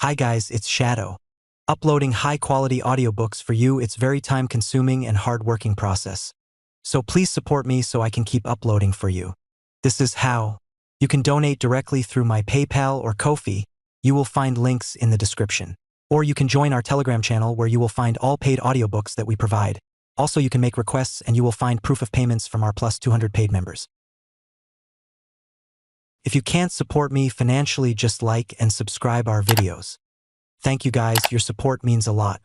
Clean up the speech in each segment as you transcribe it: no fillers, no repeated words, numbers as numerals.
Hi guys, it's Shadow. Uploading high-quality audiobooks for you, it's very time-consuming and hard-working process. So please support me so I can keep uploading for you. This is how. You can donate directly through my PayPal or Ko-fi. You will find links in the description. Or you can join our Telegram channel where you will find all paid audiobooks that we provide. Also, you can make requests and you will find proof of payments from our plus 200 paid members. If you can't support me financially, just like and subscribe our videos. Thank you guys, your support means a lot.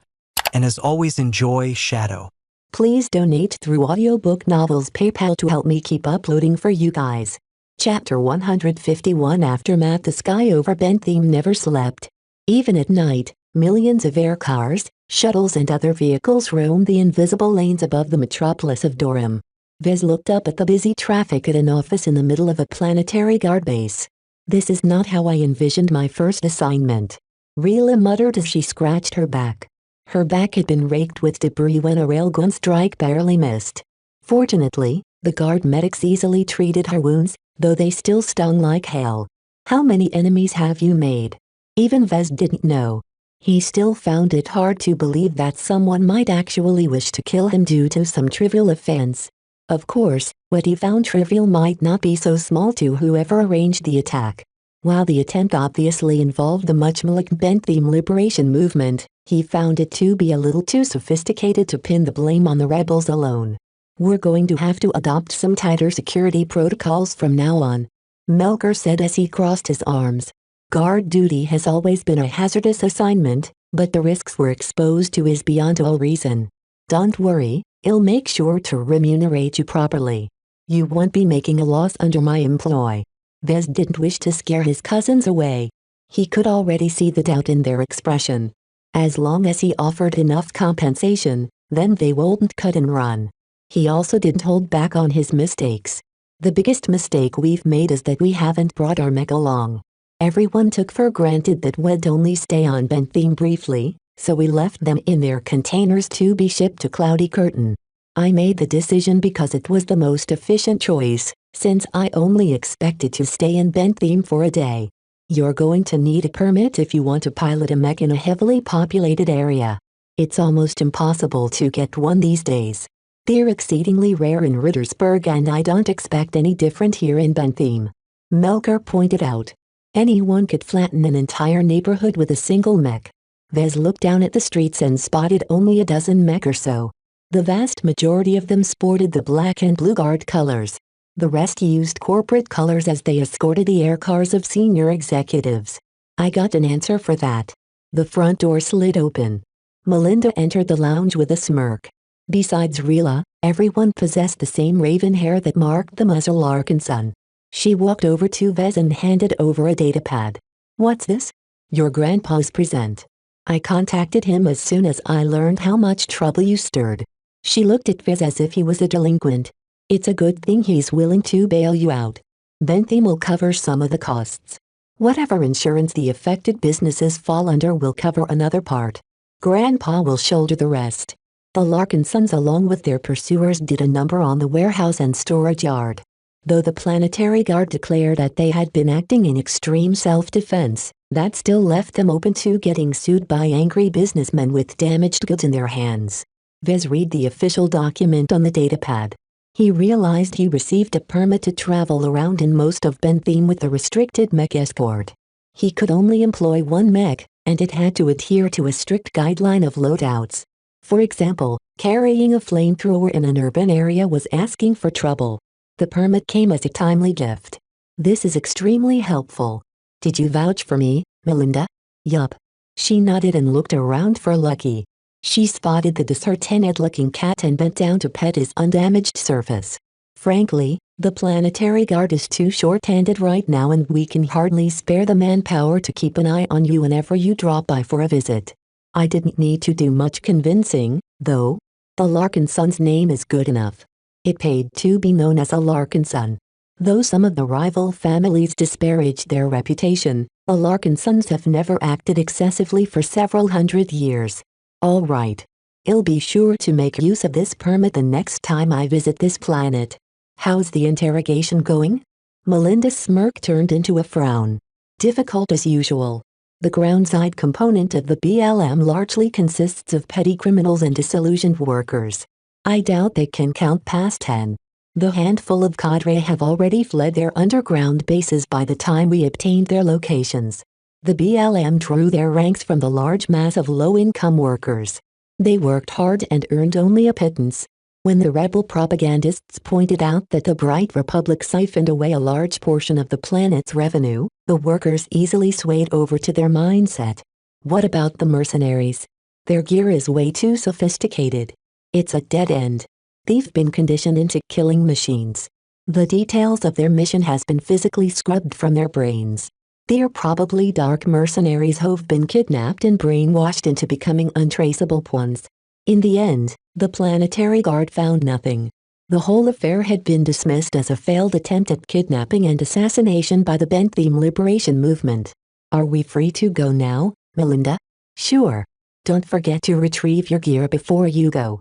And as always, enjoy Shadow. Please donate through Audiobook Novels PayPal to help me keep uploading for you guys. Chapter 151 Aftermath. The sky over Bentham never slept. Even at night, millions of air cars, shuttles and other vehicles roamed the invisible lanes above the metropolis of Durham. Vez looked up at the busy traffic at an office in the middle of a planetary guard base. This is not how I envisioned my first assignment. Rila muttered as she scratched her back. Her back had been raked with debris when a railgun strike barely missed. Fortunately, the guard medics easily treated her wounds, though they still stung like hell. How many enemies have you made? Even Vez didn't know. He still found it hard to believe that someone might actually wish to kill him due to some trivial offense. Of course, what he found trivial might not be so small to whoever arranged the attack. While the attempt obviously involved the much-maligned Bentham Liberation Movement, he found it to be a little too sophisticated to pin the blame on the rebels alone. We're going to have to adopt some tighter security protocols from now on, Melker said as he crossed his arms. Guard duty has always been a hazardous assignment, but the risks we're exposed to is beyond all reason. Don't worry, I'll make sure to remunerate you properly. You won't be making a loss under my employ. Vez didn't wish to scare his cousins away. He could already see the doubt in their expression. As long as he offered enough compensation, then they wouldn't cut and run. He also didn't hold back on his mistakes. The biggest mistake we've made is that we haven't brought our mech along. Everyone took for granted that we'd only stay on Bentham briefly, so we left them in their containers to be shipped to Cloudy Curtain. I made the decision because it was the most efficient choice, since I only expected to stay in Bentham for a day. You're going to need a permit if you want to pilot a mech in a heavily populated area. It's almost impossible to get one these days. They're exceedingly rare in Rittersburg and I don't expect any different here in Bentham. Melker pointed out. Anyone could flatten an entire neighborhood with a single mech. Vez looked down at the streets and spotted only a dozen mech or so. The vast majority of them sported the black and blue guard colors. The rest used corporate colors as they escorted the air cars of senior executives. I got an answer for that. The front door slid open. Melinda entered the lounge with a smirk. Besides Rila, everyone possessed the same raven hair that marked them as a Larkinson. She walked over to Vez and handed over a datapad. What's this? Your grandpa's present. I contacted him as soon as I learned how much trouble you stirred. She looked at Vez as if he was a delinquent. It's a good thing he's willing to bail you out. Bentham will cover some of the costs. Whatever insurance the affected businesses fall under will cover another part. Grandpa will shoulder the rest. The Larkinsons along with their pursuers did a number on the warehouse and storage yard. Though the Planetary Guard declared that they had been acting in extreme self-defense, that still left them open to getting sued by angry businessmen with damaged goods in their hands. Vez read the official document on the datapad. He realized he received a permit to travel around in most of Bentham with a restricted mech escort. He could only employ one mech, and it had to adhere to a strict guideline of loadouts. For example, carrying a flamethrower in an urban area was asking for trouble. The permit came as a timely gift. This is extremely helpful. Did you vouch for me, Melinda? Yup. She nodded and looked around for Lucky. She spotted the disheartened-looking cat and bent down to pet his undamaged surface. Frankly, the Planetary Guard is too short-handed right now and we can hardly spare the manpower to keep an eye on you whenever you drop by for a visit. I didn't need to do much convincing, though. The Larkinson's name is good enough. It paid to be known as a Larkinson. Though some of the rival families disparaged their reputation, the Larkinsons have never acted excessively for several hundred years. All right. I'll be sure to make use of this permit the next time I visit this planet. How's the interrogation going? Melinda's smirk turned into a frown. Difficult as usual. The groundside component of the BLM largely consists of petty criminals and disillusioned workers. I doubt they can count past 10. The handful of cadre have already fled their underground bases by the time we obtained their locations. The BLM drew their ranks from the large mass of low-income workers. They worked hard and earned only a pittance. When the rebel propagandists pointed out that the Bright Republic siphoned away a large portion of the planet's revenue, the workers easily swayed over to their mindset. What about the mercenaries? Their gear is way too sophisticated. It's a dead end. They've been conditioned into killing machines. The details of their mission has been physically scrubbed from their brains. They are probably dark mercenaries who've been kidnapped and brainwashed into becoming untraceable pawns. In the end, the Planetary Guard found nothing. The whole affair had been dismissed as a failed attempt at kidnapping and assassination by the Bentham Liberation Movement. Are we free to go now, Melinda? Sure. Don't forget to retrieve your gear before you go.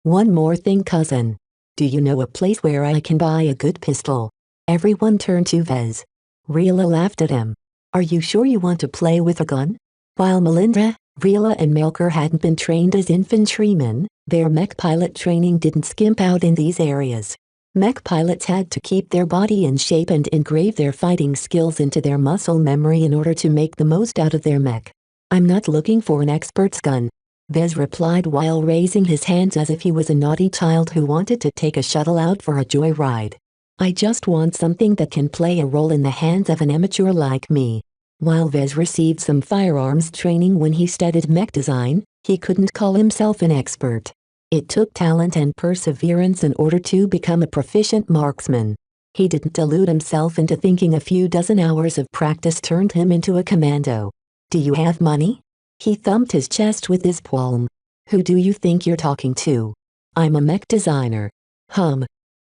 One more thing, cousin. Do you know a place where I can buy a good pistol? Everyone turned to Vez. Rila laughed at him. Are you sure you want to play with a gun? While Melinda, Rila and Melker hadn't been trained as infantrymen, their mech pilot training didn't skimp out in these areas. Mech pilots had to keep their body in shape and engrave their fighting skills into their muscle memory in order to make the most out of their mech. I'm not looking for an expert's gun, Vez replied while raising his hands as if he was a naughty child who wanted to take a shuttle out for a joyride. I just want something that can play a role in the hands of an amateur like me. While Vez received some firearms training when he studied mech design, he couldn't call himself an expert. It took talent and perseverance in order to become a proficient marksman. He didn't delude himself into thinking a few dozen hours of practice turned him into a commando. Do you have money? He thumped his chest with his palm. Who do you think you're talking to? I'm a mech designer.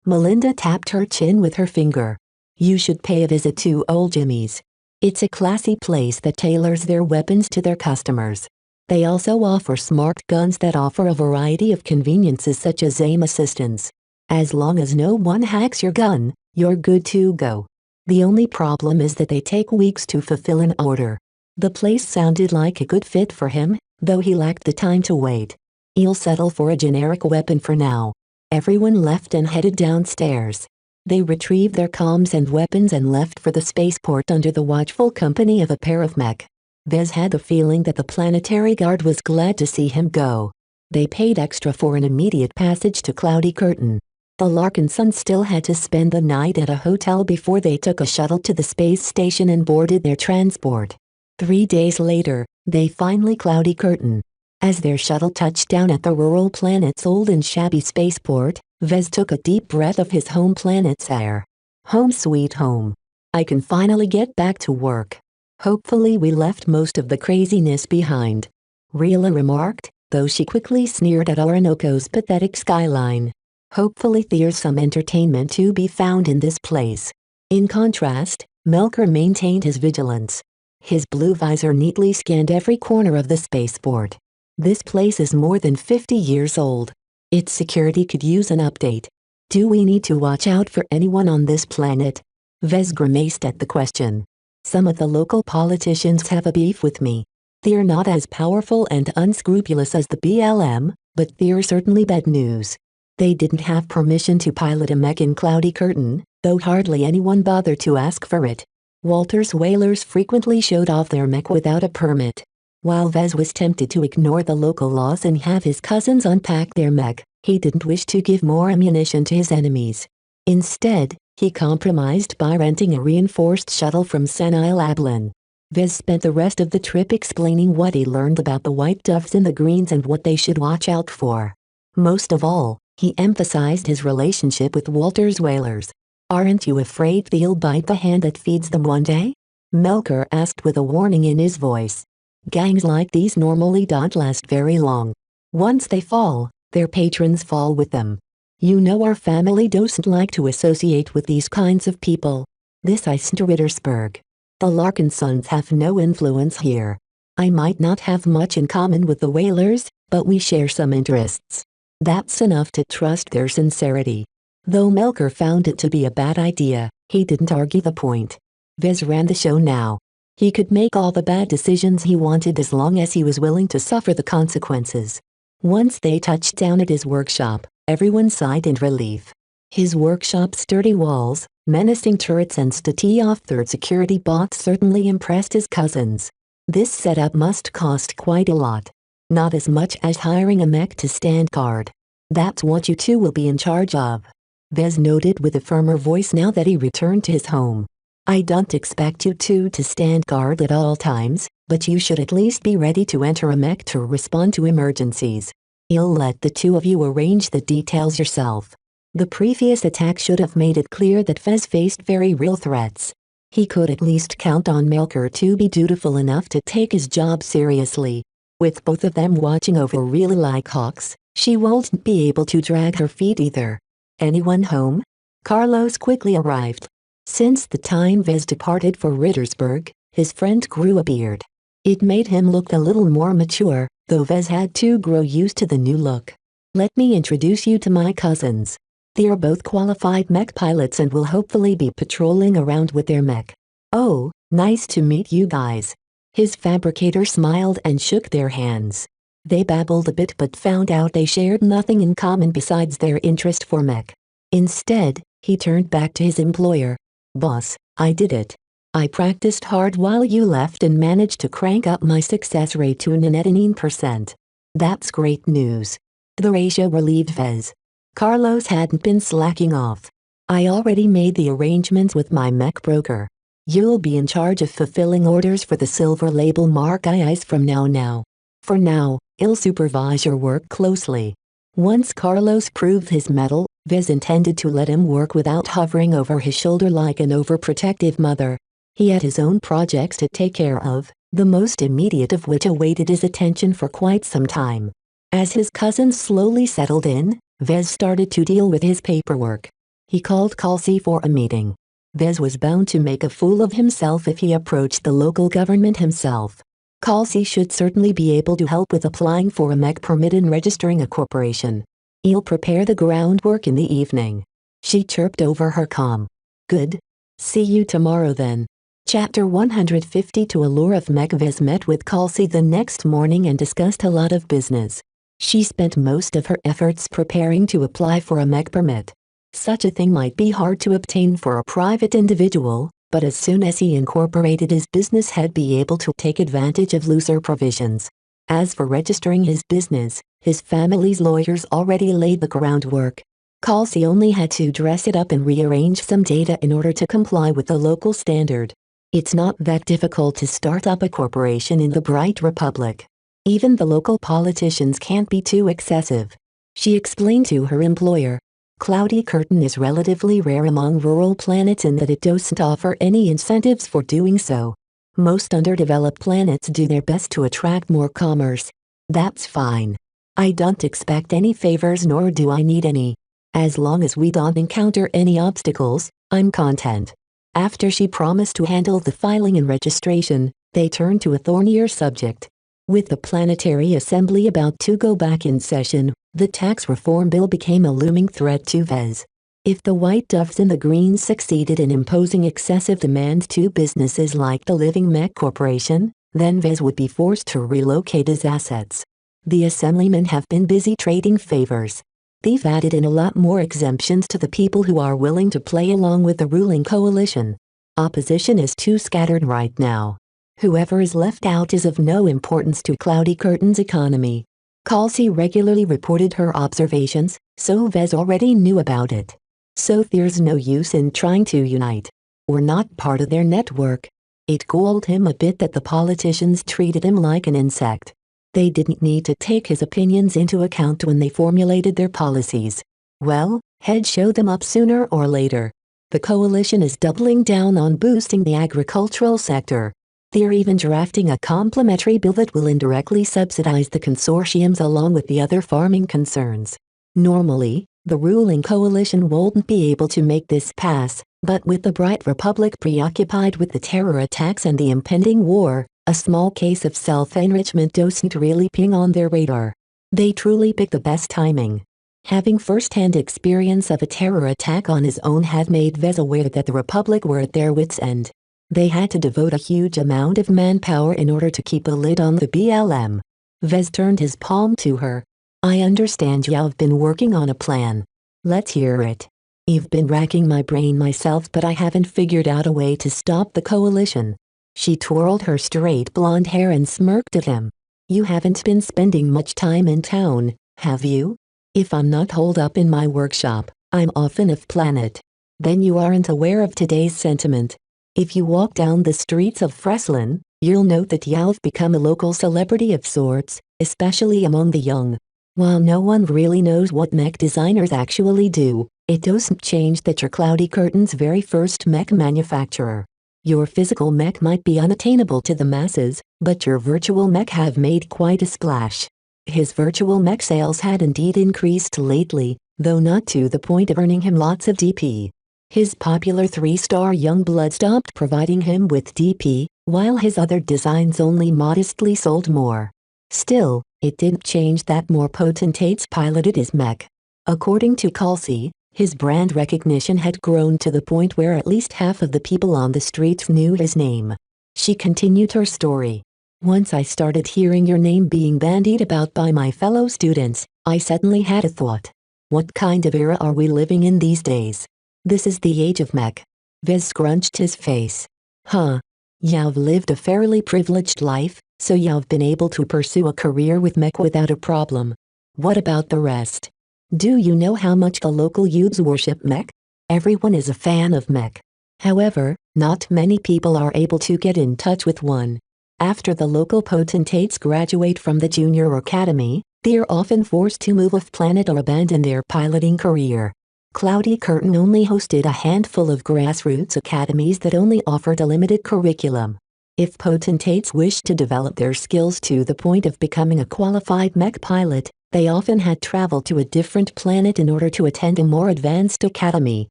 Melinda tapped her chin with her finger. You should pay a visit to Old Jimmy's. It's a classy place that tailors their weapons to their customers. They also offer smart guns that offer a variety of conveniences such as aim assistance. As long as no one hacks your gun, you're good to go. The only problem is that they take weeks to fulfill an order. The place sounded like a good fit for him, though he lacked the time to wait. He'll settle for a generic weapon for now. Everyone left and headed downstairs. They retrieved their comms and weapons and left for the spaceport under the watchful company of a pair of mech. Vez had the feeling that the Planetary Guard was glad to see him go. They paid extra for an immediate passage to Cloudy Curtain. The Larkinsons still had to spend the night at a hotel before they took a shuttle to the space station and boarded their transport. 3 days later, they finally Cloudy Curtain. As their shuttle touched down at the rural planet's old and shabby spaceport, Vez took a deep breath of his home planet's air. Home sweet home. I can finally get back to work. Hopefully we left most of the craziness behind, Rila remarked, though she quickly sneered at Orinoco's pathetic skyline. Hopefully there's some entertainment to be found in this place. In contrast, Melker maintained his vigilance. His blue visor neatly scanned every corner of the spaceport. This place is more than 50 years old. Its security could use an update. Do we need to watch out for anyone on this planet? Vez grimaced at the question. Some of the local politicians have a beef with me. They're not as powerful and unscrupulous as the BLM, but they're certainly bad news. They didn't have permission to pilot a mech in Cloudy Curtain, though hardly anyone bothered to ask for it. Walter's whalers frequently showed off their mech without a permit. While Vez was tempted to ignore the local laws and have his cousins unpack their mech, he didn't wish to give more ammunition to his enemies. Instead, he compromised by renting a reinforced shuttle from Senile Ablin. Vez spent the rest of the trip explaining what he learned about the white doves and the greens and what they should watch out for. Most of all, he emphasized his relationship with Walter's whalers. Aren't you afraid they'll bite the hand that feeds them one day? Melker asked with a warning in his voice. Gangs like these normally don't last very long. Once they fall, their patrons fall with them. You know our family doesn't like to associate with these kinds of people. This isn't Rittersburg. The Larkinsons have no influence here. I might not have much in common with the whalers, but we share some interests. That's enough to trust their sincerity. Though Melker found it to be a bad idea, he didn't argue the point. Vez ran the show now. He could make all the bad decisions he wanted as long as he was willing to suffer the consequences. Once they touched down at his workshop, everyone sighed in relief. His workshop's sturdy walls, menacing turrets and state-of-the-art security bots certainly impressed his cousins. This setup must cost quite a lot. Not as much as hiring a mech to stand guard. That's what you two will be in charge of, Vez noted with a firmer voice now that he returned to his home. I don't expect you two to stand guard at all times, but you should at least be ready to enter a mech to respond to emergencies. I'll let the two of you arrange the details yourself. The previous attack should have made it clear that Vez faced very real threats. He could at least count on Melker to be dutiful enough to take his job seriously. With both of them watching over really like hawks, she won't be able to drag her feet either. Anyone home? Carlos quickly arrived. Since the time Vez departed for Rittersburg, his friend grew a beard. It made him look a little more mature, though Vez had to grow used to the new look. Let me introduce you to my cousins. They are both qualified mech pilots and will hopefully be patrolling around with their mech. Oh, nice to meet you guys. His fabricator smiled and shook their hands. They babbled a bit but found out they shared nothing in common besides their interest for mech. Instead, he turned back to his employer. Boss, I did it. I practiced hard while you left and managed to crank up my success rate to an 18%. That's great news. The ratio relieved Vez. Carlos hadn't been slacking off. I already made the arrangements with my mech broker. You'll be in charge of fulfilling orders for the silver label mark IIs from now. For now, I'll supervise your work closely. Once Carlos proved his mettle, Vez intended to let him work without hovering over his shoulder like an overprotective mother. He had his own projects to take care of, the most immediate of which awaited his attention for quite some time. As his cousins slowly settled in, Vez started to deal with his paperwork. He called Calcy for a meeting. Vez was bound to make a fool of himself if he approached the local government himself. Calcy should certainly be able to help with applying for a mech permit and registering a corporation. He'll prepare the groundwork in the evening. She chirped over her comm. Good. See you tomorrow then. Chapter 150 To Allure of Mech. Vez met with Calcy the next morning and discussed a lot of business. She spent most of her efforts preparing to apply for a mech permit. Such a thing might be hard to obtain for a private individual, but as soon as he incorporated his business he'd be able to take advantage of looser provisions. As for registering his business, his family's lawyers already laid the groundwork. Calcy only had to dress it up and rearrange some data in order to comply with the local standard. It's not that difficult to start up a corporation in the Bright Republic. Even the local politicians can't be too excessive. She explained to her employer. Cloudy Curtain is relatively rare among rural planets in that it doesn't offer any incentives for doing so. Most underdeveloped planets do their best to attract more commerce. That's fine. I don't expect any favors nor do I need any. As long as we don't encounter any obstacles, I'm content. After she promised to handle the filing and registration, they turned to a thornier subject. With the Planetary Assembly about to go back in session, the tax reform bill became a looming threat to Vez. If the White Doves and the Greens succeeded in imposing excessive demand to businesses like the Living Mech Corporation, then Vez would be forced to relocate his assets. The assemblymen have been busy trading favors. They've added in a lot more exemptions to the people who are willing to play along with the ruling coalition. Opposition is too scattered right now. Whoever is left out is of no importance to Cloudy Curtain's economy. Calcy regularly reported her observations, so Vez already knew about it. So there's no use in trying to unite. We're not part of their network. It galled him a bit that the politicians treated him like an insect. They didn't need to take his opinions into account when they formulated their policies. Well, he'd show them up sooner or later. The coalition is doubling down on boosting the agricultural sector. They're even drafting a complementary bill that will indirectly subsidize the consortiums along with the other farming concerns. Normally, the ruling coalition won't be able to make this pass, but with the Bright Republic preoccupied with the terror attacks and the impending war, a small case of self-enrichment doesn't really ping on their radar. They truly pick the best timing. Having first-hand experience of a terror attack on his own had made Vez aware that the Republic were at their wits' end. They had to devote a huge amount of manpower in order to keep a lid on the BLM. Vez turned his palm to her. I understand you've been working on a plan. Let's hear it. I've been racking my brain myself, but I haven't figured out a way to stop the coalition. She twirled her straight blonde hair and smirked at him. You haven't been spending much time in town, have you? If I'm not holed up in my workshop, I'm often off planet. Then you aren't aware of today's sentiment. If you walk down the streets of Freslin, you'll note that you've become a local celebrity of sorts, especially among the young. While no one really knows what mech designers actually do, it doesn't change that you're Cloudy Curtain's very first mech manufacturer. Your physical mech might be unattainable to the masses, but your virtual mech have made quite a splash. His virtual mech sales had indeed increased lately, though not to the point of earning him lots of DP. His popular 3-star Youngblood stopped providing him with DP, while his other designs only modestly sold more. Still, it didn't change that more potentates piloted his mech. According to Kelsey, his brand recognition had grown to the point where at least half of the people on the streets knew his name. She continued her story. Once I started hearing your name being bandied about by my fellow students, I suddenly had a thought. What kind of era are we living in these days? This is the age of mech. Vez scrunched his face. Huh. You've lived a fairly privileged life, so you've been able to pursue a career with mech without a problem. What about the rest? Do you know how much the local youths worship mech? Everyone is a fan of mech. However, not many people are able to get in touch with one. After the local potentates graduate from the junior academy, they are often forced to move off planet or abandon their piloting career. Cloudy Curtain only hosted a handful of grassroots academies that only offered a limited curriculum. If potentates wished to develop their skills to the point of becoming a qualified mech pilot, they often had traveled to a different planet in order to attend a more advanced academy.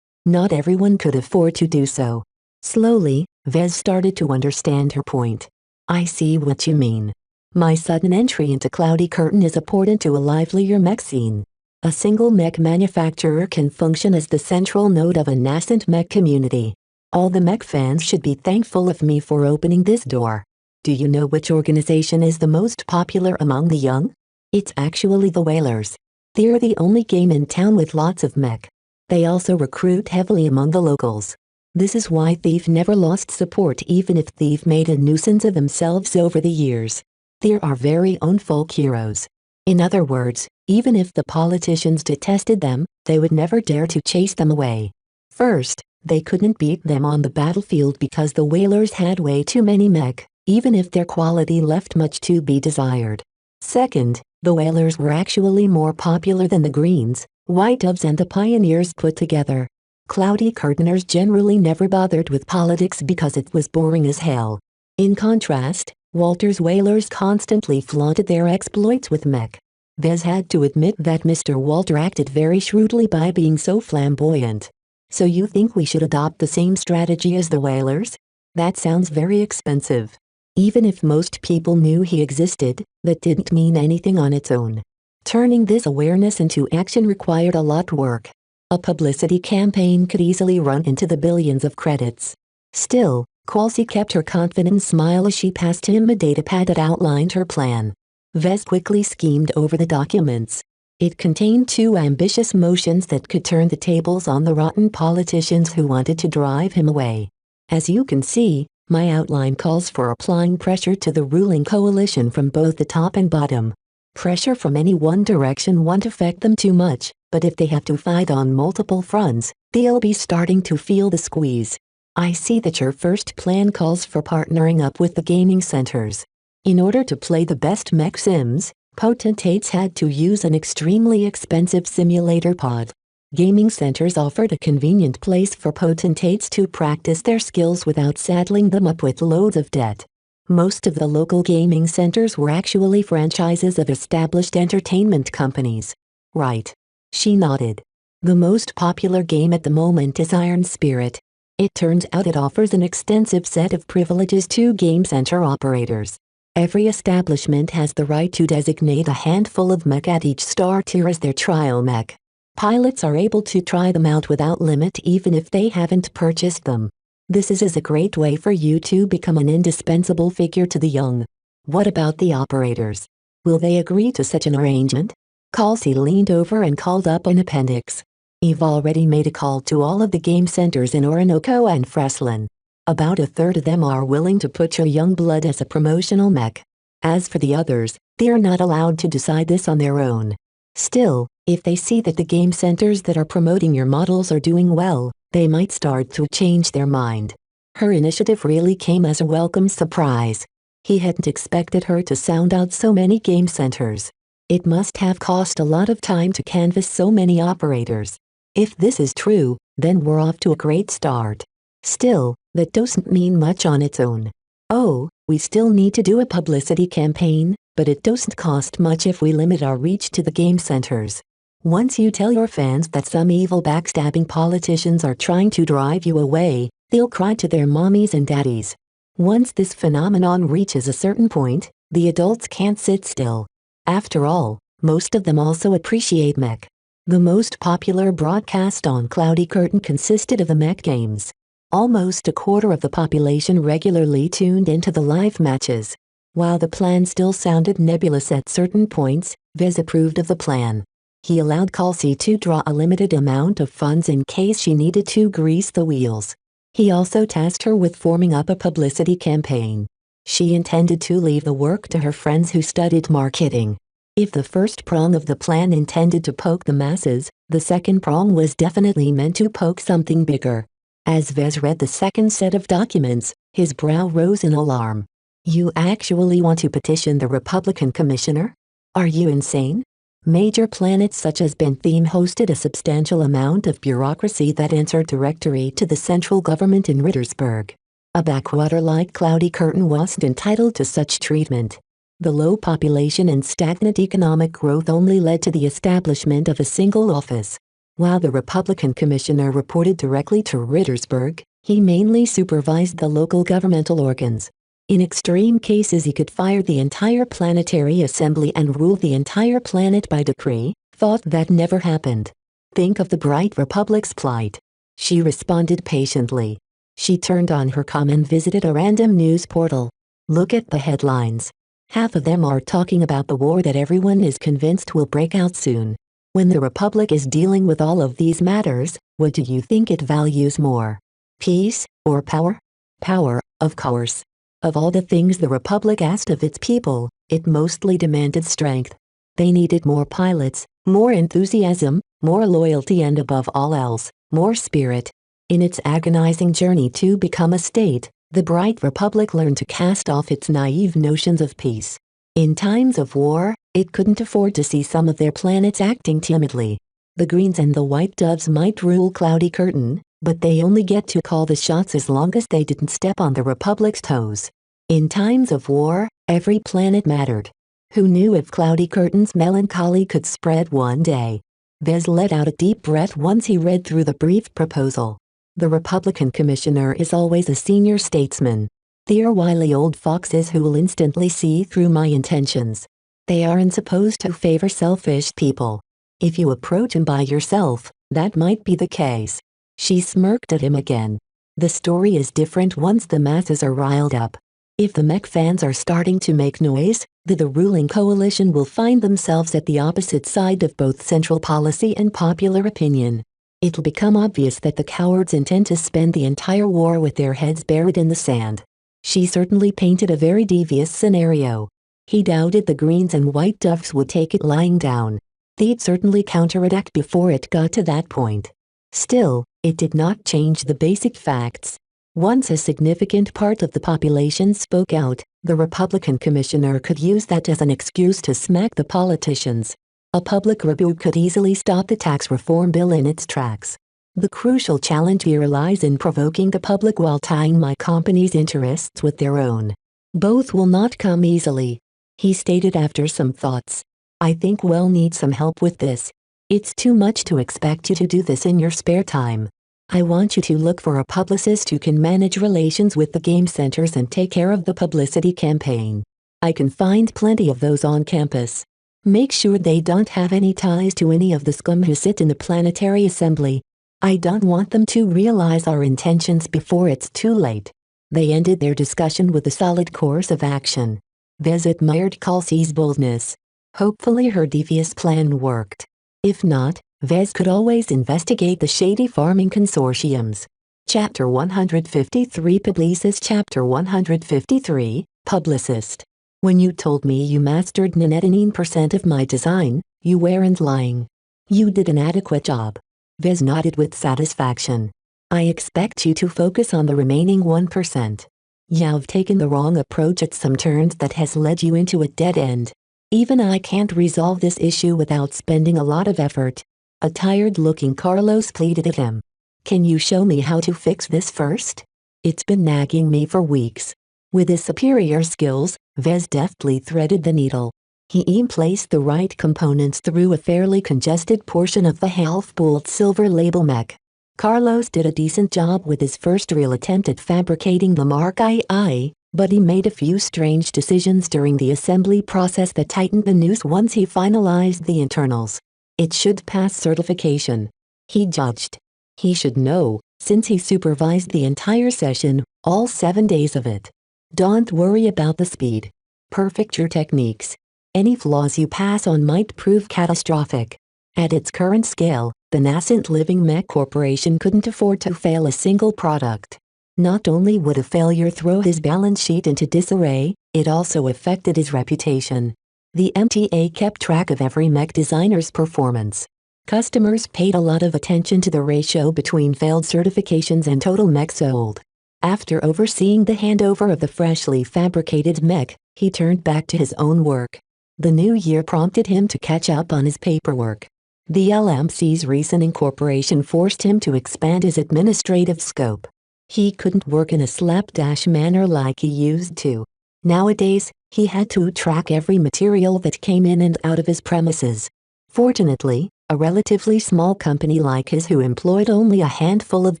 Not everyone could afford to do so. Slowly, Vez started to understand her point. I see what you mean. My sudden entry into Cloudy Curtain is a portent to a livelier mech scene. A single mech manufacturer can function as the central node of a nascent mech community. All the mech fans should be thankful of me for opening this door. Do you know which organization is the most popular among the young? It's actually the Whalers. They're the only game in town with lots of mech. They also recruit heavily among the locals. This is why they've never lost support even if they've made a nuisance of themselves over the years. They're our very own folk heroes. In other words, even if the politicians detested them, they would never dare to chase them away. First, they couldn't beat them on the battlefield because the Whalers had way too many mech, even if their quality left much to be desired. Second, the Whalers were actually more popular than the Greens, White Doves and the Pioneers put together. Cloudy Curtainers generally never bothered with politics because it was boring as hell. In contrast, Walter's Whalers constantly flaunted their exploits with mech. Vez had to admit that Mr. Walter acted very shrewdly by being so flamboyant. So you think we should adopt the same strategy as the Whalers? That sounds very expensive. Even if most people knew he existed, that didn't mean anything on its own. Turning this awareness into action required a lot of work. A publicity campaign could easily run into the billions of credits. Still, Kelsey kept her confident smile as she passed him a datapad that outlined her plan. Vez quickly schemed over the documents. It contained 2 ambitious motions that could turn the tables on the rotten politicians who wanted to drive him away. As you can see, my outline calls for applying pressure to the ruling coalition from both the top and bottom. Pressure from any one direction won't affect them too much, but if they have to fight on multiple fronts, they'll be starting to feel the squeeze. I see that your first plan calls for partnering up with the gaming centers. In order to play the best mech sims, potentates had to use an extremely expensive simulator pod. Gaming centers offered a convenient place for potentates to practice their skills without saddling them up with loads of debt. Most of the local gaming centers were actually franchises of established entertainment companies. Right. She nodded. The most popular game at the moment is Iron Spirit. It turns out it offers an extensive set of privileges to game center operators. Every establishment has the right to designate a handful of mech at each star tier as their trial mech. Pilots are able to try them out without limit even if they haven't purchased them. This is a great way for you to become an indispensable figure to the young. What about the operators? Will they agree to such an arrangement? Kelsey leaned over and called up an appendix. You've already made a call to all of the game centers in Orinoco and Freslin. About a third of them are willing to put your young blood as a promotional mech. As for the others, they are not allowed to decide this on their own. Still, if they see that the game centers that are promoting your models are doing well, they might start to change their mind. Her initiative really came as a welcome surprise. He hadn't expected her to sound out so many game centers. It must have cost a lot of time to canvass so many operators. If this is true, then we're off to a great start. Still, that doesn't mean much on its own. Oh, we still need to do a publicity campaign, but it doesn't cost much if we limit our reach to the game centers. Once you tell your fans that some evil backstabbing politicians are trying to drive you away, they'll cry to their mommies and daddies. Once this phenomenon reaches a certain point, the adults can't sit still. After all, most of them also appreciate mech. The most popular broadcast on Cloudy Curtain consisted of the mech games. Almost a quarter of the population regularly tuned into the live matches. While the plan still sounded nebulous at certain points, Vez approved of the plan. He allowed Kelsey to draw a limited amount of funds in case she needed to grease the wheels. He also tasked her with forming up a publicity campaign. She intended to leave the work to her friends who studied marketing. If the first prong of the plan intended to poke the masses, the second prong was definitely meant to poke something bigger. As Vez read the second set of documents, his brow rose in alarm. You actually want to petition the Republican commissioner? Are you insane? Major planets such as Bentham hosted a substantial amount of bureaucracy that answered directly to the central government in Rittersburg. A backwater like Cloudy Curtain wasn't entitled to such treatment. The low population and stagnant economic growth only led to the establishment of a single office. While the Republican commissioner reported directly to Rittersburg, he mainly supervised the local governmental organs. In extreme cases he could fire the entire planetary assembly and rule the entire planet by decree, thought that never happened. Think of the Bright Republic's plight. She responded patiently. She turned on her comm and visited a random news portal. Look at the headlines. Half of them are talking about the war that everyone is convinced will break out soon. When the Republic is dealing with all of these matters, what do you think it values more? Peace or power? Power, of course. Of all the things the Republic asked of its people, it mostly demanded strength. They needed more pilots, more enthusiasm, more loyalty and above all else, more spirit. In its agonizing journey to become a state, the Bright Republic learned to cast off its naive notions of peace. In times of war, it couldn't afford to see some of their planets acting timidly. The Greens and the White Doves might rule Cloudy Curtain, but they only get to call the shots as long as they didn't step on the Republic's toes. In times of war, every planet mattered. Who knew if Cloudy Curtain's melancholy could spread one day? Vez let out a deep breath once he read through the brief proposal. The Republican commissioner is always a senior statesman. They're wily old foxes who will instantly see through my intentions. They aren't supposed to favor selfish people. If you approach him by yourself, that might be the case. She smirked at him again. The story is different once the masses are riled up. If the mech fans are starting to make noise, the ruling coalition will find themselves at the opposite side of both central policy and popular opinion. It'll become obvious that the cowards intend to spend the entire war with their heads buried in the sand. She certainly painted a very devious scenario. He doubted the Greens and White Doves would take it lying down. They'd certainly counterattack before it got to that point. Still, it did not change the basic facts. Once a significant part of the population spoke out, the Republican commissioner could use that as an excuse to smack the politicians. A public rebuke could easily stop the tax reform bill in its tracks. The crucial challenge here lies in provoking the public while tying my company's interests with their own. Both will not come easily, he stated after some thoughts. I think we'll need some help with this. It's too much to expect you to do this in your spare time. I want you to look for a publicist who can manage relations with the game centers and take care of the publicity campaign. I can find plenty of those on campus. Make sure they don't have any ties to any of the scum who sit in the planetary assembly. I don't want them to realize our intentions before it's too late. They ended their discussion with a solid course of action. Vez admired Kelsey's boldness. Hopefully her devious plan worked. If not, Vez could always investigate the shady farming consortiums. Chapter 153 Publicist Chapter 153 Publicist. When you told me you mastered 99% of my design, you weren't lying. You did an adequate job. Vez nodded with satisfaction. I expect you to focus on the remaining 1%. You've taken the wrong approach at some turns that has led you into a dead end. Even I can't resolve this issue without spending a lot of effort. A tired-looking Carlos pleaded at him. Can you show me how to fix this first? It's been nagging me for weeks. With his superior skills, Vez deftly threaded the needle. He placed the right components through a fairly congested portion of the half-built silver label mech. Carlos did a decent job with his first real attempt at fabricating the Mark II, but he made a few strange decisions during the assembly process that tightened the noose once he finalized the internals. It should pass certification. He judged. He should know, since he supervised the entire session, all 7 days of it. Don't worry about the speed. Perfect your techniques. Any flaws you pass on might prove catastrophic. At its current scale, the nascent Living Mech Corporation couldn't afford to fail a single product. Not only would a failure throw his balance sheet into disarray, it also affected his reputation. The MTA kept track of every mech designer's performance. Customers paid a lot of attention to the ratio between failed certifications and total mech sold. After overseeing the handover of the freshly fabricated mech, he turned back to his own work. The new year prompted him to catch up on his paperwork. The LMC's recent incorporation forced him to expand his administrative scope. He couldn't work in a slapdash manner like he used to. Nowadays, he had to track every material that came in and out of his premises. Fortunately, a relatively small company like his who employed only a handful of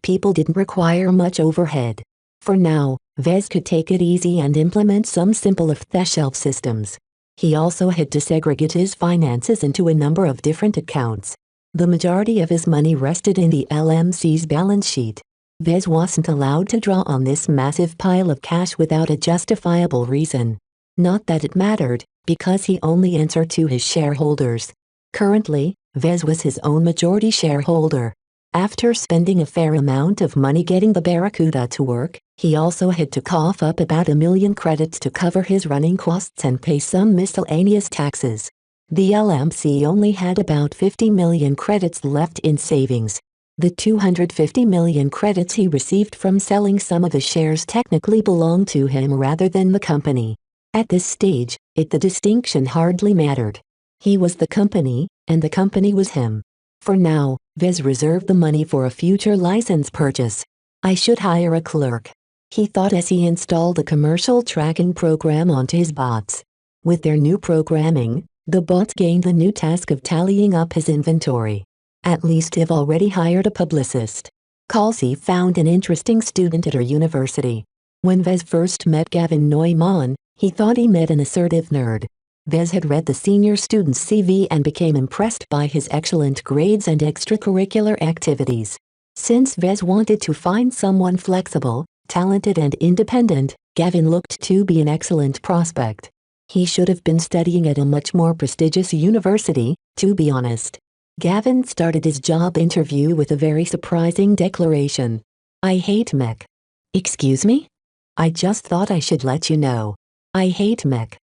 people didn't require much overhead. For now, Vez could take it easy and implement some simple off-the-shelf systems. He also had to segregate his finances into a number of different accounts. The majority of his money rested in the LMC's balance sheet. Vez wasn't allowed to draw on this massive pile of cash without a justifiable reason. Not that it mattered, because he only answered to his shareholders. Currently, Vez was his own majority shareholder. After spending a fair amount of money getting the Barracuda to work, he also had to cough up about 1 million credits to cover his running costs and pay some miscellaneous taxes. The LMC only had about 50 million credits left in savings. The 250 million credits he received from selling some of his shares technically belonged to him rather than the company. At this stage, the distinction hardly mattered. He was the company, and the company was him. For now, Vez reserved the money for a future license purchase. I should hire a clerk, he thought as he installed a commercial tracking program onto his bots. With their new programming, the bots gained the new task of tallying up his inventory. At least they've already hired a publicist. Kelsey found an interesting student at her university. When Vez first met Gavin Neumann, he thought he met an assertive nerd. Vez had read the senior student's CV and became impressed by his excellent grades and extracurricular activities. Since Vez wanted to find someone flexible, talented and independent, Gavin looked to be an excellent prospect. He should have been studying at a much more prestigious university, to be honest. Gavin started his job interview with a very surprising declaration. I hate mech. Excuse me? I just thought I should let you know. I hate mech.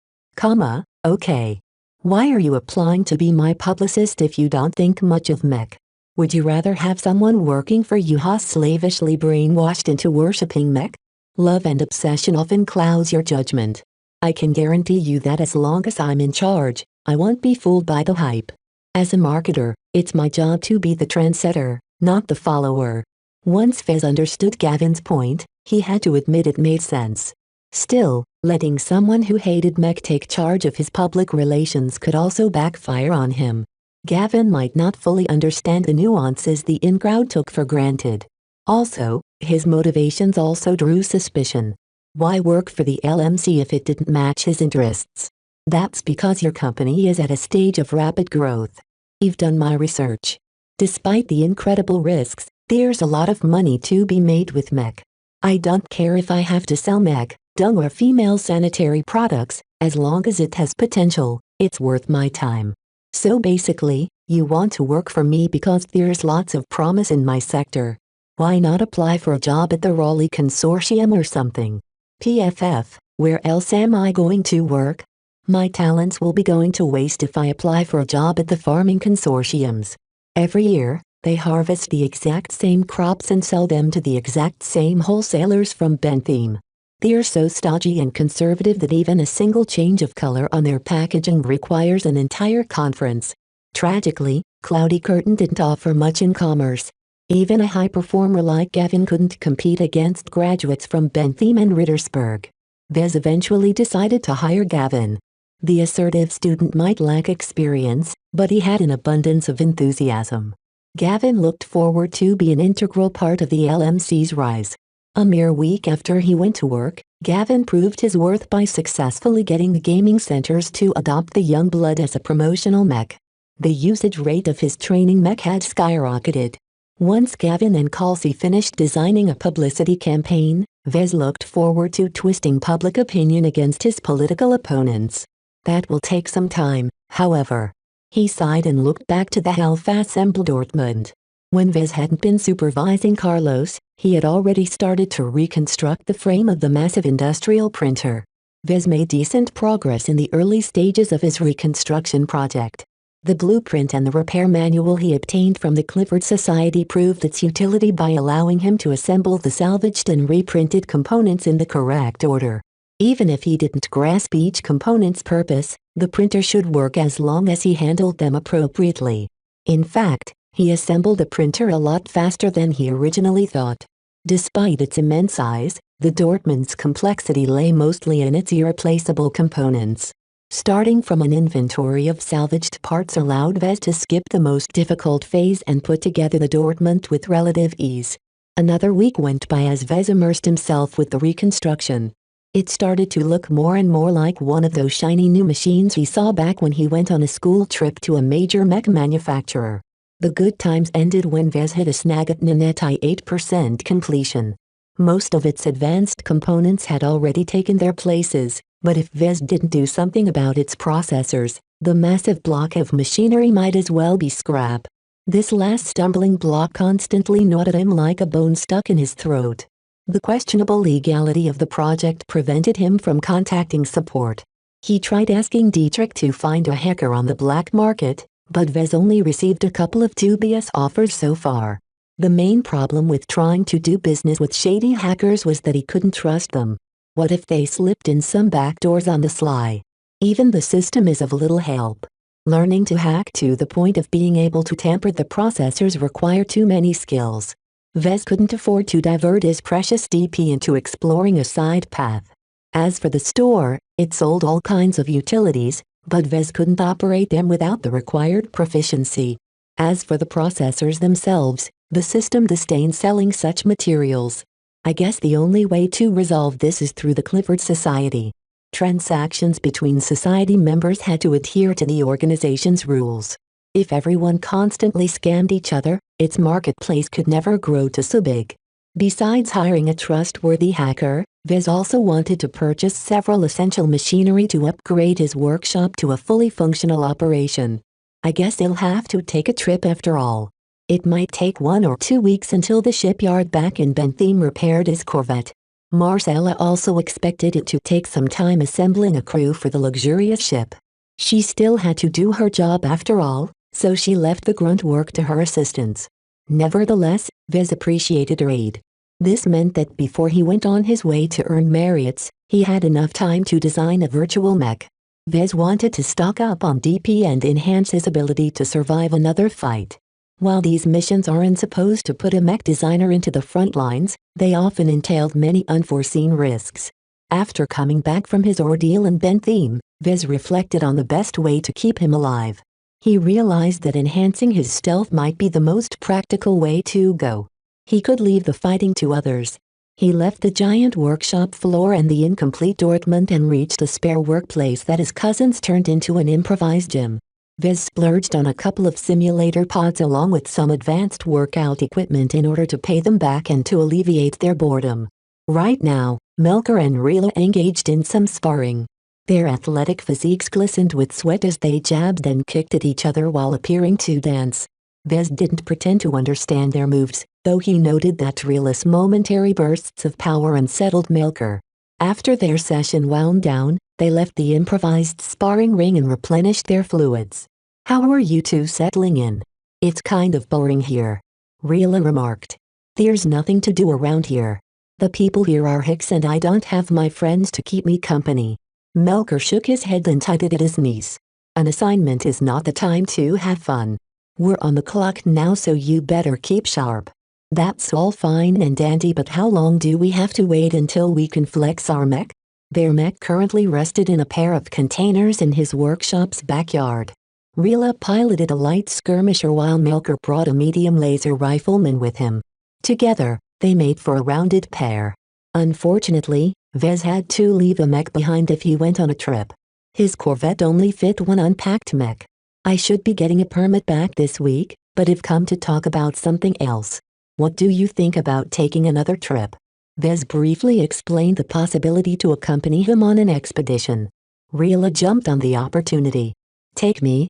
Okay. Why are you applying to be my publicist if you don't think much of mech? Would you rather have someone working for you who's slavishly brainwashed into worshipping mech? Love and obsession often clouds your judgment. I can guarantee you that as long as I'm in charge, I won't be fooled by the hype. As a marketer, it's my job to be the trendsetter, not the follower. Once Vez understood Gavin's point, he had to admit it made sense. Still, letting someone who hated mech take charge of his public relations could also backfire on him. Gavin might not fully understand the nuances the in-crowd took for granted. Also, his motivations also drew suspicion. Why work for the LMC if it didn't match his interests? That's because your company is at a stage of rapid growth. I've done my research. Despite the incredible risks, There's a lot of money to be made with mech. I don't care if I have to sell mech, dung or female sanitary products, as long as it has potential, it's worth my time. So basically, you want to work for me because there's lots of promise in my sector. Why not apply for a job at the Raleigh Consortium or something? PFF, where else am I going to work? My talents will be going to waste if I apply for a job at the farming consortiums. Every year, they harvest the exact same crops and sell them to the exact same wholesalers from Bentham. They're so stodgy and conservative that even a single change of color on their packaging requires an entire conference. Tragically, Cloudy Curtain didn't offer much in commerce. Even a high performer like Gavin couldn't compete against graduates from Bentham and Rittersburg. Vez eventually decided to hire Gavin. The assertive student might lack experience, but he had an abundance of enthusiasm. Gavin looked forward to be an integral part of the LMC's rise. A mere week after he went to work, Gavin proved his worth by successfully getting the gaming centers to adopt the young blood as a promotional mech. The usage rate of his training mech had skyrocketed. Once Gavin and Kelsey finished designing a publicity campaign, Vez looked forward to twisting public opinion against his political opponents. That will take some time, however. He sighed and looked back to the Helfassembel Dortmund. When Vez hadn't been supervising Carlos, he had already started to reconstruct the frame of the massive industrial printer. Vez made decent progress in the early stages of his reconstruction project. The blueprint and the repair manual he obtained from the Clifford Society proved its utility by allowing him to assemble the salvaged and reprinted components in the correct order. Even if he didn't grasp each component's purpose, the printer should work as long as he handled them appropriately. In fact, he assembled the printer a lot faster than he originally thought. Despite its immense size, the Dortmund's complexity lay mostly in its irreplaceable components. Starting from an inventory of salvaged parts allowed Vez to skip the most difficult phase and put together the Dortmund with relative ease. Another week went by as Vez immersed himself with the reconstruction. It started to look more and more like one of those shiny new machines he saw back when he went on a school trip to a major mech manufacturer. The good times ended when Vez hit a snag at Naneti 8% completion. Most of its advanced components had already taken their places, but if Vez didn't do something about its processors, the massive block of machinery might as well be scrap. This last stumbling block constantly gnawed at him like a bone stuck in his throat. The questionable legality of the project prevented him from contacting support. He tried asking Dietrich to find a hacker on the black market, but Vez only received a couple of dubious offers so far. The main problem with trying to do business with shady hackers was that he couldn't trust them. What if they slipped in some backdoors on the sly? Even the system is of little help. Learning to hack to the point of being able to tamper the processors require too many skills. Vez couldn't afford to divert his precious DP into exploring a side path. As for the store, it sold all kinds of utilities, but Vez couldn't operate them without the required proficiency. As for the processors themselves, the system disdained selling such materials. I guess the only way to resolve this is through the Clifford Society. Transactions between society members had to adhere to the organization's rules. If everyone constantly scammed each other, its marketplace could never grow to so big. Besides hiring a trustworthy hacker, Vez also wanted to purchase several essential machinery to upgrade his workshop to a fully functional operation. I guess he'll have to take a trip after all. It might take 1 or 2 weeks until the shipyard back in Bentham repaired his Corvette. Marcella also expected it to take some time assembling a crew for the luxurious ship. She still had to do her job after all, so she left the grunt work to her assistants. Nevertheless, Vez appreciated her aid. This meant that before he went on his way to earn Marriott's, he had enough time to design a virtual mech. Vez wanted to stock up on DP and enhance his ability to survive another fight. While these missions aren't supposed to put a mech designer into the front lines, they often entailed many unforeseen risks. After coming back from his ordeal in Bentham, Vez reflected on the best way to keep him alive. He realized that enhancing his stealth might be the most practical way to go. He could leave the fighting to others. He left the giant workshop floor and the incomplete Dortmund and reached a spare workplace that his cousins turned into an improvised gym. Vez splurged on a couple of simulator pods along with some advanced workout equipment in order to pay them back and to alleviate their boredom. Right now, Melker and Rila engaged in some sparring. Their athletic physiques glistened with sweat as they jabbed and kicked at each other while appearing to dance. Vez didn't pretend to understand their moves, though he noted that Rila's momentary bursts of power unsettled Melker. After their session wound down, they left the improvised sparring ring and replenished their fluids. "How are you two settling in? It's kind of boring here," Rila remarked. "There's nothing to do around here. The people here are hicks and I don't have my friends to keep me company." Melker shook his head and tugged at his knees. "An assignment is not the time to have fun. We're on the clock now, so you better keep sharp." "That's all fine and dandy, but how long do we have to wait until we can flex our mech?" Their mech currently rested in a pair of containers in his workshop's backyard. Rila piloted a light skirmisher while Melker brought a medium laser rifleman with him. Together, they made for a rounded pair. Unfortunately, Vez had to leave a mech behind if he went on a trip. His Corvette only fit one unpacked mech. "I should be getting a permit back this week, but I've come to talk about something else. What do you think about taking another trip?" Vez briefly explained the possibility to accompany him on an expedition. Rila jumped on the opportunity. Take me.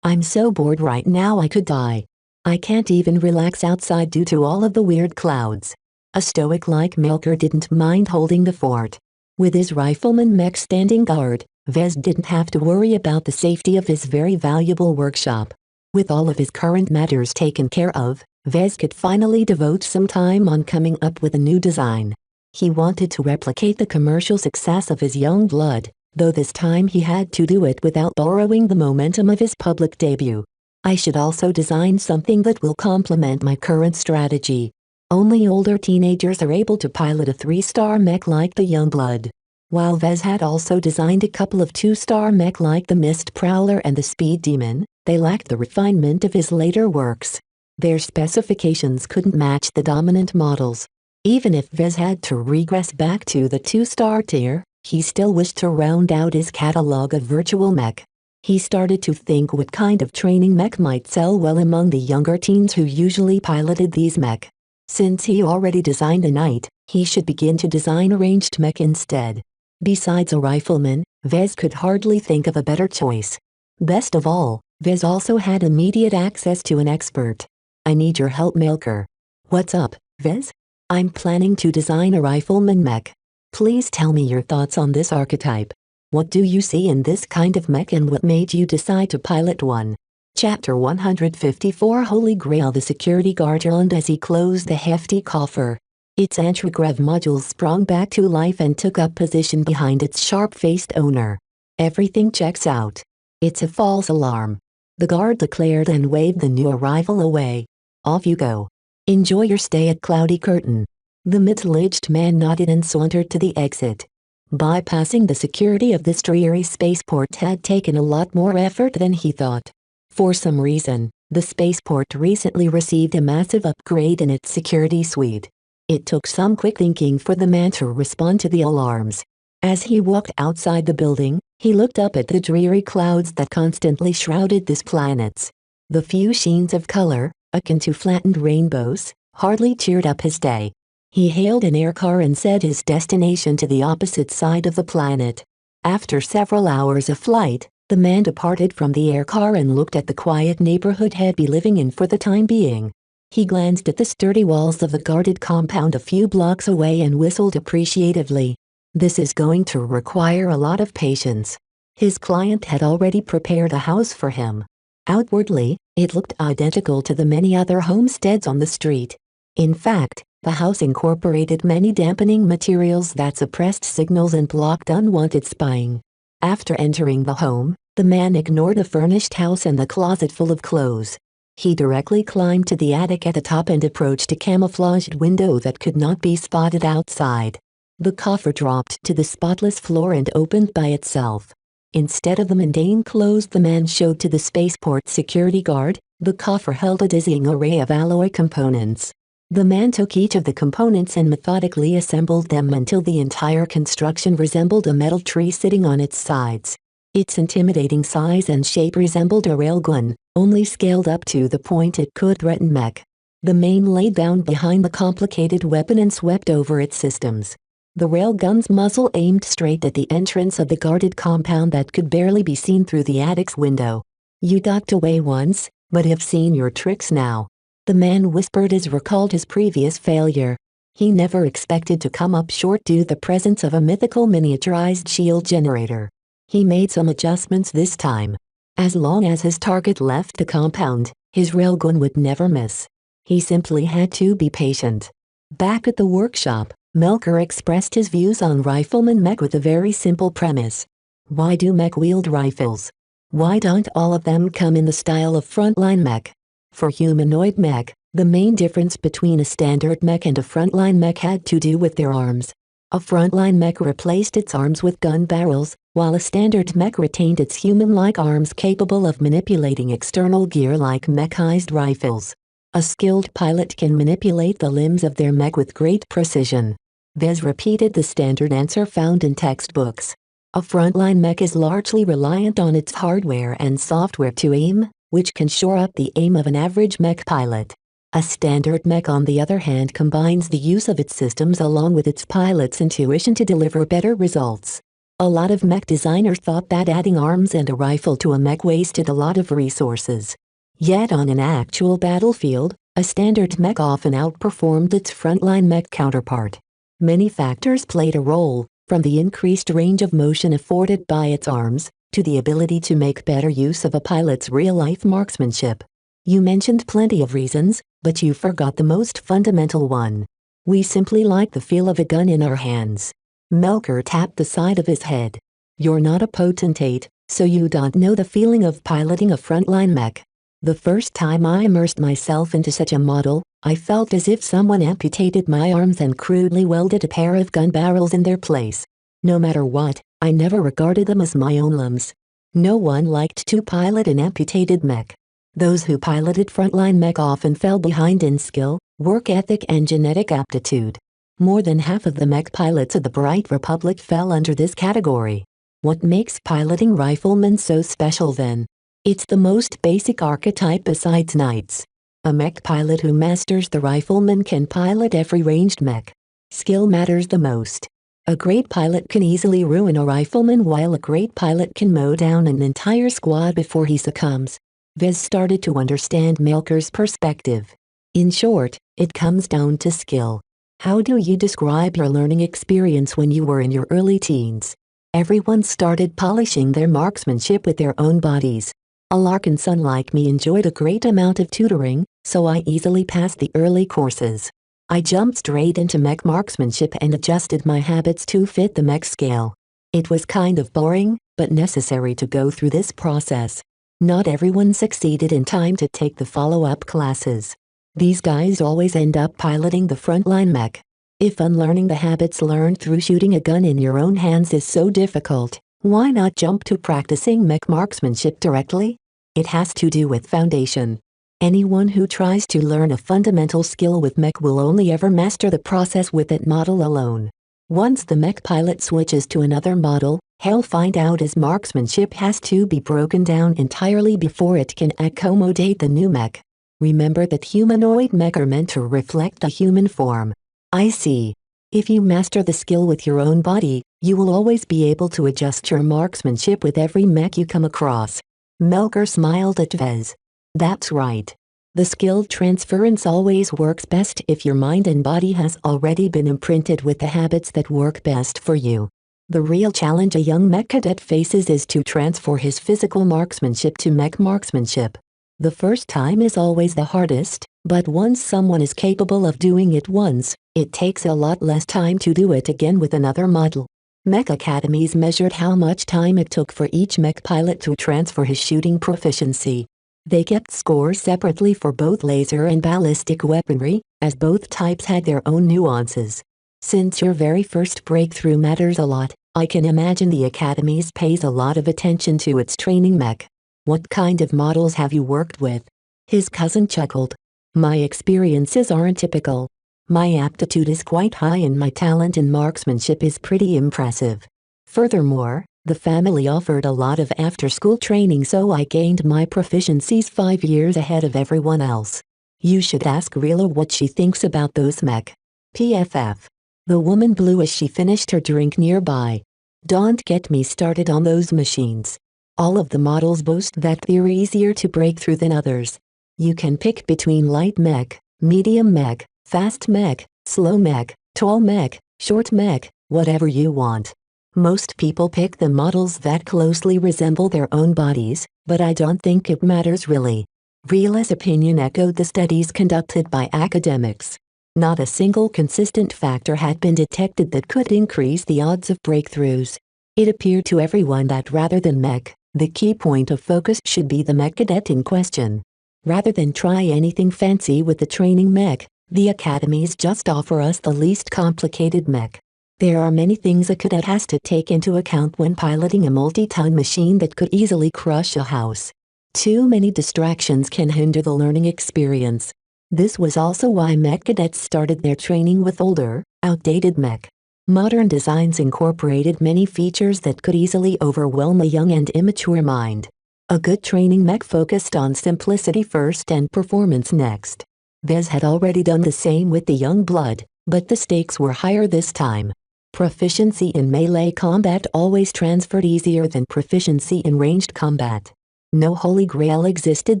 I'm so bored right now I could die. I can't even relax outside due to all of the weird clouds." A stoic like Melker didn't mind holding the fort. With his rifleman mech standing guard, Vez didn't have to worry about the safety of his very valuable workshop. With all of his current matters taken care of, Vez could finally devote some time on coming up with a new design. He wanted to replicate the commercial success of his young blood, though this time he had to do it without borrowing the momentum of his public debut. "I should also design something that will complement my current strategy. Only older teenagers are able to pilot a 3-star mech like the Youngblood." While Vez had also designed a couple of 2-star mech like the Mist Prowler and the Speed Demon, they lacked the refinement of his later works. Their specifications couldn't match the dominant models. Even if Vez had to regress back to the 2-star tier, he still wished to round out his catalog of virtual mech. He started to think what kind of training mech might sell well among the younger teens who usually piloted these mech. Since he already designed a knight, he should begin to design a ranged mech instead. Besides a rifleman, Vez could hardly think of a better choice. Best of all, Vez also had immediate access to an expert. "I need your help, Melker." "What's up, Vez?" "I'm planning to design a rifleman mech. Please tell me your thoughts on this archetype. What do you see in this kind of mech and what made you decide to pilot one?" Chapter 154 Holy Grail. The security guard yawned as he closed the hefty coffer. Its anti-grav module sprung back to life and took up position behind its sharp-faced owner. "Everything checks out. It's a false alarm," the guard declared and waved the new arrival away. "Off you go. Enjoy your stay at Cloudy Curtain." The middle-aged man nodded and sauntered to the exit. Bypassing the security of this dreary spaceport had taken a lot more effort than he thought. For some reason, the spaceport recently received a massive upgrade in its security suite. It took some quick thinking for the man to respond to the alarms. As he walked outside the building, he looked up at the dreary clouds that constantly shrouded this planet. The few sheens of color, akin to flattened rainbows, hardly cheered up his day. He hailed an air car and set his destination to the opposite side of the planet. After several hours of flight, the man departed from the air car and looked at the quiet neighborhood he'd be living in for the time being. He glanced at the sturdy walls of the guarded compound a few blocks away and whistled appreciatively. This is going to require a lot of patience. His client had already prepared a house for him. Outwardly, it looked identical to the many other homesteads on the street. In fact, the house incorporated many dampening materials that suppressed signals and blocked unwanted spying. After entering the home, the man ignored the furnished house and the closet full of clothes. He directly climbed to the attic at the top and approached a camouflaged window that could not be spotted outside. The coffer dropped to the spotless floor and opened by itself. Instead of the mundane clothes the man showed to the spaceport security guard, the coffer held a dizzying array of alloy components. The man took each of the components and methodically assembled them until the entire construction resembled a metal tree sitting on its sides. Its intimidating size and shape resembled a railgun, only scaled up to the point it could threaten Mech. The mane laid down behind the complicated weapon and swept over its systems. The railgun's muzzle aimed straight at the entrance of the guarded compound that could barely be seen through the attic's window. "You ducked away once, but have seen your tricks now," the man whispered as recalled his previous failure. He never expected to come up short due to the presence of a mythical miniaturized shield generator. He made some adjustments this time. As long as his target left the compound, his railgun would never miss. He simply had to be patient. Back at the workshop, Melker expressed his views on rifleman mech with a very simple premise. Why do mech wield rifles? Why don't all of them come in the style of frontline mech? For humanoid mech, the main difference between a standard mech and a frontline mech had to do with their arms. A frontline mech replaced its arms with gun barrels, while a standard mech retained its human-like arms capable of manipulating external gear like mechanized rifles. A skilled pilot can manipulate the limbs of their mech with great precision. Vez repeated the standard answer found in textbooks. A frontline mech is largely reliant on its hardware and software to aim, which can shore up the aim of an average mech pilot. A standard mech on the other hand combines the use of its systems along with its pilot's intuition to deliver better results. A lot of mech designers thought that adding arms and a rifle to a mech wasted a lot of resources. Yet on an actual battlefield, a standard mech often outperformed its frontline mech counterpart. Many factors played a role, from the increased range of motion afforded by its arms, to the ability to make better use of a pilot's real-life marksmanship. You mentioned plenty of reasons, but you forgot the most fundamental one. We simply like the feel of a gun in our hands. Melker tapped the side of his head. You're not a potentate, so you don't know the feeling of piloting a frontline mech. The first time I immersed myself into such a model, I felt as if someone amputated my arms and crudely welded a pair of gun barrels in their place. No matter what, I never regarded them as my own limbs. No one liked to pilot an amputated mech. Those who piloted frontline mech often fell behind in skill, work ethic and genetic aptitude. More than half of the mech pilots of the Bright Republic fell under this category. What makes piloting riflemen so special then? It's the most basic archetype besides knights. A mech pilot who masters the rifleman can pilot every ranged mech. Skill matters the most. A great pilot can easily ruin a rifleman while a great pilot can mow down an entire squad before he succumbs. Vez started to understand Melker's perspective. In short, it comes down to skill. How do you describe your learning experience when you were in your early teens? Everyone started polishing their marksmanship with their own bodies. A Larkin son like me enjoyed a great amount of tutoring, so I easily passed the early courses. I jumped straight into mech marksmanship and adjusted my habits to fit the mech scale. It was kind of boring, but necessary to go through this process. Not everyone succeeded in time to take the follow-up classes. These guys always end up piloting the frontline mech. If unlearning the habits learned through shooting a gun in your own hands is so difficult, why not jump to practicing mech marksmanship directly? It has to do with foundation. Anyone who tries to learn a fundamental skill with mech will only ever master the process with that model alone. Once the mech pilot switches to another model, he'll find out his marksmanship has to be broken down entirely before it can accommodate the new mech. Remember that humanoid mech are meant to reflect the human form. I see. If you master the skill with your own body, you will always be able to adjust your marksmanship with every mech you come across. Melker smiled at Vez. That's right. The skill transference always works best if your mind and body has already been imprinted with the habits that work best for you. The real challenge a young mech cadet faces is to transfer his physical marksmanship to mech marksmanship. The first time is always the hardest, but once someone is capable of doing it once, it takes a lot less time to do it again with another model. Mech academies measured how much time it took for each mech pilot to transfer his shooting proficiency. They kept scores separately for both laser and ballistic weaponry, as both types had their own nuances. Since your very first breakthrough matters a lot, I can imagine the academies pays a lot of attention to its training mech. What kind of models have you worked with? His cousin chuckled. My experiences aren't typical. My aptitude is quite high and my talent in marksmanship is pretty impressive. Furthermore, The family offered a lot of after-school training, so I gained my proficiencies 5 years ahead of everyone else. You should ask Rila what she thinks about those mech. PFF. The woman blew as she finished her drink nearby. Don't get me started on those machines. All of the models boast that they're easier to break through than others. You can pick between light mech, medium mech, fast mech, slow mech, tall mech, short mech, whatever you want. Most people pick the models that closely resemble their own bodies, but I don't think it matters really. Rila's opinion echoed the studies conducted by academics. Not a single consistent factor had been detected that could increase the odds of breakthroughs. It appeared to everyone that rather than mech, the key point of focus should be the mech cadet in question. Rather than try anything fancy with the training mech, the academies just offer us the least complicated mech. There are many things a cadet has to take into account when piloting a multi-ton machine that could easily crush a house. Too many distractions can hinder the learning experience. This was also why mech cadets started their training with older, outdated mech. Modern designs incorporated many features that could easily overwhelm a young and immature mind. A good training mech focused on simplicity first and performance next. Vez had already done the same with the young blood, but the stakes were higher this time. Proficiency in melee combat always transferred easier than proficiency in ranged combat. No holy grail existed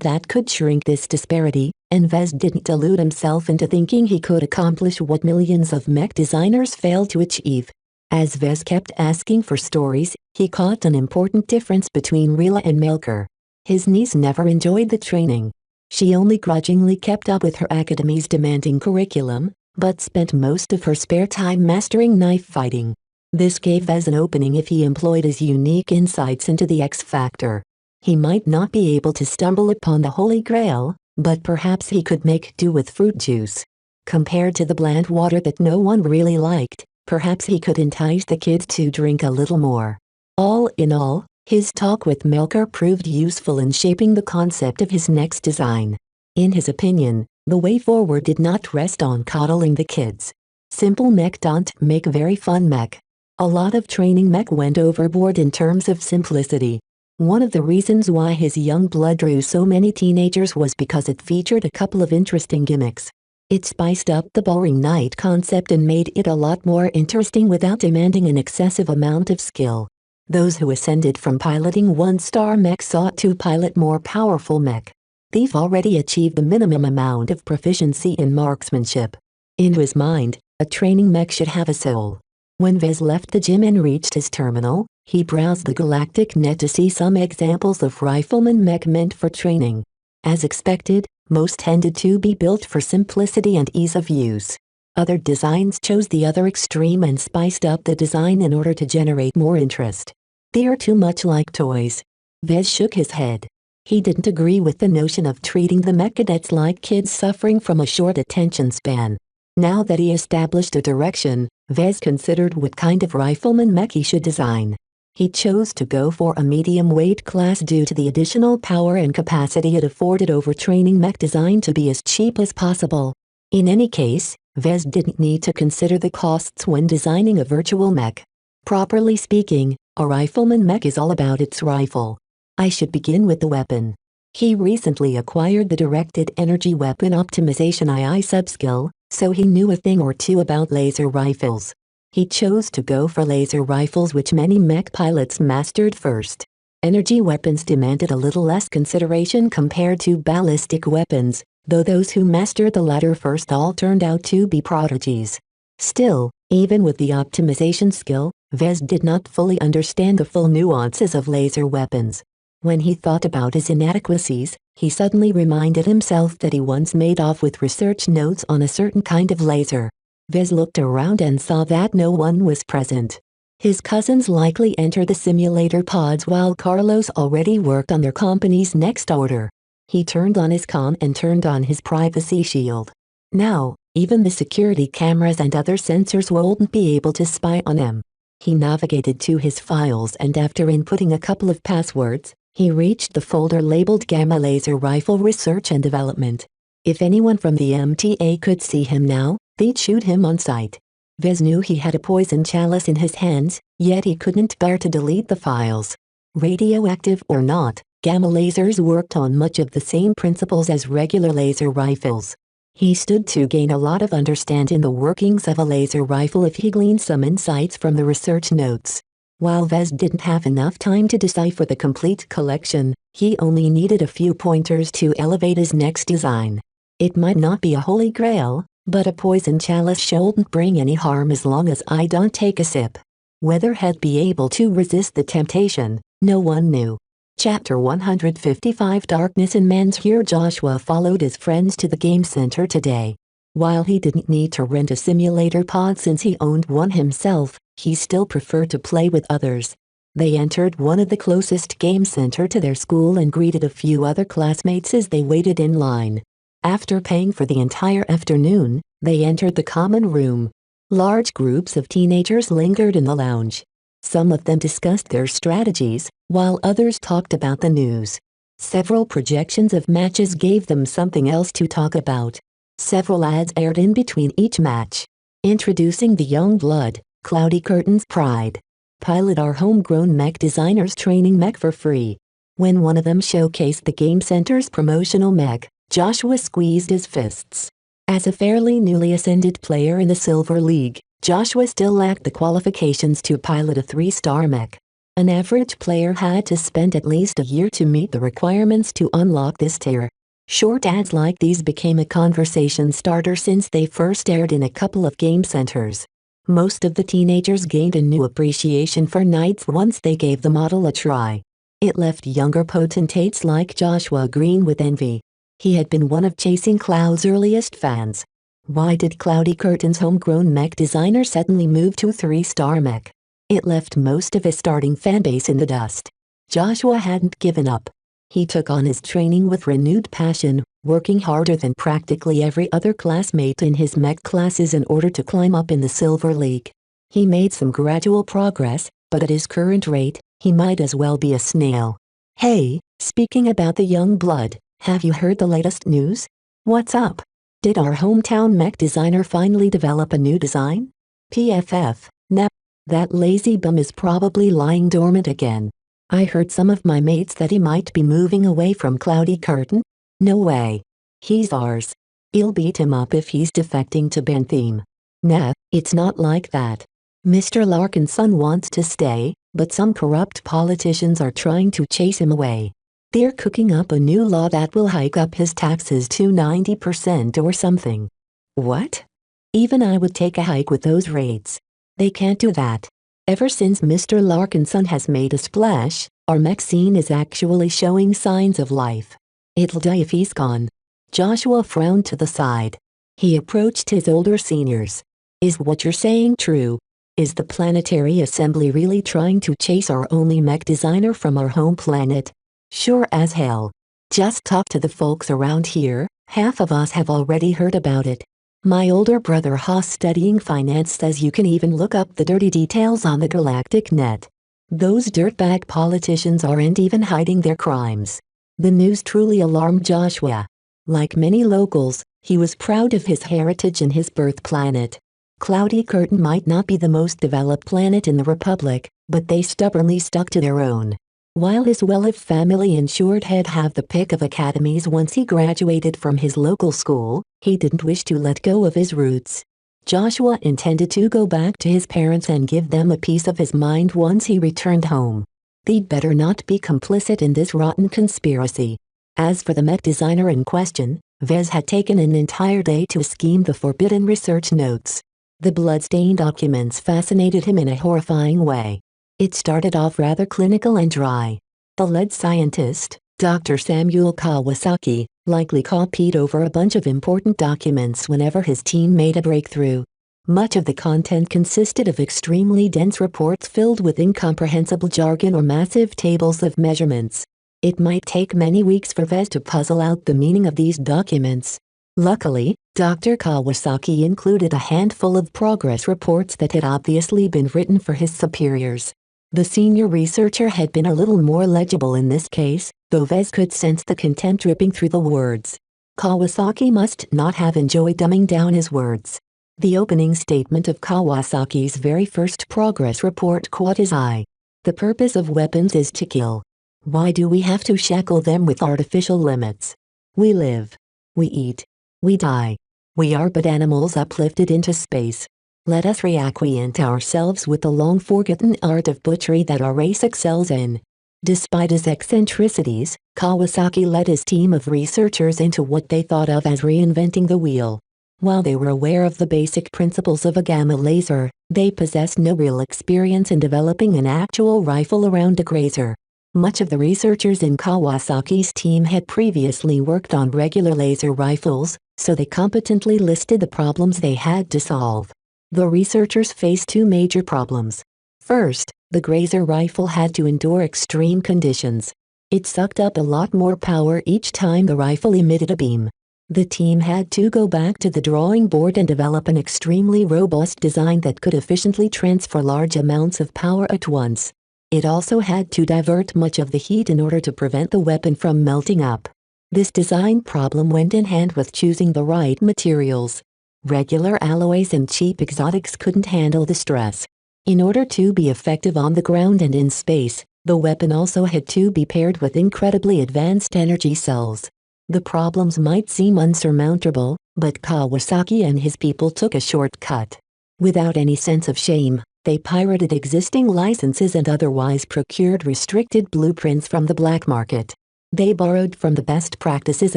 that could shrink this disparity, and Vez didn't delude himself into thinking he could accomplish what millions of mech designers failed to achieve. As Vez kept asking for stories, he caught an important difference between Rila and Melker. His niece never enjoyed the training. She only grudgingly kept up with her academy's demanding curriculum, but spent most of her spare time mastering knife fighting. This gave Vez an opening if he employed his unique insights into the X factor. He might not be able to stumble upon the Holy Grail, but perhaps he could make do with fruit juice. Compared to the bland water that no one really liked, perhaps he could entice the kids to drink a little more. All in all, his talk with Melker proved useful in shaping the concept of his next design. In his opinion, the way forward did not rest on coddling the kids. Simple mech don't make very fun mech. A lot of training mech went overboard in terms of simplicity. One of the reasons why his young blood drew so many teenagers was because it featured a couple of interesting gimmicks. It spiced up the boring knight concept and made it a lot more interesting without demanding an excessive amount of skill. Those who ascended from piloting one-star mech sought to pilot more powerful mech. They've already achieved the minimum amount of proficiency in marksmanship. In his mind, a training mech should have a soul. When Vez left the gym and reached his terminal, he browsed the galactic net to see some examples of rifleman mech meant for training. As expected, most tended to be built for simplicity and ease of use. Other designs chose the other extreme and spiced up the design in order to generate more interest. They are too much like toys. Vez shook his head. He didn't agree with the notion of treating the mech cadets like kids suffering from a short attention span. Now that he established a direction, Vez considered what kind of rifleman mech he should design. He chose to go for a medium weight class due to the additional power and capacity it afforded over training mech designed to be as cheap as possible. In any case, Vez didn't need to consider the costs when designing a virtual mech. Properly speaking, a rifleman mech is all about its rifle. I should begin with the weapon. He recently acquired the Directed Energy Weapon Optimization II subskill, so he knew a thing or two about laser rifles. He chose to go for laser rifles, which many mech pilots mastered first. Energy weapons demanded a little less consideration compared to ballistic weapons, though those who mastered the latter first all turned out to be prodigies. Still, even with the optimization skill, Vez did not fully understand the full nuances of laser weapons. When he thought about his inadequacies, he suddenly reminded himself that he once made off with research notes on a certain kind of laser. Vez looked around and saw that no one was present. His cousins likely entered the simulator pods while Carlos already worked on their company's next order. He turned on his comm and turned on his privacy shield. Now, even the security cameras and other sensors wouldn't be able to spy on him. He navigated to his files and after inputting a couple of passwords, he reached the folder labeled Gamma Laser Rifle Research and Development. If anyone from the MTA could see him now, they'd shoot him on sight. Vez knew he had a poison chalice in his hands, yet he couldn't bear to delete the files. Radioactive or not, gamma lasers worked on much of the same principles as regular laser rifles. He stood to gain a lot of understanding the workings of a laser rifle if he gleaned some insights from the research notes. While Vez didn't have enough time to decipher the complete collection, he only needed a few pointers to elevate his next design. It might not be a holy grail, but a poison chalice shouldn't bring any harm as long as I don't take a sip. Whether he'd be able to resist the temptation, no one knew. Chapter 155 Darkness in Man's Here. Joshua followed his friends to the game center today. While he didn't need to rent a simulator pod since he owned one himself, he still preferred to play with others. They entered one of the closest game center to their school and greeted a few other classmates as they waited in line. After paying for the entire afternoon, they entered the common room. Large groups of teenagers lingered in the lounge. Some of them discussed their strategies, while others talked about the news. Several projections of matches gave them something else to talk about. Several ads aired in between each match. Introducing the young blood, Cloudy Curtain's pride. Pilot our homegrown mech designers training mech for free. When one of them showcased the game center's promotional mech, Joshua squeezed his fists. As a fairly newly ascended player in the Silver League, Joshua still lacked the qualifications to pilot a 3-star mech. An average player had to spend at least a year to meet the requirements to unlock this tier. Short ads like these became a conversation starter since they first aired in a couple of game centers. Most of the teenagers gained a new appreciation for knights once they gave the model a try. It left younger potentates like Joshua green with envy. He had been one of Chasing Cloud's earliest fans. Why did Cloudy Curtain's homegrown mech designer suddenly move to 3-star mech? It left most of his starting fanbase in the dust. Joshua hadn't given up. He took on his training with renewed passion, working harder than practically every other classmate in his mech classes in order to climb up in the Silver League. He made some gradual progress, but at his current rate, he might as well be a snail. Hey, speaking about the young blood, have you heard the latest news? What's up? Did our hometown mech designer finally develop a new design? PFF, nah. That lazy bum is probably lying dormant again. I heard some of my mates that he might be moving away from Cloudy Curtain. No way. He's ours. I'll beat him up if he's defecting to Bentham. Nah, it's not like that. Mr. Larkinson wants to stay, but some corrupt politicians are trying to chase him away. They're cooking up a new law that will hike up his taxes to 90% or something. What? Even I would take a hike with those rates. They can't do that. Ever since Mr. Larkinson has made a splash, our mech scene is actually showing signs of life. It'll die if he's gone. Joshua frowned to the side. He approached his older seniors. Is what you're saying true? Is the Planetary Assembly really trying to chase our only mech designer from our home planet? Sure as hell. Just talk to the folks around here, half of us have already heard about it. My older brother Haas studying finance says you can even look up the dirty details on the galactic net. Those dirtbag politicians aren't even hiding their crimes. The news truly alarmed Joshua. Like many locals, he was proud of his heritage and his birth planet. Cloudy Curtain might not be the most developed planet in the Republic, but they stubbornly stuck to their own. While his well-off family ensured he'd have the pick of academies once he graduated from his local school, he didn't wish to let go of his roots. Joshua intended to go back to his parents and give them a piece of his mind once he returned home. They'd better not be complicit in this rotten conspiracy. As for the mech designer in question, Vez had taken an entire day to scheme the forbidden research notes. The blood-stained documents fascinated him in a horrifying way. It started off rather clinical and dry. The lead scientist, Dr. Samuel Kawasaki, likely copied over a bunch of important documents whenever his team made a breakthrough. Much of the content consisted of extremely dense reports filled with incomprehensible jargon or massive tables of measurements. It might take many weeks for Vez to puzzle out the meaning of these documents. Luckily, Dr. Kawasaki included a handful of progress reports that had obviously been written for his superiors. The senior researcher had been a little more legible in this case, though Vez could sense the contempt dripping through the words. Kawasaki must not have enjoyed dumbing down his words. The opening statement of Kawasaki's very first progress report caught his eye. The purpose of weapons is to kill. Why do we have to shackle them with artificial limits? We live. We eat. We die. We are but animals uplifted into space. Let us reacquaint ourselves with the long-forgotten art of butchery that our race excels in. Despite his eccentricities, Kawasaki led his team of researchers into what they thought of as reinventing the wheel. While they were aware of the basic principles of a gamma laser, they possessed no real experience in developing an actual rifle around a grazer. Much of the researchers in Kawasaki's team had previously worked on regular laser rifles, so they competently listed the problems they had to solve. The researchers faced two major problems. First, the grazer rifle had to endure extreme conditions. It sucked up a lot more power each time the rifle emitted a beam. The team had to go back to the drawing board and develop an extremely robust design that could efficiently transfer large amounts of power at once. It also had to divert much of the heat in order to prevent the weapon from melting up. This design problem went in hand with choosing the right materials. Regular alloys and cheap exotics couldn't handle the stress. In order to be effective on the ground and in space, the weapon also had to be paired with incredibly advanced energy cells. The problems might seem unsurmountable, but Kawasaki and his people took a shortcut. Without any sense of shame, they pirated existing licenses and otherwise procured restricted blueprints from the black market. They borrowed from the best practices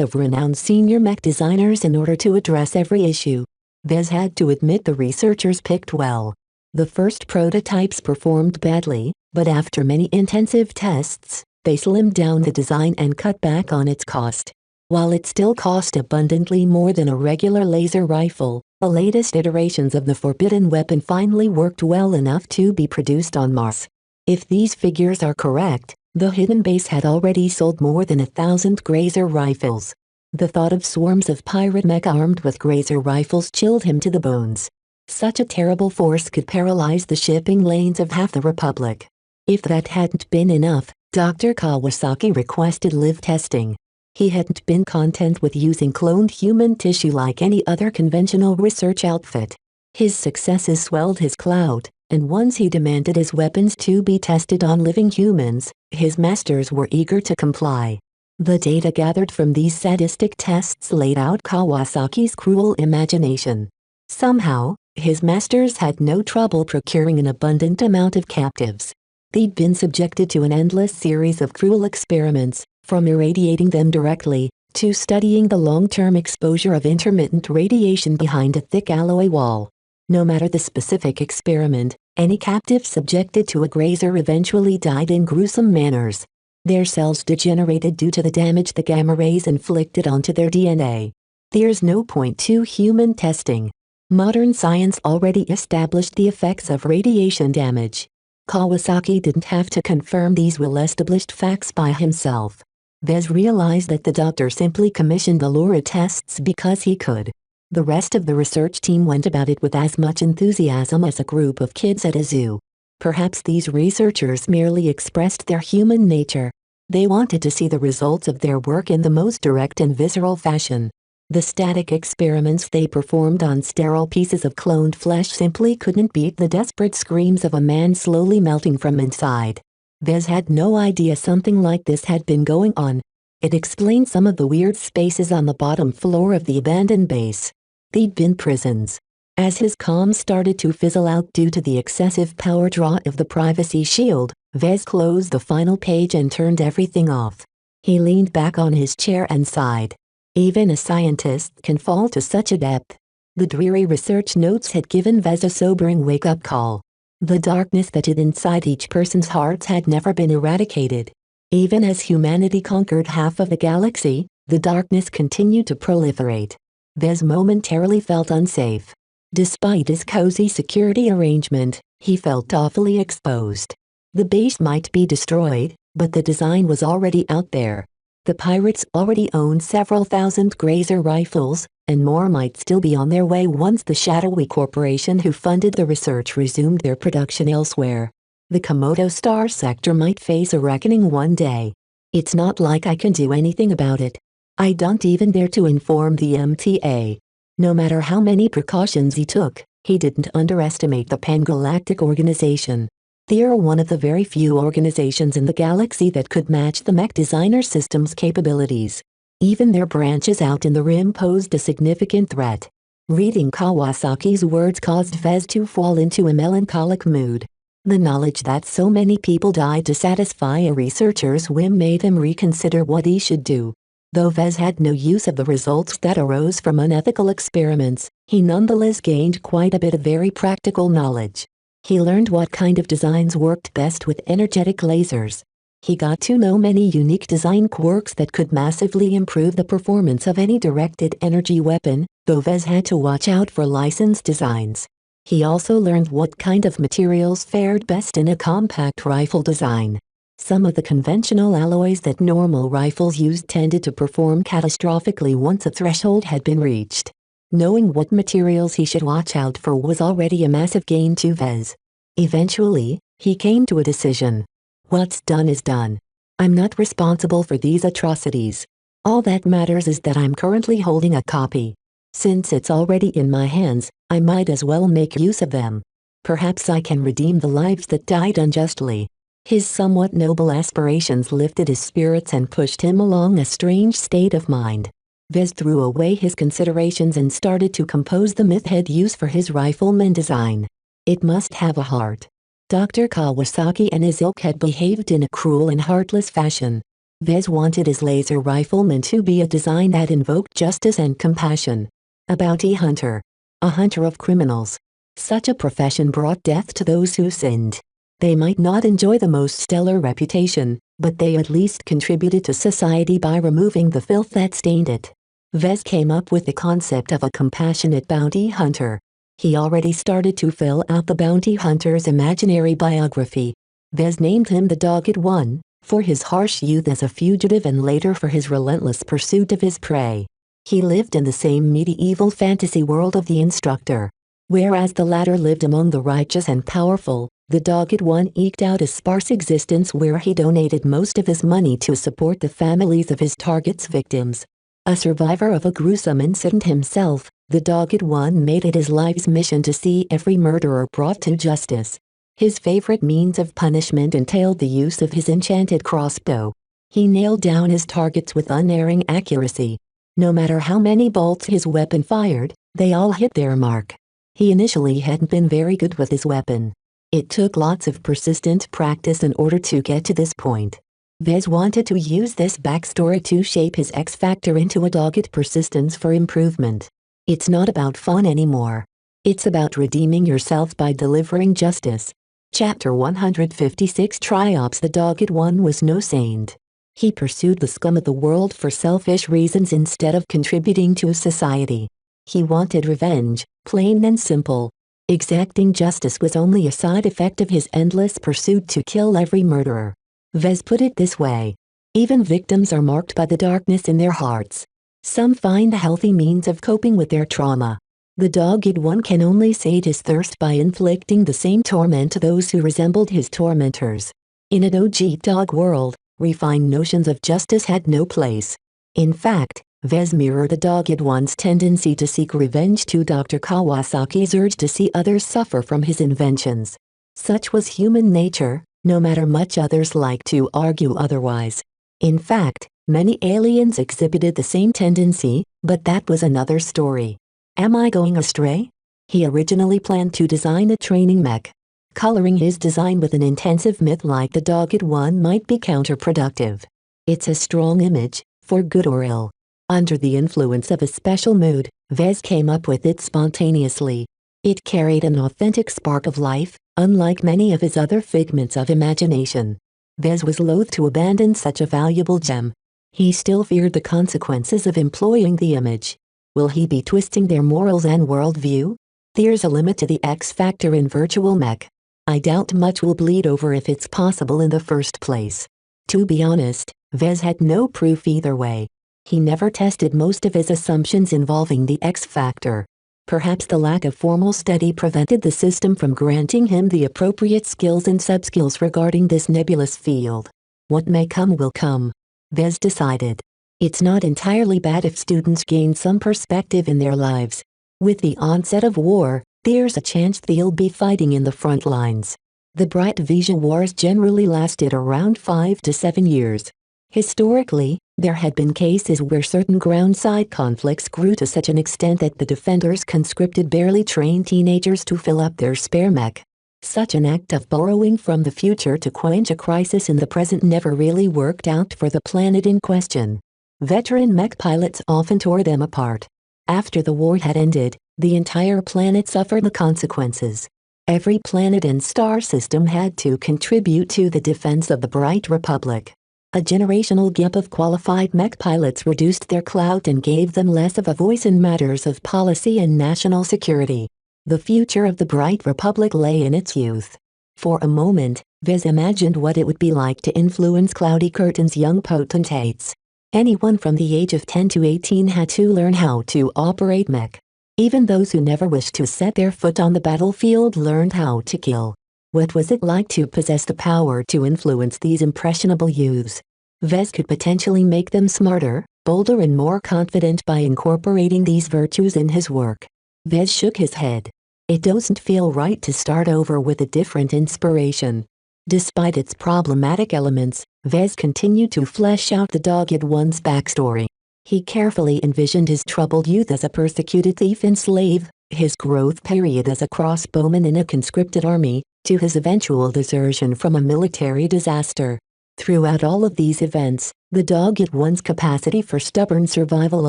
of renowned senior mech designers in order to address every issue. Vez had to admit the researchers picked well. The first prototypes performed badly, but after many intensive tests, they slimmed down the design and cut back on its cost. While it still cost abundantly more than a regular laser rifle, the latest iterations of the forbidden weapon finally worked well enough to be produced on Mars. If these figures are correct, the hidden base had already sold more than 1,000 grazer rifles. The thought of swarms of pirate mech armed with grazer rifles chilled him to the bones. Such a terrible force could paralyze the shipping lanes of half the Republic. If that hadn't been enough, Dr. Kawasaki requested live testing. He hadn't been content with using cloned human tissue like any other conventional research outfit. His successes swelled his clout, and once he demanded his weapons to be tested on living humans, his masters were eager to comply. The data gathered from these sadistic tests laid out Kawasaki's cruel imagination. Somehow, his masters had no trouble procuring an abundant amount of captives. They'd been subjected to an endless series of cruel experiments, from irradiating them directly, to studying the long-term exposure of intermittent radiation behind a thick alloy wall. No matter the specific experiment, any captive subjected to a grazer eventually died in gruesome manners. Their cells degenerated due to the damage the gamma rays inflicted onto their DNA. There's no point to human testing. Modern science already established the effects of radiation damage. Kawasaki didn't have to confirm these well-established facts by himself. Vez realized that the doctor simply commissioned the lurid tests because he could. The rest of the research team went about it with as much enthusiasm as a group of kids at a zoo. Perhaps these researchers merely expressed their human nature. They wanted to see the results of their work in the most direct and visceral fashion. The static experiments they performed on sterile pieces of cloned flesh simply couldn't beat the desperate screams of a man slowly melting from inside. Vez had no idea something like this had been going on. It explained some of the weird spaces on the bottom floor of the abandoned base. They'd been prisons. As his comms started to fizzle out due to the excessive power draw of the privacy shield, Vez closed the final page and turned everything off. He leaned back on his chair and sighed. Even a scientist can fall to such a depth. The dreary research notes had given Vez a sobering wake-up call. The darkness that hid inside each person's hearts had never been eradicated. Even as humanity conquered half of the galaxy, the darkness continued to proliferate. Vez momentarily felt unsafe. Despite his cozy security arrangement, he felt awfully exposed. The base might be destroyed, but the design was already out there. The pirates already owned several thousand grazer rifles, and more might still be on their way once the shadowy corporation who funded the research resumed their production elsewhere. The Komodo Star sector might face a reckoning one day. It's not like I can do anything about it. I don't even dare to inform the MTA. No matter how many precautions he took, he didn't underestimate the Pan-Galactic Organization. They are one of the very few organizations in the galaxy that could match the Mech Designer System's capabilities. Even their branches out in the rim posed a significant threat. Reading Kawasaki's words caused Vez to fall into a melancholic mood. The knowledge that so many people died to satisfy a researcher's whim made him reconsider what he should do. Though Vez had no use of the results that arose from unethical experiments, he nonetheless gained quite a bit of very practical knowledge. He learned what kind of designs worked best with energetic lasers. He got to know many unique design quirks that could massively improve the performance of any directed energy weapon, though Vez had to watch out for licensed designs. He also learned what kind of materials fared best in a compact rifle design. Some of the conventional alloys that normal rifles used tended to perform catastrophically once a threshold had been reached. Knowing what materials he should watch out for was already a massive gain to Vez. Eventually, he came to a decision. What's done is done. I'm not responsible for these atrocities. All that matters is that I'm currently holding a copy. Since it's already in my hands, I might as well make use of them. Perhaps I can redeem the lives that died unjustly. His somewhat noble aspirations lifted his spirits and pushed him along a strange state of mind. Vez threw away his considerations and started to compose the myth-head use for his rifleman design. It must have a heart. Dr. Kawasaki and his ilk had behaved in a cruel and heartless fashion. Vez wanted his laser rifleman to be a design that invoked justice and compassion. A bounty hunter. A hunter of criminals. Such a profession brought death to those who sinned. They might not enjoy the most stellar reputation, but they at least contributed to society by removing the filth that stained it. Vez came up with the concept of a compassionate bounty hunter. He already started to fill out the bounty hunter's imaginary biography. Vez named him the Dogged One, for his harsh youth as a fugitive and later for his relentless pursuit of his prey. He lived in the same medieval fantasy world of the instructor. Whereas the latter lived among the righteous and powerful, the Dogged One eked out a sparse existence where he donated most of his money to support the families of his target's victims. A survivor of a gruesome incident himself, the Dogged One made it his life's mission to see every murderer brought to justice. His favorite means of punishment entailed the use of his enchanted crossbow. He nailed down his targets with unerring accuracy. No matter how many bolts his weapon fired, they all hit their mark. He initially hadn't been very good with his weapon. It took lots of persistent practice in order to get to this point. Vez wanted to use this backstory to shape his X factor into a dogged persistence for improvement. It's not about fun anymore. It's about redeeming yourself by delivering justice. Chapter 156 Triops. The Dogged One was no saint. He pursued the scum of the world for selfish reasons instead of contributing to society. He wanted revenge, plain and simple. Exacting justice was only a side effect of his endless pursuit to kill every murderer. Vez put it this way. Even victims are marked by the darkness in their hearts. Some find a healthy means of coping with their trauma. The Dogged One can only sate his thirst by inflicting the same torment to those who resembled his tormentors. In a dog world, refined notions of justice had no place. In fact, Vez mirrored the Dogged One's tendency to seek revenge to Dr. Kawasaki's urge to see others suffer from his inventions. Such was human nature, no matter much others like to argue otherwise. In fact, many aliens exhibited the same tendency, but that was another story. Am I going astray? He originally planned to design a training mech. Coloring his design with an intensive myth like the Dogged One might be counterproductive. It's a strong image, for good or ill. Under the influence of a special mood, Vez came up with it spontaneously. It carried an authentic spark of life, unlike many of his other figments of imagination. Vez was loath to abandon such a valuable gem. He still feared the consequences of employing the image. Will he be twisting their morals and worldview? There's a limit to the X factor in virtual mech. I doubt much will bleed over if it's possible in the first place. To be honest, Vez had no proof either way. He never tested most of his assumptions involving the X factor. Perhaps the lack of formal study prevented the system from granting him the appropriate skills and subskills regarding this nebulous field. What may come will come. Vez decided. It's not entirely bad if students gain some perspective in their lives, With the onset of war, there's a chance they'll be fighting in the front lines. The Bright Vision Wars generally lasted around 5 to 7 years. Historically, there had been cases where certain ground-side conflicts grew to such an extent that the defenders conscripted barely trained teenagers to fill up their spare mech. Such an act of borrowing from the future to quench a crisis in the present never really worked out for the planet in question. Veteran mech pilots often tore them apart. After the war had ended, the entire planet suffered the consequences. Every planet and star system had to contribute to the defense of the Bright Republic. A generational gap of qualified mech pilots reduced their clout and gave them less of a voice in matters of policy and national security. The future of the Bright Republic lay in its youth. For a moment, Vez imagined what it would be like to influence Cloudy Curtain's young potentates. Anyone from the age of 10 to 18 had to learn how to operate mech. Even those who never wished to set their foot on the battlefield learned how to kill. What was it like to possess the power to influence these impressionable youths? Vez could potentially make them smarter, bolder and more confident by incorporating these virtues in his work. Vez shook his head. It doesn't feel right to start over with a different inspiration. Despite its problematic elements, Vez continued to flesh out the Dogged One's backstory. He carefully envisioned his troubled youth as a persecuted thief and slave, his growth period as a crossbowman in a conscripted army, to his eventual desertion from a military disaster. Throughout all of these events, the Dogged One's capacity for stubborn survival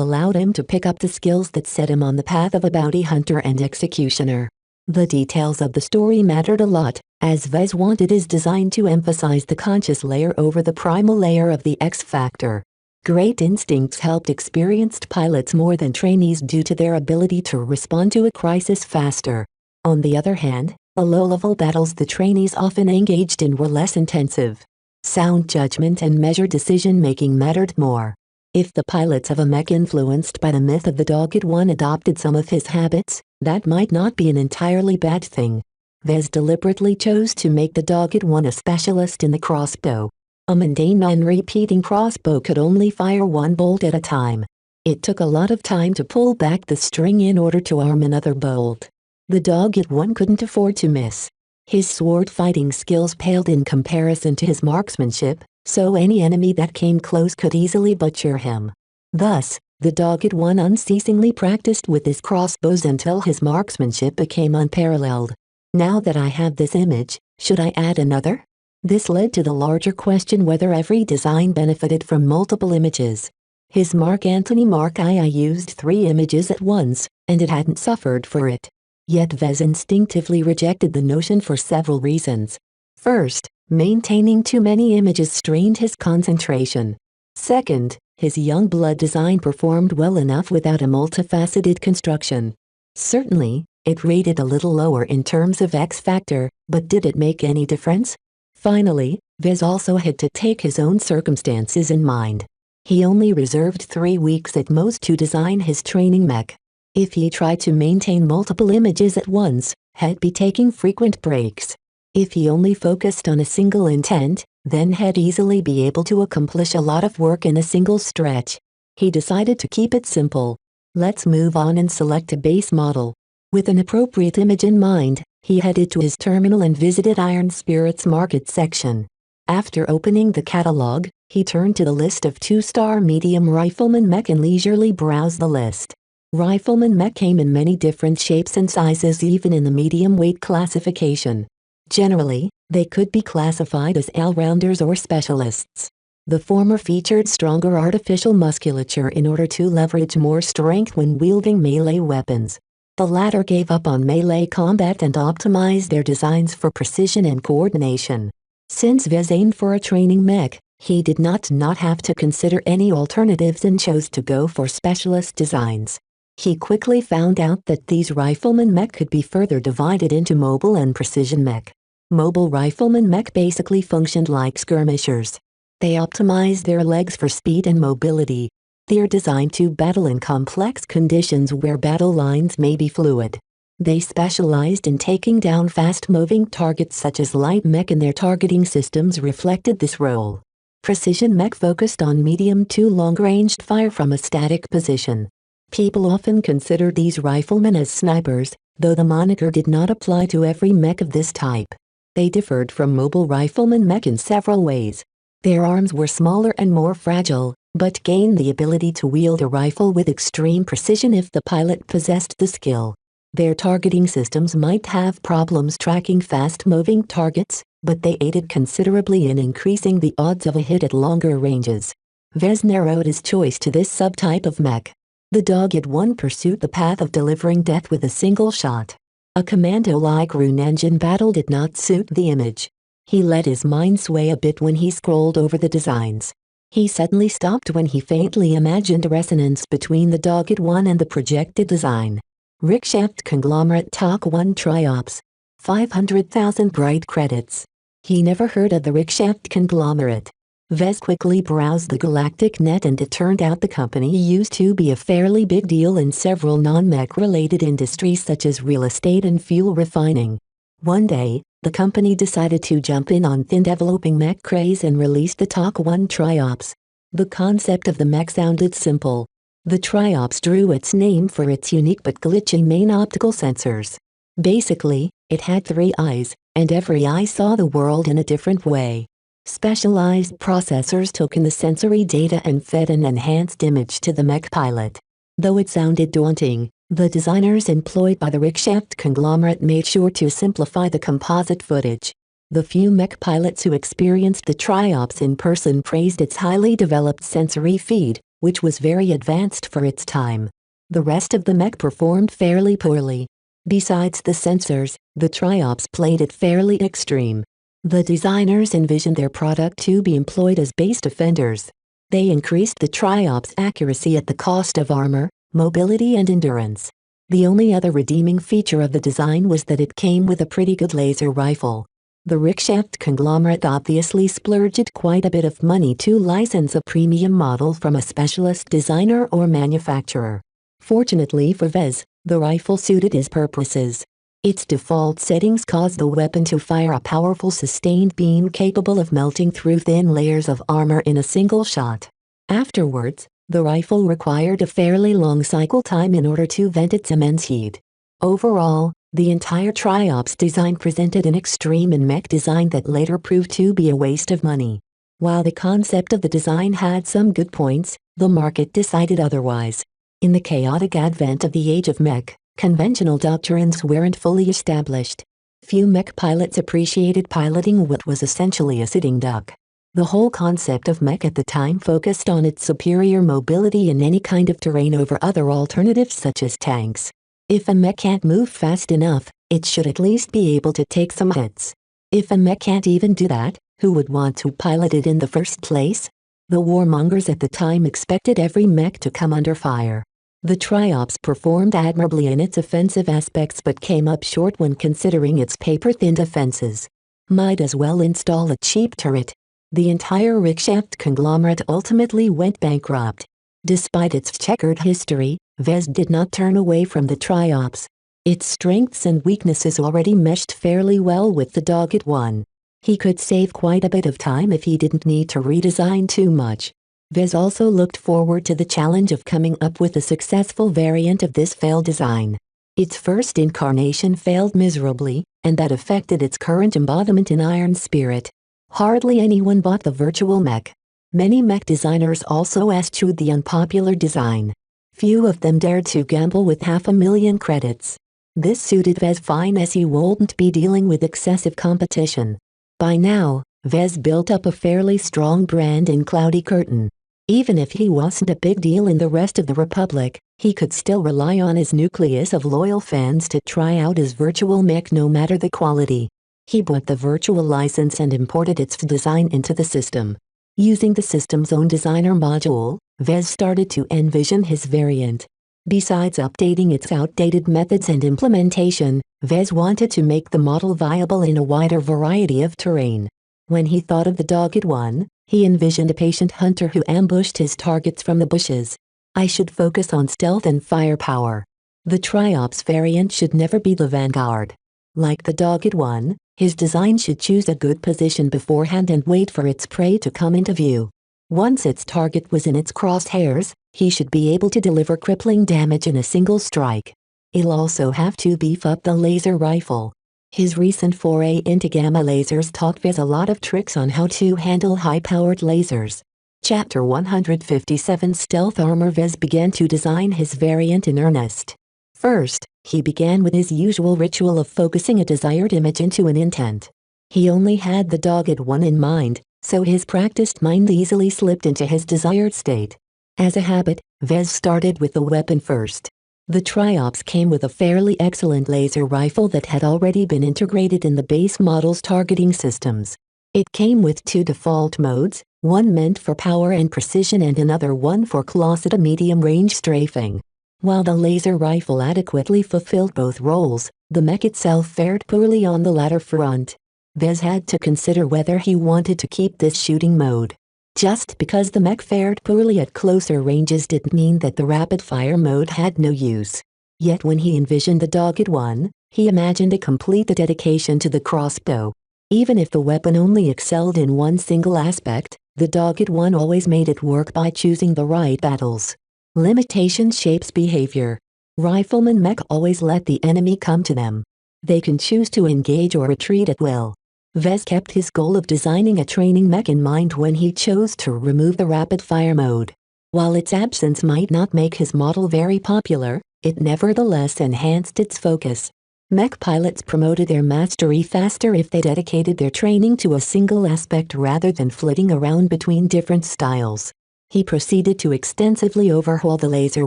allowed him to pick up the skills that set him on the path of a bounty hunter and executioner. The details of the story mattered a lot, as Vez wanted his design to emphasize the conscious layer over the primal layer of the X Factor. Great instincts helped experienced pilots more than trainees due to their ability to respond to a crisis faster. On the other hand, the low-level battles the trainees often engaged in were less intensive. Sound judgment and measured decision-making mattered more. If the pilots of a mech influenced by the myth of the Dogged One adopted some of his habits, that might not be an entirely bad thing. Vez deliberately chose to make the Dogged One a specialist in the crossbow. A mundane non-repeating crossbow could only fire one bolt at a time. It took a lot of time to pull back the string in order to arm another bolt. The Dogged One couldn't afford to miss. His sword fighting skills paled in comparison to his marksmanship, so any enemy that came close could easily butcher him. Thus, the Dogged One unceasingly practiced with his crossbows until his marksmanship became unparalleled. Now that I have this image, should I add another? This led to the larger question whether every design benefited from multiple images. His Mark Antony Mark II used 3 images at once, and it hadn't suffered for it. Yet Vez instinctively rejected the notion for several reasons. First, maintaining too many images strained his concentration. Second, his young blood design performed well enough without a multifaceted construction. Certainly, it rated a little lower in terms of X factor, but did it make any difference? Finally, Vez also had to take his own circumstances in mind. He only reserved 3 weeks at most to design his training mech. If he tried to maintain multiple images at once, he'd be taking frequent breaks. If he only focused on a single intent, then he'd easily be able to accomplish a lot of work in a single stretch. He decided to keep it simple. Let's move on and select a base model. With an appropriate image in mind, he headed to his terminal and visited Iron Spirit's market section. After opening the catalog, he turned to the list of 2-star medium rifleman mech and leisurely browsed the list. Rifleman mech came in many different shapes and sizes, even in the medium weight classification. Generally, they could be classified as all-rounders or specialists. The former featured stronger artificial musculature in order to leverage more strength when wielding melee weapons. The latter gave up on melee combat and optimized their designs for precision and coordination. Since Vez aimed for a training mech, he did not have to consider any alternatives and chose to go for specialist designs. He quickly found out that these rifleman mech could be further divided into mobile and precision mech. Mobile rifleman mech basically functioned like skirmishers. They optimized their legs for speed and mobility. They're designed to battle in complex conditions where battle lines may be fluid. They specialized in taking down fast-moving targets such as light mech, and their targeting systems reflected this role. Precision mech focused on medium to long-ranged fire from a static position. People often consider these riflemen as snipers, though the moniker did not apply to every mech of this type. They differed from mobile rifleman mech in several ways. Their arms were smaller and more fragile, but gained the ability to wield a rifle with extreme precision if the pilot possessed the skill. Their targeting systems might have problems tracking fast-moving targets, but they aided considerably in increasing the odds of a hit at longer ranges. Vez narrowed his choice to this subtype of mech. The Dogged One pursued the path of delivering death with a single shot. A commando-like rune engine battle did not suit the image. He let his mind sway a bit when he scrolled over the designs. He suddenly stopped when he faintly imagined a resonance between the Dogged One and the projected design. Rickshaft Conglomerate Talk 1 Triops. 500,000 bright credits. He never heard of the Rickshaft Conglomerate. Vez quickly browsed the galactic net and it turned out the company used to be a fairly big deal in several non-mech related industries such as real estate and fuel refining. One day, the company decided to jump in on thin-developing mech craze and released the Talk 1 Triops. The concept of the mech sounded simple. The Triops drew its name for its unique but glitchy main optical sensors. Basically, it had 3 eyes, and every eye saw the world in a different way. Specialized processors took in the sensory data and fed an enhanced image to the mech pilot. Though it sounded daunting, the designers employed by the Rickshaft Conglomerate made sure to simplify the composite footage. The few mech pilots who experienced the Triops in person praised its highly developed sensory feed, which was very advanced for its time. The rest of the mech performed fairly poorly. Besides the sensors, the Triops played it fairly extreme. The designers envisioned their product to be employed as base defenders. They increased the Triops' accuracy at the cost of armor, mobility and endurance. The only other redeeming feature of the design was that it came with a pretty good laser rifle. The Rickshaft Conglomerate obviously splurged quite a bit of money to license a premium model from a specialist designer or manufacturer. Fortunately for Vez, the rifle suited his purposes. Its default settings caused the weapon to fire a powerful sustained beam capable of melting through thin layers of armor in a single shot. Afterwards, the rifle required a fairly long cycle time in order to vent its immense heat. Overall, the entire Triops design presented an extreme in mech design that later proved to be a waste of money. While the concept of the design had some good points, the market decided otherwise. In the chaotic advent of the age of mech, conventional doctrines weren't fully established. Few mech pilots appreciated piloting what was essentially a sitting duck. The whole concept of mech at the time focused on its superior mobility in any kind of terrain over other alternatives such as tanks. If a mech can't move fast enough, it should at least be able to take some hits. If a mech can't even do that, who would want to pilot it in the first place? The warmongers at the time expected every mech to come under fire. The Triops performed admirably in its offensive aspects but came up short when considering its paper-thin defenses. Might as well install a cheap turret. The entire Rickshaft Conglomerate ultimately went bankrupt. Despite its checkered history, Vez did not turn away from the Triops. Its strengths and weaknesses already meshed fairly well with the Dogged One. He could save quite a bit of time if he didn't need to redesign too much. Vez also looked forward to the challenge of coming up with a successful variant of this failed design. Its first incarnation failed miserably, and that affected its current embodiment in Iron Spirit. Hardly anyone bought the virtual mech. Many mech designers also eschewed the unpopular design. Few of them dared to gamble with 500,000 credits. This suited Vez fine as he wouldn't be dealing with excessive competition. By now, Vez built up a fairly strong brand in Cloudy Curtain. Even if he wasn't a big deal in the rest of the Republic, he could still rely on his nucleus of loyal fans to try out his virtual mech no matter the quality. He bought the virtual license and imported its design into the system. Using the system's own designer module, Vez started to envision his variant. Besides updating its outdated methods and implementation, Vez wanted to make the model viable in a wider variety of terrain. When he thought of the Dogged One, he envisioned a patient hunter who ambushed his targets from the bushes. I should focus on stealth and firepower. The Triops variant should never be the vanguard. Like the Dogged One, his design should choose a good position beforehand and wait for its prey to come into view. Once its target was in its crosshairs, he should be able to deliver crippling damage in a single strike. He'll also have to beef up the laser rifle. His recent foray into gamma lasers taught Vez a lot of tricks on how to handle high-powered lasers. Chapter 157 Stealth Armor. Vez began to design his variant in earnest. First, he began with his usual ritual of focusing a desired image into an intent. He only had the dogged one in mind, so his practiced mind easily slipped into his desired state. As a habit, Vez started with the weapon first. The Triops came with a fairly excellent laser rifle that had already been integrated in the base model's targeting systems. It came with 2 default modes, one meant for power and precision and another one for closet medium-range strafing. While the laser rifle adequately fulfilled both roles, the mech itself fared poorly on the latter front. Vez had to consider whether he wanted to keep this shooting mode. Just because the mech fared poorly at closer ranges didn't mean that the rapid-fire mode had no use. Yet when he envisioned the dogged one, he imagined a complete dedication to the crossbow. Even if the weapon only excelled in one single aspect, the dogged one always made it work by choosing the right battles. Limitation shapes behavior. Rifleman mech always let the enemy come to them. They can choose to engage or retreat at will. Vez kept his goal of designing a training mech in mind when he chose to remove the rapid-fire mode. While its absence might not make his model very popular, it nevertheless enhanced its focus. Mech pilots promoted their mastery faster if they dedicated their training to a single aspect rather than flitting around between different styles. He proceeded to extensively overhaul the laser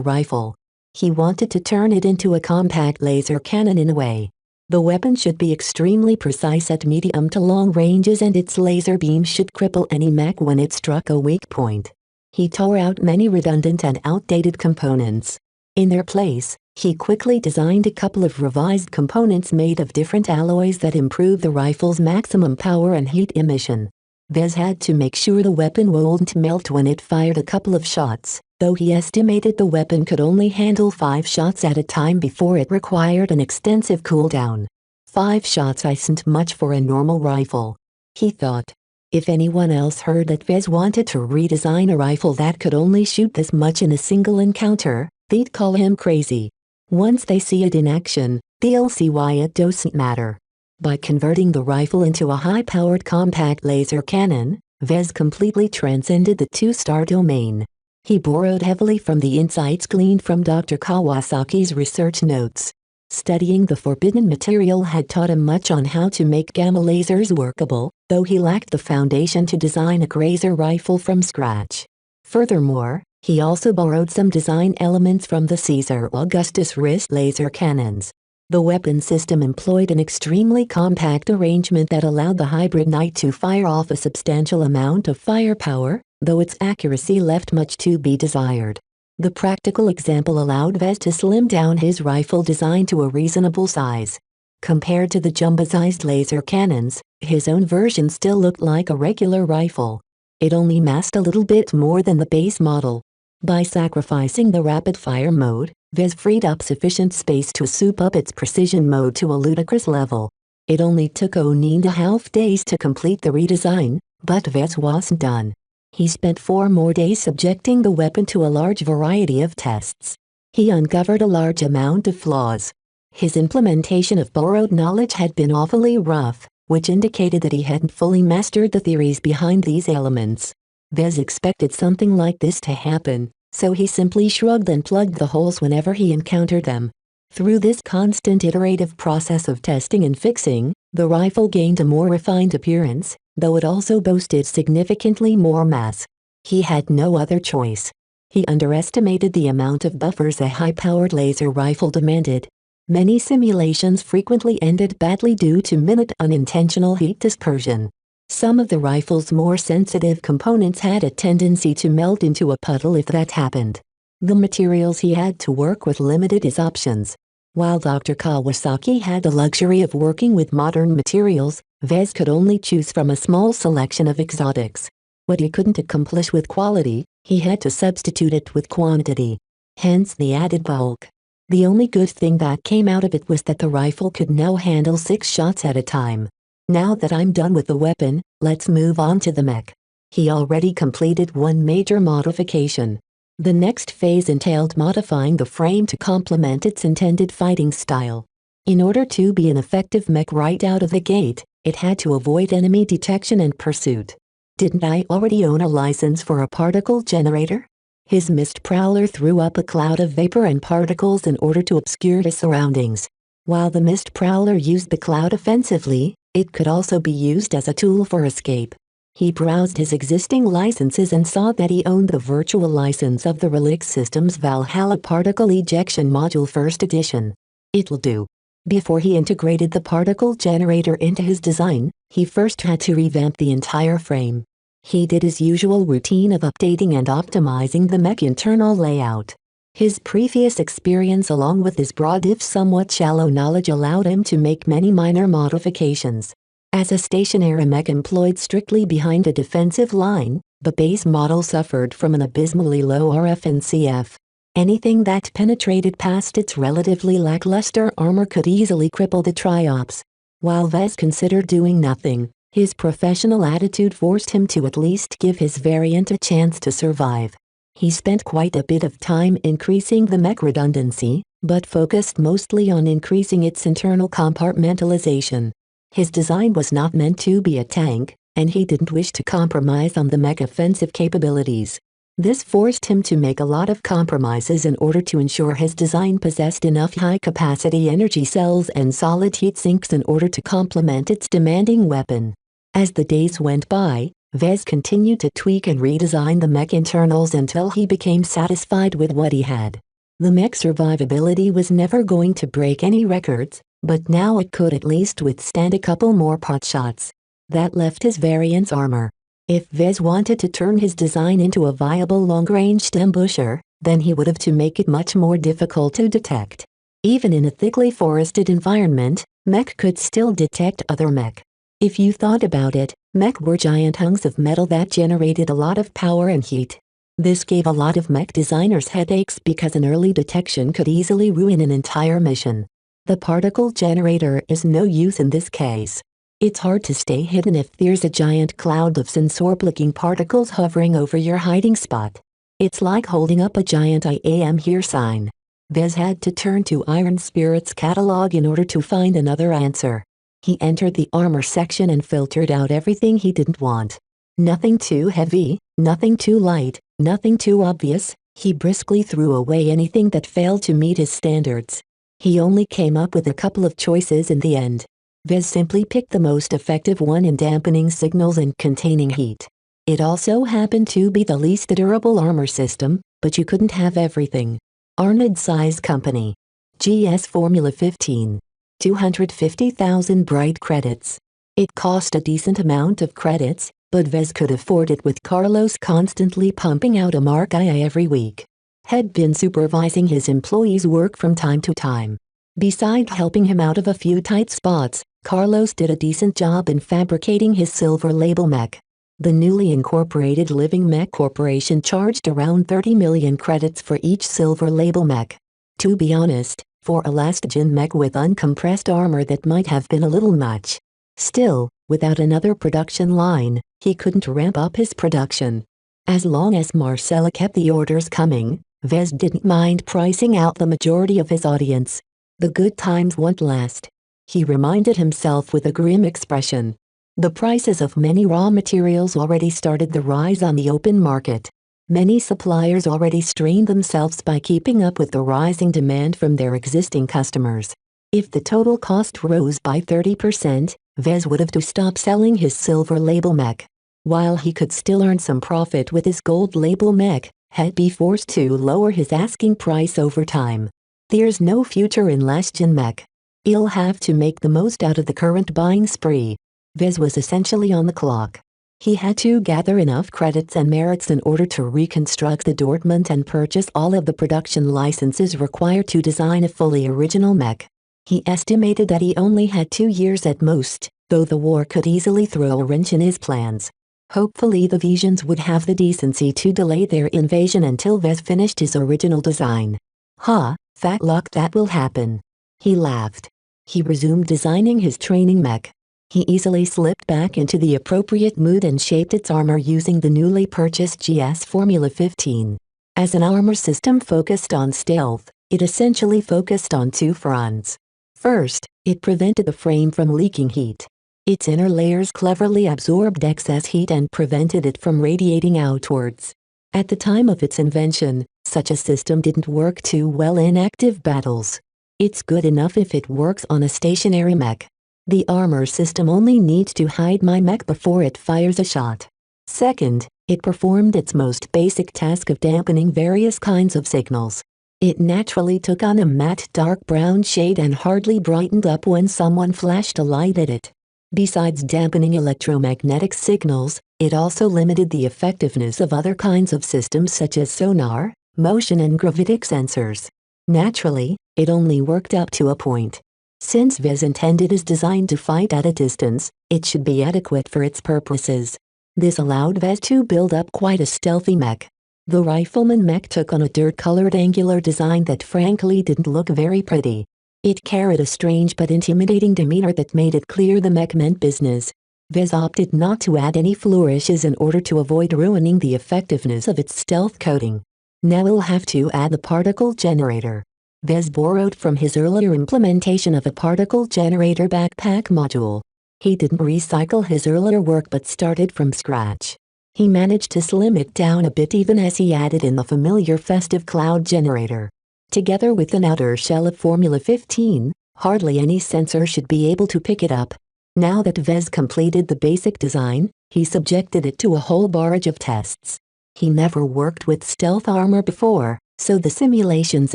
rifle. He wanted to turn it into a compact laser cannon in a way. The weapon should be extremely precise at medium to long ranges and its laser beam should cripple any mech when it struck a weak point. He tore out many redundant and outdated components. In their place, he quickly designed a couple of revised components made of different alloys that improve the rifle's maximum power and heat emission. Vez had to make sure the weapon wouldn't melt when it fired a couple of shots, though he estimated the weapon could only handle 5 shots at a time before it required an extensive cooldown. 5 shots isn't much for a normal rifle, he thought. If anyone else heard that Vez wanted to redesign a rifle that could only shoot this much in a single encounter, they'd call him crazy. Once they see it in action, they'll see why it doesn't matter. By converting the rifle into a high-powered compact laser cannon, Vez completely transcended the 2-star domain. He borrowed heavily from the insights gleaned from Dr. Kawasaki's research notes. Studying the forbidden material had taught him much on how to make gamma lasers workable, though he lacked the foundation to design a laser rifle from scratch. Furthermore, he also borrowed some design elements from the Caesar Augustus wrist laser cannons. The weapon system employed an extremely compact arrangement that allowed the hybrid knight to fire off a substantial amount of firepower, though its accuracy left much to be desired. The practical example allowed Vez to slim down his rifle design to a reasonable size. Compared to the jumbo-sized laser cannons, his own version still looked like a regular rifle. It only massed a little bit more than the base model. By sacrificing the rapid-fire mode, Vez freed up sufficient space to soup up its precision mode to a ludicrous level. It only took 9.5 days to complete the redesign, but Vez wasn't done. He spent 4 more days subjecting the weapon to a large variety of tests. He uncovered a large amount of flaws. His implementation of borrowed knowledge had been awfully rough, which indicated that he hadn't fully mastered the theories behind these elements. Vez expected something like this to happen, so he simply shrugged and plugged the holes whenever he encountered them. Through this constant iterative process of testing and fixing, the rifle gained a more refined appearance, though it also boasted significantly more mass. He had no other choice. He underestimated the amount of buffers a high-powered laser rifle demanded. Many simulations frequently ended badly due to minute unintentional heat dispersion. Some of the rifle's more sensitive components had a tendency to melt into a puddle if that happened. The materials he had to work with limited his options. While Dr. Kawasaki had the luxury of working with modern materials, Vez could only choose from a small selection of exotics. What he couldn't accomplish with quality, he had to substitute it with quantity. Hence the added bulk. The only good thing that came out of it was that the rifle could now handle 6 shots at a time. Now that I'm done with the weapon, let's move on to the mech. He already completed one major modification. The next phase entailed modifying the frame to complement its intended fighting style. In order to be an effective mech right out of the gate, it had to avoid enemy detection and pursuit. Didn't I already own a license for a particle generator? His mist prowler threw up a cloud of vapor and particles in order to obscure his surroundings. While the mist prowler used the cloud offensively, it could also be used as a tool for escape. He browsed his existing licenses and saw that he owned the virtual license of the Relic Systems Valhalla Particle Ejection Module First Edition. It'll do. Before he integrated the particle generator into his design, he first had to revamp the entire frame. He did his usual routine of updating and optimizing the mech internal layout. His previous experience along with his broad if somewhat shallow knowledge allowed him to make many minor modifications. As a stationary mech employed strictly behind a defensive line, the base model suffered from an abysmally low RF and CF. Anything that penetrated past its relatively lackluster armor could easily cripple the Triops. While Vez considered doing nothing, his professional attitude forced him to at least give his variant a chance to survive. He spent quite a bit of time increasing the mech redundancy, but focused mostly on increasing its internal compartmentalization. His design was not meant to be a tank, and he didn't wish to compromise on the mech offensive capabilities. This forced him to make a lot of compromises in order to ensure his design possessed enough high-capacity energy cells and solid heat sinks in order to complement its demanding weapon. As the days went by, Vez continued to tweak and redesign the mech internals until he became satisfied with what he had. The mech survivability was never going to break any records, but now it could at least withstand a couple more potshots. That left his variant's armor. If Vez wanted to turn his design into a viable long-ranged ambusher, then he would have to make it much more difficult to detect. Even in a thickly forested environment, mech could still detect other mech. If you thought about it, mech were giant hunks of metal that generated a lot of power and heat. This gave a lot of mech designers headaches because an early detection could easily ruin an entire mission. The particle generator is no use in this case. It's hard to stay hidden if there's a giant cloud of sensor-blinking particles hovering over your hiding spot. It's like holding up a giant "I am here" sign. Vez had to turn to Iron Spirit's catalog in order to find another answer. He entered the armor section and filtered out everything he didn't want. Nothing too heavy, nothing too light, nothing too obvious. He briskly threw away anything that failed to meet his standards. He only came up with a couple of choices in the end. Vez simply picked the most effective one in dampening signals and containing heat. It also happened to be the least durable armor system, but you couldn't have everything. Arnold Size Company. GS Formula 15. 250,000 bright credits. It cost a decent amount of credits, but Vez could afford it with Carlos constantly pumping out a Mark II every week. Had been supervising his employees' work from time to time. Besides helping him out of a few tight spots, Carlos did a decent job in fabricating his silver label mech. The newly incorporated Living Mech Corporation charged around 30 million credits for each silver label mech. To be honest, for a last-gen mech with uncompressed armor that might have been a little much. Still, without another production line, he couldn't ramp up his production. As long as Marcella kept the orders coming, Vez didn't mind pricing out the majority of his audience. The good times won't last. He reminded himself with a grim expression. The prices of many raw materials already started the rise on the open market. Many suppliers already strained themselves by keeping up with the rising demand from their existing customers. If the total cost rose by 30%, Vez would have to stop selling his silver label mech. While he could still earn some profit with his gold label mech, had be forced to lower his asking price over time. There's no future in last-gen mech. He'll have to make the most out of the current buying spree. Vez was essentially on the clock. He had to gather enough credits and merits in order to reconstruct the Dortmund and purchase all of the production licenses required to design a fully original mech. He estimated that he only had 2 years at most, though the war could easily throw a wrench in his plans. Hopefully the Visions would have the decency to delay their invasion until Vez finished his original design. Ha, fat luck that will happen. He laughed. He resumed designing his training mech. He easily slipped back into the appropriate mood and shaped its armor using the newly purchased GS Formula 15. As an armor system focused on stealth, it essentially focused on two fronts. First, it prevented the frame from leaking heat. Its inner layers cleverly absorbed excess heat and prevented it from radiating outwards. At the time of its invention, such a system didn't work too well in active battles. It's good enough if it works on a stationary mech. The armor system only needs to hide my mech before it fires a shot. Second, it performed its most basic task of dampening various kinds of signals. It naturally took on a matte dark brown shade and hardly brightened up when someone flashed a light at it. Besides dampening electromagnetic signals, it also limited the effectiveness of other kinds of systems such as sonar, motion and gravitic sensors. Naturally, it only worked up to a point. Since Vez intended is designed to fight at a distance, it should be adequate for its purposes. This allowed Vez to build up quite a stealthy mech. The rifleman mech took on a dirt-colored angular design that frankly didn't look very pretty. It carried a strange but intimidating demeanor that made it clear the mech meant business. Vez opted not to add any flourishes in order to avoid ruining the effectiveness of its stealth coating. Now we'll have to add the particle generator. Vez borrowed from his earlier implementation of a particle generator backpack module. He didn't recycle his earlier work but started from scratch. He managed to slim it down a bit even as he added in the familiar festive cloud generator. Together with an outer shell of Formula 15, hardly any sensor should be able to pick it up. Now that Vez completed the basic design, he subjected it to a whole barrage of tests. He never worked with stealth armor before, so the simulations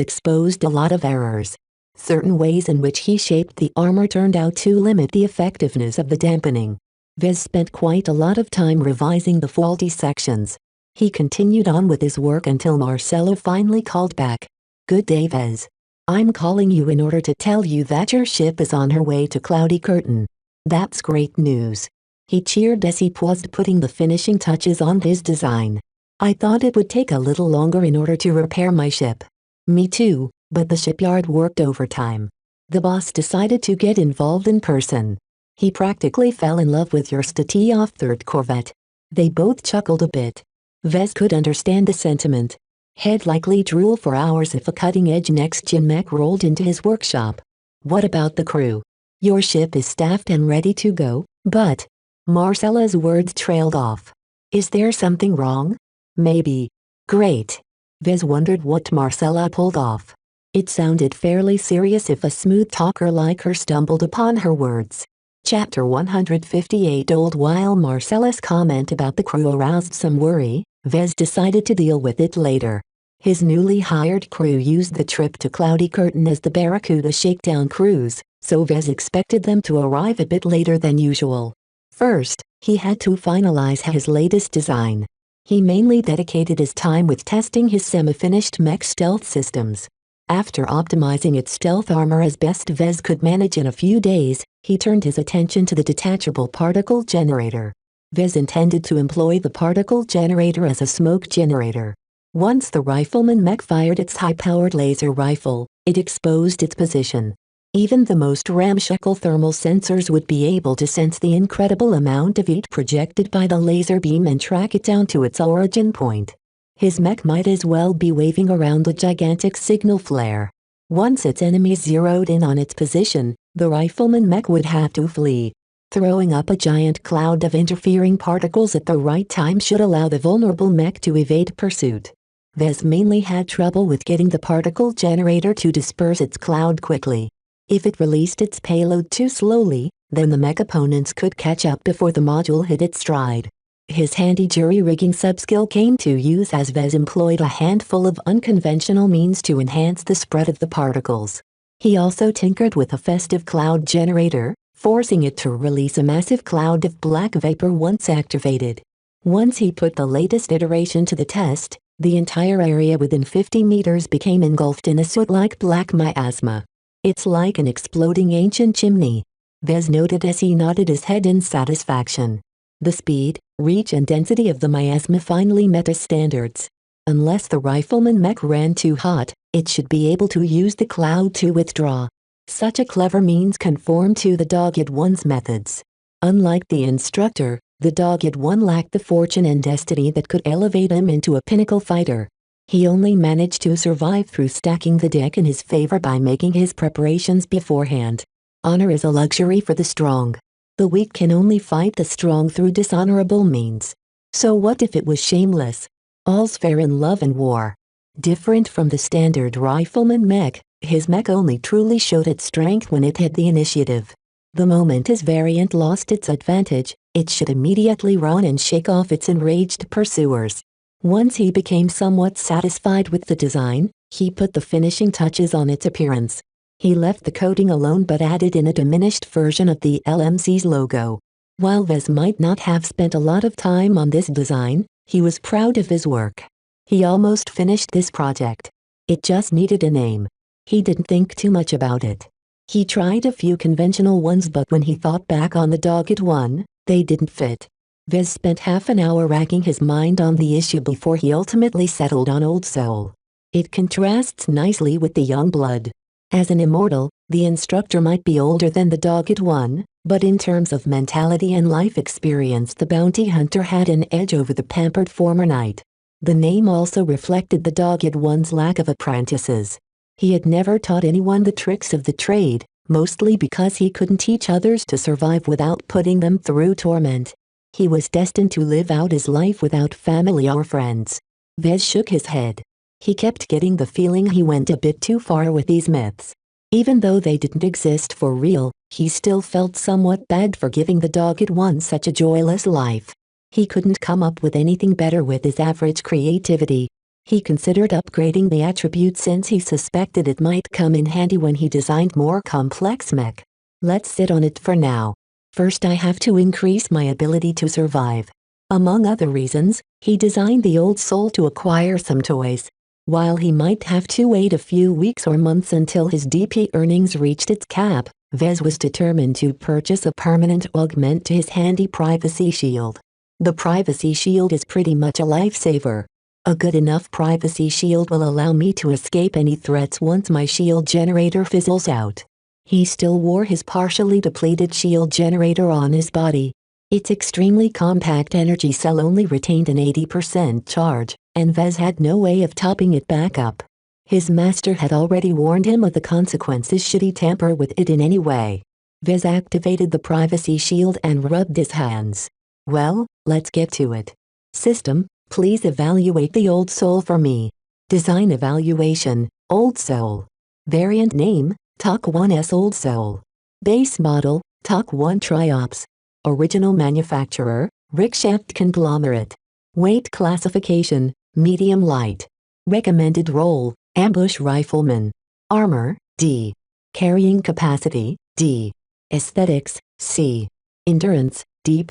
exposed a lot of errors. Certain ways in which he shaped the armor turned out to limit the effectiveness of the dampening. Vez spent quite a lot of time revising the faulty sections. He continued on with his work until Marcelo finally called back. "Good day, Vez. I'm calling you in order to tell you that your ship is on her way to Cloudy Curtain." "That's great news." He cheered as he paused putting the finishing touches on his design. "I thought it would take a little longer in order to repair my ship." "Me too, but the shipyard worked overtime. The boss decided to get involved in person. He practically fell in love with your Statiov 3rd Corvette." They both chuckled a bit. Vez could understand the sentiment. He'd likely drool for hours if a cutting-edge next-gen mech rolled into his workshop. "What about the crew? Your ship is staffed and ready to go, but..." Marcella's words trailed off. "Is there something wrong?" "Maybe." "Great." Vez wondered what Marcella pulled off. It sounded fairly serious if a smooth talker like her stumbled upon her words. Chapter 158. While Marcella's comment about the crew aroused some worry, Vez decided to deal with it later. His newly hired crew used the trip to Cloudy Curtain as the Barracuda shakedown cruise, so Vez expected them to arrive a bit later than usual. First, he had to finalize his latest design. He mainly dedicated his time with testing his semi-finished mech stealth systems. After optimizing its stealth armor as best Vez could manage in a few days, he turned his attention to the detachable particle generator. Vez intended to employ the particle generator as a smoke generator. Once the rifleman mech fired its high-powered laser rifle, it exposed its position. Even the most ramshackle thermal sensors would be able to sense the incredible amount of heat projected by the laser beam and track it down to its origin point. His mech might as well be waving around a gigantic signal flare. Once its enemies zeroed in on its position, the rifleman mech would have to flee. Throwing up a giant cloud of interfering particles at the right time should allow the vulnerable mech to evade pursuit. Vez mainly had trouble with getting the particle generator to disperse its cloud quickly. If it released its payload too slowly, then the mech opponents could catch up before the module hit its stride. His handy jury-rigging subskill came to use as Vez employed a handful of unconventional means to enhance the spread of the particles. He also tinkered with a festive cloud generator, forcing it to release a massive cloud of black vapor once activated. Once he put the latest iteration to the test, the entire area within 50 meters became engulfed in a soot-like black miasma. "It's like an exploding ancient chimney," Vez noted as he nodded his head in satisfaction. The speed, reach and density of the miasma finally met his standards. Unless the rifleman mech ran too hot, it should be able to use the cloud to withdraw. Such a clever means conformed to the dogged one's methods. Unlike the instructor, the dogged one lacked the fortune and destiny that could elevate him into a pinnacle fighter. He only managed to survive through stacking the deck in his favor by making his preparations beforehand. Honor is a luxury for the strong. The weak can only fight the strong through dishonorable means. So what if it was shameless? All's fair in love and war. Different from the standard rifleman mech, his mech only truly showed its strength when it had the initiative. The moment his variant lost its advantage, it should immediately run and shake off its enraged pursuers. Once he became somewhat satisfied with the design, he put the finishing touches on its appearance. He left the coating alone but added in a diminished version of the LMC's logo. While Vez might not have spent a lot of time on this design, he was proud of his work. He almost finished this project. It just needed a name. He didn't think too much about it. He tried a few conventional ones but when he thought back on the dogged one, they didn't fit. Vez spent half an hour racking his mind on the issue before he ultimately settled on Old Soul. It contrasts nicely with the young blood. As an immortal, the instructor might be older than the dogged one, but in terms of mentality and life experience the bounty hunter had an edge over the pampered former knight. The name also reflected the dogged one's lack of apprentices. He had never taught anyone the tricks of the trade, mostly because he couldn't teach others to survive without putting them through torment. He was destined to live out his life without family or friends. Vez shook his head. He kept getting the feeling he went a bit too far with these myths. Even though they didn't exist for real, he still felt somewhat bad for giving the dogged one such a joyless life. He couldn't come up with anything better with his average creativity. He considered upgrading the attribute since he suspected it might come in handy when he designed more complex mech. Let's sit on it for now. First I have to increase my ability to survive. Among other reasons, he designed the Old Soul to acquire some toys. While he might have to wait a few weeks or months until his DP earnings reached its cap, Vez was determined to purchase a permanent augment to his handy privacy shield. The privacy shield is pretty much a lifesaver. A good enough privacy shield will allow me to escape any threats once my shield generator fizzles out. He still wore his partially depleted shield generator on his body. Its extremely compact energy cell only retained an 80% charge, and Vez had no way of topping it back up. His master had already warned him of the consequences should he tamper with it in any way. Vez activated the privacy shield and rubbed his hands. Well, let's get to it. System, please evaluate the Old Soul for me. Design evaluation, Old Soul. Variant name, TOC 1S Old Soul. Base model, TOC 1 Triops. Original manufacturer, Rickshaft Conglomerate. Weight classification, medium light. Recommended role, ambush rifleman. Armor, D. Carrying capacity, D. Aesthetics, C. Endurance, D+.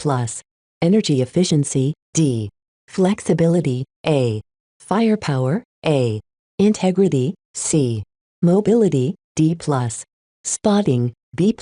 Energy efficiency, D. Flexibility, A. Firepower, A. Integrity, C. Mobility, D+. Spotting, B+.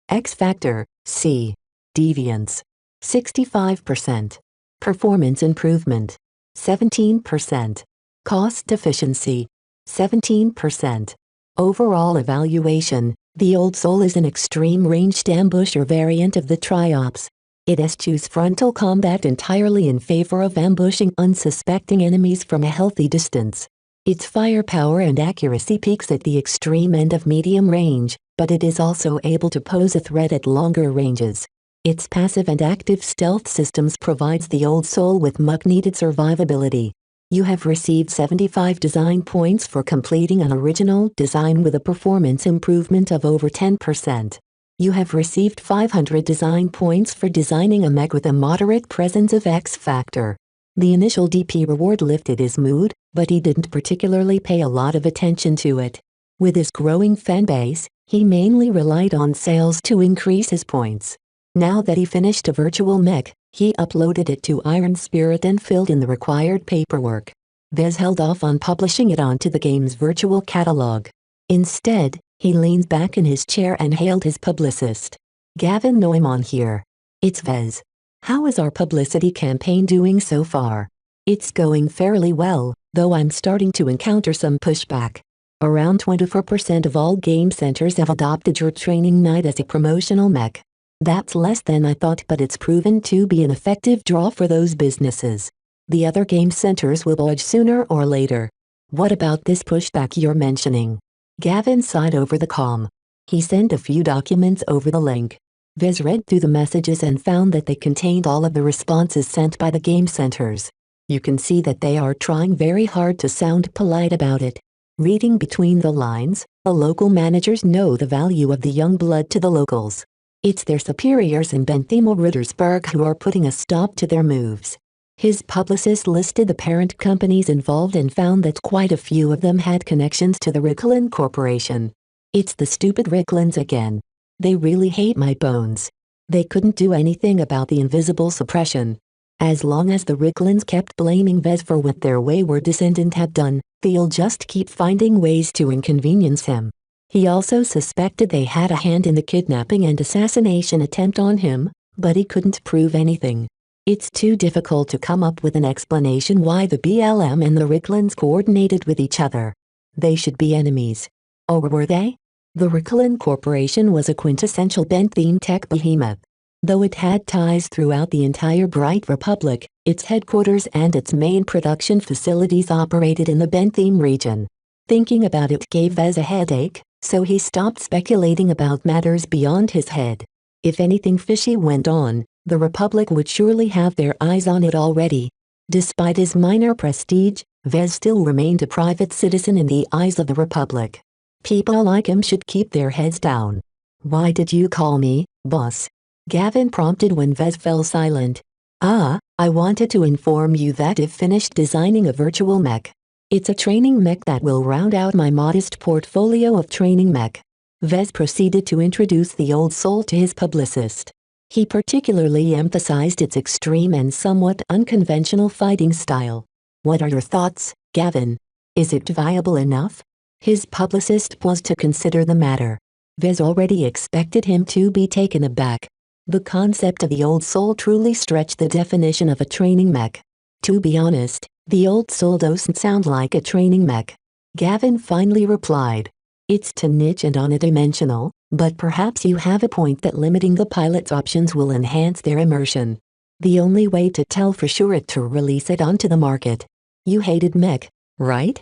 X Factor, C. Deviance, 65%. Performance improvement, 17%. Cost efficiency, 17%. Overall evaluation, the Old Soul is an extreme-ranged ambusher variant of the Triops. It eschews frontal combat entirely in favor of ambushing unsuspecting enemies from a healthy distance. Its firepower and accuracy peaks at the extreme end of medium range, but it is also able to pose a threat at longer ranges. Its passive and active stealth systems provides the Old Soul with much-needed survivability. You have received 75 design points for completing an original design with a performance improvement of over 10%. You have received 500 design points for designing a mech with a moderate presence of X Factor. The initial DP reward lifted his mood, but he didn't particularly pay a lot of attention to it. With his growing fanbase, he mainly relied on sales to increase his points. Now that he finished a virtual mech, he uploaded it to Iron Spirit and filled in the required paperwork. Vez held off on publishing it onto the game's virtual catalog. Instead, he leaned back in his chair and hailed his publicist. Gavin Neumann here. It's Vez. How is our publicity campaign doing so far? It's going fairly well, though I'm starting to encounter some pushback. Around 24% of all game centers have adopted your training knight as a promotional mech. That's less than I thought, but it's proven to be an effective draw for those businesses. The other game centers will budge sooner or later. What about this pushback you're mentioning? Gavin sighed over the comm. He sent a few documents over the link. Vez read through the messages and found that they contained all of the responses sent by the game centers. You can see that they are trying very hard to sound polite about it. Reading between the lines, the local managers know the value of the young blood to the locals. It's their superiors in Bentham or Rittersberg who are putting a stop to their moves. His publicist listed the parent companies involved and found that quite a few of them had connections to the Ricklin Corporation. It's the stupid Ricklins again. They really hate my bones. They couldn't do anything about the invisible suppression. As long as the Ricklins kept blaming Vez for what their wayward descendant had done, they'll just keep finding ways to inconvenience him. He also suspected they had a hand in the kidnapping and assassination attempt on him, but he couldn't prove anything. It's too difficult to come up with an explanation why the BLM and the Ricklins coordinated with each other. They should be enemies. Or were they? The Ricklin Corporation was a quintessential Bentham tech behemoth. Though it had ties throughout the entire Bright Republic, its headquarters and its main production facilities operated in the Bentham region. Thinking about it gave Vez a headache, so he stopped speculating about matters beyond his head. If anything fishy went on, the Republic would surely have their eyes on it already. Despite his minor prestige, Vez still remained a private citizen in the eyes of the Republic. People like him should keep their heads down. "Why did you call me, boss?" Gavin prompted when Vez fell silent. "I wanted to inform you that I've finished designing a virtual mech. It's a training mech that will round out my modest portfolio of training mech." Vez proceeded to introduce the Old Soul to his publicist. He particularly emphasized its extreme and somewhat unconventional fighting style. "What are your thoughts, Gavin? Is it viable enough?" His publicist paused to consider the matter. Vez already expected him to be taken aback. The concept of the Old Soul truly stretched the definition of a training mech. To be honest, the Old Soul doesn't sound like a training mech. Gavin finally replied. "It's too niche and unidimensional, but perhaps you have a point that limiting the pilot's options will enhance their immersion. The only way to tell for sure is to release it onto the market. You hated mech, right?"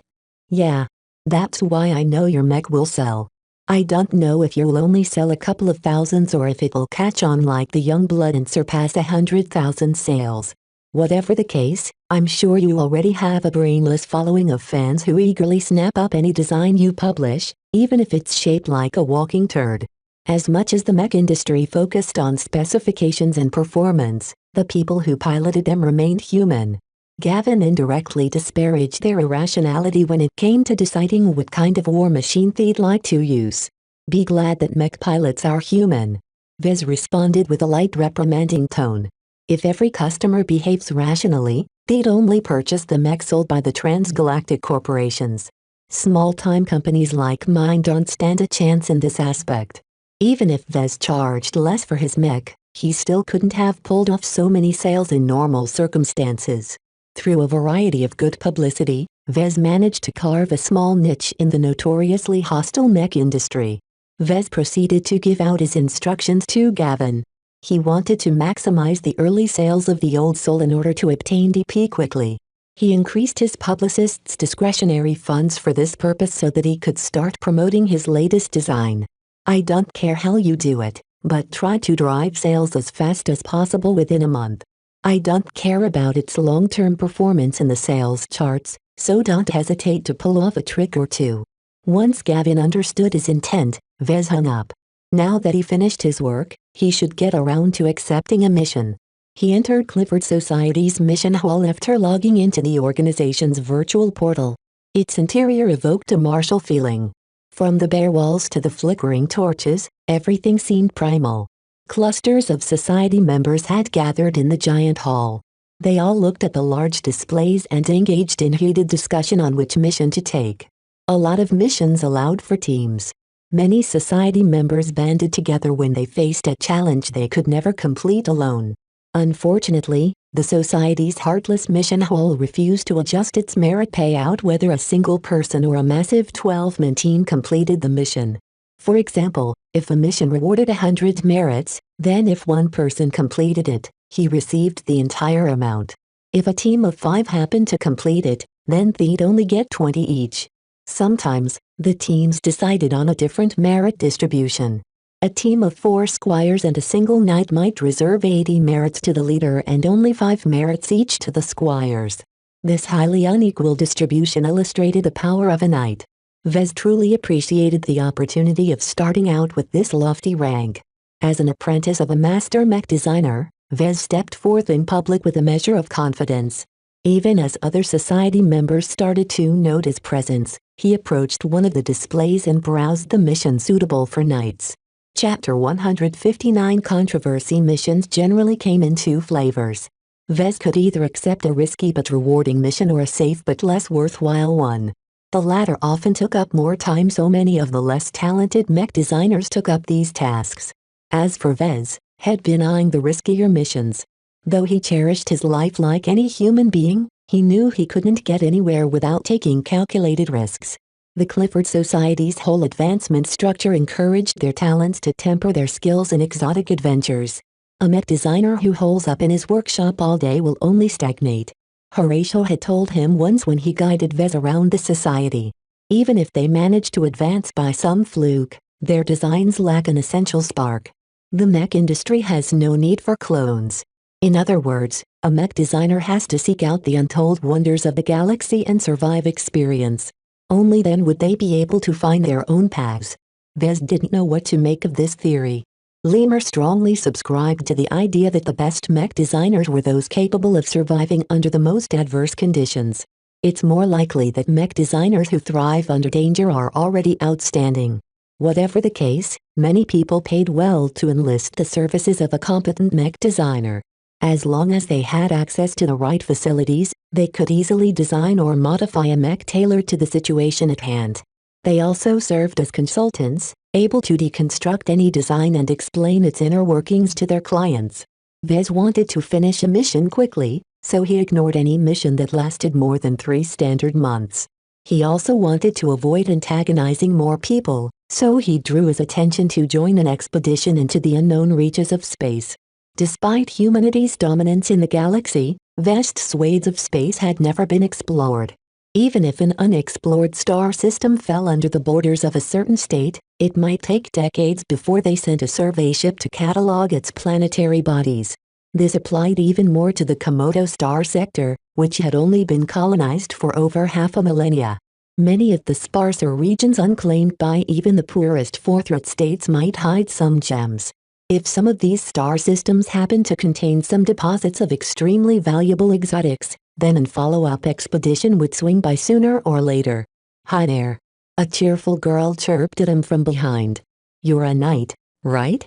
"Yeah. That's why I know your mech will sell. I don't know if you'll only sell a couple of thousands or if it'll catch on like the young blood and surpass 100,000 sales. Whatever the case, I'm sure you already have a brainless following of fans who eagerly snap up any design you publish, even if it's shaped like a walking turd." As much as the mech industry focused on specifications and performance, the people who piloted them remained human. Gavin indirectly disparaged their irrationality when it came to deciding what kind of war machine they'd like to use. "Be glad that mech pilots are human." Vez responded with a light reprimanding tone. "If every customer behaves rationally, they'd only purchase the mech sold by the transgalactic corporations. Small-time companies like mine don't stand a chance in this aspect." Even if Vez charged less for his mech, he still couldn't have pulled off so many sales in normal circumstances. Through a variety of good publicity, Vez managed to carve a small niche in the notoriously hostile mech industry. Vez proceeded to give out his instructions to Gavin. He wanted to maximize the early sales of the Old Soul in order to obtain DP quickly. He increased his publicist's discretionary funds for this purpose so that he could start promoting his latest design. "I don't care how you do it, but try to drive sales as fast as possible within a month. I don't care about its long-term performance in the sales charts, so don't hesitate to pull off a trick or two." Once Gavin understood his intent, Vez hung up. Now that he finished his work, he should get around to accepting a mission. He entered Clifford Society's mission hall after logging into the organization's virtual portal. Its interior evoked a martial feeling. From the bare walls to the flickering torches, everything seemed primal. Clusters of society members had gathered in the giant hall. They all looked at the large displays and engaged in heated discussion on which mission to take. A lot of missions allowed for teams. Many society members banded together when they faced a challenge they could never complete alone. Unfortunately, the Society's heartless mission hall refused to adjust its merit payout whether a single person or a massive 12-man team completed the mission. For example, If a mission rewarded 100 merits, then if one person completed it, he received the entire amount. If a team of 5 happened to complete it, then they'd only get 20 each. Sometimes, the teams decided on a different merit distribution. A team of 4 squires and a single knight might reserve 80 merits to the leader and only 5 merits each to the squires. This highly unequal distribution illustrated the power of a knight. Vez truly appreciated the opportunity of starting out with this lofty rank. As an apprentice of a master mech designer, Vez stepped forth in public with a measure of confidence. Even as other society members started to note his presence, he approached one of the displays and browsed the mission suitable for knights. Chapter 159 Controversy missions generally came in 2 flavors. Vez could either accept a risky but rewarding mission or a safe but less worthwhile one. The latter often took up more time, so many of the less talented mech designers took up these tasks. As for Vez, had been eyeing the riskier missions. Though he cherished his life like any human being, he knew he couldn't get anywhere without taking calculated risks. The Clifford Society's whole advancement structure encouraged their talents to temper their skills in exotic adventures. A mech designer who holes up in his workshop all day will only stagnate. Horatio had told him once when he guided Vez around the society. Even if they manage to advance by some fluke, their designs lack an essential spark. The mech industry has no need for clones. In other words, a mech designer has to seek out the untold wonders of the galaxy and survive experience. Only then would they be able to find their own paths. Vez didn't know what to make of this theory. Lemur strongly subscribed to the idea that the best mech designers were those capable of surviving under the most adverse conditions. It's more likely that mech designers who thrive under danger are already outstanding. Whatever the case, many people paid well to enlist the services of a competent mech designer. As long as they had access to the right facilities, they could easily design or modify a mech tailored to the situation at hand. They also served as consultants, able to deconstruct any design and explain its inner workings to their clients. Vez wanted to finish a mission quickly, so he ignored any mission that lasted more than 3 standard months. He also wanted to avoid antagonizing more people, so he drew his attention to join an expedition into the unknown reaches of space. Despite humanity's dominance in the galaxy, vast swathes of space had never been explored. Even if an unexplored star system fell under the borders of a certain state, it might take decades before they sent a survey ship to catalog its planetary bodies. This applied even more to the Komodo star sector, which had only been colonized for over half a millennia. Many of the sparser regions unclaimed by even the poorest forthright states might hide some gems. If some of these star systems happened to contain some deposits of extremely valuable exotics, then a follow-up expedition would swing by sooner or later. "Hi there." A cheerful girl chirped at him from behind. "You're a knight, right?"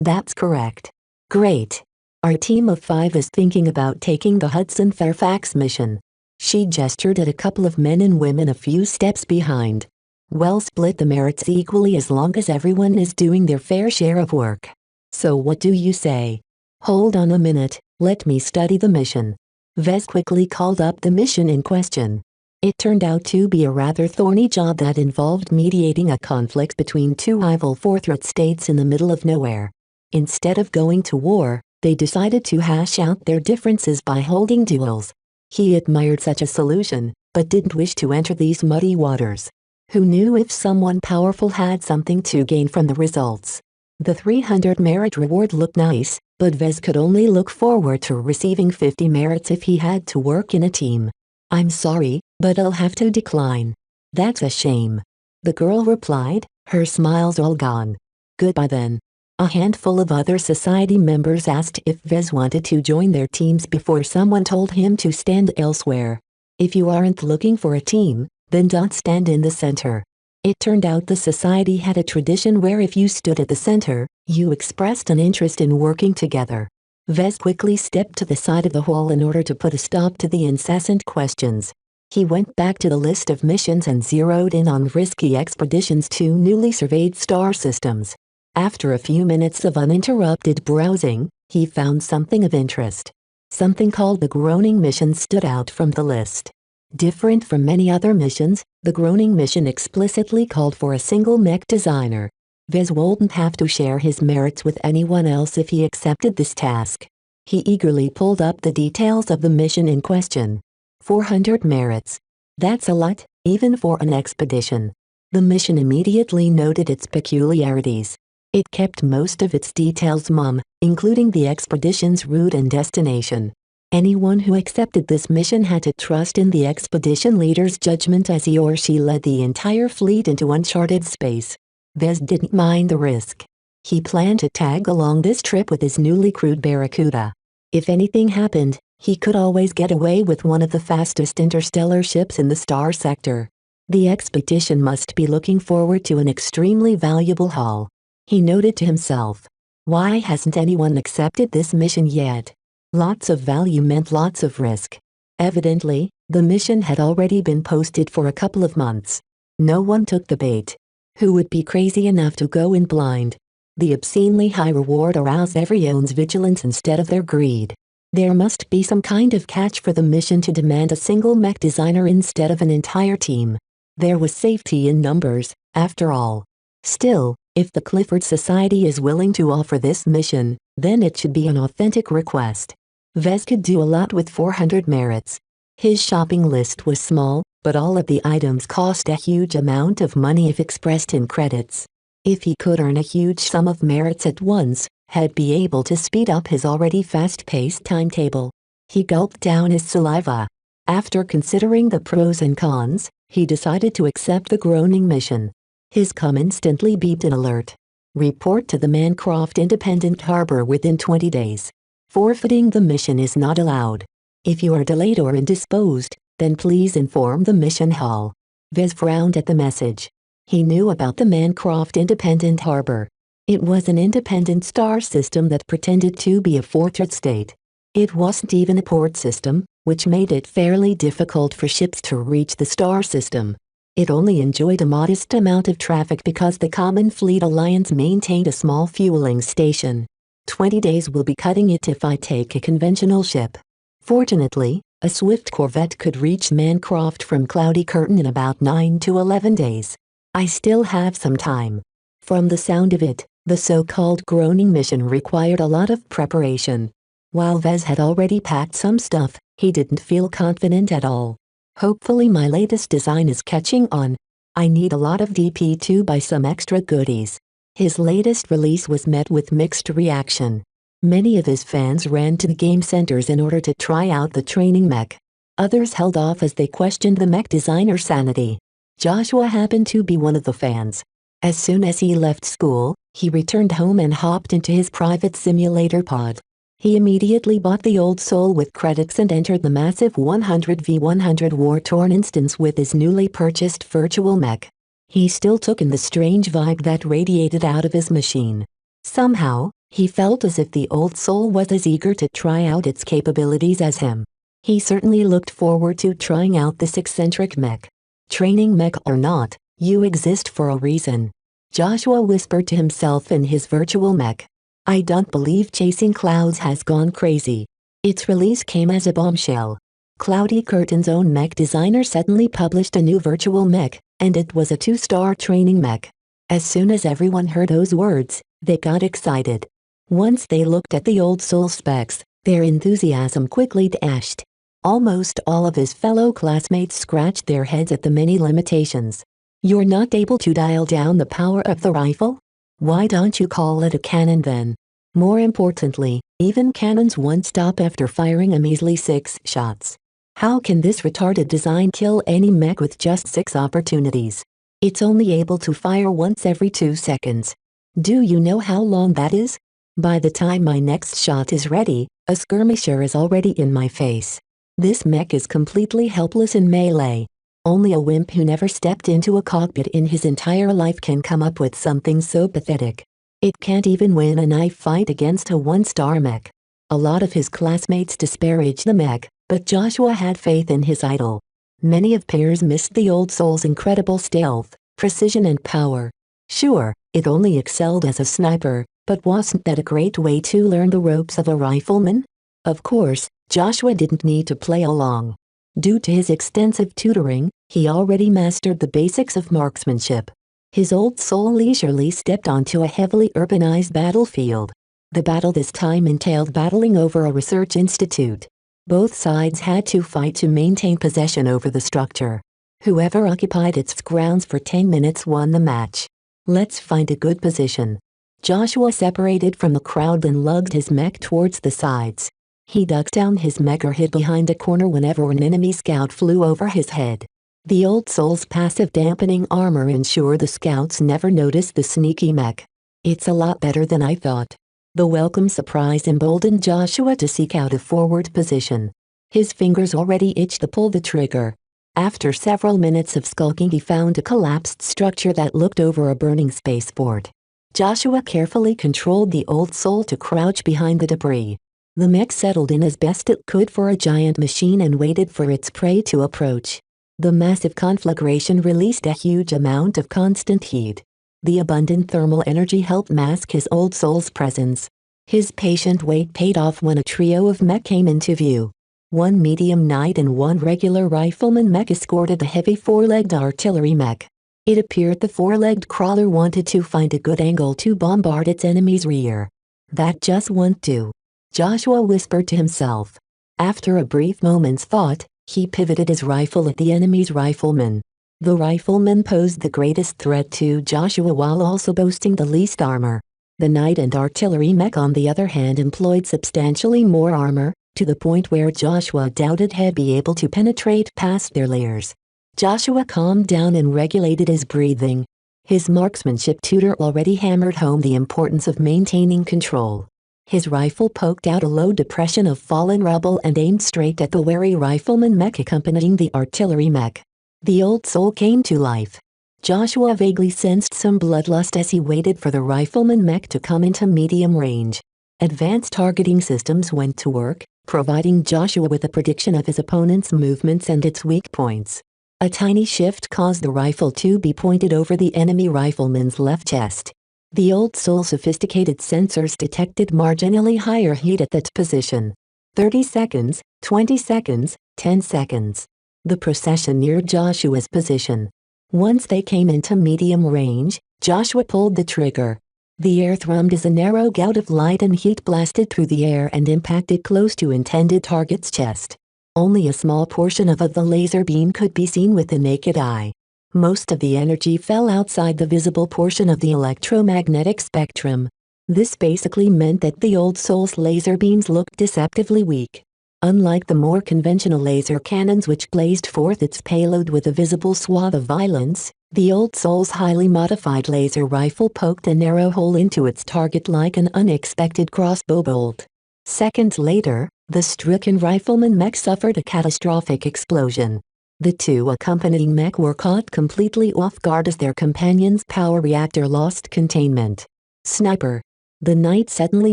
"That's correct." "Great. Our team of 5 is thinking about taking the Hudson Fairfax mission." She gestured at a couple of men and women a few steps behind. "We'll split the merits equally as long as everyone is doing their fair share of work. So what do you say?" "Hold on a minute, let me study the mission." Vez quickly called up the mission in question. It turned out to be a rather thorny job that involved mediating a conflict between 2 rival forthright states in the middle of nowhere. Instead of going to war, they decided to hash out their differences by holding duels. He admired such a solution, but didn't wish to enter these muddy waters. Who knew if someone powerful had something to gain from the results? The 300 merit reward looked nice, but Vez could only look forward to receiving 50 merits if he had to work in a team. "I'm sorry, but I'll have to decline." "That's a shame," the girl replied, her smiles all gone. "Goodbye then." A handful of other society members asked if Vez wanted to join their teams before someone told him to stand elsewhere. "If you aren't looking for a team, then don't stand in the center." It turned out the society had a tradition where if you stood at the center, you expressed an interest in working together. Vez quickly stepped to the side of the hall in order to put a stop to the incessant questions. He went back to the list of missions and zeroed in on risky expeditions to newly surveyed star systems. After a few minutes of uninterrupted browsing, he found something of interest. Something called the Groaning mission stood out from the list. Different from many other missions, the Groaning mission explicitly called for a single mech designer. Vez wouldn't have to share his merits with anyone else if he accepted this task. He eagerly pulled up the details of the mission in question. 400 merits. That's a lot, even for an expedition. The mission immediately noted its peculiarities. It kept most of its details mum, including the expedition's route and destination. Anyone who accepted this mission had to trust in the expedition leader's judgment as he or she led the entire fleet into uncharted space. Vez didn't mind the risk. He planned to tag along this trip with his newly crewed Barracuda. If anything happened, he could always get away with one of the fastest interstellar ships in the star sector. The expedition must be looking forward to an extremely valuable haul. He noted to himself. Why hasn't anyone accepted this mission yet? Lots of value meant lots of risk. Evidently, the mission had already been posted for a couple of months. No one took the bait. Who would be crazy enough to go in blind? The obscenely high reward aroused everyone's vigilance instead of their greed. There must be some kind of catch for the mission to demand a single mech designer instead of an entire team. There was safety in numbers, after all. Still, if the Clifford Society is willing to offer this mission, then it should be an authentic request. Vez could do a lot with 400 merits. His shopping list was small, but all of the items cost a huge amount of money if expressed in credits. If he could earn a huge sum of merits at once, he'd be able to speed up his already fast-paced timetable. He gulped down his saliva. After considering the pros and cons, he decided to accept the groaning mission. His comm instantly beeped an alert. Report to the Mancroft Independent Harbor within 20 days. Forfeiting the mission is not allowed. If you are delayed or indisposed, then please inform the mission hall. Vez frowned at the message. He knew about the Mancroft Independent Harbor. It was an independent star system that pretended to be a fortress state. It wasn't even a port system, which made it fairly difficult for ships to reach the star system. It only enjoyed a modest amount of traffic because the Common Fleet Alliance maintained a small fueling station. 20 days will be cutting it if I take a conventional ship. Fortunately, a swift corvette could reach Mancroft from Cloudy Curtain in about 9 to 11 days. I still have some time. From the sound of it, the so-called groaning mission required a lot of preparation. While Vez had already packed some stuff, he didn't feel confident at all. Hopefully my latest design is catching on. I need a lot of DP to buy some extra goodies. His latest release was met with mixed reaction. Many of his fans ran to the game centers in order to try out the training mech. Others held off as they questioned the mech designer's sanity. Joshua happened to be one of the fans. As soon as he left school, he returned home and hopped into his private simulator pod. He immediately bought the Old Soul with credits and entered the massive 100v100 war-torn instance with his newly purchased virtual mech. He still took in the strange vibe that radiated out of his machine. Somehow, he felt as if the Old Soul was as eager to try out its capabilities as him. He certainly looked forward to trying out this eccentric mech. Training mech or not, you exist for a reason. Joshua whispered to himself in his virtual mech. I don't believe Chasing Clouds has gone crazy. Its release came as a bombshell. Cloudy Curtain's own mech designer suddenly published a new virtual mech, and it was a 2-star training mech. As soon as everyone heard those words, they got excited. Once they looked at the Old Soul specs, their enthusiasm quickly dashed. Almost all of his fellow classmates scratched their heads at the many limitations. You're not able to dial down the power of the rifle? Why don't you call it a cannon then? More importantly, even cannons won't stop after firing a measly 6 shots. How can this retarded design kill any mech with just 6 opportunities? It's only able to fire once every 2 seconds. Do you know how long that is? By the time my next shot is ready, a skirmisher is already in my face. This mech is completely helpless in melee. Only a wimp who never stepped into a cockpit in his entire life can come up with something so pathetic. It can't even win a knife fight against a 1-star mech. A lot of his classmates disparaged the mech, but Joshua had faith in his idol. Many of peers missed the Old Soul's incredible stealth, precision and power. Sure, it only excelled as a sniper, but wasn't that a great way to learn the ropes of a rifleman? Of course, Joshua didn't need to play along. Due to his extensive tutoring, he already mastered the basics of marksmanship. His old soul leisurely stepped onto a heavily urbanized battlefield. The battle this time entailed battling over a research institute. Both sides had to fight to maintain possession over the structure. Whoever occupied its grounds for 10 minutes won the match. Let's find a good position. Joshua separated from the crowd and lugged his mech towards the sides. He ducked down his mech or hid behind a corner whenever an enemy scout flew over his head. The old soul's passive dampening armor ensured the scouts never noticed the sneaky mech. It's a lot better than I thought. The welcome surprise emboldened Joshua to seek out a forward position. His fingers already itched to pull the trigger. After several minutes of skulking, he found a collapsed structure that looked over a burning spaceport. Joshua carefully controlled the old soul to crouch behind the debris. The mech settled in as best it could for a giant machine and waited for its prey to approach. The massive conflagration released a huge amount of constant heat. The abundant thermal energy helped mask his old soul's presence. His patient wait paid off when a trio of mech came into view. One medium knight and one regular rifleman mech escorted a heavy four-legged artillery mech. It appeared the four-legged crawler wanted to find a good angle to bombard its enemy's rear. That just won't do, Joshua whispered to himself. After a brief moment's thought, he pivoted his rifle at the enemy's rifleman. The rifleman posed the greatest threat to Joshua while also boasting the least armor. The knight and artillery mech on the other hand employed substantially more armor, to the point where Joshua doubted he'd be able to penetrate past their layers. Joshua calmed down and regulated his breathing. His marksmanship tutor already hammered home the importance of maintaining control. His rifle poked out a low depression of fallen rubble and aimed straight at the wary rifleman mech accompanying the artillery mech. The old soul came to life. Joshua vaguely sensed some bloodlust as he waited for the rifleman mech to come into medium range. Advanced targeting systems went to work, providing Joshua with a prediction of his opponent's movements and its weak points. A tiny shift caused the rifle to be pointed over the enemy rifleman's left chest. The old soul's sophisticated sensors detected marginally higher heat at that position. 30 seconds, 20 seconds, 10 seconds. The procession neared Joshua's position. Once they came into medium range, Joshua pulled the trigger. The air thrummed as a narrow gout of light and heat blasted through the air and impacted close to intended target's chest. Only a small portion of the laser beam could be seen with the naked eye. Most of the energy fell outside the visible portion of the electromagnetic spectrum. This basically meant that the old soul's laser beams looked deceptively weak. Unlike the more conventional laser cannons which blazed forth its payload with a visible swath of violence, the old soul's highly modified laser rifle poked a narrow hole into its target like an unexpected crossbow bolt. Seconds later, the stricken rifleman mech suffered a catastrophic explosion. The two accompanying mech were caught completely off guard as their companion's power reactor lost containment. Sniper! The knight suddenly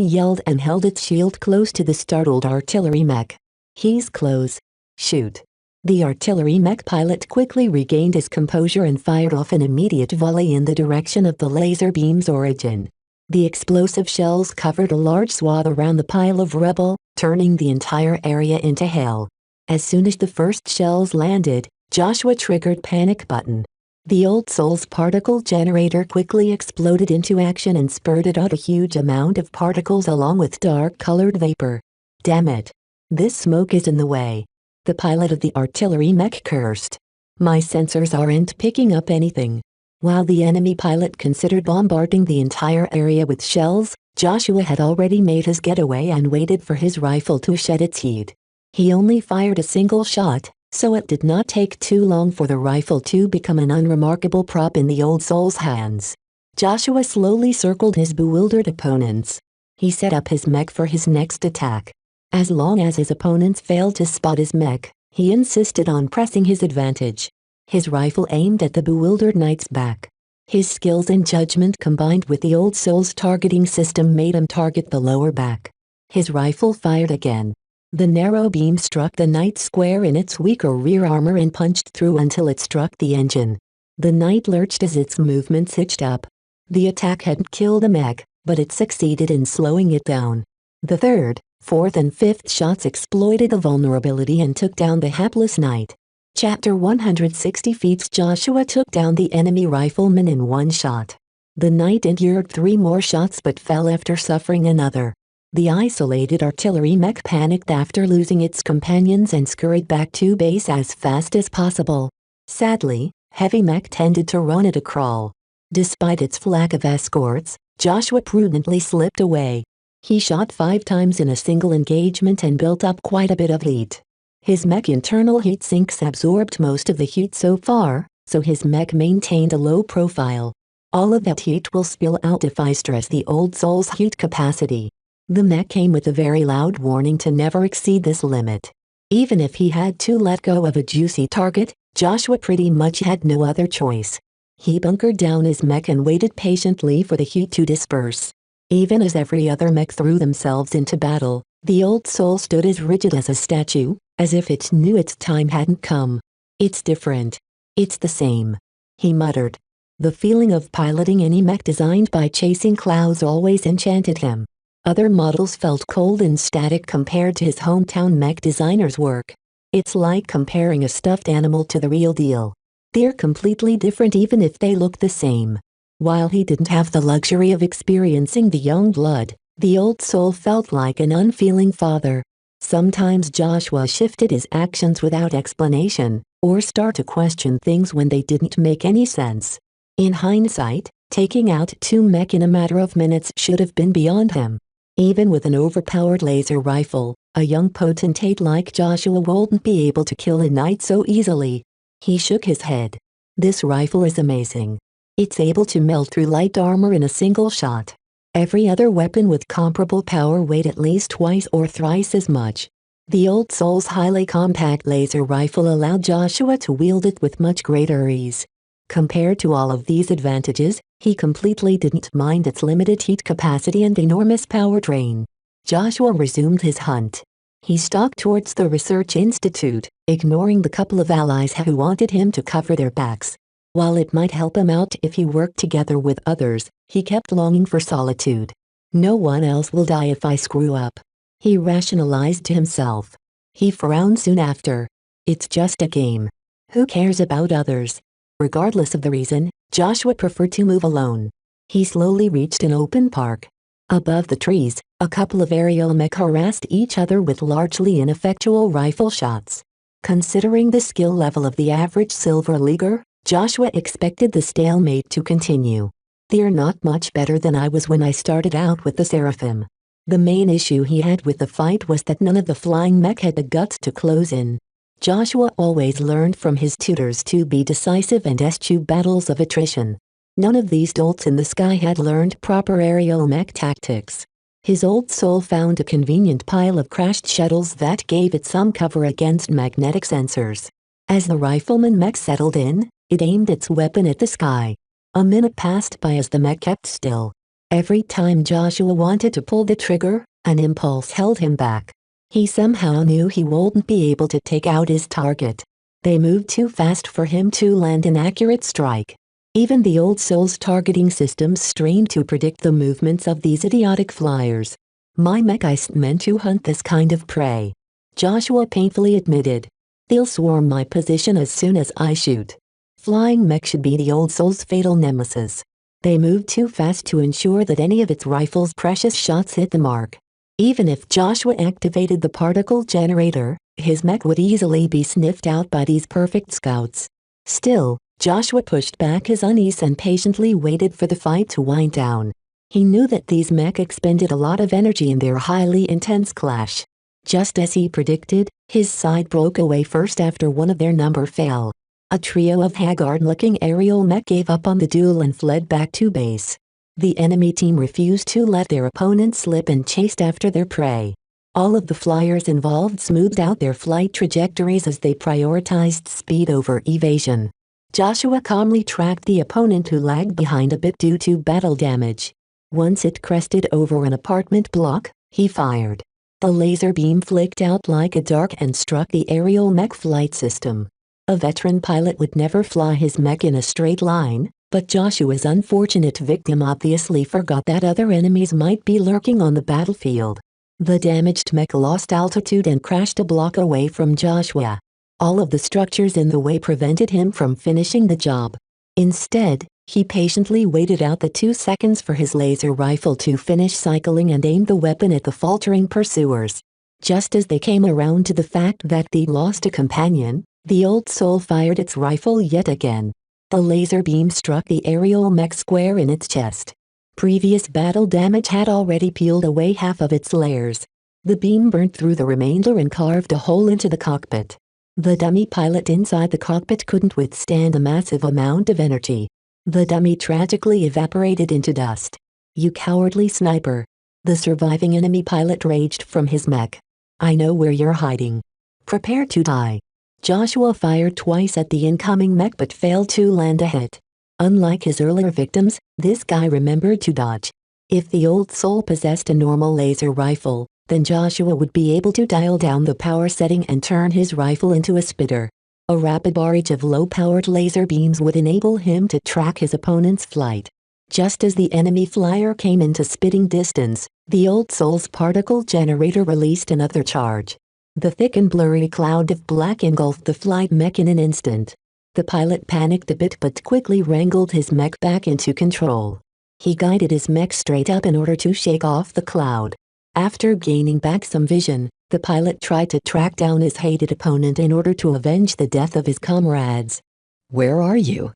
yelled and held its shield close to the startled artillery mech. He's close. Shoot! The artillery mech pilot quickly regained his composure and fired off an immediate volley in the direction of the laser beam's origin. The explosive shells covered a large swath around the pile of rubble, turning the entire area into hell. As soon as the first shells landed, Joshua triggered panic button. The old soul's particle generator quickly exploded into action and spurted out a huge amount of particles along with dark-colored vapor. Damn it! This smoke is in the way. The pilot of the artillery mech cursed. My sensors aren't picking up anything. While the enemy pilot considered bombarding the entire area with shells, Joshua had already made his getaway and waited for his rifle to shed its heat. He only fired a single shot, so it did not take too long for the rifle to become an unremarkable prop in the old soul's hands. Joshua slowly circled his bewildered opponents. He set up his mech for his next attack. As long as his opponents failed to spot his mech, he insisted on pressing his advantage. His rifle aimed at the bewildered knight's back. His skills and judgment combined with the old soul's targeting system made him target the lower back. His rifle fired again. The narrow beam struck the knight square in its weaker rear armor and punched through until it struck the engine. The knight lurched as its movements hitched up. The attack hadn't killed the mech, but it succeeded in slowing it down. The third, fourth and fifth shots exploited the vulnerability and took down the hapless knight. Chapter 160 Feats Joshua took down the enemy rifleman in one shot. The knight endured 3 more shots but fell after suffering another. The isolated artillery mech panicked after losing its companions and scurried back to base as fast as possible. Sadly, heavy mech tended to run at a crawl. Despite its lack of escorts, Joshua prudently slipped away. He shot 5 times in a single engagement and built up quite a bit of heat. His mech internal heat sinks absorbed most of the heat so far, so his mech maintained a low profile. All of that heat will spill out if I stress the old soul's heat capacity. The mech came with a very loud warning to never exceed this limit. Even if he had to let go of a juicy target, Joshua pretty much had no other choice. He bunkered down his mech and waited patiently for the heat to disperse. Even as every other mech threw themselves into battle, the old soul stood as rigid as a statue, as if it knew its time hadn't come. "It's different. It's the same," he muttered. The feeling of piloting any mech designed by chasing clouds always enchanted him. Other models felt cold and static compared to his hometown mech designer's work. It's like comparing a stuffed animal to the real deal. They're completely different even if they look the same. While he didn't have the luxury of experiencing the young blood, the old soul felt like an unfeeling father. Sometimes Joshua shifted his actions without explanation, or started to question things when they didn't make any sense. In hindsight, taking out 2 mech in a matter of minutes should have been beyond him. Even with an overpowered laser rifle, a young potentate like Joshua wouldn't be able to kill a knight so easily. He shook his head. This rifle is amazing. It's able to melt through light armor in a single shot. Every other weapon with comparable power weighed at least twice or thrice as much. The old soul's highly compact laser rifle allowed Joshua to wield it with much greater ease. Compared to all of these advantages, he completely didn't mind its limited heat capacity and enormous power drain. Joshua resumed his hunt. He stalked towards the research institute, ignoring the couple of allies who wanted him to cover their backs. While it might help him out if he worked together with others, he kept longing for solitude. "No one else will die if I screw up," he rationalized to himself. He frowned soon after. It's just a game. Who cares about others? Regardless of the reason, Joshua preferred to move alone. He slowly reached an open park. Above the trees, a couple of aerial mech harassed each other with largely ineffectual rifle shots. Considering the skill level of the average Silver Leaguer, Joshua expected the stalemate to continue. "They're not much better than I was when I started out with the Seraphim." The main issue he had with the fight was that none of the flying mech had the guts to close in. Joshua always learned from his tutors to be decisive and eschew battles of attrition. None of these dolts in the sky had learned proper aerial mech tactics. His old soul found a convenient pile of crashed shuttles that gave it some cover against magnetic sensors. As the rifleman mech settled in, it aimed its weapon at the sky. A minute passed by as the mech kept still. Every time Joshua wanted to pull the trigger, an impulse held him back. He somehow knew he wouldn't be able to take out his target. They moved too fast for him to land an accurate strike. Even the old soul's targeting systems strained to predict the movements of these idiotic flyers. "My mech isn't meant to hunt this kind of prey," Joshua painfully admitted. "They'll swarm my position as soon as I shoot." Flying mech should be the old soul's fatal nemesis. They moved too fast to ensure that any of its rifle's precious shots hit the mark. Even if Joshua activated the particle generator, his mech would easily be sniffed out by these perfect scouts. Still, Joshua pushed back his unease and patiently waited for the fight to wind down. He knew that these mech expended a lot of energy in their highly intense clash. Just as he predicted, his side broke away first after one of their number fell. A trio of haggard-looking aerial mech gave up on the duel and fled back to base. The enemy team refused to let their opponent slip and chased after their prey. All of the flyers involved smoothed out their flight trajectories as they prioritized speed over evasion. Joshua calmly tracked the opponent who lagged behind a bit due to battle damage. Once it crested over an apartment block, he fired. The laser beam flicked out like a dart and struck the aerial mech flight system. A veteran pilot would never fly his mech in a straight line, but Joshua's unfortunate victim obviously forgot that other enemies might be lurking on the battlefield. The damaged mech lost altitude and crashed a block away from Joshua. All of the structures in the way prevented him from finishing the job. Instead, he patiently waited out the 2 seconds for his laser rifle to finish cycling and aimed the weapon at the faltering pursuers. Just as they came around to the fact that they'd lost a companion, the old soul fired its rifle yet again. The laser beam struck the aerial mech square in its chest. Previous battle damage had already peeled away half of its layers. The beam burnt through the remainder and carved a hole into the cockpit. The dummy pilot inside the cockpit couldn't withstand the massive amount of energy. The dummy tragically evaporated into dust. "You cowardly sniper!" The surviving enemy pilot raged from his mech. "I know where you're hiding. Prepare to die." Joshua fired twice at the incoming mech but failed to land a hit. Unlike his earlier victims, this guy remembered to dodge. If the old soul possessed a normal laser rifle, then Joshua would be able to dial down the power setting and turn his rifle into a spitter. A rapid barrage of low-powered laser beams would enable him to track his opponent's flight. Just as the enemy flyer came into spitting distance, the old soul's particle generator released another charge. The thick and blurry cloud of black engulfed the flight mech in an instant. The pilot panicked a bit but quickly wrangled his mech back into control. He guided his mech straight up in order to shake off the cloud. After gaining back some vision, the pilot tried to track down his hated opponent in order to avenge the death of his comrades. "Where are you?"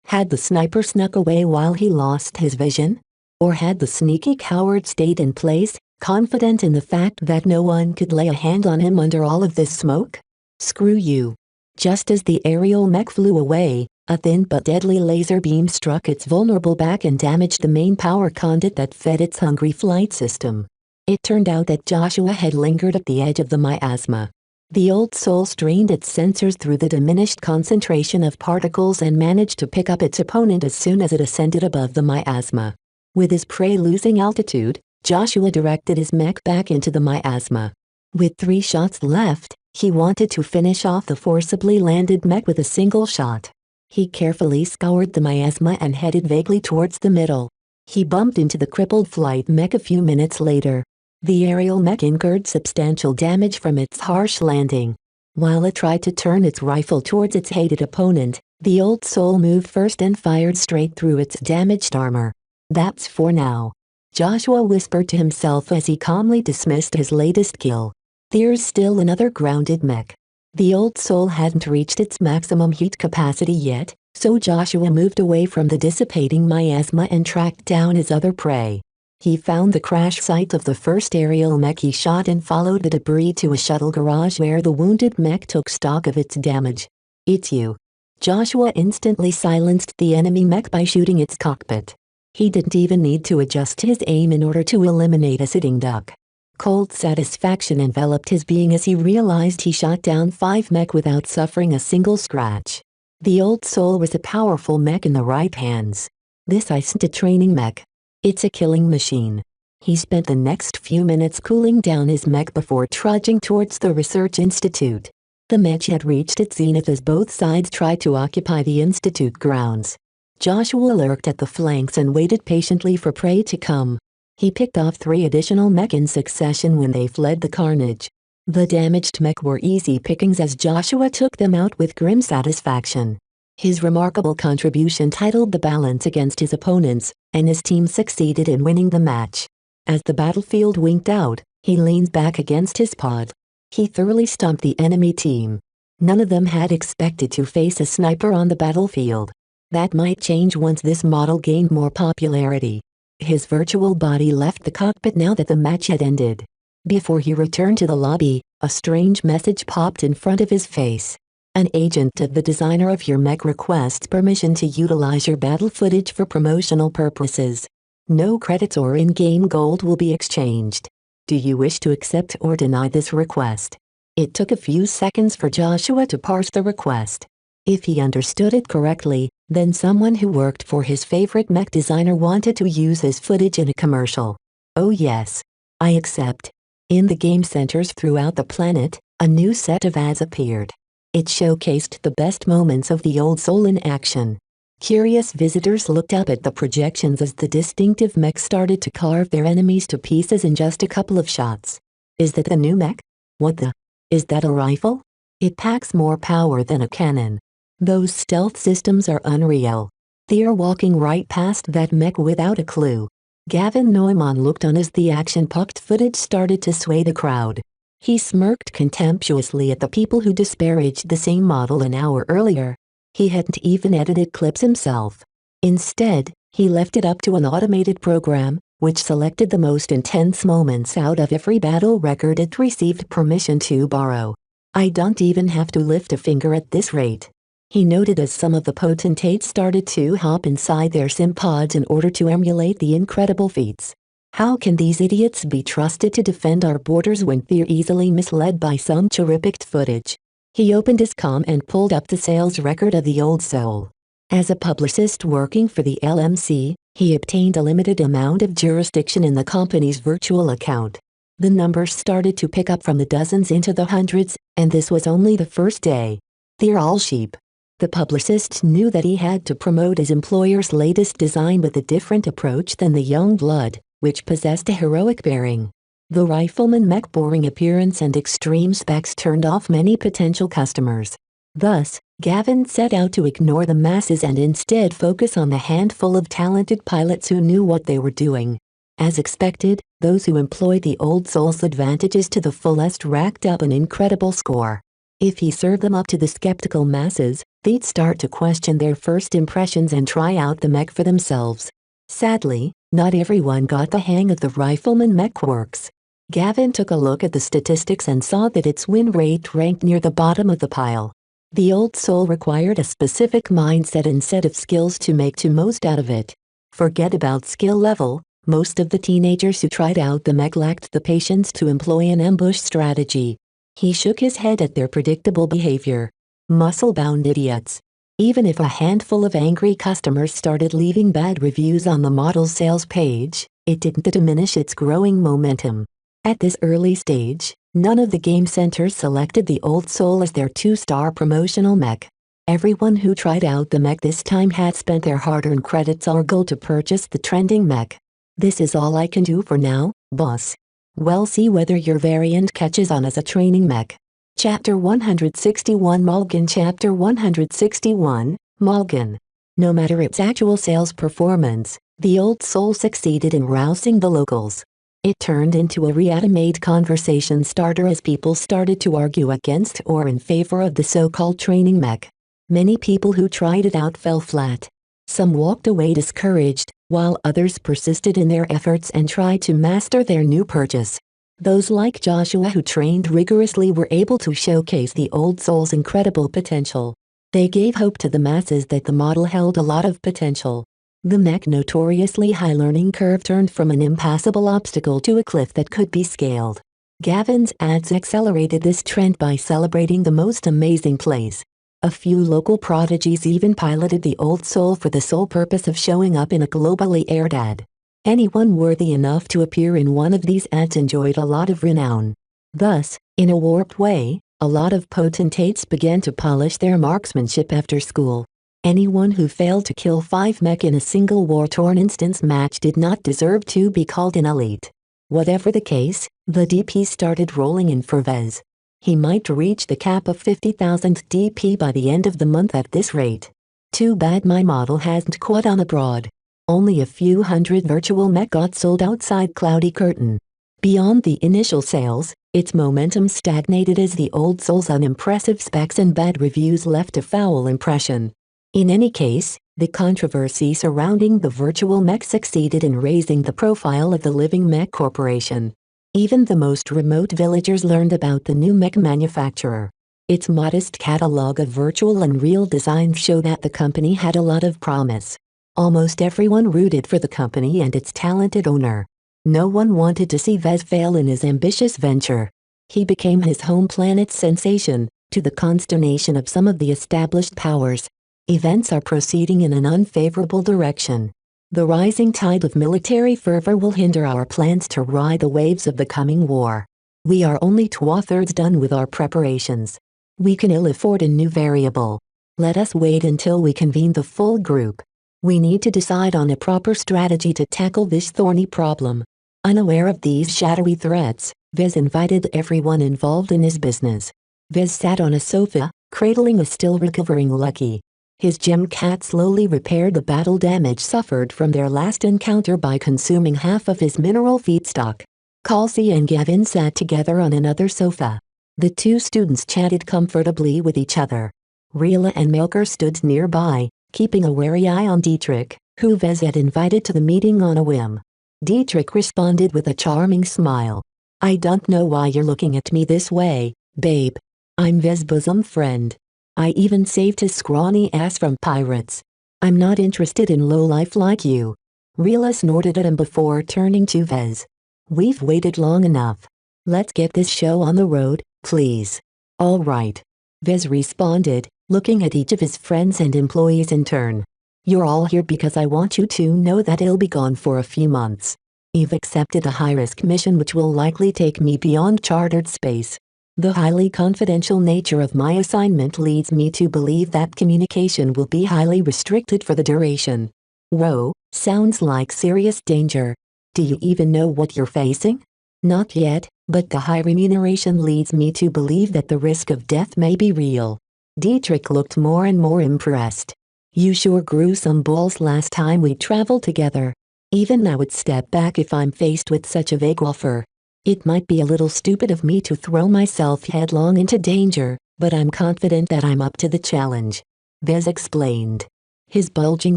Had the sniper snuck away while he lost his vision? Or had the sneaky coward stayed in place, confident in the fact that no one could lay a hand on him under all of this smoke? "Screw you." Just as the aerial mech flew away, a thin but deadly laser beam struck its vulnerable back and damaged the main power conduit that fed its hungry flight system. It turned out that Joshua had lingered at the edge of the miasma. The old soul strained its sensors through the diminished concentration of particles and managed to pick up its opponent as soon as it ascended above the miasma. With his prey losing altitude, Joshua directed his mech back into the miasma. With 3 shots left, he wanted to finish off the forcibly landed mech with a single shot. He carefully scoured the miasma and headed vaguely towards the middle. He bumped into the crippled flight mech a few minutes later. The aerial mech incurred substantial damage from its harsh landing. While it tried to turn its rifle towards its hated opponent, the old soul moved first and fired straight through its damaged armor. "That's for now," Joshua whispered to himself as he calmly dismissed his latest kill. "There's still another grounded mech." The old soul hadn't reached its maximum heat capacity yet, so Joshua moved away from the dissipating miasma and tracked down his other prey. He found the crash site of the first aerial mech he shot and followed the debris to a shuttle garage where the wounded mech took stock of its damage. "It's you." Joshua instantly silenced the enemy mech by shooting its cockpit. He didn't even need to adjust his aim in order to eliminate a sitting duck. Cold satisfaction enveloped his being as he realized he shot down 5 mech without suffering a single scratch. The old soul was a powerful mech in the right hands. This isn't a training mech. It's a killing machine. He spent the next few minutes cooling down his mech before trudging towards the research institute. The mech had reached its zenith as both sides tried to occupy the institute grounds. Joshua lurked at the flanks and waited patiently for prey to come. He picked off 3 additional mech in succession when they fled the carnage. The damaged mech were easy pickings as Joshua took them out with grim satisfaction. His remarkable contribution titled the balance against his opponents, and his team succeeded in winning the match. As the battlefield winked out, he leaned back against his pod. He thoroughly stumped the enemy team. None of them had expected to face a sniper on the battlefield. That might change once this model gained more popularity. His virtual body left the cockpit now that the match had ended. Before he returned to the lobby, a strange message popped in front of his face. "An agent of the designer of your mech requests permission to utilize your battle footage for promotional purposes. No credits or in-game gold will be exchanged. Do you wish to accept or deny this request?" It took a few seconds for Joshua to parse the request. If he understood it correctly, then someone who worked for his favorite mech designer wanted to use his footage in a commercial. "Oh yes. I accept." In the game centers throughout the planet, a new set of ads appeared. It showcased the best moments of the old soul in action. Curious visitors looked up at the projections as the distinctive mech started to carve their enemies to pieces in just a couple of shots. "Is that the new mech? What the? Is that a rifle?" It packs more power than a cannon. Those stealth systems are unreal. They're walking right past that mech without a clue. Gavin Neumann looked on as the action-packed footage started to sway the crowd. He smirked contemptuously at the people who disparaged the same model an hour earlier. He hadn't even edited clips himself. Instead, he left it up to an automated program, which selected the most intense moments out of every battle record it received permission to borrow. I don't even have to lift a finger at this rate. He noted as some of the potentates started to hop inside their sim pods in order to emulate the incredible feats. How can these idiots be trusted to defend our borders when they're easily misled by some cherry-picked footage? He opened his comm and pulled up the sales record of the old soul. As a publicist working for the LMC, he obtained a limited amount of jurisdiction in the company's virtual account. The numbers started to pick up from the dozens into the hundreds, and this was only the first day. They're all sheep. The publicist knew that he had to promote his employer's latest design with a different approach than the young blood, which possessed a heroic bearing. The rifleman mech boring appearance and extreme specs turned off many potential customers. Thus, Gavin set out to ignore the masses and instead focus on the handful of talented pilots who knew what they were doing. As expected, those who employed the old soul's advantages to the fullest racked up an incredible score. If he served them up to the skeptical masses, they'd start to question their first impressions and try out the mech for themselves. Sadly, not everyone got the hang of the rifleman mech works. Gavin took a look at the statistics and saw that its win rate ranked near the bottom of the pile. The old soul required a specific mindset and set of skills to make the most out of it. Forget about skill level, most of the teenagers who tried out the mech lacked the patience to employ an ambush strategy. He shook his head at their predictable behavior. Muscle-bound idiots. Even if a handful of angry customers started leaving bad reviews on the model's sales page, it didn't diminish its growing momentum. At this early stage, none of the game centers selected the old soul as their 2-star promotional mech. Everyone who tried out the mech this time had spent their hard-earned credits or gold to purchase the trending mech. This is all I can do for now, boss. Well, see whether your variant catches on as a training mech. Chapter 161 Mulligan Chapter 161, Mulligan. No matter its actual sales performance, the old soul succeeded in rousing the locals. It turned into a reanimate conversation starter as people started to argue against or in favor of the so-called training mech. Many people who tried it out fell flat. Some walked away discouraged, while others persisted in their efforts and tried to master their new purchase. Those like Joshua who trained rigorously were able to showcase the old soul's incredible potential. They gave hope to the masses that the model held a lot of potential. The mech notoriously high learning curve turned from an impassable obstacle to a cliff that could be scaled. Gavin's ads accelerated this trend by celebrating the most amazing plays. A few local prodigies even piloted the old soul for the sole purpose of showing up in a globally aired ad. Anyone worthy enough to appear in one of these ads enjoyed a lot of renown. Thus, in a warped way, a lot of potentates began to polish their marksmanship after school. Anyone who failed to kill 5 mech in a single war-torn instance match did not deserve to be called an elite. Whatever the case, the DP started rolling in for Vez. He might reach the cap of 50,000 DP by the end of the month at this rate. Too bad my model hasn't caught on abroad. Only a few hundred virtual mech got sold outside Cloudy Curtain. Beyond the initial sales, its momentum stagnated as the old soul's unimpressive specs and bad reviews left a foul impression. In any case, the controversy surrounding the virtual mech succeeded in raising the profile of the living mech corporation. Even the most remote villagers learned about the new mech manufacturer. Its modest catalog of virtual and real designs showed that the company had a lot of promise. Almost everyone rooted for the company and its talented owner. No one wanted to see Vez fail in his ambitious venture. He became his home planet's sensation, to the consternation of some of the established powers. Events are proceeding in an unfavorable direction. The rising tide of military fervor will hinder our plans to ride the waves of the coming war. We are only 2/3 done with our preparations. We can ill afford a new variable. Let us wait until we convene the full group. We need to decide on a proper strategy to tackle this thorny problem. Unaware of these shadowy threats, Vez invited everyone involved in his business. Vez sat on a sofa, cradling a still recovering Lucky. His gem cat slowly repaired the battle damage suffered from their last encounter by consuming half of his mineral feedstock. Kelsey and Gavin sat together on another sofa. The two students chatted comfortably with each other. Rila and Melker stood nearby, keeping a wary eye on Dietrich, who Vez had invited to the meeting on a whim. Dietrich responded with a charming smile. "I don't know why you're looking at me this way, babe. I'm Vez's bosom friend. I even saved his scrawny ass from pirates. I'm not interested in lowlife like you." Rila snorted at him before turning to Vez. "We've waited long enough. Let's get this show on the road, please." "All right," Vez responded, looking at each of his friends and employees in turn. "You're all here because I want you to know that I'll be gone for a few months. I've accepted a high-risk mission which will likely take me beyond chartered space. The highly confidential nature of my assignment leads me to believe that communication will be highly restricted for the duration." "Whoa, sounds like serious danger. Do you even know what you're facing?" "Not yet, but the high remuneration leads me to believe that the risk of death may be real." Dietrich looked more and more impressed. "You sure grew some balls last time we traveled together. Even I would step back if I'm faced with such a vague offer. It might be a little stupid of me to throw myself headlong into danger, but I'm confident that I'm up to the challenge," Vez explained. His bulging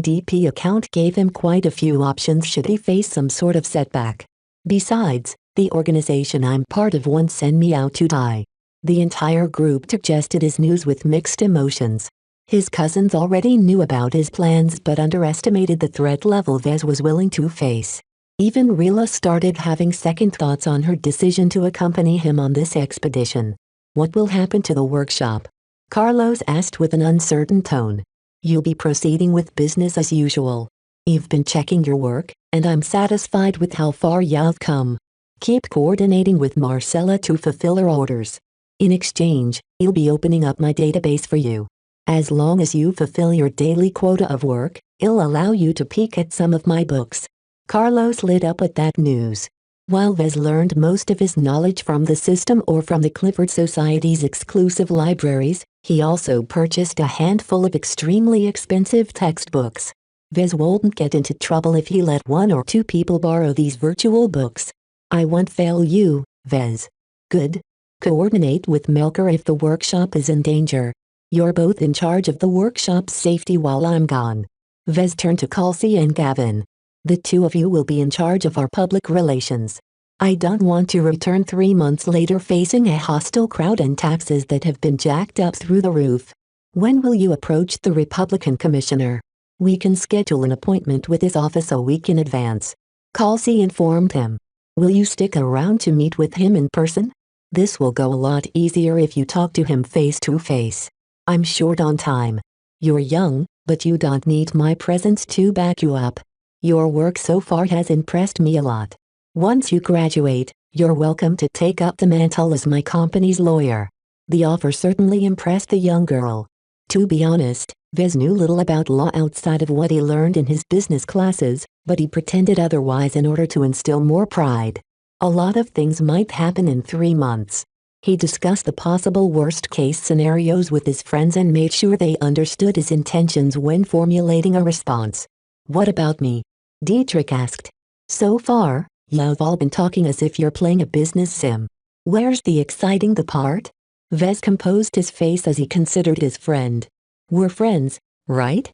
DP account gave him quite a few options should he face some sort of setback. "Besides, the organization I'm part of won't send me out to die." The entire group digested his news with mixed emotions. His cousins already knew about his plans but underestimated the threat level Vez was willing to face. Even Rila started having second thoughts on her decision to accompany him on this expedition. "What will happen to the workshop?" Carlos asked with an uncertain tone. "You'll be proceeding with business as usual. I've been checking your work, and I'm satisfied with how far you've come. Keep coordinating with Marcella to fulfill her orders. In exchange, I'll be opening up my database for you. As long as you fulfill your daily quota of work, I'll allow you to peek at some of my books." Carlos lit up at that news. While Vez learned most of his knowledge from the system or from the Clifford Society's exclusive libraries, he also purchased a handful of extremely expensive textbooks. Vez wouldn't get into trouble if he let one or two people borrow these virtual books. "I won't fail you, Vez." "Good. Coordinate with Melker if the workshop is in danger. You're both in charge of the workshop's safety while I'm gone." Vez turned to Kelsey and Gavin. "The two of you will be in charge of our public relations. I don't want to return 3 months later facing a hostile crowd and taxes that have been jacked up through the roof." "When will you approach the Republican commissioner?" "We can schedule an appointment with his office a week in advance," Kelsey informed him. "Will you stick around to meet with him in person? This will go a lot easier if you talk to him face to face. I'm short on time. You're young, but you don't need my presence to back you up. Your work so far has impressed me a lot. Once you graduate, you're welcome to take up the mantle as my company's lawyer." The offer certainly impressed the young girl. To be honest, Vez knew little about law outside of what he learned in his business classes, but he pretended otherwise in order to instill more pride. A lot of things might happen in 3 months. He discussed the possible worst-case scenarios with his friends and made sure they understood his intentions when formulating a response. "What about me?" Dietrich asked. "So far, you've all been talking as if you're playing a business sim. Where's the exciting the part?" Vez composed his face as he considered his friend. "We're friends, right?"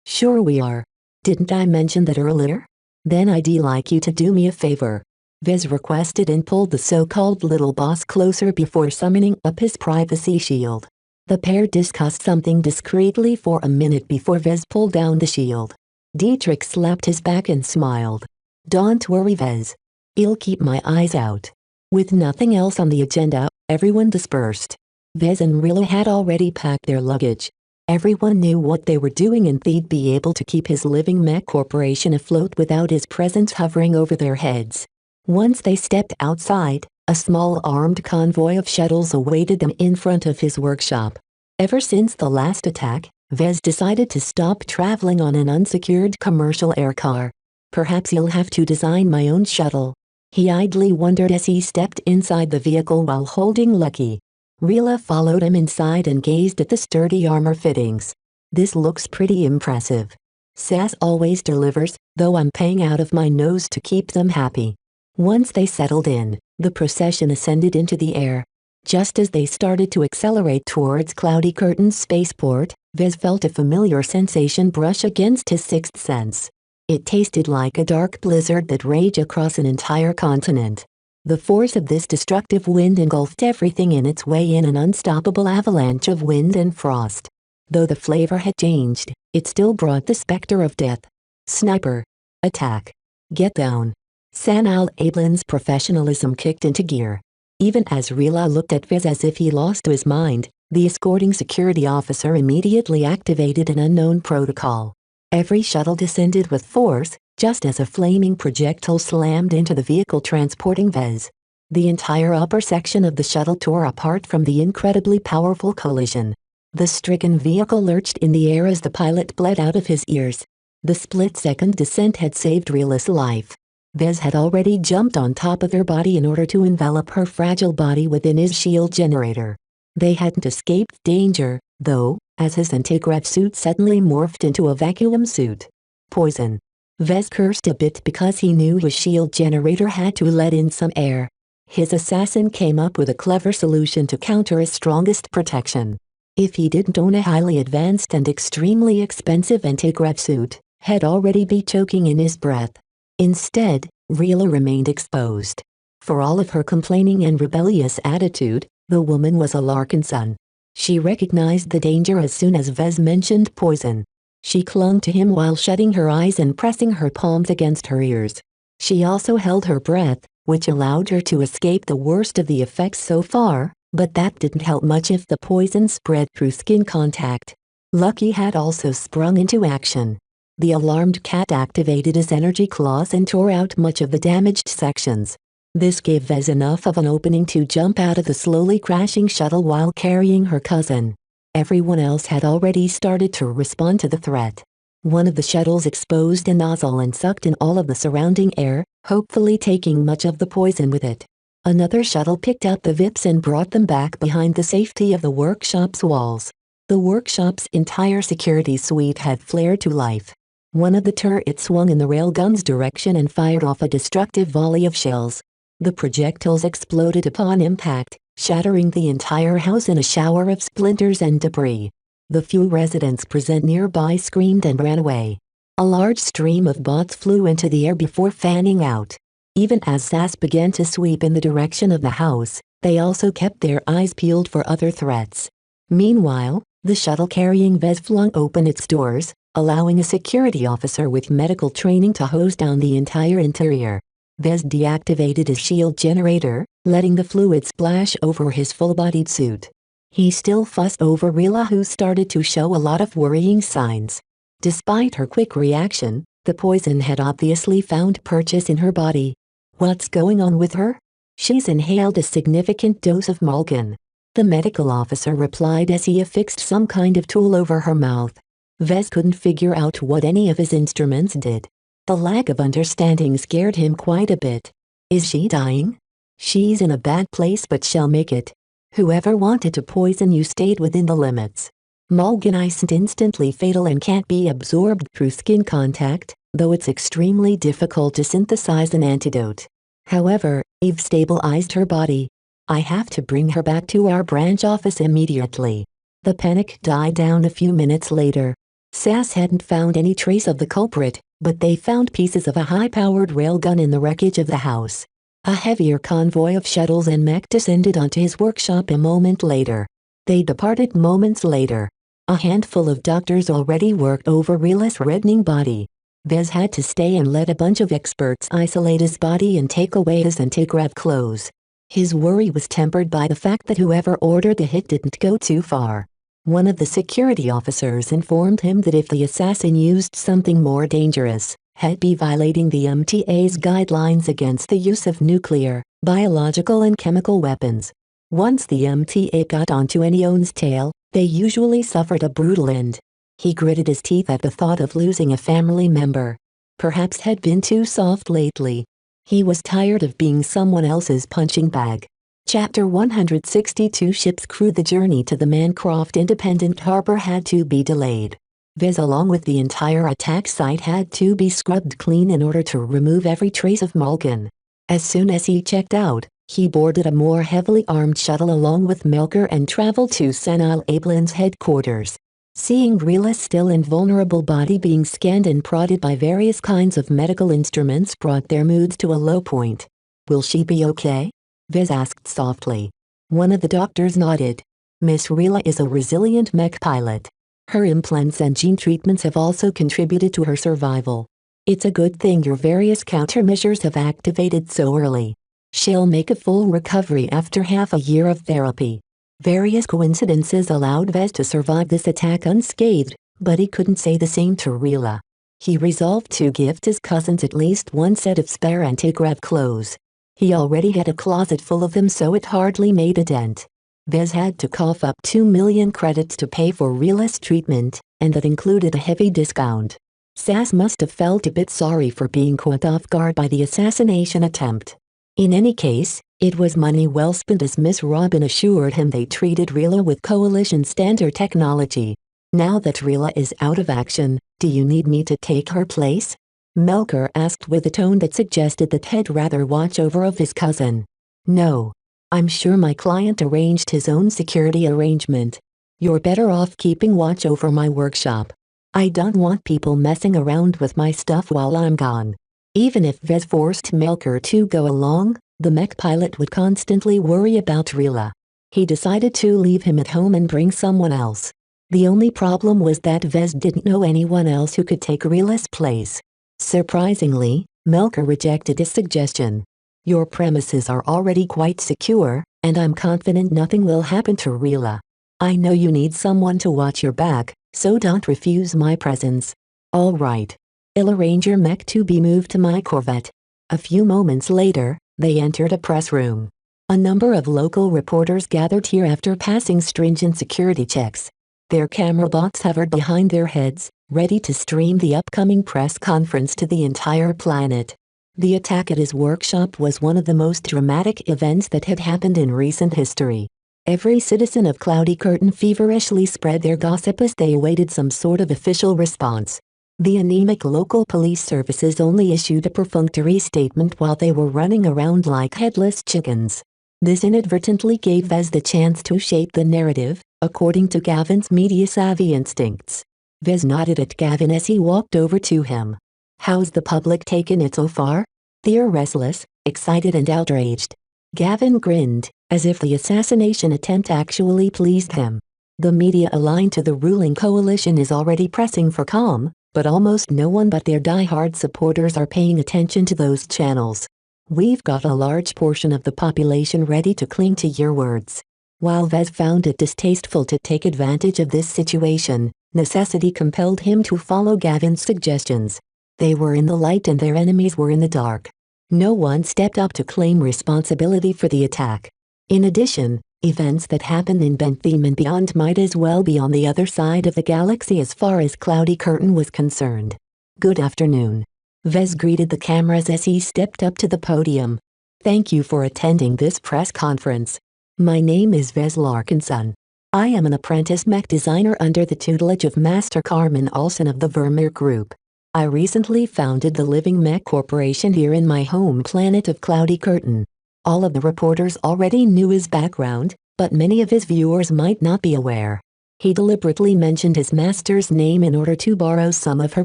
"Sure we are. Didn't I mention that earlier?" "Then I'd like you to do me a favor," Vez requested and pulled the so-called little boss closer before summoning up his privacy shield. The pair discussed something discreetly for a minute before Vez pulled down the shield. Dietrich slapped his back and smiled. "Don't worry, Vez. I'll keep my eyes out." With nothing else on the agenda, everyone dispersed. Vez and Rilla had already packed their luggage. Everyone knew what they were doing and they'd be able to keep his living mech corporation afloat without his presence hovering over their heads. Once they stepped outside, a small armed convoy of shuttles awaited them in front of his workshop. Ever since the last attack, Vez decided to stop traveling on an unsecured commercial air car. "Perhaps I'll have to design my own shuttle," he idly wondered as he stepped inside the vehicle while holding Lucky. Rila followed him inside and gazed at the sturdy armor fittings. This looks pretty impressive. Sass always delivers, though I'm paying out of my nose to keep them happy. Once they settled in, the procession ascended into the air. Just as they started to accelerate towards Cloudy Curtain's spaceport, Vez felt a familiar sensation brush against his sixth sense. It tasted like a dark blizzard that raged across an entire continent. The force of this destructive wind engulfed everything in its way in an unstoppable avalanche of wind and frost. Though the flavor had changed, it still brought the specter of death. Sniper. Attack. Get down. San al-Ablin's professionalism kicked into gear. Even as Rila looked at Vez as if he lost his mind, the escorting security officer immediately activated an unknown protocol. Every shuttle descended with force, just as a flaming projectile slammed into the vehicle transporting Vez. The entire upper section of the shuttle tore apart from the incredibly powerful collision. The stricken vehicle lurched in the air as the pilot bled out of his ears. The split-second descent had saved Rila's life. Vez had already jumped on top of her body in order to envelop her fragile body within his shield generator. They hadn't escaped danger, though, as his anti-grav suit suddenly morphed into a vacuum suit. Poison. Vez cursed a bit because he knew his shield generator had to let in some air. His assassin came up with a clever solution to counter his strongest protection. If he didn't own a highly advanced and extremely expensive anti-grav suit, he'd already be choking in his breath. Instead, Rila remained exposed. For all of her complaining and rebellious attitude, the woman was a Larkinson. She recognized the danger as soon as Vez mentioned poison. She clung to him while shutting her eyes and pressing her palms against her ears. She also held her breath, which allowed her to escape the worst of the effects so far, but that didn't help much if the poison spread through skin contact. Lucky had also sprung into action. The alarmed cat activated his energy claws and tore out much of the damaged sections. This gave Vez enough of an opening to jump out of the slowly crashing shuttle while carrying her cousin. Everyone else had already started to respond to the threat. One of the shuttles exposed a nozzle and sucked in all of the surrounding air, hopefully taking much of the poison with it. Another shuttle picked up the VIPs and brought them back behind the safety of the workshop's walls. The workshop's entire security suite had flared to life. One of the turrets swung in the railgun's direction and fired off a destructive volley of shells. The projectiles exploded upon impact, shattering the entire house in a shower of splinters and debris. The few residents present nearby screamed and ran away. A large stream of bots flew into the air before fanning out. Even as SAS began to sweep in the direction of the house, they also kept their eyes peeled for other threats. Meanwhile, the shuttle carrying Vez flung open its doors, allowing a security officer with medical training to hose down the entire interior. Vez deactivated his shield generator, letting the fluid splash over his full-bodied suit. He still fussed over Rila, who started to show a lot of worrying signs. Despite her quick reaction, the poison had obviously found purchase in her body. What's going on with her? She's inhaled a significant dose of Malkin. The medical officer replied as he affixed some kind of tool over her mouth. Vez couldn't figure out what any of his instruments did. The lack of understanding scared him quite a bit. Is she dying? She's in a bad place, but she'll make it. Whoever wanted to poison you stayed within the limits. Malkin isn't instantly fatal and can't be absorbed through skin contact, though it's extremely difficult to synthesize an antidote. However, Eve stabilized her body. I have to bring her back to our branch office immediately. The panic died down a few minutes later. SAS hadn't found any trace of the culprit, but they found pieces of a high-powered railgun in the wreckage of the house. A heavier convoy of shuttles and mech descended onto his workshop a moment later. They departed moments later. A handful of doctors already worked over Rila's reddening body. Vez had to stay and let a bunch of experts isolate his body and take away his anti-grav clothes. His worry was tempered by the fact that whoever ordered the hit didn't go too far. One of the security officers informed him that if the assassin used something more dangerous, he'd be violating the MTA's guidelines against the use of nuclear, biological and chemical weapons. Once the MTA got onto anyone's tail, they usually suffered a brutal end. He gritted his teeth at the thought of losing a family member. Perhaps he'd been too soft lately. He was tired of being someone else's punching bag. Chapter 162 Ship's crew. The journey to the Mancroft Independent Harbor had to be delayed. Vez along with the entire attack site had to be scrubbed clean in order to remove every trace of Malkin. As soon as he checked out, he boarded a more heavily armed shuttle along with Melker and traveled to Senile Ablin's headquarters. Seeing Rila's still invulnerable body being scanned and prodded by various kinds of medical instruments brought their moods to a low point. "Will she be okay?" Vez asked softly. One of the doctors nodded. "Miss Rila is a resilient mech pilot. Her implants and gene treatments have also contributed to her survival. It's a good thing your various countermeasures have activated so early. She'll make a full recovery after half a year of therapy." Various coincidences allowed Vez to survive this attack unscathed, but he couldn't say the same to Rila. He resolved to gift his cousins at least one set of spare anti-grav clothes. He already had a closet full of them, so it hardly made a dent. Vez had to cough up 2 million credits to pay for Rila's treatment, and that included a heavy discount. Sass must have felt a bit sorry for being caught off guard by the assassination attempt. In any case, it was money well spent, as Miss Robin assured him they treated Rila with Coalition standard technology. "Now that Rila is out of action, do you need me to take her place?" Melker asked with a tone that suggested that he'd rather watch over of his cousin. "No. I'm sure my client arranged his own security arrangement. You're better off keeping watch over my workshop. I don't want people messing around with my stuff while I'm gone." Even if Vez forced Melker to go along, the mech pilot would constantly worry about Rila. He decided to leave him at home and bring someone else. The only problem was that Vez didn't know anyone else who could take Rila's place. Surprisingly, Melker rejected his suggestion. "Your premises are already quite secure, and I'm confident nothing will happen to Rila. I know you need someone to watch your back, so don't refuse my presence." "All right. I'll arrange your mech to be moved to my Corvette." A few moments later, they entered a press room. A number of local reporters gathered here after passing stringent security checks. Their camera bots hovered behind their heads, ready to stream the upcoming press conference to the entire planet. The attack at his workshop was one of the most dramatic events that had happened in recent history. Every citizen of Cloudy Curtain feverishly spread their gossip as they awaited some sort of official response. The anemic local police services only issued a perfunctory statement while they were running around like headless chickens. This inadvertently gave Vez the chance to shape the narrative, according to Gavin's media-savvy instincts. Vez nodded at Gavin as he walked over to him. "How's the public taken it so far?" "They're restless, excited and outraged." Gavin grinned, as if the assassination attempt actually pleased him. "The media aligned to the ruling coalition is already pressing for calm, but almost no one but their die-hard supporters are paying attention to those channels. We've got a large portion of the population ready to cling to your words." While Vez found it distasteful to take advantage of this situation, necessity compelled him to follow Gavin's suggestions. They were in the light and their enemies were in the dark. No one stepped up to claim responsibility for the attack. In addition, events that happened in Bentham and beyond might as well be on the other side of the galaxy as far as Cloudy Curtain was concerned. "Good afternoon." Vez greeted the cameras as he stepped up to the podium. "Thank you for attending this press conference. My name is Vez Larkinson. I am an apprentice mech designer under the tutelage of Master Carmen Olsen of the Vermeer Group. I recently founded the Living Mech Corporation here in my home planet of Cloudy Curtain." All of the reporters already knew his background, but many of his viewers might not be aware. He deliberately mentioned his master's name in order to borrow some of her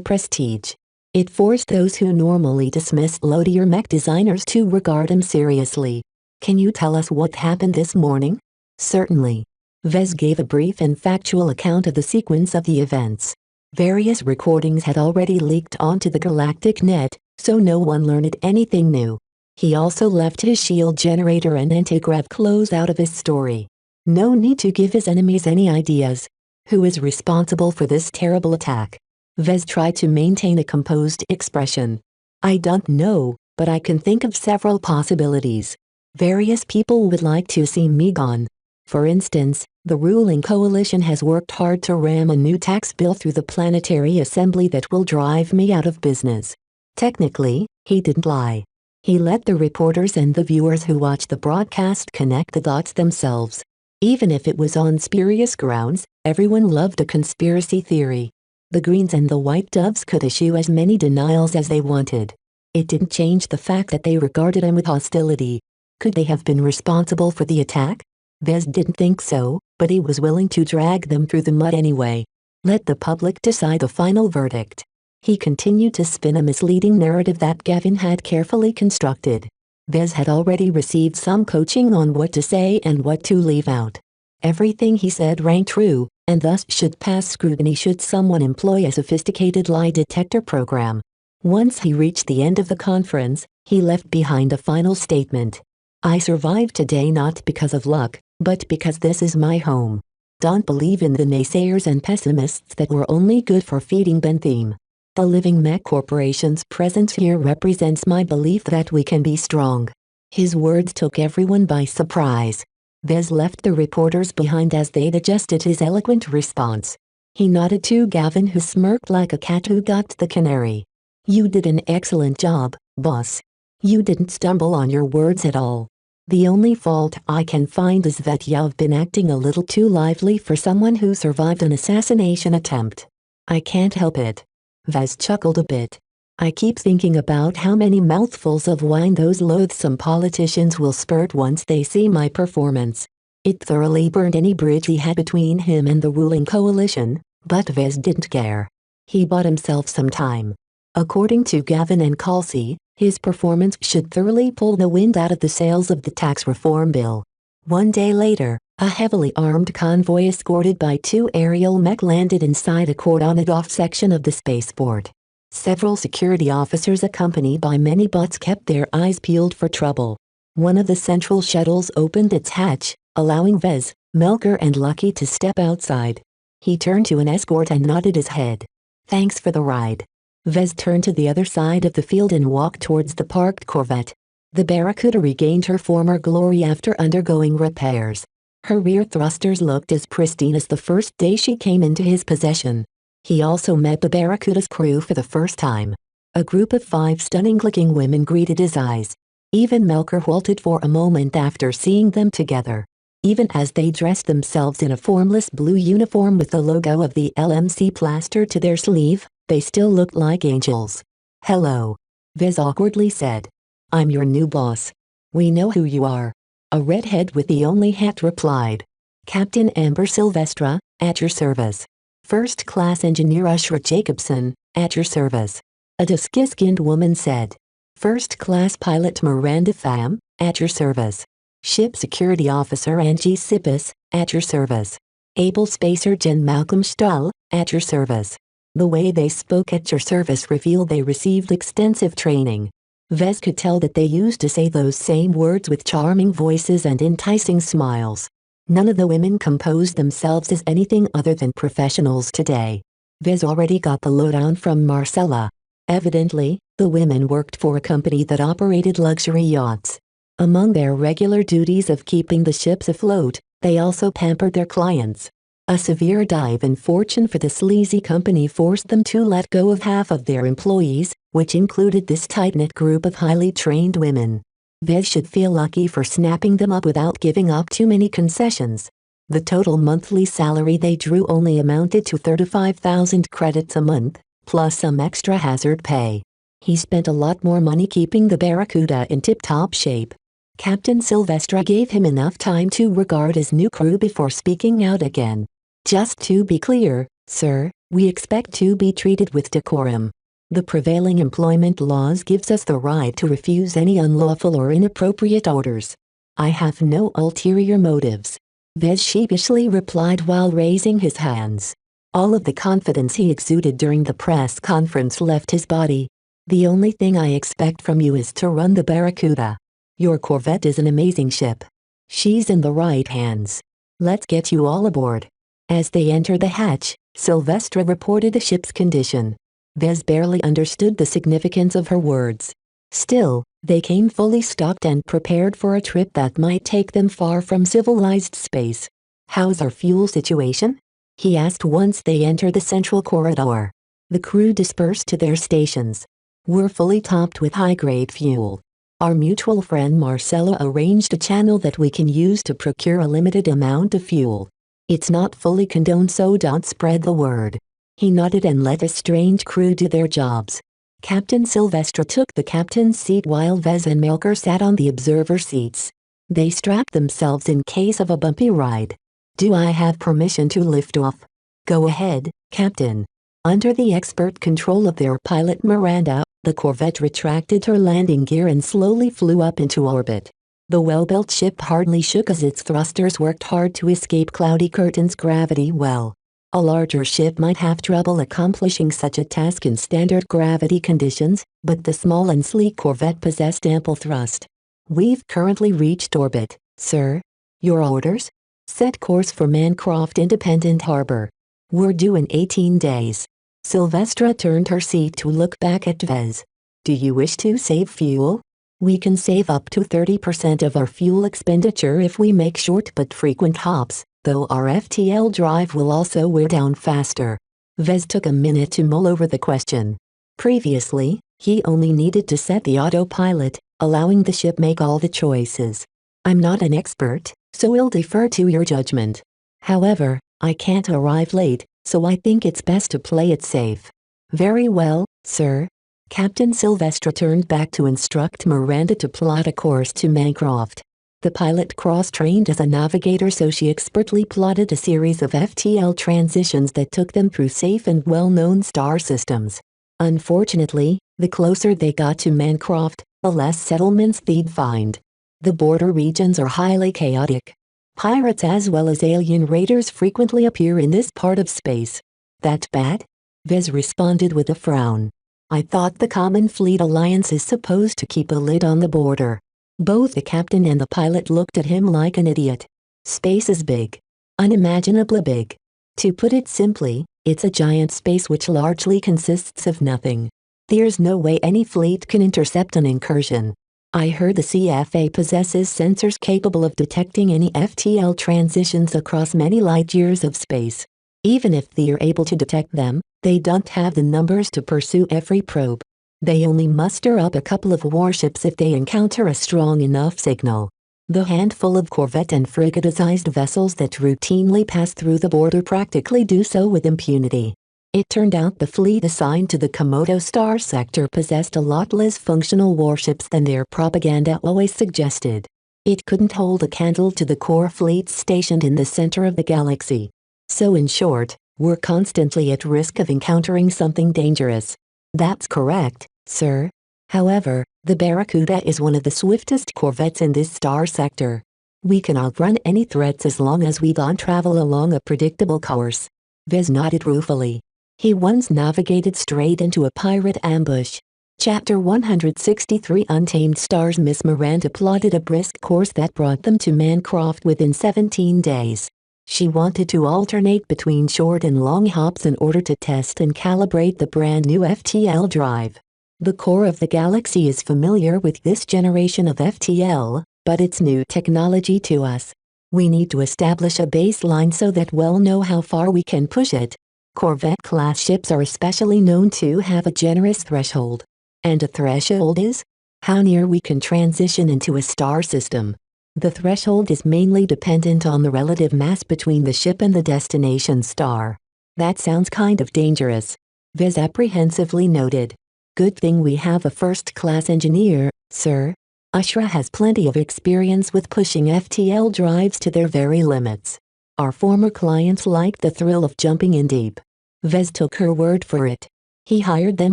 prestige. It forced those who normally dismissed low-tier mech designers to regard him seriously. "Can you tell us what happened this morning?" "Certainly." Vez gave a brief and factual account of the sequence of the events. Various recordings had already leaked onto the galactic net, so no one learned anything new. He also left his shield generator and anti-grav clothes out of his story. No need to give his enemies any ideas. Who is responsible for this terrible attack? Vez tried to maintain a composed expression. "I don't know, but I can think of several possibilities. Various people would like to see me gone. For instance, the ruling coalition has worked hard to ram a new tax bill through the planetary assembly that will drive me out of business." Technically, he didn't lie. He let the reporters and the viewers who watched the broadcast connect the dots themselves. Even if it was on spurious grounds, everyone loved a conspiracy theory. The Greens and the White Doves could issue as many denials as they wanted. It didn't change the fact that they regarded him with hostility. Could they have been responsible for the attack? Vez didn't think so, but he was willing to drag them through the mud anyway. Let the public decide the final verdict. He continued to spin a misleading narrative that Gavin had carefully constructed. Vez had already received some coaching on what to say and what to leave out. Everything he said rang true, and thus should pass scrutiny should someone employ a sophisticated lie detector program. Once he reached the end of the conference, he left behind a final statement. I survived today not because of luck, but because this is my home. Don't believe in the naysayers and pessimists that were only good for feeding Bentham. The Living Mech Corporation's presence here represents my belief that we can be strong. His words took everyone by surprise. Vez left the reporters behind as they digested his eloquent response. He nodded to Gavin, who smirked like a cat who got the canary. You did an excellent job, boss. You didn't stumble on your words at all. The only fault I can find is that you've been acting a little too lively for someone who survived an assassination attempt. I can't help it. Vez chuckled a bit. I keep thinking about how many mouthfuls of wine those loathsome politicians will spurt once they see my performance. It thoroughly burned any bridge he had between him and the ruling coalition, but Vez didn't care. He bought himself some time. According to Gavin and Calcy, his performance should thoroughly pull the wind out of the sails of the tax reform bill. One day later, a heavily armed convoy escorted by 2 aerial mech landed inside a cordoned-off section of the spaceport. Several security officers accompanied by many bots kept their eyes peeled for trouble. One of the central shuttles opened its hatch, allowing Vez, Melker and Lucky to step outside. He turned to an escort and nodded his head. Thanks for the ride. Vez turned to the other side of the field and walked towards the parked Corvette. The Barracuda regained her former glory after undergoing repairs. Her rear thrusters looked as pristine as the first day she came into his possession. He also met the Barracuda's crew for the first time. A group of 5 stunning-looking women greeted his eyes. Even Melker halted for a moment after seeing them together. Even as they dressed themselves in a formless blue uniform with the logo of the LMC plastered to their sleeve, they still looked like angels. Hello. Vez awkwardly said. I'm your new boss. We know who you are. A redhead with the only hat replied. Captain Amber Silvestra, at your service. First Class Engineer Ushra Jacobson, at your service. A dusky-skinned woman said. First Class Pilot Miranda Pham, at your service. Ship Security Officer Angie Sippis, at your service. Able Spacer Jen Malcolm Stahl, at your service. The way they spoke at your service revealed they received extensive training. Vez could tell that they used to say those same words with charming voices and enticing smiles. None of the women composed themselves as anything other than professionals today. Vez already got the lowdown from Marcella. Evidently, the women worked for a company that operated luxury yachts. Among their regular duties of keeping the ships afloat, they also pampered their clients. A severe dive in fortune for the sleazy company forced them to let go of half of their employees, which included this tight-knit group of highly trained women. Vez should feel lucky for snapping them up without giving up too many concessions. The total monthly salary they drew only amounted to 35,000 credits a month, plus some extra hazard pay. He spent a lot more money keeping the Barracuda in tip-top shape. Captain Silvestra gave him enough time to regard his new crew before speaking out again. Just to be clear, sir, we expect to be treated with decorum. The prevailing employment laws gives us the right to refuse any unlawful or inappropriate orders. I have no ulterior motives. Vez sheepishly replied while raising his hands. All of the confidence he exuded during the press conference left his body. The only thing I expect from you is to run the Barracuda. Your Corvette is an amazing ship. She's in the right hands. Let's get you all aboard. As they entered the hatch, Silvestra reported the ship's condition. Vez barely understood the significance of her words. Still, they came fully stocked and prepared for a trip that might take them far from civilized space. How's our fuel situation? He asked once they entered the central corridor. The crew dispersed to their stations. We're fully topped with high-grade fuel. Our mutual friend Marcelo arranged a channel that we can use to procure a limited amount of fuel. It's not fully condoned, so don't spread the word." He nodded and let the strange crew do their jobs. Captain Silvestre took the captain's seat while Vez and Melker sat on the observer seats. They strapped themselves in case of a bumpy ride. "Do I have permission to lift off?" "Go ahead, Captain." Under the expert control of their pilot Miranda, the corvette retracted her landing gear and slowly flew up into orbit. The well-built ship hardly shook as its thrusters worked hard to escape Cloudy Curtain's gravity well. A larger ship might have trouble accomplishing such a task in standard gravity conditions, but the small and sleek corvette possessed ample thrust. "We've currently reached orbit, sir." "Your orders?" "Set course for Mancroft Independent Harbor. We're due in 18 days. Silvestre turned her seat to look back at Vez. "Do you wish to save fuel? We can save up to 30% of our fuel expenditure if we make short but frequent hops, though our FTL drive will also wear down faster." Vez took a minute to mull over the question. Previously, he only needed to set the autopilot, allowing the ship make all the choices. "I'm not an expert, so I'll defer to your judgment. However, I can't arrive late, so I think it's best to play it safe." "Very well, sir." Captain Silvestre turned back to instruct Miranda to plot a course to Mancroft. The pilot cross-trained as a navigator, so she expertly plotted a series of FTL transitions that took them through safe and well-known star systems. Unfortunately, the closer they got to Mancroft, the less settlements they'd find. The border regions are highly chaotic. Pirates as well as alien raiders frequently appear in this part of space. "That bad?" Vez responded with a frown. "I thought the Common Fleet Alliance is supposed to keep a lid on the border." Both the captain and the pilot looked at him like an idiot. Space is big. Unimaginably big. To put it simply, it's a giant space which largely consists of nothing. There's no way any fleet can intercept an incursion. I heard the CFA possesses sensors capable of detecting any FTL transitions across many light years of space. Even if they're able to detect them, they don't have the numbers to pursue every probe. They only muster up a couple of warships if they encounter a strong enough signal. The handful of corvette and frigate-sized vessels that routinely pass through the border practically do so with impunity. It turned out the fleet assigned to the Komodo Star sector possessed a lot less functional warships than their propaganda always suggested. It couldn't hold a candle to the core fleets stationed in the center of the galaxy. So in short, we're constantly at risk of encountering something dangerous. "That's correct, sir. However, the Barracuda is one of the swiftest corvettes in this star sector. We can outrun any threats as long as we don't travel along a predictable course." Vez nodded ruefully. He once navigated straight into a pirate ambush. Chapter 163 Untamed Stars. Miss Miranda plotted a brisk course that brought them to Mancroft within 17 days. She wanted to alternate between short and long hops in order to test and calibrate the brand new FTL drive. The core of the galaxy is familiar with this generation of FTL, but it's new technology to us. We need to establish a baseline so that we'll know how far we can push it. Corvette-class ships are especially known to have a generous threshold. And a threshold is? How near we can transition into a star system. The threshold is mainly dependent on the relative mass between the ship and the destination star. That sounds kind of dangerous, Vez apprehensively noted. Good thing we have a first-class engineer, sir. Ashra has plenty of experience with pushing FTL drives to their very limits. Our former clients liked the thrill of jumping in deep. Vez took her word for it. He hired them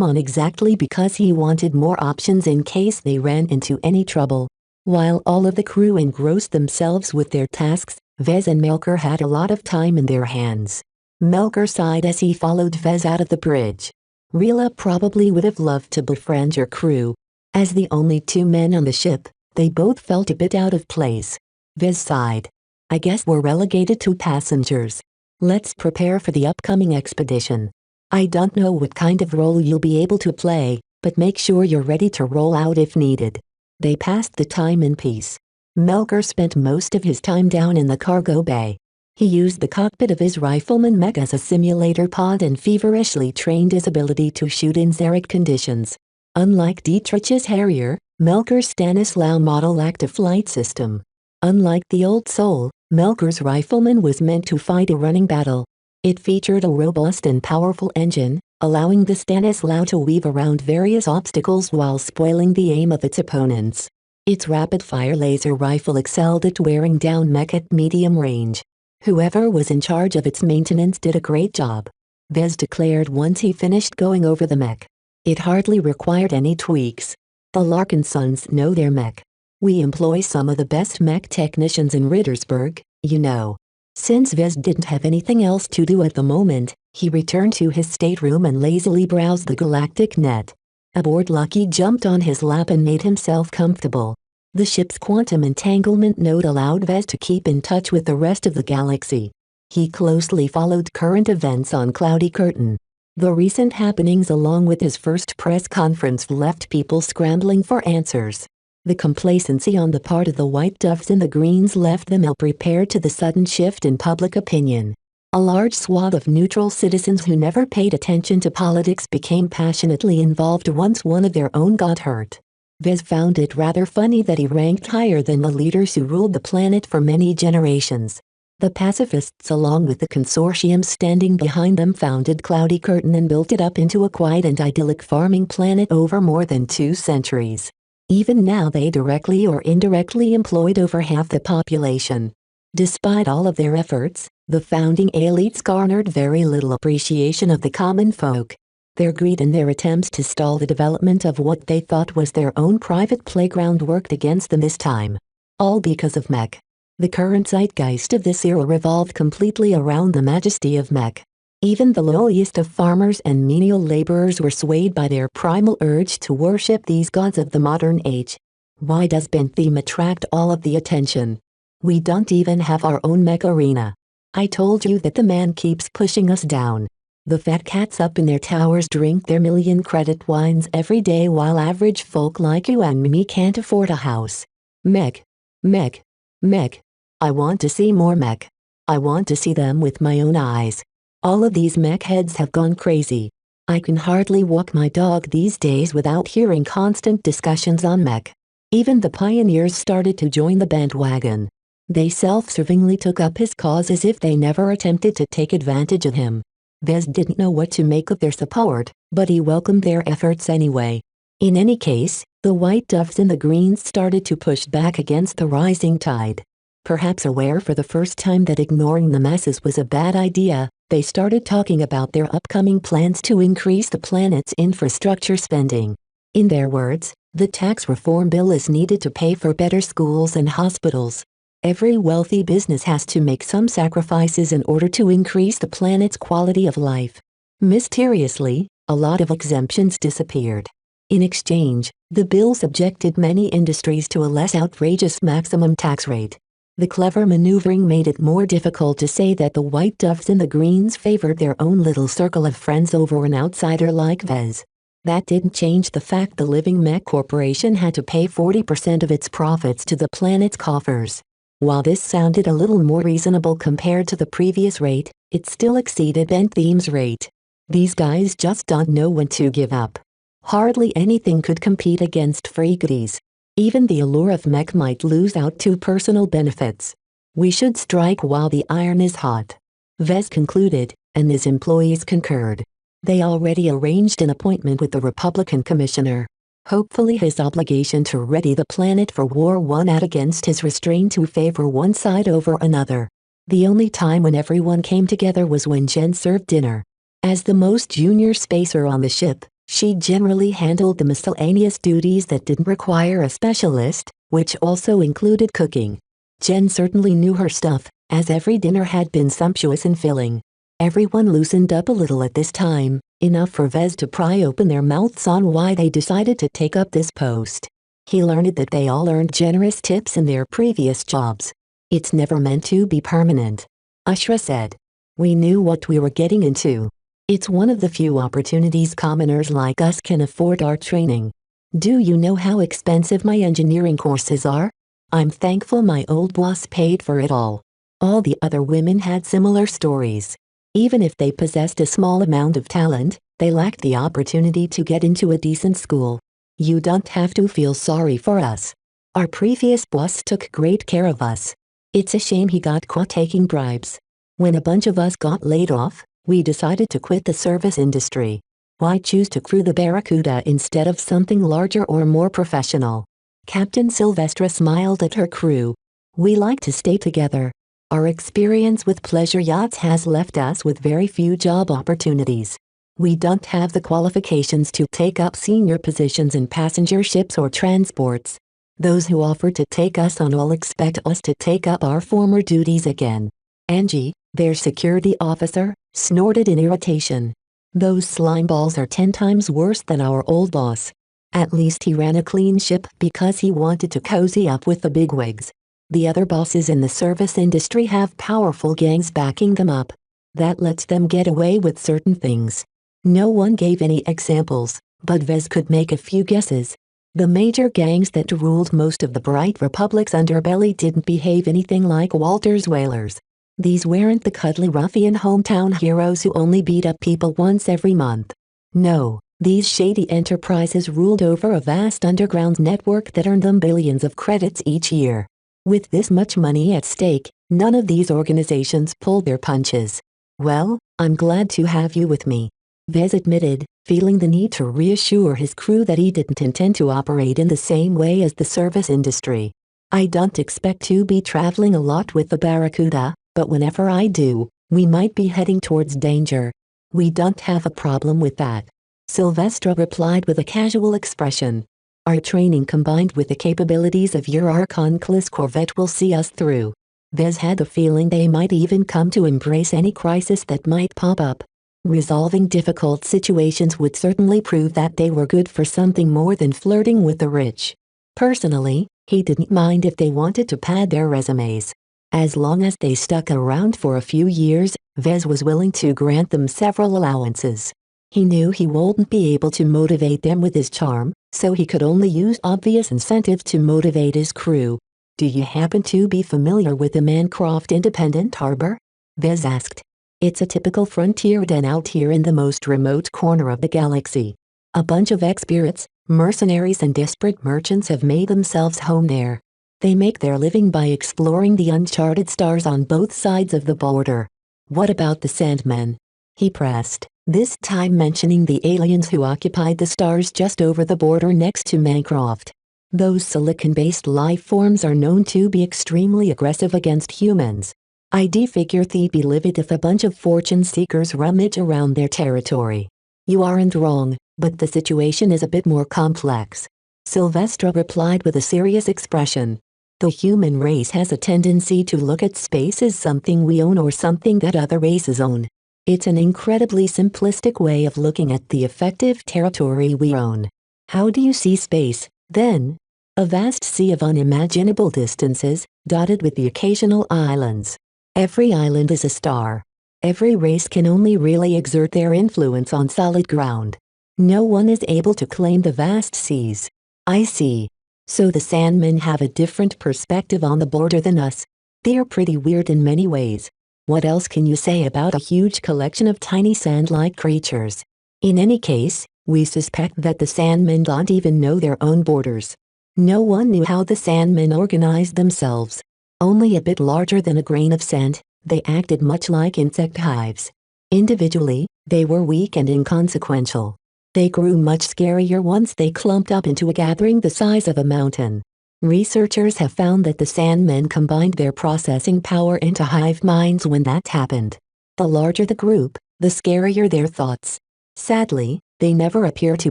on exactly because he wanted more options in case they ran into any trouble. While all of the crew engrossed themselves with their tasks, Vez and Melker had a lot of time in their hands. Melker sighed as he followed Vez out of the bridge. Rila probably would have loved to befriend your crew. As the only two men on the ship, they both felt a bit out of place. Vez sighed. I guess we're relegated to passengers. Let's prepare for the upcoming expedition. I don't know what kind of role you'll be able to play, but make sure you're ready to roll out if needed. They passed the time in peace. Melker spent most of his time down in the cargo bay. He used the cockpit of his rifleman mech as a simulator pod and feverishly trained his ability to shoot in xeric conditions. Unlike Dietrich's Harrier, Melker's Stanislaw Model Active Flight System. Unlike the old Soul, Melker's Rifleman was meant to fight a running battle. It featured a robust and powerful engine, allowing the Stanislaw to weave around various obstacles while spoiling the aim of its opponents. Its rapid-fire laser rifle excelled at wearing down mech at medium range. Whoever was in charge of its maintenance did a great job. Vez declared once he finished going over the mech. It hardly required any tweaks. The Larkinsons know their mech. We employ some of the best mech technicians in Rittersburg, you know. Since Vez didn't have anything else to do at the moment, he returned to his stateroom and lazily browsed the galactic net. Aboard Lucky jumped on his lap and made himself comfortable. The ship's quantum entanglement node allowed Vez to keep in touch with the rest of the galaxy. He closely followed current events on Cloudy Curtain. The recent happenings along with his first press conference left people scrambling for answers. The complacency on the part of the White Doves and the Greens left them ill-prepared to the sudden shift in public opinion. A large swath of neutral citizens who never paid attention to politics became passionately involved once one of their own got hurt. Vez found it rather funny that he ranked higher than the leaders who ruled the planet for many generations. The pacifists, along with the consortium standing behind them, founded Cloudy Curtain and built it up into a quiet and idyllic farming planet over more than 2 centuries. Even now they directly or indirectly employed over half the population. Despite all of their efforts, the founding elites garnered very little appreciation of the common folk. Their greed and their attempts to stall the development of what they thought was their own private playground worked against them this time. All because of mech. The current zeitgeist of this era revolved completely around the majesty of mech. Even the lowliest of farmers and menial laborers were swayed by their primal urge to worship these gods of the modern age. Why does Bentham attract all of the attention? We don't even have our own mech arena. I told you that the man keeps pushing us down. The fat cats up in their towers drink their million credit wines every day while average folk like you and me can't afford a house. Mech. Mech. Mech. I want to see more mech. I want to see them with my own eyes. All of these mech heads have gone crazy. I can hardly walk my dog these days without hearing constant discussions on mech. Even the pioneers started to join the bandwagon. They self-servingly took up his cause as if they never attempted to take advantage of him. Vez didn't know what to make of their support, but he welcomed their efforts anyway. In any case, the White Doves and the Greens started to push back against the rising tide. Perhaps aware for the first time that ignoring the masses was a bad idea, they started talking about their upcoming plans to increase the planet's infrastructure spending. In their words, the tax reform bill is needed to pay for better schools and hospitals. Every wealthy business has to make some sacrifices in order to increase the planet's quality of life. Mysteriously, a lot of exemptions disappeared. In exchange, the bill subjected many industries to a less outrageous maximum tax rate. The clever maneuvering made it more difficult to say that the White Doves and the Greens favored their own little circle of friends over an outsider like Vez. That didn't change the fact the Living Mech Corporation had to pay 40% of its profits to the planet's coffers. While this sounded a little more reasonable compared to the previous rate, it still exceeded Bentham's rate. These guys just don't know when to give up. Hardly anything could compete against free goodies. Even the allure of mech might lose out to personal benefits. We should strike while the iron is hot. Vez concluded, and his employees concurred. They already arranged an appointment with the Republican commissioner. Hopefully his obligation to ready the planet for war won out against his restraint to favor one side over another. The only time when everyone came together was when Jen served dinner. As the most junior spacer on the ship, she generally handled the miscellaneous duties that didn't require a specialist, which also included cooking. Jen certainly knew her stuff, as every dinner had been sumptuous and filling. Everyone loosened up a little at this time, enough for Vez to pry open their mouths on why they decided to take up this post. He learned that they all earned generous tips in their previous jobs. It's never meant to be permanent. Ashra said. We knew what we were getting into. It's one of the few opportunities commoners like us can afford our training. Do you know how expensive my engineering courses are? I'm thankful my old boss paid for it all. All the other women had similar stories. Even if they possessed a small amount of talent, they lacked the opportunity to get into a decent school. You don't have to feel sorry for us. Our previous boss took great care of us. It's a shame he got caught taking bribes. When a bunch of us got laid off, we decided to quit the service industry. Why choose to crew the Barracuda instead of something larger or more professional? Captain Sylvestra smiled at her crew. We like to stay together. Our experience with pleasure yachts has left us with very few job opportunities. We don't have the qualifications to take up senior positions in passenger ships or transports. Those who offer to take us on all expect us to take up our former duties again. Angie, their security officer, snorted in irritation. Those slimeballs are 10 times worse than our old boss. At least he ran a clean ship because he wanted to cozy up with the bigwigs. The other bosses in the service industry have powerful gangs backing them up. That lets them get away with certain things. No one gave any examples, but Vez could make a few guesses. The major gangs that ruled most of the Bright Republic's underbelly didn't behave anything like Walter's Whalers. These weren't the cuddly ruffian hometown heroes who only beat up people once every month. No, these shady enterprises ruled over a vast underground network that earned them billions of credits each year. With this much money at stake, none of these organizations pulled their punches. Well, I'm glad to have you with me, Vez admitted, feeling the need to reassure his crew that he didn't intend to operate in the same way as the service industry. I don't expect to be traveling a lot with the Barracuda, but whenever I do, we might be heading towards danger. We don't have a problem with that, Sylvestra replied with a casual expression. Our training combined with the capabilities of your Archon-class corvette will see us through. Vez had the feeling they might even come to embrace any crisis that might pop up. Resolving difficult situations would certainly prove that they were good for something more than flirting with the rich. Personally, he didn't mind if they wanted to pad their resumes. As long as they stuck around for a few years, Vez was willing to grant them several allowances. He knew he wouldn't be able to motivate them with his charm, so he could only use obvious incentives to motivate his crew. Do you happen to be familiar with the Mancroft Independent Harbor? Vez asked. It's a typical frontier den out here in the most remote corner of the galaxy. A bunch of expirits, mercenaries and desperate merchants have made themselves home there. They make their living by exploring the uncharted stars on both sides of the border. What about the Sandmen? He pressed, this time mentioning the aliens who occupied the stars just over the border next to Mancroft. Those silicon-based life forms are known to be extremely aggressive against humans. I'd figure they'd be livid if a bunch of fortune seekers rummage around their territory. You aren't wrong, but the situation is a bit more complex, Sylvestra replied with a serious expression. The human race has a tendency to look at space as something we own or something that other races own. It's an incredibly simplistic way of looking at the effective territory we own. How do you see space, then? A vast sea of unimaginable distances, dotted with the occasional islands. Every island is a star. Every race can only really exert their influence on solid ground. No one is able to claim the vast seas. I see. So the Sandmen have a different perspective on the border than us. They're pretty weird in many ways. What else can you say about a huge collection of tiny sand-like creatures? In any case, we suspect that the Sandmen don't even know their own borders. No one knew how the Sandmen organized themselves. Only a bit larger than a grain of sand, they acted much like insect hives. Individually, they were weak and inconsequential. They grew much scarier once they clumped up into a gathering the size of a mountain. Researchers have found that the Sandmen combined their processing power into hive minds when that happened. The larger the group, the scarier their thoughts. Sadly, they never appear to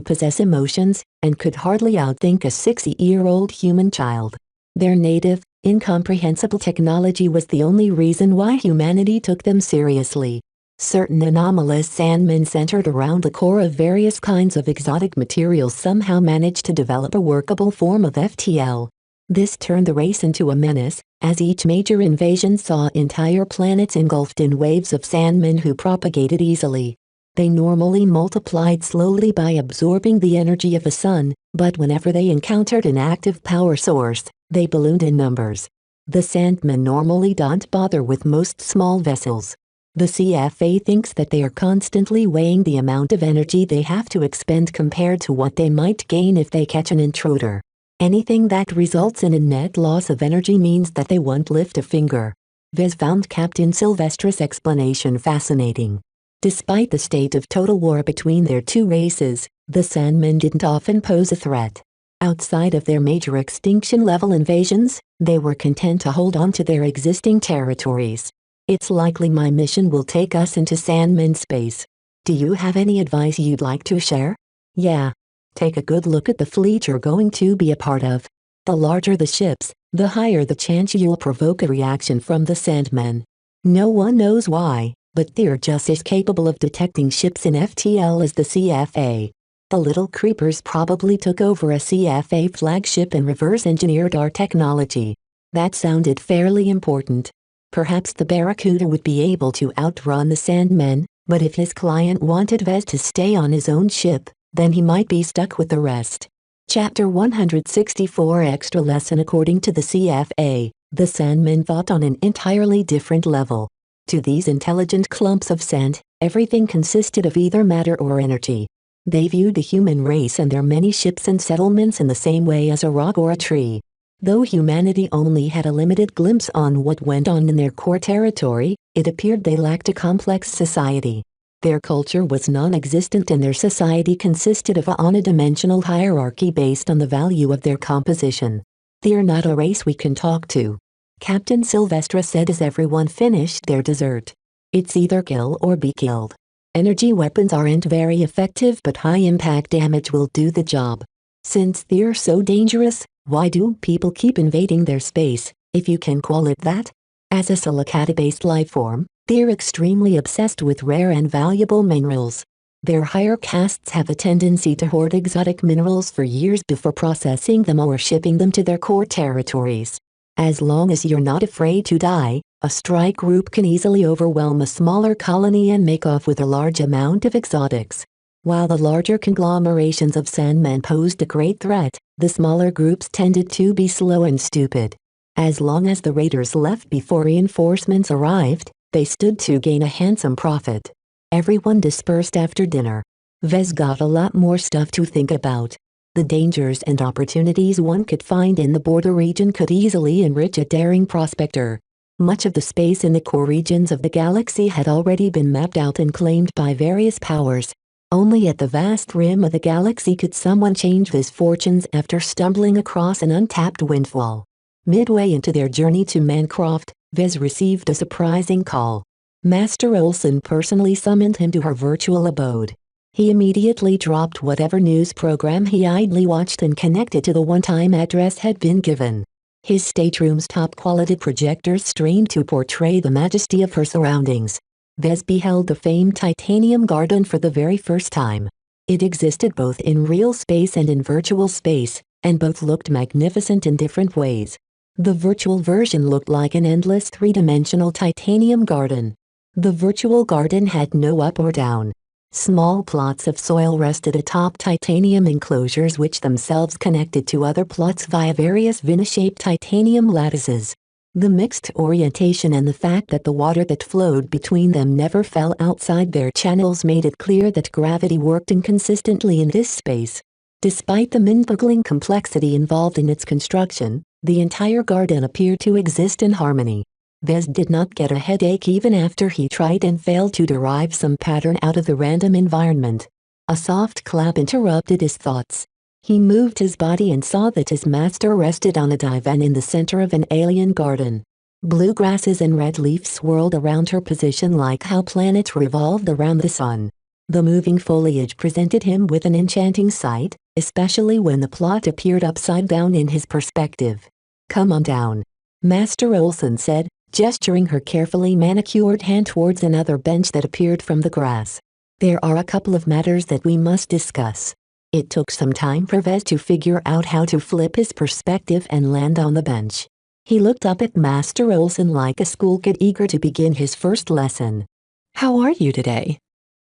possess emotions, and could hardly outthink a 60-year-old human child. Their native, incomprehensible technology was the only reason why humanity took them seriously. Certain anomalous Sandmen centered around the core of various kinds of exotic materials somehow managed to develop a workable form of FTL. This turned the race into a menace, as each major invasion saw entire planets engulfed in waves of Sandmen who propagated easily. They normally multiplied slowly by absorbing the energy of the sun, but whenever they encountered an active power source, they ballooned in numbers. The Sandmen normally don't bother with most small vessels. The CFA thinks that they are constantly weighing the amount of energy they have to expend compared to what they might gain if they catch an intruder. Anything that results in a net loss of energy means that they won't lift a finger. Vez found Captain Sylvester's explanation fascinating. Despite the state of total war between their two races, the Sandmen didn't often pose a threat. Outside of their major extinction-level invasions, they were content to hold on to their existing territories. It's likely my mission will take us into Sandman space. Do you have any advice you'd like to share? Yeah. Take a good look at the fleet you're going to be a part of. The larger the ships, the higher the chance you'll provoke a reaction from the Sandmen. No one knows why, but they're just as capable of detecting ships in FTL as the CFA. The little creepers probably took over a CFA flagship and reverse-engineered our technology. That sounded fairly important. Perhaps the Barracuda would be able to outrun the Sandmen, but if his client wanted Vez to stay on his own ship, then he might be stuck with the rest. Chapter 164 Extra Lesson. According to the CFA, the Sandmen thought on an entirely different level. To these intelligent clumps of sand, everything consisted of either matter or energy. They viewed the human race and their many ships and settlements in the same way as a rock or a tree. Though humanity only had a limited glimpse on what went on in their core territory, it appeared they lacked a complex society. Their culture was non-existent and their society consisted of a unidimensional hierarchy based on the value of their composition. They're not a race we can talk to. Captain Sylvester said as everyone finished their dessert. It's either kill or be killed. Energy weapons aren't very effective, but high-impact damage will do the job. Since they're so dangerous, why do people keep invading their space, if you can call it that? As a silicate-based lifeform, they're extremely obsessed with rare and valuable minerals. Their higher castes have a tendency to hoard exotic minerals for years before processing them or shipping them to their core territories. As long as you're not afraid to die, a strike group can easily overwhelm a smaller colony and make off with a large amount of exotics. While the larger conglomerations of Sandmen posed a great threat, the smaller groups tended to be slow and stupid. As long as the raiders left before reinforcements arrived, they stood to gain a handsome profit. Everyone dispersed after dinner. Vez got a lot more stuff to think about. The dangers and opportunities one could find in the border region could easily enrich a daring prospector. Much of the space in the core regions of the galaxy had already been mapped out and claimed by various powers. Only at the vast rim of the galaxy could someone change his fortunes after stumbling across an untapped windfall. Midway into their journey to Mancroft, Vez received a surprising call. Master Olson personally summoned him to her virtual abode. He immediately dropped whatever news program he idly watched and connected to the one-time address had been given. His stateroom's top-quality projectors streamed to portray the majesty of her surroundings. Vez beheld the famed Titanium Garden for the very first time. It existed both in real space and in virtual space, and both looked magnificent in different ways. The virtual version looked like an endless three-dimensional titanium garden. The virtual garden had no up or down. Small plots of soil rested atop titanium enclosures which themselves connected to other plots via various Vina-shaped titanium lattices. The mixed orientation and the fact that the water that flowed between them never fell outside their channels made it clear that gravity worked inconsistently in this space. Despite the mind-boggling complexity involved in its construction, the entire garden appeared to exist in harmony. Vez did not get a headache even after he tried and failed to derive some pattern out of the random environment. A soft clap interrupted his thoughts. He moved his body and saw that his master rested on a divan in the center of an alien garden. Blue grasses and red leaves swirled around her position like how planets revolved around the sun. The moving foliage presented him with an enchanting sight, especially when the plot appeared upside down in his perspective. "Come on down," Master Olson said, gesturing her carefully manicured hand towards another bench that appeared from the grass. "There are a couple of matters that we must discuss." It took some time for Vez to figure out how to flip his perspective and land on the bench. He looked up at Master Olson like a school kid eager to begin his first lesson. "How are you today?"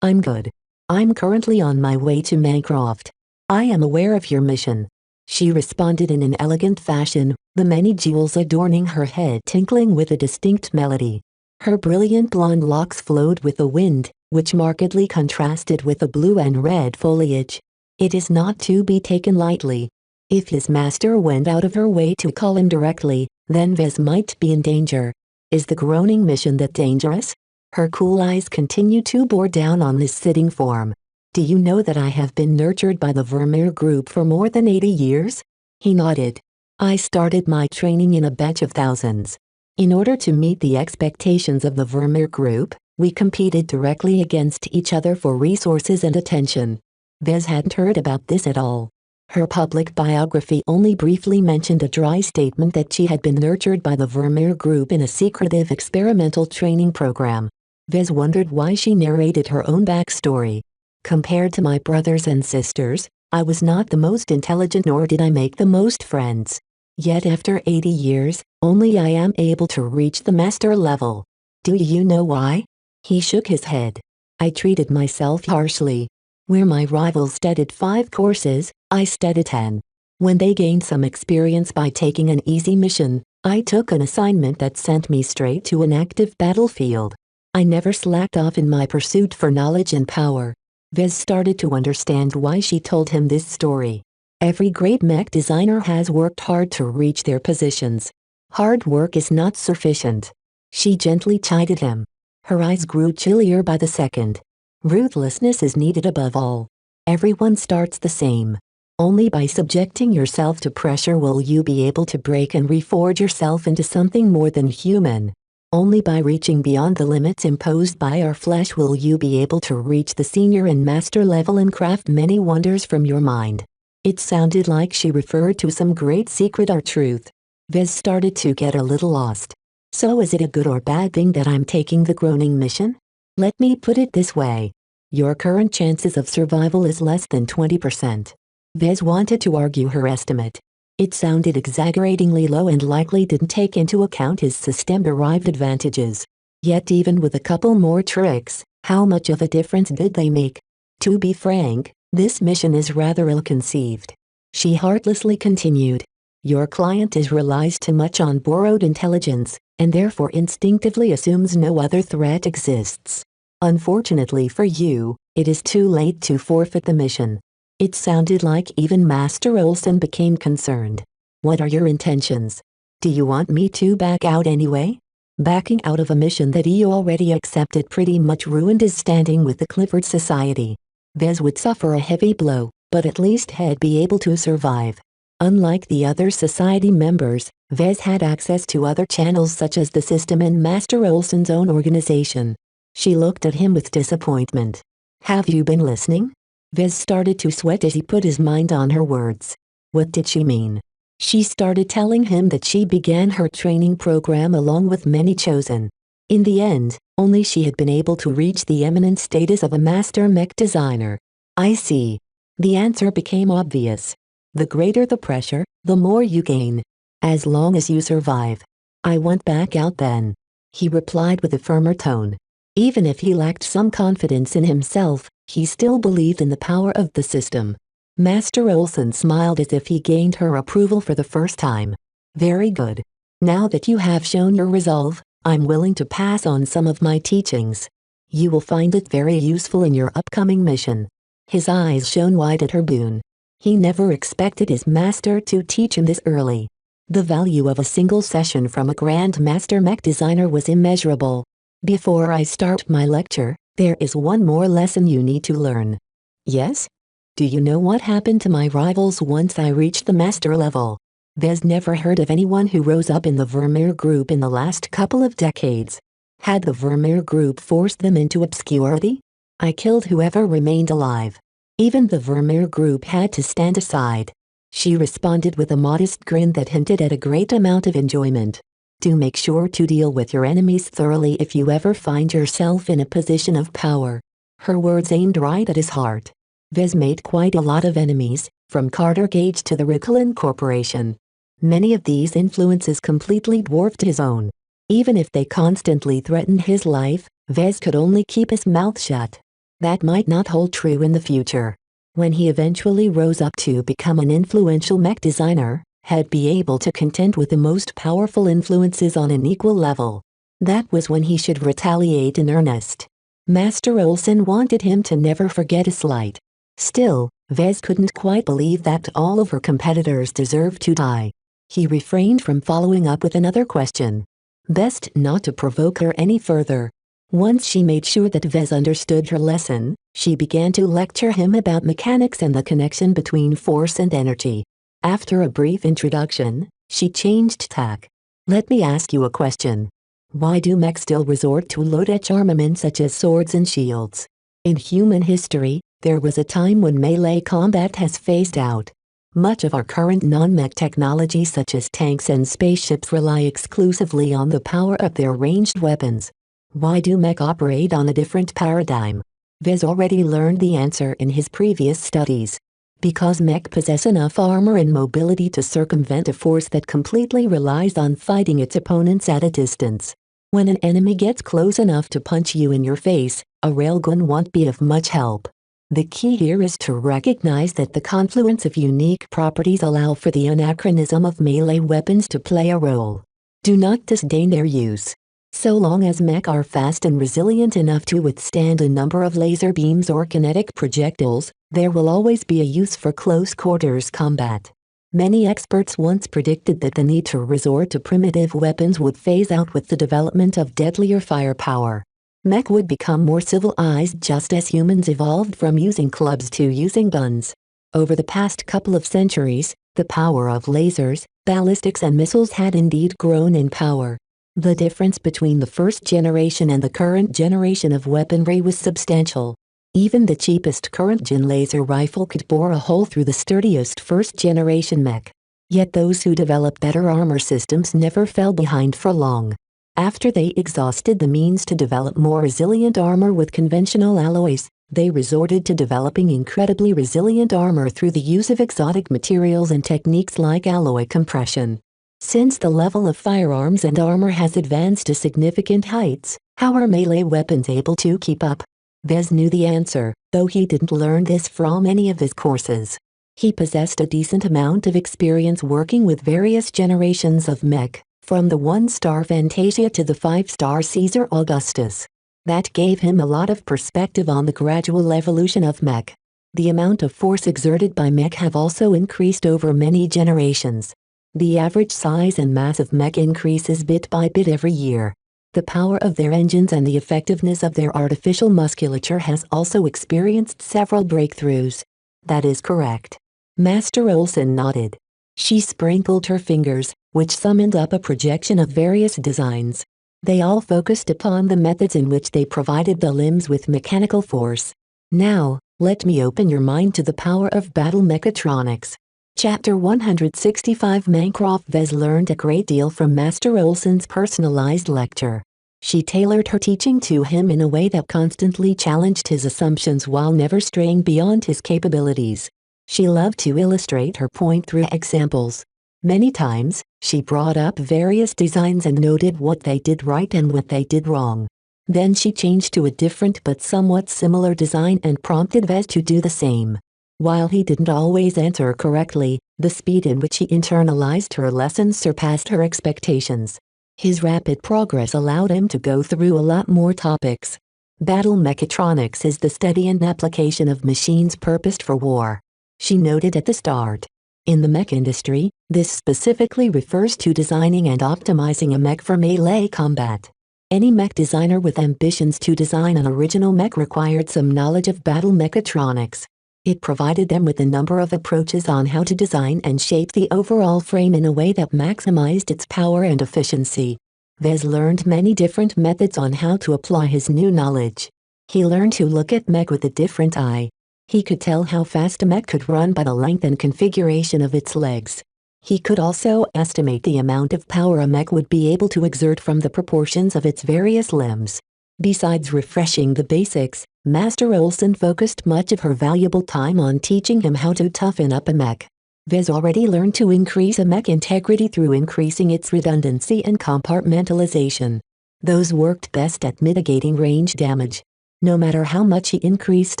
"I'm good. I'm currently on my way to Mancroft. I am aware of your mission," she responded in an elegant fashion, the many jewels adorning her head tinkling with a distinct melody. Her brilliant blonde locks flowed with the wind, which markedly contrasted with the blue and red foliage. It is not to be taken lightly. If his master went out of her way to call him directly, then Vez might be in danger. Is the groaning mission that dangerous? Her cool eyes continued to bore down on his sitting form. Do you know that I have been nurtured by the Vermeer Group for more than 80 years? He nodded. I started my training in a batch of thousands. In order to meet the expectations of the Vermeer Group, we competed directly against each other for resources and attention. Vez hadn't heard about this at all. Her public biography only briefly mentioned a dry statement that she had been nurtured by the Vermeer Group in a secretive experimental training program. Vez wondered why she narrated her own backstory. Compared to my brothers and sisters, I was not the most intelligent nor did I make the most friends. Yet after 80 years, only I am able to reach the master level. Do you know why? He shook his head. I treated myself harshly. Where my rivals studied 5 courses, I studied 10. When they gained some experience by taking an easy mission, I took an assignment that sent me straight to an active battlefield. I never slacked off in my pursuit for knowledge and power. Vez started to understand why she told him this story. Every great mech designer has worked hard to reach their positions. Hard work is not sufficient. She gently chided him. Her eyes grew chillier by the second. Ruthlessness is needed above all. Everyone starts the same. Only by subjecting yourself to pressure will you be able to break and reforge yourself into something more than human. Only by reaching beyond the limits imposed by our flesh will you be able to reach the senior and master level and craft many wonders from your mind. It sounded like she referred to some great secret or truth. Vez started to get a little lost. So is it a good or bad thing that I'm taking the groaning mission? Let me put it this way. Your current chances of survival is less than 20%. Vez wanted to argue her estimate. It sounded exaggeratingly low and likely didn't take into account his system-derived advantages. Yet even with a couple more tricks, how much of a difference did they make? To be frank, this mission is rather ill-conceived. She heartlessly continued. Your client relies too much on borrowed intelligence, and therefore instinctively assumes no other threat exists. Unfortunately for you, it is too late to forfeit the mission. It sounded like even Master Olson became concerned. What are your intentions? Do you want me to back out anyway? Backing out of a mission that he already accepted pretty much ruined his standing with the Clifford Society. Vez would suffer a heavy blow, but at least he'd be able to survive. Unlike the other society members, Vez had access to other channels such as the system and Master Olson's own organization. She looked at him with disappointment. Have you been listening? Vez started to sweat as he put his mind on her words. What did she mean? She started telling him that she began her training program along with many chosen. In the end, only she had been able to reach the eminent status of a master mech designer. I see. The answer became obvious. The greater the pressure, the more you gain. As long as you survive. I went back out then. He replied with a firmer tone. Even if he lacked some confidence in himself, he still believed in the power of the system. Master Olson smiled as if he gained her approval for the first time. Very good. Now that you have shown your resolve, I'm willing to pass on some of my teachings. You will find it very useful in your upcoming mission. His eyes shone wide at her boon. He never expected his master to teach him this early. The value of a single session from a Grand Master mech designer was immeasurable. Before I start my lecture, there is one more lesson you need to learn. Yes? Do you know what happened to my rivals once I reached the master level? Vez never heard of anyone who rose up in the Vermeer Group in the last couple of decades. Had the Vermeer Group forced them into obscurity? I killed whoever remained alive. Even the Vermeer Group had to stand aside. She responded with a modest grin that hinted at a great amount of enjoyment. Do make sure to deal with your enemies thoroughly if you ever find yourself in a position of power. Her words aimed right at his heart. Vez made quite a lot of enemies, from Carter Gage to the Ricklin Corporation. Many of these influences completely dwarfed his own. Even if they constantly threatened his life, Vez could only keep his mouth shut. That might not hold true in the future. When he eventually rose up to become an influential mech designer, he'd be able to contend with the most powerful influences on an equal level. That was when he should retaliate in earnest. Master Olsen wanted him to never forget a slight. Still, Vez couldn't quite believe that all of her competitors deserved to die. He refrained from following up with another question. Best not to provoke her any further. Once she made sure that Vez understood her lesson, she began to lecture him about mechanics and the connection between force and energy. After a brief introduction, she changed tack. Let me ask you a question. Why do mechs still resort to low-tech armaments such as swords and shields? In human history, there was a time when melee combat has phased out. Much of our current non-mech technology such as tanks and spaceships rely exclusively on the power of their ranged weapons. Why do mech operate on a different paradigm? Vez already learned the answer in his previous studies. Because mech possess enough armor and mobility to circumvent a force that completely relies on fighting its opponents at a distance. When an enemy gets close enough to punch you in your face, a railgun won't be of much help. The key here is to recognize that the confluence of unique properties allow for the anachronism of melee weapons to play a role. Do not disdain their use. So long as mech are fast and resilient enough to withstand a number of laser beams or kinetic projectiles, there will always be a use for close-quarters combat. Many experts once predicted that the need to resort to primitive weapons would phase out with the development of deadlier firepower. Mech would become more civilized just as humans evolved from using clubs to using guns. Over the past couple of centuries, the power of lasers, ballistics and missiles had indeed grown in power. The difference between the first generation and the current generation of weaponry was substantial. Even the cheapest current-gen laser rifle could bore a hole through the sturdiest first-generation mech. Yet those who developed better armor systems never fell behind for long. After they exhausted the means to develop more resilient armor with conventional alloys, they resorted to developing incredibly resilient armor through the use of exotic materials and techniques like alloy compression. Since the level of firearms and armor has advanced to significant heights, how are melee weapons able to keep up? Vez knew the answer, though he didn't learn this from any of his courses. He possessed a decent amount of experience working with various generations of mech, from the 1-star Fantasia to the 5-star Caesar Augustus. That gave him a lot of perspective on the gradual evolution of mech. The amount of force exerted by mech have also increased over many generations. The average size and mass of mech increases bit by bit every year. The power of their engines and the effectiveness of their artificial musculature has also experienced several breakthroughs. That is correct. Master Olsen nodded. She sprinkled her fingers, which summoned up a projection of various designs. They all focused upon the methods in which they provided the limbs with mechanical force. Now, let me open your mind to the power of battle mechatronics. Chapter 165 Mancroft Vez learned a great deal from Master Olsen's personalized lecture. She tailored her teaching to him in a way that constantly challenged his assumptions while never straying beyond his capabilities. She loved to illustrate her point through examples. Many times, she brought up various designs and noted what they did right and what they did wrong. Then she changed to a different but somewhat similar design and prompted Vez to do the same. While he didn't always answer correctly, the speed in which he internalized her lessons surpassed her expectations. His rapid progress allowed him to go through a lot more topics. Battle mechatronics is the study and application of machines purposed for war. She noted at the start. In the mech industry, this specifically refers to designing and optimizing a mech for melee combat. Any mech designer with ambitions to design an original mech required some knowledge of battle mechatronics. It provided them with a number of approaches on how to design and shape the overall frame in a way that maximized its power and efficiency. Vez learned many different methods on how to apply his new knowledge. He learned to look at mech with a different eye. He could tell how fast a mech could run by the length and configuration of its legs. He could also estimate the amount of power a mech would be able to exert from the proportions of its various limbs. Besides refreshing the basics, Master Olsen focused much of her valuable time on teaching him how to toughen up a mech. Vez already learned to increase a mech integrity through increasing its redundancy and compartmentalization. Those worked best at mitigating range damage. No matter how much he increased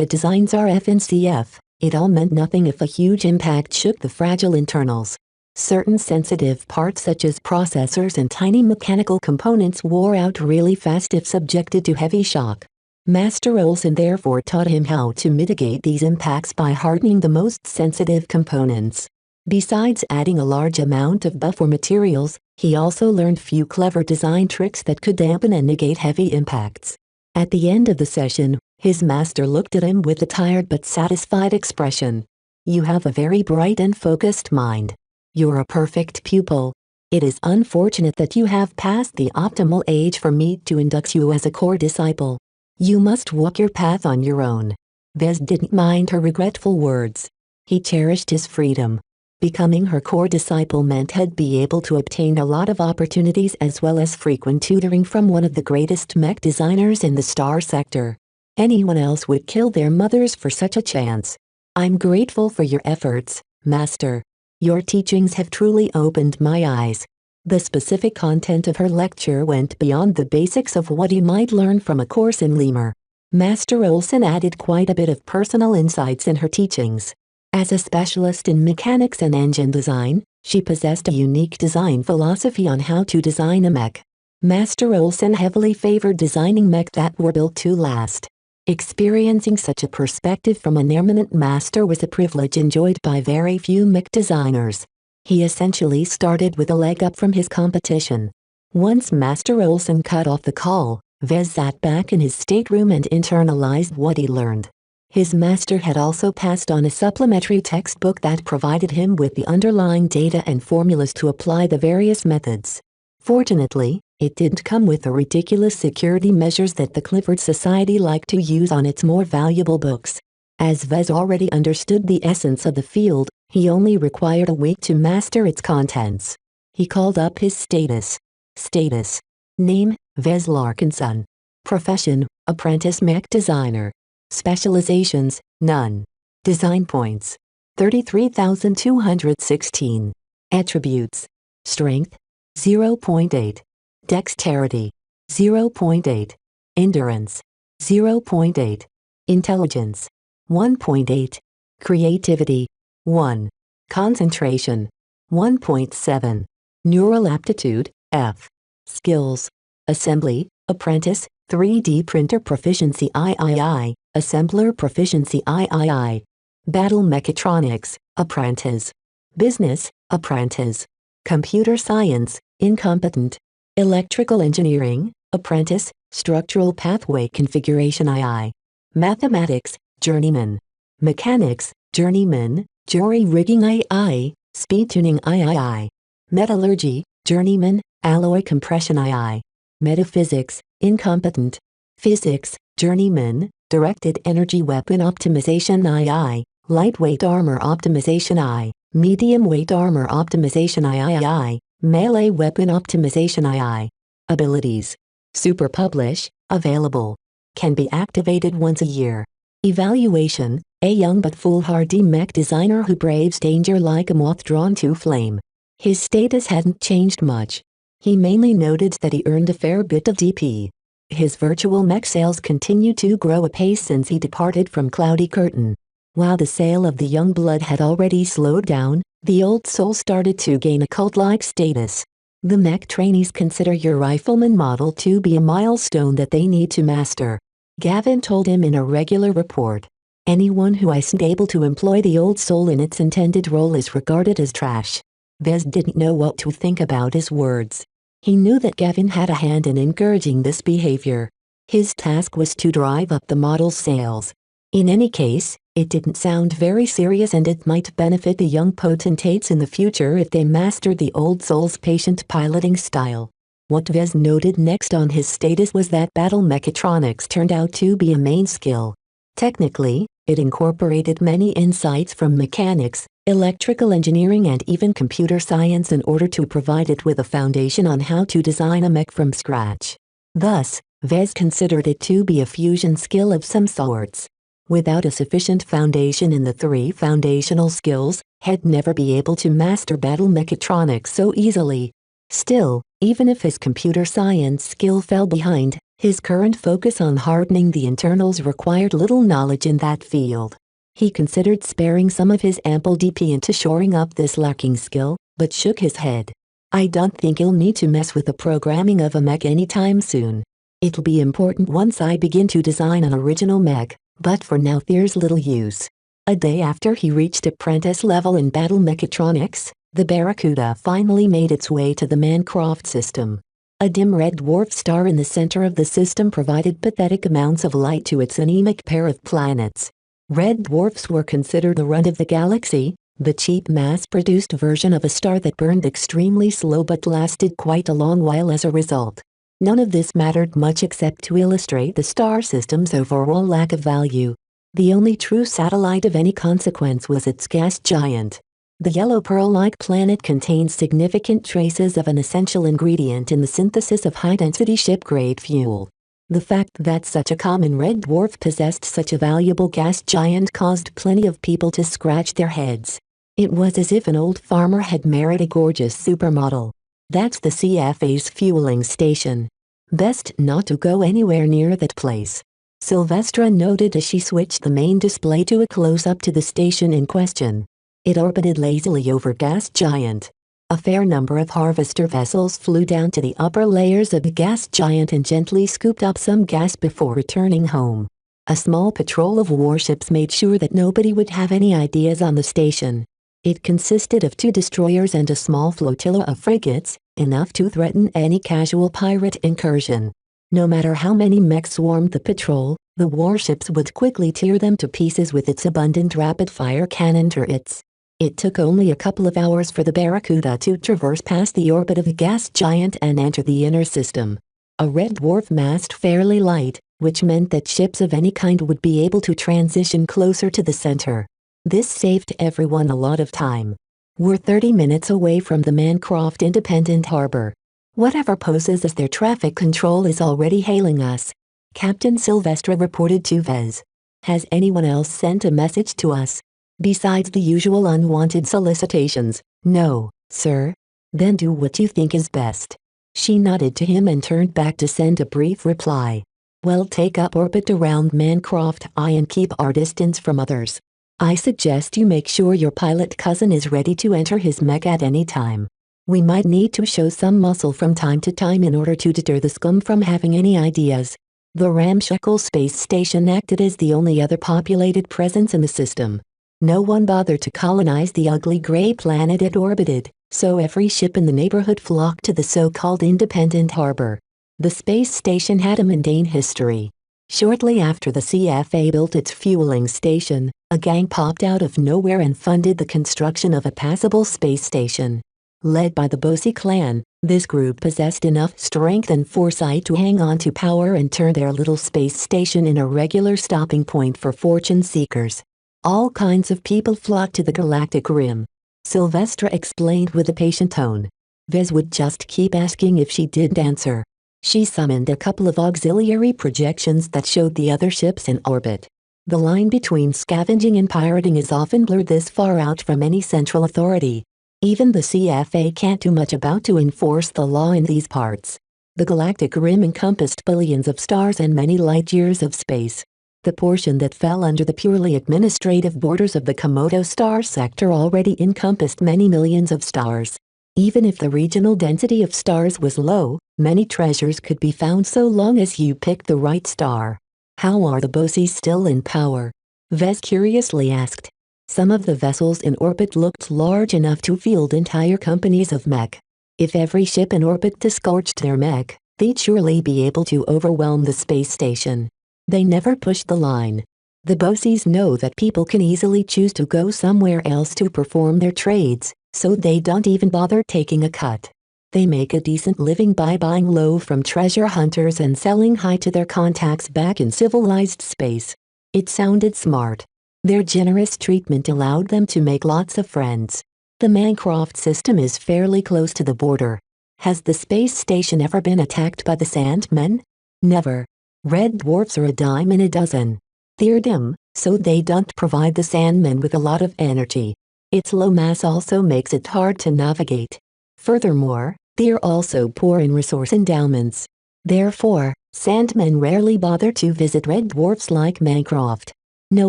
a design's RF and CF, it all meant nothing if a huge impact shook the fragile internals. Certain sensitive parts such as processors and tiny mechanical components wore out really fast if subjected to heavy shock. Master Olson therefore taught him how to mitigate these impacts by hardening the most sensitive components. Besides adding a large amount of buffer materials, he also learned few clever design tricks that could dampen and negate heavy impacts. At the end of the session, his master looked at him with a tired but satisfied expression. "You have a very bright and focused mind. You're a perfect pupil. It is unfortunate that you have passed the optimal age for me to induct you as a core disciple. You must walk your path on your own." Vez didn't mind her regretful words. He cherished his freedom. Becoming her core disciple meant he'd be able to obtain a lot of opportunities as well as frequent tutoring from one of the greatest mech designers in the star sector. Anyone else would kill their mothers for such a chance. "I'm grateful for your efforts, Master. Your teachings have truly opened my eyes." The specific content of her lecture went beyond the basics of what you might learn from a course in Lemur. Master Olson added quite a bit of personal insights in her teachings. As a specialist in mechanics and engine design, she possessed a unique design philosophy on how to design a mech. Master Olson heavily favored designing mech that were built to last. Experiencing such a perspective from an eminent master was a privilege enjoyed by very few mech designers. He essentially started with a leg up from his competition. Once Master Olson cut off the call, Vez sat back in his stateroom and internalized what he learned. His master had also passed on a supplementary textbook that provided him with the underlying data and formulas to apply the various methods. Fortunately, it didn't come with the ridiculous security measures that the Clifford Society liked to use on its more valuable books. As Vez already understood the essence of the field, he only required a week to master its contents. He called up his status. Status. Name, Vez Larkinson. Profession, apprentice mech designer. Specializations, none. Design points, 33,216. Attributes. Strength, 0.8. Dexterity, 0.8. Endurance, 0.8. Intelligence, 1.8. Creativity, 1. Concentration, 1.7. Neural aptitude, F. Skills. Assembly, apprentice, 3D printer proficiency III, assembler proficiency III. Battle mechatronics, apprentice. Business, apprentice. Computer science, incompetent. Electrical engineering, apprentice, structural pathway configuration II. Mathematics, journeyman. Mechanics, journeyman, jury rigging II, speed tuning III. Metallurgy, journeyman, alloy compression II. Metaphysics, incompetent. Physics, journeyman, directed energy weapon optimization II, lightweight armor optimization I, medium weight armor optimization III, melee weapon optimization II. Abilities. Super Publish, available. Can be activated once a year. Evaluation, a young but foolhardy mech designer who braves danger like a moth drawn to flame. His status hadn't changed much. He mainly noted that he earned a fair bit of DP. His virtual mech sales continued to grow apace since he departed from Cloudy Curtain. While the sale of the young blood had already slowed down, the old soul started to gain a cult-like status. The mech trainees consider your rifleman model to be a milestone that they need to master. Gavin told him in a regular report. Anyone who isn't able to employ the old soul in its intended role is regarded as trash. Vez didn't know what to think about his words. He knew that Gavin had a hand in encouraging this behavior. His task was to drive up the model's sales. In any case, it didn't sound very serious and it might benefit the young potentates in the future if they mastered the old soul's patient piloting style. What Vez noted next on his status was that battle mechatronics turned out to be a main skill. Technically, it incorporated many insights from mechanics, electrical engineering and even computer science in order to provide it with a foundation on how to design a mech from scratch. Thus, Vez considered it to be a fusion skill of some sorts. Without a sufficient foundation in the three foundational skills, he'd never be able to master battle mechatronics so easily. Still, even if his computer science skill fell behind, his current focus on hardening the internals required little knowledge in that field. He considered sparing some of his ample DP into shoring up this lacking skill, but shook his head. I don't think you'll need to mess with the programming of a mech anytime soon. It'll be important once I begin to design an original mech, but for now there's little use. A day after he reached apprentice level in battle mechatronics, the Barracuda finally made its way to the Mancroft system. A dim red dwarf star in the center of the system provided pathetic amounts of light to its anemic pair of planets. Red dwarfs were considered the runt of the galaxy, the cheap mass-produced version of a star that burned extremely slow but lasted quite a long while as a result. None of this mattered much except to illustrate the star system's overall lack of value. The only true satellite of any consequence was its gas giant. The yellow pearl-like planet contained significant traces of an essential ingredient in the synthesis of high-density ship-grade fuel. The fact that such a common red dwarf possessed such a valuable gas giant caused plenty of people to scratch their heads. It was as if an old farmer had married a gorgeous supermodel. That's the CFA's fueling station. Best not to go anywhere near that place. Sylvestra noted as she switched the main display to a close-up to the station in question. It orbited lazily over gas giant. A fair number of harvester vessels flew down to the upper layers of the gas giant and gently scooped up some gas before returning home. A small patrol of warships made sure that nobody would have any ideas on the station. It consisted of 2 destroyers and a small flotilla of frigates, enough to threaten any casual pirate incursion. No matter how many mechs swarmed the patrol, the warships would quickly tear them to pieces with its abundant rapid-fire cannon turrets. It took only a couple of hours for the Barracuda to traverse past the orbit of the gas giant and enter the inner system. A red dwarf massed fairly light, which meant that ships of any kind would be able to transition closer to the center. This saved everyone a lot of time. We're 30 minutes away from the Mancroft Independent Harbor. Whatever poses as their traffic control is already hailing us. Captain Sylvestra reported to Vez. Has anyone else sent a message to us? Besides the usual unwanted solicitations, no, sir. Then do what you think is best. She nodded to him and turned back to send a brief reply. Well, take up orbit around Mancroft I and keep our distance from others. I suggest you make sure your pilot cousin is ready to enter his mech at any time. We might need to show some muscle from time to time in order to deter the scum from having any ideas. The ramshackle space station acted as the only other populated presence in the system. No one bothered to colonize the ugly gray planet it orbited, so every ship in the neighborhood flocked to the so-called Independent Harbor. The space station had a mundane history. Shortly after the CFA built its fueling station, a gang popped out of nowhere and funded the construction of a passable space station. Led by the Bosi clan, this group possessed enough strength and foresight to hang on to power and turn their little space station in a regular stopping point for fortune seekers. All kinds of people flocked to the galactic rim. Sylvestra explained with a patient tone. Vez would just keep asking if she didn't answer. She summoned a couple of auxiliary projections that showed the other ships in orbit. The line between scavenging and pirating is often blurred this far out from any central authority. Even the CFA can't do much about to enforce the law in these parts. The galactic rim encompassed billions of stars and many light-years of space. The portion that fell under the purely administrative borders of the Komodo star sector already encompassed many millions of stars. Even if the regional density of stars was low, many treasures could be found so long as you picked the right star. How are the Bosis still in power? Vez curiously asked. Some of the vessels in orbit looked large enough to field entire companies of mech. If every ship in orbit disgorged their mech, they'd surely be able to overwhelm the space station. They never pushed the line. The Bosis know that people can easily choose to go somewhere else to perform their trades, so they don't even bother taking a cut. They make a decent living by buying low from treasure hunters and selling high to their contacts back in civilized space. It sounded smart. Their generous treatment allowed them to make lots of friends. The Mancroft system is fairly close to the border. Has the space station ever been attacked by the Sandmen? Never. Red dwarfs are a dime in a dozen. They're dim, so they don't provide the Sandmen with a lot of energy. Its low mass also makes it hard to navigate. Furthermore, they're also poor in resource endowments. Therefore, Sandmen rarely bother to visit red dwarfs like Mancroft. No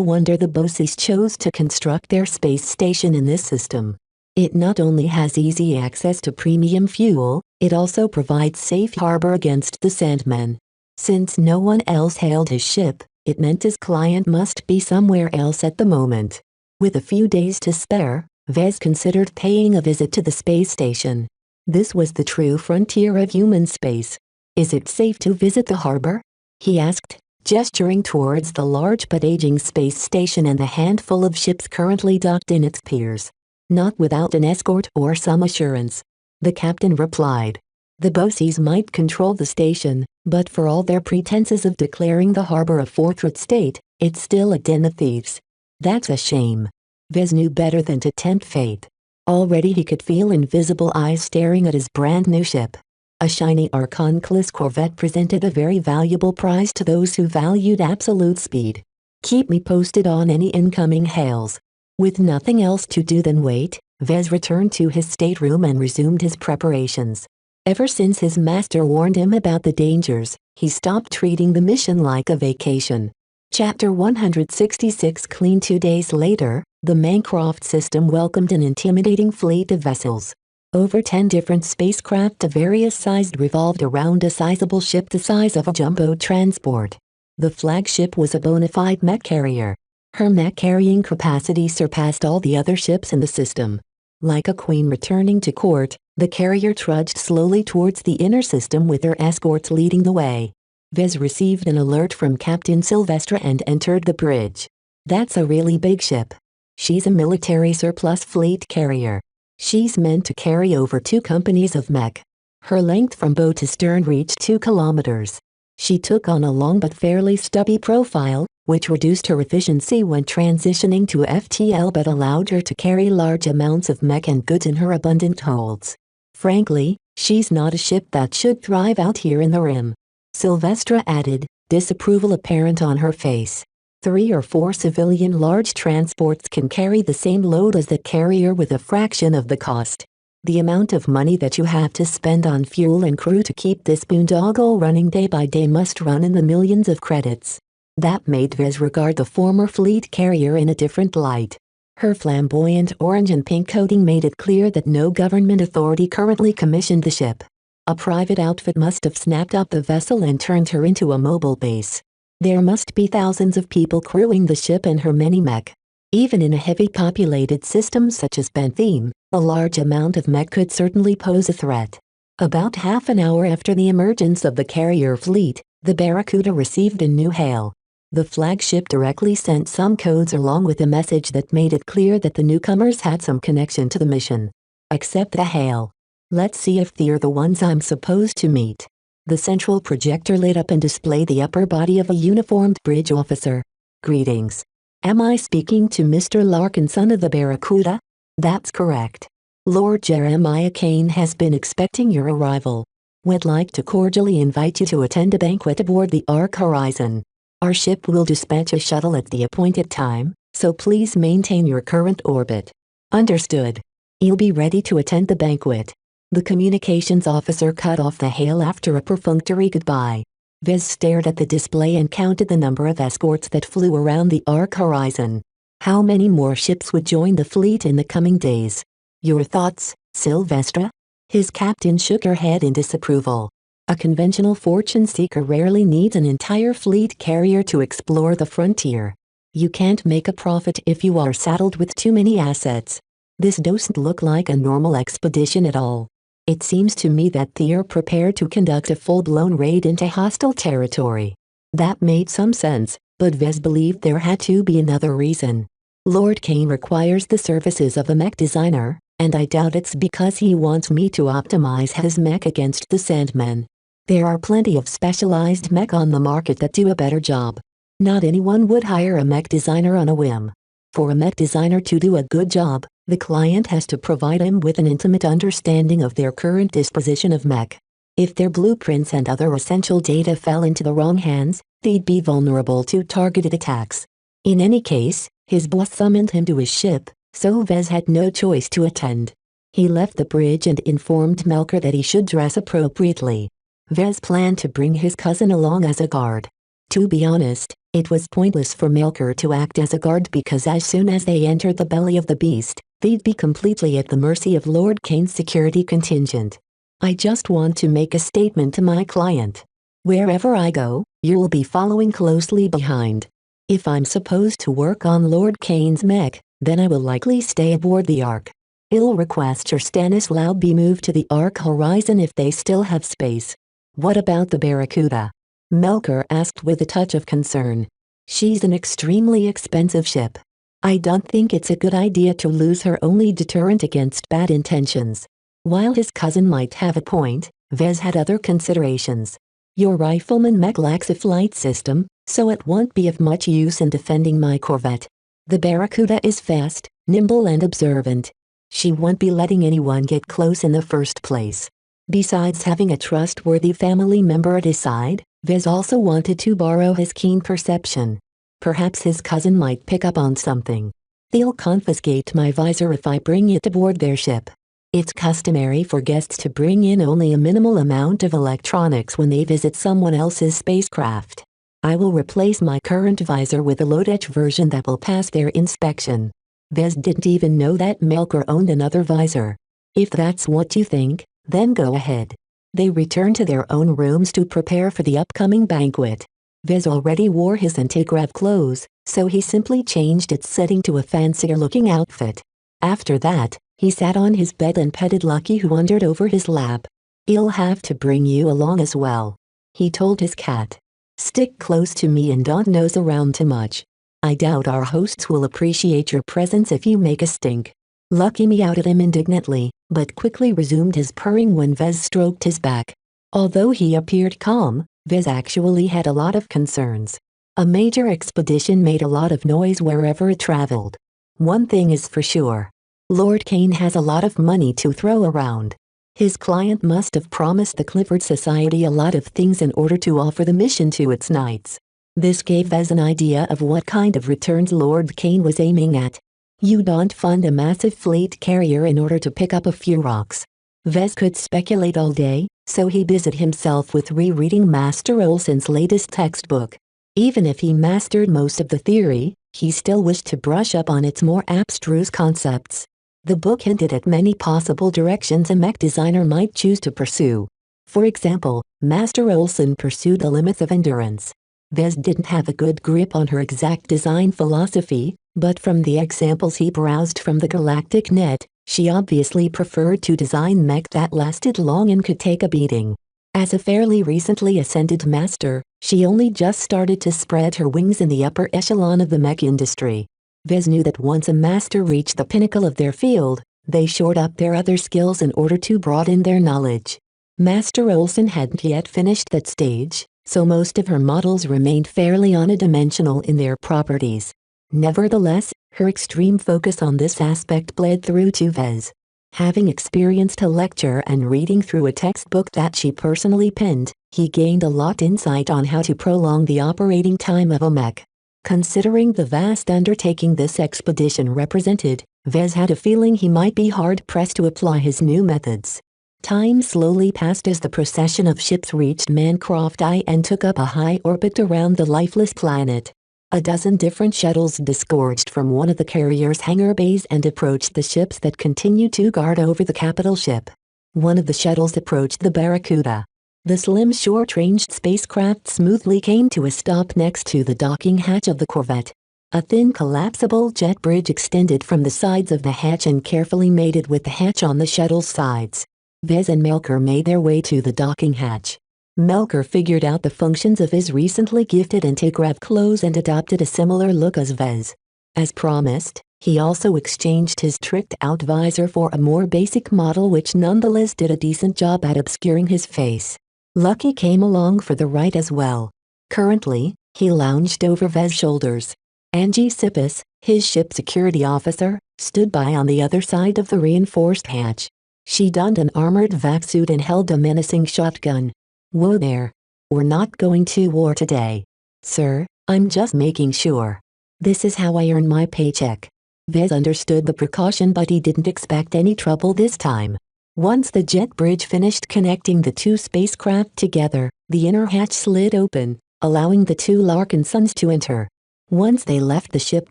wonder the Bosis chose to construct their space station in this system. It not only has easy access to premium fuel, it also provides safe harbor against the Sandmen. Since no one else hailed his ship, it meant his client must be somewhere else at the moment. With a few days to spare, Vez considered paying a visit to the space station. This was the true frontier of human space. "Is it safe to visit the harbor?" he asked, gesturing towards the large but aging space station and the handful of ships currently docked in its piers. "Not without an escort or some assurance," the captain replied. "The Bosies might control the station, but for all their pretenses of declaring the harbor a fortress state, it's still a den of thieves." "That's a shame." Vez knew better than to tempt fate. Already he could feel invisible eyes staring at his brand new ship. A shiny Archon-class corvette presented a very valuable prize to those who valued absolute speed. "Keep me posted on any incoming hails." With nothing else to do than wait, Vez returned to his stateroom and resumed his preparations. Ever since his master warned him about the dangers, he stopped treating the mission like a vacation. Chapter 166. Clean 2 days later, the Mancroft system welcomed an intimidating fleet of vessels. Over 10 different spacecraft of various sizes revolved around a sizable ship the size of a jumbo transport. The flagship was a bona fide mech carrier. Her mech carrying capacity surpassed all the other ships in the system. Like a queen returning to court, the carrier trudged slowly towards the inner system with her escorts leading the way. Vez received an alert from Captain Sylvestre and entered the bridge. "That's a really big ship. She's a military surplus fleet carrier. She's meant to carry over 2 companies of mech. Her length from bow to stern reached 2 kilometers. She took on a long but fairly stubby profile, which reduced her efficiency when transitioning to FTL but allowed her to carry large amounts of mech and goods in her abundant holds. Frankly, she's not a ship that should thrive out here in the Rim." Sylvestre added, disapproval apparent on her face. 3 or 4 civilian large transports can carry the same load as the carrier with a fraction of the cost. The amount of money that you have to spend on fuel and crew to keep this boondoggle running day by day must run in the millions of credits. That made Vez regard the former fleet carrier in a different light. Her flamboyant orange and pink coating made it clear that no government authority currently commissioned the ship. A private outfit must have snapped up the vessel and turned her into a mobile base. There must be thousands of people crewing the ship and her many mech. Even in a heavy populated system such as Bentham, a large amount of mech could certainly pose a threat. About half an hour after the emergence of the carrier fleet, the Barracuda received a new hail. The flagship directly sent some codes along with a message that made it clear that the newcomers had some connection to the mission. "Accept the hail. Let's see if they're the ones I'm supposed to meet." The central projector lit up and displayed the upper body of a uniformed bridge officer. "Greetings. Am I speaking to Mr. Larkin, son of the Barracuda?" "That's correct. Lord Jeremiah Kane has been expecting your arrival. We'd like to cordially invite you to attend a banquet aboard the Ark Horizon. Our ship will dispatch a shuttle at the appointed time, so please maintain your current orbit." "Understood. You'll be ready to attend the banquet." The communications officer cut off the hail after a perfunctory goodbye. Vez stared at the display and counted the number of escorts that flew around the Ark Horizon. How many more ships would join the fleet in the coming days? "Your thoughts, Sylvestre?" His captain shook her head in disapproval. "A conventional fortune seeker rarely needs an entire fleet carrier to explore the frontier. You can't make a profit if you are saddled with too many assets. This doesn't look like a normal expedition at all. It seems to me that they're prepared to conduct a full-blown raid into hostile territory." That made some sense, but Vez believed there had to be another reason. "Lord Kane requires the services of a mech designer, and I doubt it's because he wants me to optimize his mech against the Sandmen. There are plenty of specialized mech on the market that do a better job. Not anyone would hire a mech designer on a whim. For a mech designer to do a good job, the client has to provide him with an intimate understanding of their current disposition of mech. If their blueprints and other essential data fell into the wrong hands, they'd be vulnerable to targeted attacks. In any case, his boss summoned him to his ship, so Vez had no choice to attend. He left the bridge and informed Melker that he should dress appropriately. Vez planned to bring his cousin along as a guard. To be honest, it was pointless for Melker to act as a guard because as soon as they entered the belly of the beast, They'd be completely at the mercy of Lord Kane's security contingent. I just want to make a statement to my client. Wherever I go, you'll be following closely behind. If I'm supposed to work on Lord Kane's mech, then I will likely stay aboard the Ark. I'll request your Stanislaw be moved to the Ark Horizon if they still have space. What about the Barracuda? Melker asked with a touch of concern. She's an extremely expensive ship. I don't think it's a good idea to lose her only deterrent against bad intentions. While his cousin might have a point, Vez had other considerations. Your rifleman mech lacks a flight system, so it won't be of much use in defending my corvette. The Barracuda is fast, nimble and observant. She won't be letting anyone get close in the first place. Besides having a trustworthy family member at his side, Vez also wanted to borrow his keen perception. Perhaps his cousin might pick up on something. They'll confiscate my visor if I bring it aboard their ship. It's customary for guests to bring in only a minimal amount of electronics when they visit someone else's spacecraft. I will replace my current visor with a low-tech version that will pass their inspection. Vez didn't even know that Melker owned another visor. If that's what you think, then go ahead. They returned to their own rooms to prepare for the upcoming banquet. Vez already wore his antigrav clothes, so he simply changed its setting to a fancier-looking outfit. After that, he sat on his bed and petted Lucky, who wandered over his lap. I'll have to bring you along as well, he told his cat. Stick close to me and don't nose around too much. I doubt our hosts will appreciate your presence if you make a stink. Lucky meowed at him indignantly, but quickly resumed his purring when Vez stroked his back. Although he appeared calm, Vez actually had a lot of concerns. A major expedition made a lot of noise wherever it traveled. One thing is for sure. Lord Kane has a lot of money to throw around. His client must have promised the Clifford Society a lot of things in order to offer the mission to its knights. This gave Vez an idea of what kind of returns Lord Kane was aiming at. You don't fund a massive fleet carrier in order to pick up a few rocks. Vez could speculate all day, so he busied himself with rereading Master Olson's latest textbook. Even if he mastered most of the theory, he still wished to brush up on its more abstruse concepts. The book hinted at many possible directions a mech designer might choose to pursue. For example, Master Olson pursued the limits of endurance. Vez didn't have a good grip on her exact design philosophy, but from the examples he browsed from the galactic net, she obviously preferred to design mech that lasted long and could take a beating. As a fairly recently ascended master, she only just started to spread her wings in the upper echelon of the mech industry. Vez knew that once a master reached the pinnacle of their field, they shored up their other skills in order to broaden their knowledge. Master Olson hadn't yet finished that stage, so most of her models remained fairly unidimensional in their properties. Nevertheless, her extreme focus on this aspect bled through to Vez. Having experienced a lecture and reading through a textbook that she personally penned, he gained a lot insight on how to prolong the operating time of a mech. Considering the vast undertaking this expedition represented, Vez had a feeling he might be hard-pressed to apply his new methods. Time slowly passed as the procession of ships reached Mancroft I and took up a high orbit around the lifeless planet. A dozen different shuttles disgorged from one of the carrier's hangar bays and approached the ships that continued to guard over the capital ship. One of the shuttles approached the Barracuda. The slim short-ranged spacecraft smoothly came to a stop next to the docking hatch of the corvette. A thin collapsible jet bridge extended from the sides of the hatch and carefully mated with the hatch on the shuttle's sides. Vez and Melker made their way to the docking hatch. Melker figured out the functions of his recently gifted antigrav clothes and adopted a similar look as Vez. As promised, he also exchanged his tricked-out visor for a more basic model which nonetheless did a decent job at obscuring his face. Lucky came along for the ride as well. Currently, he lounged over Vez's shoulders. Angie Sippis, his ship security officer, stood by on the other side of the reinforced hatch. She donned an armored vac suit and held a menacing shotgun. Whoa there. We're not going to war today. Sir, I'm just making sure. This is how I earn my paycheck. Vez understood the precaution, but he didn't expect any trouble this time. Once the jet bridge finished connecting the two spacecraft together, the inner hatch slid open, allowing the two Larkin sons to enter. Once they left the ship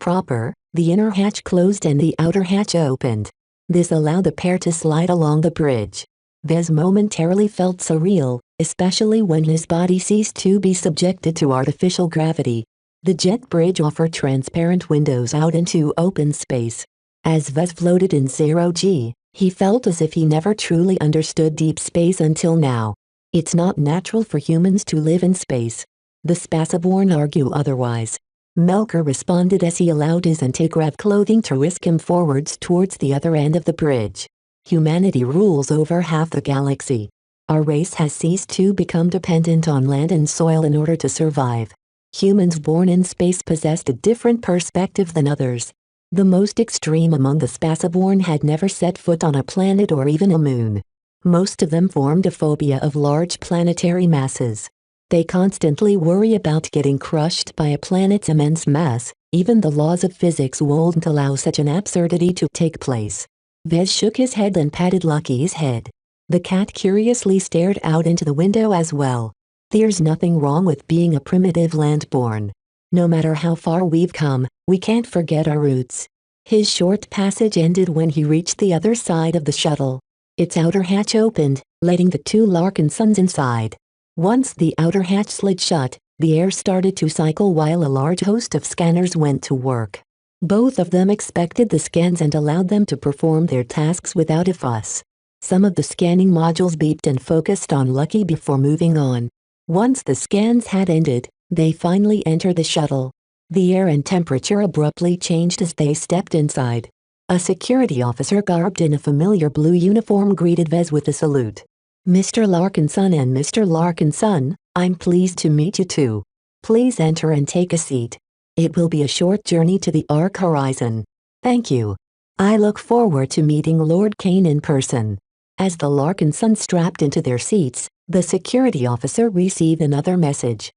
proper, The inner hatch closed and the outer hatch opened. This allowed the pair to slide along the bridge. Vez momentarily felt surreal, especially when his body ceased to be subjected to artificial gravity. The jet bridge offered transparent windows out into open space. As Vez floated in 0G, he felt as if he never truly understood deep space until now. It's not natural for humans to live in space. The Spaceborn argue otherwise. Melker responded as he allowed his anti-grav clothing to whisk him forwards towards the other end of the bridge. Humanity rules over half the galaxy. Our race has ceased to become dependent on land and soil in order to survive. Humans born in space possessed a different perspective than others. The most extreme among the Spaceborn had never set foot on a planet or even a moon. Most of them formed a phobia of large planetary masses. They constantly worry about getting crushed by a planet's immense mass. Even the laws of physics won't allow such an absurdity to take place. Vez shook his head and patted Lucky's head. The cat curiously stared out into the window as well. There's nothing wrong with being a primitive landborn. No matter how far we've come, we can't forget our roots. His short passage ended when he reached the other side of the shuttle. Its outer hatch opened, letting the two Larkin sons inside. Once the outer hatch slid shut, the air started to cycle while a large host of scanners went to work. Both of them expected the scans and allowed them to perform their tasks without a fuss. Some of the scanning modules beeped and focused on Lucky before moving on. Once the scans had ended, they finally entered the shuttle. The air and temperature abruptly changed as they stepped inside. A security officer garbed in a familiar blue uniform greeted Vez with a salute. "Mr. Larkinson and Mr. Larkinson, I'm pleased to meet you too. Please enter and take a seat. It will be a short journey to the Arc Horizon. Thank you. I look forward to meeting Lord Kane in person." As the Larkinsons strapped into their seats, the security officer received another message.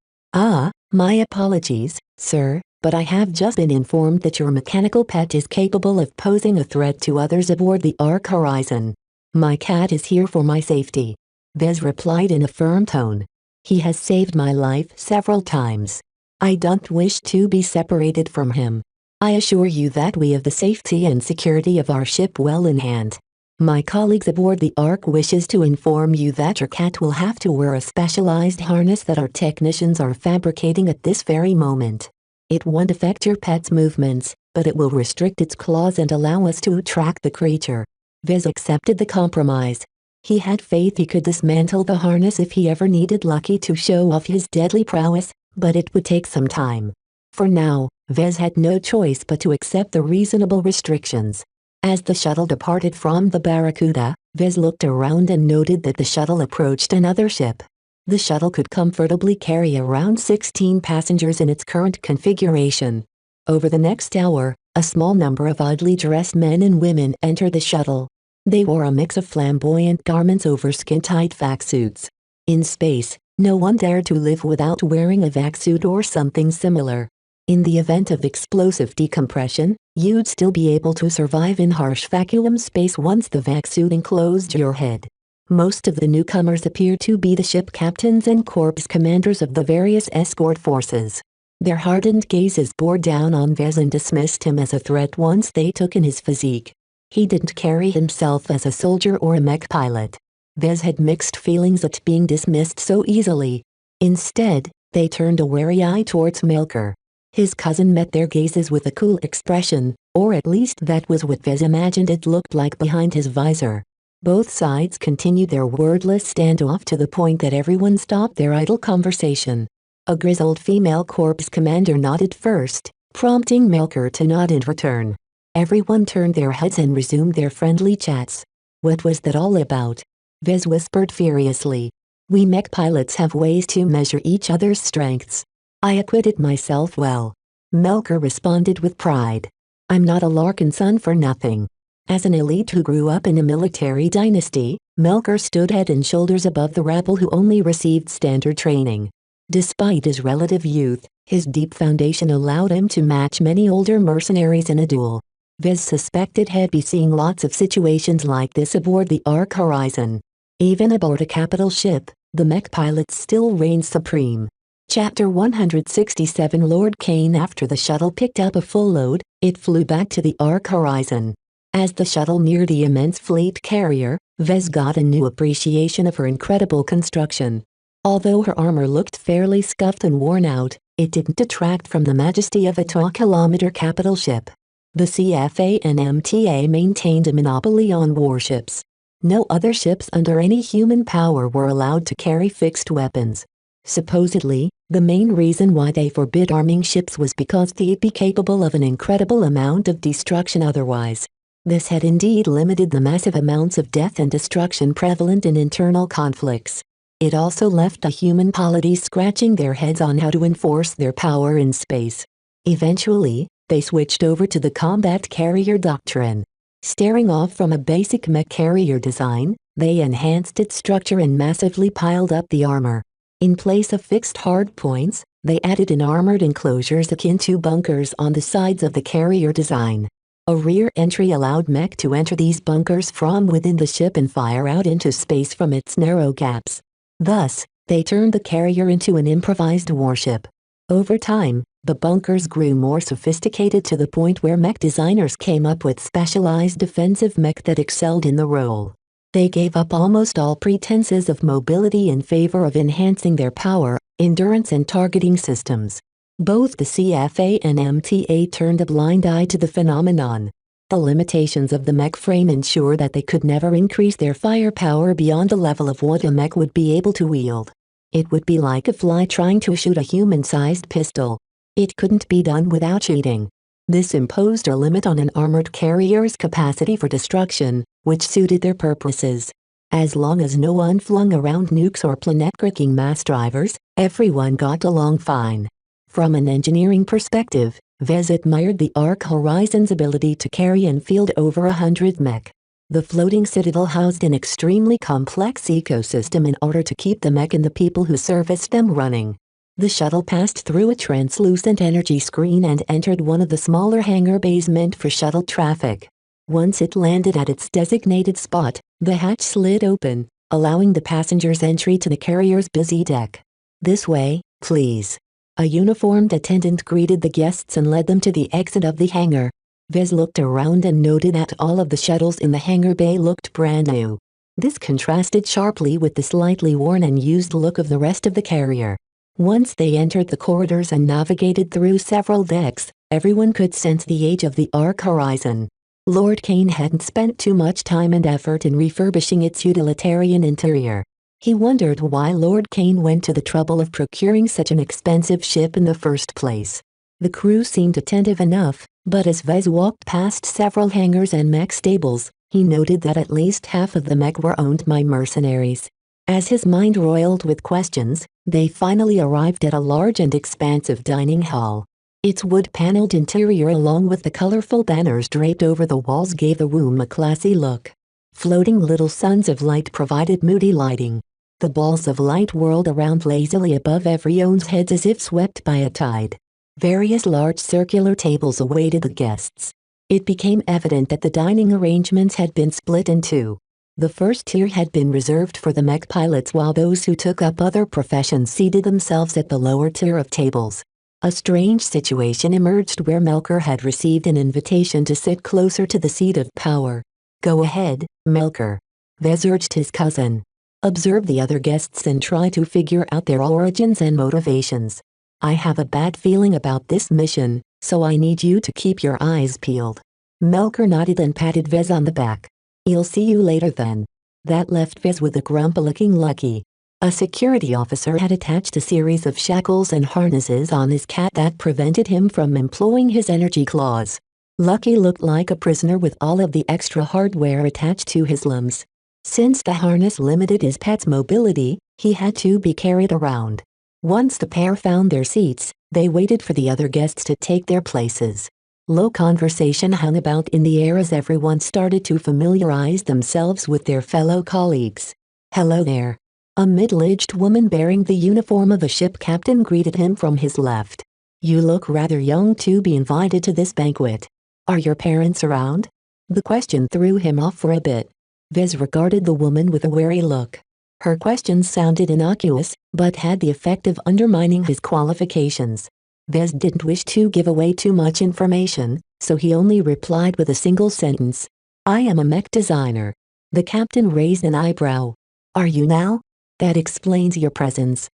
My apologies, sir, but I have just been informed that your mechanical pet is capable of posing a threat to others aboard the Arc Horizon. My cat is here for my safety. Vez replied in a firm tone. He has saved my life several times. I don't wish to be separated from him. I assure you that we have the safety and security of our ship well in hand. My colleagues aboard the Ark wishes to inform you that your cat will have to wear a specialized harness that our technicians are fabricating at this very moment. It won't affect your pet's movements, but it will restrict its claws and allow us to track the creature. Vez accepted the compromise. He had faith he could dismantle the harness if he ever needed Lucky to show off his deadly prowess, but it would take some time. For now, Vez had no choice but to accept the reasonable restrictions. As the shuttle departed from the Barracuda, Vez looked around and noted that the shuttle approached another ship. The shuttle could comfortably carry around 16 passengers in its current configuration. Over the next hour, a small number of oddly dressed men and women entered the shuttle. They wore a mix of flamboyant garments over skin-tight vac suits. In space, no one dared to live without wearing a vac suit or something similar. In the event of explosive decompression, you'd still be able to survive in harsh vacuum space once the vac suit enclosed your head. Most of the newcomers appeared to be the ship captains and corps commanders of the various escort forces. Their hardened gazes bore down on Vez and dismissed him as a threat once they took in his physique. He didn't carry himself as a soldier or a mech pilot. Vez had mixed feelings at being dismissed so easily. Instead, they turned a wary eye towards Melker. His cousin met their gazes with a cool expression, or at least that was what Vez imagined it looked like behind his visor. Both sides continued their wordless standoff to the point that everyone stopped their idle conversation. A grizzled female corps commander nodded first, prompting Melker to nod in return. Everyone turned their heads and resumed their friendly chats. What was that all about? Vez whispered furiously. We mech pilots have ways to measure each other's strengths. I acquitted myself well. Melker responded with pride. I'm not a Larkinson for nothing. As an elite who grew up in a military dynasty, Melker stood head and shoulders above the rabble who only received standard training. Despite his relative youth, his deep foundation allowed him to match many older mercenaries in a duel. Vez suspected he'd be seeing lots of situations like this aboard the Arc Horizon. Even aboard a capital ship, the mech pilots still reigned supreme. Chapter 167 Lord Kane. After the shuttle picked up a full load, it flew back to the Ark horizon. As the shuttle neared the immense fleet carrier, Vez got a new appreciation of her incredible construction. Although her armor looked fairly scuffed and worn out, it didn't detract from the majesty of a 2-kilometer capital ship. The CFA and MTA maintained a monopoly on warships. No other ships under any human power were allowed to carry fixed weapons. Supposedly, the main reason why they forbid arming ships was because they'd be capable of an incredible amount of destruction otherwise. This had indeed limited the massive amounts of death and destruction prevalent in internal conflicts. It also left the human polities scratching their heads on how to enforce their power in space. Eventually, they switched over to the combat carrier doctrine. Staring off from a basic mech carrier design, they enhanced its structure and massively piled up the armor. In place of fixed hard points, they added in armored enclosures akin to bunkers on the sides of the carrier design. A rear entry allowed mech to enter these bunkers from within the ship and fire out into space from its narrow gaps. Thus, they turned the carrier into an improvised warship. Over time, the bunkers grew more sophisticated to the point where mech designers came up with specialized defensive mech that excelled in the role. They gave up almost all pretenses of mobility in favor of enhancing their power, endurance and targeting systems. Both the CFA and MTA turned a blind eye to the phenomenon. The limitations of the mech frame ensure that they could never increase their firepower beyond the level of what a mech would be able to wield. It would be like a fly trying to shoot a human-sized pistol. It couldn't be done without cheating. This imposed a limit on an armored carrier's capacity for destruction, which suited their purposes. As long as no one flung around nukes or planet-cracking mass drivers, everyone got along fine. From an engineering perspective, Vez admired the Ark Horizon's ability to carry and field over 100 mech. The floating citadel housed an extremely complex ecosystem in order to keep the mech and the people who serviced them running. The shuttle passed through a translucent energy screen and entered one of the smaller hangar bays meant for shuttle traffic. Once it landed at its designated spot, the hatch slid open, allowing the passengers entry to the carrier's busy deck. "This way, please." A uniformed attendant greeted the guests and led them to the exit of the hangar. Vez looked around and noted that all of the shuttles in the hangar bay looked brand new. This contrasted sharply with the slightly worn and used look of the rest of the carrier. Once they entered the corridors and navigated through several decks, everyone could sense the age of the Ark Horizon. Lord Kane hadn't spent too much time and effort in refurbishing its utilitarian interior. He wondered why Lord Kane went to the trouble of procuring such an expensive ship in the first place. The crew seemed attentive enough, but as Vez walked past several hangars and mech stables, he noted that at least half of the mech were owned by mercenaries. As his mind roiled with questions, they finally arrived at a large and expansive dining hall. Its wood-paneled interior along with the colorful banners draped over the walls gave the room a classy look. Floating little suns of light provided moody lighting. The balls of light whirled around lazily above everyone's heads as if swept by a tide. Various large circular tables awaited the guests. It became evident that the dining arrangements had been split in two. The first tier had been reserved for the mech pilots while those who took up other professions seated themselves at the lower tier of tables. A strange situation emerged where Melker had received an invitation to sit closer to the seat of power. "Go ahead, Melker," Vez urged his cousin. "Observe the other guests and try to figure out their origins and motivations. I have a bad feeling about this mission, so I need you to keep your eyes peeled." Melker nodded and patted Vez on the back. "I'll see you later then." That left Vez with a grump-looking Lucky. A security officer had attached a series of shackles and harnesses on his cat that prevented him from employing his energy claws. Lucky looked like a prisoner with all of the extra hardware attached to his limbs. Since the harness limited his pet's mobility, he had to be carried around. Once the pair found their seats, they waited for the other guests to take their places. Low conversation hung about in the air as everyone started to familiarize themselves with their fellow colleagues. "Hello there." A middle-aged woman bearing the uniform of a ship captain greeted him from his left. "You look rather young to be invited to this banquet. Are your parents around?" The question threw him off for a bit. Vez regarded the woman with a wary look. Her questions sounded innocuous, but had the effect of undermining his qualifications. Vez didn't wish to give away too much information, so he only replied with a single sentence. I am a mech designer. The captain raised an eyebrow. Are you now? That explains your presence.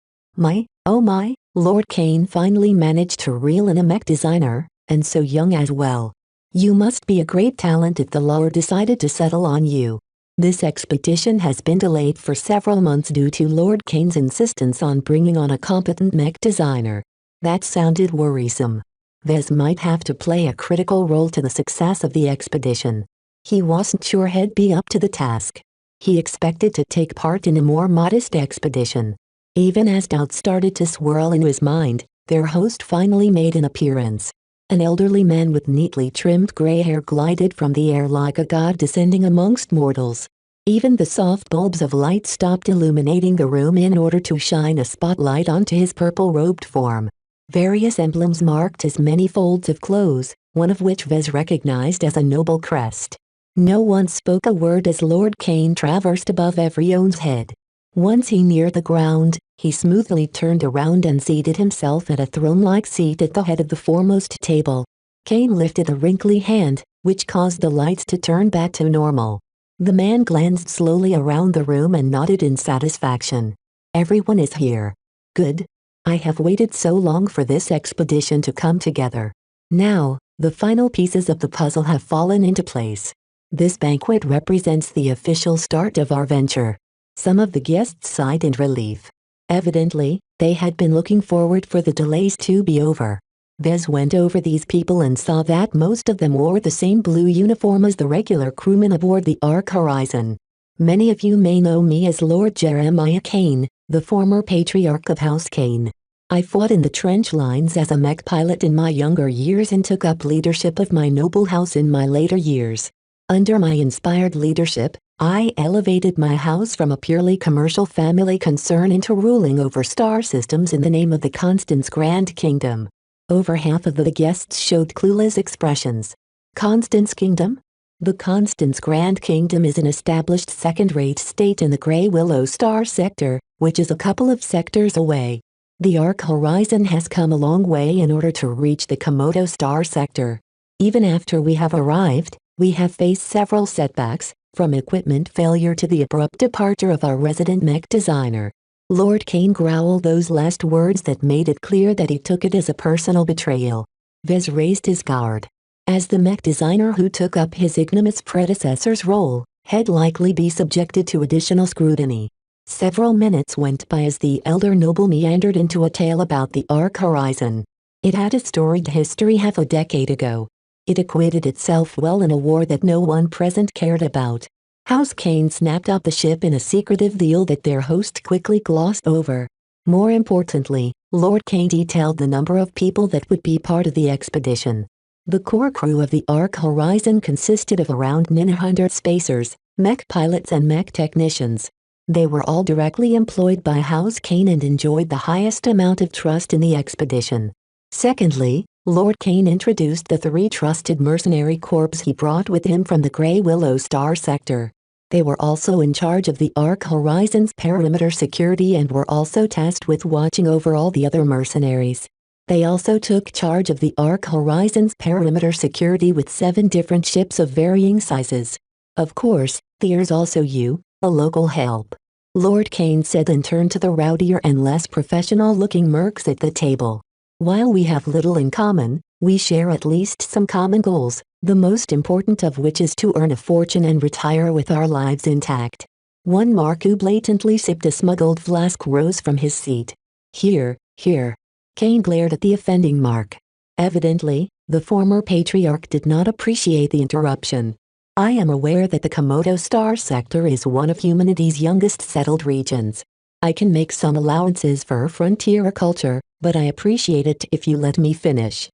Oh my, Lord Kane finally managed to reel in a mech designer, and so young as well. You must be a great talent if the Lord decided to settle on you. This expedition has been delayed for several months due to Lord Kane's insistence on bringing on a competent mech designer. That sounded worrisome. Vez might have to play a critical role to the success of the expedition. He wasn't sure he'd be up to the task. He expected to take part in a more modest expedition. Even as doubts started to swirl in his mind, their host finally made an appearance. An elderly man with neatly trimmed gray hair glided from the air like a god descending amongst mortals. Even the soft bulbs of light stopped illuminating the room in order to shine a spotlight onto his purple-robed form. Various emblems marked his many folds of clothes, one of which Vez recognized as a noble crest. No one spoke a word as Lord Kane traversed above everyone's head. Once he neared the ground, he smoothly turned around and seated himself at a throne-like seat at the head of the foremost table. Kane lifted a wrinkly hand, which caused the lights to turn back to normal. The man glanced slowly around the room and nodded in satisfaction. Everyone is here. Good. I have waited so long for this expedition to come together. Now, the final pieces of the puzzle have fallen into place. This banquet represents the official start of our venture. Some of the guests sighed in relief. Evidently, they had been looking forward for the delays to be over. Vez went over these people and saw that most of them wore the same blue uniform as the regular crewmen aboard the Ark Horizon. Many of you may know me as Lord Jeremiah Kane, the former patriarch of House Kane. I fought in the trench lines as a mech pilot in my younger years and took up leadership of my noble house in my later years. Under my inspired leadership, I elevated my house from a purely commercial family concern into ruling over star systems in the name of the Constance Grand Kingdom. Over half of the guests showed clueless expressions. Constance Kingdom? The Constance Grand Kingdom is an established second-rate state in the Grey Willow Star Sector, which is a couple of sectors away. The Ark Horizon has come a long way in order to reach the Komodo Star Sector. Even after we have arrived, we have faced several setbacks, from equipment failure to the abrupt departure of our resident mech designer. Lord Kane growled those last words that made it clear that he took it as a personal betrayal. Vez raised his guard. As the mech designer who took up his ignominious predecessor's role, he'd likely be subjected to additional scrutiny. Several minutes went by as the elder noble meandered into a tale about the Ark Horizon. It had a storied history half a decade ago. It acquitted itself well in a war that no one present cared about. House Kane snapped up the ship in a secretive deal that their host quickly glossed over. More importantly, Lord Kane detailed the number of people that would be part of the expedition. The core crew of the Ark Horizon consisted of around 900 spacers, mech pilots and mech technicians. They were all directly employed by House Kane and enjoyed the highest amount of trust in the expedition. Secondly, Lord Kane introduced the 3 trusted mercenary corps he brought with him from the Grey Willow Star Sector. They were also in charge of the Ark Horizon's perimeter security and were also tasked with watching over all the other mercenaries. They also took charge of the Ark Horizon's perimeter security with 7 different ships of varying sizes. Of course, there's also you, a local help. Lord Kane said and turned to the rowdier and less professional-looking mercs at the table. While we have little in common, we share at least some common goals, the most important of which is to earn a fortune and retire with our lives intact. One Mark who blatantly sipped a smuggled flask rose from his seat. Here. Kane glared at the offending Mark. Evidently, the former patriarch did not appreciate the interruption. I am aware that the Komodo Star Sector is one of humanity's youngest settled regions. I can make some allowances for frontier culture, but I appreciate it if you let me finish.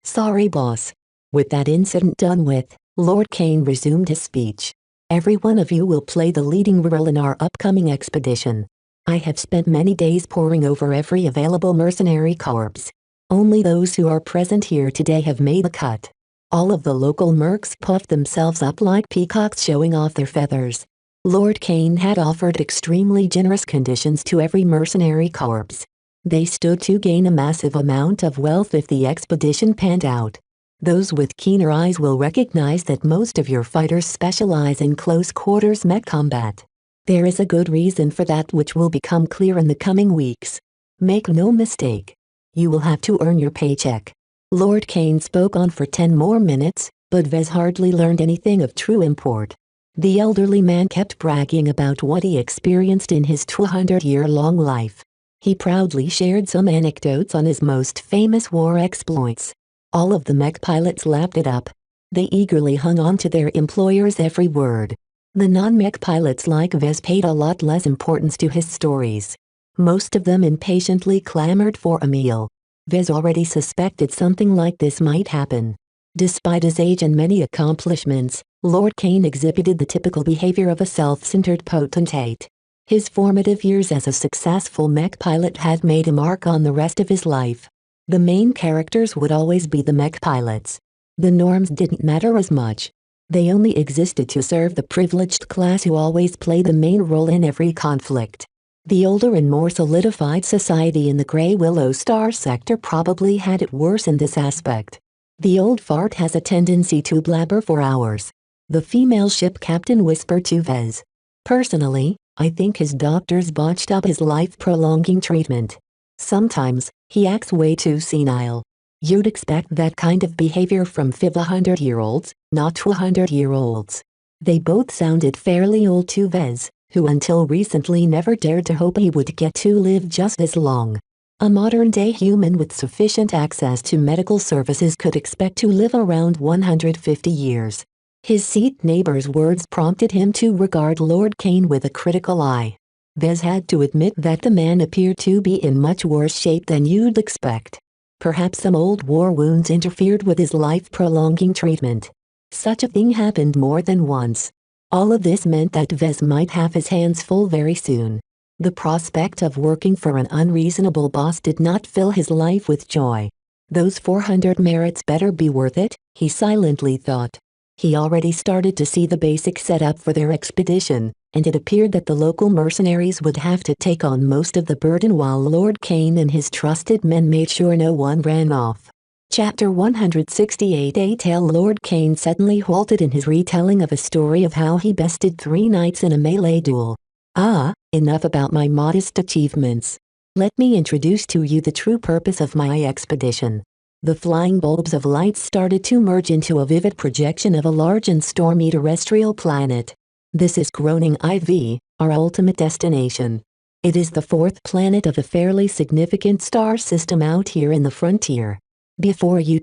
Sorry boss. With that incident done with, Lord Kane resumed his speech. Every one of you will play the leading role in our upcoming expedition. I have spent many days poring over every available mercenary corps. Only those who are present here today have made the cut. All of the local mercs puffed themselves up like peacocks showing off their feathers. Lord Kane had offered extremely generous conditions to every mercenary corps. They stood to gain a massive amount of wealth if the expedition panned out. Those with keener eyes will recognize that most of your fighters specialize in close-quarters mech combat. There is a good reason for that which will become clear in the coming weeks. Make no mistake. You will have to earn your paycheck. Lord Kane spoke on for 10 more minutes, but Vez hardly learned anything of true import. The elderly man kept bragging about what he experienced in his 200-year-long life. He proudly shared some anecdotes on his most famous war exploits. All of the mech pilots lapped it up. They eagerly hung on to their employer's every word. The non-mech pilots like Vez paid a lot less importance to his stories. Most of them impatiently clamored for a meal. Vez already suspected something like this might happen. Despite his age and many accomplishments, Lord Kane exhibited the typical behavior of a self-centered potentate. His formative years as a successful mech pilot had made a mark on the rest of his life. The main characters would always be the mech pilots. The norms didn't matter as much. They only existed to serve the privileged class who always played the main role in every conflict. The older and more solidified society in the Grey Willow Star sector probably had it worse in this aspect. The old fart has a tendency to blabber for hours. The female ship captain whispered to Vez. Personally, I think his doctors botched up his life-prolonging treatment. Sometimes, he acts way too senile. You'd expect that kind of behavior from 100-year-olds, not 200-year-olds. They both sounded fairly old to Vez, who until recently never dared to hope he would get to live just as long. A modern-day human with sufficient access to medical services could expect to live around 150 years. His seat neighbor's words prompted him to regard Lord Kane with a critical eye. Vez had to admit that the man appeared to be in much worse shape than you'd expect. Perhaps some old war wounds interfered with his life-prolonging treatment. Such a thing happened more than once. All of this meant that Vez might have his hands full very soon. The prospect of working for an unreasonable boss did not fill his life with joy. Those 400 merits better be worth it, he silently thought. He already started to see the basic setup for their expedition, and it appeared that the local mercenaries would have to take on most of the burden while Lord Kane and his trusted men made sure no one ran off. Chapter 168 A Tale. Lord Kane suddenly halted in his retelling of a story of how he bested 3 knights in a melee duel. Enough about my modest achievements. Let me introduce to you the true purpose of my expedition. The flying bulbs of light started to merge into a vivid projection of a large and stormy terrestrial planet. This is Groaning IV, our ultimate destination. It is the 4th planet of a fairly significant star system out here in the frontier. Before you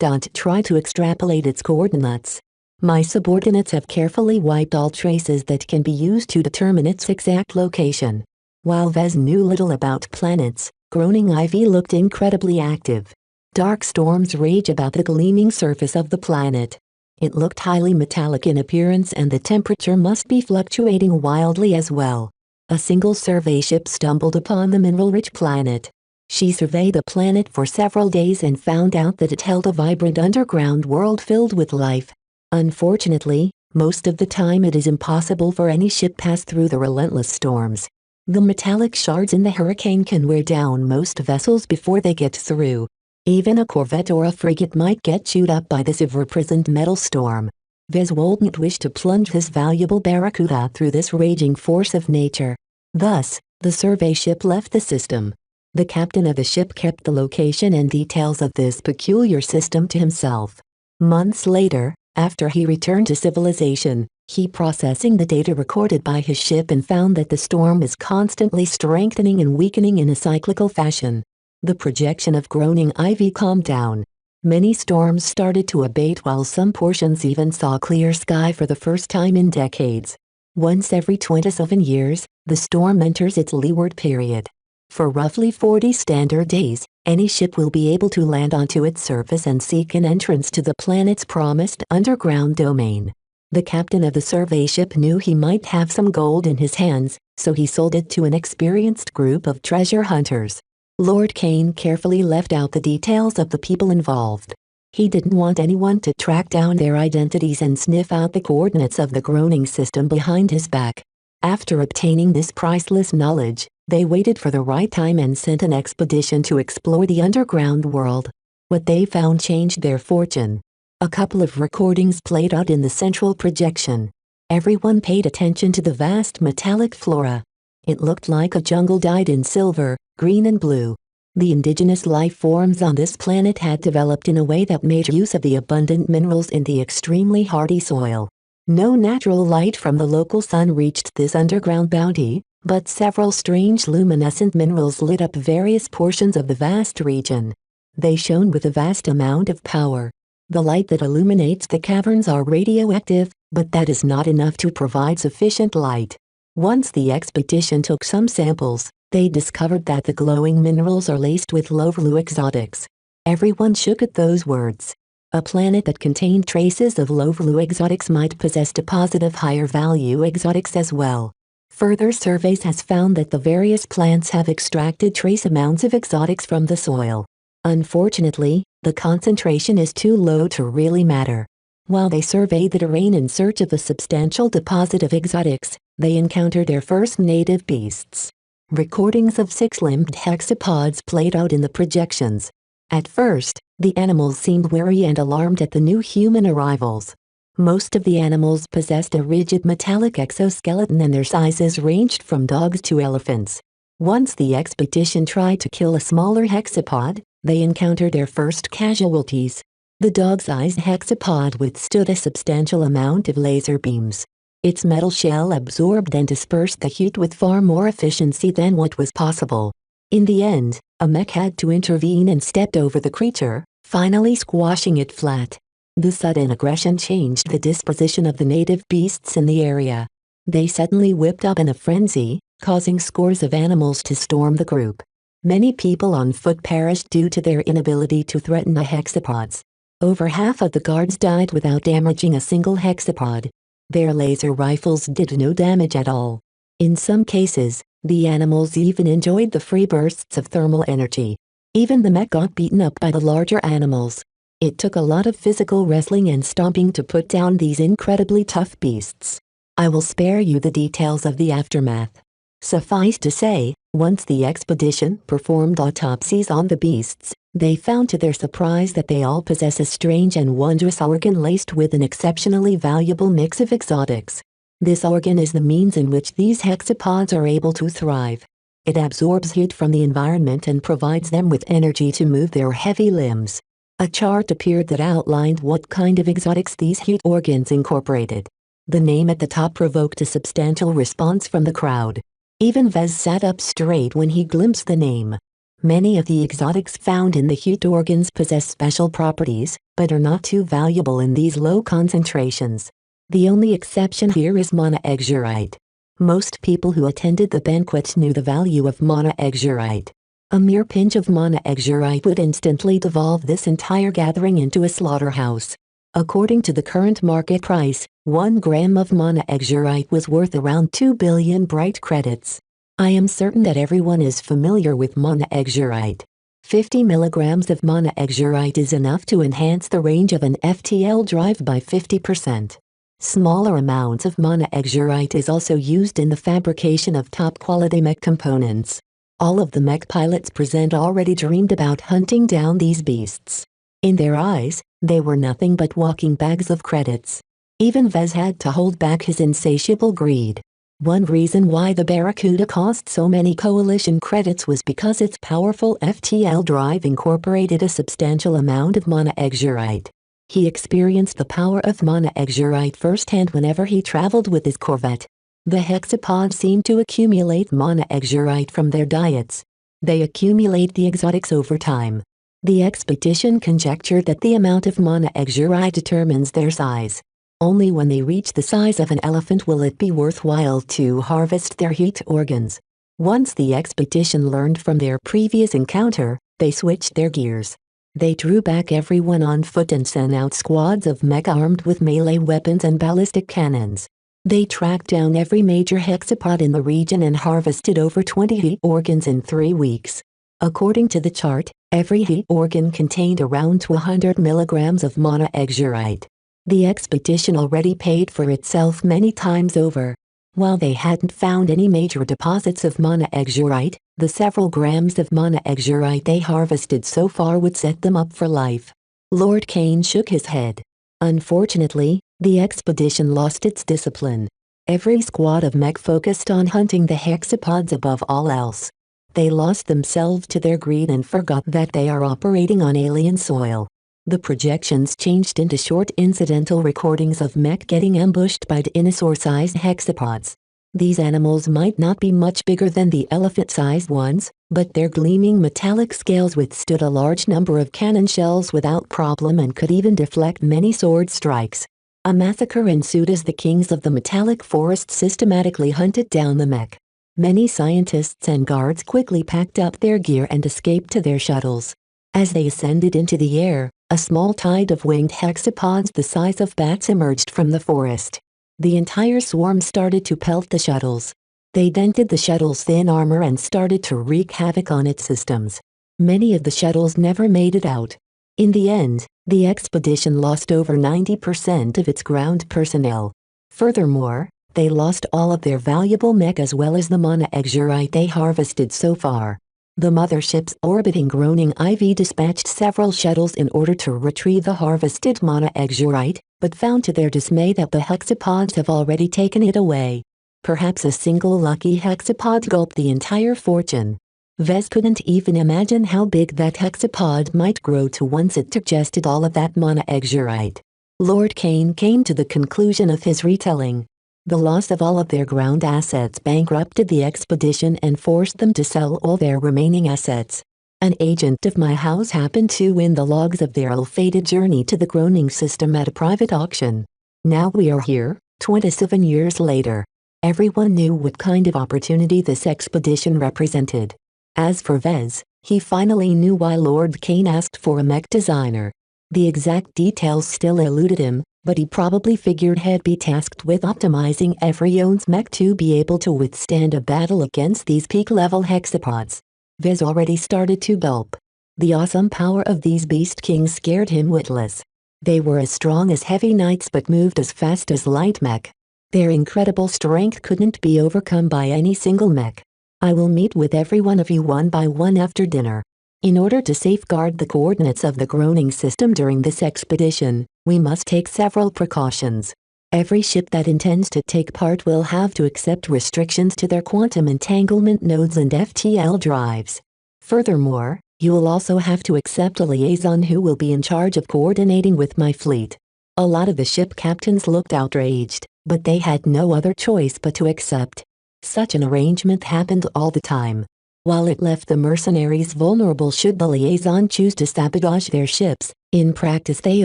don't try to extrapolate its coordinates. My subordinates have carefully wiped all traces that can be used to determine its exact location. While Vez knew little about planets, Groaning IV looked incredibly active. Dark storms rage about the gleaming surface of the planet. It looked highly metallic in appearance and the temperature must be fluctuating wildly as well. A single survey ship stumbled upon the mineral-rich planet. She surveyed the planet for several days and found out that it held a vibrant underground world filled with life. Unfortunately, most of the time it is impossible for any ship pass through the relentless storms. The metallic shards in the hurricane can wear down most vessels before they get through. Even a corvette or a frigate might get chewed up by this ever-present metal storm. Vez wouldn't wish to plunge his valuable barracuda through this raging force of nature. Thus, the survey ship left the system. The captain of the ship kept the location and details of this peculiar system to himself. Months later, after he returned to civilization, he processing the data recorded by his ship and found that the storm is constantly strengthening and weakening in a cyclical fashion. The projection of Groaning IV calmed down. Many storms started to abate while some portions even saw clear sky for the first time in decades. Once every 27 years, the storm enters its leeward period. For roughly 40 standard days, any ship will be able to land onto its surface and seek an entrance to the planet's promised underground domain. The captain of the survey ship knew he might have some gold in his hands, so he sold it to an experienced group of treasure hunters. Lord Kane carefully left out the details of the people involved. He didn't want anyone to track down their identities and sniff out the coordinates of the groaning system behind his back. After obtaining this priceless knowledge, they waited for the right time and sent an expedition to explore the underground world. What they found changed their fortune. A couple of recordings played out in the central projection. Everyone paid attention to the vast metallic flora. It looked like a jungle dyed in silver, green and blue. The indigenous life forms on this planet had developed in a way that made use of the abundant minerals in the extremely hardy soil. No natural light from the local sun reached this underground bounty, but several strange luminescent minerals lit up various portions of the vast region. They shone with a vast amount of power. The light that illuminates the caverns are radioactive, but that is not enough to provide sufficient light. Once the expedition took some samples, they discovered that the glowing minerals are laced with low-value exotics. Everyone shook at those words. A planet that contained traces of low-value exotics might possess deposit of higher-value exotics as well. Further surveys has found that the various plants have extracted trace amounts of exotics from the soil. Unfortunately, the concentration is too low to really matter. While they surveyed the terrain in search of a substantial deposit of exotics, they encountered their first native beasts. Recordings of six-limbed hexapods played out in the projections. At first, the animals seemed wary and alarmed at the new human arrivals. Most of the animals possessed a rigid metallic exoskeleton and their sizes ranged from dogs to elephants. Once the expedition tried to kill a smaller hexapod, they encountered their first casualties. The dog-sized hexapod withstood a substantial amount of laser beams. Its metal shell absorbed and dispersed the heat with far more efficiency than what was possible. In the end, a mech had to intervene and stepped over the creature, finally squashing it flat. The sudden aggression changed the disposition of the native beasts in the area. They suddenly whipped up in a frenzy, causing scores of animals to storm the group. Many people on foot perished due to their inability to threaten the hexapods. Over half of the guards died without damaging a single hexapod. Their laser rifles did no damage at all. In some cases, the animals even enjoyed the free bursts of thermal energy. Even the mech got beaten up by the larger animals. It took a lot of physical wrestling and stomping to put down these incredibly tough beasts. I will spare you the details of the aftermath. Suffice to say, once the expedition performed autopsies on the beasts, they found to their surprise that they all possess a strange and wondrous organ laced with an exceptionally valuable mix of exotics. This organ is the means in which these hexapods are able to thrive. It absorbs heat from the environment and provides them with energy to move their heavy limbs. A chart appeared that outlined what kind of exotics these heat organs incorporated. The name at the top provoked a substantial response from the crowd. Even Vez sat up straight when he glimpsed the name. Many of the exotics found in the heat organs possess special properties, but are not too valuable in these low concentrations. The only exception here is monoxyrite. Most people who attended the banquet knew the value of monoxyrite. A mere pinch of monoxyrite would instantly devolve this entire gathering into a slaughterhouse. According to the current market price, 1 gram of monoxyrite was worth around 2 billion bright credits. I am certain that everyone is familiar with monoxyrite. 50 milligrams of monoxyrite is enough to enhance the range of an FTL drive by 50%. Smaller amounts of monoxyrite is also used in the fabrication of top-quality mech components. All of the mech pilots present already dreamed about hunting down these beasts. In their eyes, they were nothing but walking bags of credits. Even Vez had to hold back his insatiable greed. One reason why the Barracuda cost so many coalition credits was because its powerful FTL drive incorporated a substantial amount of monoxyrite. He experienced the power of monoxyrite firsthand whenever he traveled with his Corvette. The hexapods seemed to accumulate monoxyrite from their diets. They accumulate the exotics over time. The expedition conjectured that the amount of monoxyrite determines their size. Only when they reach the size of an elephant will it be worthwhile to harvest their heat organs. Once the expedition learned from their previous encounter, they switched their gears. They drew back everyone on foot and sent out squads of mech armed with melee weapons and ballistic cannons. They tracked down every major hexapod in the region and harvested over 20 heat organs in 3 weeks. According to the chart, every heat organ contained around 200 milligrams of monoxyrite. The expedition already paid for itself many times over. While they hadn't found any major deposits of monoxyrite, the several grams of monoxyrite they harvested so far would set them up for life. Lord Kane shook his head. Unfortunately, the expedition lost its discipline. Every squad of mech focused on hunting the hexapods above all else. They lost themselves to their greed and forgot that they are operating on alien soil. The projections changed into short incidental recordings of mech getting ambushed by dinosaur-sized hexapods. These animals might not be much bigger than the elephant-sized ones, but their gleaming metallic scales withstood a large number of cannon shells without problem and could even deflect many sword strikes. A massacre ensued as the kings of the metallic forest systematically hunted down the mech. Many scientists and guards quickly packed up their gear and escaped to their shuttles. As they ascended into the air, a small tide of winged hexapods the size of bats emerged from the forest. The entire swarm started to pelt the shuttles. They dented the shuttle's thin armor and started to wreak havoc on its systems. Many of the shuttles never made it out. In the end, the expedition lost over 90% of its ground personnel. Furthermore, they lost all of their valuable mech as well as the monoxyrite they harvested so far. The mothership's orbiting groaning IV dispatched several shuttles in order to retrieve the harvested monoxyrite, but found to their dismay that the hexapods have already taken it away. Perhaps a single lucky hexapod gulped the entire fortune. Vez couldn't even imagine how big that hexapod might grow to once it digested all of that monoxyrite. Lord Kane came to the conclusion of his retelling. The loss of all of their ground assets bankrupted the expedition and forced them to sell all their remaining assets. An agent of my house happened to win the logs of their ill-fated journey to the groaning system at a private auction. Now we are here, 27 years later. Everyone knew what kind of opportunity this expedition represented. As for Vez, he finally knew why Lord Kane asked for a mech designer. The exact details still eluded him, but he probably figured he'd be tasked with optimizing every own's mech to be able to withstand a battle against these peak-level hexapods. Vez already started to gulp. The awesome power of these beast kings scared him witless. They were as strong as heavy knights but moved as fast as light mech. Their incredible strength couldn't be overcome by any single mech. I will meet with every one of you one by one after dinner. In order to safeguard the coordinates of the groaning system during this expedition, we must take several precautions. Every ship that intends to take part will have to accept restrictions to their quantum entanglement nodes and FTL drives. Furthermore, you will also have to accept a liaison who will be in charge of coordinating with my fleet. A lot of the ship captains looked outraged, but they had no other choice but to accept. Such an arrangement happened all the time. While it left the mercenaries vulnerable should the liaison choose to sabotage their ships, in practice they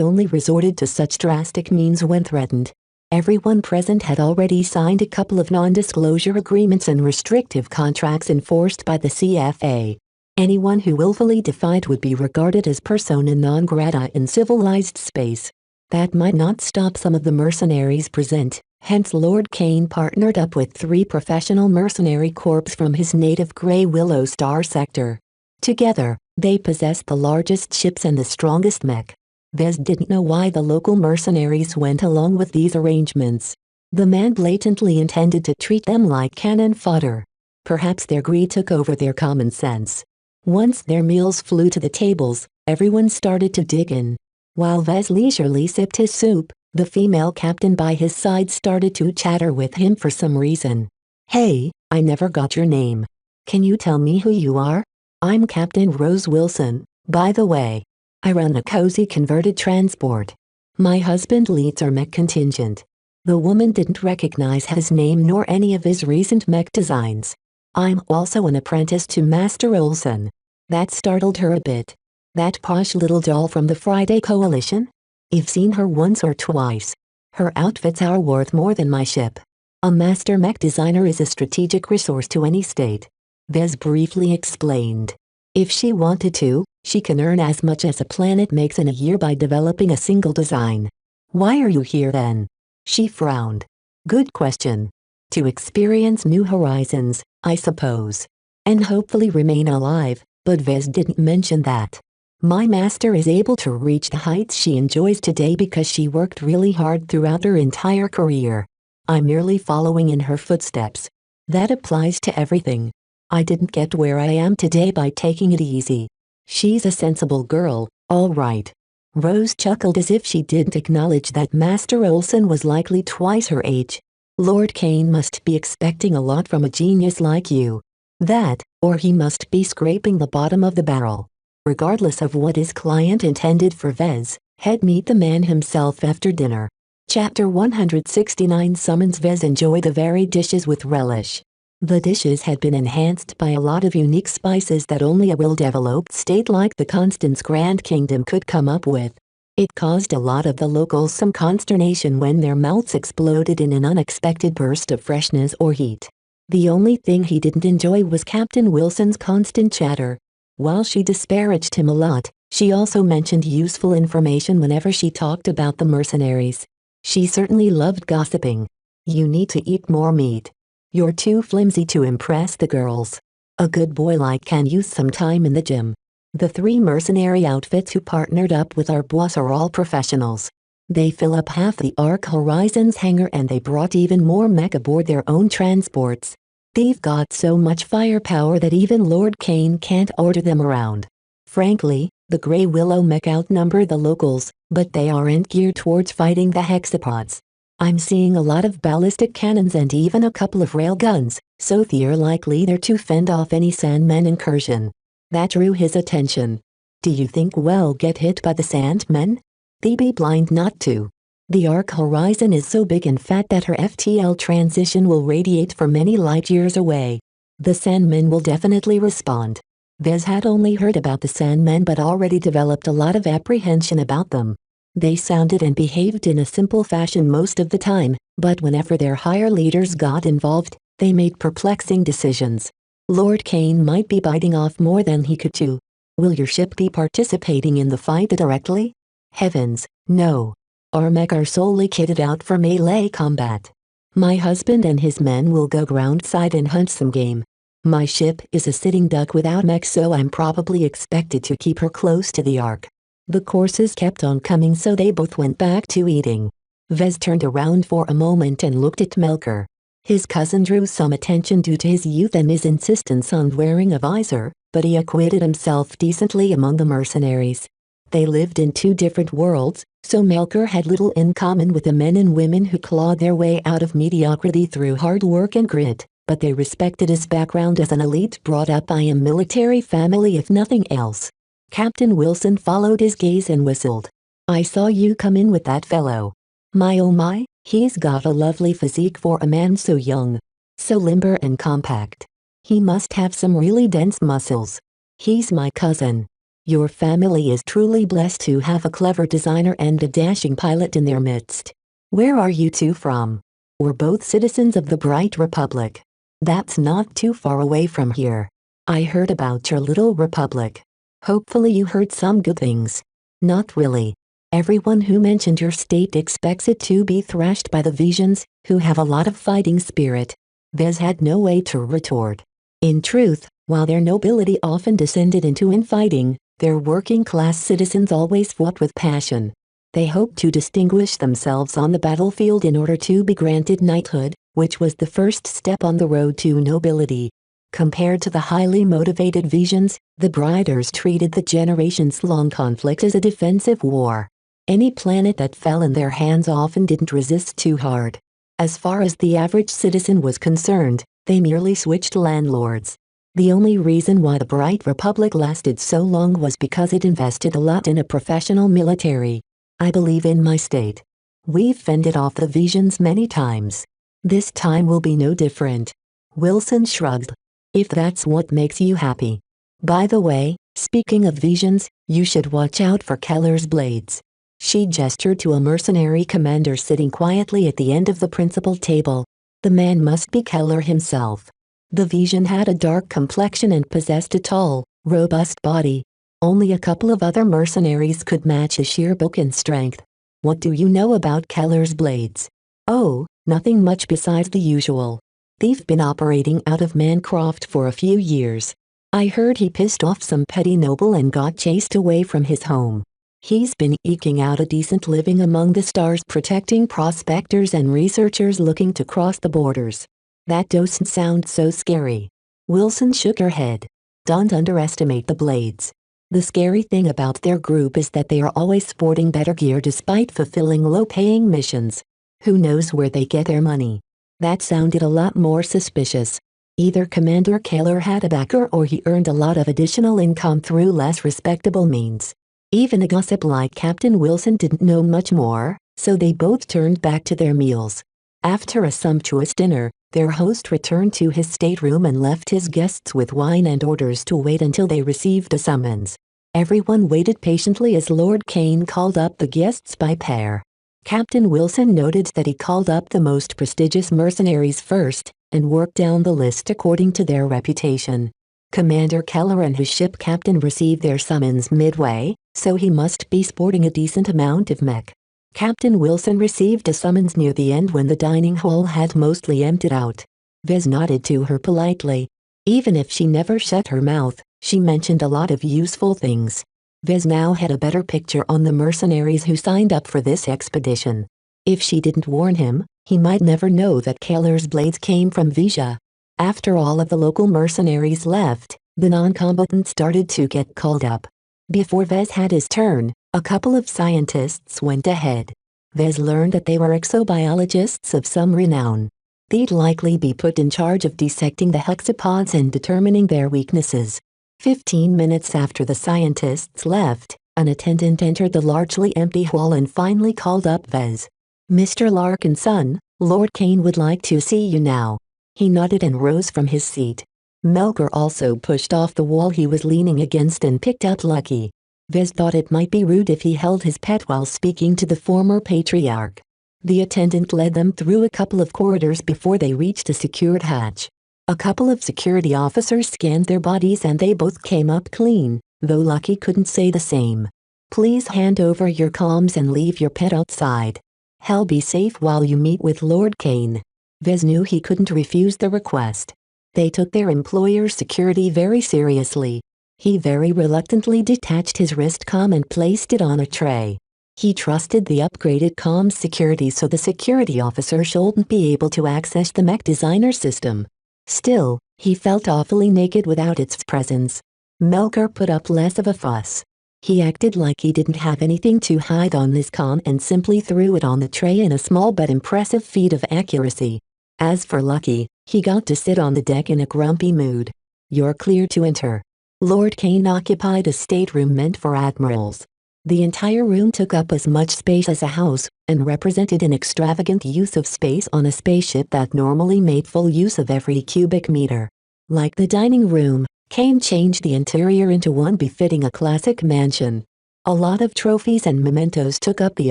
only resorted to such drastic means when threatened. Everyone present had already signed a couple of non-disclosure agreements and restrictive contracts enforced by the CFA. Anyone who willfully defied would be regarded as persona non grata in civilized space. That might not stop some of the mercenaries present. Hence Lord Kane partnered up with 3 professional mercenary corps from his native Grey Willow Star sector. Together, they possessed the largest ships and the strongest mech. Vez didn't know why the local mercenaries went along with these arrangements. The man blatantly intended to treat them like cannon fodder. Perhaps their greed took over their common sense. Once their meals flew to the tables, everyone started to dig in. While Vez leisurely sipped his soup, the female captain by his side started to chatter with him for some reason. "Hey, I never got your name. Can you tell me who you are? I'm Captain Rose Wilson, by the way. I run a cozy converted transport. My husband leads our mech contingent." The woman didn't recognize his name nor any of his recent mech designs. "I'm also an apprentice to Master Olson." That startled her a bit. "That posh little doll from the Friday Coalition? I've seen her once or twice. Her outfits are worth more than my ship. A master mech designer is a strategic resource to any state," Vez briefly explained. "If she wanted to, she can earn as much as a planet makes in a year by developing a single design." "Why are you here then?" She frowned. "Good question. To experience new horizons, I suppose. And hopefully remain alive, But Vez didn't mention that. My master is able to reach the heights she enjoys today because she worked really hard throughout her entire career. I'm merely following in her footsteps. That applies to everything. I didn't get where I am today by taking it easy. She's a sensible girl, all right. Rose chuckled as if she didn't acknowledge that Master Olson was likely twice her age. Lord Kane must be expecting a lot from a genius like you. That, or he must be scraping the bottom of the barrel. Regardless of what his client intended for Vez, he'd meet the man himself after dinner. Chapter 169 summons Vez enjoy the varied dishes with relish. The dishes had been enhanced by a lot of unique spices that only a well-developed state like the Constance Grand Kingdom could come up with. It caused a lot of the locals some consternation when their mouths exploded in an unexpected burst of freshness or heat. The only thing he didn't enjoy was Captain Wilson's constant chatter. While she disparaged him a lot, she also mentioned useful information whenever she talked about the mercenaries. She certainly loved gossiping. You need to eat more meat. You're too flimsy to impress the girls. A good boy like can use some time in the gym. The 3 mercenary outfits who partnered up with our boss are all professionals. They fill up half the Ark Horizons hangar and they brought even more mech aboard their own transports. They've got so much firepower that even Lord Kane can't order them around. Frankly, the Grey Willow mech outnumber the locals, but they aren't geared towards fighting the hexapods. I'm seeing a lot of ballistic cannons and even a couple of railguns, so they're likely there to fend off any Sandmen incursion. That drew his attention. Do you think we'll get hit by the Sandmen? They'd be blind not to. The Ark Horizon is so big and fat that her FTL transition will radiate for many light years away. The Sandmen will definitely respond. Vez had only heard about the Sandmen but already developed a lot of apprehension about them. They sounded and behaved in a simple fashion most of the time, but whenever their higher leaders got involved, they made perplexing decisions. Lord Kane might be biting off more than he could chew. Will your ship be participating in the fight directly? Heavens, no. Our mech are solely kitted out for melee combat. My husband and his men will go groundside and hunt some game. My ship is a sitting duck without mech, so I'm probably expected to keep her close to the Ark. The courses kept on coming, so they both went back to eating. Vez turned around for a moment and looked at Melker. His cousin drew some attention due to his youth and his insistence on wearing a visor, but he acquitted himself decently among the mercenaries. They lived in 2 different worlds, so Melker had little in common with the men and women who clawed their way out of mediocrity through hard work and grit, but they respected his background as an elite brought up by a military family if nothing else. Captain Wilson followed his gaze and whistled. I saw you come in with that fellow. My oh my, he's got a lovely physique for a man so young. So limber and compact. He must have some really dense muscles. He's my cousin. Your family is truly blessed to have a clever designer and a dashing pilot in their midst. Where are you 2 from? We're both citizens of the Bright Republic. That's not too far away from here. I heard about your little republic. Hopefully you heard some good things. Not really. Everyone who mentioned your state expects it to be thrashed by the Visions, who have a lot of fighting spirit. Vez had no way to retort. In truth, while their nobility often descended into infighting, their working-class citizens always fought with passion. They hoped to distinguish themselves on the battlefield in order to be granted knighthood, which was the first step on the road to nobility. Compared to the highly motivated Visions, the Briders treated the generations-long conflict as a defensive war. Any planet that fell in their hands often didn't resist too hard. As far as the average citizen was concerned, they merely switched landlords. The only reason why the Bright Republic lasted so long was because it invested a lot in a professional military. I believe in my state. We've fended off the Visions many times. This time will be no different. Wilson shrugged. If that's what makes you happy. By the way, speaking of Visions, you should watch out for Keller's blades. She gestured to a mercenary commander sitting quietly at the end of the principal table. The man must be Keller himself. The Vision had a dark complexion and possessed a tall, robust body. Only a couple of other mercenaries could match his sheer bulk and strength. What do you know about Keller's blades? Oh, nothing much besides the usual. They've been operating out of Mancroft for a few years. I heard he pissed off some petty noble and got chased away from his home. He's been eking out a decent living among the stars, protecting prospectors and researchers looking to cross the borders. That doesn't sound so scary. Wilson shook her head. Don't underestimate the Blades. The scary thing about their group is that they are always sporting better gear despite fulfilling low-paying missions. Who knows where they get their money? That sounded a lot more suspicious. Either Commander Keller had a backer or he earned a lot of additional income through less respectable means. Even a gossip like Captain Wilson didn't know much more, so they both turned back to their meals. After a sumptuous dinner, their host returned to his stateroom and left his guests with wine and orders to wait until they received a summons. Everyone waited patiently as Lord Kane called up the guests by pair. Captain Wilson noted that he called up the most prestigious mercenaries first, and worked down the list according to their reputation. Commander Keller and his ship captain received their summons midway, so he must be sporting a decent amount of mech. Captain Wilson received a summons near the end when the dining hall had mostly emptied out. Vez nodded to her politely. Even if she never shut her mouth, she mentioned a lot of useful things. Vez now had a better picture on the mercenaries who signed up for this expedition. If she didn't warn him, he might never know that Keller's blades came from Vija. After all of the local mercenaries left, the non-combatants started to get called up. Before Vez had his turn, a couple of scientists went ahead. Vez learned that they were exobiologists of some renown. They'd likely be put in charge of dissecting the hexapods and determining their weaknesses. 15 minutes after the scientists left, an attendant entered the largely empty hall and finally called up Vez. "Mr. Larkinson, Lord Kane would like to see you now." He nodded and rose from his seat. Melker also pushed off the wall he was leaning against and picked up Lucky. Vez thought it might be rude if he held his pet while speaking to the former patriarch. The attendant led them through a couple of corridors before they reached a secured hatch. A couple of security officers scanned their bodies and they both came up clean, though Lucky couldn't say the same. "Please hand over your comms and leave your pet outside. Hell, be safe while you meet with Lord Kane." Vez knew he couldn't refuse the request. They took their employer's security very seriously. He very reluctantly detached his wrist comm and placed it on a tray. He trusted the upgraded comms security so the security officer shouldn't be able to access the mech designer system. Still, he felt awfully naked without its presence. Melker put up less of a fuss. He acted like he didn't have anything to hide on his comm and simply threw it on the tray in a small but impressive feat of accuracy. As for Lucky, he got to sit on the deck in a grumpy mood. "You're clear to enter." Lord Kane occupied a stateroom meant for admirals. The entire room took up as much space as a house, and represented an extravagant use of space on a spaceship that normally made full use of every cubic meter. Like the dining room, Kane changed the interior into one befitting a classic mansion. A lot of trophies and mementos took up the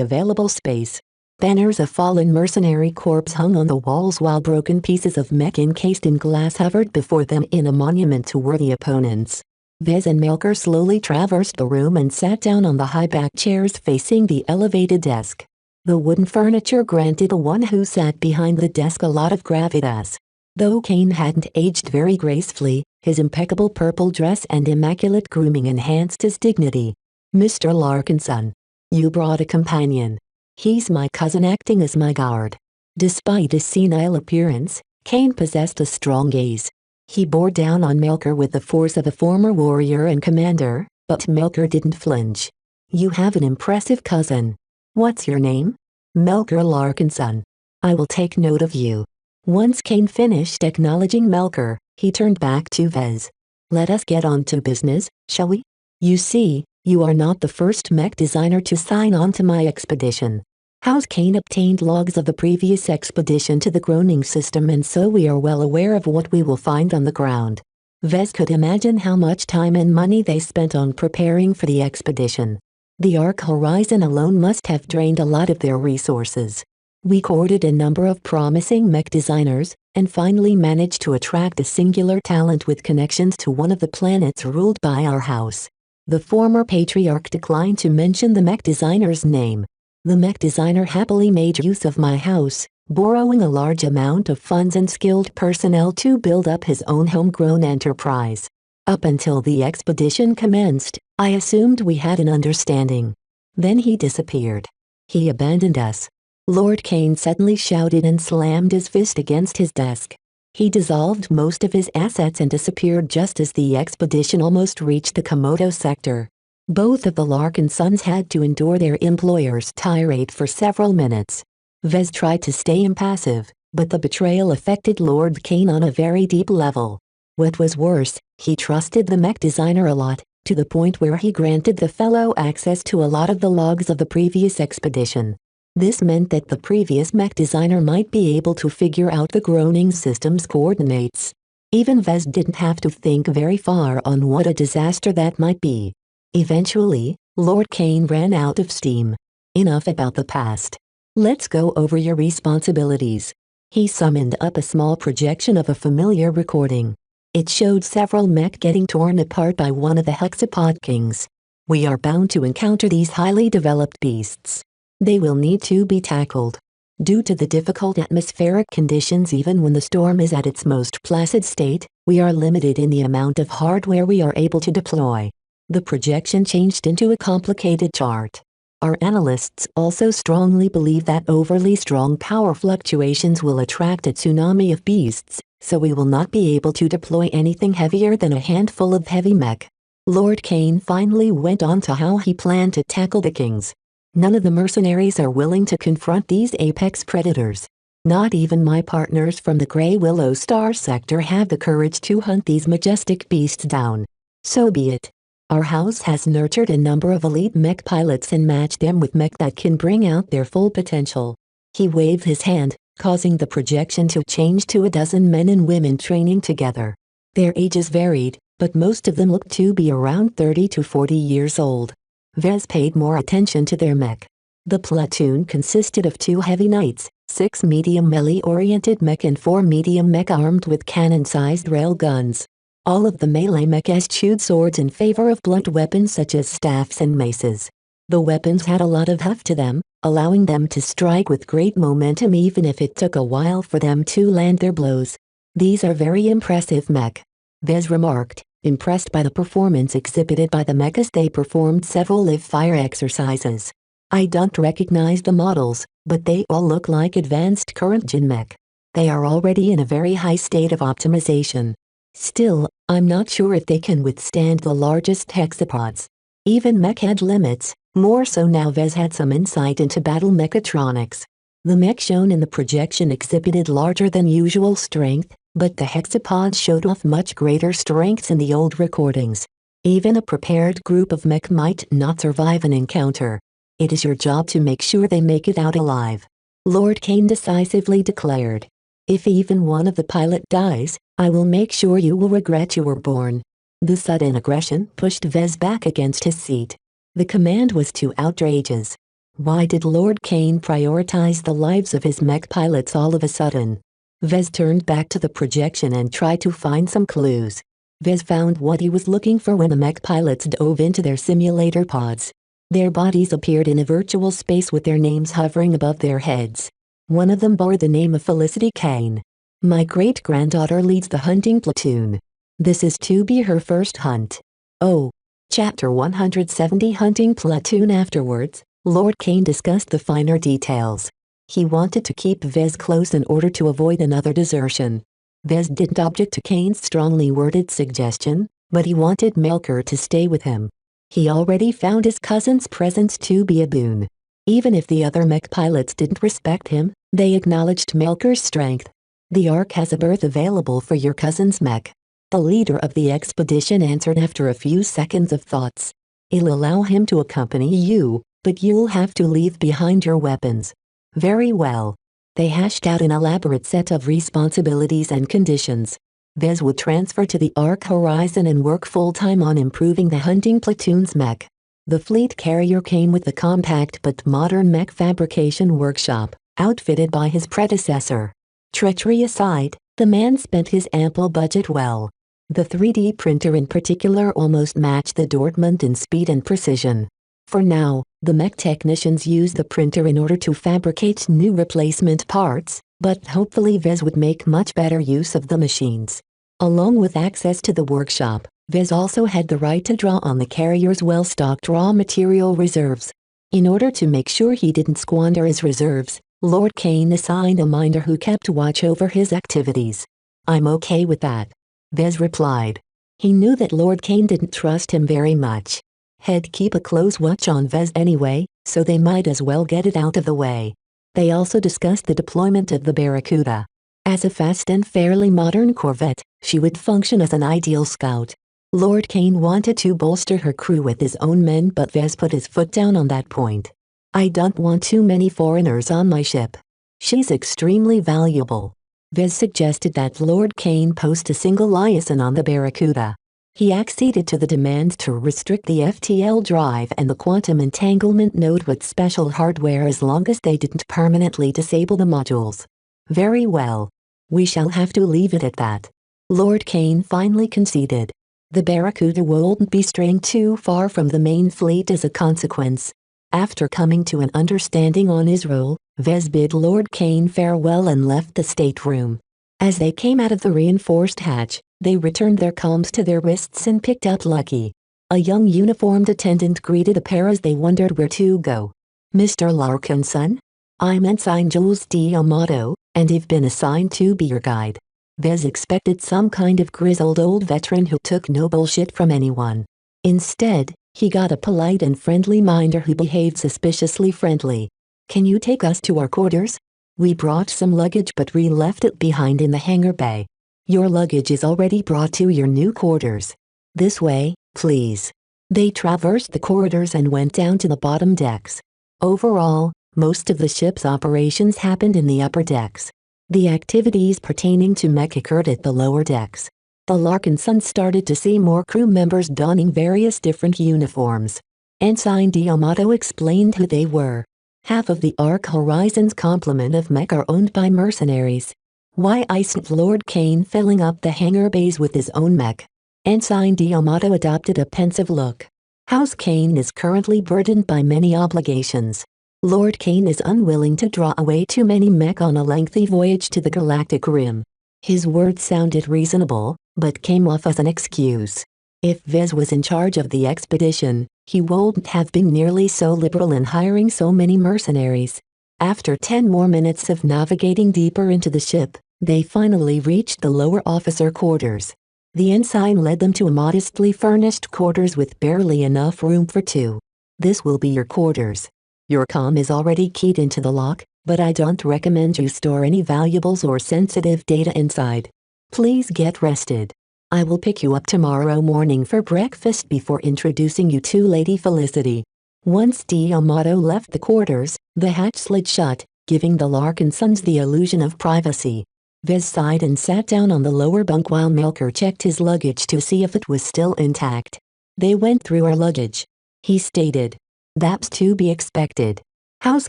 available space. Banners of fallen mercenary corps hung on the walls while broken pieces of mech encased in glass hovered before them in a monument to worthy opponents. Vez and Melker slowly traversed the room and sat down on the high-back chairs facing the elevated desk. The wooden furniture granted the one who sat behind the desk a lot of gravitas. Though Kane hadn't aged very gracefully, his impeccable purple dress and immaculate grooming enhanced his dignity. "Mr. Larkinson, you brought a companion. He's my cousin acting as my guard." Despite his senile appearance, Kane possessed a strong gaze. He bore down on Melker with the force of a former warrior and commander, but Melker didn't flinch. "You have an impressive cousin. What's your name?" "Melker Larkinson." "I will take note of you." Once Kane finished acknowledging Melker, he turned back to Vez. "Let us get on to business, shall we? You see, you are not the first mech designer to sign on to my expedition." House Kane obtained logs of the previous expedition to the Groaning system, and so we are well aware of what we will find on the ground. Vez could imagine how much time and money they spent on preparing for the expedition. The Arc Horizon alone must have drained a lot of their resources. We courted a number of promising mech designers, and finally managed to attract a singular talent with connections to one of the planets ruled by our house. The former patriarch declined to mention the mech designer's name. The mech designer happily made use of my house, borrowing a large amount of funds and skilled personnel to build up his own homegrown enterprise. Up until the expedition commenced, I assumed we had an understanding. Then he disappeared. He abandoned us. Lord Kane suddenly shouted and slammed his fist against his desk. He dissolved most of his assets and disappeared just as the expedition almost reached the Komodo sector. Both of the Larkin sons had to endure their employer's tirade for several minutes. Vez tried to stay impassive, but the betrayal affected Lord Kane on a very deep level. What was worse, he trusted the mech designer a lot, to the point where he granted the fellow access to a lot of the logs of the previous expedition. This meant that the previous mech designer might be able to figure out the groaning system's coordinates. Even Vez didn't have to think very far on what a disaster that might be. Eventually, Lord Kane ran out of steam. Enough about the past. Let's go over your responsibilities. He summoned up a small projection of a familiar recording. It showed several mech getting torn apart by one of the hexapod kings. We are bound to encounter these highly developed beasts. They will need to be tackled. Due to the difficult atmospheric conditions, even when the storm is at its most placid state, we are limited in the amount of hardware we are able to deploy. The projection changed into a complicated chart. Our analysts also strongly believe that overly strong power fluctuations will attract a tsunami of beasts, so we will not be able to deploy anything heavier than a handful of heavy mech. Lord Kane finally went on to how he planned to tackle the kings. None of the mercenaries are willing to confront these apex predators. Not even my partners from the Grey Willow Star sector have the courage to hunt these majestic beasts down. So be it. Our house has nurtured a number of elite mech pilots and matched them with mech that can bring out their full potential. He waved his hand, causing the projection to change to a dozen men and women training together. Their ages varied, but most of them looked to be around 30 to 40 years old. Vez paid more attention to their mech. The platoon consisted of 2 heavy knights, 6 medium melee-oriented mech and 4 medium mech armed with cannon-sized rail guns. All of the melee mech eschewed swords in favor of blunt weapons such as staffs and maces. The weapons had a lot of heft to them, allowing them to strike with great momentum even if it took a while for them to land their blows. These are very impressive mech, Vez remarked, impressed by the performance exhibited by the mech as they performed several live-fire exercises. I don't recognize the models, but they all look like advanced current-gen mech. They are already in a very high state of optimization. Still, I'm not sure if they can withstand the largest hexapods. Even mech had limits, more so now Vez had some insight into battle mechatronics. The mech shown in the projection exhibited larger than usual strength, but the hexapods showed off much greater strengths in the old recordings. Even a prepared group of mech might not survive an encounter. It is your job to make sure they make it out alive, Lord Kane decisively declared. If even one of the pilot dies, I will make sure you will regret you were born. The sudden aggression pushed Vez back against his seat. The command was too outrageous. Why did Lord Kane prioritize the lives of his mech pilots all of a sudden? Vez turned back to the projection and tried to find some clues. Vez found what he was looking for when the mech pilots dove into their simulator pods. Their bodies appeared in a virtual space with their names hovering above their heads. One of them bore the name of Felicity Kane. My great-granddaughter leads the hunting platoon. This is to be her first hunt. Oh. Chapter 170 Hunting Platoon. Afterwards, Lord Kane discussed the finer details. He wanted to keep Vez close in order to avoid another desertion. Vez didn't object to Kane's strongly worded suggestion, but he wanted Melker to stay with him. He already found his cousin's presence to be a boon. Even if the other mech pilots didn't respect him, they acknowledged Melker's strength. The Ark has a berth available for your cousin's mech. The leader of the expedition answered after a few seconds of thoughts. It'll allow him to accompany you, but you'll have to leave behind your weapons. Very well. They hashed out an elaborate set of responsibilities and conditions. Vez would transfer to the Ark Horizon and work full-time on improving the hunting platoon's mech. The fleet carrier came with a compact but modern mech fabrication workshop, outfitted by his predecessor. Treachery aside, the man spent his ample budget well. The 3D printer in particular almost matched the Dortmund in speed and precision. For now, the mech technicians used the printer in order to fabricate new replacement parts, but hopefully Vez would make much better use of the machines. Along with access to the workshop, Vez also had the right to draw on the carrier's well-stocked raw material reserves. In order to make sure he didn't squander his reserves, Lord Kane assigned a minder who kept watch over his activities. "I'm okay with that," Vez replied. He knew that Lord Kane didn't trust him very much. He'd keep a close watch on Vez anyway, so they might as well get it out of the way. They also discussed the deployment of the Barracuda. As a fast and fairly modern corvette, she would function as an ideal scout. Lord Kane wanted to bolster her crew with his own men, but Vez put his foot down on that point. "I don't want too many foreigners on my ship. She's extremely valuable." Vez suggested that Lord Kane post a single liaison on the Barracuda. He acceded to the demand to restrict the FTL drive and the quantum entanglement node with special hardware as long as they didn't permanently disable the modules. "Very well. We shall have to leave it at that." Lord Kane finally conceded. The Barracuda wouldn't be straying too far from the main fleet as a consequence. After coming to an understanding on his role, Vez bid Lord Kane farewell and left the stateroom. As they came out of the reinforced hatch, they returned their comms to their wrists and picked up Lucky. A young uniformed attendant greeted the pair as they wondered where to go. "Mr. Larkinson? I'm Ensign Jules D'Amato, and I've been assigned to be your guide." Vez expected some kind of grizzled old veteran who took no bullshit from anyone. Instead, he got a polite and friendly minder who behaved suspiciously friendly. "Can you take us to our quarters? We brought some luggage but we left it behind in the hangar bay." "Your luggage is already brought to your new quarters. This way, please." They traversed the corridors and went down to the bottom decks. Overall, most of the ship's operations happened in the upper decks. The activities pertaining to mech occurred at the lower decks. The Larkinsons started to see more crew members donning various different uniforms. Ensign D'Amato explained who they were. "Half of the Arc Horizon's complement of mech are owned by mercenaries." "Why isn't Lord Kane filling up the hangar bays with his own mech?" Ensign D'Amato adopted a pensive look. "House Kane is currently burdened by many obligations. Lord Kane is unwilling to draw away too many mech on a lengthy voyage to the galactic rim." His words sounded reasonable, but came off as an excuse. If Vez was in charge of the expedition, he wouldn't have been nearly so liberal in hiring so many mercenaries. After 10 more minutes of navigating deeper into the ship, they finally reached the lower officer quarters. The ensign led them to a modestly furnished quarters with barely enough room for two. "This will be your quarters. Your comm is already keyed into the lock, but I don't recommend you store any valuables or sensitive data inside. Please get rested. I will pick you up tomorrow morning for breakfast before introducing you to Lady Felicity." Once D'Amato left the quarters, the hatch slid shut, giving the Larkinsons the illusion of privacy. Vez sighed and sat down on the lower bunk while Melker checked his luggage to see if it was still intact. "They went through our luggage," he stated. "That's to be expected. House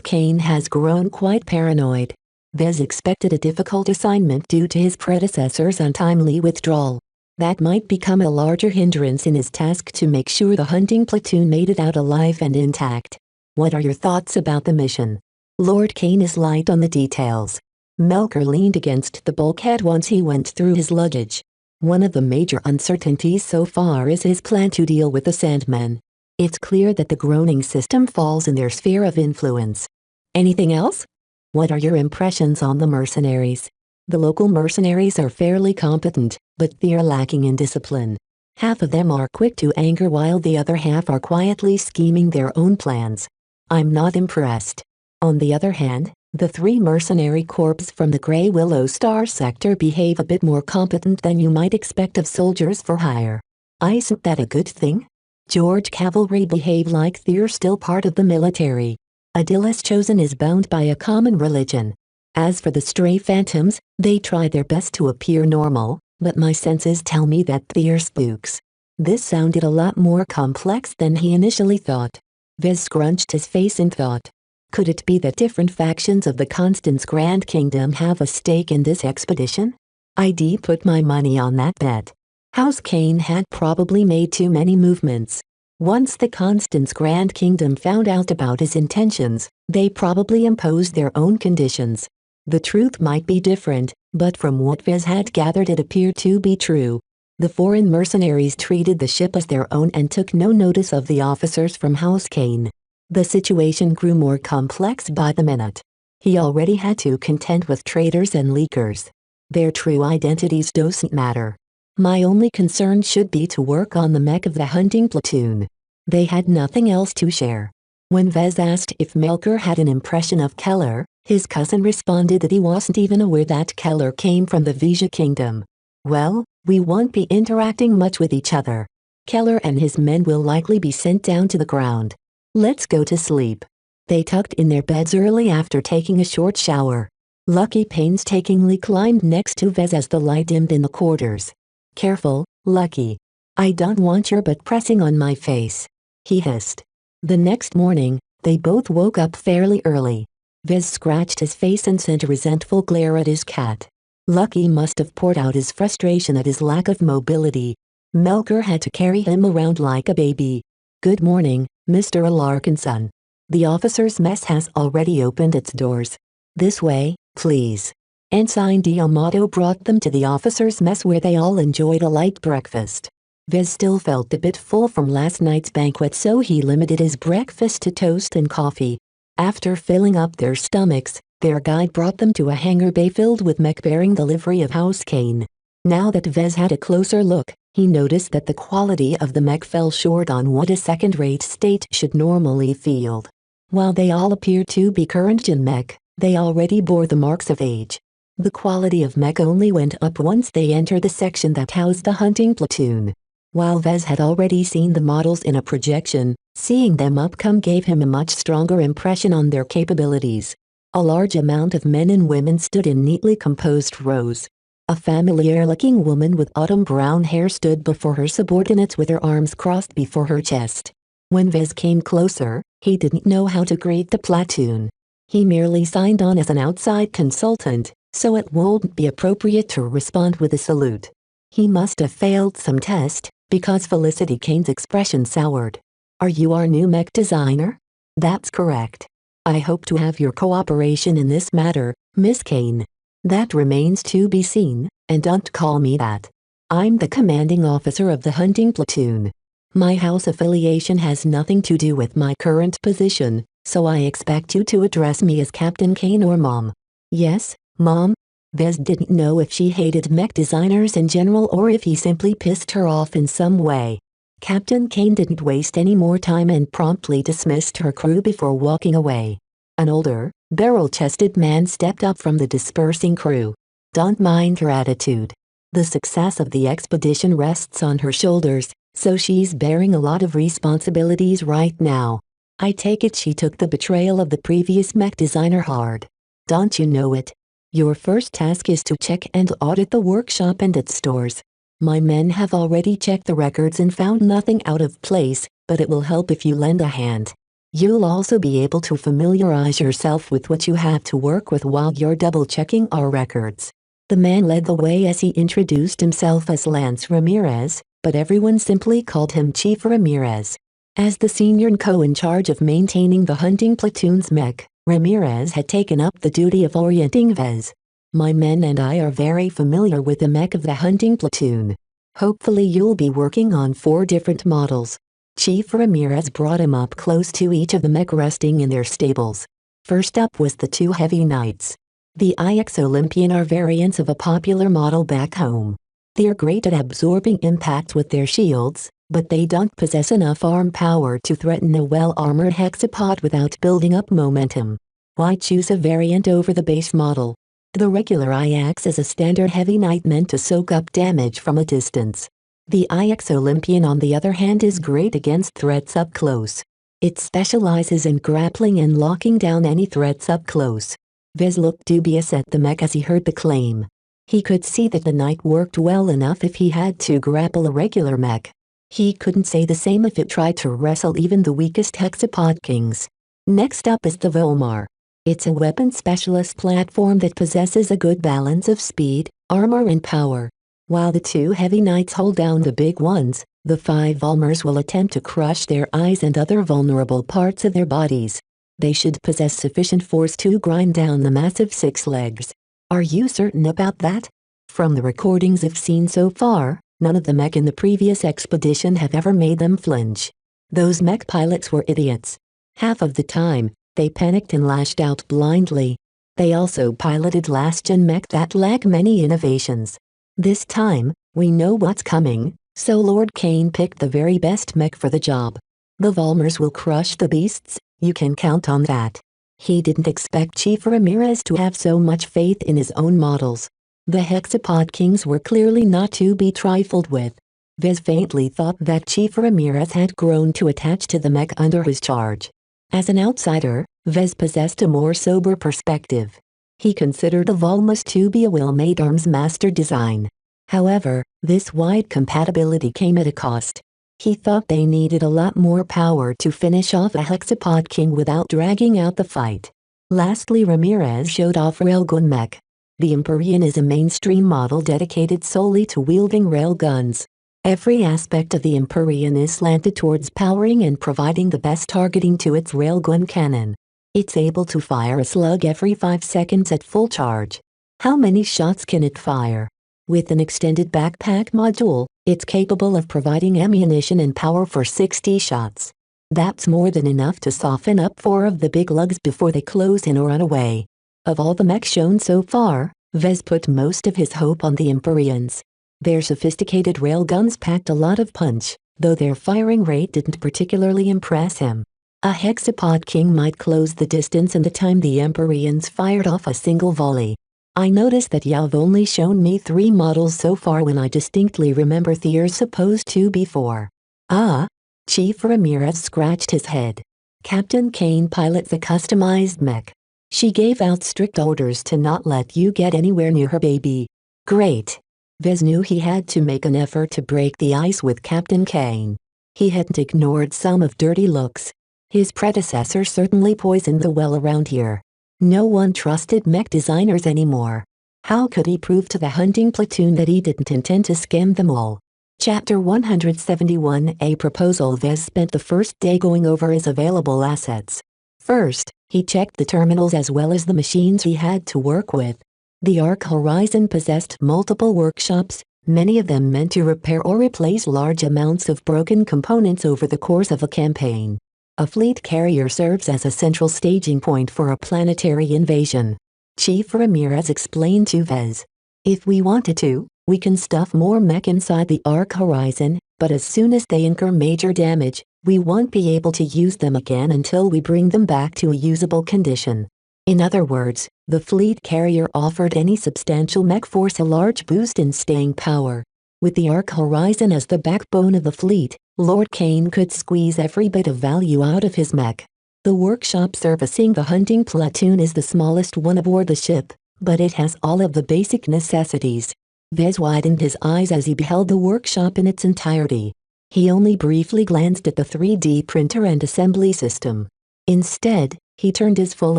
Kane has grown quite paranoid." Vez expected a difficult assignment due to his predecessor's untimely withdrawal. That might become a larger hindrance in his task to make sure the hunting platoon made it out alive and intact. "What are your thoughts about the mission?" Lord Kane is light on the details. Melker leaned against the bulkhead once he went through his luggage. "One of the major uncertainties so far is his plan to deal with the Sandmen. It's clear that the groaning system falls in their sphere of influence." "Anything else?" "What are your impressions on the mercenaries?" "The local mercenaries are fairly competent, but they're lacking in discipline. Half of them are quick to anger while the other half are quietly scheming their own plans. I'm not impressed." On the other hand, the 3 mercenary corps from the Grey Willow Star sector behave a bit more competent than you might expect of soldiers for hire. Isn't that a good thing? George cavalry behave like they're still part of the military. Adilles chosen is bound by a common religion. As for the stray phantoms, they try their best to appear normal, but my senses tell me that they're spooks. This sounded a lot more complex than he initially thought. Vez scrunched his face in thought. Could it be that different factions of the Constance Grand Kingdom have a stake in this expedition? I'd put my money on that bet. House Kane had probably made too many movements. Once the Constance Grand Kingdom found out about his intentions, they probably imposed their own conditions. The truth might be different, but from what Vez had gathered it appeared to be true. The foreign mercenaries treated the ship as their own and took no notice of the officers from House Kane. The situation grew more complex by the minute. He already had to contend with traitors and leakers. Their true identities doesn't matter. My only concern should be to work on the mech of the hunting platoon. They had nothing else to share. When Vez asked if Melker had an impression of Keller, his cousin responded that he wasn't even aware that Keller came from the Vija Kingdom. Well, we won't be interacting much with each other. Keller and his men will likely be sent down to the ground. Let's go to sleep. They tucked in their beds early after taking a short shower. Lucky painstakingly climbed next to Vez as the light dimmed in the quarters. Careful, Lucky. I don't want your butt pressing on my face, he hissed. The next morning, they both woke up fairly early. Vez scratched his face and sent a resentful glare at his cat. Lucky must have poured out his frustration at his lack of mobility. Melker had to carry him around like a baby. Good morning, Mr. Alarkinson. The officers' mess has already opened its doors. This way, please. Ensign D'Amato brought them to the officers' mess where they all enjoyed a light breakfast. Vez still felt a bit full from last night's banquet, so he limited his breakfast to toast and coffee. After filling up their stomachs, their guide brought them to a hangar bay filled with mech bearing the livery of House Kane. Now that Vez had a closer look, he noticed that the quality of the mech fell short on what a second-rate state should normally field. While they all appeared to be current gen mech, they already bore the marks of age. The quality of mech only went up once they entered the section that housed the hunting platoon. While Vez had already seen the models in a projection, seeing them up close gave him a much stronger impression on their capabilities. A large amount of men and women stood in neatly composed rows. A familiar-looking woman with autumn brown hair stood before her subordinates with her arms crossed before her chest. When Vez came closer, he didn't know how to greet the platoon. He merely signed on as an outside consultant, so it wouldn't be appropriate to respond with a salute. He must have failed some test, because Felicity Kane's expression soured. Are you our new mech designer? That's correct. I hope to have your cooperation in this matter, Miss Kane. That remains to be seen, and don't call me that. I'm the commanding officer of the hunting platoon. My house affiliation has nothing to do with my current position, so I expect you to address me as Captain Kane or Mom. Yes, Mom? Vez didn't know if she hated mech designers in general or if he simply pissed her off in some way. Captain Kane didn't waste any more time and promptly dismissed her crew before walking away. An older, barrel-chested man stepped up from the dispersing crew. Don't mind her attitude. The success of the expedition rests on her shoulders, so she's bearing a lot of responsibilities right now. I take it she took the betrayal of the previous mech designer hard. Don't you know it? Your first task is to check and audit the workshop and its stores. My men have already checked the records and found nothing out of place, but it will help if you lend a hand. You'll also be able to familiarize yourself with what you have to work with while you're double-checking our records. The man led the way as he introduced himself as Lance Ramirez, but everyone simply called him Chief Ramirez. As the senior NCO in charge of maintaining the hunting platoon's mech, Ramirez had taken up the duty of orienting Vez. My men and I are very familiar with the mech of the hunting platoon. Hopefully you'll be working on 4 different models. Chief Ramirez brought him up close to each of the mech resting in their stables. First up was the 2 Heavy Knights. The IX Olympian are variants of a popular model back home. They're great at absorbing impacts with their shields, but they don't possess enough arm power to threaten a well-armored hexapod without building up momentum. Why choose a variant over the base model? The regular IX is a standard Heavy Knight meant to soak up damage from a distance. The IX Olympian on the other hand is great against threats up close. It specializes in grappling and locking down any threats up close. Vez looked dubious at the mech as he heard the claim. He could see that the Knight worked well enough if he had to grapple a regular mech. He couldn't say the same if it tried to wrestle even the weakest hexapod kings. Next up is the Volmar. It's a weapon specialist platform that possesses a good balance of speed, armor and power. While the 2 Heavy Knights hold down the big ones, the 5 Volmars will attempt to crush their eyes and other vulnerable parts of their bodies. They should possess sufficient force to grind down the massive 6 legs. Are you certain about that? From the recordings I've seen so far, none of the mech in the previous expedition have ever made them flinch. Those mech pilots were idiots. Half of the time, they panicked and lashed out blindly. They also piloted last-gen mech that lack many innovations. This time, we know what's coming, so Lord Kane picked the very best mech for the job. The Volmers will crush the beasts, you can count on that. He didn't expect Chief Ramirez to have so much faith in his own models. The Hexapod Kings were clearly not to be trifled with. Vez faintly thought that Chief Ramirez had grown too attached to the mech under his charge. As an outsider, Vez possessed a more sober perspective. He considered the Volmas to be a well-made arms master design. However, this wide compatibility came at a cost. He thought they needed a lot more power to finish off a Hexapod King without dragging out the fight. Lastly, Ramirez showed off Railgun Mech. The Empyrean is a mainstream model dedicated solely to wielding railguns. Every aspect of the Empyrean is slanted towards powering and providing the best targeting to its railgun cannon. It's able to fire a slug every 5 seconds at full charge. How many shots can it fire? With an extended backpack module, it's capable of providing ammunition and power for 60 shots. That's more than enough to soften up 4 of the big lugs before they close in or run away. Of all the mechs shown so far, Vez put most of his hope on the Empyreans. Their sophisticated railguns packed a lot of punch, though their firing rate didn't particularly impress him. A Hexapod King might close the distance in the time the Empyreans fired off a single volley. I noticed that you've only shown me 3 models so far when I distinctly remember there's supposed to be 4. Ah? Chief Ramirez scratched his head. Captain Kane pilots a customized mech. She gave out strict orders to not let you get anywhere near her baby. Great. Vez knew he had to make an effort to break the ice with Captain Kane. He hadn't ignored some of dirty looks. His predecessor certainly poisoned the well around here. No one trusted mech designers anymore. How could he prove to the hunting platoon that he didn't intend to scam them all? Chapter 171. A proposal. Vez spent the first day going over his available assets. First, he checked the terminals as well as the machines he had to work with. The Arc Horizon possessed multiple workshops, many of them meant to repair or replace large amounts of broken components over the course of a campaign. A fleet carrier serves as a central staging point for a planetary invasion. Chief Ramirez explained to Vez. If we wanted to, we can stuff more mech inside the Arc Horizon, but as soon as they incur major damage, we won't be able to use them again until we bring them back to a usable condition. In other words, the fleet carrier offered any substantial mech force a large boost in staying power. With the Arc Horizon as the backbone of the fleet, Lord Kane could squeeze every bit of value out of his mech. The workshop servicing the hunting platoon is the smallest one aboard the ship, but it has all of the basic necessities. Vez widened his eyes as he beheld the workshop in its entirety. He only briefly glanced at the 3D printer and assembly system. Instead, he turned his full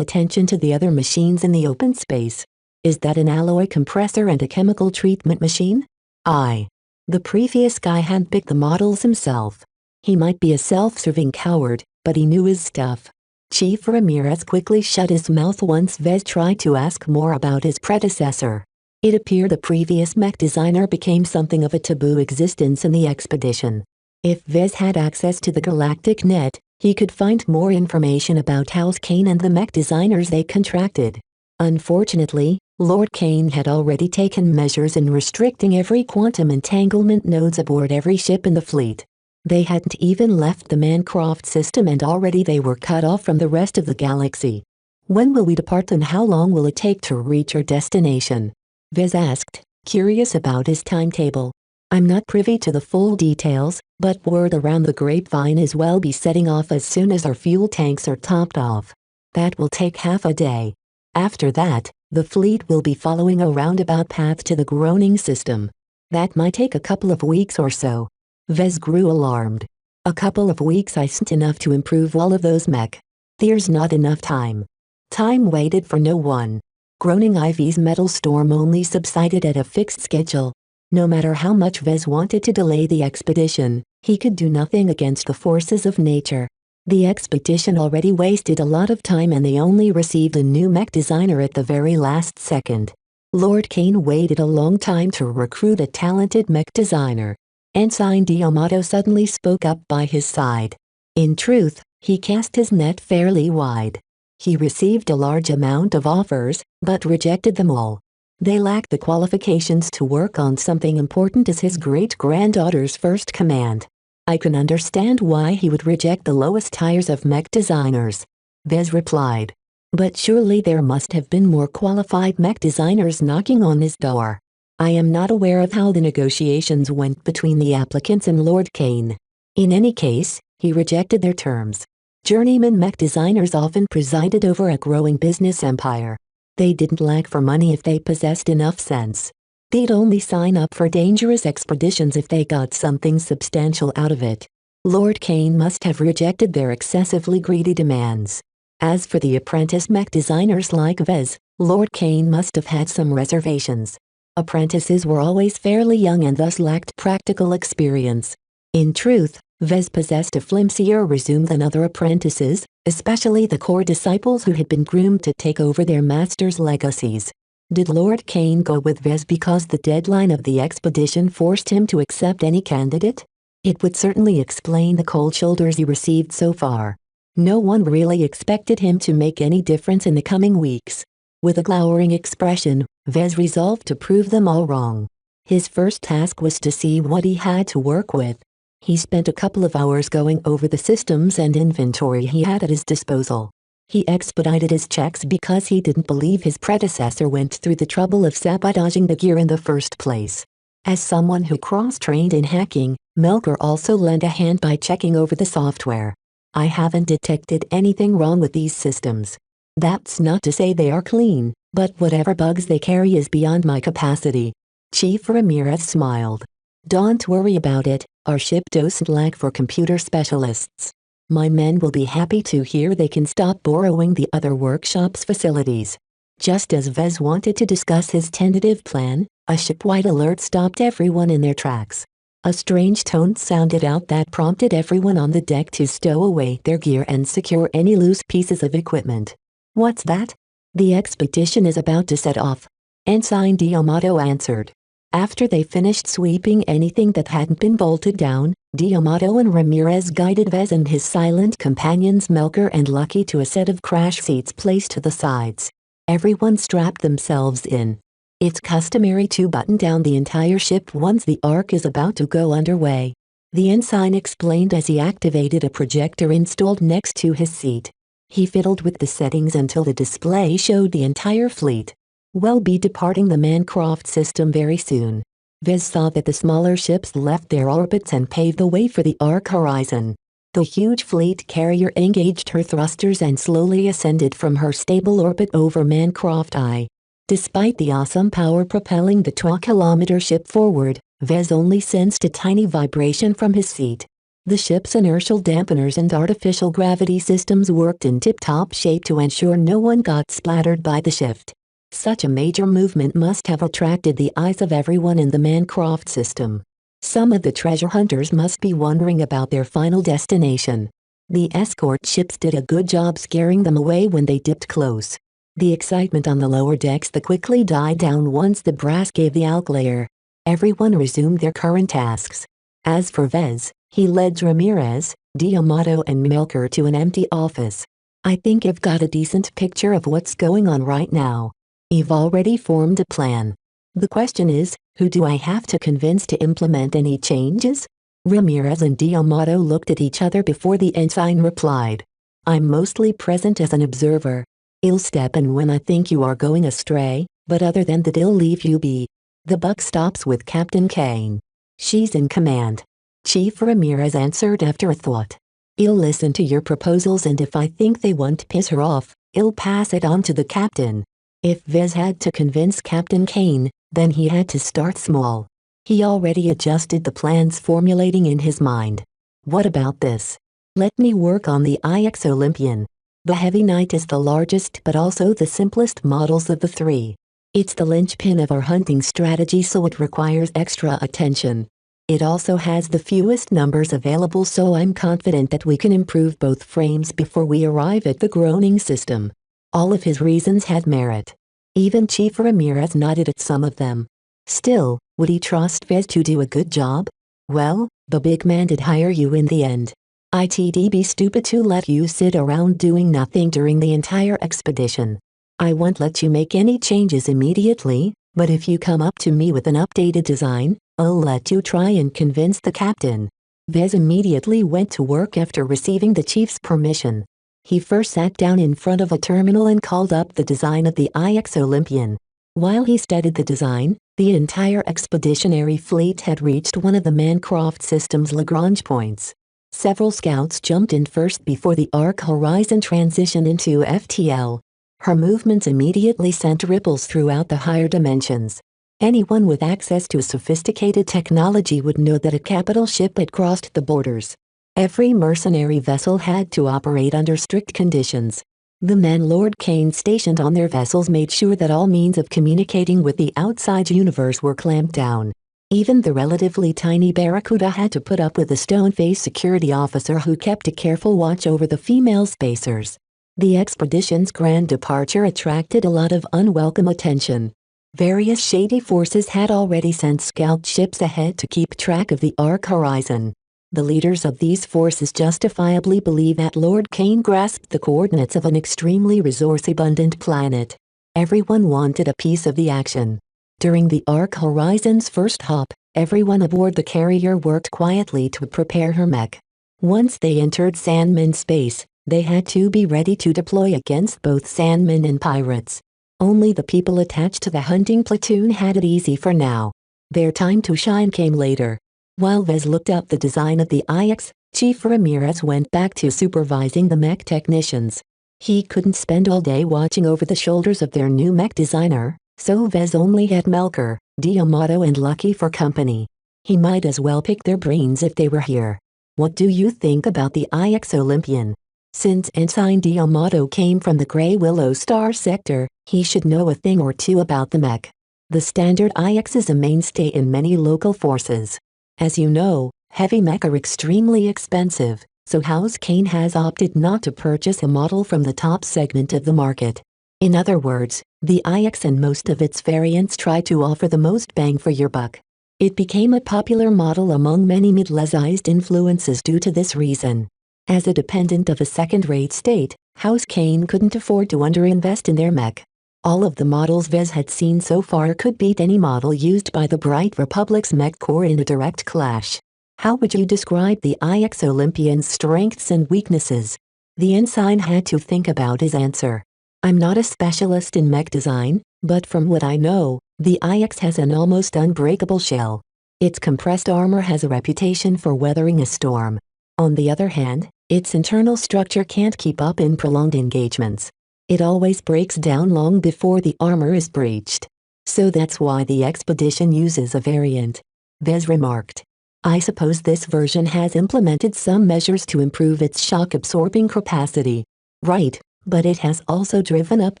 attention to the other machines in the open space. Is that an alloy compressor and a chemical treatment machine? Aye. The previous guy had picked the models himself. He might be a self-serving coward, but he knew his stuff. Chief Ramirez quickly shut his mouth once Vez tried to ask more about his predecessor. It appeared the previous mech designer became something of a taboo existence in the expedition. If Vez had access to the galactic net, he could find more information about House Kane and the mech designers they contracted. Unfortunately, Lord Kane had already taken measures in restricting every quantum entanglement nodes aboard every ship in the fleet. They hadn't even left the Mancroft system and already they were cut off from the rest of the galaxy. When will we depart and how long will it take to reach our destination? Vez asked, curious about his timetable. I'm not privy to the full details, but word around the grapevine is we'll be setting off as soon as our fuel tanks are topped off. That will take half a day. After that, the fleet will be following a roundabout path to the Groaning system. That might take a couple of weeks or so. Vez grew alarmed. A couple of weeks isn't enough to improve all of those mech. There's not enough time. Time waited for no one. Groaning Ivy's metal storm only subsided at a fixed schedule. No matter how much Vez wanted to delay the expedition, he could do nothing against the forces of nature. The expedition already wasted a lot of time and they only received a new mech designer at the very last second. Lord Kane waited a long time to recruit a talented mech designer. Ensign D'Amato suddenly spoke up by his side. In truth, he cast his net fairly wide. He received a large amount of offers, but rejected them all. They lacked the qualifications to work on something important as his great-granddaughter's first command. I can understand why he would reject the lowest tiers of mech designers. Vez replied. But surely there must have been more qualified mech designers knocking on his door. I am not aware of how the negotiations went between the applicants and Lord Kane. In any case, he rejected their terms. Journeyman mech designers often presided over a growing business empire. They didn't lack for money if they possessed enough sense. They'd only sign up for dangerous expeditions if they got something substantial out of it. Lord Kane must have rejected their excessively greedy demands. As for the apprentice mech designers like Vez, Lord Kane must have had some reservations. Apprentices were always fairly young and thus lacked practical experience. In truth, Vez possessed a flimsier resume than other apprentices, especially the core disciples who had been groomed to take over their master's legacies. Did Lord Kane go with Vez because the deadline of the expedition forced him to accept any candidate? It would certainly explain the cold shoulders he received so far. No one really expected him to make any difference in the coming weeks. With a glowering expression, Vez resolved to prove them all wrong. His first task was to see what he had to work with. He spent a couple of hours going over the systems and inventory he had at his disposal. He expedited his checks because he didn't believe his predecessor went through the trouble of sabotaging the gear in the first place. As someone who cross-trained in hacking, Melker also lent a hand by checking over the software. I haven't detected anything wrong with these systems. That's not to say they are clean, but whatever bugs they carry is beyond my capacity. Chief Ramirez smiled. Don't worry about it, our ship doesn't lack for computer specialists. My men will be happy to hear they can stop borrowing the other workshop's facilities. Just as Vez wanted to discuss his tentative plan, a shipwide alert stopped everyone in their tracks. A strange tone sounded out that prompted everyone on the deck to stow away their gear and secure any loose pieces of equipment. What's that? The expedition is about to set off. Ensign D'Amato answered. After they finished sweeping anything that hadn't been bolted down, D'Amato and Ramirez guided Vez and his silent companions Melker and Lucky to a set of crash seats placed to the sides. Everyone strapped themselves in. It's customary to button down the entire ship once the arc is about to go underway. The ensign explained as he activated a projector installed next to his seat. He fiddled with the settings until the display showed the entire fleet. We'll be departing the Mancroft system very soon. Vez saw that the smaller ships left their orbits and paved the way for the arc horizon. The huge fleet carrier engaged her thrusters and slowly ascended from her stable orbit over Mancroft I. Despite the awesome power propelling the 12-kilometer ship forward, Vez only sensed a tiny vibration from his seat. The ship's inertial dampeners and artificial gravity systems worked in tip-top shape to ensure no one got splattered by the shift. Such a major movement must have attracted the eyes of everyone in the Mancroft system. Some of the treasure hunters must be wondering about their final destination. The escort ships did a good job scaring them away when they dipped close. The excitement on the lower decks quickly died down once the brass gave the outlayer. Everyone resumed their current tasks. As for Vez, he led Ramirez, D'Amato and Melker to an empty office. I think I've got a decent picture of what's going on right now. You've already formed a plan. The question is, who do I have to convince to implement any changes? Ramirez and D'Amato looked at each other before the ensign replied. I'm mostly present as an observer. I'll step in when I think you are going astray, but other than that I'll leave you be. The buck stops with Captain Kane. She's in command. Chief Ramirez answered after a thought. I'll listen to your proposals and if I think they won't piss her off, I'll pass it on to the captain. If Vez had to convince Captain Kane, then he had to start small. He already adjusted the plans formulating in his mind. What about this? Let me work on the IX Olympian. The Heavy Knight is the largest but also the simplest models of the three. It's the linchpin of our hunting strategy so it requires extra attention. It also has the fewest numbers available, so I'm confident that we can improve both frames before we arrive at the groaning system. All of his reasons had merit. Even Chief Ramirez nodded at some of them. Still, would he trust Vez to do a good job? Well, the big man did hire you in the end. It'd be stupid to let you sit around doing nothing during the entire expedition. I won't let you make any changes immediately, but if you come up to me with an updated design, I'll let you try and convince the captain. Vez immediately went to work after receiving the chief's permission. He first sat down in front of a terminal and called up the design of the IX Olympian. While he studied the design, the entire expeditionary fleet had reached one of the Mancroft system's Lagrange points. Several scouts jumped in first before the Arc Horizon transitioned into FTL. Her movements immediately sent ripples throughout the higher dimensions. Anyone with access to sophisticated technology would know that a capital ship had crossed the borders. Every mercenary vessel had to operate under strict conditions. The men Lord Kane stationed on their vessels made sure that all means of communicating with the outside universe were clamped down. Even the relatively tiny Barracuda had to put up with a stone-faced security officer who kept a careful watch over the female spacers. The expedition's grand departure attracted a lot of unwelcome attention. Various shady forces had already sent scout ships ahead to keep track of the Arc Horizon. The leaders of these forces justifiably believe that Lord Kane grasped the coordinates of an extremely resource-abundant planet. Everyone wanted a piece of the action. During the Arc Horizon's first hop, everyone aboard the carrier worked quietly to prepare her mech. Once they entered Sandman space, they had to be ready to deploy against both Sandmen and pirates. Only the people attached to the hunting platoon had it easy for now. Their time to shine came later. While Vez looked up the design of the IX, Chief Ramirez went back to supervising the mech technicians. He couldn't spend all day watching over the shoulders of their new mech designer, so Vez only had Melker, Diamato and Lucky for company. He might as well pick their brains if they were here. What do you think about the IX Olympian? Since Ensign Diamato came from the Grey Willow Star sector, he should know a thing or two about the mech. The standard IX is a mainstay in many local forces. As you know, heavy mech are extremely expensive, so House Kane has opted not to purchase a model from the top segment of the market. In other words, the IX and most of its variants try to offer the most bang for your buck. It became a popular model among many mid-sized influences due to this reason. As a dependent of a second-rate state, House Kane couldn't afford to underinvest in their mech. All of the models Vez had seen so far could beat any model used by the Bright Republic's mech corps in a direct clash. How would you describe the IX Olympian's strengths and weaknesses? The ensign had to think about his answer. I'm not a specialist in mech design, but from what I know, the IX has an almost unbreakable shell. Its compressed armor has a reputation for weathering a storm. On the other hand, its internal structure can't keep up in prolonged engagements. It always breaks down long before the armor is breached. So that's why the expedition uses a variant. Vez remarked. I suppose this version has implemented some measures to improve its shock-absorbing capacity. Right, but it has also driven up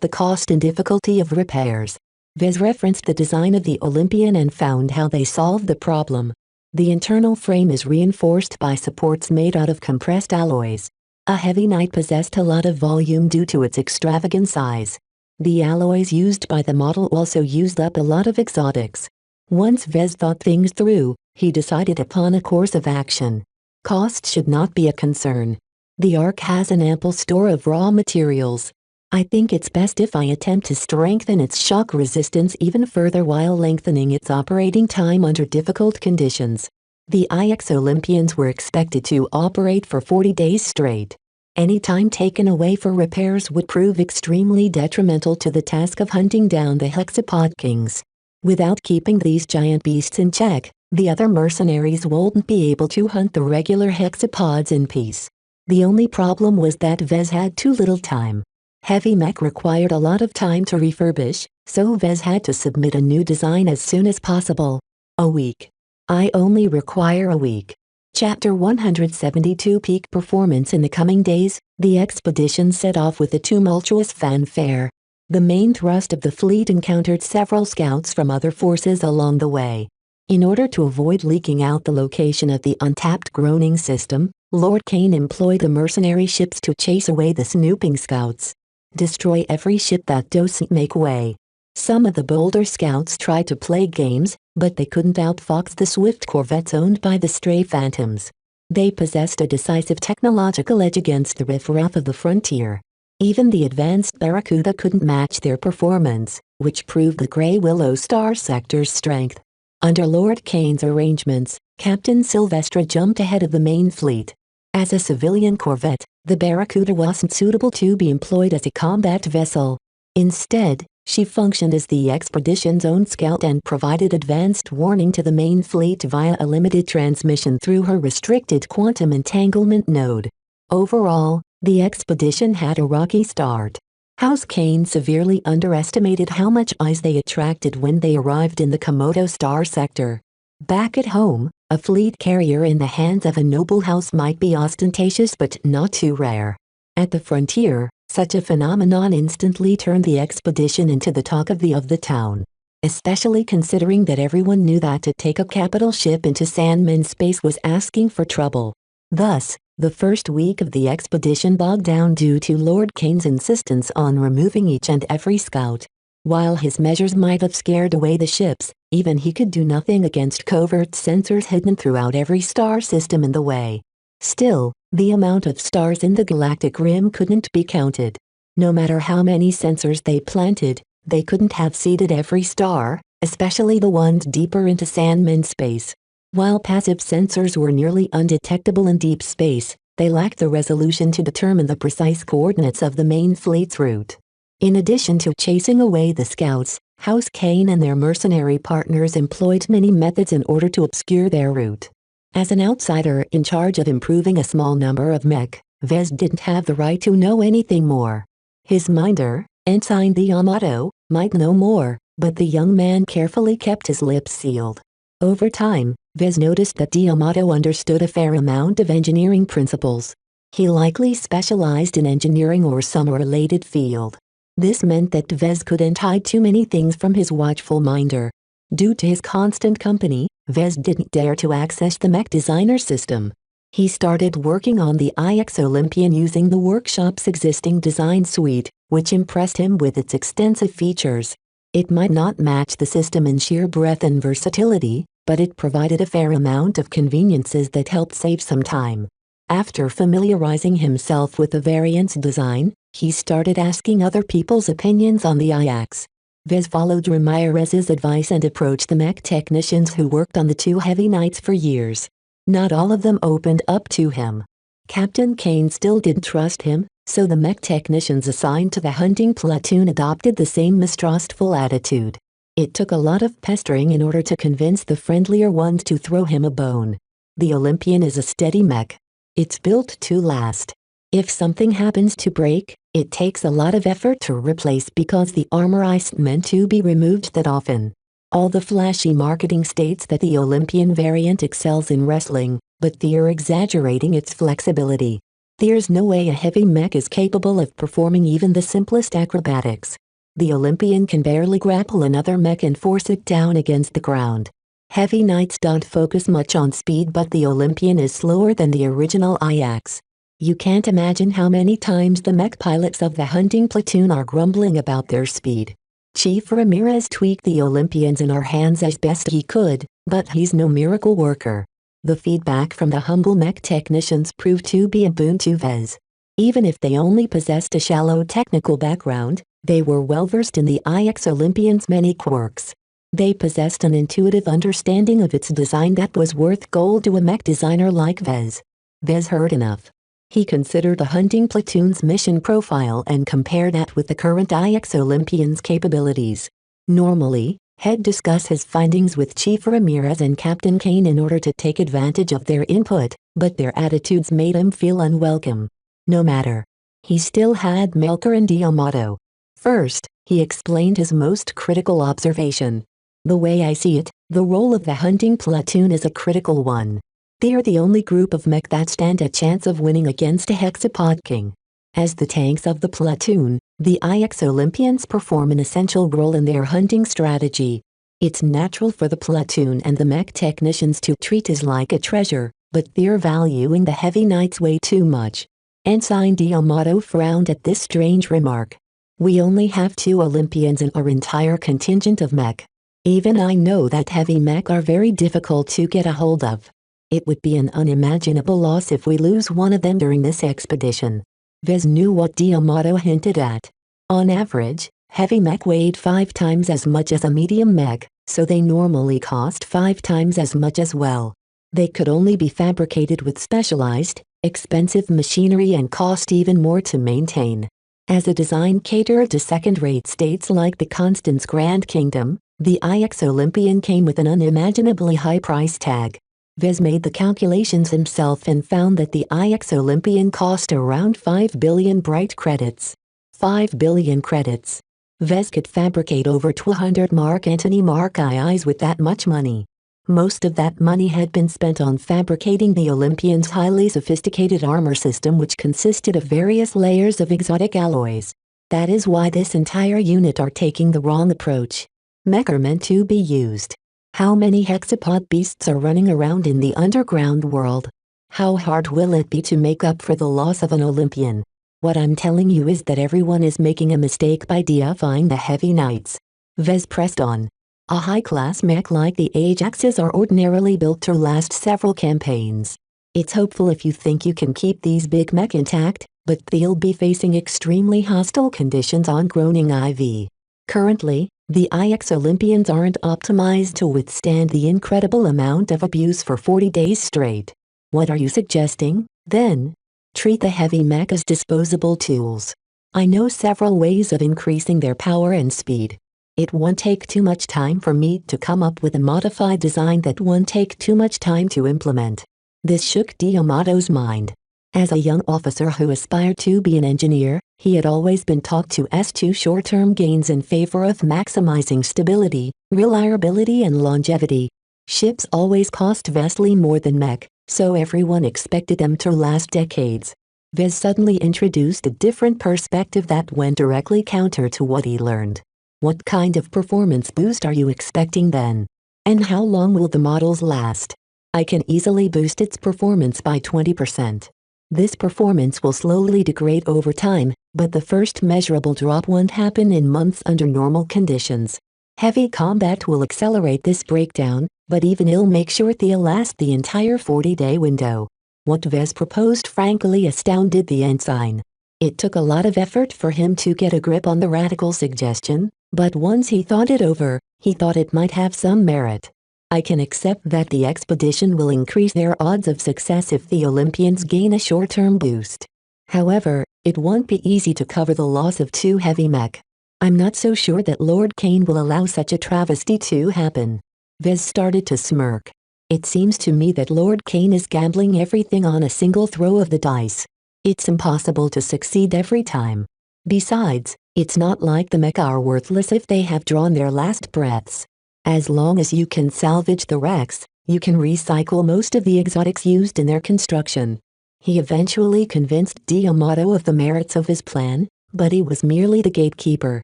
the cost and difficulty of repairs. Vez referenced the design of the Olympian and found how they solved the problem. The internal frame is reinforced by supports made out of compressed alloys. A heavy knight possessed a lot of volume due to its extravagant size. The alloys used by the model also used up a lot of exotics. Once Vez thought things through, he decided upon a course of action. Cost should not be a concern. The Ark has an ample store of raw materials. I think it's best if I attempt to strengthen its shock resistance even further while lengthening its operating time under difficult conditions. The IX Olympians were expected to operate for 40 days straight. Any time taken away for repairs would prove extremely detrimental to the task of hunting down the Hexapod Kings. Without keeping these giant beasts in check, the other mercenaries wouldn't be able to hunt the regular hexapods in peace. The only problem was that Vez had too little time. Heavy mech required a lot of time to refurbish, so Vez had to submit a new design as soon as possible. A week. I only require a week. Chapter 172 Peak Performance. In the coming days, the expedition set off with a tumultuous fanfare. The main thrust of the fleet encountered several scouts from other forces along the way. In order to avoid leaking out the location of the untapped groaning system, Lord Kane employed the mercenary ships to chase away the snooping scouts. Destroy every ship that doesn't make way. Some of the bolder scouts tried to play games, but they couldn't outfox the swift corvettes owned by the stray phantoms. They possessed a decisive technological edge against the riffraff of the frontier. Even the advanced Barracuda couldn't match their performance, which proved the Grey Willow Star Sector's strength. Under Lord Kane's arrangements, Captain Sylvestra jumped ahead of the main fleet. As a civilian corvette, the Barracuda wasn't suitable to be employed as a combat vessel. Instead, she functioned as the expedition's own scout and provided advanced warning to the main fleet via a limited transmission through her restricted quantum entanglement node. Overall, the expedition had a rocky start. House Kane severely underestimated how much eyes they attracted when they arrived in the Komodo Star Sector. Back at home, a fleet carrier in the hands of a noble house might be ostentatious but not too rare. At the frontier, such a phenomenon instantly turned the expedition into the talk of the town. Especially considering that everyone knew that to take a capital ship into Sandman space was asking for trouble. Thus, the first week of the expedition bogged down due to Lord Kane's insistence on removing each and every scout. While his measures might have scared away the ships, even he could do nothing against covert sensors hidden throughout every star system in the way. Still, the amount of stars in the galactic rim couldn't be counted. No matter how many sensors they planted, they couldn't have seeded every star, especially the ones deeper into Sandman space. While passive sensors were nearly undetectable in deep space, they lacked the resolution to determine the precise coordinates of the main fleet's route. In addition to chasing away the scouts, House Kane and their mercenary partners employed many methods in order to obscure their route. As an outsider in charge of improving a small number of mech, Vez didn't have the right to know anything more. His minder, Ensign Yamato, might know more, but the young man carefully kept his lips sealed. Over time, Vez noticed that Yamato understood a fair amount of engineering principles. He likely specialized in engineering or some related field. This meant that Vez couldn't hide too many things from his watchful minder. Due to his constant company, Vez didn't dare to access the mech designer system. He started working on the IX Olympian using the workshop's existing design suite, which impressed him with its extensive features. It might not match the system in sheer breadth and versatility, but it provided a fair amount of conveniences that helped save some time. After familiarizing himself with the variant's design, he started asking other people's opinions on the IX. Vez followed Ramirez's advice and approached the mech technicians who worked on the two heavy knights for years. Not all of them opened up to him. Captain Kane still didn't trust him, so the mech technicians assigned to the hunting platoon adopted the same mistrustful attitude. It took a lot of pestering in order to convince the friendlier ones to throw him a bone. The Olympian is a steady mech. It's built to last. If something happens to break, it takes a lot of effort to replace because the armor isn't meant to be removed that often. All the flashy marketing states that the Olympian variant excels in wrestling, but they're exaggerating its flexibility. There's no way a heavy mech is capable of performing even the simplest acrobatics. The Olympian can barely grapple another mech and force it down against the ground. Heavy knights don't focus much on speed, but the Olympian is slower than the original IX. You can't imagine how many times the mech pilots of the hunting platoon are grumbling about their speed. Chief Ramirez tweaked the Olympians in our hands as best he could, but he's no miracle worker. The feedback from the humble mech technicians proved to be a boon to Vez. Even if they only possessed a shallow technical background, they were well-versed in the IX Olympian's many quirks. They possessed an intuitive understanding of its design that was worth gold to a mech designer like Vez. Vez heard enough. He considered the hunting platoon's mission profile and compared that with the current IX Olympian's capabilities. Normally, he'd discuss his findings with Chief Ramirez and Captain Kane in order to take advantage of their input, but their attitudes made him feel unwelcome. No matter. He still had Melker and Yamato. First, he explained his most critical observation. The way I see it, the role of the hunting platoon is a critical one. They are the only group of mech that stand a chance of winning against a hexapod king. As the tanks of the platoon, the IX Olympians perform an essential role in their hunting strategy. It's natural for the platoon and the mech technicians to treat it like a treasure, but they're valuing the heavy knights way too much. Ensign D'Amato frowned at this strange remark. We only have 2 Olympians in our entire contingent of mech. Even I know that heavy mech are very difficult to get a hold of. It would be an unimaginable loss if we lose one of them during this expedition. Vez knew what D'Amato hinted at. On average, heavy mech weighed 5 times as much as a medium mech, so they normally cost 5 times as much as well. They could only be fabricated with specialized, expensive machinery and cost even more to maintain. As a design catered to second-rate states like the Constance Grand Kingdom, the IX Olympian came with an unimaginably high price tag. Vez made the calculations himself and found that the IX Olympian cost around 5 billion bright credits. 5 billion credits. Vez could fabricate over 200 Mark Antony Mark IIs with that much money. Most of that money had been spent on fabricating the Olympian's highly sophisticated armor system, which consisted of various layers of exotic alloys. That is why this entire unit are taking the wrong approach. Mech are meant to be used. How many hexapod beasts are running around in the underground world? How hard will it be to make up for the loss of an Olympian? What I'm telling you is that everyone is making a mistake by deifying the heavy knights. Vez pressed on. A high-class mech like the Ajaxes are ordinarily built to last several campaigns. It's hopeful if you think you can keep these big mech intact, but they'll be facing extremely hostile conditions on Groaning IV. Currently, the IX Olympians aren't optimized to withstand the incredible amount of abuse for 40 days straight. What are you suggesting, then? Treat the heavy mech as disposable tools. I know several ways of increasing their power and speed. It won't take too much time for me to come up with a modified design that won't take too much time to implement. This shook D'Amato's mind. As a young officer who aspired to be an engineer, he had always been taught to eschew short-term gains in favor of maximizing stability, reliability and longevity. Ships always cost vastly more than mech, so everyone expected them to last decades. Vez suddenly introduced a different perspective that went directly counter to what he learned. What kind of performance boost are you expecting then? And how long will the models last? I can easily boost its performance by 20%. This performance will slowly degrade over time, but the first measurable drop won't happen in months under normal conditions. Heavy combat will accelerate this breakdown, but even it'll make sure they'll last the entire 40-day window. What Vez proposed frankly astounded the ensign. It took a lot of effort for him to get a grip on the radical suggestion, but once he thought it over, he thought it might have some merit. I can accept that the expedition will increase their odds of success if the Olympians gain a short-term boost. However, it won't be easy to cover the loss of 2 heavy mech. I'm not so sure that Lord Kane will allow such a travesty to happen. Vez started to smirk. It seems to me that Lord Kane is gambling everything on a single throw of the dice. It's impossible to succeed every time. Besides, it's not like the mech are worthless if they have drawn their last breaths. As long as you can salvage the wrecks, you can recycle most of the exotics used in their construction. He eventually convinced D'Amato of the merits of his plan, but he was merely the gatekeeper.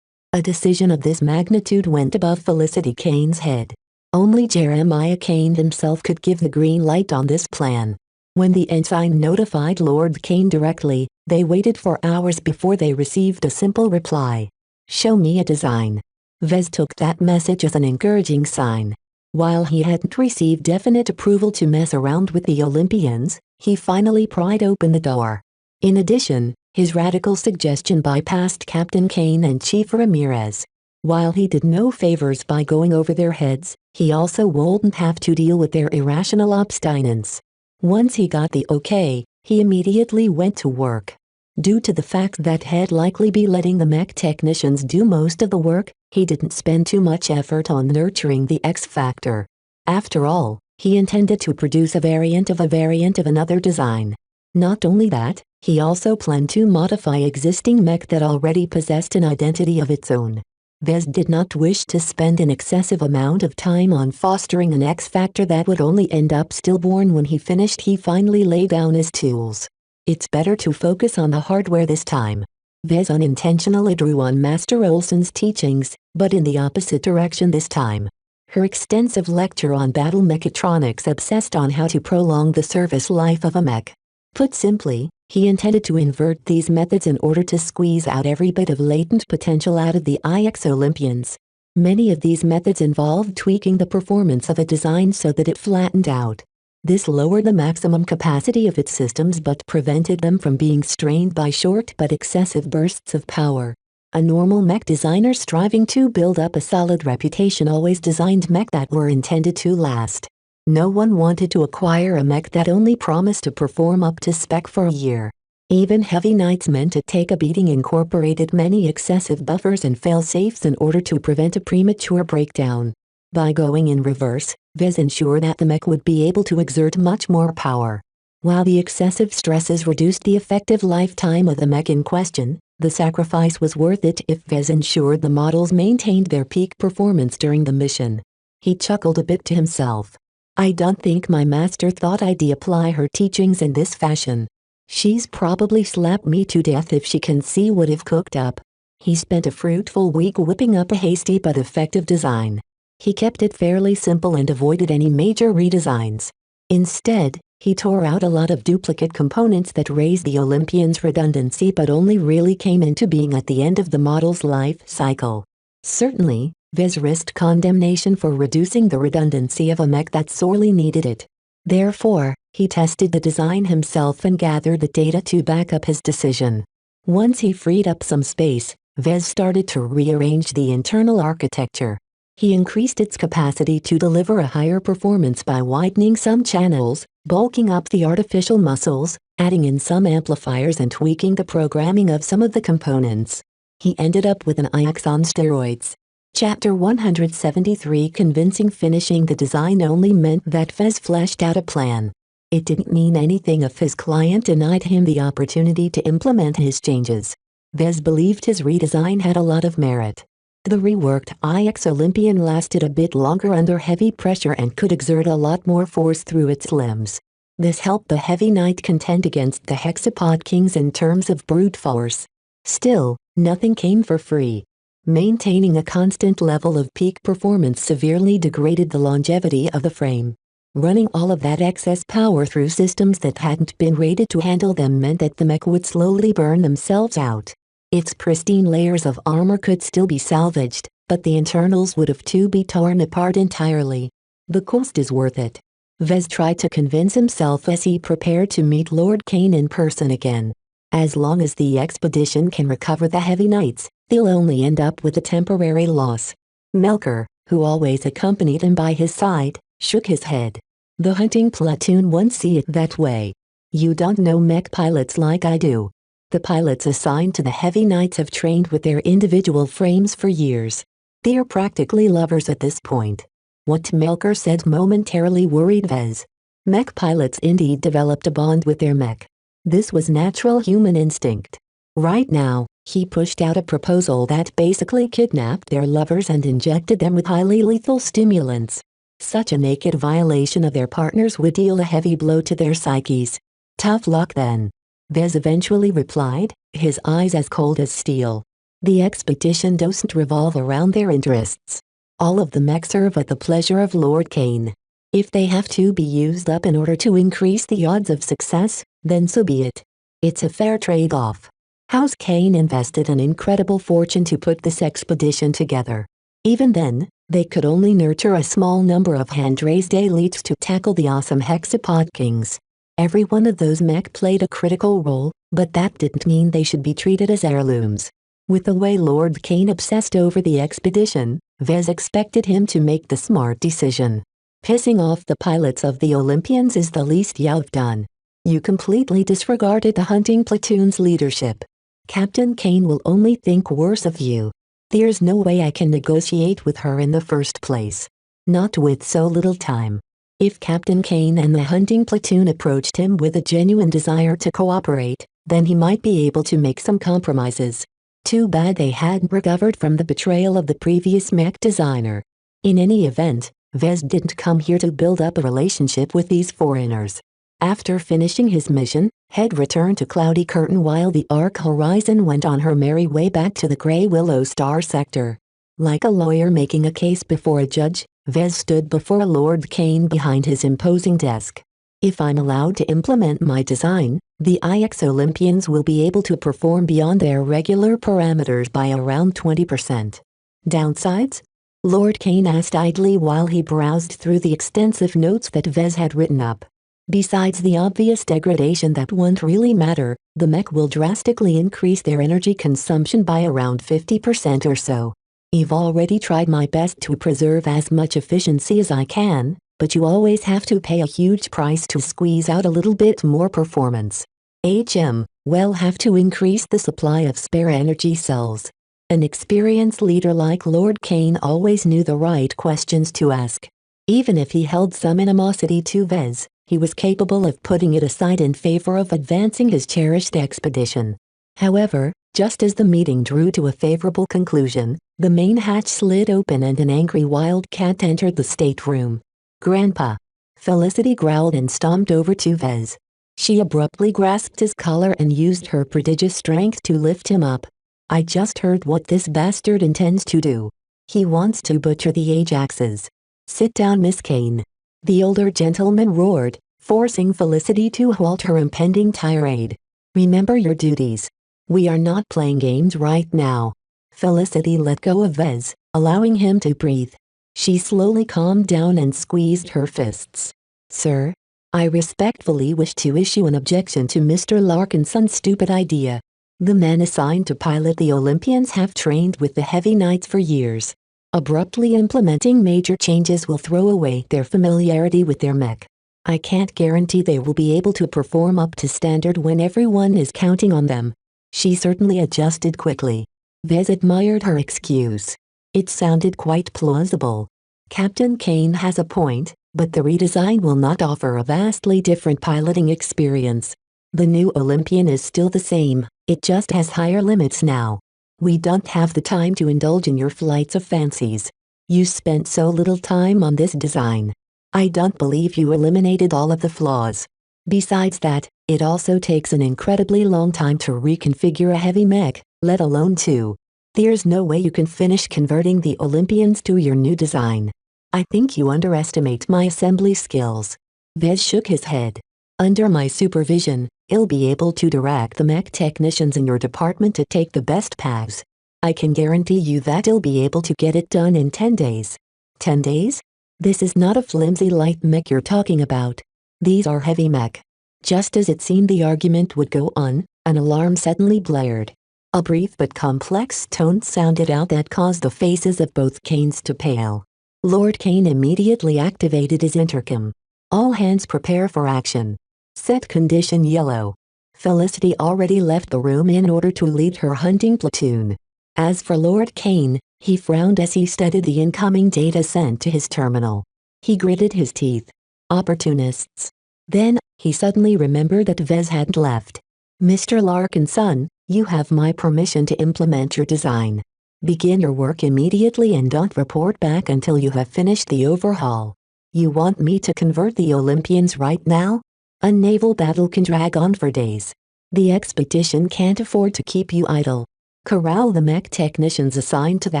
A decision of this magnitude went above Felicity Kane's head. Only Jeremiah Kane himself could give the green light on this plan. When the ensign notified Lord Kane directly, they waited for hours before they received a simple reply. "Show me a design." Vez took that message as an encouraging sign. While he hadn't received definite approval to mess around with the Olympians, he finally pried open the door. In addition, his radical suggestion bypassed Captain Kane and Chief Ramirez. While he did no favors by going over their heads, he also wouldn't have to deal with their irrational obstinance. Once he got the okay, he immediately went to work. Due to the fact that he'd likely be letting the mech technicians do most of the work, he didn't spend too much effort on nurturing the X factor. After all, he intended to produce a variant of another design. Not only that, he also planned to modify existing mech that already possessed an identity of its own. Vez did not wish to spend an excessive amount of time on fostering an X factor that would only end up stillborn when he finished. He finally laid down his tools. It's better to focus on the hardware this time. Vez unintentionally drew on Master Olson's teachings, but in the opposite direction this time. Her extensive lecture on battle mechatronics obsessed on how to prolong the service life of a mech. Put simply, he intended to invert these methods in order to squeeze out every bit of latent potential out of the IX Olympians. Many of these methods involved tweaking the performance of a design so that it flattened out. This lowered the maximum capacity of its systems but prevented them from being strained by short but excessive bursts of power. A normal mech designer striving to build up a solid reputation always designed mech that were intended to last. No one wanted to acquire a mech that only promised to perform up to spec for a year. Even Heavy Knights meant to take a beating incorporated many excessive buffers and fail-safes in order to prevent a premature breakdown. By going in reverse, Vez ensured that the mech would be able to exert much more power. While the excessive stresses reduced the effective lifetime of the mech in question, the sacrifice was worth it if Vez ensured the models maintained their peak performance during the mission. He chuckled a bit to himself. I don't think my master thought I'd apply her teachings in this fashion. She's probably slapped me to death if she can see what I've cooked up. He spent a fruitful week whipping up a hasty but effective design. He kept it fairly simple and avoided any major redesigns. Instead, he tore out a lot of duplicate components that raised the Olympians' redundancy but only really came into being at the end of the model's life cycle. Certainly, Vez risked condemnation for reducing the redundancy of a mech that sorely needed it. Therefore, he tested the design himself and gathered the data to back up his decision. Once he freed up some space, Vez started to rearrange the internal architecture. He increased its capacity to deliver a higher performance by widening some channels, bulking up the artificial muscles, adding in some amplifiers and tweaking the programming of some of the components. He ended up with an IX on steroids. Chapter 173 Convincing Finishing the design only meant that Vez fleshed out a plan. It didn't mean anything if his client denied him the opportunity to implement his changes. Vez believed his redesign had a lot of merit. The reworked IX Olympian lasted a bit longer under heavy pressure and could exert a lot more force through its limbs. This helped the Heavy Knight contend against the Hexapod Kings in terms of brute force. Still, nothing came for free. Maintaining a constant level of peak performance severely degraded the longevity of the frame. Running all of that excess power through systems that hadn't been rated to handle them meant that the mech would slowly burn themselves out. Its pristine layers of armor could still be salvaged, but the internals would have to be torn apart entirely. The cost is worth it. Vez tried to convince himself as he prepared to meet Lord Kane in person again. As long as the expedition can recover the Heavy Knights, they'll only end up with a temporary loss. Melker, who always accompanied him by his side, shook his head. The hunting platoon won't see it that way. You don't know mech pilots like I do. The pilots assigned to the Heavy Knights have trained with their individual frames for years. They are practically lovers at this point. What Melker said momentarily worried Vez. Mech pilots indeed developed a bond with their mech. This was natural human instinct. Right now, he pushed out a proposal that basically kidnapped their lovers and injected them with highly lethal stimulants. Such a naked violation of their partners would deal a heavy blow to their psyches. Tough luck then. Vez eventually replied, his eyes as cold as steel. The expedition doesn't revolve around their interests. All of the mech serve at the pleasure of Lord Kane. If they have to be used up in order to increase the odds of success, then so be it. It's a fair trade-off. House Kane invested an incredible fortune to put this expedition together. Even then, they could only nurture a small number of hand-raised elites to tackle the awesome Hexapod Kings. Every one of those mech played a critical role, but that didn't mean they should be treated as heirlooms. With the way Lord Kane obsessed over the expedition, Vez expected him to make the smart decision. Pissing off the pilots of the Olympians is the least you've done. You completely disregarded the hunting platoon's leadership. Captain Kane will only think worse of you. There's no way I can negotiate with her in the first place. Not with so little time. If Captain Kane and the hunting platoon approached him with a genuine desire to cooperate, then he might be able to make some compromises. Too bad they hadn't recovered from the betrayal of the previous mech designer. In any event, Vez didn't come here to build up a relationship with these foreigners. After finishing his mission, Head returned to Cloudy Curtain while the Arc Horizon went on her merry way back to the Grey Willow Star sector. Like a lawyer making a case before a judge, Vez stood before Lord Kane behind his imposing desk. If I'm allowed to implement my design, the IX Olympians will be able to perform beyond their regular parameters by around 20%. Downsides? Lord Kane asked idly while he browsed through the extensive notes that Vez had written up. Besides the obvious degradation that won't really matter, the mech will drastically increase their energy consumption by around 50% or so. I've already tried my best to preserve as much efficiency as I can, but you always have to pay a huge price to squeeze out a little bit more performance. We'll have to increase the supply of spare energy cells. An experienced leader like Lord Kane always knew the right questions to ask. Even if he held some animosity to Vez, he was capable of putting it aside in favor of advancing his cherished expedition. However, just as the meeting drew to a favorable conclusion, the main hatch slid open and an angry wildcat entered the stateroom. "Grandpa!" Felicity growled and stomped over to Vez. She abruptly grasped his collar and used her prodigious strength to lift him up. "I just heard what this bastard intends to do. He wants to butcher the Ajaxes." "Sit down, Miss Kane," the older gentleman roared, forcing Felicity to halt her impending tirade. "Remember your duties. We are not playing games right now." Felicity let go of Vez, allowing him to breathe. She slowly calmed down and squeezed her fists. "Sir, I respectfully wish to issue an objection to Mr. Larkinson's stupid idea. The men assigned to pilot the Olympians have trained with the Heavy Knights for years. Abruptly implementing major changes will throw away their familiarity with their mech. I can't guarantee they will be able to perform up to standard when everyone is counting on them." She certainly adjusted quickly. Vez admired her excuse. It sounded quite plausible. Captain Kane has a point, but the redesign will not offer a vastly different piloting experience. The new Olympian is still the same, it just has higher limits now. We don't have the time to indulge in your flights of fancies. You spent so little time on this design. I don't believe you eliminated all of the flaws. Besides that, it also takes an incredibly long time to reconfigure a heavy mech, let alone two. There's no way you can finish converting the Olympians to your new design. I think you underestimate my assembly skills." Vez shook his head. "Under my supervision, I'll be able to direct the mech technicians in your department to take the best paths. I can guarantee you that I'll be able to get it done in 10 days. 10 days? This is not a flimsy light mech you're talking about. These are heavy mech." Just as it seemed the argument would go on, an alarm suddenly blared. A brief but complex tone sounded out that caused the faces of both Kanes to pale. Lord Kane immediately activated his intercom. "All hands prepare for action. Set condition yellow." Felicity already left the room in order to lead her hunting platoon. As for Lord Kane, he frowned as he studied the incoming data sent to his terminal. He gritted his teeth. Opportunists. Then, he suddenly remembered that Vez hadn't left. "Mr. Larkinson, you have my permission to implement your design. Begin your work immediately and don't report back until you have finished the overhaul. You want me to convert the Olympians right now? A naval battle can drag on for days. The expedition can't afford to keep you idle. Corral the mech technicians assigned to the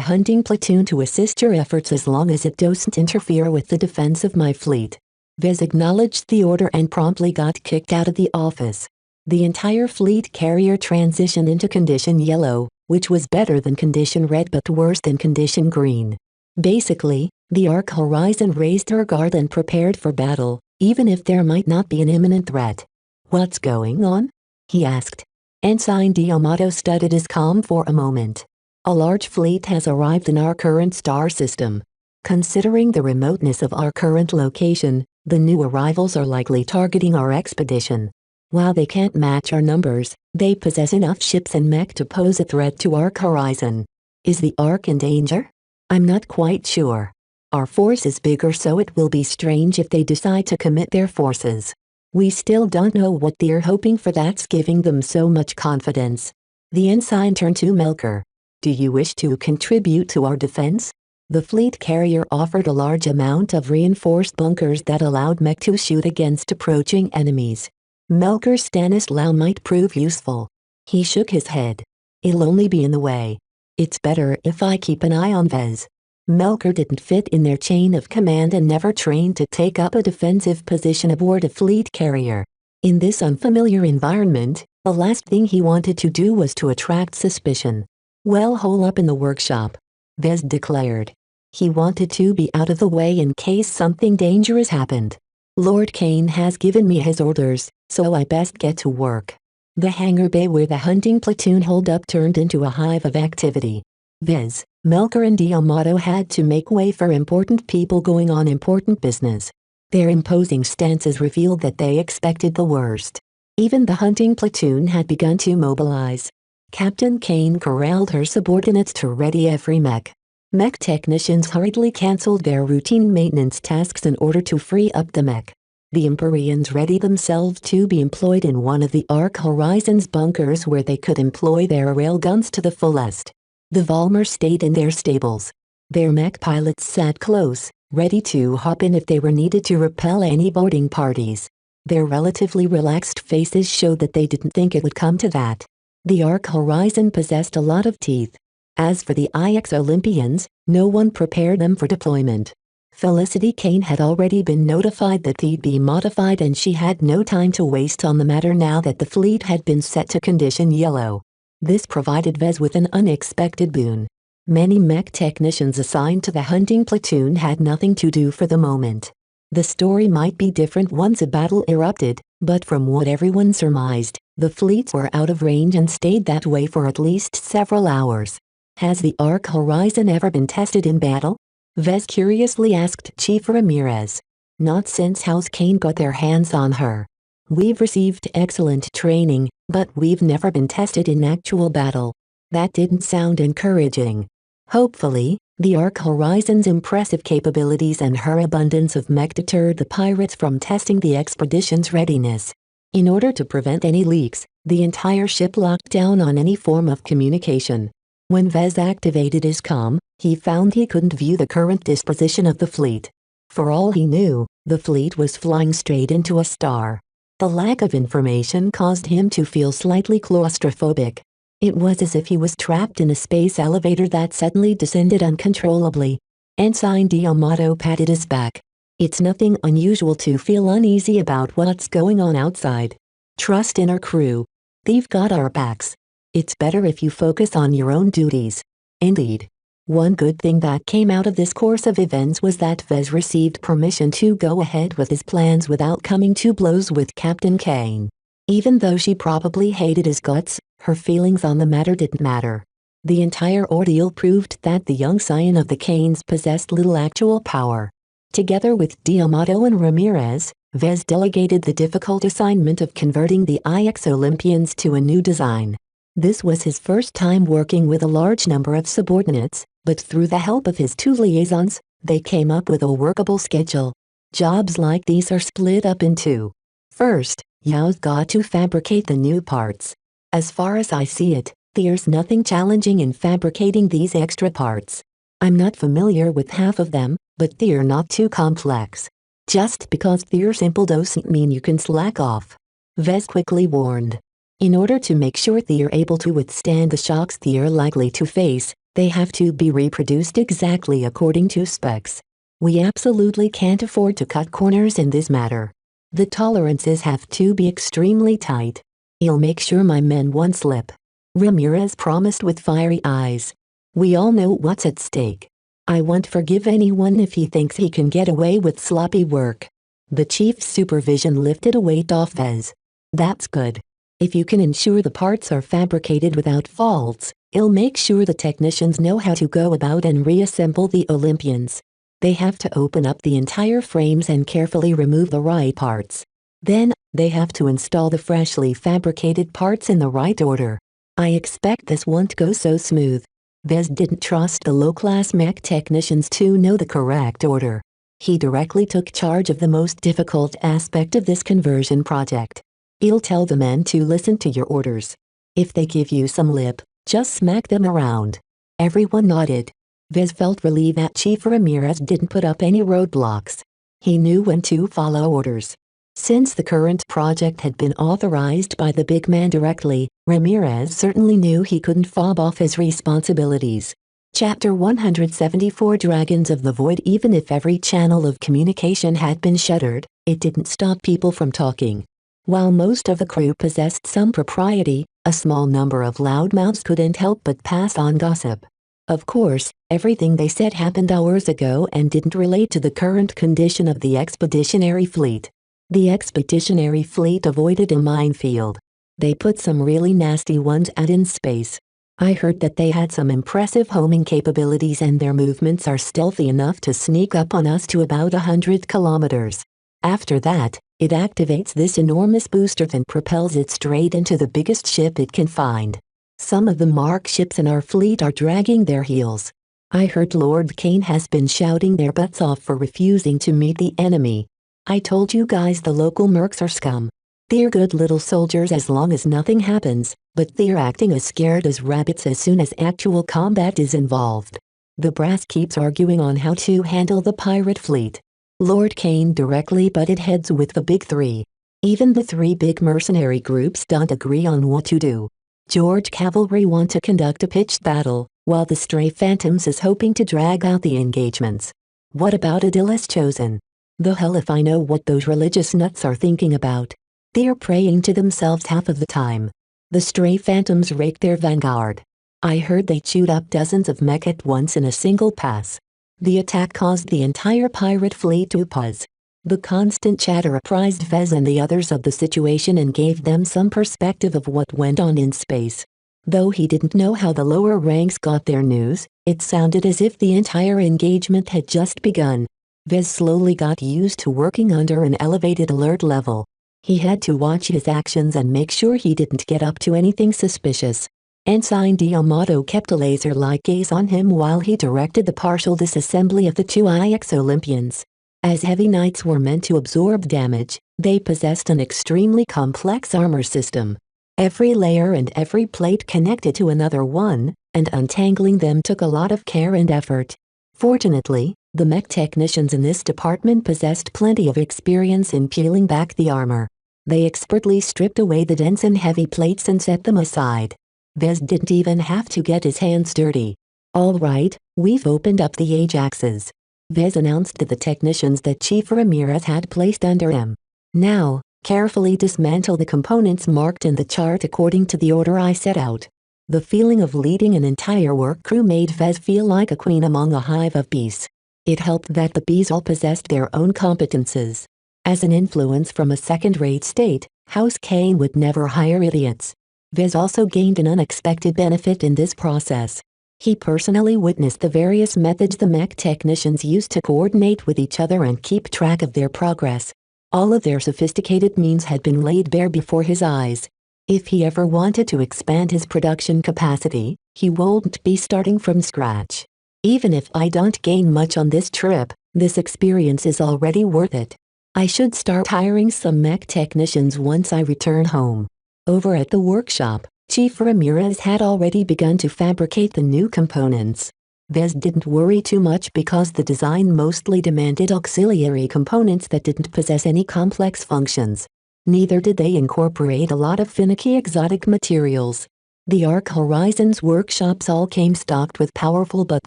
hunting platoon to assist your efforts as long as it doesn't interfere with the defense of my fleet." Vez acknowledged the order and promptly got kicked out of the office. The entire fleet carrier transitioned into condition yellow, which was better than condition red but worse than condition green. Basically, the Ark Horizon raised her guard and prepared for battle, even if there might not be an imminent threat. "What's going on?" he asked. Ensign D'Amato studied his calm for a moment. "A large fleet has arrived in our current star system. Considering the remoteness of our current location, the new arrivals are likely targeting our expedition. While they can't match our numbers, they possess enough ships and mech to pose a threat to Ark Horizon. Is the Ark in danger? I'm not quite sure. Our force is bigger, so it will be strange if they decide to commit their forces. We still don't know what they're hoping for that's giving them so much confidence." The ensign turned to Melker. "Do you wish to contribute to our defense?" The fleet carrier offered a large amount of reinforced bunkers that allowed mech to shoot against approaching enemies. Melker Stanislaw might prove useful. He shook his head. "It'll only be in the way. It's better if I keep an eye on Vez." Melker didn't fit in their chain of command and never trained to take up a defensive position aboard a fleet carrier. In this unfamiliar environment, the last thing he wanted to do was to attract suspicion. "Well, hole up in the workshop," Vez declared. He wanted to be out of the way in case something dangerous happened. "Lord Kane has given me his orders, so I best get to work." The hangar bay where the hunting platoon holed up turned into a hive of activity. Vez, Melker and D'Amato had to make way for important people going on important business. Their imposing stances revealed that they expected the worst. Even the hunting platoon had begun to mobilize. Captain Kane corralled her subordinates to ready every mech. Mech technicians hurriedly canceled their routine maintenance tasks in order to free up the mech. The Empyreans readied themselves to be employed in one of the Arc Horizon's bunkers where they could employ their railguns to the fullest. The Volmers stayed in their stables. Their mech pilots sat close, ready to hop in if they were needed to repel any boarding parties. Their relatively relaxed faces showed that they didn't think it would come to that. The Arc Horizon possessed a lot of teeth. As for the IX Olympians, no one prepared them for deployment. Felicity Kane had already been notified that they'd be modified and she had no time to waste on the matter now that the fleet had been set to condition yellow. This provided Vez with an unexpected boon. Many mech technicians assigned to the hunting platoon had nothing to do for the moment. The story might be different once a battle erupted, but from what everyone surmised, the fleets were out of range and stayed that way for at least several hours. "Has the Arc Horizon ever been tested in battle?" Vez curiously asked Chief Ramirez. "Not since House Kane got their hands on her. We've received excellent training, but we've never been tested in actual battle." That didn't sound encouraging. Hopefully, the Arc Horizon's impressive capabilities and her abundance of mech deterred the pirates from testing the expedition's readiness. In order to prevent any leaks, the entire ship locked down on any form of communication. When Vez activated his comm, he found he couldn't view the current disposition of the fleet. For all he knew, the fleet was flying straight into a star. The lack of information caused him to feel slightly claustrophobic. It was as if he was trapped in a space elevator that suddenly descended uncontrollably. Ensign D'Amato patted his back. "It's nothing unusual to feel uneasy about what's going on outside. Trust in our crew. They've got our backs. It's better if you focus on your own duties." Indeed. One good thing that came out of this course of events was that Vez received permission to go ahead with his plans without coming to blows with Captain Kane. Even though she probably hated his guts, her feelings on the matter didn't matter. The entire ordeal proved that the young scion of the Kanes possessed little actual power. Together with D'Amato and Ramirez, Vez delegated the difficult assignment of converting the IX Olympians to a new design. This was his first time working with a large number of subordinates, but through the help of his two liaisons, they came up with a workable schedule. Jobs like these are split up in two. First, Yao's got to fabricate the new parts. As far as I see it, there's nothing challenging in fabricating these extra parts. I'm not familiar with half of them, but they're not too complex. Just because they're simple doesn't mean you can slack off. Vez quickly warned. In order to make sure they're able to withstand the shocks they're likely to face, they have to be reproduced exactly according to specs. We absolutely can't afford to cut corners in this matter. The tolerances have to be extremely tight. I'll make sure my men won't slip," Ramirez promised with fiery eyes. "We all know what's at stake. I won't forgive anyone if he thinks he can get away with sloppy work." The chief's supervision lifted a weight off Vez. "That's good. If you can ensure the parts are fabricated without faults, it'll make sure the technicians know how to go about and reassemble the Olympians. They have to open up the entire frames and carefully remove the right parts. Then, they have to install the freshly fabricated parts in the right order. I expect this won't go so smooth." Vez didn't trust the low-class mech technicians to know the correct order. He directly took charge of the most difficult aspect of this conversion project. "He'll tell the men to listen to your orders. If they give you some lip, just smack them around." Everyone nodded. Vez felt relieved that Chief Ramirez didn't put up any roadblocks. He knew when to follow orders. Since the current project had been authorized by the big man directly, Ramirez certainly knew he couldn't fob off his responsibilities. Chapter 174 Dragons of the Void. Even if every channel of communication had been shuttered, it didn't stop people from talking. While most of the crew possessed some propriety, a small number of loudmouths couldn't help but pass on gossip. Of course, everything they said happened hours ago and didn't relate to the current condition of the expeditionary fleet. The expeditionary fleet avoided a minefield. They put some really nasty ones out in space. I heard that they had some impressive homing capabilities and their movements are stealthy enough to sneak up on us to about 100 kilometers. After that, it activates this enormous booster and propels it straight into the biggest ship it can find. Some of the Mark ships in our fleet are dragging their heels. I heard Lord Kane has been shouting their butts off for refusing to meet the enemy. I told you guys the local mercs are scum. They're good little soldiers as long as nothing happens, but they're acting as scared as rabbits as soon as actual combat is involved. The brass keeps arguing on how to handle the pirate fleet. Lord Kane directly butted heads with the big three. Even the three big mercenary groups don't agree on what to do. George Cavalry want to conduct a pitched battle, while the Stray Phantoms is hoping to drag out the engagements. What about Adil's Chosen? The hell if I know what those religious nuts are thinking about. They're praying to themselves half of the time. The Stray Phantoms raked their vanguard. I heard they chewed up dozens of mech at once in a single pass. The attack caused the entire pirate fleet to pause. The constant chatter apprised Vez and the others of the situation and gave them some perspective of what went on in space. Though he didn't know how the lower ranks got their news, it sounded as if the entire engagement had just begun. Vez slowly got used to working under an elevated alert level. He had to watch his actions and make sure he didn't get up to anything suspicious. Ensign D'Amato kept a laser-like gaze on him while he directed the partial disassembly of the two IX Olympians. As heavy knights were meant to absorb damage, they possessed an extremely complex armor system. Every layer and every plate connected to another one, and untangling them took a lot of care and effort. Fortunately, the mech technicians in this department possessed plenty of experience in peeling back the armor. They expertly stripped away the dense and heavy plates and set them aside. Vez didn't even have to get his hands dirty. "All right, we've opened up the Ajaxes," Vez announced to the technicians that Chief Ramirez had placed under him. "Now, carefully dismantle the components marked in the chart according to the order I set out." The feeling of leading an entire work crew made Vez feel like a queen among a hive of bees. It helped that the bees all possessed their own competences. As an influence from a second-rate state, House Kane would never hire idiots. Vez also gained an unexpected benefit in this process. He personally witnessed the various methods the mech technicians used to coordinate with each other and keep track of their progress. All of their sophisticated means had been laid bare before his eyes. If he ever wanted to expand his production capacity, he won't be starting from scratch. Even if I don't gain much on this trip, this experience is already worth it. I should start hiring some mech technicians once I return home. Over at the workshop, Chief Ramirez had already begun to fabricate the new components. Vez didn't worry too much because the design mostly demanded auxiliary components that didn't possess any complex functions. Neither did they incorporate a lot of finicky exotic materials. The Arc Horizons workshops all came stocked with powerful but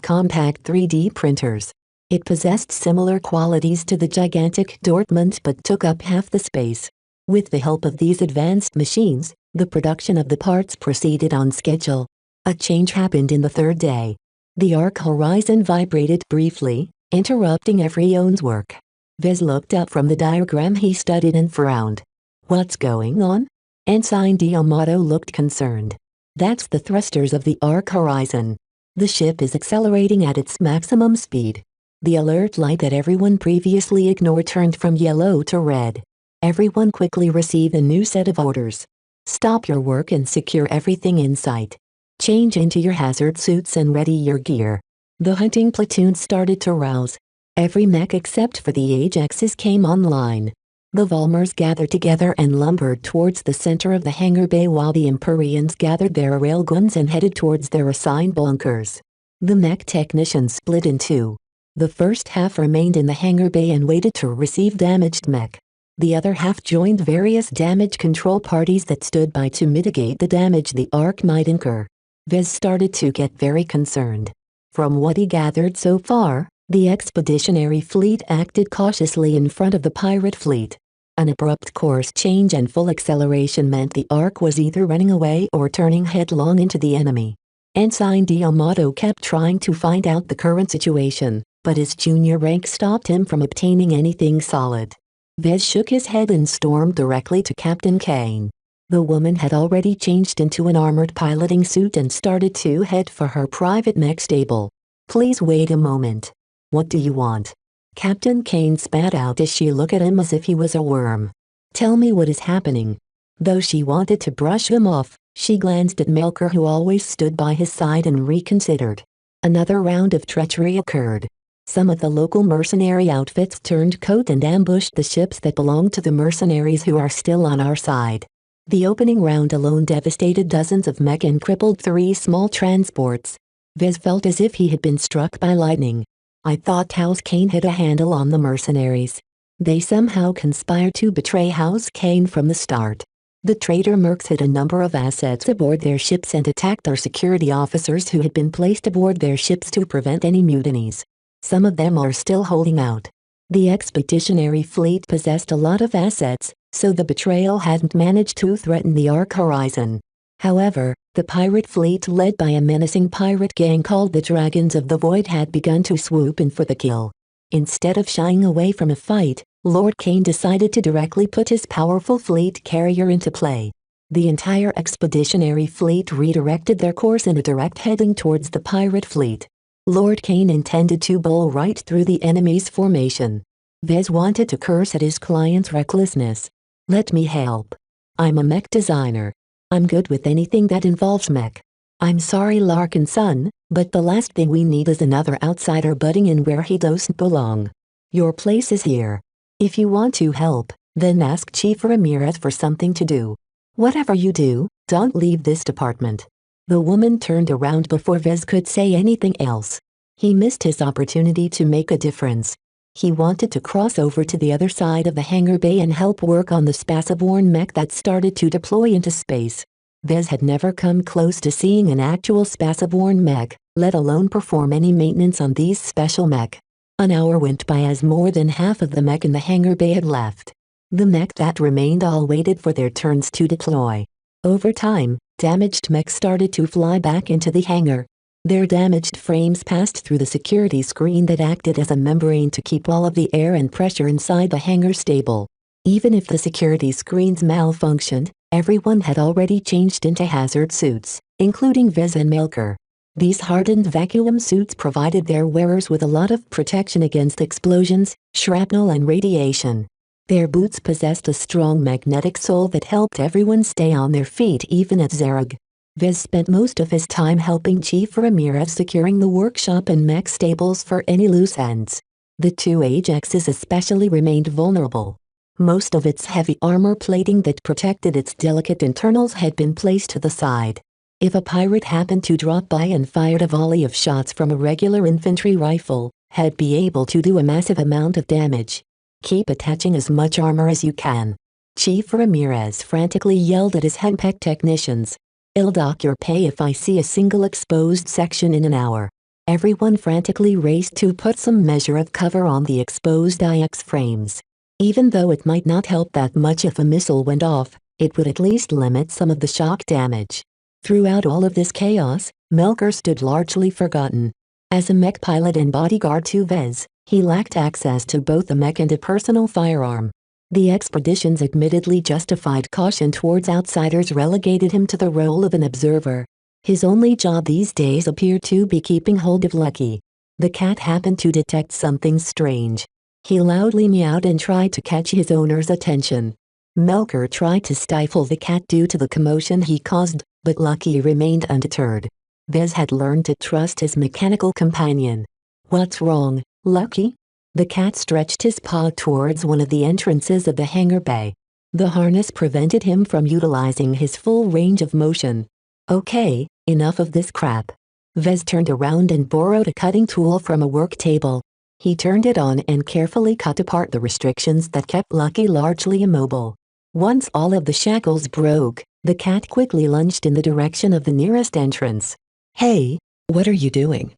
compact 3D printers. It possessed similar qualities to the gigantic Dortmund but took up half the space. With the help of these advanced machines, the production of the parts proceeded on schedule. A change happened in the third day. The Arc Horizon vibrated briefly, interrupting everyone's work. Vez looked up from the diagram he studied and frowned. "What's going on?" Ensign D'Amato looked concerned. "That's the thrusters of the Arc Horizon. The ship is accelerating at its maximum speed." The alert light that everyone previously ignored turned from yellow to red. Everyone quickly received a new set of orders. "Stop your work and secure everything in sight. Change into your hazard suits and ready your gear." The hunting platoon started to rouse. Every mech except for the Ajaxes came online. The Volmers gathered together and lumbered towards the center of the hangar bay while the Empyreans gathered their railguns and headed towards their assigned bunkers. The mech technicians split in two. The first half remained in the hangar bay and waited to receive damaged mech. The other half joined various damage control parties that stood by to mitigate the damage the Ark might incur. Vez started to get very concerned. From what he gathered so far, the expeditionary fleet acted cautiously in front of the pirate fleet. An abrupt course change and full acceleration meant the Ark was either running away or turning headlong into the enemy. Ensign D'Amato kept trying to find out the current situation, but his junior rank stopped him from obtaining anything solid. Vez shook his head and stormed directly to Captain Kane. The woman had already changed into an armored piloting suit and started to head for her private mech stable. "Please wait a moment. What do you want?" Captain Kane spat out as she looked at him as if he was a worm. "Tell me what is happening." Though she wanted to brush him off, she glanced at Melker, who always stood by his side, and reconsidered. Another round of treachery occurred. Some of the local mercenary outfits turned coat and ambushed the ships that belonged to the mercenaries who are still on our side. The opening round alone devastated dozens of mech and crippled 3 small transports. Vez felt as if he had been struck by lightning. "I thought House Kane had a handle on the mercenaries. They somehow conspired to betray House Kane from the start. The traitor mercs hid a number of assets aboard their ships and attacked our security officers who had been placed aboard their ships to prevent any mutinies. Some of them are still holding out. The expeditionary fleet possessed a lot of assets, so the betrayal hadn't managed to threaten the Ark horizon. However, the pirate fleet led by a menacing pirate gang called the Dragons of the Void had begun to swoop in for the kill. Instead of shying away from a fight, Lord Kane decided to directly put his powerful fleet carrier into play. The entire expeditionary fleet redirected their course in a direct heading towards the pirate fleet. Lord Kane intended to bowl right through the enemy's formation. Vez wanted to curse at his client's recklessness. "Let me help. I'm a mech designer. I'm good with anything that involves mech. I'm sorry, Larkin son, but the last thing we need is another outsider butting in where he doesn't belong. Your place is here. If you want to help, then ask Chief Ramirez for something to do. Whatever you do, don't leave this department." The woman turned around before Vez could say anything else. He missed his opportunity to make a difference. He wanted to cross over to the other side of the hangar bay and help work on the Spaceborne mech that started to deploy into space. Vez had never come close to seeing an actual Spaceborne mech, let alone perform any maintenance on these special mech. An hour went by as more than half of the mech in the hangar bay had left. The mech that remained all waited for their turns to deploy. Over time, damaged mechs started to fly back into the hangar. Their damaged frames passed through the security screen that acted as a membrane to keep all of the air and pressure inside the hangar stable. Even if the security screens malfunctioned, everyone had already changed into hazard suits, including Vez and Melker. These hardened vacuum suits provided their wearers with a lot of protection against explosions, shrapnel and radiation. Their boots possessed a strong magnetic sole that helped everyone stay on their feet even at Zerg. Vez spent most of his time helping Chief Ramirez securing the workshop and mech stables for any loose ends. The 2 Ajaxes especially remained vulnerable. Most of its heavy armor plating that protected its delicate internals had been placed to the side. If a pirate happened to drop by and fired a volley of shots from a regular infantry rifle, he'd be able to do a massive amount of damage. "Keep attaching as much armor as you can." Chief Ramirez frantically yelled at his Hempec technicians. "I'll dock your pay if I see a single exposed section in an hour." Everyone frantically raced to put some measure of cover on the exposed IX frames. Even though it might not help that much if a missile went off, it would at least limit some of the shock damage. Throughout all of this chaos, Melker stood largely forgotten. As a mech pilot and bodyguard to Vez, he lacked access to both a mech and a personal firearm. The expedition's admittedly justified caution towards outsiders relegated him to the role of an observer. His only job these days appeared to be keeping hold of Lucky. The cat happened to detect something strange. He loudly meowed and tried to catch his owner's attention. Melker tried to stifle the cat due to the commotion he caused, but Lucky remained undeterred. Vez had learned to trust his mechanical companion. "What's wrong, Lucky?" The cat stretched his paw towards one of the entrances of the hangar bay. The harness prevented him from utilizing his full range of motion. "Okay, enough of this crap." Vez turned around and borrowed a cutting tool from a work table. He turned it on and carefully cut apart the restrictions that kept Lucky largely immobile. Once all of the shackles broke, the cat quickly lunged in the direction of the nearest entrance. "Hey, what are you doing?"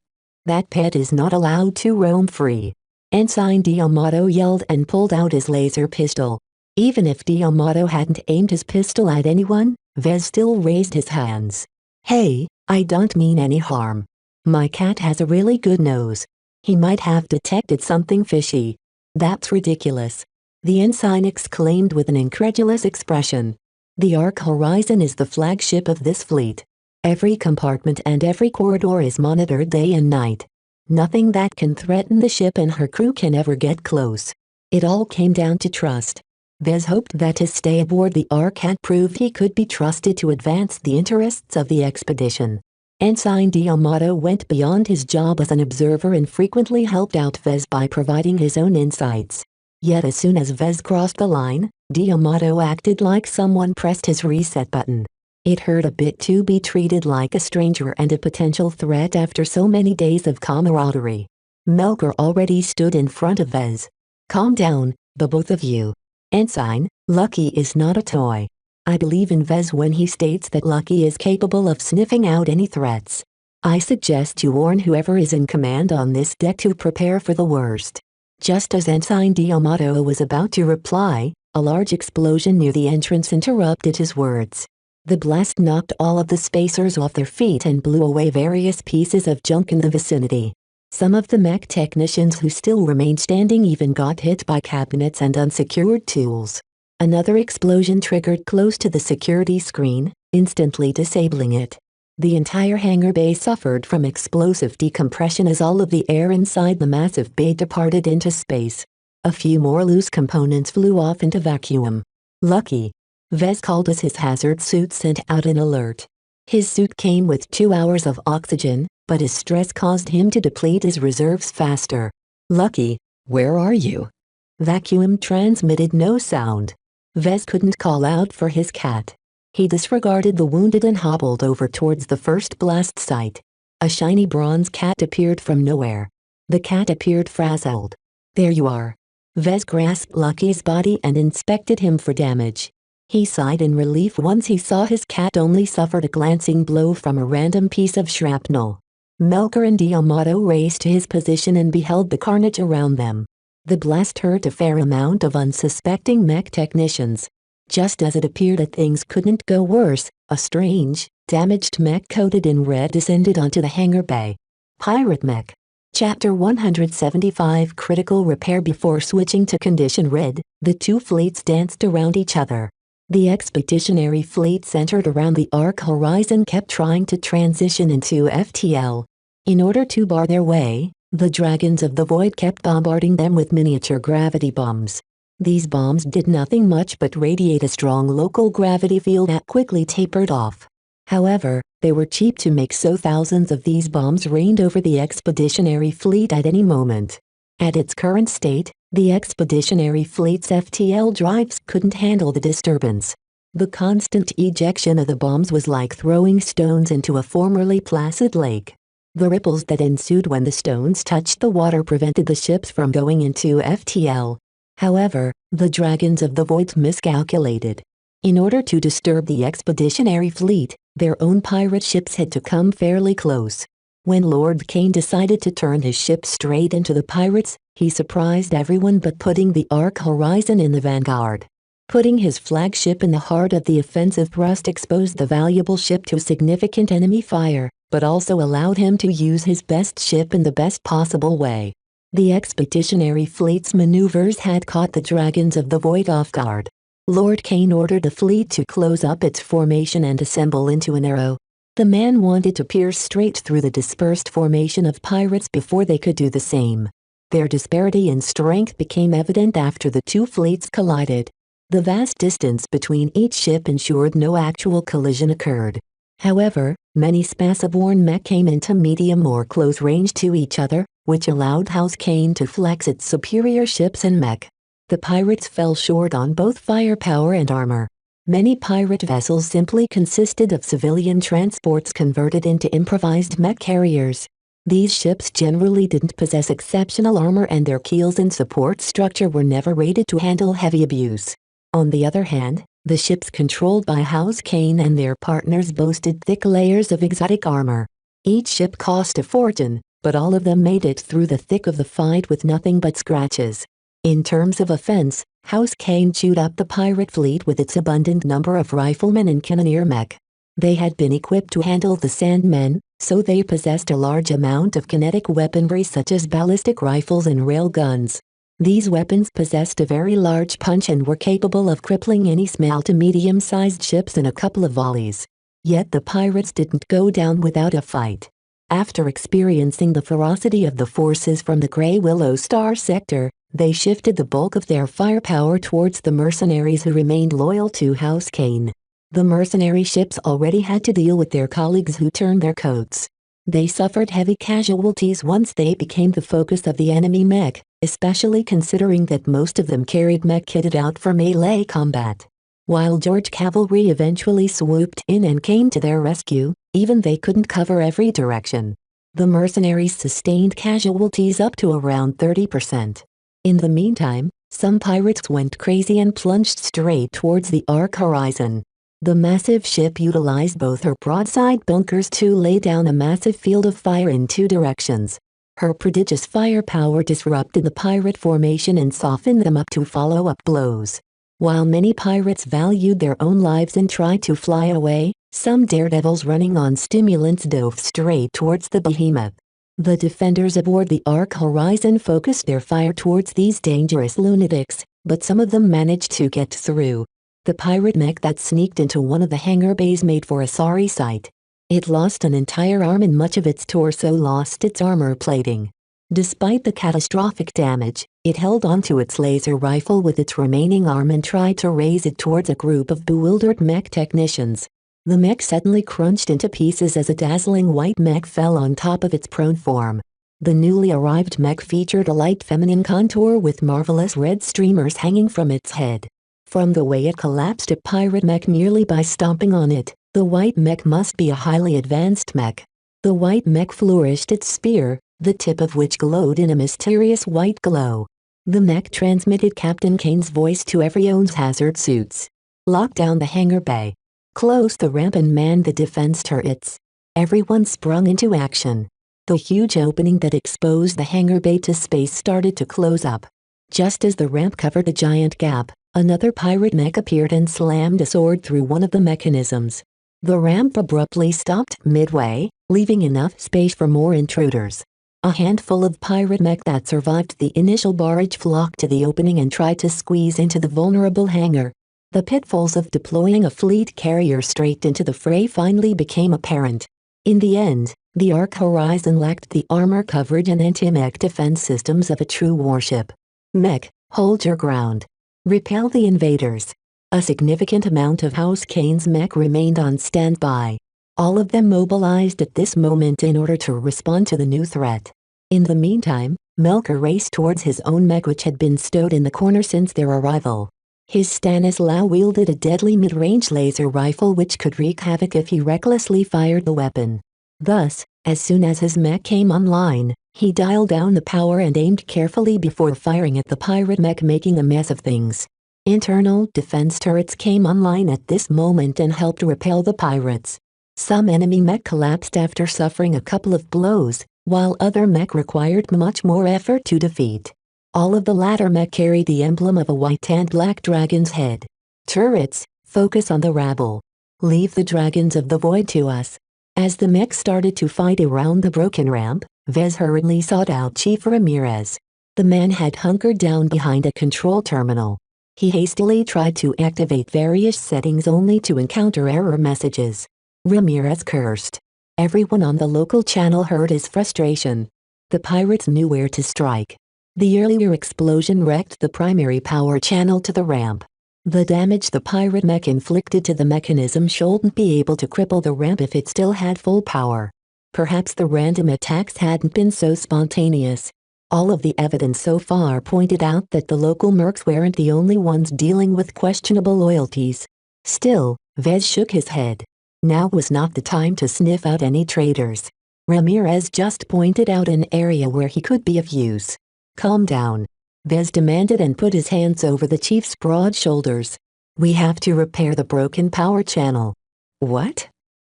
That pet is not allowed to roam free. Ensign D'Amato yelled and pulled out his laser pistol. Even if D'Amato hadn't aimed his pistol at anyone, Vez still raised his hands. Hey, I don't mean any harm. My cat has a really good nose. He might have detected something fishy. That's ridiculous. The ensign exclaimed with an incredulous expression. The Ark Horizon is the flagship of this fleet. Every compartment and every corridor is monitored day and night. Nothing that can threaten the ship and her crew can ever get close. It all came down to trust. Vez hoped that his stay aboard the Ark had proved he could be trusted to advance the interests of the expedition. Ensign D'Amato went beyond his job as an observer and frequently helped out Vez by providing his own insights. Yet as soon as Vez crossed the line, D'Amato acted like someone pressed his reset button. It hurt a bit to be treated like a stranger and a potential threat after so many days of camaraderie. Melker already stood in front of Vez. Calm down, the both of you. Ensign, Lucky is not a toy. I believe in Vez when he states that Lucky is capable of sniffing out any threats. I suggest you warn whoever is in command on this deck to prepare for the worst. Just as Ensign D'Amato was about to reply, a large explosion near the entrance interrupted his words. The blast knocked all of the spacers off their feet and blew away various pieces of junk in the vicinity. Some of the mech technicians who still remained standing even got hit by cabinets and unsecured tools. Another explosion triggered close to the security screen, instantly disabling it. The entire hangar bay suffered from explosive decompression as all of the air inside the massive bay departed into space. A few more loose components flew off into vacuum. Lucky. Vez called as his hazard suit sent out an alert. His suit came with 2 hours of oxygen, but his stress caused him to deplete his reserves faster. Lucky, where are you? Vacuum transmitted no sound. Vez couldn't call out for his cat. He disregarded the wounded and hobbled over towards the first blast site. A shiny bronze cat appeared from nowhere. The cat appeared frazzled. There you are. Vez grasped Lucky's body and inspected him for damage. He sighed in relief once he saw his cat only suffered a glancing blow from a random piece of shrapnel. Melker and D'Amato raced to his position and beheld the carnage around them. The blast hurt a fair amount of unsuspecting mech technicians. Just as it appeared that things couldn't go worse, a strange, damaged mech coated in red descended onto the hangar bay. Pirate Mech. Chapter 175 Critical Repair. Before switching to Condition Red, the two fleets danced around each other. The expeditionary fleet centered around the Ark Horizon kept trying to transition into FTL. In order to bar their way, the Dragons of the Void kept bombarding them with miniature gravity bombs. These bombs did nothing much but radiate a strong local gravity field that quickly tapered off. However, they were cheap to make, so thousands of these bombs rained over the expeditionary fleet at any moment. At its current state, the expeditionary fleet's FTL drives couldn't handle the disturbance. The constant ejection of the bombs was like throwing stones into a formerly placid lake. The ripples that ensued when the stones touched the water prevented the ships from going into FTL. However, the Dragons of the Void miscalculated. In order to disturb the expeditionary fleet, their own pirate ships had to come fairly close. When Lord Kane decided to turn his ship straight into the pirates, he surprised everyone by putting the Ark Horizon in the vanguard. Putting his flagship in the heart of the offensive thrust exposed the valuable ship to significant enemy fire, but also allowed him to use his best ship in the best possible way. The expeditionary fleet's maneuvers had caught the Dragons of the Void off guard. Lord Kane ordered the fleet to close up its formation and assemble into an arrow. The man wanted to pierce straight through the dispersed formation of pirates before they could do the same. Their disparity in strength became evident after the two fleets collided. The vast distance between each ship ensured no actual collision occurred. However, many spaceborne mech came into medium or close range to each other, which allowed House Kane to flex its superior ships and mech. The pirates fell short on both firepower and armor. Many pirate vessels simply consisted of civilian transports converted into improvised mech carriers. These ships generally didn't possess exceptional armor and their keels and support structure were never rated to handle heavy abuse. On the other hand, the ships controlled by House Kane and their partners boasted thick layers of exotic armor. Each ship cost a fortune, but all of them made it through the thick of the fight with nothing but scratches. In terms of offense, House Kane chewed up the pirate fleet with its abundant number of riflemen and cannoneer mech. They had been equipped to handle the Sandmen, so they possessed a large amount of kinetic weaponry such as ballistic rifles and railguns. These weapons possessed a very large punch and were capable of crippling any small to medium-sized ships in a couple of volleys. Yet the pirates didn't go down without a fight. After experiencing the ferocity of the forces from the Grey Willow Star sector, they shifted the bulk of their firepower towards the mercenaries who remained loyal to House Kane. The mercenary ships already had to deal with their colleagues who turned their coats. They suffered heavy casualties once they became the focus of the enemy mech, especially considering that most of them carried mech kitted out for melee combat. While George cavalry eventually swooped in and came to their rescue, even they couldn't cover every direction. The mercenaries sustained casualties up to around 30%. In the meantime, some pirates went crazy and plunged straight towards the Ark Horizon. The massive ship utilized both her broadside bunkers to lay down a massive field of fire in two directions. Her prodigious firepower disrupted the pirate formation and softened them up to follow-up blows. While many pirates valued their own lives and tried to fly away, some daredevils running on stimulants dove straight towards the behemoth. The defenders aboard the Ark Horizon focused their fire towards these dangerous lunatics, but some of them managed to get through. The pirate mech that sneaked into one of the hangar bays made for a sorry sight. It lost an entire arm and much of its torso lost its armor plating. Despite the catastrophic damage, it held onto its laser rifle with its remaining arm and tried to raise it towards a group of bewildered mech technicians. The mech suddenly crunched into pieces as a dazzling white mech fell on top of its prone form. The newly arrived mech featured a light feminine contour with marvelous red streamers hanging from its head. From the way it collapsed a pirate mech merely by stomping on it, the white mech must be a highly advanced mech. The white mech flourished its spear, the tip of which glowed in a mysterious white glow. The mech transmitted Captain Kane's voice to everyone's hazard suits. Lock down the hangar bay. Close the ramp and man the defense turrets. Everyone sprung into action. The huge opening that exposed the hangar bay to space started to close up. Just as the ramp covered a giant gap, another pirate mech appeared and slammed a sword through one of the mechanisms. The ramp abruptly stopped midway, leaving enough space for more intruders. A handful of pirate mech that survived the initial barrage flocked to the opening and tried to squeeze into the vulnerable hangar. The pitfalls of deploying a fleet carrier straight into the fray finally became apparent. In the end, the Ark Horizon lacked the armor coverage and anti-mech defense systems of a true warship. Mech, hold your ground. Repel the invaders. A significant amount of House Kane's mech remained on standby. All of them mobilized at this moment in order to respond to the new threat. In the meantime, Melker raced towards his own mech which had been stowed in the corner since their arrival. His Stanislaw wielded a deadly mid-range laser rifle which could wreak havoc if he recklessly fired the weapon. Thus, as soon as his mech came online, he dialed down the power and aimed carefully before firing at the pirate mech, making a mess of things. Internal defense turrets came online at this moment and helped repel the pirates. Some enemy mech collapsed after suffering a couple of blows, while other mech required much more effort to defeat. All of the latter mech carried the emblem of a white and black dragon's head. Turrets, focus on the rabble. Leave the dragons of the void to us. As the mech started to fight around the broken ramp, Vez hurriedly sought out Chief Ramirez. The man had hunkered down behind a control terminal. He hastily tried to activate various settings only to encounter error messages. Ramirez cursed. Everyone on the local channel heard his frustration. The pirates knew where to strike. The earlier explosion wrecked the primary power channel to the ramp. The damage the pirate mech inflicted to the mechanism shouldn't be able to cripple the ramp if it still had full power. Perhaps the random attacks hadn't been so spontaneous. All of the evidence so far pointed out that the local mercs weren't the only ones dealing with questionable loyalties. Still, Vez shook his head. Now was not the time to sniff out any traitors. Ramirez just pointed out an area where he could be of use. Calm down. Vez demanded and put his hands over the chief's broad shoulders. We have to repair the broken power channel. What?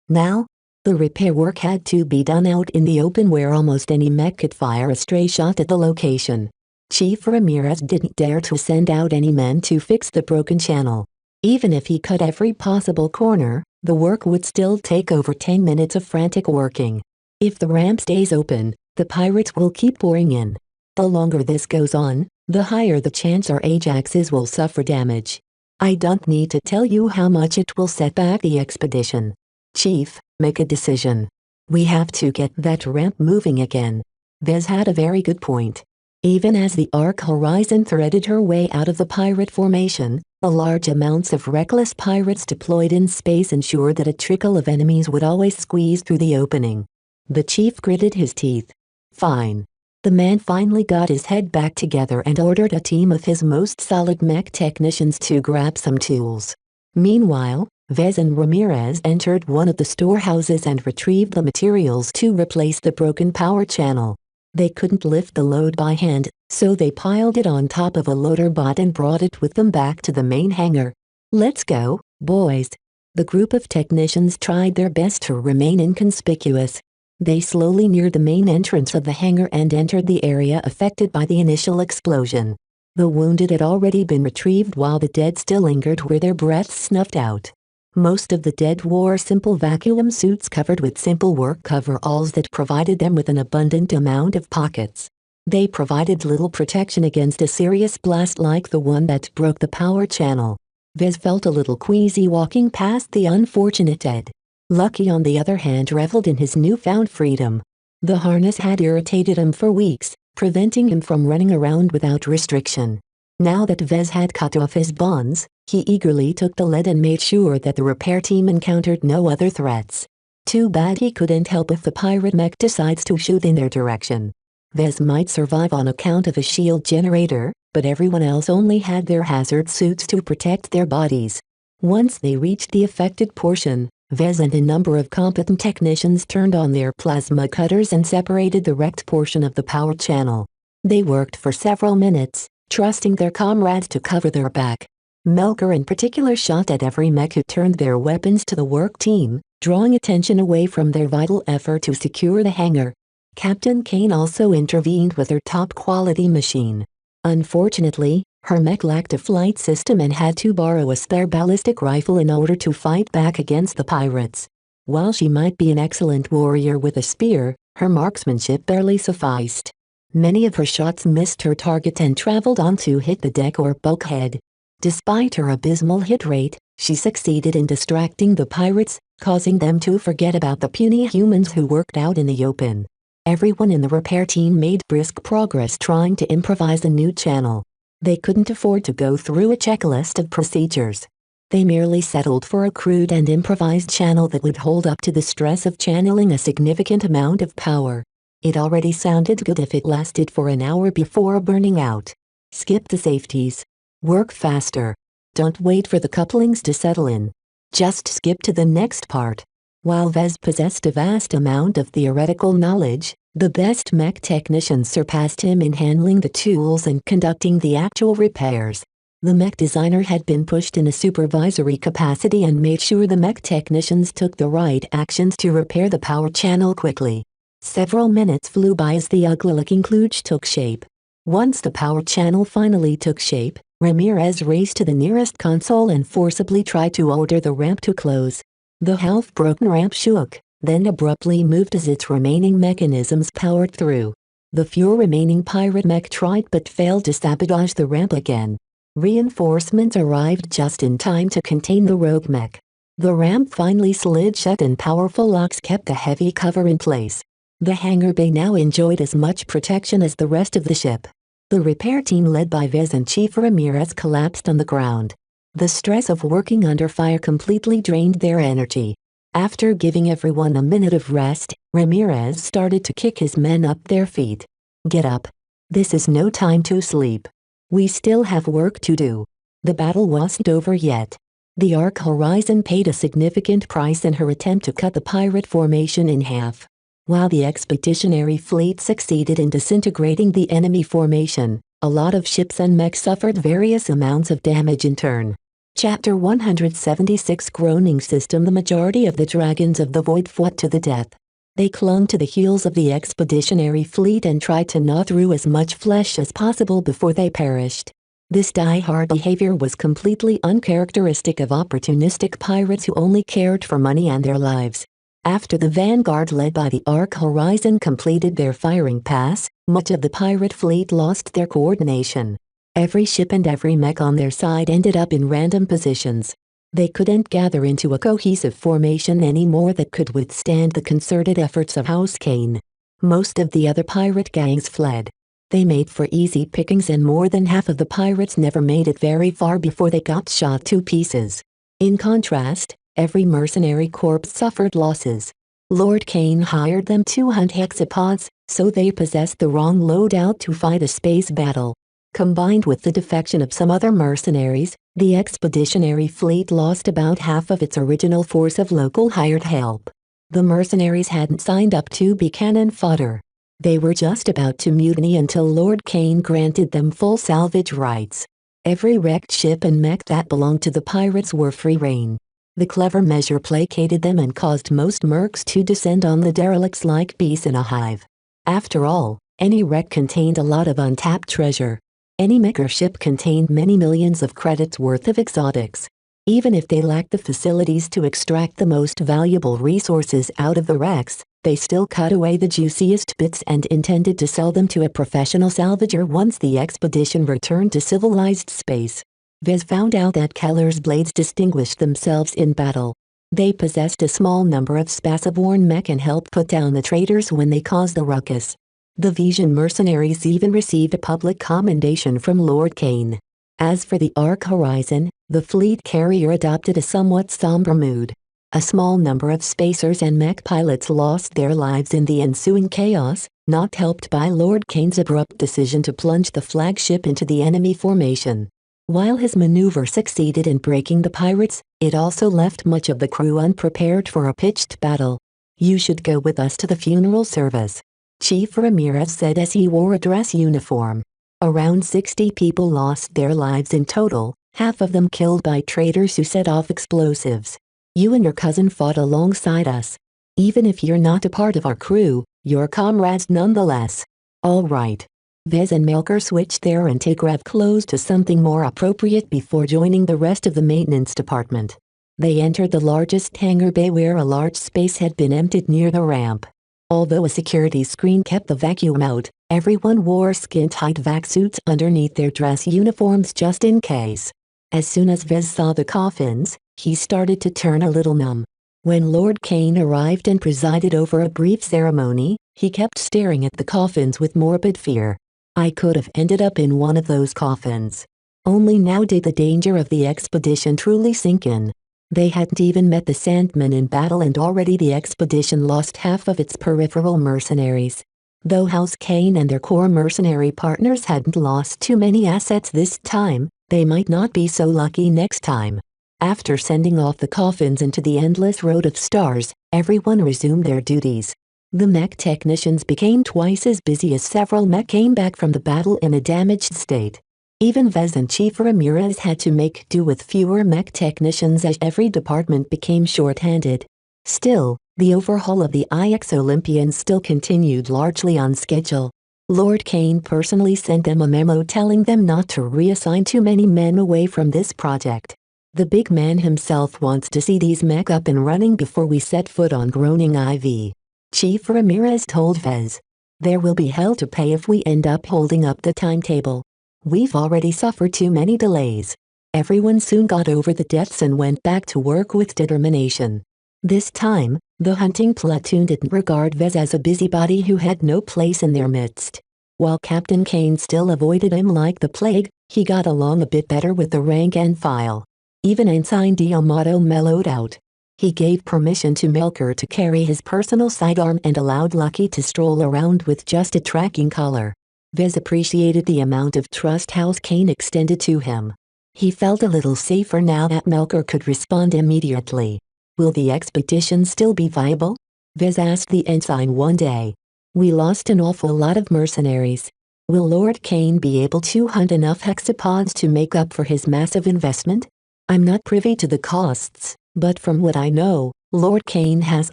Now? The repair work had to be done out in the open where almost any mech could fire a stray shot at the location. Chief Ramirez didn't dare to send out any men to fix the broken channel. Even if he cut every possible corner, the work would still take over 10 minutes of frantic working. If the ramp stays open, the pirates will keep pouring in. The longer this goes on, the higher the chance our Ajaxes will suffer damage. I don't need to tell you how much it will set back the expedition. Chief, make a decision. We have to get that ramp moving again. Vez had a very good point. Even as the Ark Horizon threaded her way out of the pirate formation, the large amounts of reckless pirates deployed in space ensured that a trickle of enemies would always squeeze through the opening. The chief gritted his teeth. Fine. The man finally got his head back together and ordered a team of his most solid mech technicians to grab some tools. Meanwhile, Vez and Ramirez entered one of the storehouses and retrieved the materials to replace the broken power channel. They couldn't lift the load by hand, so they piled it on top of a loader bot and brought it with them back to the main hangar. Let's go, boys. The group of technicians tried their best to remain inconspicuous. They slowly neared the main entrance of the hangar and entered the area affected by the initial explosion. The wounded had already been retrieved while the dead still lingered where their breaths snuffed out. Most of the dead wore simple vacuum suits covered with simple work coveralls that provided them with an abundant amount of pockets. They provided little protection against a serious blast like the one that broke the power channel. Vez felt a little queasy walking past the unfortunate dead. Lucky, on the other hand, reveled in his newfound freedom. The harness had irritated him for weeks, preventing him from running around without restriction. Now that Vez had cut off his bonds, he eagerly took the lead and made sure that the repair team encountered no other threats. Too bad he couldn't help if the pirate mech decides to shoot in their direction. Vez might survive on account of a shield generator, but everyone else only had their hazard suits to protect their bodies. Once they reached the affected portion, Vez and a number of competent technicians turned on their plasma cutters and separated the wrecked portion of the power channel. They worked for several minutes, trusting their comrades to cover their back. Melker in particular shot at every mech who turned their weapons to the work team, drawing attention away from their vital effort to secure the hangar. Captain Kane also intervened with her top-quality machine. Unfortunately, her mech lacked a flight system and had to borrow a spare ballistic rifle in order to fight back against the pirates. While she might be an excellent warrior with a spear, her marksmanship barely sufficed. Many of her shots missed her target and traveled on to hit the deck or bulkhead. Despite her abysmal hit rate, she succeeded in distracting the pirates, causing them to forget about the puny humans who worked out in the open. Everyone in the repair team made brisk progress trying to improvise a new channel. They couldn't afford to go through a checklist of procedures. They merely settled for a crude and improvised channel that would hold up to the stress of channeling a significant amount of power. It already sounded good if it lasted for an hour before burning out. Skip the safeties. Work faster. Don't wait for the couplings to settle in. Just skip to the next part. While Vez possessed a vast amount of theoretical knowledge, the best mech technicians surpassed him in handling the tools and conducting the actual repairs. The mech designer had been pushed in a supervisory capacity and made sure the mech technicians took the right actions to repair the power channel quickly. Several minutes flew by as the ugly-looking kludge took shape. Once the power channel finally took shape, Ramirez raced to the nearest console and forcibly tried to order the ramp to close. The half-broken ramp shook, then abruptly moved as its remaining mechanisms powered through. The few remaining pirate mech tried but failed to sabotage the ramp again. Reinforcements arrived just in time to contain the rogue mech. The ramp finally slid shut and powerful locks kept the heavy cover in place. The hangar bay now enjoyed as much protection as the rest of the ship. The repair team led by Vez and Chief Ramirez collapsed on the ground. The stress of working under fire completely drained their energy. After giving everyone a minute of rest, Ramirez started to kick his men up their feet. Get up. This is no time to sleep. We still have work to do. The battle wasn't over yet. The Ark Horizon paid a significant price in her attempt to cut the pirate formation in half. While the expeditionary fleet succeeded in disintegrating the enemy formation, a lot of ships and mechs suffered various amounts of damage in turn. Chapter 176 Groaning System. The majority of the dragons of the void fought to the death. They clung to the heels of the expeditionary fleet and tried to gnaw through as much flesh as possible before they perished. This die-hard behavior was completely uncharacteristic of opportunistic pirates who only cared for money and their lives. After the vanguard led by the Ark Horizon completed their firing pass, much of the pirate fleet lost their coordination. Every ship and every mech on their side ended up in random positions. They couldn't gather into a cohesive formation anymore that could withstand the concerted efforts of House Kane. Most of the other pirate gangs fled. They made for easy pickings and more than half of the pirates never made it very far before they got shot to pieces. In contrast, every mercenary corps suffered losses. Lord Kane hired them to hunt hexapods, so they possessed the wrong loadout to fight a space battle. Combined with the defection of some other mercenaries, the expeditionary fleet lost about half of its original force of local hired help. The mercenaries hadn't signed up to be cannon fodder. They were just about to mutiny until Lord Kane granted them full salvage rights. Every wrecked ship and mech that belonged to the pirates were free rein. The clever measure placated them and caused most mercs to descend on the derelicts like bees in a hive. After all, any wreck contained a lot of untapped treasure. Any mech or ship contained many millions of credits worth of exotics. Even if they lacked the facilities to extract the most valuable resources out of the wrecks, they still cut away the juiciest bits and intended to sell them to a professional salvager once the expedition returned to civilized space. Vez found out that Keller's blades distinguished themselves in battle. They possessed a small number of spaceborne mech and helped put down the traitors when they caused a ruckus. The Vision mercenaries even received a public commendation from Lord Kane. As for the Ark Horizon, the fleet carrier adopted a somewhat somber mood. A small number of spacers and mech pilots lost their lives in the ensuing chaos, not helped by Lord Kane's abrupt decision to plunge the flagship into the enemy formation. While his maneuver succeeded in breaking the pirates, it also left much of the crew unprepared for a pitched battle. "You should go with us to the funeral service," Chief Ramirez said as he wore a dress uniform. Around 60 people lost their lives in total, half of them killed by traitors who set off explosives. "You and your cousin fought alongside us. Even if you're not a part of our crew, you're comrades nonetheless." "All right." Vez and Melker switched their anti-grav clothes to something more appropriate before joining the rest of the maintenance department. They entered the largest hangar bay where a large space had been emptied near the ramp. Although a security screen kept the vacuum out, everyone wore skin-tight vac suits underneath their dress uniforms just in case. As soon as Vez saw the coffins, he started to turn a little numb. When Lord Kane arrived and presided over a brief ceremony, he kept staring at the coffins with morbid fear. "I could have ended up in one of those coffins." Only now did the danger of the expedition truly sink in. They hadn't even met the Sandmen in battle and already the expedition lost half of its peripheral mercenaries. Though House Kane and their core mercenary partners hadn't lost too many assets this time, they might not be so lucky next time. After sending off the coffins into the endless road of stars, everyone resumed their duties. The mech technicians became twice as busy as several mech came back from the battle in a damaged state. Even Vez and Chief Ramirez had to make do with fewer mech technicians as every department became short-handed. Still, the overhaul of the IX Olympians still continued largely on schedule. Lord Kane personally sent them a memo telling them not to reassign too many men away from this project. "The big man himself wants to see these mech up and running before we set foot on Groaning IV," Chief Ramirez told Vez. "There will be hell to pay if we end up holding up the timetable. We've already suffered too many delays." Everyone soon got over the deaths and went back to work with determination. This time, the hunting platoon didn't regard Vez as a busybody who had no place in their midst. While Captain Kane still avoided him like the plague, he got along a bit better with the rank and file. Even Ensign D'Amato mellowed out. He gave permission to Melker to carry his personal sidearm and allowed Lucky to stroll around with just a tracking collar. Vez appreciated the amount of trust House Kane extended to him. He felt a little safer now that Melker could respond immediately. "Will the expedition still be viable?" Vez asked the ensign one day. "We lost an awful lot of mercenaries. Will Lord Kane be able to hunt enough hexapods to make up for his massive investment?" I'm not privy to the costs, but from what I know, Lord Kane has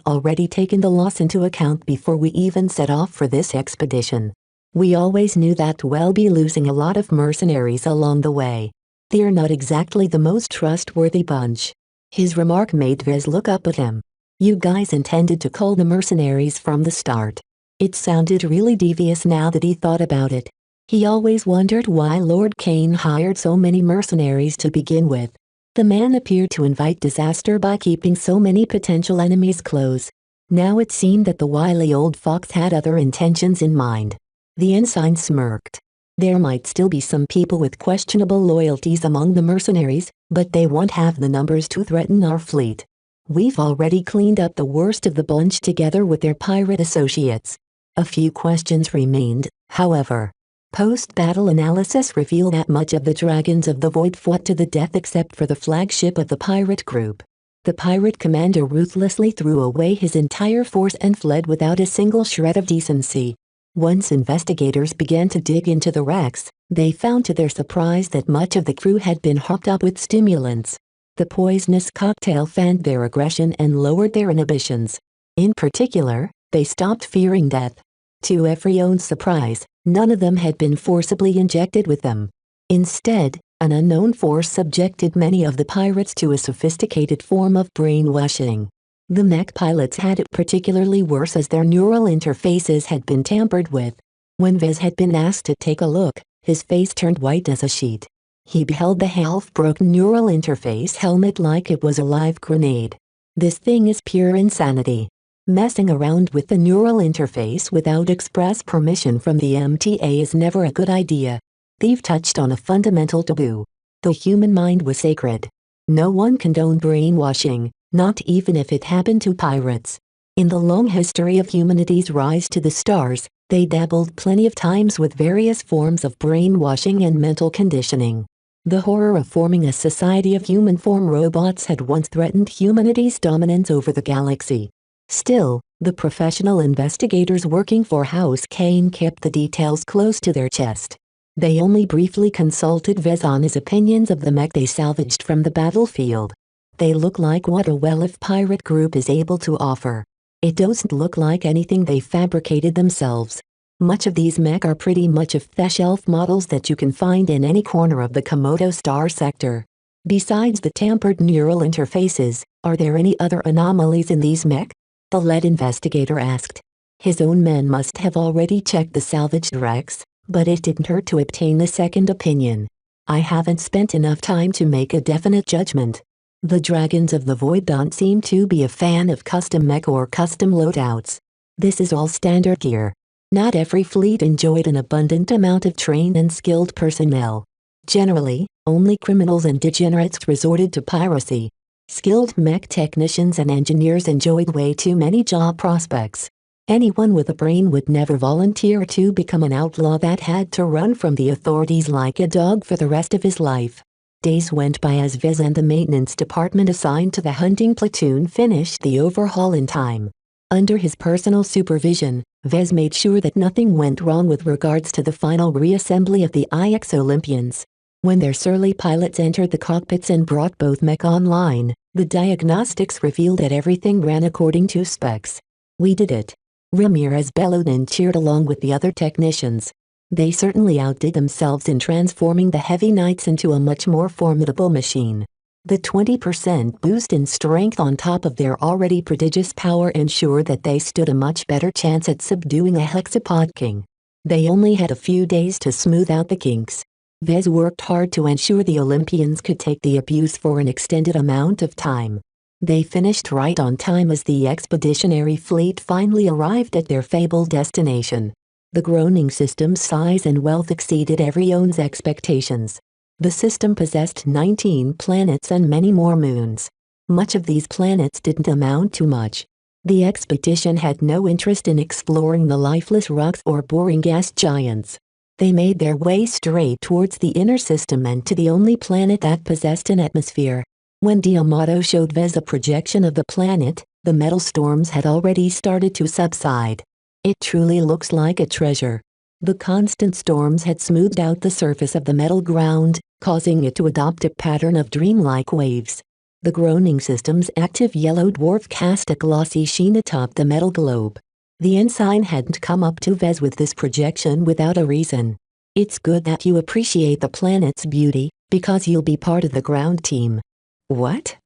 already taken the loss into account before we even set off for this expedition. We always knew that we'll be losing a lot of mercenaries along the way. They're not exactly the most trustworthy bunch. His remark made Vez look up at him. You guys intended to call the mercenaries from the start. It sounded really devious now that he thought about it. He always wondered why Lord Kane hired so many mercenaries to begin with. The man appeared to invite disaster by keeping so many potential enemies close. Now it seemed that the wily old fox had other intentions in mind. The ensign smirked. There might still be some people with questionable loyalties among the mercenaries, but they won't have the numbers to threaten our fleet. We've already cleaned up the worst of the bunch together with their pirate associates. A few questions remained, however. Post-battle analysis revealed that much of the Dragons of the Void fought to the death except for the flagship of the pirate group. The pirate commander ruthlessly threw away his entire force and fled without a single shred of decency. Once investigators began to dig into the wrecks, they found to their surprise that much of the crew had been hooked up with stimulants. The poisonous cocktail fanned their aggression and lowered their inhibitions. In particular, they stopped fearing death. To everyone's surprise, none of them had been forcibly injected with them. Instead, an unknown force subjected many of the pirates to a sophisticated form of brainwashing. The mech pilots had it particularly worse as their neural interfaces had been tampered with. When Vez had been asked to take a look, his face turned white as a sheet. He beheld the half-broken neural interface helmet like it was a live grenade. This thing is pure insanity. Messing around with the neural interface without express permission from the MTA is never a good idea. They've touched on a fundamental taboo. The human mind was sacred. No one condoned brainwashing, not even if it happened to pirates. In the long history of humanity's rise to the stars, they dabbled plenty of times with various forms of brainwashing and mental conditioning. The horror of forming a society of human-form robots had once threatened humanity's dominance over the galaxy. Still, the professional investigators working for House Kane kept the details close to their chest. They only briefly consulted Vez on his opinions of the mech they salvaged from the battlefield. They look like what a well-off pirate group is able to offer. It doesn't look like anything they fabricated themselves. Much of these mech are pretty much off-the-shelf models that you can find in any corner of the Komodo star sector. Besides the tampered neural interfaces, are there any other anomalies in these mech? The lead investigator asked. His own men must have already checked the salvaged wrecks, but it didn't hurt to obtain a second opinion. I haven't spent enough time to make a definite judgment. The Dragons of the Void don't seem to be a fan of custom mech or custom loadouts. This is all standard gear. Not every fleet enjoyed an abundant amount of trained and skilled personnel. Generally, only criminals and degenerates resorted to piracy. Skilled mech technicians and engineers enjoyed way too many job prospects. Anyone with a brain would never volunteer to become an outlaw that had to run from the authorities like a dog for the rest of his life. Days went by as Vez and the maintenance department assigned to the hunting platoon finished the overhaul in time. Under his personal supervision, Vez made sure that nothing went wrong with regards to the final reassembly of the IX Olympians. When their surly pilots entered the cockpits and brought both mech online, the diagnostics revealed that everything ran according to specs. We did it. Ramirez bellowed and cheered along with the other technicians. They certainly outdid themselves in transforming the Heavy Knights into a much more formidable machine. The 20% boost in strength on top of their already prodigious power ensured that they stood a much better chance at subduing a hexapod king. They only had a few days to smooth out the kinks. Vez worked hard to ensure the Olympians could take the abuse for an extended amount of time. They finished right on time as the expeditionary fleet finally arrived at their fabled destination. The groaning system's size and wealth exceeded everyone's expectations. The system possessed 19 planets and many more moons. Much of these planets didn't amount to much. The expedition had no interest in exploring the lifeless rocks or boring gas giants. They made their way straight towards the inner system and to the only planet that possessed an atmosphere. When D'Amato showed Vez a projection of the planet, the metal storms had already started to subside. It truly looks like a treasure. The constant storms had smoothed out the surface of the metal ground, causing it to adopt a pattern of dreamlike waves. The groaning system's active yellow dwarf cast a glossy sheen atop the metal globe. The ensign hadn't come up to Vez with this projection without a reason. It's good that you appreciate the planet's beauty, because you'll be part of the ground team. What?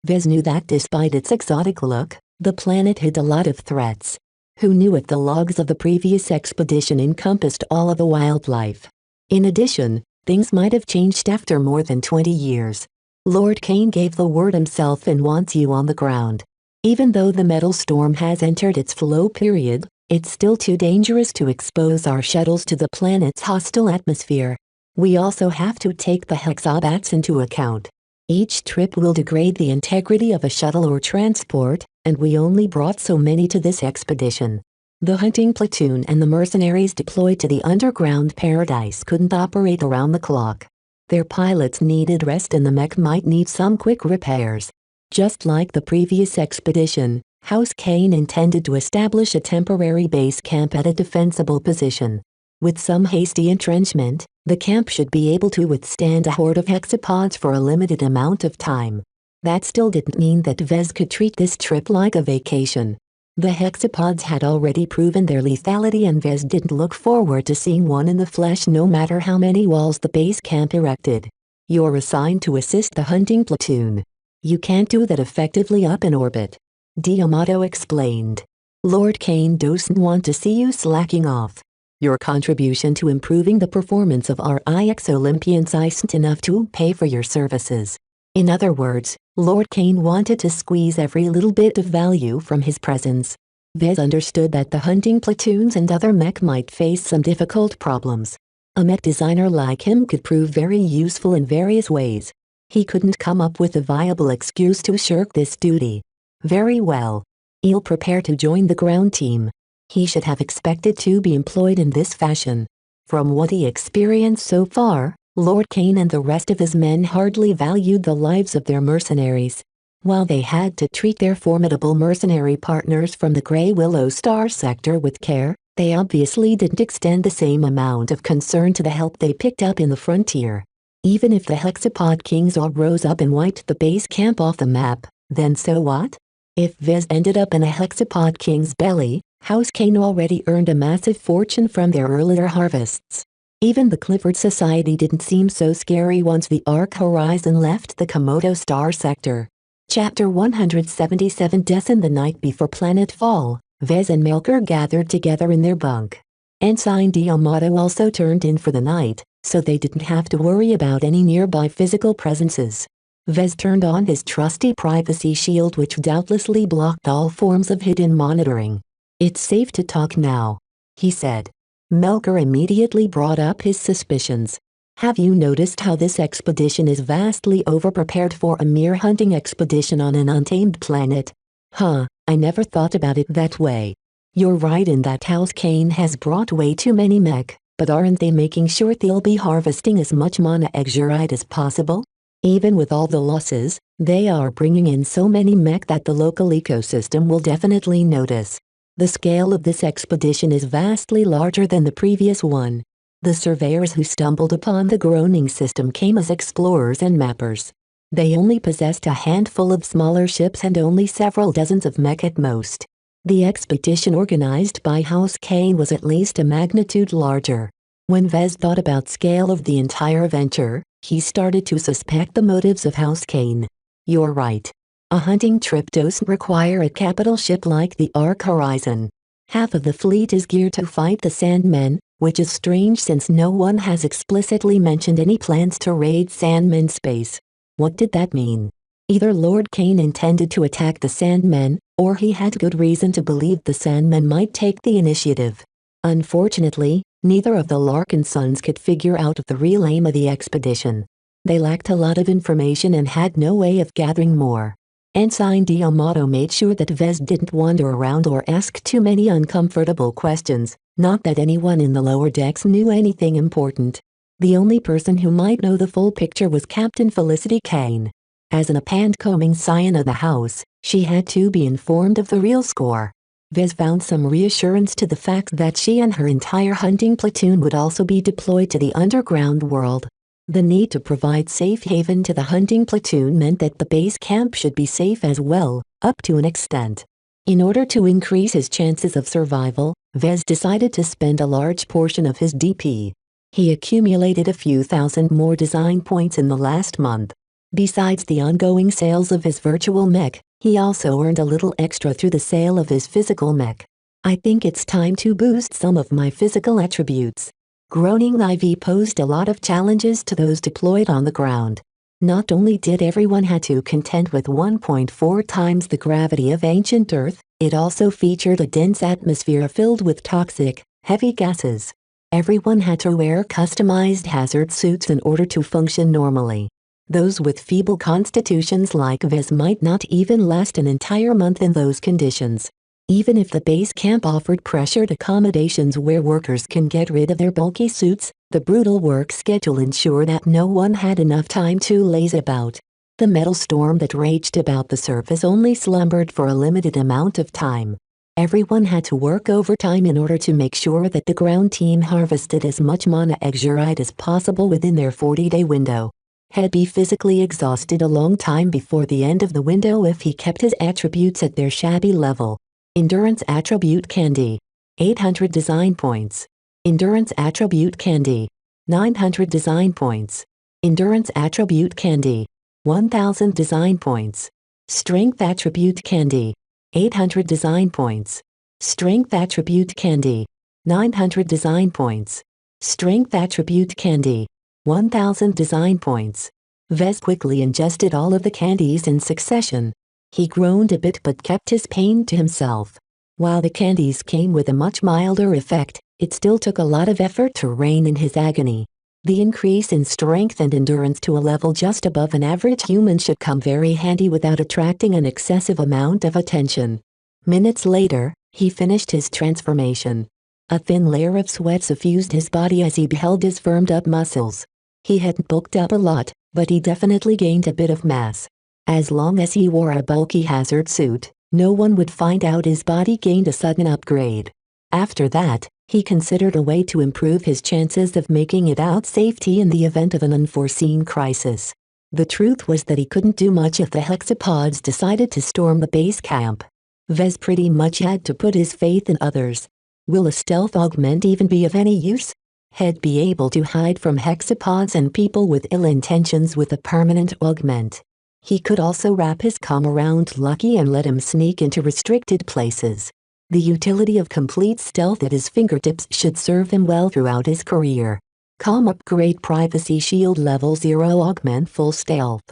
Vez knew that despite its exotic look, the planet hid a lot of threats. Who knew if the logs of the previous expedition encompassed all of the wildlife? In addition, things might have changed after more than 20 years. Lord Kane gave the word himself and wants you on the ground. Even though the metal storm has entered its flow period, it's still too dangerous to expose our shuttles to the planet's hostile atmosphere. We also have to take the hexabats into account. Each trip will degrade the integrity of a shuttle or transport, and we only brought so many to this expedition. The hunting platoon and the mercenaries deployed to the underground paradise couldn't operate around the clock. Their pilots needed rest and the mech might need some quick repairs. Just like the previous expedition, House Kane intended to establish a temporary base camp at a defensible position. With some hasty entrenchment, the camp should be able to withstand a horde of hexapods for a limited amount of time. That still didn't mean that Vez could treat this trip like a vacation. The hexapods had already proven their lethality and Vez didn't look forward to seeing one in the flesh no matter how many walls the base camp erected. You're assigned to assist the hunting platoon. You can't do that effectively up in orbit. D'Amato explained. Lord Kane doesn't want to see you slacking off. Your contribution to improving the performance of our IX Olympians isn't enough to pay for your services. In other words, Lord Kane wanted to squeeze every little bit of value from his presence. Vez understood that the hunting platoons and other mech might face some difficult problems. A mech designer like him could prove very useful in various ways. He couldn't come up with a viable excuse to shirk this duty. Very well. He'll prepare to join the ground team. He should have expected to be employed in this fashion. From what he experienced so far, Lord Kane and the rest of his men hardly valued the lives of their mercenaries. While they had to treat their formidable mercenary partners from the Grey Willow Star sector with care, they obviously didn't extend the same amount of concern to the help they picked up in the frontier. Even if the Hexapod Kings all rose up and wiped the base camp off the map, then so what? If Vez ended up in a Hexapod King's belly, House Kane already earned a massive fortune from their earlier harvests. Even the Clifford Society didn't seem so scary once the Arc Horizon left the Komodo Star sector. Chapter 177 Death in the night before planetfall, Vez and Melker gathered together in their bunk. Ensign D'Amato also turned in for the night, so they didn't have to worry about any nearby physical presences. Vez turned on his trusty privacy shield which doubtlessly blocked all forms of hidden monitoring. "It's safe to talk now," he said. Melker immediately brought up his suspicions. "Have you noticed how this expedition is vastly overprepared for a mere hunting expedition on an untamed planet?" "Huh, I never thought about it that way. You're right in that House Kane has brought way too many mech, but aren't they making sure they'll be harvesting as much mana exurite as possible? Even with all the losses, they are bringing in so many mech that the local ecosystem will definitely notice. The scale of this expedition is vastly larger than the previous one. The surveyors who stumbled upon the groaning system came as explorers and mappers. They only possessed a handful of smaller ships and only several dozens of mech at most. The expedition organized by House Kane was at least a magnitude larger. When Vez thought about scale of the entire venture, he started to suspect the motives of House Kane. You're right. A hunting trip doesn't require a capital ship like the Arc Horizon. Half of the fleet is geared to fight the Sandmen, which is strange since no one has explicitly mentioned any plans to raid Sandmen space. What did that mean? Either Lord Kane intended to attack the Sandmen, or he had good reason to believe the Sandmen might take the initiative. Unfortunately, neither of the Larkin sons could figure out the real aim of the expedition. They lacked a lot of information and had no way of gathering more. Ensign D'Amato made sure that Vez didn't wander around or ask too many uncomfortable questions, not that anyone in the lower decks knew anything important. The only person who might know the full picture was Captain Felicity Kane. As an upcoming scion of the house, she had to be informed of the real score. Vez found some reassurance to the fact that she and her entire hunting platoon would also be deployed to the underground world. The need to provide safe haven to the hunting platoon meant that the base camp should be safe as well, up to an extent. In order to increase his chances of survival, Vez decided to spend a large portion of his DP. He accumulated a few thousand more design points in the last month. Besides the ongoing sales of his virtual mech, he also earned a little extra through the sale of his physical mech. I think it's time to boost some of my physical attributes. Groaning IV posed a lot of challenges to those deployed on the ground. Not only did everyone have to contend with 1.4 times the gravity of ancient Earth, it also featured a dense atmosphere filled with toxic, heavy gases. Everyone had to wear customized hazard suits in order to function normally. Those with feeble constitutions like Vez might not even last an entire month in those conditions. Even if the base camp offered pressured accommodations where workers can get rid of their bulky suits, the brutal work schedule ensured that no one had enough time to laze about. The metal storm that raged about the surface only slumbered for a limited amount of time. Everyone had to work overtime in order to make sure that the ground team harvested as much mana exurite as possible within their 40-day window. He'd be physically exhausted a long time before the end of the window if he kept his attributes at their shabby level. Endurance Attribute Candy. 800 Design Points. Endurance Attribute Candy. 900 Design Points. Endurance Attribute Candy. 1000 Design Points. Strength Attribute Candy. 800 Design Points. Strength Attribute Candy. 900 Design Points. Strength Attribute Candy. 1000 Design Points. Vez quickly ingested all of the candies in succession. He groaned a bit but kept his pain to himself. While the candies came with a much milder effect, it still took a lot of effort to rein in his agony. The increase in strength and endurance to a level just above an average human should come very handy without attracting an excessive amount of attention. Minutes later, he finished his transformation. A thin layer of sweat suffused his body as he beheld his firmed-up muscles. He hadn't bulked up a lot, but he definitely gained a bit of mass. As long as he wore a bulky hazard suit, no one would find out his body gained a sudden upgrade. After that, he considered a way to improve his chances of making it out safely in the event of an unforeseen crisis. The truth was that he couldn't do much if the hexapods decided to storm the base camp. Vez pretty much had to put his faith in others. Will a stealth augment even be of any use? He'd be able to hide from hexapods and people with ill intentions with a permanent augment. He could also wrap his comm around Lucky and let him sneak into restricted places. The utility of complete stealth at his fingertips should serve him well throughout his career. Comm Upgrade Privacy Shield Level 0 Augment Full Stealth.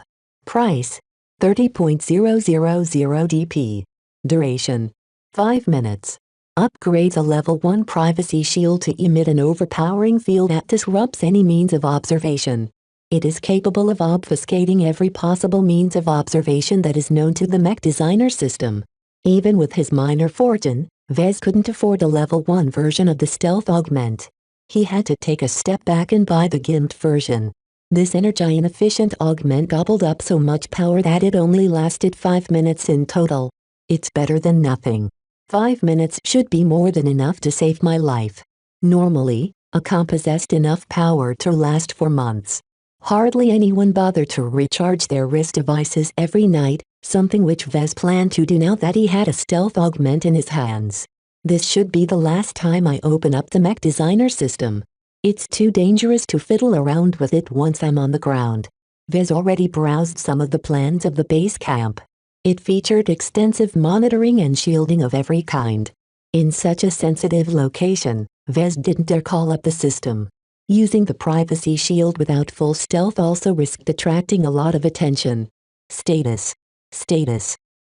Price: 30.000 DP. Duration: 5 minutes. Upgrades a Level 1 Privacy Shield to emit an overpowering field that disrupts any means of observation. It is capable of obfuscating every possible means of observation that is known to the mech designer system. Even with his minor fortune, Vez couldn't afford a level 1 version of the stealth augment. He had to take a step back and buy the gimped version. This energy-inefficient augment gobbled up so much power that it only lasted 5 minutes in total. It's better than nothing. 5 minutes should be more than enough to save my life. Normally, a comm possessed enough power to last for months. Hardly anyone bothered to recharge their wrist devices every night, something which Vez planned to do now that he had a stealth augment in his hands. This should be the last time I open up the mech designer system. It's too dangerous to fiddle around with it once I'm on the ground. Vez already browsed some of the plans of the base camp. It featured extensive monitoring and shielding of every kind. In such a sensitive location, Vez didn't dare call up the system. Using the privacy shield without full stealth also risked attracting a lot of attention. Status.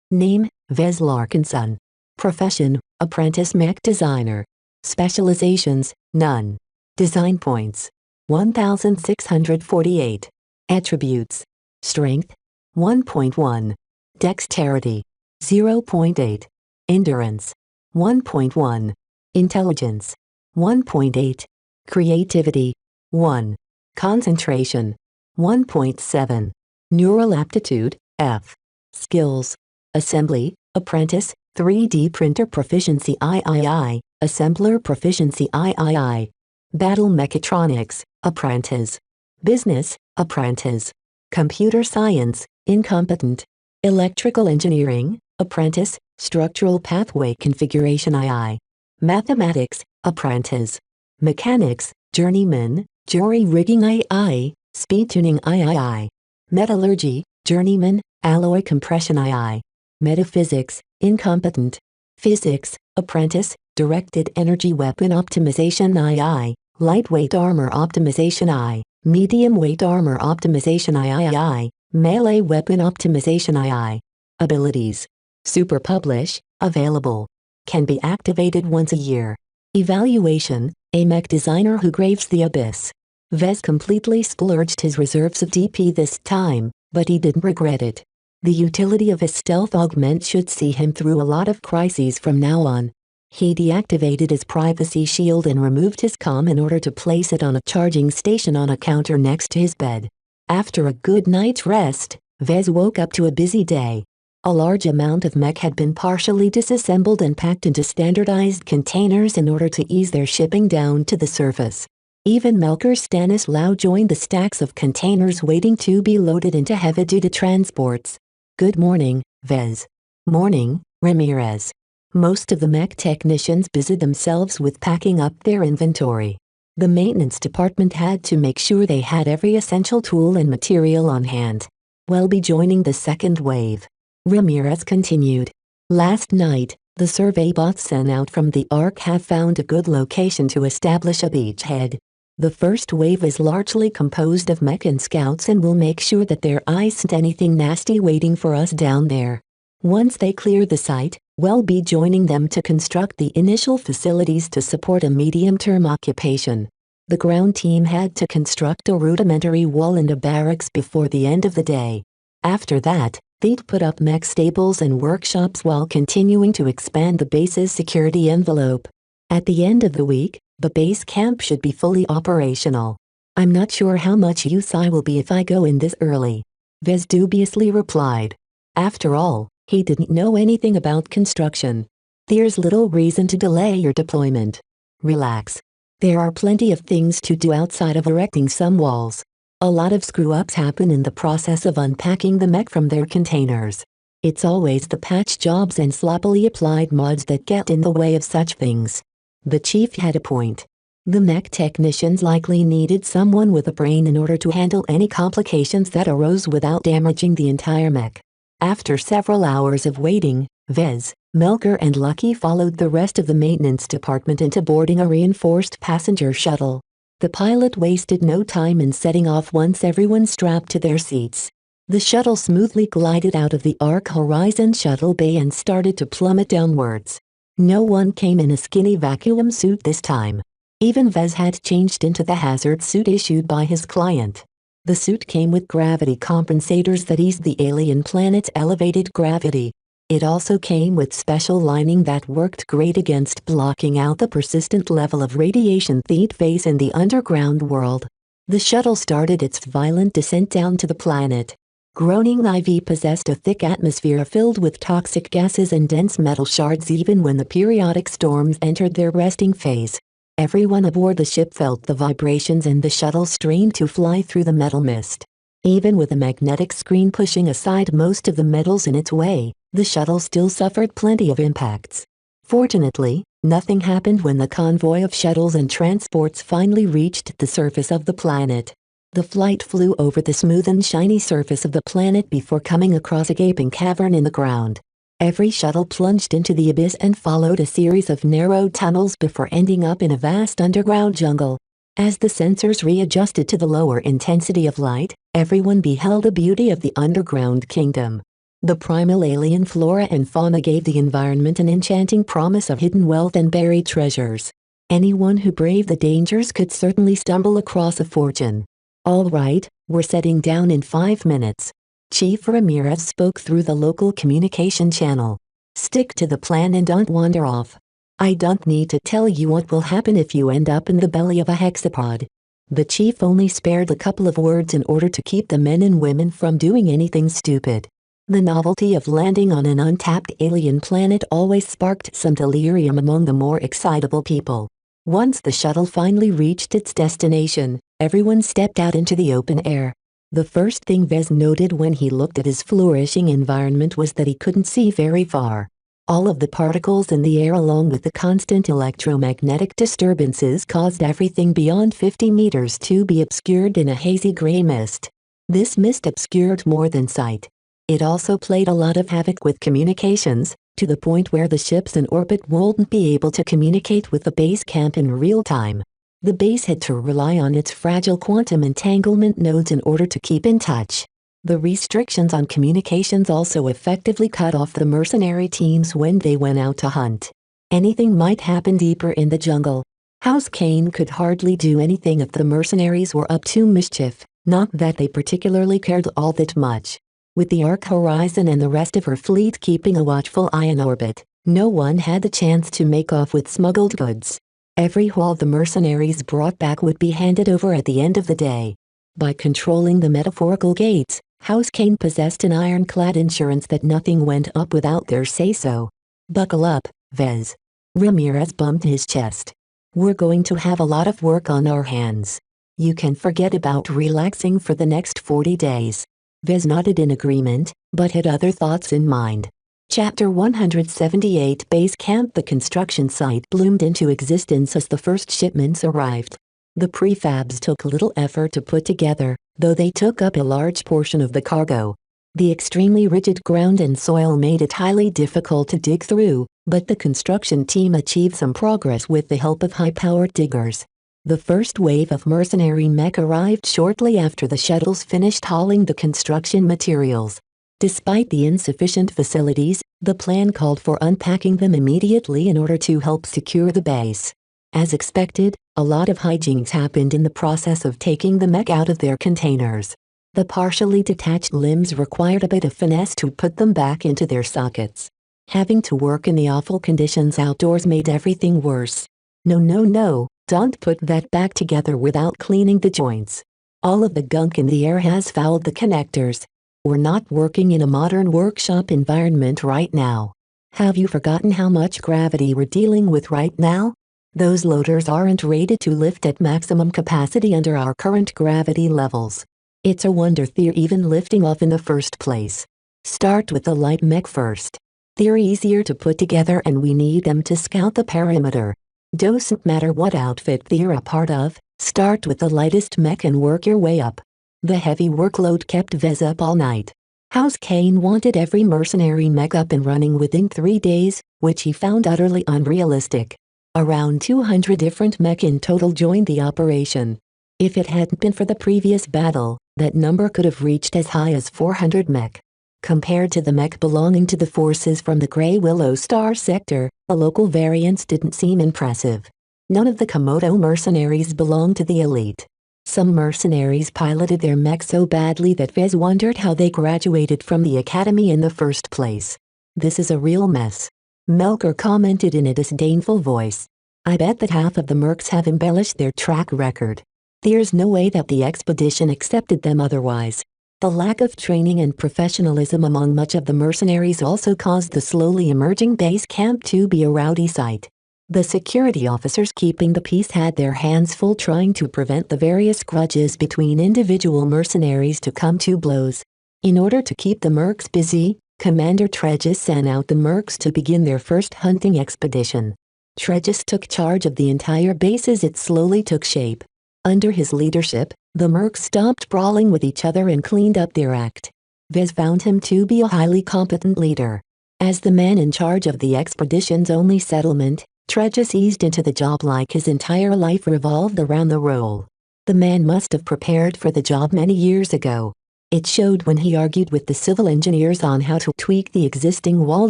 Name: Vez Larkinson. Profession: apprentice mech designer. Specializations: none. Design points: 1648. Attributes: Strength: 1.1. Dexterity: 0.8. Endurance: 1.1. Intelligence: 1.8. Creativity: 1. Concentration: 1.7. Neural aptitude: F. Skills: Assembly, Apprentice, 3D Printer Proficiency III, Assembler Proficiency III, Battle Mechatronics, Apprentice, Business, Apprentice, Computer Science, Incompetent, Electrical Engineering, Apprentice, Structural Pathway Configuration II, Mathematics, Apprentice, Mechanics, Journeyman, Jury Rigging II, Speed Tuning III, Metallurgy, Journeyman, Alloy Compression II, Metaphysics, Incompetent, Physics, Apprentice, Directed Energy Weapon Optimization II, Lightweight Armor Optimization I, Medium Weight Armor Optimization III, Melee Weapon Optimization II. Abilities. Super Publish, available. Can be activated once a year. Evaluation, a mech designer who graves the abyss. Vez completely splurged his reserves of DP this time, but he didn't regret it. The utility of his stealth augment should see him through a lot of crises from now on. He deactivated his privacy shield and removed his comm in order to place it on a charging station on a counter next to his bed. After a good night's rest, Vez woke up to a busy day. A large amount of mech had been partially disassembled and packed into standardized containers in order to ease their shipping down to the surface. Even Melker Stanislaw joined the stacks of containers waiting to be loaded into heavy-duty transports. Good morning, Vez. Morning, Ramirez. Most of the mech technicians busied themselves with packing up their inventory. The maintenance department had to make sure they had every essential tool and material on hand. We'll be joining the second wave. Ramirez continued. Last night, the survey bots sent out from the Ark have found a good location to establish a beachhead. The first wave is largely composed of mech and scouts and will make sure that there isn't anything nasty waiting for us down there. Once they clear the site, we'll be joining them to construct the initial facilities to support a medium-term occupation. The ground team had to construct a rudimentary wall and a barracks before the end of the day. After that, they'd put up mech stables and workshops while continuing to expand the base's security envelope. At the end of the week, the base camp should be fully operational. I'm not sure how much use I will be if I go in this early. Vez dubiously replied. After all, he didn't know anything about construction. There's little reason to delay your deployment. Relax. There are plenty of things to do outside of erecting some walls. A lot of screw-ups happen in the process of unpacking the mech from their containers. It's always the patch jobs and sloppily applied mods that get in the way of such things. The chief had a point. The mech technicians likely needed someone with a brain in order to handle any complications that arose without damaging the entire mech. After several hours of waiting, Vez, Melker and Lucky followed the rest of the maintenance department into boarding a reinforced passenger shuttle. The pilot wasted no time in setting off once everyone strapped to their seats. The shuttle smoothly glided out of the Ark Horizon shuttle bay and started to plummet downwards. No one came in a skinny vacuum suit this time. Even Vez had changed into the hazard suit issued by his client. The suit came with gravity compensators that eased the alien planet's elevated gravity. It also came with special lining that worked great against blocking out the persistent level of radiation they'd face in the underground world. The shuttle started its violent descent down to the planet. Groaning IV possessed a thick atmosphere filled with toxic gases and dense metal shards even when the periodic storms entered their resting phase. Everyone aboard the ship felt the vibrations and the shuttle strained to fly through the metal mist. Even with a magnetic screen pushing aside most of the metals in its way, the shuttle still suffered plenty of impacts. Fortunately, nothing happened when the convoy of shuttles and transports finally reached the surface of the planet. The flight flew over the smooth and shiny surface of the planet before coming across a gaping cavern in the ground. Every shuttle plunged into the abyss and followed a series of narrow tunnels before ending up in a vast underground jungle. As the sensors readjusted to the lower intensity of light, everyone beheld the beauty of the underground kingdom. The primal alien flora and fauna gave the environment an enchanting promise of hidden wealth and buried treasures. Anyone who braved the dangers could certainly stumble across a fortune. All right, we're setting down in 5 minutes. Chief Ramirez spoke through the local communication channel. Stick to the plan and don't wander off. I don't need to tell you what will happen if you end up in the belly of a hexapod. The chief only spared a couple of words in order to keep the men and women from doing anything stupid. The novelty of landing on an untapped alien planet always sparked some delirium among the more excitable people. Once the shuttle finally reached its destination, everyone stepped out into the open air. The first thing Vez noted when he looked at his flourishing environment was that he couldn't see very far. All of the particles in the air along with the constant electromagnetic disturbances caused everything beyond 50 meters to be obscured in a hazy gray mist. This mist obscured more than sight. It also played a lot of havoc with communications, to the point where the ships in orbit wouldn't be able to communicate with the base camp in real time. The base had to rely on its fragile quantum entanglement nodes in order to keep in touch. The restrictions on communications also effectively cut off the mercenary teams when they went out to hunt. Anything might happen deeper in the jungle. House Kane could hardly do anything if the mercenaries were up to mischief, not that they particularly cared all that much. With the Ark Horizon and the rest of her fleet keeping a watchful eye on orbit, no one had the chance to make off with smuggled goods. Every haul the mercenaries brought back would be handed over at the end of the day. By controlling the metaphorical gates, House Kane possessed an ironclad insurance that nothing went up without their say-so. Buckle up, Vez. Ramirez bumped his chest. We're going to have a lot of work on our hands. You can forget about relaxing for the next 40 days. Vez nodded in agreement, but had other thoughts in mind. Chapter 178 Base Camp. The construction site bloomed into existence as the first shipments arrived. The prefabs took little effort to put together, though they took up a large portion of the cargo. The extremely rigid ground and soil made it highly difficult to dig through, but the construction team achieved some progress with the help of high-powered diggers. The first wave of mercenary mech arrived shortly after the shuttles finished hauling the construction materials. Despite the insufficient facilities, the plan called for unpacking them immediately in order to help secure the base. As expected, a lot of hijinks happened in the process of taking the mech out of their containers. The partially detached limbs required a bit of finesse to put them back into their sockets. Having to work in the awful conditions outdoors made everything worse. No, don't put that back together without cleaning the joints. All of the gunk in the air has fouled the connectors. We're not working in a modern workshop environment right now. Have you forgotten how much gravity we're dealing with right now? Those loaders aren't rated to lift at maximum capacity under our current gravity levels. It's a wonder they're even lifting off in the first place. Start with the light mech first. They're easier to put together and we need them to scout the perimeter. Doesn't matter what outfit they're a part of, start with the lightest mech and work your way up. The heavy workload kept Vez up all night. House Kane wanted every mercenary mech up and running within 3 days, which he found utterly unrealistic. Around 200 different mech in total joined the operation. If it hadn't been for the previous battle, that number could have reached as high as 400 mech. Compared to the mech belonging to the forces from the Grey Willow Star sector, the local variants didn't seem impressive. None of the Komodo mercenaries belonged to the elite. Some mercenaries piloted their mech so badly that Vez wondered how they graduated from the academy in the first place. This is a real mess. Melker commented in a disdainful voice. I bet that half of the mercs have embellished their track record. There's no way that the expedition accepted them otherwise. The lack of training and professionalism among much of the mercenaries also caused the slowly emerging base camp to be a rowdy sight. The security officers keeping the peace had their hands full trying to prevent the various grudges between individual mercenaries to come to blows. In order to keep the mercs busy, Commander Tregis sent out the mercs to begin their first hunting expedition. Tregis took charge of the entire base as it slowly took shape. Under his leadership, the mercs stopped brawling with each other and cleaned up their act. Vez found him to be a highly competent leader. As the man in charge of the expedition's only settlement, Tregis eased into the job like his entire life revolved around the role. The man must have prepared for the job many years ago. It showed when he argued with the civil engineers on how to tweak the existing wall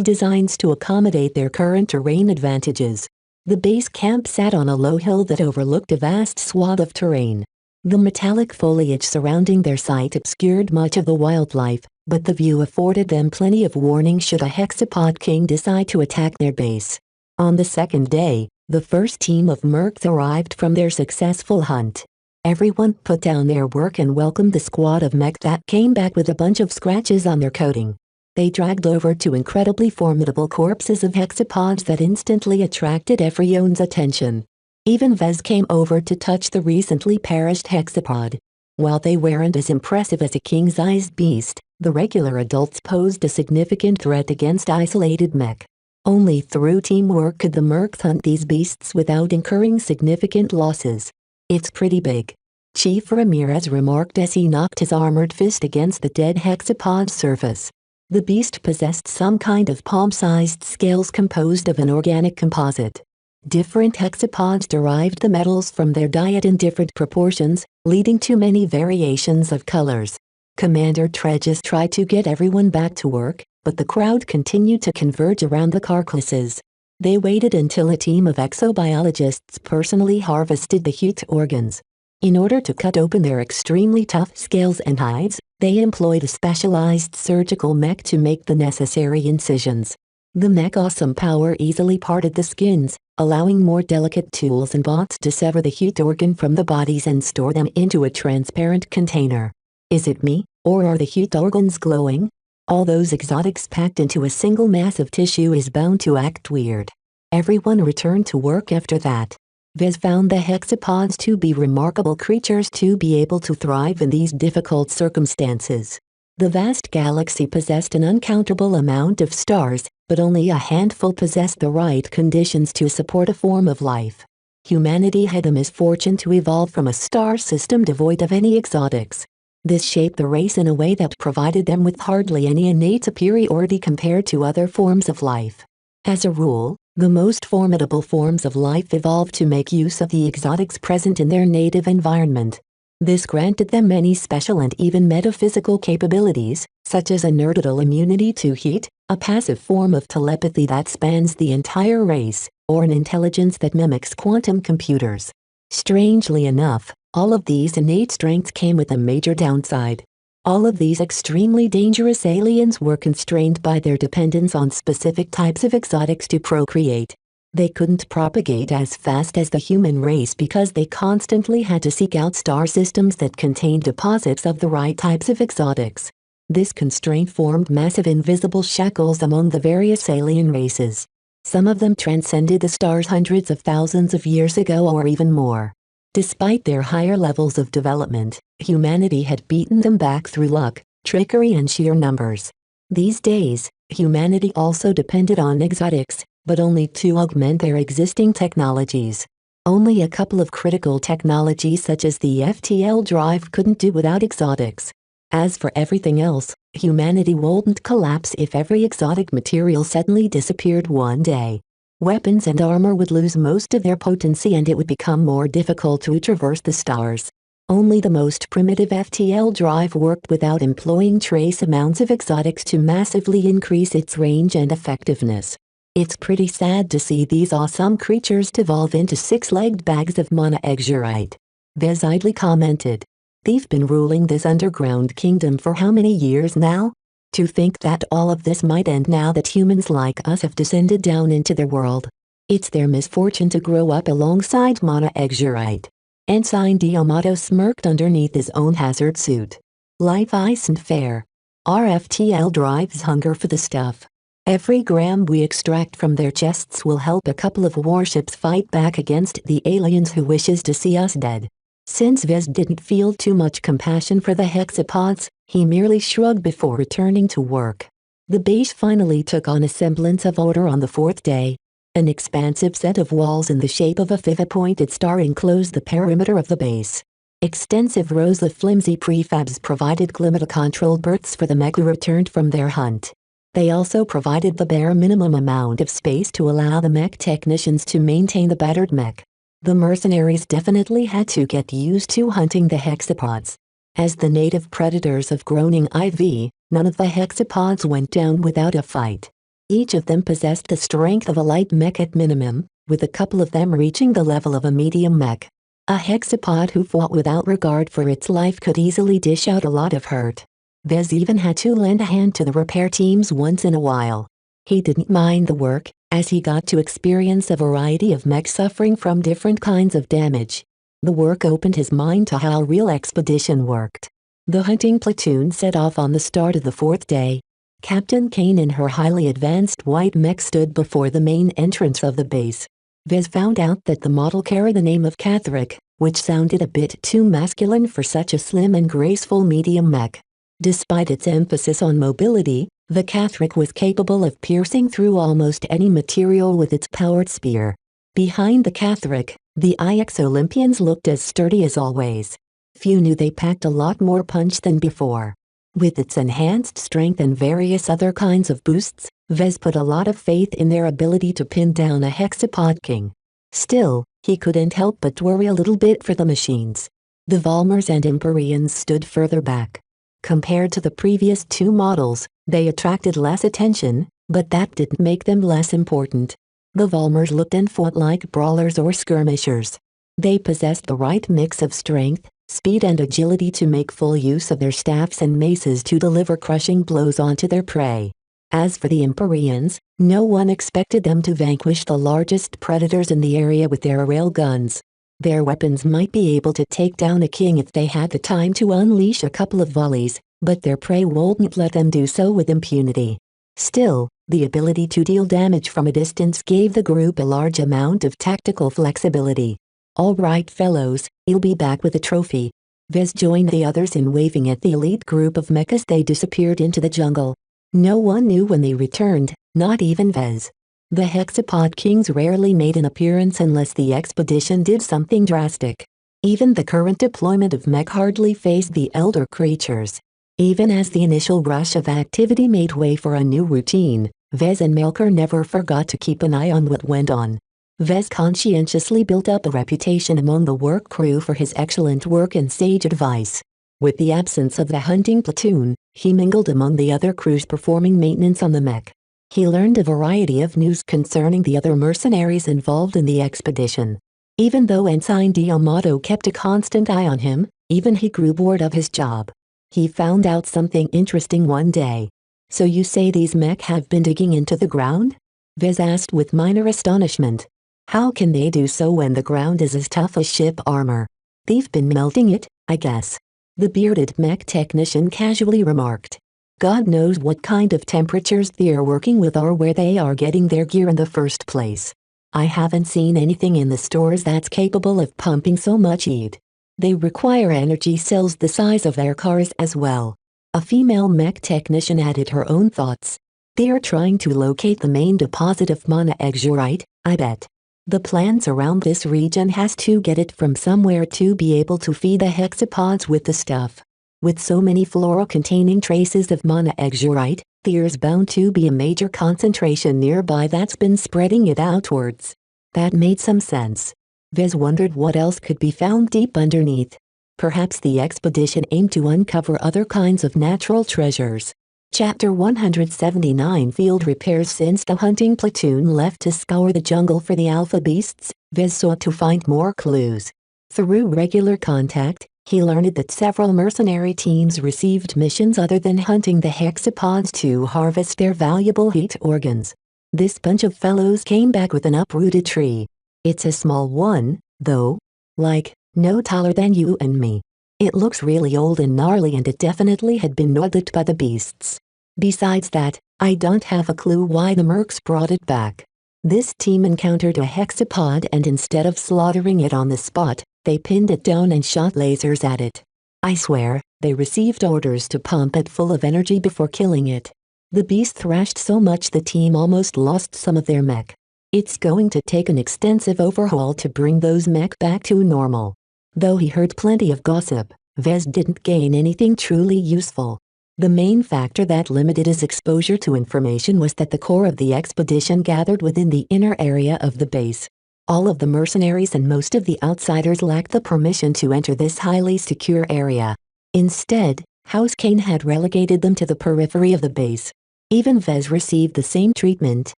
designs to accommodate their current terrain advantages. The base camp sat on a low hill that overlooked a vast swath of terrain. The metallic foliage surrounding their site obscured much of the wildlife, but the view afforded them plenty of warning should a hexapod king decide to attack their base. On the second day, the first team of mercs arrived from their successful hunt. Everyone put down their work and welcomed the squad of mech that came back with a bunch of scratches on their coating. They dragged over two incredibly formidable corpses of hexapods that instantly attracted everyone's attention. Even Vez came over to touch the recently perished hexapod. While they weren't as impressive as a king-sized beast, the regular adults posed a significant threat against isolated mech. Only through teamwork could the mercs hunt these beasts without incurring significant losses. "It's pretty big," Chief Ramirez remarked as he knocked his armored fist against the dead hexapod's surface. The beast possessed some kind of palm-sized scales composed of an organic composite. Different hexapods derived the metals from their diet in different proportions, leading to many variations of colors. Commander Treges tried to get everyone back to work, but the crowd continued to converge around the carcasses. They waited until a team of exobiologists personally harvested the huge organs. In order to cut open their extremely tough scales and hides, they employed a specialized surgical mech to make the necessary incisions. The mech awesome power easily parted the skins, allowing more delicate tools and bots to sever the huge organ from the bodies and store them into a transparent container. Is it me, or are the huge organs glowing? All those exotics packed into a single mass of tissue is bound to act weird. Everyone returned to work after that. Vez found the hexapods to be remarkable creatures to be able to thrive in these difficult circumstances. The vast galaxy possessed an uncountable amount of stars, but only a handful possessed the right conditions to support a form of life. Humanity had the misfortune to evolve from a star system devoid of any exotics. This shaped the race in a way that provided them with hardly any innate superiority compared to other forms of life. As a rule, the most formidable forms of life evolved to make use of the exotics present in their native environment. This granted them many special and even metaphysical capabilities, such as a nerdal immunity to heat, a passive form of telepathy that spans the entire race, or an intelligence that mimics quantum computers. Strangely enough, all of these innate strengths came with a major downside. All of these extremely dangerous aliens were constrained by their dependence on specific types of exotics to procreate. They couldn't propagate as fast as the human race because they constantly had to seek out star systems that contained deposits of the right types of exotics. This constraint formed massive invisible shackles among the various alien races. Some of them transcended the stars hundreds of thousands of years ago or even more. Despite their higher levels of development, humanity had beaten them back through luck, trickery and sheer numbers. These days, humanity also depended on exotics, but only to augment their existing technologies. Only a couple of critical technologies such as the FTL drive couldn't do without exotics. As for everything else, humanity wouldn't collapse if every exotic material suddenly disappeared one day. Weapons and armor would lose most of their potency and it would become more difficult to traverse the stars. Only the most primitive FTL drive worked without employing trace amounts of exotics to massively increase its range and effectiveness. It's pretty sad to see these awesome creatures devolve into six-legged bags of monoxyrite. Vez idly commented. They've been ruling this underground kingdom for how many years now? To think that all of this might end now that humans like us have descended down into their world. It's their misfortune to grow up alongside monoxyrite. Ensign Diamato smirked underneath his own hazard suit. Life isn't fair. Our FTL drives hunger for the stuff. Every gram we extract from their chests will help a couple of warships fight back against the aliens who wishes to see us dead. Since Vez didn't feel too much compassion for the hexapods, he merely shrugged before returning to work. The base finally took on a semblance of order on the fourth day. An expansive set of walls in the shape of a five-pointed star enclosed the perimeter of the base. Extensive rows of flimsy prefabs provided climate-controlled berths for the mech who returned from their hunt. They also provided the bare minimum amount of space to allow the mech technicians to maintain the battered mech. The mercenaries definitely had to get used to hunting the hexapods. As the native predators of Groaning IV, none of the hexapods went down without a fight. Each of them possessed the strength of a light mech at minimum, with a couple of them reaching the level of a medium mech. A hexapod who fought without regard for its life could easily dish out a lot of hurt. Vez even had to lend a hand to the repair teams once in a while. He didn't mind the work, as he got to experience a variety of mech suffering from different kinds of damage. The work opened his mind to how real expedition worked. The hunting platoon set off on the start of the fourth day. Captain Kane and her highly advanced white mech stood before the main entrance of the base. Vez found out that the model carried the name of Catherick, which sounded a bit too masculine for such a slim and graceful medium mech. Despite its emphasis on mobility, the Catherick was capable of piercing through almost any material with its powered spear. Behind the Catherick, the IX Olympians looked as sturdy as always. Few knew they packed a lot more punch than before. With its enhanced strength and various other kinds of boosts, Vez put a lot of faith in their ability to pin down a hexapod king. Still, he couldn't help but worry a little bit for the machines. The Volmers and Empyreans stood further back. Compared to the previous two models, they attracted less attention, but that didn't make them less important. The Volmers looked and fought like brawlers or skirmishers. They possessed the right mix of strength, speed and agility to make full use of their staffs and maces to deliver crushing blows onto their prey. As for the Empyreans, no one expected them to vanquish the largest predators in the area with their rail guns. Their weapons might be able to take down a king if they had the time to unleash a couple of volleys, but their prey wouldn't let them do so with impunity. Still, the ability to deal damage from a distance gave the group a large amount of tactical flexibility. "All right, fellows, you'll be back with a trophy." Vez joined the others in waving at the elite group of mech as they disappeared into the jungle. No one knew when they returned, not even Vez. The Hexapod Kings rarely made an appearance unless the expedition did something drastic. Even the current deployment of mech hardly faced the elder creatures. Even as the initial rush of activity made way for a new routine, Vez and Melker never forgot to keep an eye on what went on. Vez conscientiously built up a reputation among the work crew for his excellent work and sage advice. With the absence of the hunting platoon, he mingled among the other crews performing maintenance on the mech. He learned a variety of news concerning the other mercenaries involved in the expedition. Even though Ensign D'Amato kept a constant eye on him, even he grew bored of his job. He found out something interesting one day. "So you say these mech have been digging into the ground?" Vez asked with minor astonishment. "How can they do so when the ground is as tough as ship armor?" "They've been melting it, I guess," the bearded mech technician casually remarked. "God knows what kind of temperatures they're working with or where they are getting their gear in the first place. I haven't seen anything in the stores that's capable of pumping so much heat. They require energy cells the size of their cars as well." A female mech technician added her own thoughts. "They're trying to locate the main deposit of monoxurite, I bet. The plants around this region has to get it from somewhere to be able to feed the hexapods with the stuff. With so many flora containing traces of monoxurite, there's bound to be a major concentration nearby that's been spreading it outwards." That made some sense. Vez wondered what else could be found deep underneath. Perhaps the expedition aimed to uncover other kinds of natural treasures. Chapter 179 Field Repairs. Since the hunting platoon left to scour the jungle for the alpha beasts, Vez sought to find more clues. Through regular contact, he learned that several mercenary teams received missions other than hunting the hexapods to harvest their valuable heat organs. This bunch of fellows came back with an uprooted tree. It's a small one, though. Like, no taller than you and me. It looks really old and gnarly and it definitely had been gnawed by the beasts. Besides that, I don't have a clue why the mercs brought it back. This team encountered a hexapod and instead of slaughtering it on the spot, they pinned it down and shot lasers at it. I swear, they received orders to pump it full of energy before killing it. The beast thrashed so much the team almost lost some of their mech. It's going to take an extensive overhaul to bring those mech back to normal. Though he heard plenty of gossip, Vez didn't gain anything truly useful. The main factor that limited his exposure to information was that the core of the expedition gathered within the inner area of the base. All of the mercenaries and most of the outsiders lacked the permission to enter this highly secure area. Instead, House Kane had relegated them to the periphery of the base. Even Vez received the same treatment,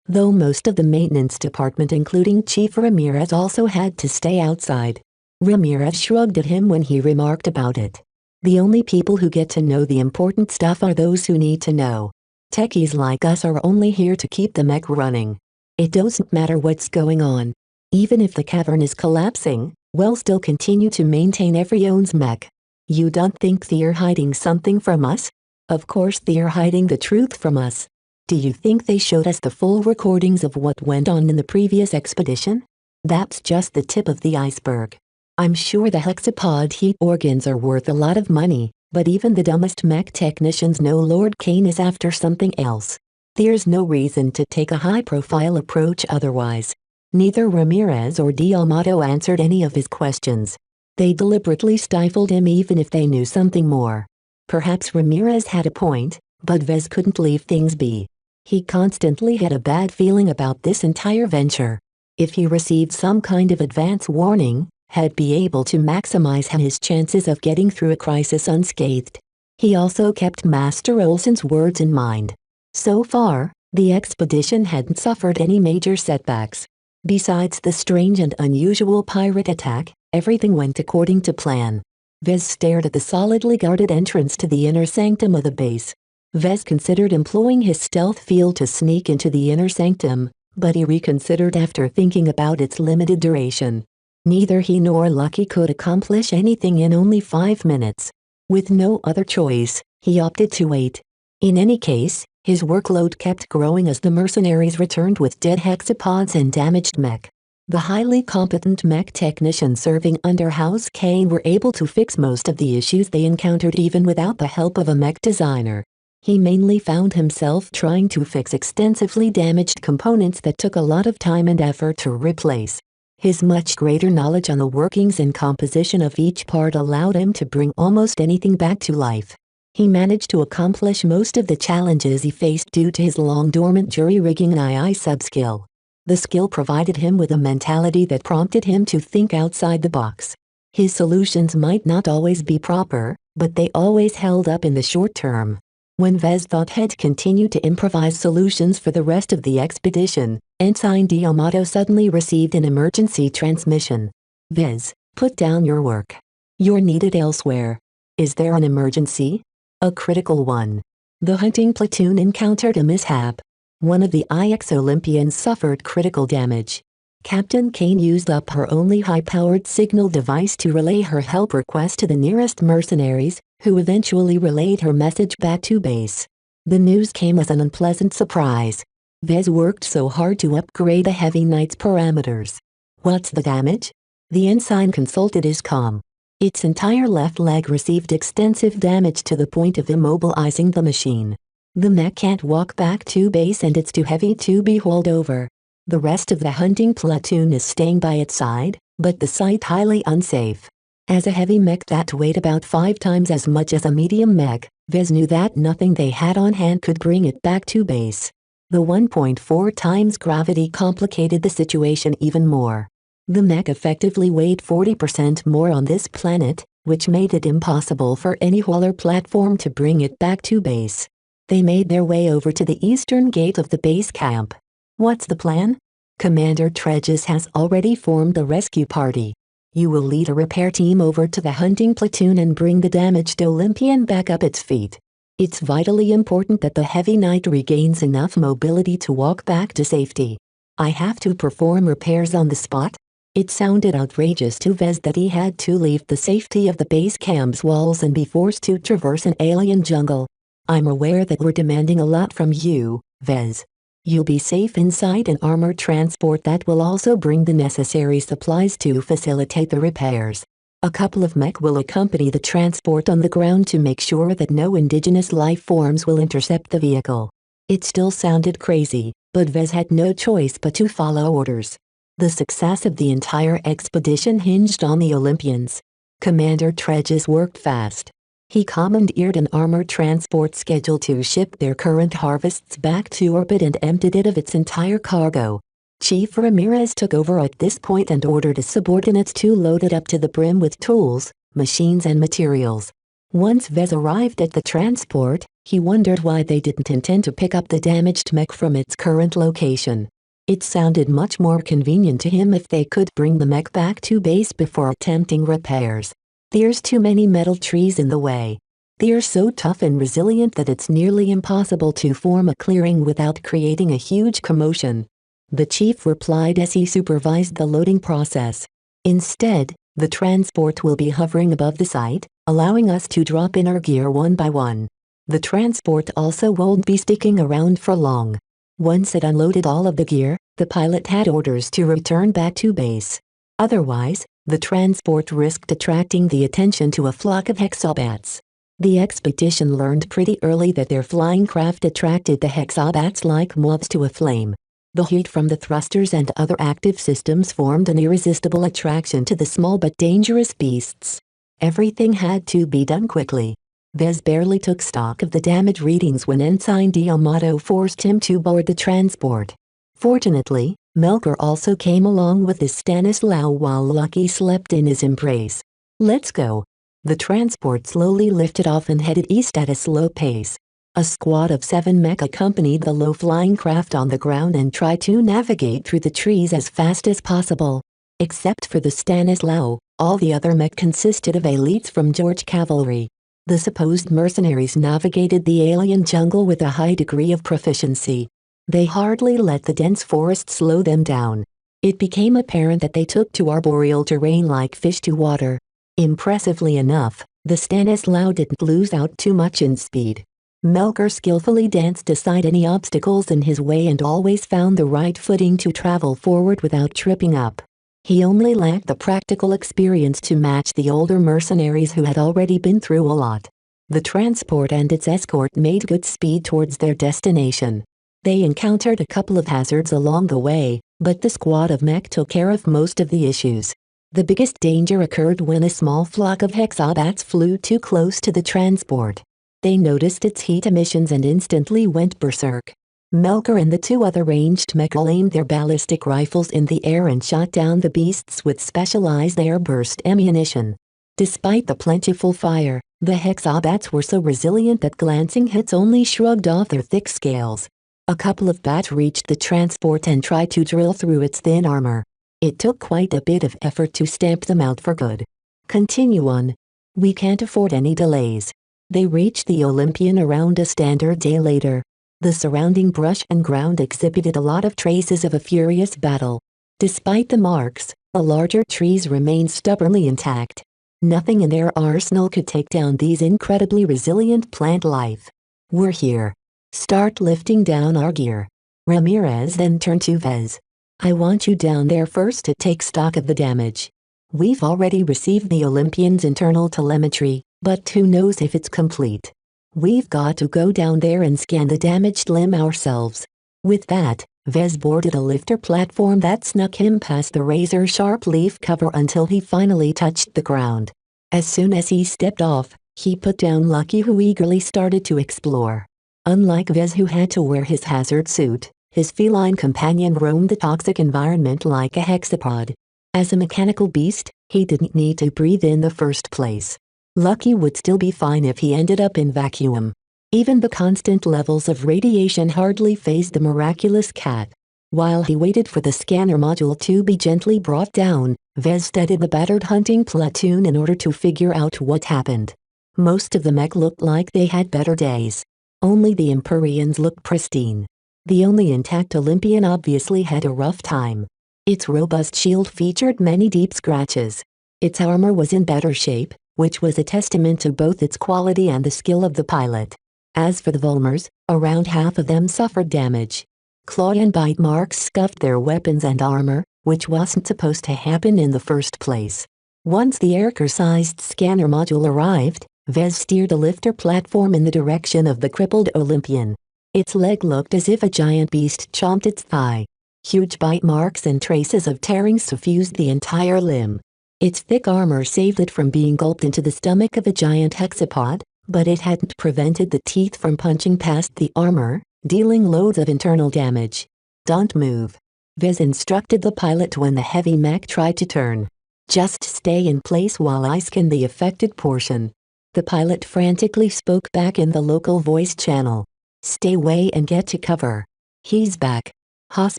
though most of the maintenance department including Chief Ramirez also had to stay outside. Ramirez shrugged at him when he remarked about it. The only people who get to know the important stuff are those who need to know. Techies like us are only here to keep the mech running. It doesn't matter what's going on. Even if the cavern is collapsing, we'll still continue to maintain everyone's mech. You don't think they're hiding something from us? Of course they're hiding the truth from us. Do you think they showed us the full recordings of what went on in the previous expedition? That's just the tip of the iceberg. I'm sure the hexapod heat organs are worth a lot of money, but even the dumbest mech technicians know Lord Kane is after something else. There's no reason to take a high-profile approach otherwise. Neither Ramirez or D'Amato answered any of his questions. They deliberately stifled him even if they knew something more. Perhaps Ramirez had a point, but Vez couldn't leave things be. He constantly had a bad feeling about this entire venture. If he received some kind of advance warning, he'd be able to maximize his chances of getting through a crisis unscathed. He also kept Master Olson's words in mind. So far, the expedition hadn't suffered any major setbacks. Besides the strange and unusual pirate attack, everything went according to plan. Vez stared at the solidly guarded entrance to the inner sanctum of the base. Vez considered employing his stealth field to sneak into the inner sanctum, but he reconsidered after thinking about its limited duration. Neither he nor Lucky could accomplish anything in only 5 minutes. With no other choice, he opted to wait. In any case, his workload kept growing as the mercenaries returned with dead hexapods and damaged mech. The highly competent mech technicians serving under House Kane were able to fix most of the issues they encountered even without the help of a mech designer. He mainly found himself trying to fix extensively damaged components that took a lot of time and effort to replace. His much greater knowledge on the workings and composition of each part allowed him to bring almost anything back to life. He managed to accomplish most of the challenges he faced due to his long-dormant jury-rigging and II sub-skill. The skill provided him with a mentality that prompted him to think outside the box. His solutions might not always be proper, but they always held up in the short term. When Vez thought he'd continue to improvise solutions for the rest of the expedition, Ensign D'Amato suddenly received an emergency transmission. Vez, put down your work. You're needed elsewhere. Is there an emergency? A critical one. The hunting platoon encountered a mishap. One of the IX Olympians suffered critical damage. Captain Kane used up her only high-powered signal device to relay her help request to the nearest mercenaries, who eventually relayed her message back to base. The news came as an unpleasant surprise. Vez worked so hard to upgrade the Heavy Knight's parameters. What's the damage? The ensign consulted his comm. Its entire left leg received extensive damage to the point of immobilizing the machine. The mech can't walk back to base and it's too heavy to be hauled over. The rest of the hunting platoon is staying by its side, but the site highly unsafe. As a heavy mech that weighed about 5 times as much as a medium mech, Vez knew that nothing they had on hand could bring it back to base. The 1.4 times gravity complicated the situation even more. The mech effectively weighed 40% more on this planet, which made it impossible for any hauler platform to bring it back to base. They made their way over to the eastern gate of the base camp. What's the plan? Commander Tredges has already formed the rescue party. You will lead a repair team over to the hunting platoon and bring the damaged Olympian back up its feet. It's vitally important that the Heavy Knight regains enough mobility to walk back to safety. I have to perform repairs on the spot? It sounded outrageous to Vez that he had to leave the safety of the base camp's walls and be forced to traverse an alien jungle. I'm aware that we're demanding a lot from you, Vez. You'll be safe inside an armored transport that will also bring the necessary supplies to facilitate the repairs. A couple of mech will accompany the transport on the ground to make sure that no indigenous life forms will intercept the vehicle. It still sounded crazy, but Vez had no choice but to follow orders. The success of the entire expedition hinged on the Olympians. Commander Tredges worked fast. He commandeered an armored transport scheduled to ship their current harvests back to orbit and emptied it of its entire cargo. Chief Ramirez took over at this point and ordered his subordinates to load it up to the brim with tools, machines and materials. Once Vez arrived at the transport, he wondered why they didn't intend to pick up the damaged mech from its current location. It sounded much more convenient to him if they could bring the mech back to base before attempting repairs. There's too many metal trees in the way. They're so tough and resilient that it's nearly impossible to form a clearing without creating a huge commotion. The chief replied as he supervised the loading process. Instead, the transport will be hovering above the site, allowing us to drop in our gear one by one. The transport also won't be sticking around for long. Once it unloaded all of the gear, the pilot had orders to return back to base. Otherwise, the transport risked attracting the attention to a flock of hexabats. The expedition learned pretty early that their flying craft attracted the hexabats like moths to a flame. The heat from the thrusters and other active systems formed an irresistible attraction to the small but dangerous beasts. Everything had to be done quickly. Vez barely took stock of the damage readings when Ensign D'Amato forced him to board the transport. Fortunately, Melker also came along with his Stanislaw while Lucky slept in his embrace. "Let's go." The transport slowly lifted off and headed east at a slow pace. A squad of 7 mech accompanied the low-flying craft on the ground and tried to navigate through the trees as fast as possible. Except for the Stanislaw, all the other mech consisted of elites from George Cavalry. The supposed mercenaries navigated the alien jungle with a high degree of proficiency. They hardly let the dense forest slow them down. It became apparent that they took to arboreal terrain like fish to water. Impressively enough, the Stanislaw didn't lose out too much in speed. Melker skillfully danced aside any obstacles in his way and always found the right footing to travel forward without tripping up. He only lacked the practical experience to match the older mercenaries who had already been through a lot. The transport and its escort made good speed towards their destination. They encountered a couple of hazards along the way, but the squad of mech took care of most of the issues. The biggest danger occurred when a small flock of hexabats flew too close to the transport. They noticed its heat emissions and instantly went berserk. Melker and the 2 other ranged mech aimed their ballistic rifles in the air and shot down the beasts with specialized airburst ammunition. Despite the plentiful fire, the hexabats were so resilient that glancing hits only shrugged off their thick scales. A couple of bats reached the transport and tried to drill through its thin armor. It took quite a bit of effort to stamp them out for good. "Continue on. We can't afford any delays." They reached the Olympian around a standard day later. The surrounding brush and ground exhibited a lot of traces of a furious battle. Despite the marks, the larger trees remained stubbornly intact. Nothing in their arsenal could take down these incredibly resilient plant life. "We're here. Start lifting down our gear." Ramirez then turned to Vez. "I want you down there first to take stock of the damage. We've already received the Olympian's internal telemetry, but who knows if it's complete. We've got to go down there and scan the damaged limb ourselves." With that, Vez boarded a lifter platform that snuck him past the razor-sharp leaf cover until he finally touched the ground. As soon as he stepped off, he put down Lucky, who eagerly started to explore. Unlike Vez, who had to wear his hazard suit, his feline companion roamed the toxic environment like a hexapod. As a mechanical beast, he didn't need to breathe in the first place. Lucky would still be fine if he ended up in vacuum. Even the constant levels of radiation hardly fazed the miraculous cat. While he waited for the scanner module to be gently brought down, Vez studied the battered hunting platoon in order to figure out what happened. Most of the mech looked like they had better days. Only the Empyreans looked pristine. The only intact Olympian obviously had a rough time. Its robust shield featured many deep scratches. Its armor was in better shape, which was a testament to both its quality and the skill of the pilot. As for the Volmers, around half of them suffered damage. Claw and bite marks scuffed their weapons and armor, which wasn't supposed to happen in the first place. Once the Erker-sized scanner module arrived, Vez steered a lifter platform in the direction of the crippled Olympian. Its leg looked as if a giant beast chomped its thigh. Huge bite marks and traces of tearing suffused the entire limb. Its thick armor saved it from being gulped into the stomach of a giant hexapod, but it hadn't prevented the teeth from punching past the armor, dealing loads of internal damage. "Don't move," Vez instructed the pilot when the heavy mech tried to turn. "Just stay in place while I scan the affected portion." The pilot frantically spoke back in the local voice channel. "Stay away and get to cover. He's back. Haas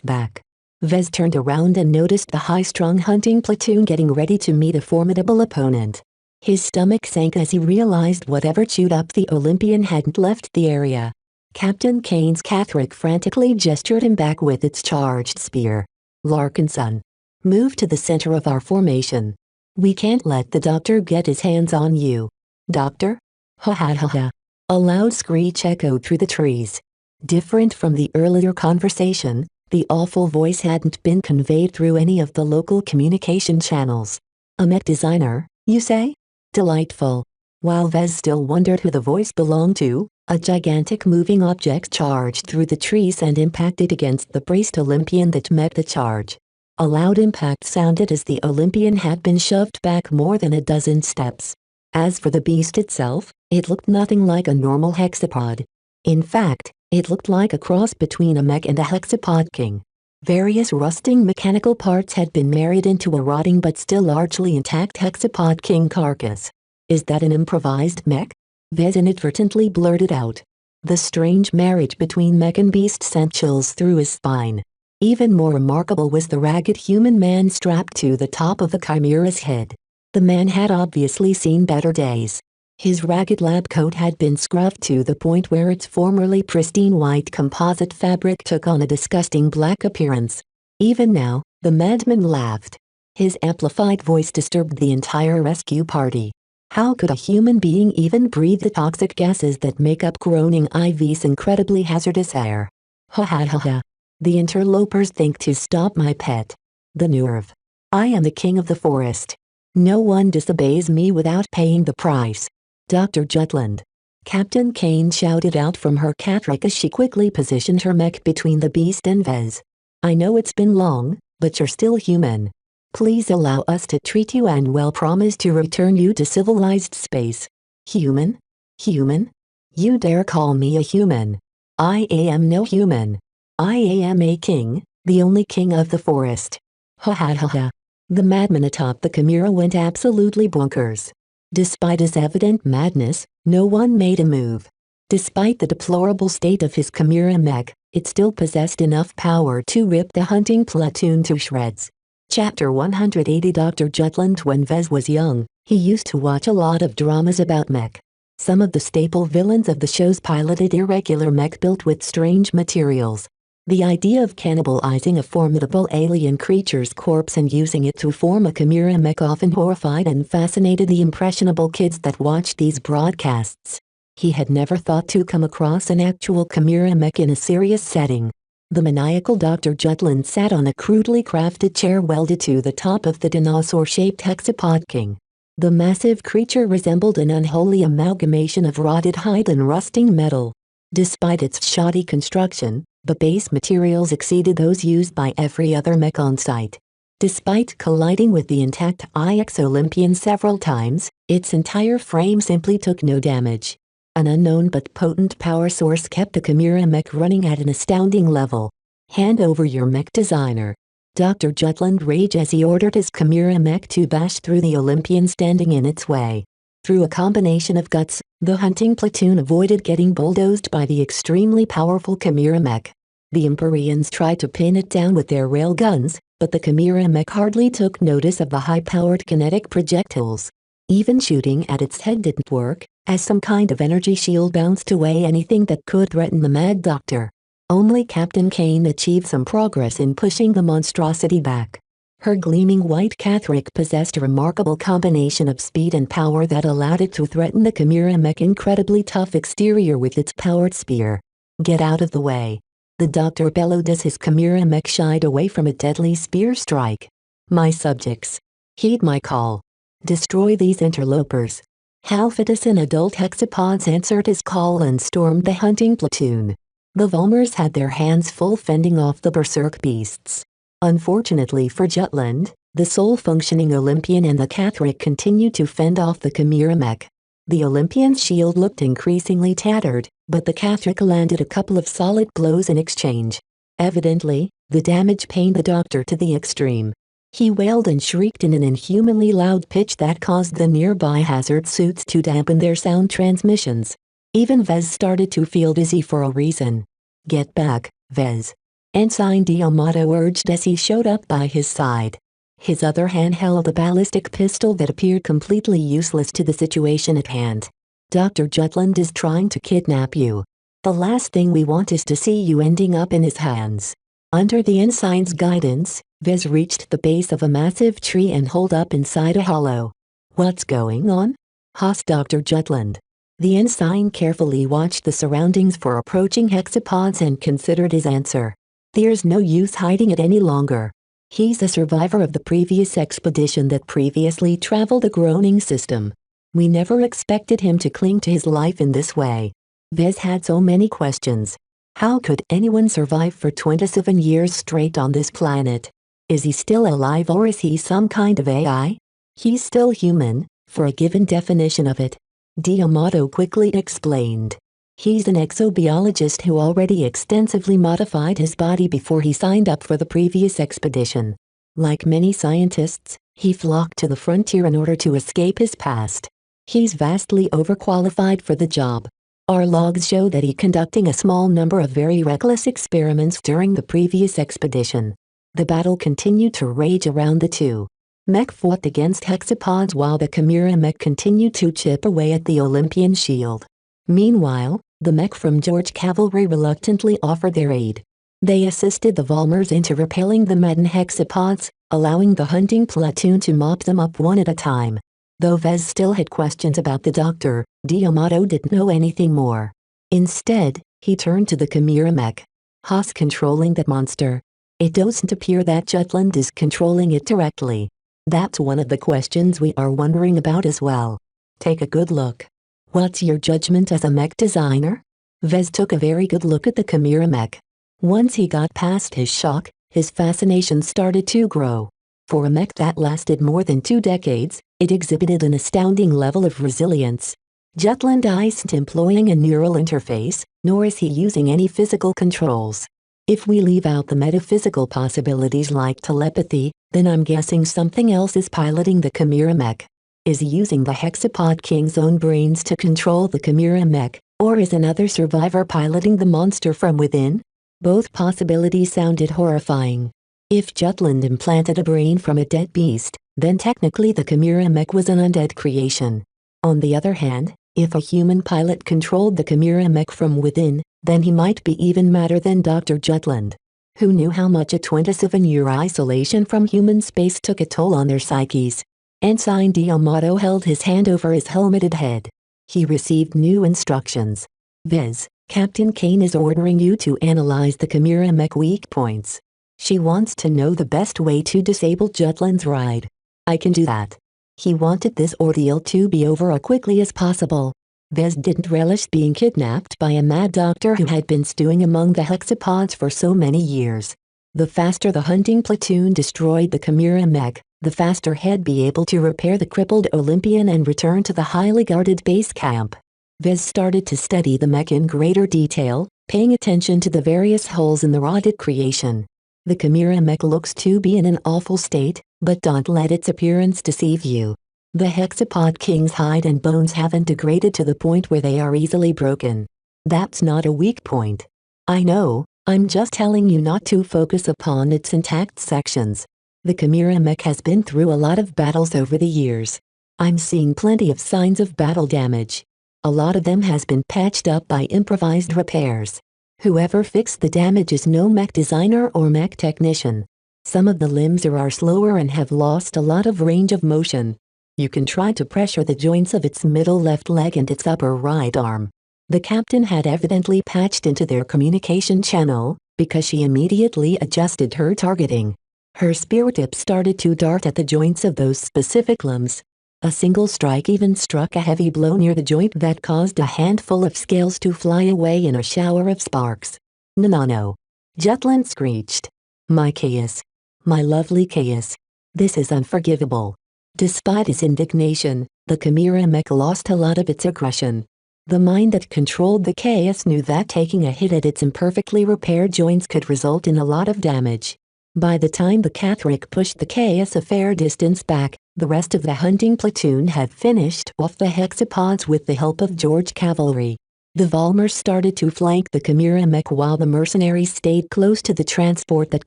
back." Vez turned around and noticed the high-strung hunting platoon getting ready to meet a formidable opponent. His stomach sank as he realized whatever chewed up the Olympian hadn't left the area. Captain Kane's Catherick frantically gestured him back with its charged spear. "Larkinson, move to the center of our formation. We can't let the doctor get his hands on you." "Doctor? Ha ha ha ha. A loud screech echoed through the trees. Different from the earlier conversation, the awful voice hadn't been conveyed through any of the local communication channels. A mech designer, you say? Delightful. While Vez still wondered who the voice belonged to, a gigantic moving object charged through the trees and impacted against the braced Olympian that met the charge. A loud impact sounded as the Olympian had been shoved back more than a dozen steps. As for the beast itself, it looked nothing like a normal hexapod. In fact, it looked like a cross between a mech and a hexapod king. Various rusting mechanical parts had been married into a rotting but still largely intact hexapod king carcass. Is that an improvised mech? Vez inadvertently blurted out. The strange marriage between mech and beast sent chills through his spine. Even more remarkable was the ragged human man strapped to the top of the chimera's head. The man had obviously seen better days. His ragged lab coat had been scruffed to the point where its formerly pristine white composite fabric took on a disgusting black appearance. Even now, the madman laughed. His amplified voice disturbed the entire rescue party. How could a human being even breathe the toxic gases that make up groaning IV's incredibly hazardous air? Ha ha ha ha. The interlopers think to stop my pet. The nerve. I am the king of the forest. No one disobeys me without paying the price. Dr. Jutland. Captain Kane shouted out from her catwalk as she quickly positioned her mech between the beast and Vez. I know it's been long, but you're still human. Please allow us to treat you and we'll promise to return you to civilized space. Human? Human? You dare call me a human? I am no human. I am a king, the only king of the forest. Ha ha ha ha. The madman atop the chimera went absolutely bonkers. Despite his evident madness, no one made a move. Despite the deplorable state of his chimera mech, it still possessed enough power to rip the hunting platoon to shreds. Chapter 180 Dr. Jutland. When Vez was young, he used to watch a lot of dramas about mech. Some of the staple villains of the shows piloted irregular mech built with strange materials. The idea of cannibalizing a formidable alien creature's corpse and using it to form a chimera mech often horrified and fascinated the impressionable kids that watched these broadcasts. He had never thought to come across an actual chimera mech in a serious setting. The maniacal Dr. Jutland sat on a crudely crafted chair welded to the top of the dinosaur-shaped hexapod king. The massive creature resembled an unholy amalgamation of rotted hide and rusting metal. Despite its shoddy construction, the base materials exceeded those used by every other mech on site. Despite colliding with the intact IX Olympian several times, its entire frame simply took no damage. An unknown but potent power source kept the chimera mech running at an astounding level. Hand over your mech designer. Dr. Jutland raged as he ordered his chimera mech to bash through the Olympian standing in its way. Through a combination of guts, the hunting platoon avoided getting bulldozed by the extremely powerful chimera mech. The Empyreans tried to pin it down with their railguns, but the chimera mech hardly took notice of the high-powered kinetic projectiles. Even shooting at its head didn't work, as some kind of energy shield bounced away anything that could threaten the Mad Doctor. Only Captain Kane achieved some progress in pushing the monstrosity back. Her gleaming white catwalk possessed a remarkable combination of speed and power that allowed it to threaten the chimera mech's incredibly tough exterior with its powered spear. Get out of the way. The doctor bellowed as his chimera mech shied away from a deadly spear strike. My subjects. Heed my call. Destroy these interlopers. Half-a-dozen and adult hexapods answered his call and stormed the hunting platoon. The Volmers had their hands full fending off the berserk beasts. Unfortunately for Jutland, the sole functioning Olympian and the catwalk continued to fend off the chimera mech. The Olympian's shield looked increasingly tattered, but the catwalk landed a couple of solid blows in exchange. Evidently, the damage pained the doctor to the extreme. He wailed and shrieked in an inhumanly loud pitch that caused the nearby hazard suits to dampen their sound transmissions. Even Vez started to feel dizzy for a reason. Get back, Vez. Ensign D'Amato urged as he showed up by his side. His other hand held a ballistic pistol that appeared completely useless to the situation at hand. Dr. Jutland is trying to kidnap you. The last thing we want is to see you ending up in his hands. Under the ensign's guidance, Vez reached the base of a massive tree and holed up inside a hollow. What's going on? Asked Dr. Jutland. The ensign carefully watched the surroundings for approaching hexapods and considered his answer. There's no use hiding it any longer. He's a survivor of the previous expedition that previously traveled a groaning system. We never expected him to cling to his life in this way. Vez had so many questions. How could anyone survive for 27 years straight on this planet? Is he still alive or is he some kind of AI? He's still human, for a given definition of it. D'Amato quickly explained. He's an exobiologist who already extensively modified his body before he signed up for the previous expedition. Like many scientists, he flocked to the frontier in order to escape his past. He's vastly overqualified for the job. Our logs show that he conducting a small number of very reckless experiments during the previous expedition. The battle continued to rage around the two. Mech fought against hexapods while the Chimera Mech continued to chip away at the Olympian shield. Meanwhile, the Mech from George Cavalry reluctantly offered their aid. They assisted the Volmers into repelling the maddened hexapods, allowing the hunting platoon to mop them up one at a time. Though Vez still had questions about the doctor, D'Amato didn't know anything more. Instead, he turned to the Chimera Mech. Who's controlling that monster? It doesn't appear that Jutland is controlling it directly. That's one of the questions we are wondering about as well. Take a good look. What's your judgment as a mech designer? Vez took a very good look at the Chimera Mech. Once he got past his shock, his fascination started to grow. For a mech that lasted more than 2 decades, it exhibited an astounding level of resilience. Jutland isn't employing a neural interface, nor is he using any physical controls. If we leave out the metaphysical possibilities like telepathy, then I'm guessing something else is piloting the Chimera Mech. Is he using the Hexapod King's own brains to control the Chimera Mech, or is another survivor piloting the monster from within? Both possibilities sounded horrifying. If Jutland implanted a brain from a dead beast, then technically the Chimera Mech was an undead creation. On the other hand, if a human pilot controlled the Chimera Mech from within, then he might be even madder than Dr. Jutland. Who knew how much a 27-year isolation from human space took a toll on their psyches? Ensign D'Amato held his hand over his helmeted head. He received new instructions. Viz, Captain Kane is ordering you to analyze the Chimera Mech weak points. She wants to know the best way to disable Jutland's ride. I can do that. He wanted this ordeal to be over as quickly as possible. Vez didn't relish being kidnapped by a mad doctor who had been stewing among the hexapods for so many years. The faster the hunting platoon destroyed the Chimera Mech, the faster he'd be able to repair the crippled Olympian and return to the highly guarded base camp. Vez started to study the mech in greater detail, paying attention to the various holes in the rotted creation. The Chimera Mech looks to be in an awful state, but don't let its appearance deceive you. The Hexapod King's hide and bones haven't degraded to the point where they are easily broken. That's not a weak point. I know, I'm just telling you not to focus upon its intact sections. The Chimera Mech has been through a lot of battles over the years. I'm seeing plenty of signs of battle damage. A lot of them has been patched up by improvised repairs. Whoever fixed the damage is no mech designer or mech technician. Some of the limbs are slower and have lost a lot of range of motion. You can try to pressure the joints of its middle left leg and its upper right arm. The captain had evidently patched into their communication channel, because she immediately adjusted her targeting. Her spear tip started to dart at the joints of those specific limbs. A single strike even struck a heavy blow near the joint that caused a handful of scales to fly away in a shower of sparks. No. Jutland screeched. My chaos. My lovely chaos. This is unforgivable. Despite his indignation, the Chimera Mech lost a lot of its aggression. The mind that controlled the chaos knew that taking a hit at its imperfectly repaired joints could result in a lot of damage. By the time the Catholic pushed the chaos a fair distance back, the rest of the hunting platoon had finished off the hexapods with the help of George Cavalry. The Volmers started to flank the Chimera Mech while the mercenaries stayed close to the transport that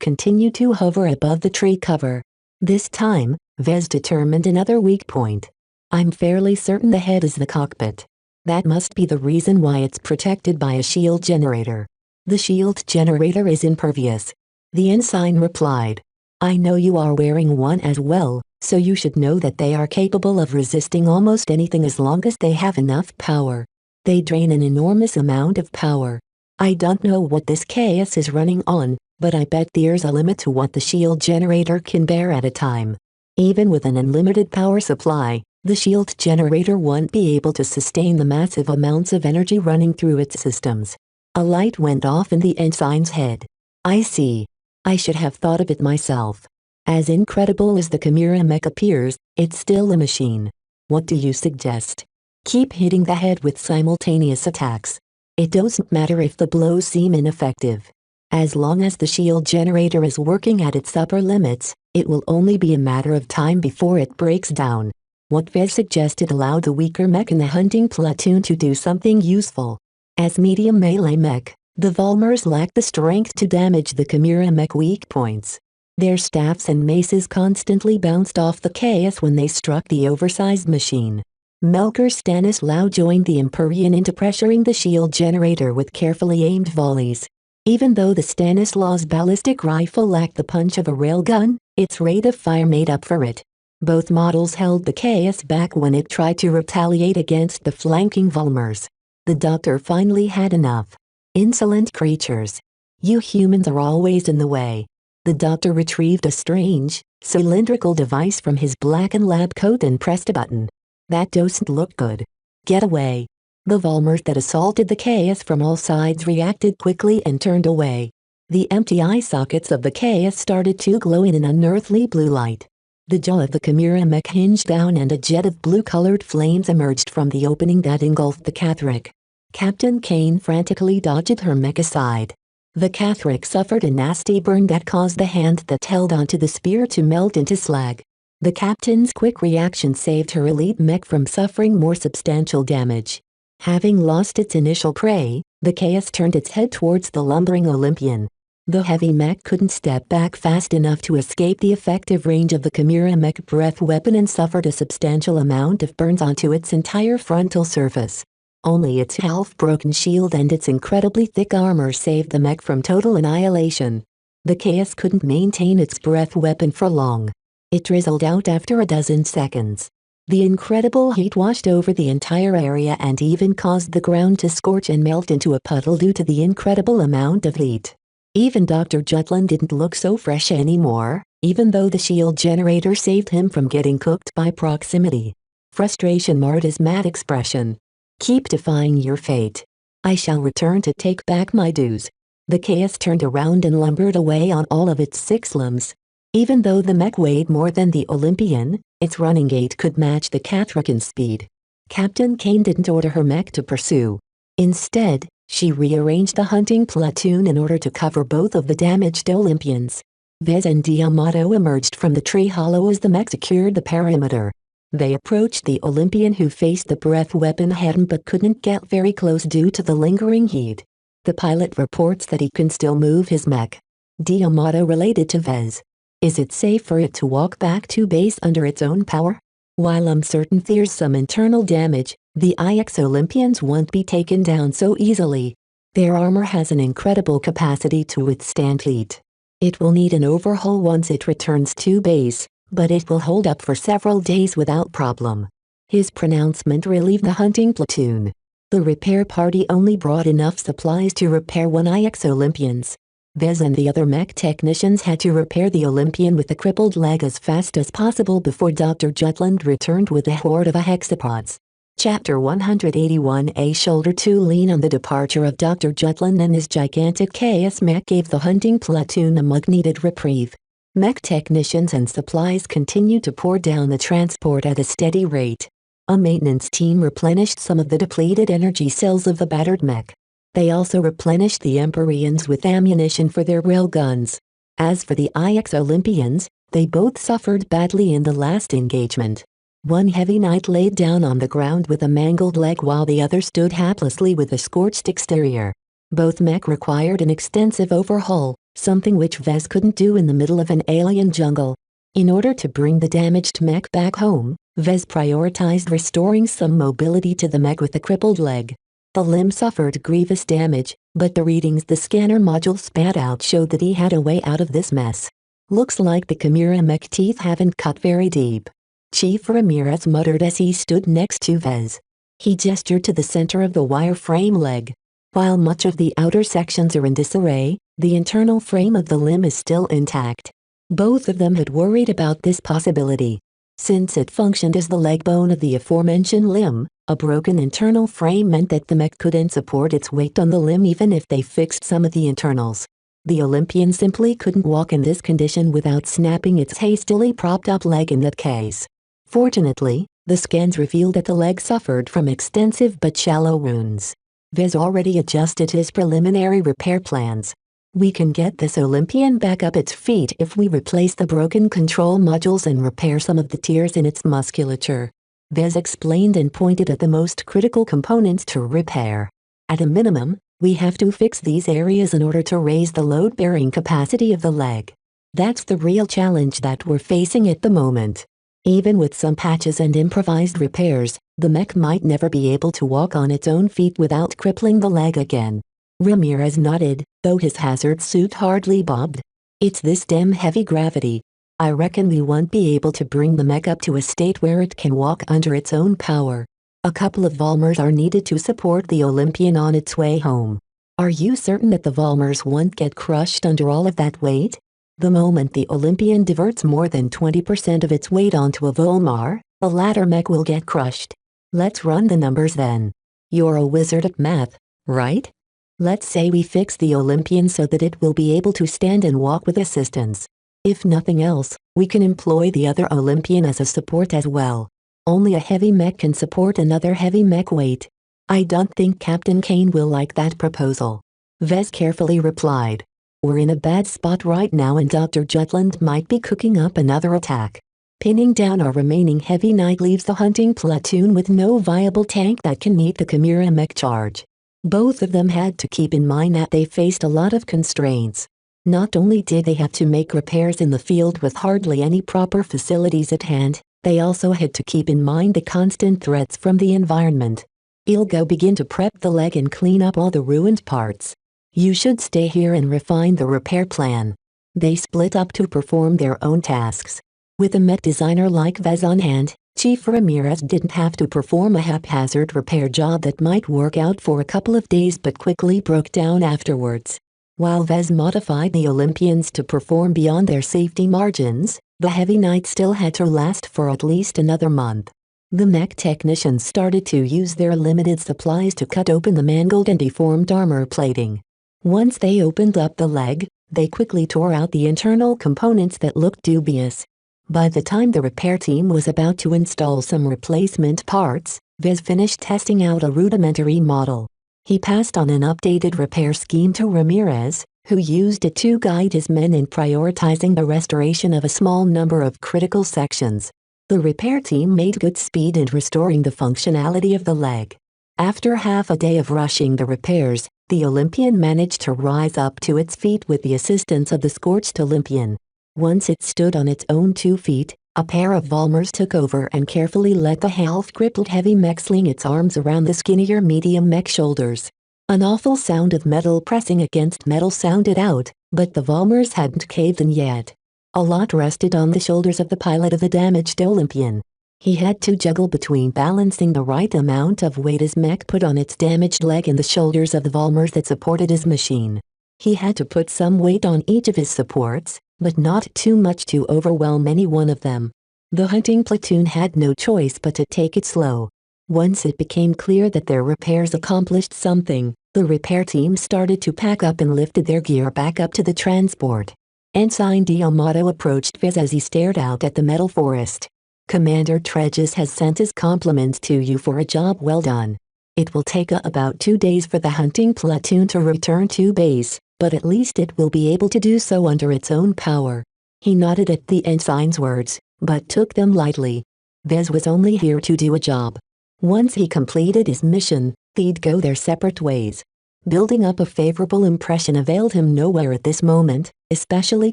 continued to hover above the tree cover. This time, Vez determined another weak point. I'm fairly certain the head is the cockpit. That must be the reason why it's protected by a shield generator. The shield generator is impervious. The ensign replied. I know you are wearing one as well, so you should know that they are capable of resisting almost anything as long as they have enough power. They drain an enormous amount of power. I don't know what this chaos is running on, but I bet there's a limit to what the shield generator can bear at a time. Even with an unlimited power supply, the shield generator won't be able to sustain the massive amounts of energy running through its systems. A light went off in the ensign's head. I see. I should have thought of it myself. As incredible as the Chimera mech appears, it's still a machine. What do you suggest? Keep hitting the head with simultaneous attacks. It doesn't matter if the blows seem ineffective. As long as the shield generator is working at its upper limits, it will only be a matter of time before it breaks down. What Vez suggested allowed the weaker mech in the hunting platoon to do something useful. As medium melee mech, the Volmers lacked the strength to damage the Chimera mech weak points. Their staffs and maces constantly bounced off the chaos when they struck the oversized machine. Melker Stanislaw joined the Empyrean into pressuring the shield generator with carefully aimed volleys. Even though the Stanislaw's ballistic rifle lacked the punch of a railgun, its rate of fire made up for it. Both models held the chaos back when it tried to retaliate against the flanking Volmers. The doctor finally had enough. Insolent creatures. You humans are always in the way. The doctor retrieved a strange, cylindrical device from his blackened lab coat and pressed a button. That doesn't look good. Get away. The Volmers that assaulted the chaos from all sides reacted quickly and turned away. The empty eye sockets of the chaos started to glow in an unearthly blue light. The jaw of the Chimera mech hinged down and a jet of blue-colored flames emerged from the opening that engulfed the Catherick. Captain Kane frantically dodged her mech aside. The Catherick suffered a nasty burn that caused the hand that held onto the spear to melt into slag. The captain's quick reaction saved her elite mech from suffering more substantial damage. Having lost its initial prey, the chaos turned its head towards the lumbering Olympian. The heavy mech couldn't step back fast enough to escape the effective range of the Chimera mech breath weapon and suffered a substantial amount of burns onto its entire frontal surface. Only its half-broken shield and its incredibly thick armor saved the mech from total annihilation. The chaos couldn't maintain its breath weapon for long. It drizzled out after a dozen seconds. The incredible heat washed over the entire area and even caused the ground to scorch and melt into a puddle due to the incredible amount of heat. Even Dr. Jutland didn't look so fresh anymore, even though the shield generator saved him from getting cooked by proximity. Frustration marred his mad expression. Keep defying your fate. I shall return to take back my dues. The chaos turned around and lumbered away on all of its 6 limbs. Even though the mech weighed more than the Olympian, its running gait could match the Catherick in speed. Captain Kane didn't order her mech to pursue. Instead, she rearranged the hunting platoon in order to cover both of the damaged Olympians. Vez and Diamato emerged from the tree hollow as the mech secured the perimeter. They approached the Olympian who faced the breath weapon head-on but couldn't get very close due to the lingering heat. The pilot reports that he can still move his mech. Diamato related to Vez. Is it safe for it to walk back to base under its own power? While I'm certain there's some internal damage, the IX Olympians won't be taken down so easily. Their armor has an incredible capacity to withstand heat. It will need an overhaul once it returns to base, but it will hold up for several days without problem. His pronouncement relieved the hunting platoon. The repair party only brought enough supplies to repair 1 IX Olympians. Vez and the other mech technicians had to repair the Olympian with a crippled leg as fast as possible before Dr. Jutland returned with a horde of hexapods. Chapter 181. A shoulder to lean on. The departure of Dr. Jutland and his gigantic chaos mech gave the hunting platoon a much-needed reprieve. Mech technicians and supplies continued to pour down the transport at a steady rate. A maintenance team replenished some of the depleted energy cells of the battered mech. They also replenished the Empyreans with ammunition for their railguns. As for the IX Olympians, they both suffered badly in the last engagement. One heavy knight laid down on the ground with a mangled leg while the other stood haplessly with a scorched exterior. Both mech required an extensive overhaul, something which Vez couldn't do in the middle of an alien jungle. In order to bring the damaged mech back home, Vez prioritized restoring some mobility to the mech with a crippled leg. The limb suffered grievous damage, but the readings the scanner module spat out showed that he had a way out of this mess. Looks like the Chimera mech teeth haven't cut very deep. Chief Ramirez muttered as he stood next to Vez. He gestured to the center of the wireframe leg. While much of the outer sections are in disarray, the internal frame of the limb is still intact. Both of them had worried about this possibility. Since it functioned as the leg bone of the aforementioned limb, a broken internal frame meant that the mech couldn't support its weight on the limb even if they fixed some of the internals. The Olympian simply couldn't walk in this condition without snapping its hastily propped up leg in that case. Fortunately, the scans revealed that the leg suffered from extensive but shallow wounds. Vez already adjusted his preliminary repair plans. We can get this Olympian back up its feet if we replace the broken control modules and repair some of the tears in its musculature. Vez explained and pointed at the most critical components to repair. At a minimum, we have to fix these areas in order to raise the load-bearing capacity of the leg. That's the real challenge that we're facing at the moment. Even with some patches and improvised repairs, the mech might never be able to walk on its own feet without crippling the leg again. Ramirez nodded, though his hazard suit hardly bobbed. It's this damn heavy gravity. I reckon we won't be able to bring the mech up to a state where it can walk under its own power. A couple of Volmers are needed to support the Olympian on its way home. Are you certain that the Volmers won't get crushed under all of that weight? The moment the Olympian diverts more than 20% of its weight onto a Volmar, the latter mech will get crushed. Let's run the numbers then. You're a wizard at math, right? Let's say we fix the Olympian so that it will be able to stand and walk with assistance. If nothing else, we can employ the other Olympian as a support as well. Only a heavy mech can support another heavy mech weight. I don't think Captain Kane will like that proposal. Vez carefully replied. We're in a bad spot right now and Dr. Jutland might be cooking up another attack. Pinning down our remaining heavy knight leaves the hunting platoon with no viable tank that can meet the Chimera mech charge. Both of them had to keep in mind that they faced a lot of constraints. Not only did they have to make repairs in the field with hardly any proper facilities at hand, they also had to keep in mind the constant threats from the environment. I'll go begin to prep the leg and clean up all the ruined parts. You should stay here and refine the repair plan. They split up to perform their own tasks. With a mech designer like Vez on hand, Chief Ramirez didn't have to perform a haphazard repair job that might work out for a couple of days but quickly broke down afterwards. While Vez modified the Olympians to perform beyond their safety margins, the heavy knight still had to last for at least another month. The mech technicians started to use their limited supplies to cut open the mangled and deformed armor plating. Once they opened up the leg, they quickly tore out the internal components that looked dubious. By the time the repair team was about to install some replacement parts, Vez finished testing out a rudimentary model. He passed on an updated repair scheme to Ramirez, who used it to guide his men in prioritizing the restoration of a small number of critical sections. The repair team made good speed in restoring the functionality of the leg. After half a day of rushing the repairs, the Olympian managed to rise up to its feet with the assistance of the scorched Olympian. Once it stood on its own 2 feet, a pair of Volmers took over and carefully let the half-crippled heavy mech sling its arms around the skinnier medium mech shoulders. An awful sound of metal pressing against metal sounded out, but the Volmers hadn't caved in yet. A lot rested on the shoulders of the pilot of the damaged Olympian. He had to juggle between balancing the right amount of weight his mech put on its damaged leg and the shoulders of the Volmers that supported his machine. He had to put some weight on each of his supports, but not too much to overwhelm any one of them. The hunting platoon had no choice but to take it slow. Once it became clear that their repairs accomplished something, the repair team started to pack up and lifted their gear back up to the transport. Ensign D'Amato approached Vez as he stared out at the metal forest. Commander Tredges has sent his compliments to you for a job well done. It will take about 2 days for the hunting platoon to return to base, but at least it will be able to do so under its own power. He nodded at the ensign's words, but took them lightly. Vez was only here to do a job. Once he completed his mission, they'd go their separate ways. Building up a favorable impression availed him nowhere at this moment, especially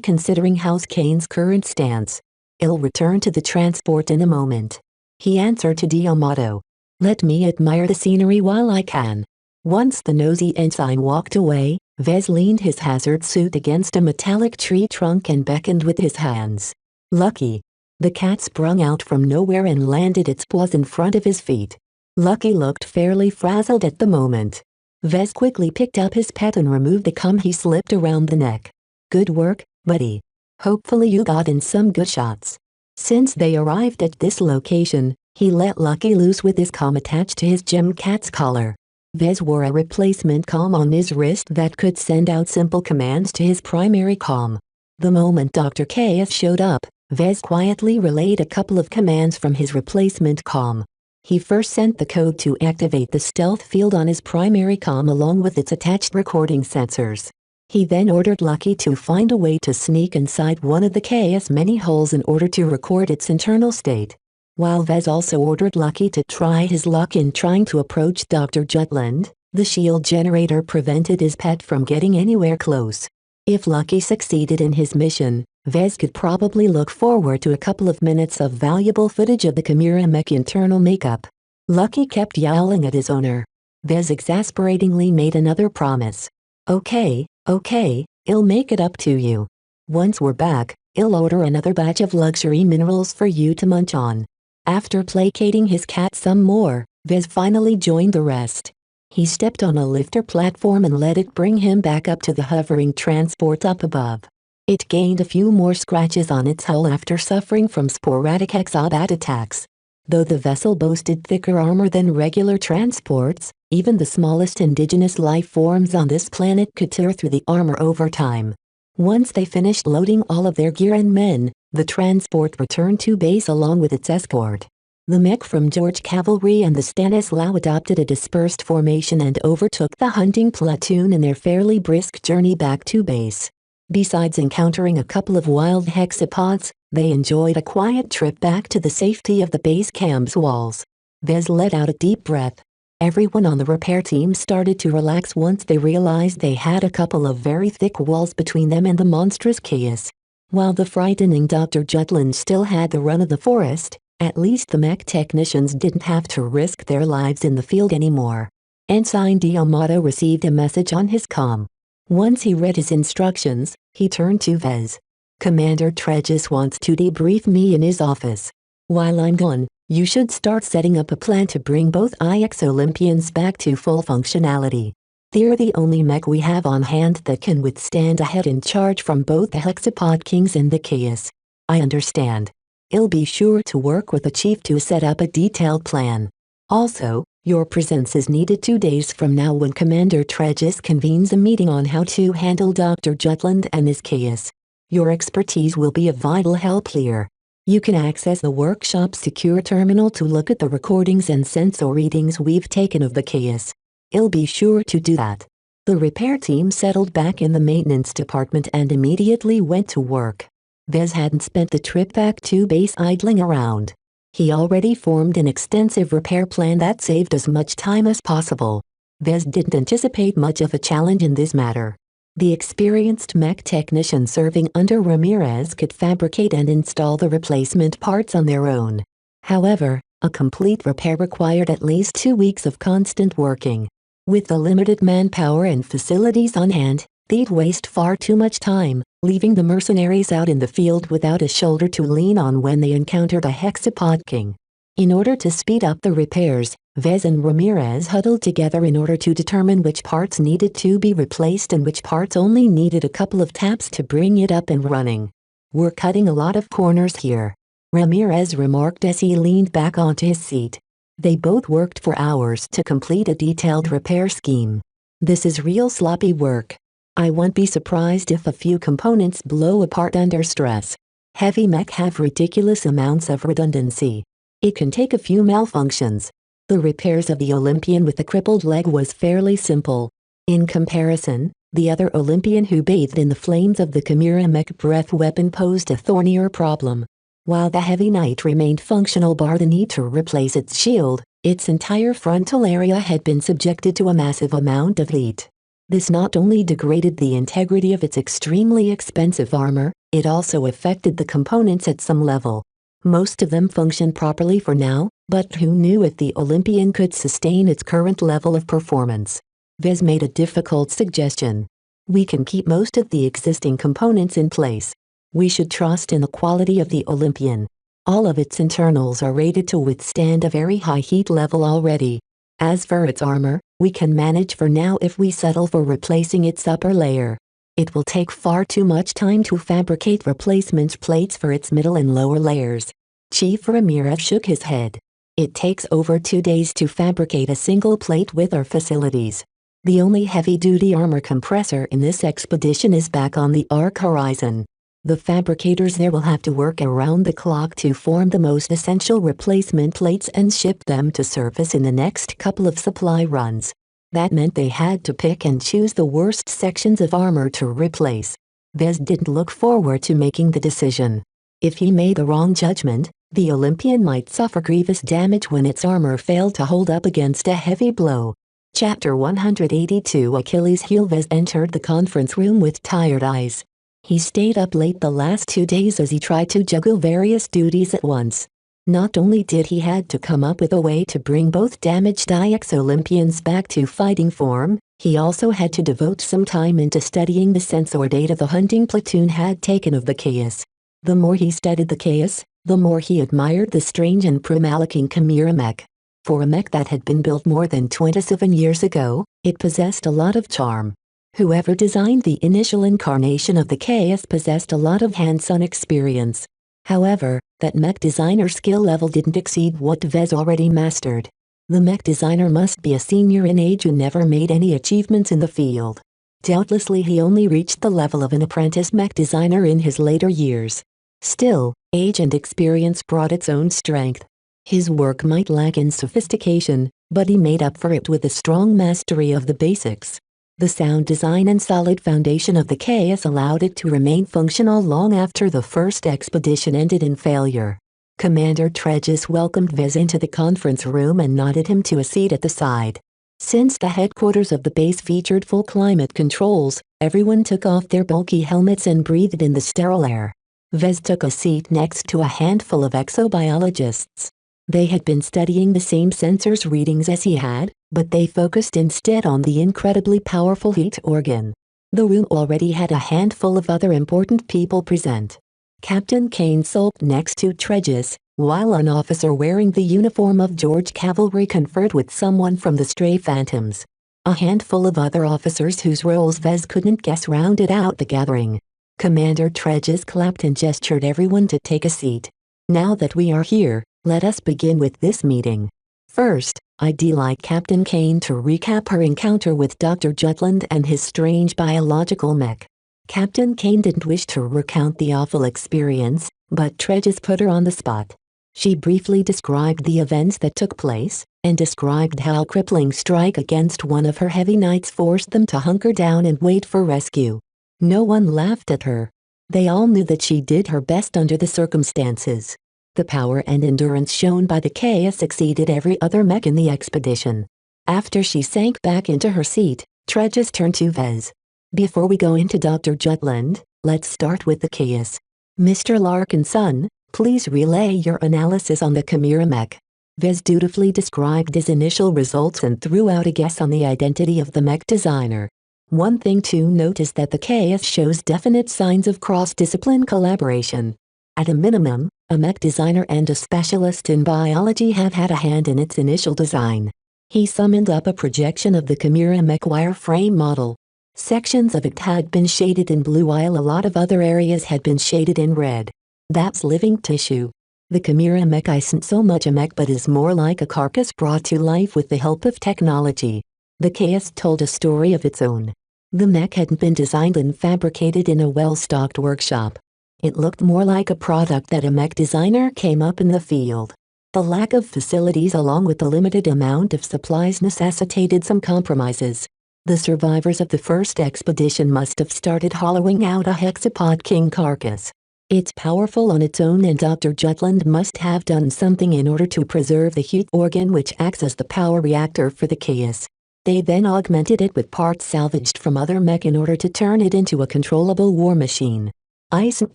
considering House Kane's current stance. I'll return to the transport in a moment. He answered to D'Amato. Let me admire the scenery while I can. Once the nosy ensign walked away, Vez leaned his hazard suit against a metallic tree trunk and beckoned with his hands. Lucky. The cat sprung out from nowhere and landed its paws in front of his feet. Lucky looked fairly frazzled at the moment. Vez quickly picked up his pet and removed the comb he slipped around the neck. "Good work, buddy. Hopefully you got in some good shots." Since they arrived at this location, he let Lucky loose with his comb attached to his gym cat's collar. Vez wore a replacement comb on his wrist that could send out simple commands to his primary comb. The moment Dr. Chaos showed up, Vez quietly relayed a couple of commands from his replacement comb. He first sent the code to activate the stealth field on his primary comm along with its attached recording sensors. He then ordered Lucky to find a way to sneak inside one of the chaos many holes in order to record its internal state. While Vez also ordered Lucky to try his luck in trying to approach Dr. Jutland, the shield generator prevented his pet from getting anywhere close. If Lucky succeeded in his mission, Vez could probably look forward to a couple of minutes of valuable footage of the Chimera mech internal makeup. Lucky kept yowling at his owner. Vez exasperatingly made another promise. Okay, I'll make it up to you. Once we're back, I'll order another batch of luxury minerals for you to munch on." After placating his cat some more, Vez finally joined the rest. He stepped on a lifter platform and let it bring him back up to the hovering transport up above. It gained a few more scratches on its hull after suffering from sporadic exobat attacks. Though the vessel boasted thicker armor than regular transports, even the smallest indigenous life forms on this planet could tear through the armor over time. Once they finished loading all of their gear and men, the transport returned to base along with its escort. The mech from George Cavalry and the Stanislaw adopted a dispersed formation and overtook the hunting platoon in their fairly brisk journey back to base. Besides encountering a couple of wild hexapods, they enjoyed a quiet trip back to the safety of the base camp's walls. Vez let out a deep breath. Everyone on the repair team started to relax once they realized they had a couple of very thick walls between them and the monstrous chaos. While the frightening Dr. Jutland still had the run of the forest, at least the mech technicians didn't have to risk their lives in the field anymore. Ensign D'Amato received a message on his comm. Once he read his instructions, he turned to Vez. "Commander Tregis wants to debrief me in his office. While I'm gone, you should start setting up a plan to bring both IX Olympians back to full functionality. They're the only mech we have on hand that can withstand a head-in charge from both the Hexapod Kings and the Chaos." "I understand. I'll be sure to work with the chief to set up a detailed plan. Also, your presence is needed 2 days from now when Commander Tregis convenes a meeting on how to handle Dr. Jutland and his chaos. Your expertise will be of vital help here. You can access the workshop's secure terminal to look at the recordings and sensor readings we've taken of the chaos. I'll be sure to do that." The repair team settled back in the maintenance department and immediately went to work. Vez hadn't spent the trip back to base idling around. He already formed an extensive repair plan that saved as much time as possible. Vez didn't anticipate much of a challenge in this matter. The experienced mech technician serving under Ramirez could fabricate and install the replacement parts on their own. However, a complete repair required at least 2 weeks of constant working. With the limited manpower and facilities on hand, they'd waste far too much time, leaving the mercenaries out in the field without a shoulder to lean on when they encountered a hexapod king. In order to speed up the repairs, Vez and Ramirez huddled together in order to determine which parts needed to be replaced and which parts only needed a couple of taps to bring it up and running. "We're cutting a lot of corners here," Ramirez remarked as he leaned back onto his seat. They both worked for hours to complete a detailed repair scheme. "This is real sloppy work. I won't be surprised if a few components blow apart under stress. Heavy mech have ridiculous amounts of redundancy. It can take a few malfunctions." The repairs of the Olympian with the crippled leg was fairly simple. In comparison, the other Olympian who bathed in the flames of the Chimera mech breath weapon posed a thornier problem. While the heavy knight remained functional bar the need to replace its shield, its entire frontal area had been subjected to a massive amount of heat. This not only degraded the integrity of its extremely expensive armor, it also affected the components at some level. Most of them functioned properly for now, but who knew if the Olympian could sustain its current level of performance? Vez made a difficult suggestion. "We can keep most of the existing components in place. We should trust in the quality of the Olympian. All of its internals are rated to withstand a very high heat level already. As for its armor, we can manage for now if we settle for replacing its upper layer. It will take far too much time to fabricate replacement plates for its middle and lower layers. Chief Ramirez shook his head. It takes over 2 days to fabricate a single plate with our facilities. The only heavy-duty armor compressor in this expedition is back on the Ark Horizon. The fabricators there will have to work around the clock to form the most essential replacement plates and ship them to surface in the next couple of supply runs. That meant they had to pick and choose the worst sections of armor to replace. Vez didn't look forward to making the decision. If he made the wrong judgment, the Olympian might suffer grievous damage when its armor failed to hold up against a heavy blow. Chapter 182 Achilles' heel. Vez entered the conference room with tired eyes. He stayed up late the last 2 days as he tried to juggle various duties at once. Not only did he had to come up with a way to bring both damaged ex-Olympians back to fighting form, he also had to devote some time into studying the sensor data the hunting platoon had taken of the chaos. The more he studied the chaos, the more he admired the strange and prime-looking Chimera mech. For a mech that had been built more than 27 years ago, it possessed a lot of charm. Whoever designed the initial incarnation of the chaos possessed a lot of hands-on experience. However, that mech designer skill level didn't exceed what Vez already mastered. The mech designer must be a senior in age who never made any achievements in the field. Doubtlessly he only reached the level of an apprentice mech designer in his later years. Still, age and experience brought its own strength. His work might lack in sophistication, but he made up for it with a strong mastery of the basics. The sound design and solid foundation of the chaos allowed it to remain functional long after the first expedition ended in failure. Commander Tregis welcomed Vez into the conference room and nodded him to a seat at the side. Since the headquarters of the base featured full climate controls, everyone took off their bulky helmets and breathed in the sterile air. Vez took a seat next to a handful of exobiologists. They had been studying the same sensors readings as he had, but they focused instead on the incredibly powerful heat organ. The room already had a handful of other important people present. Captain Kane sulked next to Tregis, while an officer wearing the uniform of George Cavalry conferred with someone from the Stray Phantoms. A handful of other officers whose roles Vez couldn't guess rounded out the gathering. Commander Tregis clapped and gestured everyone to take a seat. Now that we are here, let us begin with this meeting. First, I'd like Captain Kane to recap her encounter with Dr. Jutland and his strange biological mech. Captain Kane didn't wish to recount the awful experience, but Tregis put her on the spot. She briefly described the events that took place, and described how a crippling strike against one of her heavy knights forced them to hunker down and wait for rescue. No one laughed at her. They all knew that she did her best under the circumstances. The power and endurance shown by the chaos exceeded every other mech in the expedition. After she sank back into her seat, Tregis turned to Vez. Before we go into Dr. Jutland, let's start with the chaos. Mr. Larkinson, please relay your analysis on the Chimera mech. Vez dutifully described his initial results and threw out a guess on the identity of the mech designer. One thing to note is that the chaos shows definite signs of cross-discipline collaboration. At a minimum, a mech designer and a specialist in biology have had a hand in its initial design. He summoned up a projection of the Chimera mech wireframe model. Sections of it had been shaded in blue while a lot of other areas had been shaded in red. That's living tissue. The Chimera mech isn't so much a mech but is more like a carcass brought to life with the help of technology. The chaos told a story of its own. The mech hadn't been designed and fabricated in a well-stocked workshop. It looked more like a product that a mech designer came up in the field. The lack of facilities along with the limited amount of supplies necessitated some compromises. The survivors of the first expedition must have started hollowing out a hexapod king carcass. It's powerful on its own and Dr. Jutland must have done something in order to preserve the heat organ which acts as the power reactor for the chaos. They then augmented it with parts salvaged from other mech in order to turn it into a controllable war machine. Isn't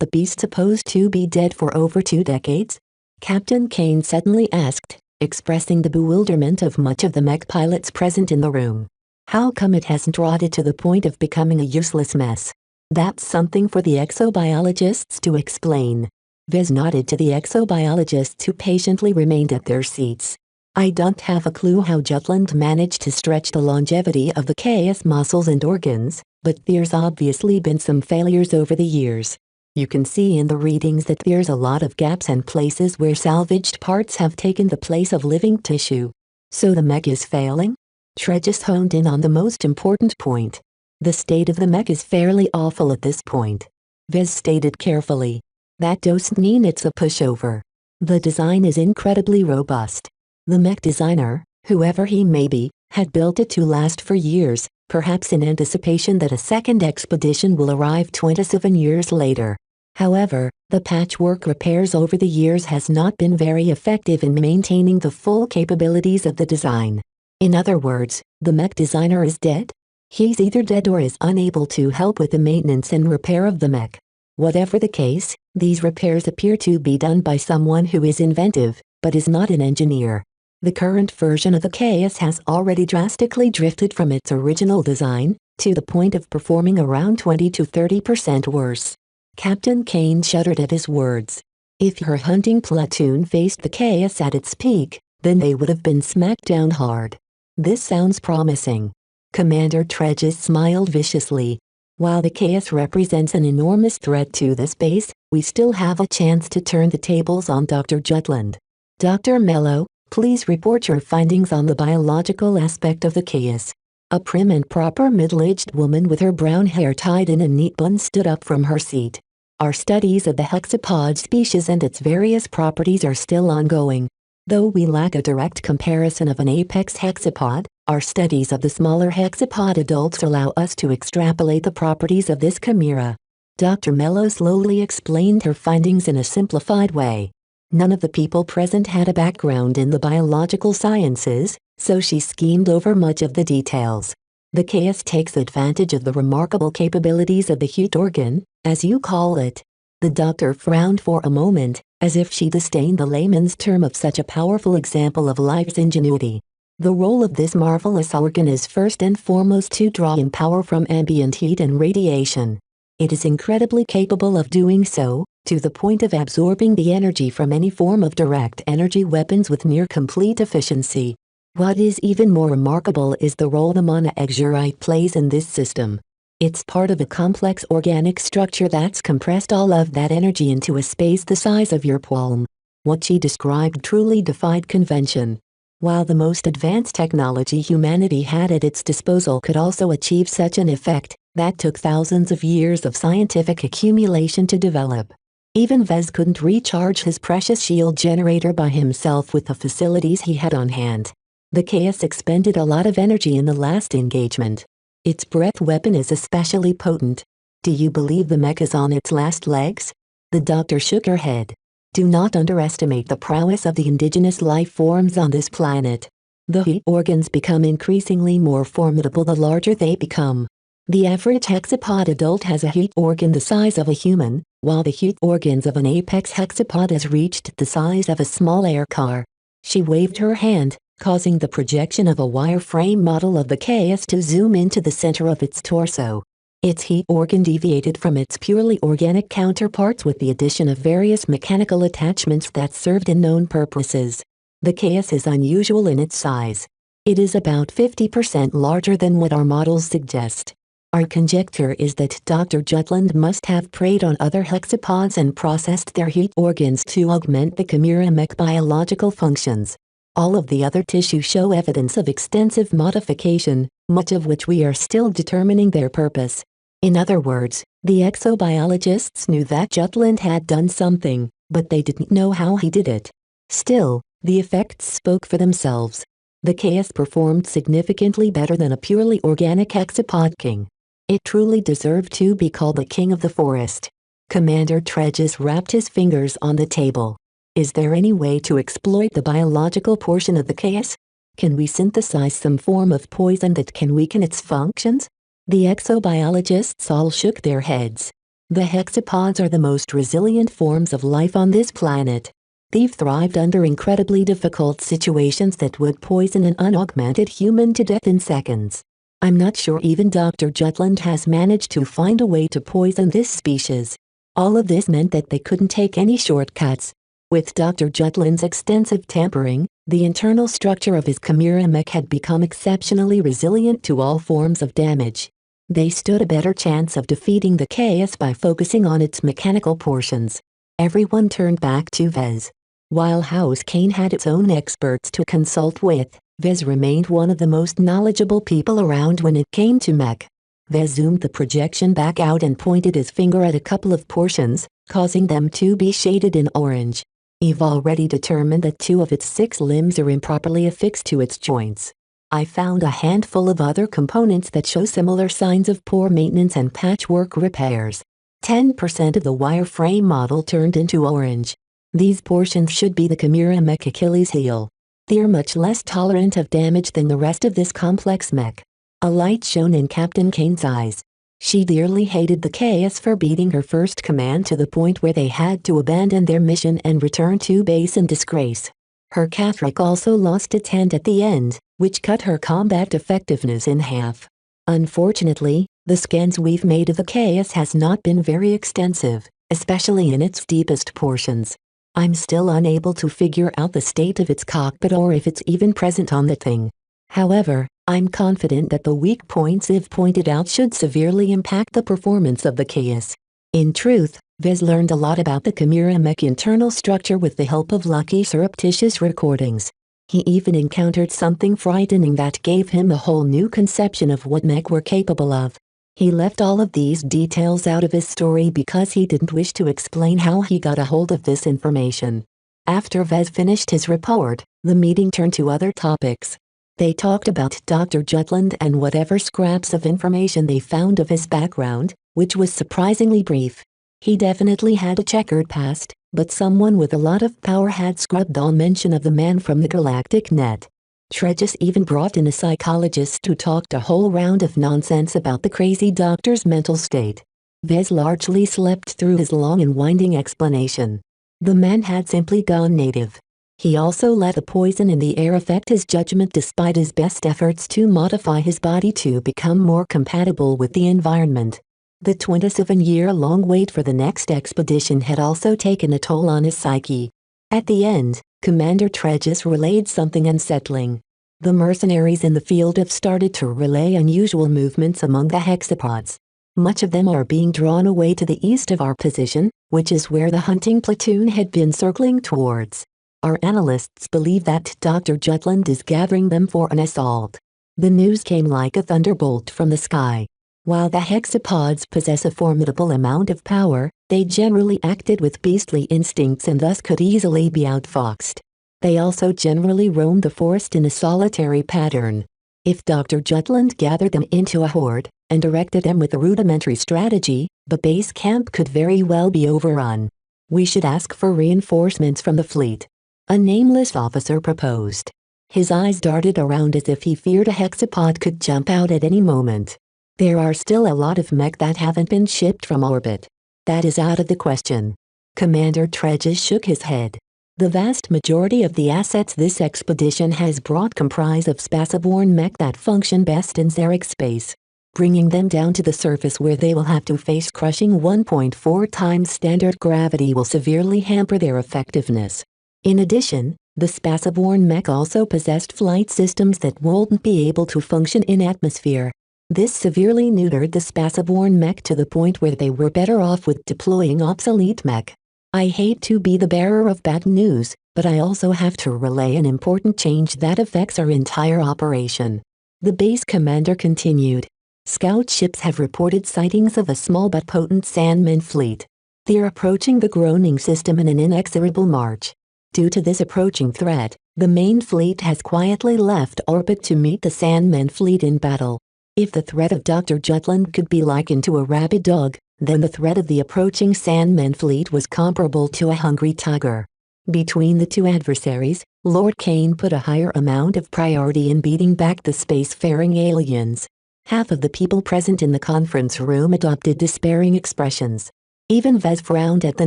the beast supposed to be dead for over 2 decades? Captain Kane suddenly asked, expressing the bewilderment of much of the mech pilots present in the room. How come it hasn't rotted to the point of becoming a useless mess? That's something for the exobiologists to explain. Vez nodded to the exobiologists who patiently remained at their seats. I don't have a clue how Jutland managed to stretch the longevity of the chaos muscles and organs, but there's obviously been some failures over the years. You can see in the readings that there's a lot of gaps and places where salvaged parts have taken the place of living tissue. So the mech is failing? Tregis honed in on the most important point. The state of the mech is fairly awful at this point. Vez stated carefully. That doesn't mean it's a pushover. The design is incredibly robust. The mech designer, whoever he may be, had built it to last for years, perhaps in anticipation that a second expedition will arrive 27 years later. However, the patchwork repairs over the years has not been very effective in maintaining the full capabilities of the design. In other words, the mech designer is dead? He's either dead or is unable to help with the maintenance and repair of the mech. Whatever the case, these repairs appear to be done by someone who is inventive, but is not an engineer. The current version of the Chaos has already drastically drifted from its original design, to the point of performing around 20 to 30% worse. Captain Kane shuddered at his words. If her hunting platoon faced the Chaos at its peak, then they would have been smacked down hard. This sounds promising. Commander Tregis smiled viciously. While the Chaos represents an enormous threat to this base, we still have a chance to turn the tables on Dr. Jutland. Dr. Mello, please report your findings on the biological aspect of the Chaos. A prim and proper middle-aged woman with her brown hair tied in a neat bun stood up from her seat. Our studies of the hexapod species and its various properties are still ongoing. Though we lack a direct comparison of an apex hexapod, our studies of the smaller hexapod adults allow us to extrapolate the properties of this chimera. Dr. Mello slowly explained her findings in a simplified way. None of the people present had a background in the biological sciences, so she schemed over much of the details. The Chaos takes advantage of the remarkable capabilities of the heat organ, as you call it. The doctor frowned for a moment, as if she disdained the layman's term of such a powerful example of life's ingenuity. The role of this marvelous organ is first and foremost to draw in power from ambient heat and radiation. It is incredibly capable of doing so, to the point of absorbing the energy from any form of direct energy weapons with near complete efficiency. What is even more remarkable is the role the monoxurite plays in this system. It's part of a complex organic structure that's compressed all of that energy into a space the size of your palm. What she described truly defied convention. While the most advanced technology humanity had at its disposal could also achieve such an effect, that took thousands of years of scientific accumulation to develop. Even Vez couldn't recharge his precious shield generator by himself with the facilities he had on hand. The Chaos expended a lot of energy in the last engagement. Its breath weapon is especially potent. Do you believe the mech is on its last legs? The doctor shook her head. Do not underestimate the prowess of the indigenous life forms on this planet. The heat organs become increasingly more formidable the larger they become. The average hexapod adult has a heat organ the size of a human, while the heat organs of an apex hexapod has reached the size of a small air car. She waved her hand, causing the projection of a wireframe model of the Chaos to zoom into the center of its torso. Its heat organ deviated from its purely organic counterparts with the addition of various mechanical attachments that served in known purposes. The Chaos is unusual in its size. It is about 50% larger than what our models suggest. Our conjecture is that Dr. Jutland must have preyed on other hexapods and processed their heat organs to augment the chimera mech biological functions. All of the other tissues show evidence of extensive modification, much of which we are still determining their purpose. In other words, the exobiologists knew that Jutland had done something, but they didn't know how he did it. Still, the effects spoke for themselves. The Chaos performed significantly better than a purely organic hexapod king. It truly deserved to be called the king of the forest. Commander Tregis wrapped his fingers on the table. Is there any way to exploit the biological portion of the Chaos? Can we synthesize some form of poison that can weaken its functions? The exobiologists all shook their heads. The hexapods are the most resilient forms of life on this planet. They've thrived under incredibly difficult situations that would poison an unaugmented human to death in seconds. I'm not sure even Dr. Jutland has managed to find a way to poison this species. All of this meant that they couldn't take any shortcuts. With Dr. Jutland's extensive tampering, the internal structure of his Chimera mech had become exceptionally resilient to all forms of damage. They stood a better chance of defeating the chaos by focusing on its mechanical portions. Everyone turned back to Vez. While House Kane had its own experts to consult with, Vez remained one of the most knowledgeable people around when it came to mech. Vez zoomed the projection back out and pointed his finger at a couple of portions, causing them to be shaded in orange. I've already determined that 2 of its 6 limbs are improperly affixed to its joints. I found a handful of other components that show similar signs of poor maintenance and patchwork repairs. 10% of the wireframe model turned into orange. These portions should be the Chimera mech Achilles heel. They're much less tolerant of damage than the rest of this complex mech. A light shone in Captain Kane's eyes. She dearly hated the chaos for beating her first command to the point where they had to abandon their mission and return to base in disgrace. Her Catholic also lost its hand at the end, which cut her combat effectiveness in half. Unfortunately, the scans we've made of the chaos has not been very extensive, especially in its deepest portions. I'm still unable to figure out the state of its cockpit or if it's even present on the thing. However, I'm confident that the weak points I've pointed out should severely impact the performance of the chaos. In truth, Vez learned a lot about the Chimera mech internal structure with the help of lucky surreptitious recordings. He even encountered something frightening that gave him a whole new conception of what mech were capable of. He left all of these details out of his story because he didn't wish to explain how he got a hold of this information. After Vez finished his report, the meeting turned to other topics. They talked about Dr. Jutland and whatever scraps of information they found of his background, which was surprisingly brief. He definitely had a checkered past, but someone with a lot of power had scrubbed all mention of the man from the galactic net. Tregis even brought in a psychologist who talked a whole round of nonsense about the crazy doctor's mental state. Vez largely slept through his long and winding explanation. The man had simply gone native. He also let the poison in the air affect his judgment despite his best efforts to modify his body to become more compatible with the environment. The 27-year-long wait for the next expedition had also taken a toll on his psyche. At the end, Commander Tregis relayed something unsettling. The mercenaries in the field have started to relay unusual movements among the hexapods. Much of them are being drawn away to the east of our position, which is where the hunting platoon had been circling towards. Our analysts believe that Dr. Jutland is gathering them for an assault. The news came like a thunderbolt from the sky. While the hexapods possess a formidable amount of power, they generally acted with beastly instincts and thus could easily be outfoxed. They also generally roam the forest in a solitary pattern. If Dr. Jutland gathered them into a horde and directed them with a rudimentary strategy, the base camp could very well be overrun. We should ask for reinforcements from the fleet. A nameless officer proposed. His eyes darted around as if he feared a hexapod could jump out at any moment. There are still a lot of mech that haven't been shipped from orbit. That is out of the question. Commander Tregis shook his head. The vast majority of the assets this expedition has brought comprise of spaceborne mech that function best in xeric space. Bringing them down to the surface where they will have to face crushing 1.4 times standard gravity will severely hamper their effectiveness. In addition, the spaceborne mech also possessed flight systems that wouldn't be able to function in atmosphere. This severely neutered the spaceborne mech to the point where they were better off with deploying obsolete mech. I hate to be the bearer of bad news, but I also have to relay an important change that affects our entire operation. The base commander continued. Scout ships have reported sightings of a small but potent Sandman fleet. They're approaching the groaning system in an inexorable march. Due to this approaching threat, the main fleet has quietly left orbit to meet the Sandman fleet in battle. If the threat of Dr. Jutland could be likened to a rabid dog, then the threat of the approaching Sandman fleet was comparable to a hungry tiger. Between the two adversaries, Lord Kane put a higher amount of priority in beating back the spacefaring aliens. Half of the people present in the conference room adopted despairing expressions. Even Vez frowned at the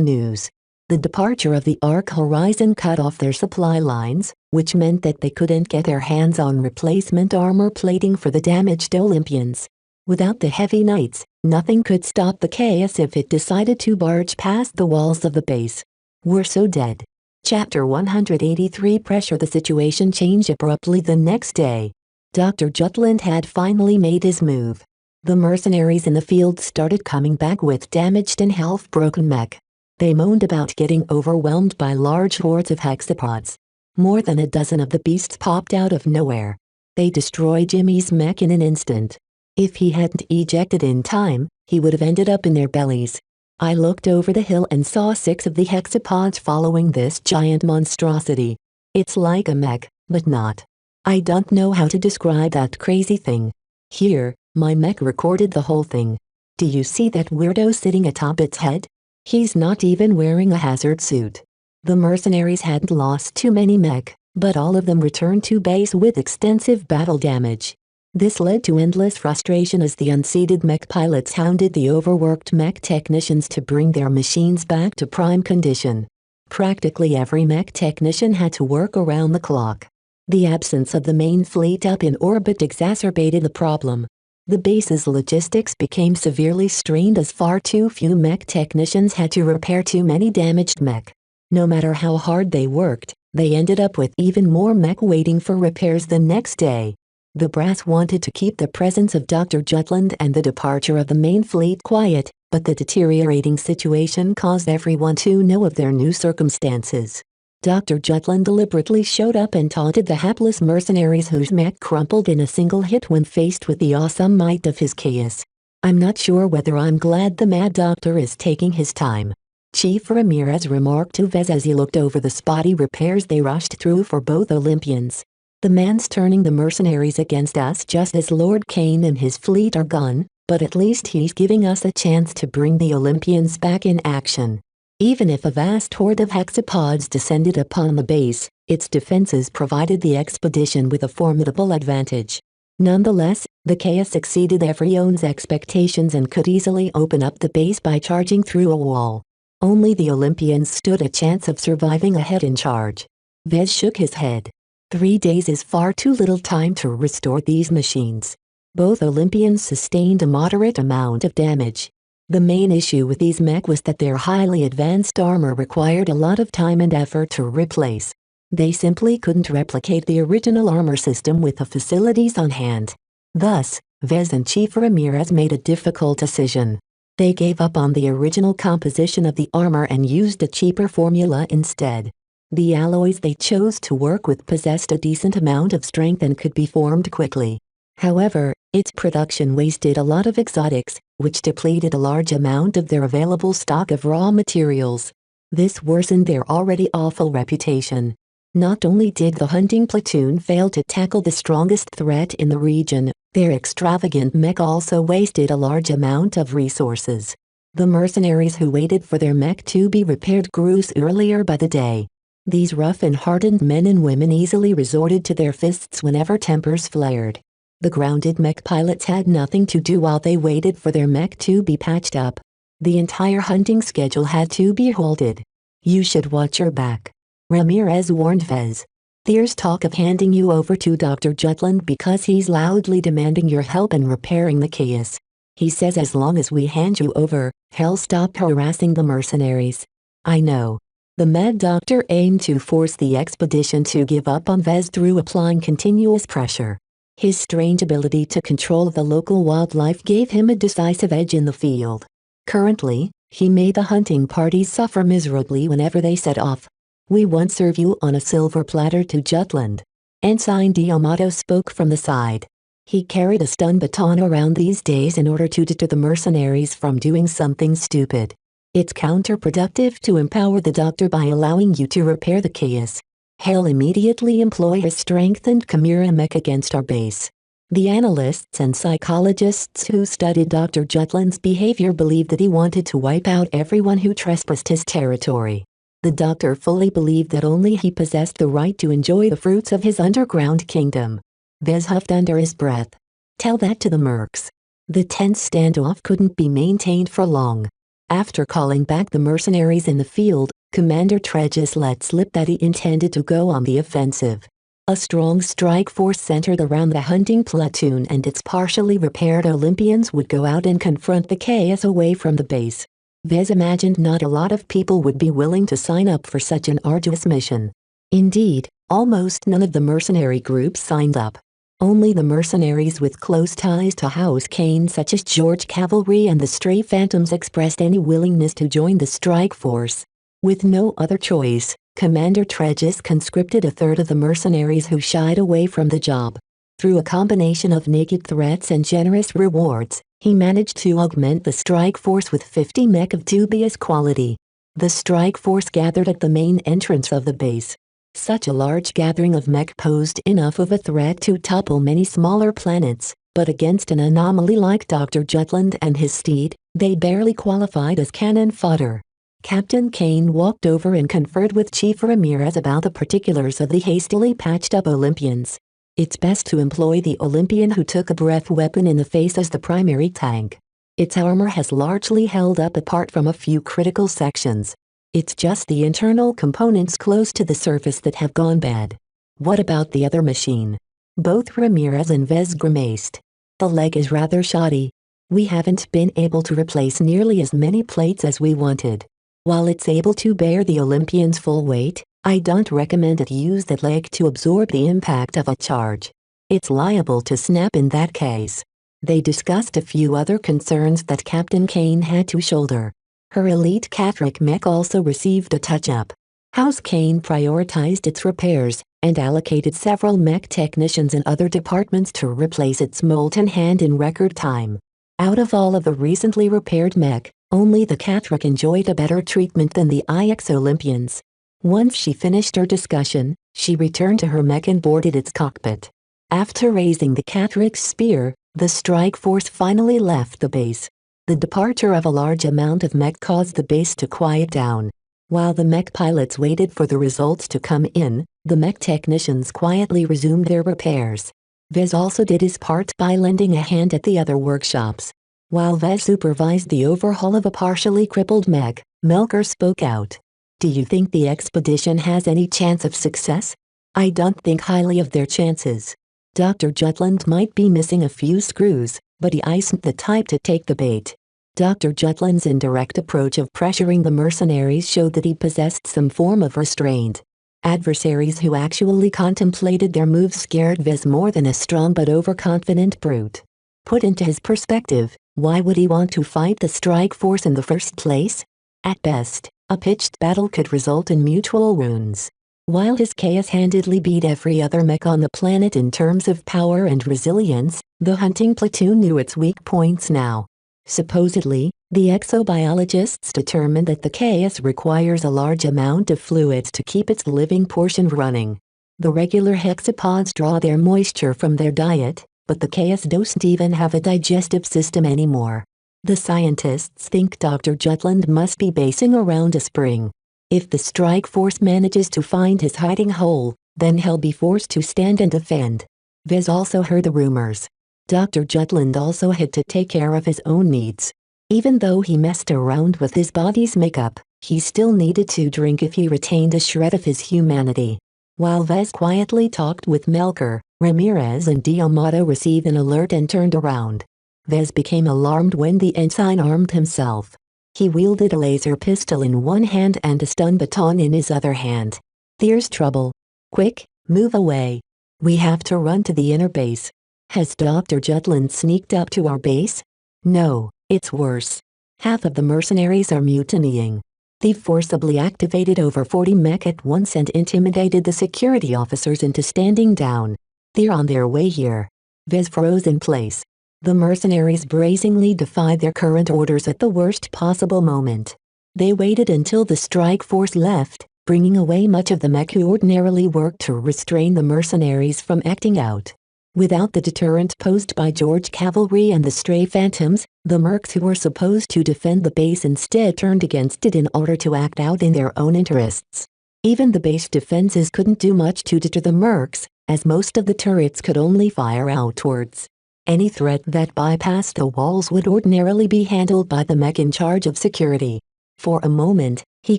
news. The departure of the Arc Horizon cut off their supply lines, which meant that they couldn't get their hands on replacement armor plating for the damaged Olympians. Without the heavy knights, nothing could stop the chaos if it decided to barge past the walls of the base. We're so dead. Chapter 183 Pressure. The situation changed abruptly the next day. Dr. Jutland had finally made his move. The mercenaries in the field started coming back with damaged and half-broken mech. They moaned about getting overwhelmed by large hordes of hexapods. More than a dozen of the beasts popped out of nowhere. They destroyed Jimmy's mech in an instant. If he hadn't ejected in time, he would have ended up in their bellies. I looked over the hill and saw 6 of the hexapods following this giant monstrosity. It's like a mech, but not. I don't know how to describe that crazy thing. Here, my mech recorded the whole thing. Do you see that weirdo sitting atop its head? He's not even wearing a hazard suit. The mercenaries hadn't lost too many mech, but all of them returned to base with extensive battle damage. This led to endless frustration as the unseated mech pilots hounded the overworked mech technicians to bring their machines back to prime condition. Practically every mech technician had to work around the clock. The absence of the main fleet up in orbit exacerbated the problem. The base's logistics became severely strained as far too few mech technicians had to repair too many damaged mech. No matter how hard they worked, they ended up with even more mech waiting for repairs the next day. The brass wanted to keep the presence of Dr. Jutland and the departure of the main fleet quiet, but the deteriorating situation caused everyone to know of their new circumstances. Dr. Jutland deliberately showed up and taunted the hapless mercenaries whose mech crumpled in a single hit when faced with the awesome might of his chaos. I'm not sure whether I'm glad the Mad Doctor is taking his time. Chief Ramirez remarked to Vez as he looked over the spotty repairs they rushed through for both Olympians. The man's turning the mercenaries against us just as Lord Kane and his fleet are gone, but at least he's giving us a chance to bring the Olympians back in action. Even if a vast horde of hexapods descended upon the base, its defenses provided the expedition with a formidable advantage. Nonetheless, the chaos exceeded everyone's expectations and could easily open up the base by charging through a wall. Only the Olympians stood a chance of surviving a head in charge. Vez shook his head. 3 days is far too little time to restore these machines. Both Olympians sustained a moderate amount of damage. The main issue with these mech was that their highly advanced armor required a lot of time and effort to replace. They simply couldn't replicate the original armor system with the facilities on hand. Thus, Vez and Chief Ramirez made a difficult decision. They gave up on the original composition of the armor and used a cheaper formula instead. The alloys they chose to work with possessed a decent amount of strength and could be formed quickly. However, its production wasted a lot of exotics, which depleted a large amount of their available stock of raw materials. This worsened their already awful reputation. Not only did the hunting platoon fail to tackle the strongest threat in the region, their extravagant mech also wasted a large amount of resources. The mercenaries who waited for their mech to be repaired grew earlier by the day. These rough and hardened men and women easily resorted to their fists whenever tempers flared. The grounded mech pilots had nothing to do while they waited for their mech to be patched up. The entire hunting schedule had to be halted. You should watch your back, Ramirez warned Vez. There's talk of handing you over to Dr. Jutland because he's loudly demanding your help in repairing the chaos. He says as long as we hand you over, he'll stop harassing the mercenaries. I know. The Mad Doctor aimed to force the expedition to give up on Vez through applying continuous pressure. His strange ability to control the local wildlife gave him a decisive edge in the field. Currently, he made the hunting parties suffer miserably whenever they set off. We won't serve you on a silver platter to Jutland. Ensign D'Amato spoke from the side. He carried a stun baton around these days in order to deter the mercenaries from doing something stupid. It's counterproductive to empower the doctor by allowing you to repair the chaos. He'll immediately employ his strengthened Chimera mech against our base. The analysts and psychologists who studied Dr. Jutland's behavior believed that he wanted to wipe out everyone who trespassed his territory. The doctor fully believed that only he possessed the right to enjoy the fruits of his underground kingdom. Vez huffed under his breath. Tell that to the mercs. The tense standoff couldn't be maintained for long. After calling back the mercenaries in the field, Commander Tregis let slip that he intended to go on the offensive. A strong strike force centered around the hunting platoon and its partially repaired Olympians would go out and confront the chaos away from the base. Vez imagined not a lot of people would be willing to sign up for such an arduous mission. Indeed, almost none of the mercenary groups signed up. Only the mercenaries with close ties to House Kane such as George Cavalry and the Stray Phantoms expressed any willingness to join the strike force. With no other choice, Commander Tregis conscripted a third of the mercenaries who shied away from the job. Through a combination of naked threats and generous rewards, he managed to augment the strike force with 50 mech of dubious quality. The strike force gathered at the main entrance of the base. Such a large gathering of mech posed enough of a threat to topple many smaller planets, but against an anomaly like Dr. Jutland and his steed, they barely qualified as cannon fodder. Captain Kane walked over and conferred with Chief Ramirez about the particulars of the hastily patched-up Olympians. It's best to employ the Olympian who took a breath weapon in the face as the primary tank. Its armor has largely held up apart from a few critical sections. It's just the internal components close to the surface that have gone bad. What about the other machine? Both Ramirez and Vez grimaced. The leg is rather shoddy. We haven't been able to replace nearly as many plates as we wanted. While it's able to bear the Olympian's full weight, I don't recommend it use that leg to absorb the impact of a charge. It's liable to snap in that case. They discussed a few other concerns that Captain Kane had to shoulder. Her elite Catholic mech also received a touch-up. House Kane prioritized its repairs, and allocated several mech technicians in other departments to replace its molten hand in record time. Out of all of the recently repaired mech, only the Catholic enjoyed a better treatment than the IX Olympians. Once she finished her discussion, she returned to her mech and boarded its cockpit. After raising the Catharic's spear, the strike force finally left the base. The departure of a large amount of mech caused the base to quiet down. While the mech pilots waited for the results to come in, the mech technicians quietly resumed their repairs. Vez also did his part by lending a hand at the other workshops. While Vez supervised the overhaul of a partially crippled mech, Melker spoke out. Do you think the expedition has any chance of success? I don't think highly of their chances. Dr. Jutland might be missing a few screws, but he isn't the type to take the bait. Dr. Jutland's indirect approach of pressuring the mercenaries showed that he possessed some form of restraint. Adversaries who actually contemplated their moves scared Vez more than a strong but overconfident brute. Put into his perspective, why would he want to fight the strike force in the first place? At best, a pitched battle could result in mutual wounds. While his chaos handedly beat every other mech on the planet in terms of power and resilience, the hunting platoon knew its weak points now. Supposedly, the exobiologists determined that the chaos requires a large amount of fluids to keep its living portion running. The regular hexapods draw their moisture from their diet, but the chaos don't even have a digestive system anymore. The scientists think Dr. Jutland must be basing around a spring. If the strike force manages to find his hiding hole, then he'll be forced to stand and defend. Vez also heard the rumors. Dr. Jutland also had to take care of his own needs. Even though he messed around with his body's makeup, he still needed to drink if he retained a shred of his humanity. While Vez quietly talked with Melker, Ramirez and D'Amato received an alert and turned around. Vez became alarmed when the ensign armed himself. He wielded a laser pistol in one hand and a stun baton in his other hand. There's trouble. Quick, move away. We have to run to the inner base. Has Dr. Jutland sneaked up to our base? No, it's worse. Half of the mercenaries are mutinying. They've forcibly activated over 40 mech at once and intimidated the security officers into standing down. They're on their way here. Vez froze in place. The mercenaries brazenly defied their current orders at the worst possible moment. They waited until the strike force left, bringing away much of the mech who ordinarily worked to restrain the mercenaries from acting out. Without the deterrent posed by George Cavalry and the Stray Phantoms, the mercs who were supposed to defend the base instead turned against it in order to act out in their own interests. Even the base defenses couldn't do much to deter the mercs, as most of the turrets could only fire outwards. Any threat that bypassed the walls would ordinarily be handled by the mech in charge of security. For a moment, he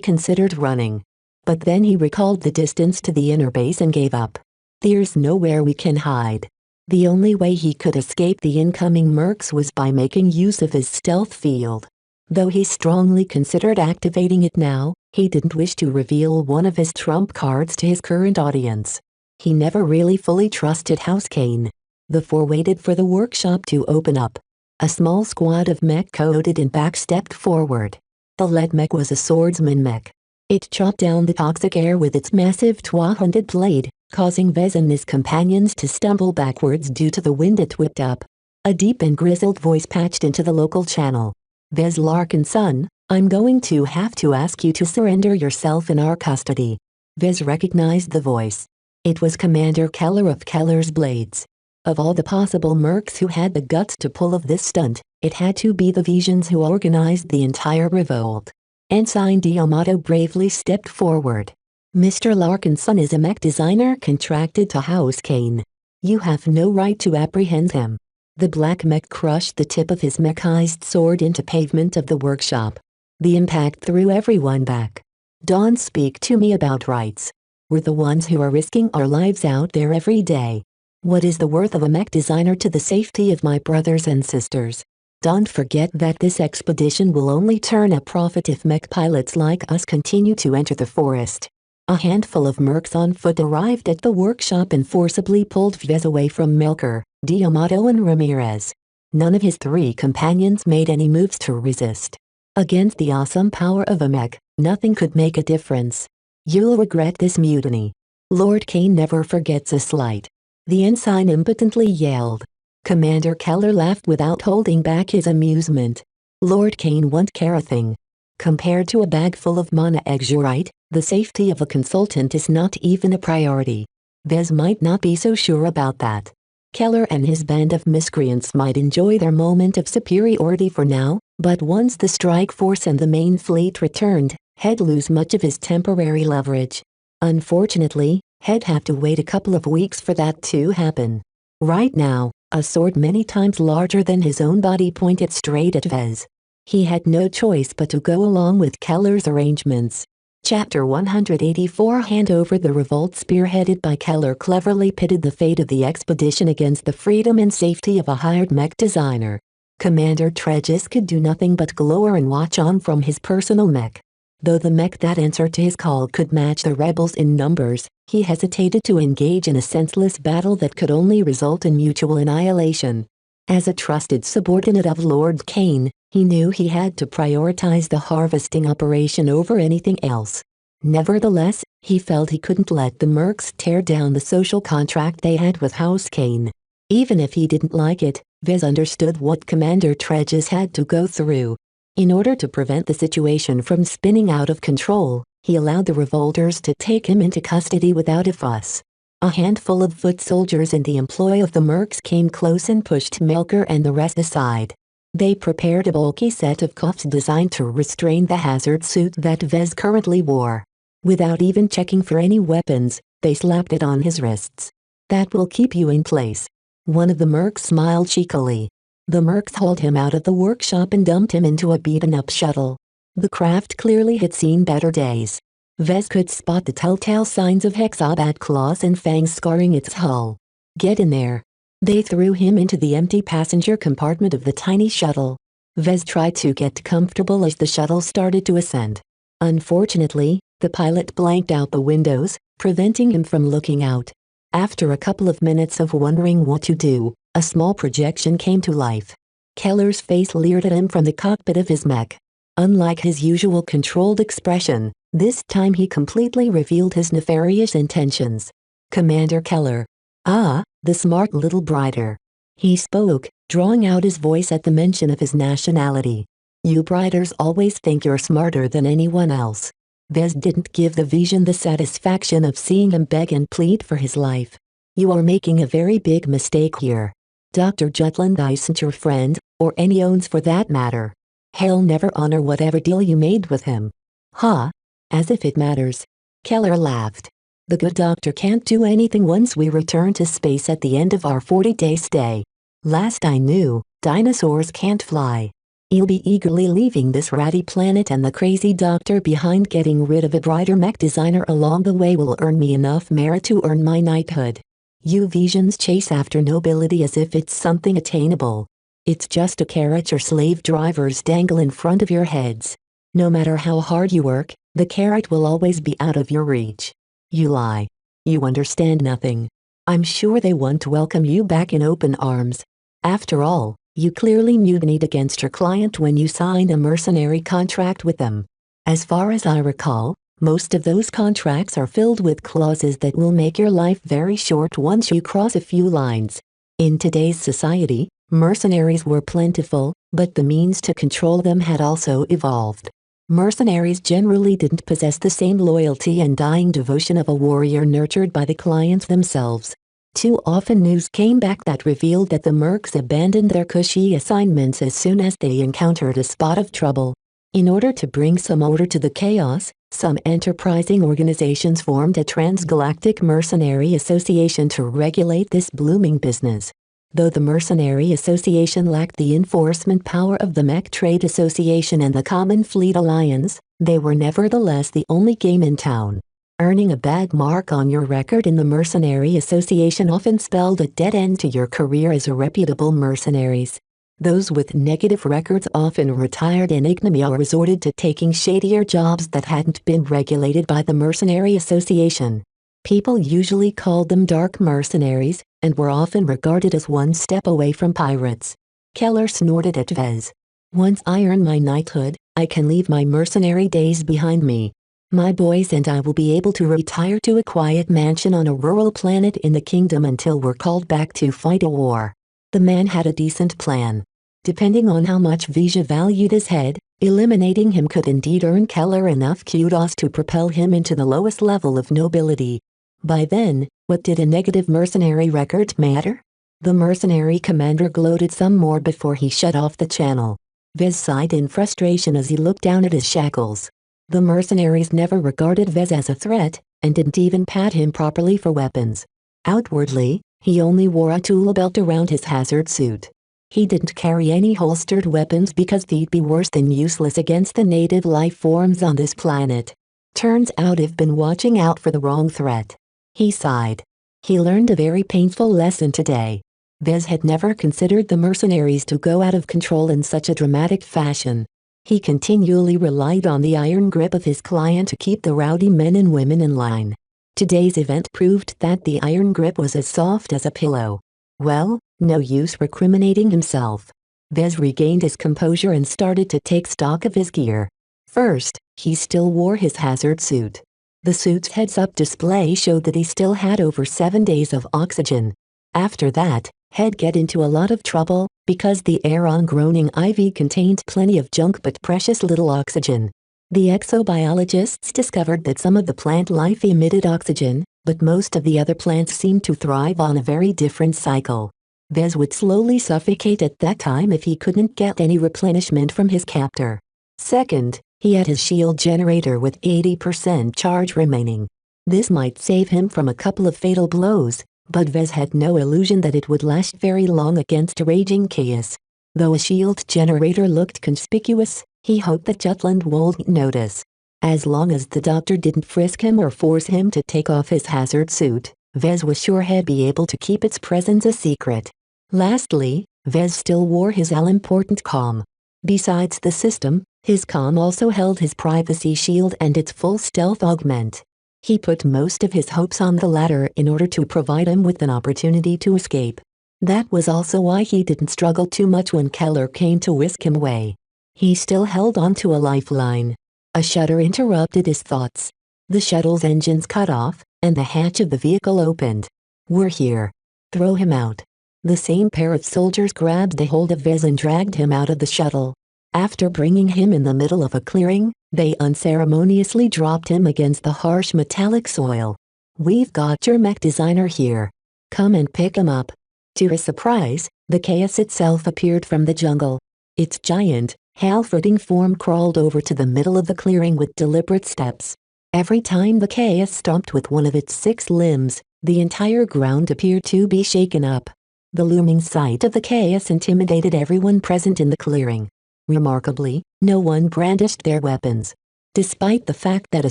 considered running. But then he recalled the distance to the inner base and gave up. There's nowhere we can hide. The only way he could escape the incoming mercs was by making use of his stealth field. Though he strongly considered activating it now, he didn't wish to reveal one of his trump cards to his current audience. He never really fully trusted House Kane. The four waited for the workshop to open up. A small squad of mech coded and backstepped forward. The lead mech was a swordsman mech. It chopped down the toxic air with its massive two-handed blade, causing Vez and his companions to stumble backwards due to the wind it whipped up. A deep and grizzled voice patched into the local channel. Vez Larkinson, I'm going to have to ask you to surrender yourself in our custody. Vez recognized the voice. It was Commander Keller of Keller's Blades. Of all the possible mercs who had the guts to pull off this stunt, it had to be the Visions who organized the entire revolt. Ensign D'Amato bravely stepped forward. Mr. Larkinson is a mech designer contracted to House Kane. You have no right to apprehend him. The black mech crushed the tip of his mechanized sword into pavement of the workshop. The impact threw everyone back. Don't speak to me about rights. We're the ones who are risking our lives out there every day. What is the worth of a mech designer to the safety of my brothers and sisters? Don't forget that this expedition will only turn a profit if mech pilots like us continue to enter the forest. A handful of mercs on foot arrived at the workshop and forcibly pulled Vez away from Melker, D'Amato and Ramirez. None of his three companions made any moves to resist. Against the awesome power of a mech, nothing could make a difference. You'll regret this mutiny. Lord Kane never forgets a slight. The ensign impotently yelled. Commander Keller laughed without holding back his amusement. Lord Kane won't care a thing. Compared to a bag full of mana eggs, you're right, the safety of a consultant is not even a priority. Vez might not be so sure about that. Keller and his band of miscreants might enjoy their moment of superiority for now, but once the strike force and the main fleet returned, he'd lose much of his temporary leverage. Unfortunately, he'd have to wait a couple of weeks for that to happen. Right now, a sword many times larger than his own body pointed straight at Vez. He had no choice but to go along with Keller's arrangements. Chapter 184 Handover. The revolt spearheaded by Keller cleverly pitted the fate of the expedition against the freedom and safety of a hired mech designer. Commander Tregis could do nothing but glower and watch on from his personal mech. Though the mech that answered to his call could match the rebels in numbers, he hesitated to engage in a senseless battle that could only result in mutual annihilation. As a trusted subordinate of Lord Kane, he knew he had to prioritize the harvesting operation over anything else. Nevertheless, he felt he couldn't let the mercs tear down the social contract they had with House Kane. Even if he didn't like it, Vez understood what Commander Tregis had to go through. In order to prevent the situation from spinning out of control, he allowed the revolters to take him into custody without a fuss. A handful of foot soldiers in the employ of the mercs came close and pushed Melker and the rest aside. They prepared a bulky set of cuffs designed to restrain the hazard suit that Vez currently wore. Without even checking for any weapons, they slapped it on his wrists. That will keep you in place. One of the mercs smiled cheekily. The mercs hauled him out of the workshop and dumped him into a beaten-up shuttle. The craft clearly had seen better days. Vez could spot the telltale signs of hexabat claws and fangs scarring its hull. Get in there. They threw him into the empty passenger compartment of the tiny shuttle. Vez tried to get comfortable as the shuttle started to ascend. Unfortunately, the pilot blanked out the windows, preventing him from looking out. After a couple of minutes of wondering what to do, a small projection came to life. Keller's face leered at him from the cockpit of his mech. Unlike his usual controlled expression, this time he completely revealed his nefarious intentions. Commander Keller. Ah, the smart little brider. He spoke, drawing out his voice at the mention of his nationality. You briders always think you're smarter than anyone else. Vez didn't give the Vision the satisfaction of seeing him beg and plead for his life. You are making a very big mistake here. Dr. Jutland isn't your friend, or any owns for that matter. He'll never honor whatever deal you made with him. Huh? As if it matters. Keller laughed. The good doctor can't do anything once we return to space at the end of our 40-day stay. Last I knew, dinosaurs can't fly. He'll be eagerly leaving this ratty planet, and the crazy doctor behind getting rid of a brighter mech designer along the way will earn me enough merit to earn my knighthood. You visions chase after nobility as if it's something attainable. It's just a carrot your slave drivers dangle in front of your heads. No matter how hard you work, the carrot will always be out of your reach. You lie. You understand nothing. I'm sure they want to welcome you back in open arms. After all, you clearly mutinied against your client when you signed a mercenary contract with them. As far as I recall, most of those contracts are filled with clauses that will make your life very short once you cross a few lines. In today's society, mercenaries were plentiful, but the means to control them had also evolved. Mercenaries generally didn't possess the same loyalty and dying devotion of a warrior nurtured by the clients themselves. Too often news came back that revealed that the mercs abandoned their cushy assignments as soon as they encountered a spot of trouble. In order to bring some order to the chaos, some enterprising organizations formed a transgalactic mercenary association to regulate this blooming business. Though the Mercenary Association lacked the enforcement power of the Mech Trade Association and the Common Fleet Alliance, they were nevertheless the only game in town. Earning a bad mark on your record in the Mercenary Association often spelled a dead end to your career as a reputable mercenaries. Those with negative records often retired in ignominy or resorted to taking shadier jobs that hadn't been regulated by the Mercenary Association. People usually called them dark mercenaries, and were often regarded as one step away from pirates. Keller snorted at Vez. Once I earn my knighthood, I can leave my mercenary days behind me. My boys and I will be able to retire to a quiet mansion on a rural planet in the kingdom until we're called back to fight a war. The man had a decent plan. Depending on how much Vija valued his head, eliminating him could indeed earn Keller enough kudos to propel him into the lowest level of nobility. By then, what did a negative mercenary record matter? The mercenary commander gloated some more before he shut off the channel. Vez sighed in frustration as he looked down at his shackles. The mercenaries never regarded Vez as a threat, and didn't even pad him properly for weapons. Outwardly, he only wore a tool belt around his hazard suit. He didn't carry any holstered weapons because they'd be worse than useless against the native life forms on this planet. Turns out I've been watching out for the wrong threat. He sighed. He learned a very painful lesson today. Vez had never considered the mercenaries to go out of control in such a dramatic fashion. He continually relied on the iron grip of his client to keep the rowdy men and women in line. Today's event proved that the iron grip was as soft as a pillow. Well, no use recriminating himself. Vez regained his composure and started to take stock of his gear. First, he still wore his hazard suit. The suit's heads-up display showed that he still had over 7 days of oxygen. After that, he'd get into a lot of trouble, because the air on Groaning Ivy contained plenty of junk but precious little oxygen. The exobiologists discovered that some of the plant life emitted oxygen, but most of the other plants seemed to thrive on a very different cycle. Vez would slowly suffocate at that time if he couldn't get any replenishment from his captor. Second, he had his shield generator with 80% charge remaining. This might save him from a couple of fatal blows, but Vez had no illusion that it would last very long against raging chaos. Though a shield generator looked conspicuous, he hoped that Jutland wouldn't notice. As long as the doctor didn't frisk him or force him to take off his hazard suit, Vez was sure he'd be able to keep its presence a secret. Lastly, Vez still wore his all-important comm. Besides the system, his comm also held his privacy shield and its full stealth augment. He put most of his hopes on the latter in order to provide him with an opportunity to escape. That was also why he didn't struggle too much when Keller came to whisk him away. He still held on to a lifeline. A shudder interrupted his thoughts. The shuttle's engines cut off, and the hatch of the vehicle opened. "We're here. Throw him out." The same pair of soldiers grabbed a hold of Vez and dragged him out of the shuttle. After bringing him in the middle of a clearing, they unceremoniously dropped him against the harsh metallic soil. "We've got your mech designer here. Come and pick him up." To his surprise, the chaos itself appeared from the jungle. Its giant, half-rotting form crawled over to the middle of the clearing with deliberate steps. Every time the chaos stomped with one of its 6 limbs, the entire ground appeared to be shaken up. The looming sight of the chaos intimidated everyone present in the clearing. Remarkably, no one brandished their weapons. Despite the fact that a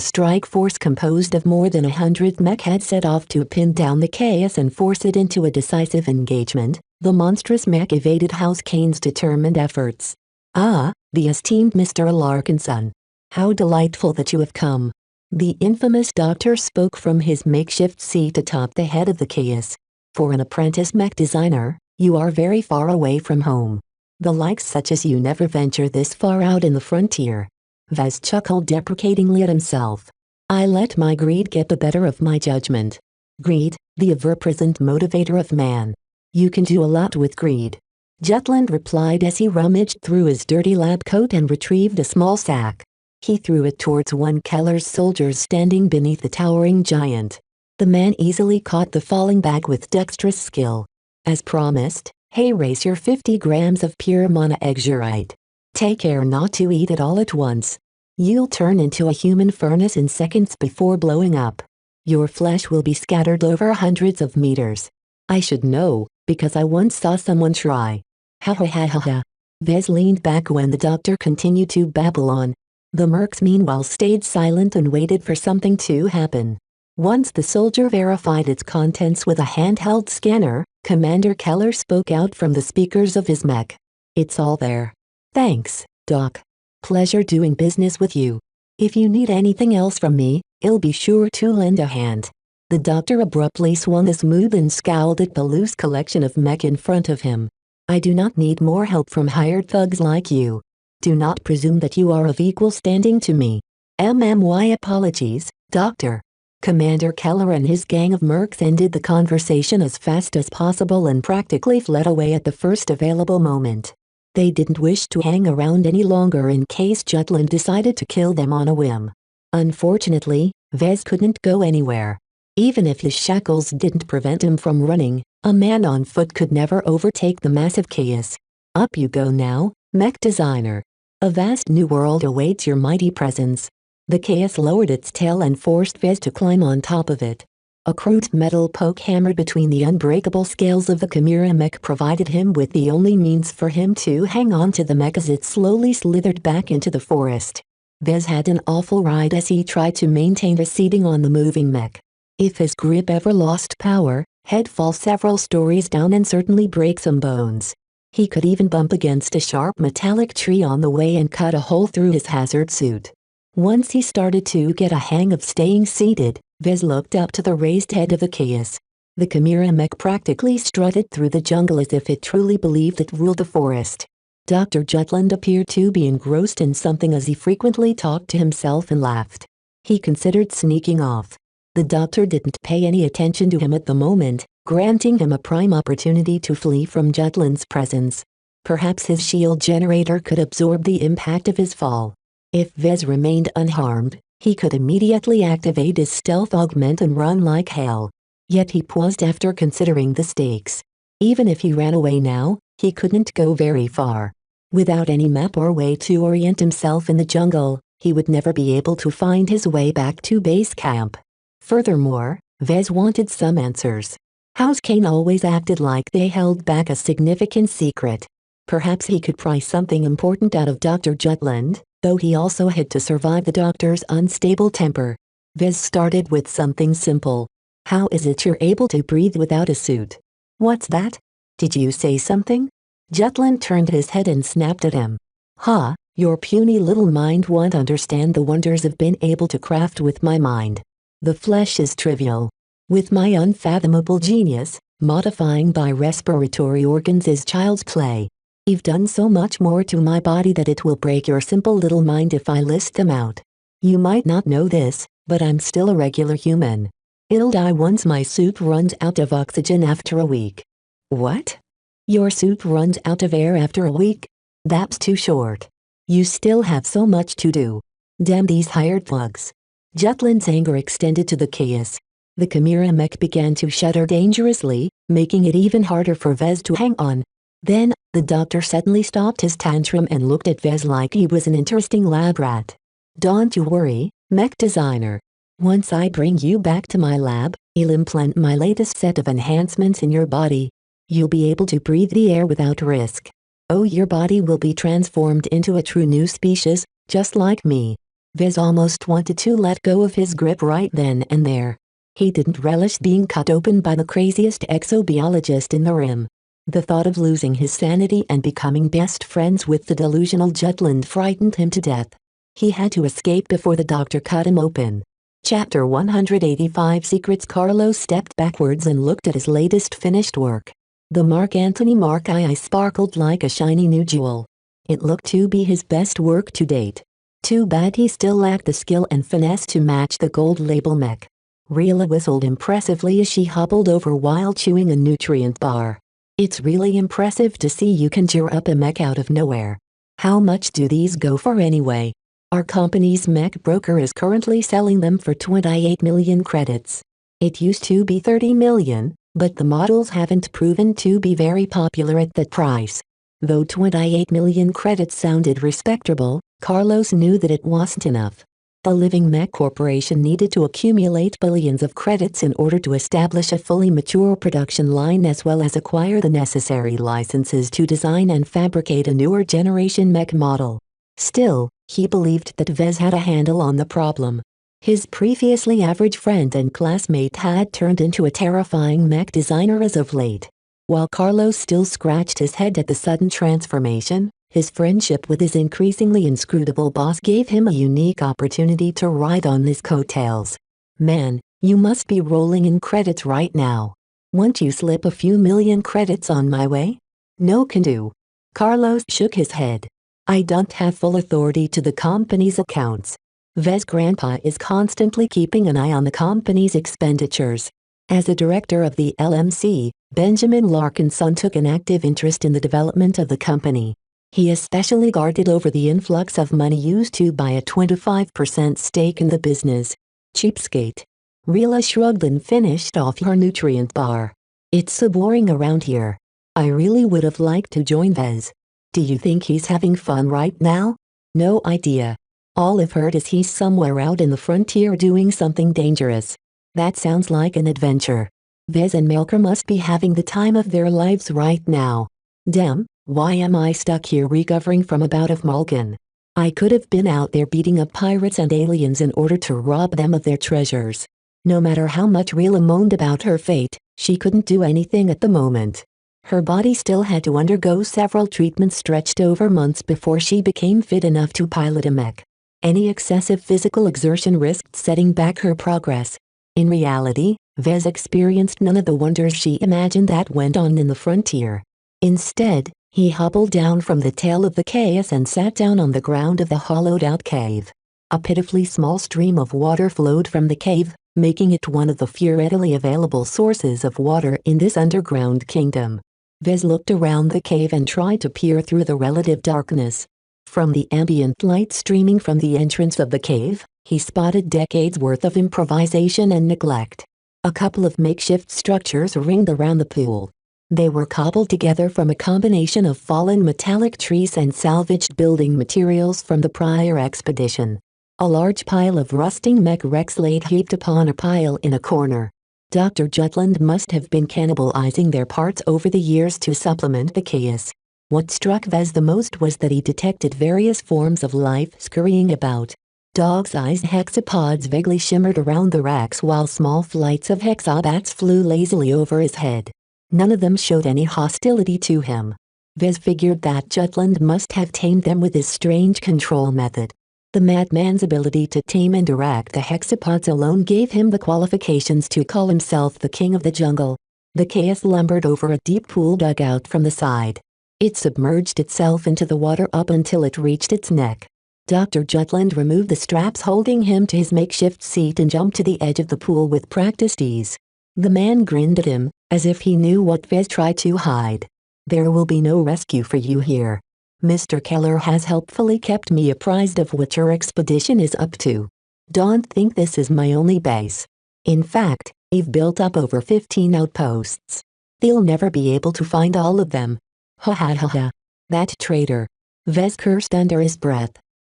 strike force composed of more than 100 mech had set off to pin down the chaos and force it into a decisive engagement, the monstrous mech evaded House Kane's determined efforts. "Ah, the esteemed Mr. Larkinson. How delightful that you have come." The infamous doctor spoke from his makeshift seat atop the head of the chaos. "For an apprentice mech designer, you are very far away from home. The likes such as you never venture this far out in the frontier." Vez chuckled deprecatingly at himself. "I let my greed get the better of my judgment." "Greed, the ever-present motivator of man. You can do a lot with greed," Jutland replied as he rummaged through his dirty lab coat and retrieved a small sack. He threw it towards one Keller's soldiers standing beneath the towering giant. The man easily caught the falling bag with dexterous skill. "As promised, hey, race your 50 grams of pure monoxyrite. Take care not to eat it all at once. You'll turn into a human furnace in seconds before blowing up. Your flesh will be scattered over hundreds of meters. I should know, because I once saw someone try." "Ha ha ha ha ha." Vez leaned back when the doctor continued to babble on. The mercs meanwhile stayed silent and waited for something to happen. Once the soldier verified its contents with a handheld scanner, Commander Keller spoke out from the speakers of his mech. "It's all there. Thanks, Doc. Pleasure doing business with you. If you need anything else from me, I'll be sure to lend a hand." The doctor abruptly swung a smooth and scowled at the loose collection of mech in front of him. "I do not need more help from hired thugs like you. Do not presume that you are of equal standing to me." "My apologies, Doctor." Commander Keller and his gang of mercs ended the conversation as fast as possible and practically fled away at the first available moment. They didn't wish to hang around any longer in case Jutland decided to kill them on a whim. Unfortunately, Vez couldn't go anywhere. Even if his shackles didn't prevent him from running, a man on foot could never overtake the massive chaos. "Up you go now, mech designer. A vast new world awaits your mighty presence." The chaos lowered its tail and forced Vez to climb on top of it. A crude metal poke hammered between the unbreakable scales of the Chimera mech provided him with the only means for him to hang on to the mech as it slowly slithered back into the forest. Vez had an awful ride as he tried to maintain a seating on the moving mech. If his grip ever lost power, he'd fall several stories down and certainly break some bones. He could even bump against a sharp metallic tree on the way and cut a hole through his hazard suit. Once he started to get a hang of staying seated, Vez looked up to the raised head of the chaos. The Chimera mech practically strutted through the jungle as if it truly believed it ruled the forest. Dr. Jutland appeared to be engrossed in something as he frequently talked to himself and laughed. He considered sneaking off. The doctor didn't pay any attention to him at the moment, granting him a prime opportunity to flee from Jutland's presence. Perhaps his shield generator could absorb the impact of his fall. If Vez remained unharmed, he could immediately activate his stealth augment and run like hell. Yet he paused after considering the stakes. Even if he ran away now, he couldn't go very far. Without any map or way to orient himself in the jungle, he would never be able to find his way back to base camp. Furthermore, Vez wanted some answers. House Kane always acted like they held back a significant secret. Perhaps he could pry something important out of Dr. Jutland, though he also had to survive the doctor's unstable temper. Vez started with something simple. "How is it you're able to breathe without a suit?" "What's that? Did you say something?" Jutland turned his head and snapped at him. "Ha, your puny little mind won't understand the wonders I've been able to craft with my mind. The flesh is trivial. With my unfathomable genius, modifying by respiratory organs is child's play. I've done so much more to my body that it will break your simple little mind if I list them out. You might not know this, but I'm still a regular human. I'll die once my suit runs out of oxygen after a week." "What? Your suit runs out of air after a week? That's too short. You still have so much to do. Damn these hired thugs." Jutland's anger extended to the chaos. The Chimera mech began to shudder dangerously, making it even harder for Vez to hang on. Then, the doctor suddenly stopped his tantrum and looked at Vez like he was an interesting lab rat. "Don't you worry, mech designer. Once I bring you back to my lab, I'll implant my latest set of enhancements in your body. You'll be able to breathe the air without risk. Oh, your body will be transformed into a true new species, just like me." Vez almost wanted to let go of his grip right then and there. He didn't relish being cut open by the craziest exobiologist in the room. The thought of losing his sanity and becoming best friends with the delusional Jutland frightened him to death. He had to escape before the doctor cut him open. Chapter 185 Secrets. Carlos stepped backwards and looked at his latest finished work. The Mark Antony Mark II sparkled like a shiny new jewel. It looked to be his best work to date. Too bad he still lacked the skill and finesse to match the gold label mech. Rila whistled impressively as she hobbled over while chewing a nutrient bar. It's really impressive to see you conjure up a mech out of nowhere. How much do these go for anyway? Our company's mech broker is currently selling them for 28 million credits. It used to be 30 million, but the models haven't proven to be very popular at that price. Though 28 million credits sounded respectable, Carlos knew that it wasn't enough. The Living Mech Corporation needed to accumulate billions of credits in order to establish a fully mature production line as well as acquire the necessary licenses to design and fabricate a newer generation mech model. Still, he believed that Vez had a handle on the problem. His previously average friend and classmate had turned into a terrifying mech designer as of late. While Carlos still scratched his head at the sudden transformation, his friendship with his increasingly inscrutable boss gave him a unique opportunity to ride on his coattails. Man, you must be rolling in credits right now. Won't you slip a few million credits on my way? No can do. Carlos shook his head. I don't have full authority to the company's accounts. Vez grandpa is constantly keeping an eye on the company's expenditures. As a director of the LMC, Benjamin Larkinson took an active interest in the development of the company. He especially guarded over the influx of money used to buy a 25% stake in the business. Cheapskate. Rila shrugged and finished off her nutrient bar. It's so boring around here. I really would have liked to join Vez. Do you think he's having fun right now? No idea. All I've heard is he's somewhere out in the frontier doing something dangerous. That sounds like an adventure. Vez and Melker must be having the time of their lives right now. Damn, why am I stuck here recovering from a bout of Malkin? I could have been out there beating up pirates and aliens in order to rob them of their treasures. No matter how much Rila moaned about her fate, she couldn't do anything at the moment. Her body still had to undergo several treatments stretched over months before she became fit enough to pilot a mech. Any excessive physical exertion risked setting back her progress. In reality, Vez experienced none of the wonders she imagined that went on in the frontier. Instead, he hobbled down from the tail of the chaos and sat down on the ground of the hollowed-out cave. A pitifully small stream of water flowed from the cave, making it one of the few readily available sources of water in this underground kingdom. Vez looked around the cave and tried to peer through the relative darkness. From the ambient light streaming from the entrance of the cave, he spotted decades worth of improvisation and neglect. A couple of makeshift structures ringed around the pool. They were cobbled together from a combination of fallen metallic trees and salvaged building materials from the prior expedition. A large pile of rusting mech wrecks laid heaped upon a pile in a corner. Dr. Jutland must have been cannibalizing their parts over the years to supplement the chaos. What struck Vez the most was that he detected various forms of life scurrying about. Dog-sized hexapods vaguely shimmered around the racks while small flights of hexabats flew lazily over his head. None of them showed any hostility to him. Vez figured that Jutland must have tamed them with his strange control method. The madman's ability to tame and direct the hexapods alone gave him the qualifications to call himself the king of the jungle. The chaos lumbered over a deep pool dug out from the side. It submerged itself into the water up until it reached its neck. Dr. Jutland removed the straps holding him to his makeshift seat and jumped to the edge of the pool with practiced ease. The man grinned at him, as if he knew what Vez tried to hide. There will be no rescue for you here. Mr. Keller has helpfully kept me apprised of what your expedition is up to. Don't think this is my only base. In fact, I've built up over 15 outposts. They'll never be able to find all of them. Ha ha ha ha. That traitor. Vez cursed under his breath.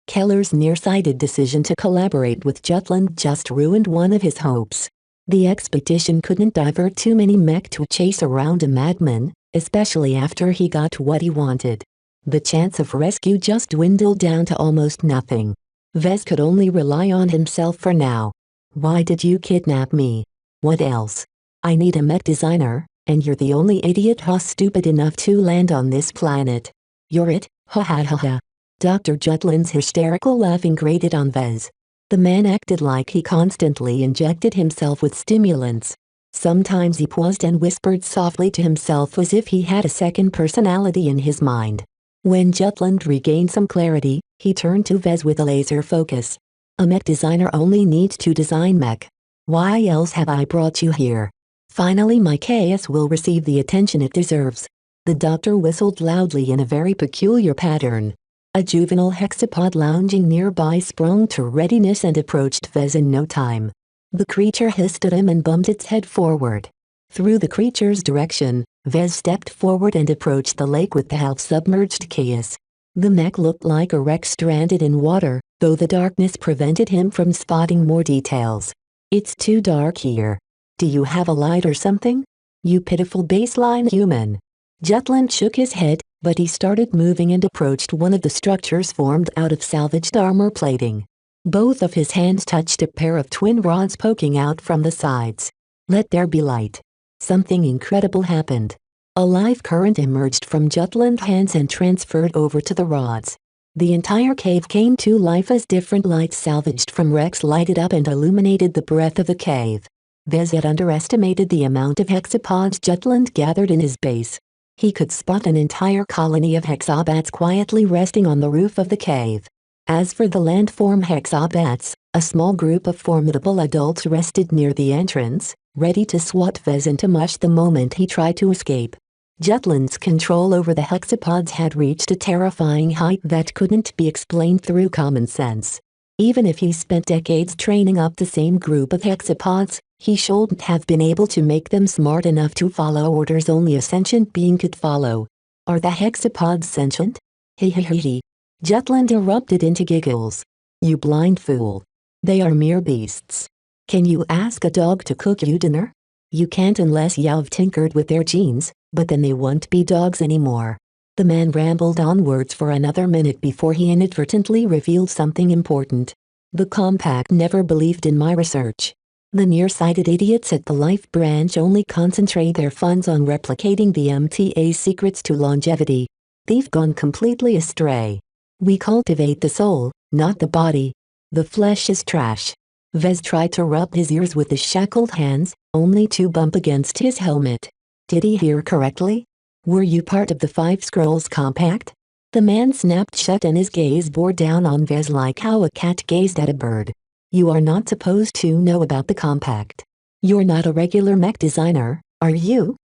Keller's nearsighted decision to collaborate with Jutland just ruined one of his hopes. The expedition couldn't divert too many mech to chase around a madman, especially after he got what he wanted. The chance of rescue just dwindled down to almost nothing. Vez could only rely on himself for now. Why did you kidnap me? What else? I need a mech designer, and you're the only idiot who's stupid enough to land on this planet. You're it, ha ha ha ha. Dr. Jutland's hysterical laughing grated on Vez. The man acted like he constantly injected himself with stimulants. Sometimes he paused and whispered softly to himself as if he had a second personality in his mind. When Jutland regained some clarity, he turned to Vez with a laser focus. A mech designer only needs to design mech. Why else have I brought you here? Finally my case will receive the attention it deserves. The doctor whistled loudly in a very peculiar pattern. A juvenile hexapod lounging nearby sprung to readiness and approached Vez in no time. The creature hissed at him and bumped its head forward. Through the creature's direction, Vez stepped forward and approached the lake with the half-submerged case. The mech looked like a wreck stranded in water, though the darkness prevented him from spotting more details. It's too dark here. Do you have a light or something? You pitiful baseline human. Jutland shook his head, but he started moving and approached one of the structures formed out of salvaged armor plating. Both of his hands touched a pair of twin rods poking out from the sides. Let there be light. Something incredible happened. A live current emerged from Jutland's hands and transferred over to the rods. The entire cave came to life as different lights salvaged from wrecks lighted up and illuminated the breadth of the cave. Vez had underestimated the amount of hexapods Jutland gathered in his base. He could spot an entire colony of hexabats quietly resting on the roof of the cave. As for the landform hexabats, a small group of formidable adults rested near the entrance, ready to swat Vez into mush the moment he tried to escape. Jutland's control over the hexapods had reached a terrifying height that couldn't be explained through common sense. Even if he spent decades training up the same group of hexapods, he shouldn't have been able to make them smart enough to follow orders only a sentient being could follow. Are the hexapods sentient? He. Jutland erupted into giggles. You blind fool. They are mere beasts. Can you ask a dog to cook you dinner? You can't unless you've tinkered with their genes, but then they won't be dogs anymore. The man rambled onwards for another minute before he inadvertently revealed something important. The Compact never believed in my research. The nearsighted idiots at the Life branch only concentrate their funds on replicating the MTA's secrets to longevity. They've gone completely astray. We cultivate the soul, not the body. The flesh is trash. Vez tried to rub his ears with his shackled hands, only to bump against his helmet. Did he hear correctly? Were you part of the Five Scrolls Compact? The man snapped shut and his gaze bore down on Vez like how a cat gazed at a bird. You are not supposed to know about the Compact. You're not a regular mech designer, are you?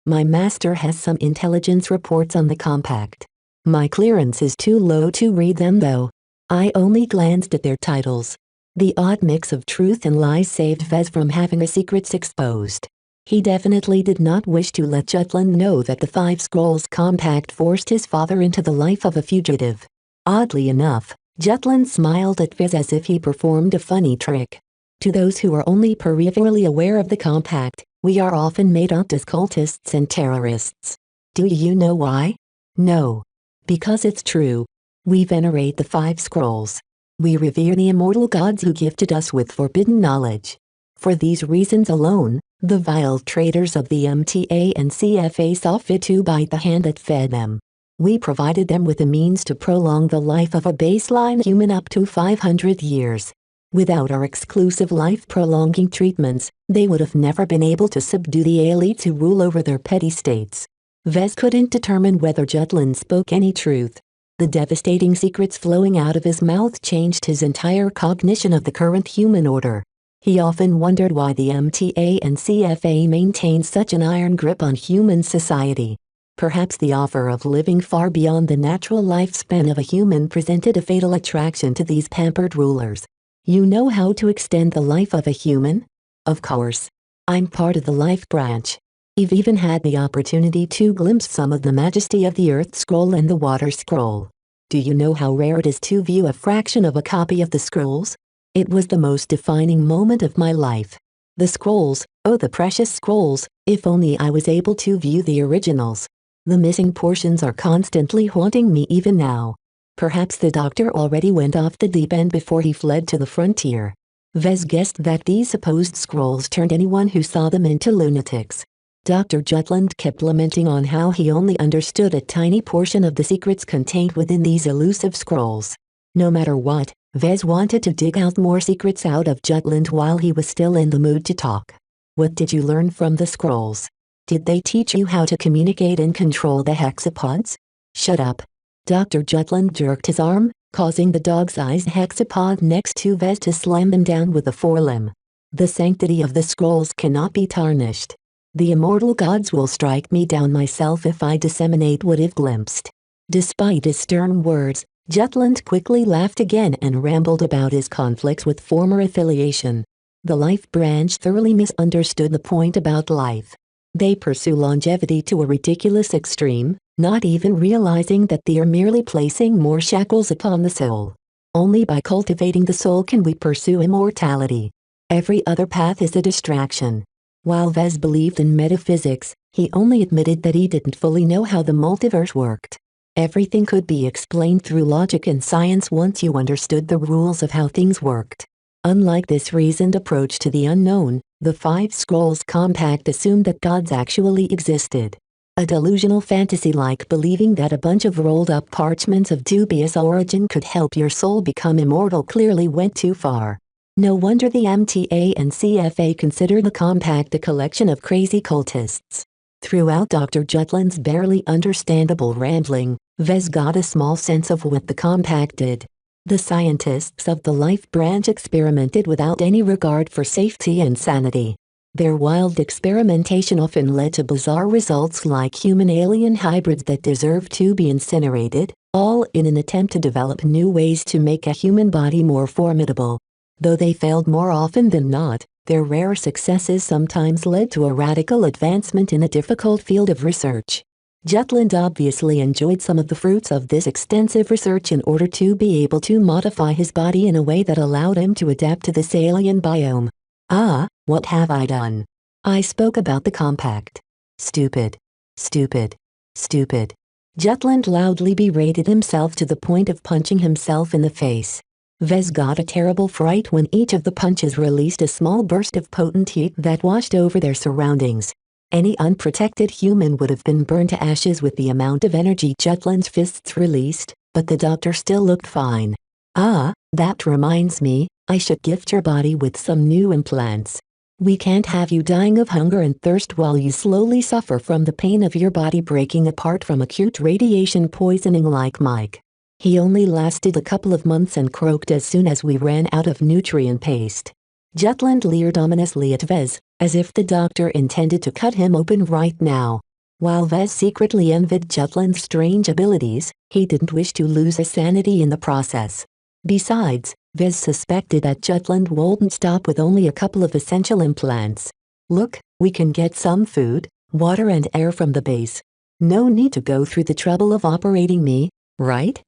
My master has some intelligence reports on the Compact. My clearance is too low to read them though. I only glanced at their titles. The odd mix of truth and lies saved Vez from having his secrets exposed. He definitely did not wish to let Jutland know that the Five Scrolls Compact forced his father into the life of a fugitive. Oddly enough, Jutland smiled at Vez as if he performed a funny trick. To those who are only peripherally aware of the Compact, we are often made out as cultists and terrorists. Do you know why? No. Because it's true. We venerate the Five Scrolls. We revere the immortal gods who gifted us with forbidden knowledge. For these reasons alone, the vile traitors of the MTA and CFA saw fit to bite the hand that fed them. We provided them with a means to prolong the life of a baseline human up to 500 years. Without our exclusive life-prolonging treatments, they would have never been able to subdue the elites who rule over their petty states. Vez couldn't determine whether Jutland spoke any truth. The devastating secrets flowing out of his mouth changed his entire cognition of the current human order. He often wondered why the MTA and CFA maintained such an iron grip on human society. Perhaps the offer of living far beyond the natural lifespan of a human presented a fatal attraction to these pampered rulers. You know how to extend the life of a human? Of course. I'm part of the Life branch. I've even had the opportunity to glimpse some of the majesty of the Earth Scroll and the Water Scroll. Do you know how rare it is to view a fraction of a copy of the scrolls? It was the most defining moment of my life. The scrolls, oh the precious scrolls, if only I was able to view the originals. The missing portions are constantly haunting me even now. Perhaps the doctor already went off the deep end before he fled to the frontier. Vez guessed that these supposed scrolls turned anyone who saw them into lunatics. Dr. Jutland kept lamenting on how he only understood a tiny portion of the secrets contained within these elusive scrolls. No matter what, Vez wanted to dig out more secrets out of Jutland while he was still in the mood to talk. What did you learn from the scrolls? Did they teach you how to communicate and control the hexapods? Shut up. Dr. Jutland jerked his arm, causing the dog-sized hexapod next to Vez to slam them down with a forelimb. The sanctity of the scrolls cannot be tarnished. The immortal gods will strike me down myself if I disseminate what I've glimpsed. Despite his stern words, Jutland quickly laughed again and rambled about his conflicts with former affiliation. The life branch thoroughly misunderstood the point about life. They pursue longevity to a ridiculous extreme, not even realizing that they are merely placing more shackles upon the soul. Only by cultivating the soul can we pursue immortality. Every other path is a distraction. While Vez believed in metaphysics, he only admitted that he didn't fully know how the multiverse worked. Everything could be explained through logic and science once you understood the rules of how things worked. Unlike this reasoned approach to the unknown, the Five Scrolls Compact assumed that gods actually existed. A delusional fantasy like believing that a bunch of rolled-up parchments of dubious origin could help your soul become immortal clearly went too far. No wonder the MTA and CFA consider the Compact a collection of crazy cultists. Throughout Dr. Jutland's barely understandable rambling, Vez got a small sense of what the Compact did. The scientists of the Life Branch experimented without any regard for safety and sanity. Their wild experimentation often led to bizarre results like human-alien hybrids that deserved to be incinerated, all in an attempt to develop new ways to make a human body more formidable. Though they failed more often than not, their rare successes sometimes led to a radical advancement in a difficult field of research. Jutland obviously enjoyed some of the fruits of this extensive research in order to be able to modify his body in a way that allowed him to adapt to this alien biome. Ah, what have I done? I spoke about the Compact. Stupid. Stupid. Stupid. Jutland loudly berated himself to the point of punching himself in the face. Vez got a terrible fright when each of the punches released a small burst of potent heat that washed over their surroundings. Any unprotected human would have been burned to ashes with the amount of energy Jutland's fists released, but the doctor still looked fine. Ah, that reminds me, I should gift your body with some new implants. We can't have you dying of hunger and thirst while you slowly suffer from the pain of your body breaking apart from acute radiation poisoning like Mike. He only lasted a couple of months and croaked as soon as we ran out of nutrient paste. Jutland leered ominously at Vez, as if the doctor intended to cut him open right now. While Vez secretly envied Jutland's strange abilities, he didn't wish to lose his sanity in the process. Besides, Vez suspected that Jutland wouldn't stop with only a couple of essential implants. Look, we can get some food, water and air from the base. No need to go through the trouble of operating me, right?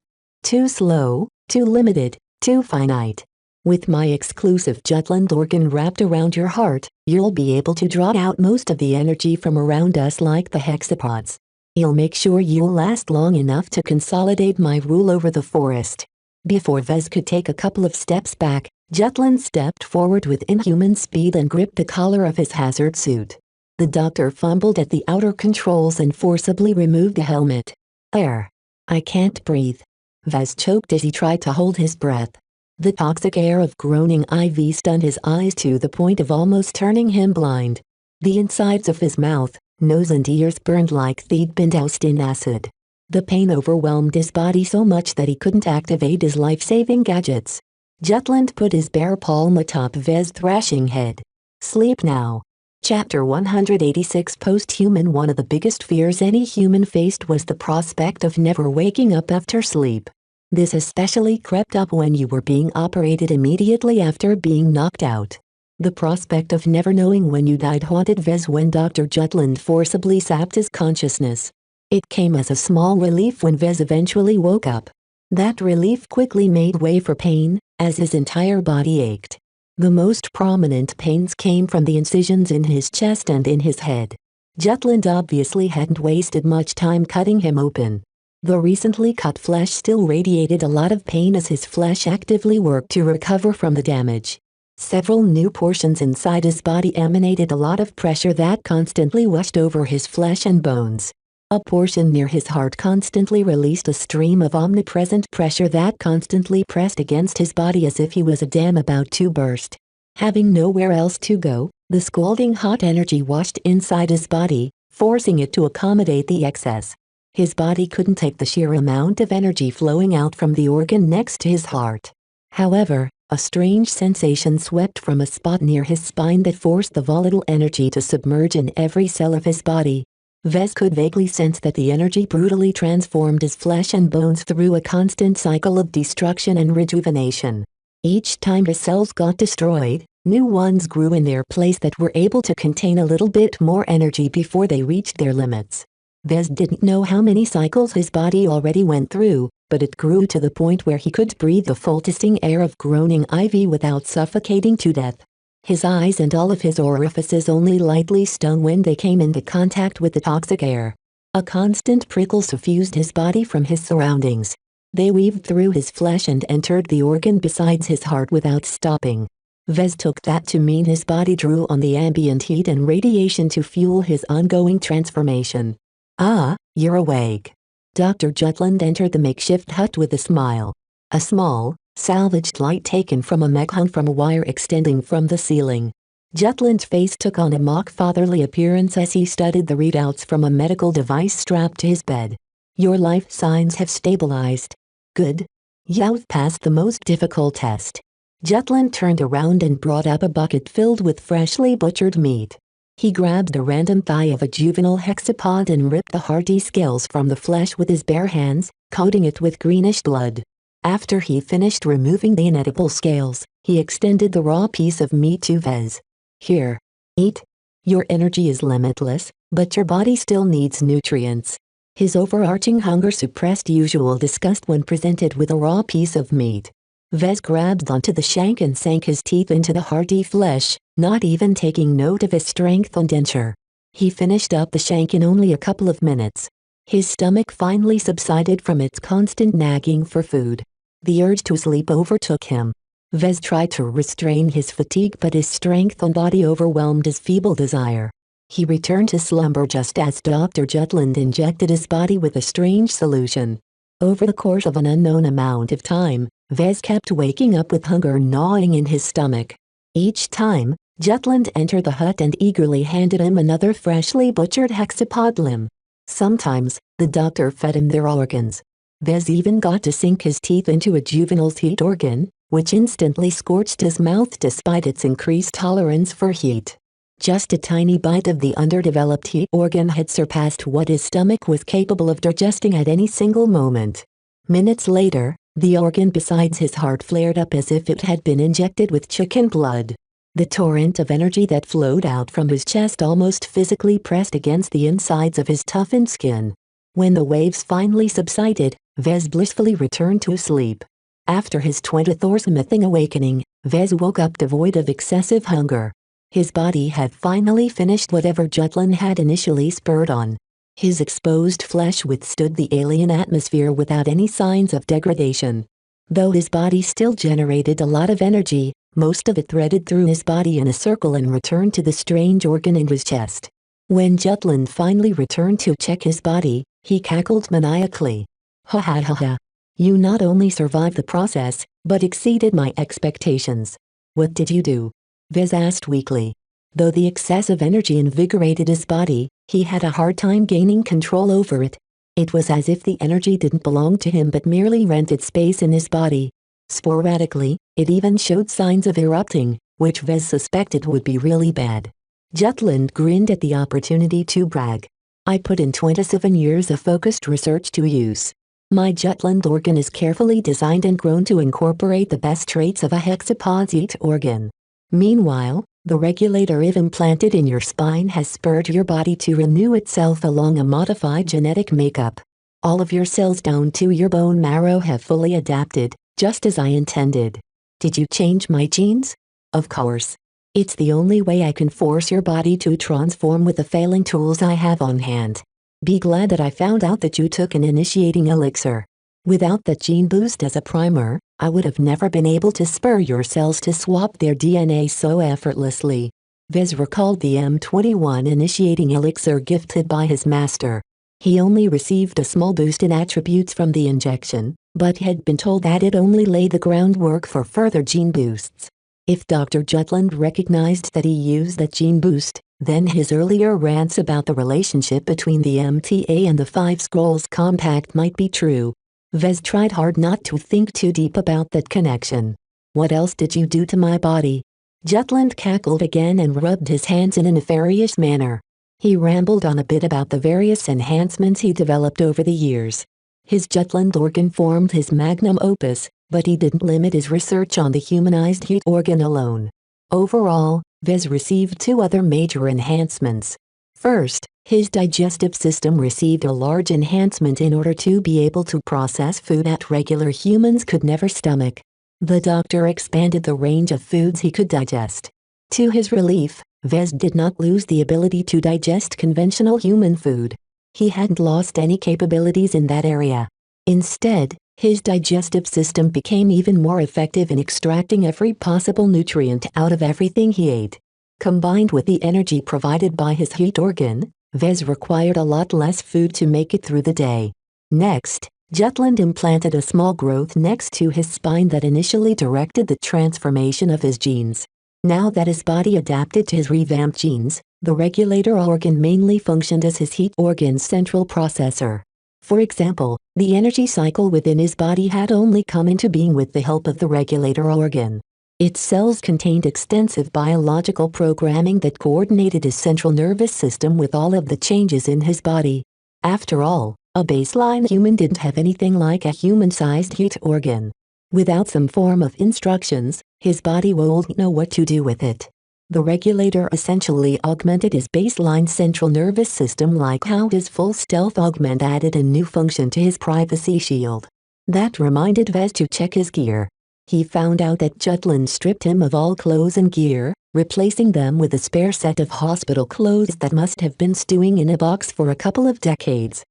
Too slow, too limited, too finite. With my exclusive Jutland organ wrapped around your heart, you'll be able to draw out most of the energy from around us like the hexapods. I'll make sure you'll last long enough to consolidate my rule over the forest. Before Vez could take a couple of steps back, Jutland stepped forward with inhuman speed and gripped the collar of his hazard suit. The doctor fumbled at the outer controls and forcibly removed the helmet. Air. I can't breathe. Vez choked as he tried to hold his breath. The toxic air of groaning IV stunned his eyes to the point of almost turning him blind. The insides of his mouth, nose and ears burned like they'd been doused in acid. The pain overwhelmed his body so much that he couldn't activate his life-saving gadgets. Jutland put his bare palm atop Vez's thrashing head. Sleep now. Chapter 186 Post-Human. One of the biggest fears any human faced was the prospect of never waking up after sleep. This especially crept up when you were being operated immediately after being knocked out. The prospect of never knowing when you died haunted Vez when Dr. Jutland forcibly sapped his consciousness. It came as a small relief when Vez eventually woke up. That relief quickly made way for pain, as his entire body ached. The most prominent pains came from the incisions in his chest and in his head. Jutland obviously hadn't wasted much time cutting him open. The recently cut flesh still radiated a lot of pain as his flesh actively worked to recover from the damage. Several new portions inside his body emanated a lot of pressure that constantly washed over his flesh and bones. A portion near his heart constantly released a stream of omnipresent pressure that constantly pressed against his body as if he was a dam about to burst. Having nowhere else to go, the scalding hot energy washed inside his body, forcing it to accommodate the excess. His body couldn't take the sheer amount of energy flowing out from the organ next to his heart. However, a strange sensation swept from a spot near his spine that forced the volatile energy to submerge in every cell of his body. Vez could vaguely sense that the energy brutally transformed his flesh and bones through a constant cycle of destruction and rejuvenation. Each time his cells got destroyed, new ones grew in their place that were able to contain a little bit more energy before they reached their limits. Vez didn't know how many cycles his body already went through, but it grew to the point where he could breathe the full tasting air of groaning ivy without suffocating to death. His eyes and all of his orifices only lightly stung when they came into contact with the toxic air. A constant prickle suffused his body from his surroundings. They weaved through his flesh and entered the organ besides his heart without stopping. Vez took that to mean his body drew on the ambient heat and radiation to fuel his ongoing transformation. "Ah, you're awake." Dr. Jutland entered the makeshift hut with a smile. A small, salvaged light taken from a mech hung from a wire extending from the ceiling. Jutland's face took on a mock fatherly appearance as he studied the readouts from a medical device strapped to his bed. "Your life signs have stabilized. Good. You've passed the most difficult test." Jutland turned around and brought up a bucket filled with freshly butchered meat. He grabbed the random thigh of a juvenile hexapod and ripped the hearty scales from the flesh with his bare hands, coating it with greenish blood. After he finished removing the inedible scales, he extended the raw piece of meat to Vez. "Here. Eat. Your energy is limitless, but your body still needs nutrients." His overarching hunger suppressed usual disgust when presented with a raw piece of meat. Vez grabbed onto the shank and sank his teeth into the hearty flesh, not even taking note of his strength and denture. He finished up the shank in only a couple of minutes. His stomach finally subsided from its constant nagging for food. The urge to sleep overtook him. Vez tried to restrain his fatigue, but his strength and body overwhelmed his feeble desire. He returned to slumber just as Dr. Jutland injected his body with a strange solution. Over the course of an unknown amount of time, Vez kept waking up with hunger gnawing in his stomach. Each time, Jutland entered the hut and eagerly handed him another freshly butchered hexapod limb. Sometimes, the doctor fed him their organs. Vez even got to sink his teeth into a juvenile's heat organ, which instantly scorched his mouth despite its increased tolerance for heat. Just a tiny bite of the underdeveloped heat organ had surpassed what his stomach was capable of digesting at any single moment. Minutes later, the organ besides his heart flared up as if it had been injected with chicken blood. The torrent of energy that flowed out from his chest almost physically pressed against the insides of his toughened skin. When the waves finally subsided, Vez blissfully returned to sleep. After his 20th or something awakening, Vez woke up devoid of excessive hunger. His body had finally finished whatever Jutland had initially spurred on. His exposed flesh withstood the alien atmosphere without any signs of degradation. Though his body still generated a lot of energy, most of it threaded through his body in a circle and returned to the strange organ in his chest. When Jutland finally returned to check his body, he cackled maniacally. "Ha ha ha ha. You not only survived the process, but exceeded my expectations." "What did you do?" Vez asked weakly. Though the excessive energy invigorated his body, he had a hard time gaining control over it. It was as if the energy didn't belong to him but merely rented space in his body. Sporadically, it even showed signs of erupting, which Vez suspected would be really bad. Jutland grinned at the opportunity to brag. "I put in 27 years of focused research to use. My Jutland organ is carefully designed and grown to incorporate the best traits of a hexapod's heat organ. Meanwhile, the regulator I've implanted in your spine has spurred your body to renew itself along a modified genetic makeup. All of your cells down to your bone marrow have fully adapted, just as I intended. Did you change my genes? Of course. It's the only way I can force your body to transform with the failing tools I have on hand. Be glad that I found out that you took an initiating elixir. Without that gene boost as a primer, I would have never been able to spur your cells to swap their DNA so effortlessly. Vez recalled the M21 initiating elixir gifted by his master. He only received a small boost in attributes from the injection, but had been told that it only laid the groundwork for further gene boosts. If Dr. Jutland recognized that he used that gene boost, then his earlier rants about the relationship between the MTA and the Five Scrolls compact might be true. Vez tried hard not to think too deep about that connection. What else did you do to my body? Jutland cackled again and rubbed his hands in a nefarious manner. He rambled on a bit about the various enhancements he developed over the years. His Jutland organ formed his magnum opus, but he didn't limit his research on the humanized heat organ alone. Overall, Vez received two other major enhancements. First, his digestive system received a large enhancement in order to be able to process food that regular humans could never stomach. The doctor expanded the range of foods he could digest. To his relief, Vez did not lose the ability to digest conventional human food. He hadn't lost any capabilities in that area. Instead, his digestive system became even more effective in extracting every possible nutrient out of everything he ate. Combined with the energy provided by his heat organ, Vez required a lot less food to make it through the day. Next, Jutland implanted a small growth next to his spine that initially directed the transformation of his genes. Now that his body adapted to his revamped genes, the regulator organ mainly functioned as his heat organ's central processor. For example, the energy cycle within his body had only come into being with the help of the regulator organ. Its cells contained extensive biological programming that coordinated his central nervous system with all of the changes in his body. After all, a baseline human didn't have anything like a human-sized heat organ. Without some form of instructions, his body wouldn't know what to do with it. The regulator essentially augmented his baseline central nervous system like how his full stealth augment added a new function to his privacy shield. That reminded Vez to check his gear. He found out that Jutland stripped him of all clothes and gear, replacing them with a spare set of hospital clothes that must have been stewing in a box for a couple of decades.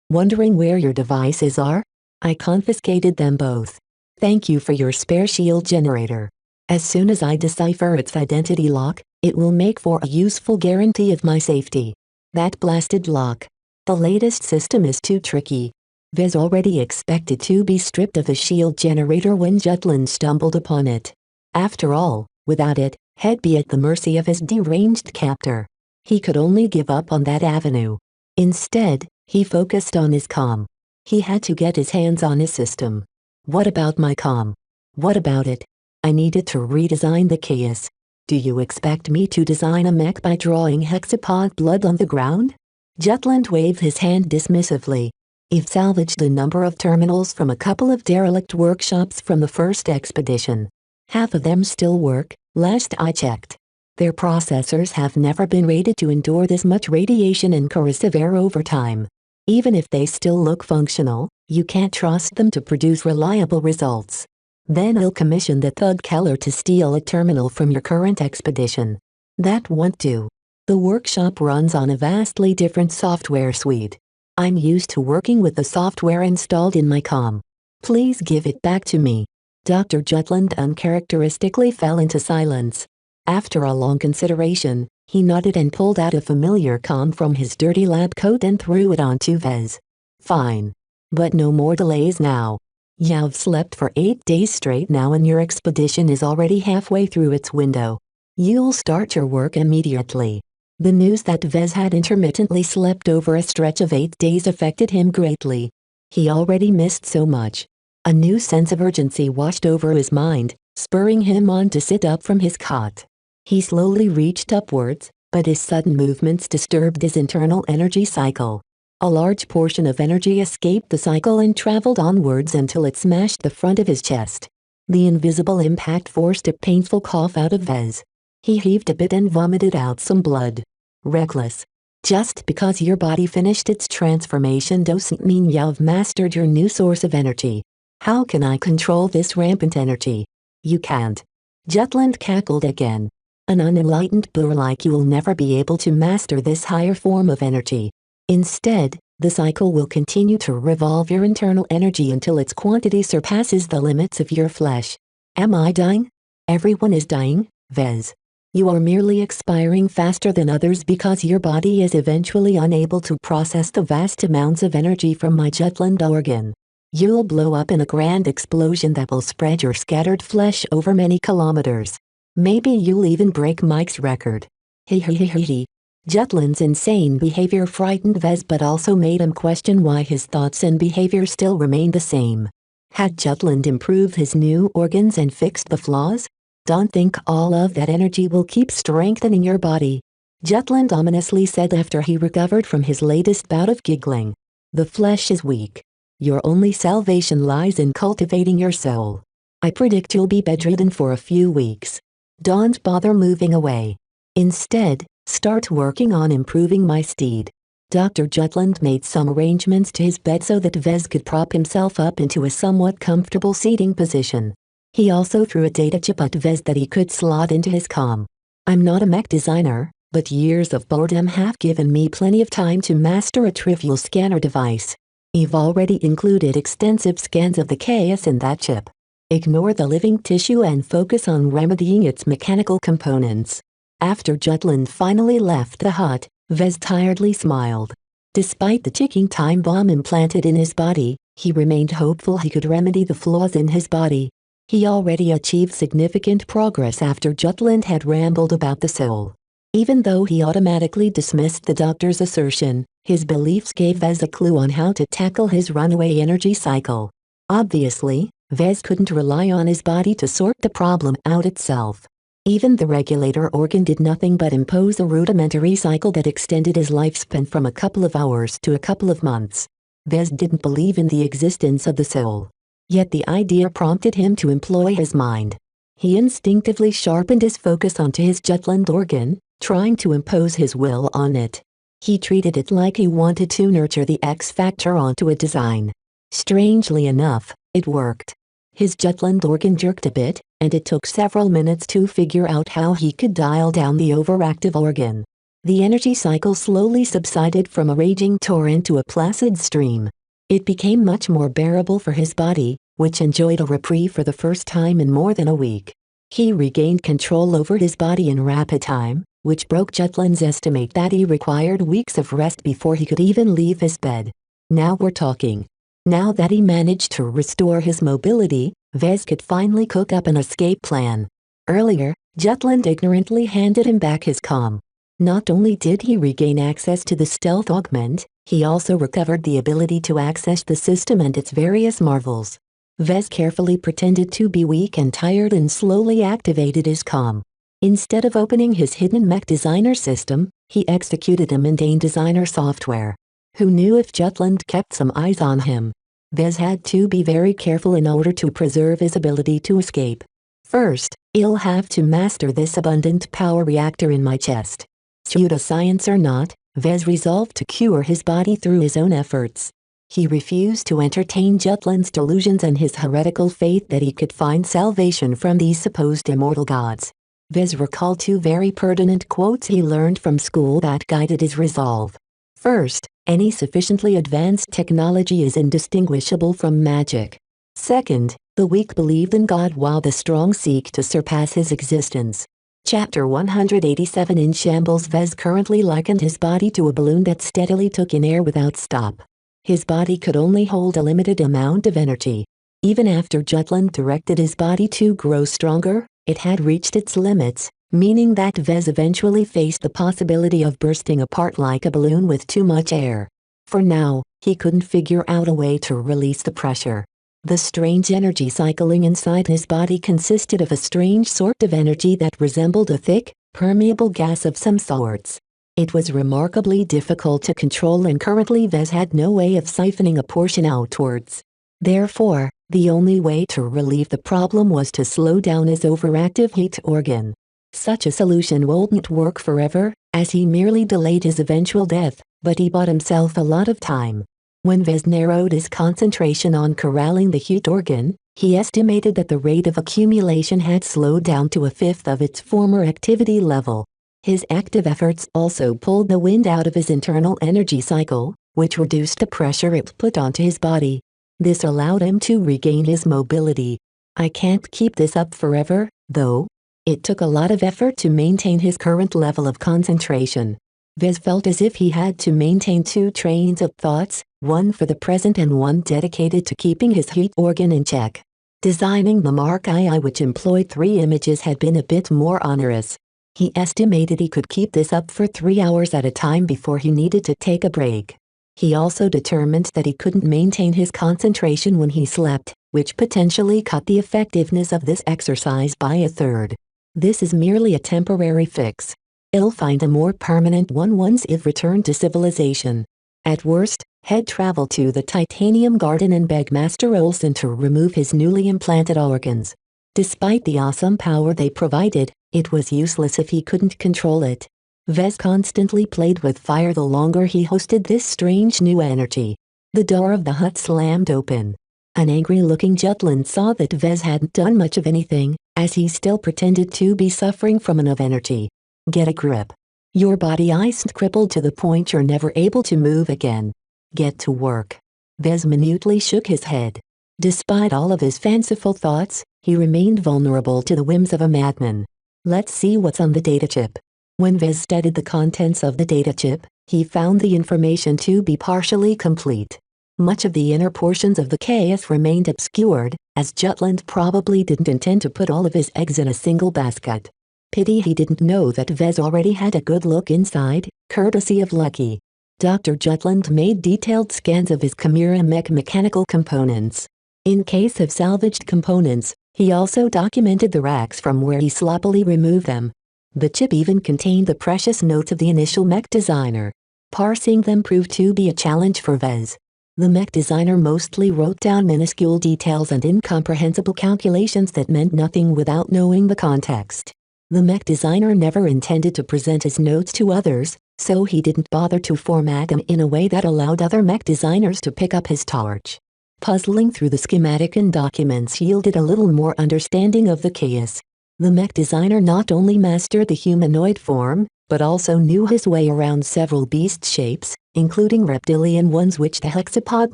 Wondering where your devices are? I confiscated them both. Thank you for your spare shield generator. As soon as I decipher its identity lock, it will make for a useful guarantee of my safety. That blasted lock. The latest system is too tricky. Vez already expected to be stripped of his shield generator when Jutland stumbled upon it. After all, without it, he'd be at the mercy of his deranged captor. He could only give up on that avenue. Instead, he focused on his comm. He had to get his hands on his system. What about my comm? What about it? I needed to redesign the chaos. Do you expect me to design a mech by drawing hexapod blood on the ground? Jutland waved his hand dismissively. I've salvaged a number of terminals from a couple of derelict workshops from the first expedition. Half of them still work, last I checked. Their processors have never been rated to endure this much radiation and corrosive air over time. Even if they still look functional, you can't trust them to produce reliable results. Then I'll commission the Thug Keller to steal a terminal from your current expedition. That won't do. The workshop runs on a vastly different software suite. I'm used to working with the software installed in my comm. Please give it back to me. Dr. Jutland uncharacteristically fell into silence. After a long consideration, he nodded and pulled out a familiar comm from his dirty lab coat and threw it onto Vez. Fine. But no more delays now. You've slept for 8 days straight now and your expedition is already halfway through its window. You'll start your work immediately. The news that Vez had intermittently slept over a stretch of 8 days affected him greatly. He already missed so much. A new sense of urgency washed over his mind, spurring him on to sit up from his cot. He slowly reached upwards, but his sudden movements disturbed his internal energy cycle. A large portion of energy escaped the cycle and traveled onwards until it smashed the front of his chest. The invisible impact forced a painful cough out of Vez. He heaved a bit and vomited out some blood. Reckless. Just because your body finished its transformation doesn't mean you've mastered your new source of energy. How can I control this rampant energy? You can't. Jutland cackled again. An unenlightened boor like you will never be able to master this higher form of energy. Instead, the cycle will continue to revolve your internal energy until its quantity surpasses the limits of your flesh. Am I dying? Everyone is dying, Vez. You are merely expiring faster than others because your body is eventually unable to process the vast amounts of energy from my Jutland organ. You'll blow up in a grand explosion that will spread your scattered flesh over many kilometers. Maybe you'll even break Mike's record. He. Jutland's insane behavior frightened Vez but also made him question why his thoughts and behavior still remained the same. Had Jutland improved his new organs and fixed the flaws? Don't think all of that energy will keep strengthening your body. Jutland ominously said after he recovered from his latest bout of giggling. The flesh is weak. Your only salvation lies in cultivating your soul. I predict you'll be bedridden for a few weeks. Don't bother moving away. Instead, start working on improving my steed. Dr. Jutland made some arrangements to his bed so that Vez could prop himself up into a somewhat comfortable seating position. He also threw a data chip at Vez that he could slot into his comm. I'm not a mech designer, but years of boredom have given me plenty of time to master a trivial scanner device. I've already included extensive scans of the chaos in that chip. Ignore the living tissue and focus on remedying its mechanical components. After Jutland finally left the hut, Vez tiredly smiled. Despite the ticking time bomb implanted in his body, he remained hopeful he could remedy the flaws in his body. He already achieved significant progress after Jutland had rambled about the soul. Even though he automatically dismissed the doctor's assertion, his beliefs gave Vez a clue on how to tackle his runaway energy cycle. Obviously, Vez couldn't rely on his body to sort the problem out itself. Even the regulator organ did nothing but impose a rudimentary cycle that extended his lifespan from a couple of hours to a couple of months. Vez didn't believe in the existence of the soul. Yet the idea prompted him to employ his mind. He instinctively sharpened his focus onto his Jutland organ, trying to impose his will on it. He treated it like he wanted to nurture the X factor onto a design. Strangely enough, it worked. His Jutland organ jerked a bit, and it took several minutes to figure out how he could dial down the overactive organ. The energy cycle slowly subsided from a raging torrent to a placid stream. It became much more bearable for his body, which enjoyed a reprieve for the first time in more than a week. He regained control over his body in rapid time, which broke Jutland's estimate that he required weeks of rest before he could even leave his bed. Now we're talking. Now that he managed to restore his mobility, Vez could finally cook up an escape plan. Earlier, Jutland ignorantly handed him back his comm. Not only did he regain access to the stealth augment, he also recovered the ability to access the system and its various marvels. Vez carefully pretended to be weak and tired and slowly activated his comm. Instead of opening his hidden mech designer system, he executed a mundane designer software. Who knew if Jutland kept some eyes on him? Vez had to be very careful in order to preserve his ability to escape. First, I'll have to master this abundant power reactor in my chest. Pseudoscience or not, Vez resolved to cure his body through his own efforts. He refused to entertain Jutland's delusions and his heretical faith that he could find salvation from these supposed immortal gods. Vez recalled two very pertinent quotes he learned from school that guided his resolve. First, any sufficiently advanced technology is indistinguishable from magic. Second, the weak believe in God while the strong seek to surpass his existence. Chapter 187 In Shambles. Vez currently likened his body to a balloon that steadily took in air without stop. His body could only hold a limited amount of energy. Even after Jutland directed his body to grow stronger, it had reached its limits, meaning that Vez eventually faced the possibility of bursting apart like a balloon with too much air. For now, he couldn't figure out a way to release the pressure. The strange energy cycling inside his body consisted of a strange sort of energy that resembled a thick, permeable gas of some sorts. It was remarkably difficult to control and currently Vez had no way of siphoning a portion outwards. Therefore, the only way to relieve the problem was to slow down his overactive heat organ. Such a solution wouldn't work forever, as he merely delayed his eventual death, but he bought himself a lot of time. When Vez narrowed his concentration on corralling the heat organ, he estimated that the rate of accumulation had slowed down to a fifth of its former activity level. His active efforts also pulled the wind out of his internal energy cycle, which reduced the pressure it put onto his body. This allowed him to regain his mobility. I can't keep this up forever, though. It took a lot of effort to maintain his current level of concentration. Vez felt as if he had to maintain two trains of thoughts, one for the present and one dedicated to keeping his heat organ in check. Designing the Mark II, which employed 3 images, had been a bit more onerous. He estimated he could keep this up for 3 hours at a time before he needed to take a break. He also determined that he couldn't maintain his concentration when he slept, which potentially cut the effectiveness of this exercise by a third. This is merely a temporary fix. He'll find a more permanent one once it returned to civilization. At worst, he'd travel to the Titanium Garden and beg Master Olson to remove his newly implanted organs. Despite the awesome power they provided, it was useless if he couldn't control it. Vez constantly played with fire the longer he hosted this strange new energy. The door of the hut slammed open. An angry-looking Jutland saw that Vez hadn't done much of anything, as he still pretended to be suffering from enough energy. Get a grip. Your body isn't crippled to the point you're never able to move again. Get to work. Vez minutely shook his head. Despite all of his fanciful thoughts, he remained vulnerable to the whims of a madman. Let's see what's on the data chip. When Vez studied the contents of the data chip, he found the information to be partially complete. Much of the inner portions of the chaos remained obscured, as Jutland probably didn't intend to put all of his eggs in a single basket. Pity he didn't know that Vez already had a good look inside, courtesy of Lucky. Dr. Jutland made detailed scans of his Chimera mech mechanical components. In case of salvaged components, he also documented the racks from where he sloppily removed them. The chip even contained the precious notes of the initial mech designer. Parsing them proved to be a challenge for Vez. The mech designer mostly wrote down minuscule details and incomprehensible calculations that meant nothing without knowing the context. The mech designer never intended to present his notes to others, so he didn't bother to format them in a way that allowed other mech designers to pick up his torch. Puzzling through the schematic and documents yielded a little more understanding of the chaos. The mech designer not only mastered the humanoid form, but also knew his way around several beast shapes, including reptilian ones which the hexapod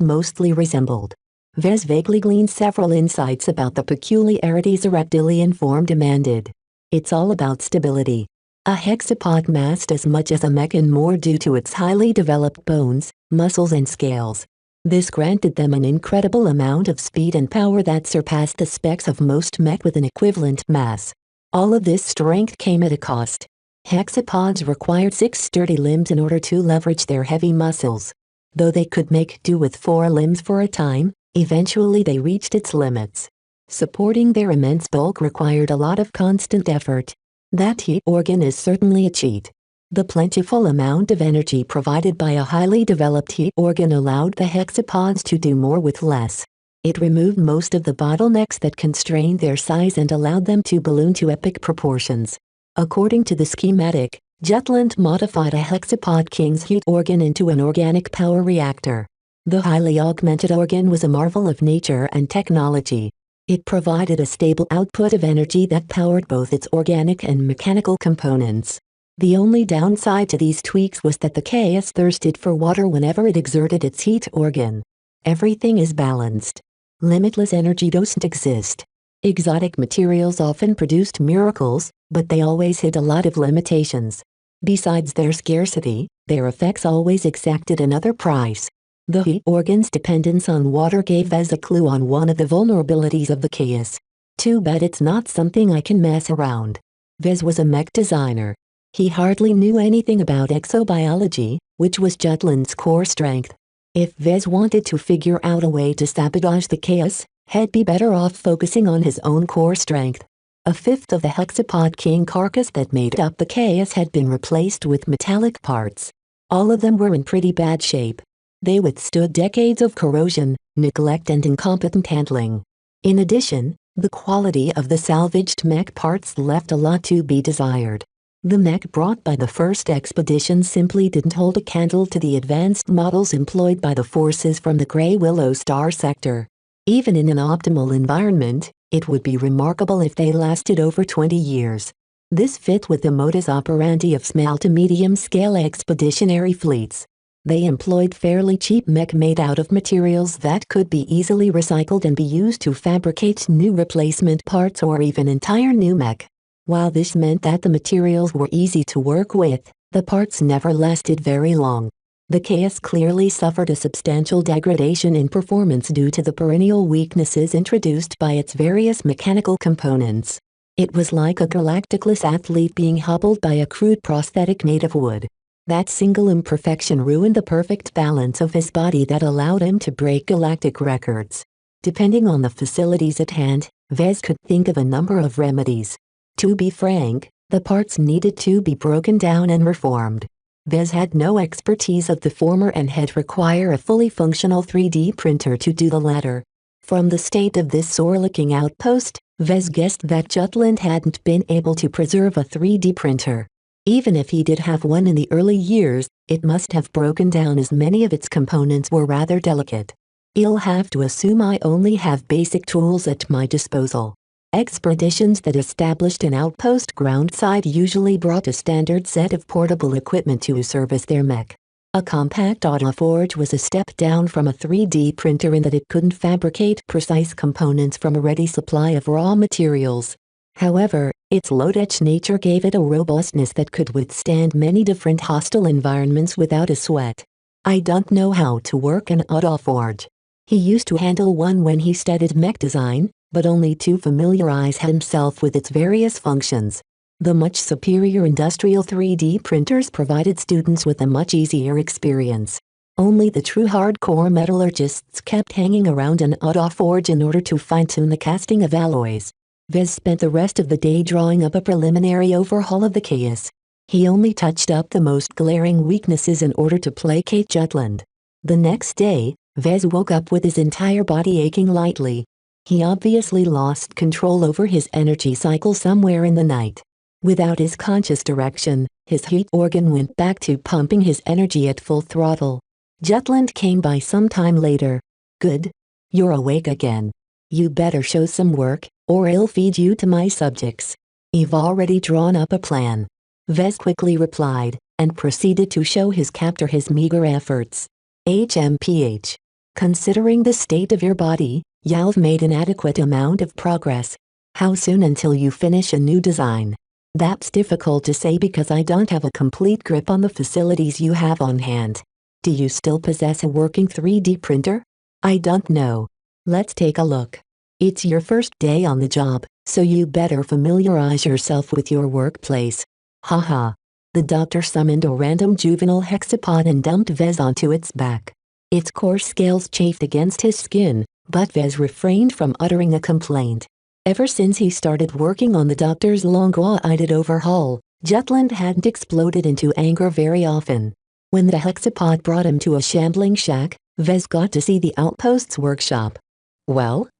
mostly resembled. Vez vaguely gleaned several insights about the peculiarities a reptilian form demanded. It's all about stability. A hexapod massed as much as a mech and more due to its highly developed bones, muscles and scales. This granted them an incredible amount of speed and power that surpassed the specs of most mech with an equivalent mass. All of this strength came at a cost. Hexapods required 6 sturdy limbs in order to leverage their heavy muscles. Though they could make do with 4 limbs for a time, eventually they reached its limits. Supporting their immense bulk required a lot of constant effort. That heat organ is certainly a cheat. The plentiful amount of energy provided by a highly developed heat organ allowed the hexapods to do more with less. It removed most of the bottlenecks that constrained their size and allowed them to balloon to epic proportions. According to the schematic, Jutland modified a hexapod king's heat organ into an organic power reactor. The highly augmented organ was a marvel of nature and technology. It provided a stable output of energy that powered both its organic and mechanical components. The only downside to these tweaks was that the chaos thirsted for water whenever it exerted its heat organ. Everything is balanced. Limitless energy doesn't exist. Exotic materials often produced miracles, but they always hid a lot of limitations. Besides their scarcity, their effects always exacted another price. The heat organ's dependence on water gave Vez a clue on one of the vulnerabilities of the chaos. Too bad it's not something I can mess around. Vez was a mech designer. He hardly knew anything about exobiology, which was Jutland's core strength. If Vez wanted to figure out a way to sabotage the chaos, he'd be better off focusing on his own core strength. A fifth of the hexapod king carcass that made up the chaos had been replaced with metallic parts. All of them were in pretty bad shape. They withstood decades of corrosion, neglect and incompetent handling. In addition, the quality of the salvaged mech parts left a lot to be desired. The mech brought by the first expedition simply didn't hold a candle to the advanced models employed by the forces from the Grey Willow Star sector. Even in an optimal environment, it would be remarkable if they lasted over 20 years. This fit with the modus operandi of small to medium-scale expeditionary fleets. They employed fairly cheap mech made out of materials that could be easily recycled and be used to fabricate new replacement parts or even entire new mech. While this meant that the materials were easy to work with, the parts never lasted very long. The chaos clearly suffered a substantial degradation in performance due to the perennial weaknesses introduced by its various mechanical components. It was like a galacticless athlete being hobbled by a crude prosthetic made of wood. That single imperfection ruined the perfect balance of his body that allowed him to break galactic records. Depending on the facilities at hand, Vez could think of a number of remedies. To be frank, the parts needed to be broken down and reformed. Vez had no expertise of the former and had require a fully functional 3D printer to do the latter. From the state of this sore-looking outpost, Vez guessed that Jutland hadn't been able to preserve a 3D printer. Even if he did have one in the early years, it must have broken down as many of its components were rather delicate. I'll have to assume I only have basic tools at my disposal. Expeditions that established an outpost groundside usually brought a standard set of portable equipment to service their mech. A compact autoforge was a step down from a 3D printer in that it couldn't fabricate precise components from a ready supply of raw materials. However, its low-tech nature gave it a robustness that could withstand many different hostile environments without a sweat. I don't know how to work an autoforge. He used to handle one when he studied mech design, but only to familiarize himself with its various functions. The much superior industrial 3D printers provided students with a much easier experience. Only the true hardcore metallurgists kept hanging around an autoforge in order to fine-tune the casting of alloys. Vez spent the rest of the day drawing up a preliminary overhaul of the chaos. He only touched up the most glaring weaknesses in order to placate Jutland. The next day, Vez woke up with his entire body aching lightly. He obviously lost control over his energy cycle somewhere in the night. Without his conscious direction, his heat organ went back to pumping his energy at full throttle. Jutland came by some time later. Good. You're awake again. You better show some work, or I'll feed you to my subjects. I've already drawn up a plan. Vez quickly replied, and proceeded to show his captor his meager efforts. HMPH. Considering the state of your body, you've made an adequate amount of progress. How soon until you finish a new design? That's difficult to say because I don't have a complete grip on the facilities you have on hand. Do you still possess a working 3D printer? I don't know. Let's take a look. It's your first day on the job, so you better familiarize yourself with your workplace. Haha. The doctor summoned a random juvenile hexapod and dumped Vez onto its back. Its coarse scales chafed against his skin, but Vez refrained from uttering a complaint. Ever since he started working on the doctor's long-awaited overhaul, Jutland hadn't exploded into anger very often. When the hexapod brought him to a shambling shack, Vez got to see the outpost's workshop. Well?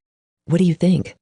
What do you think?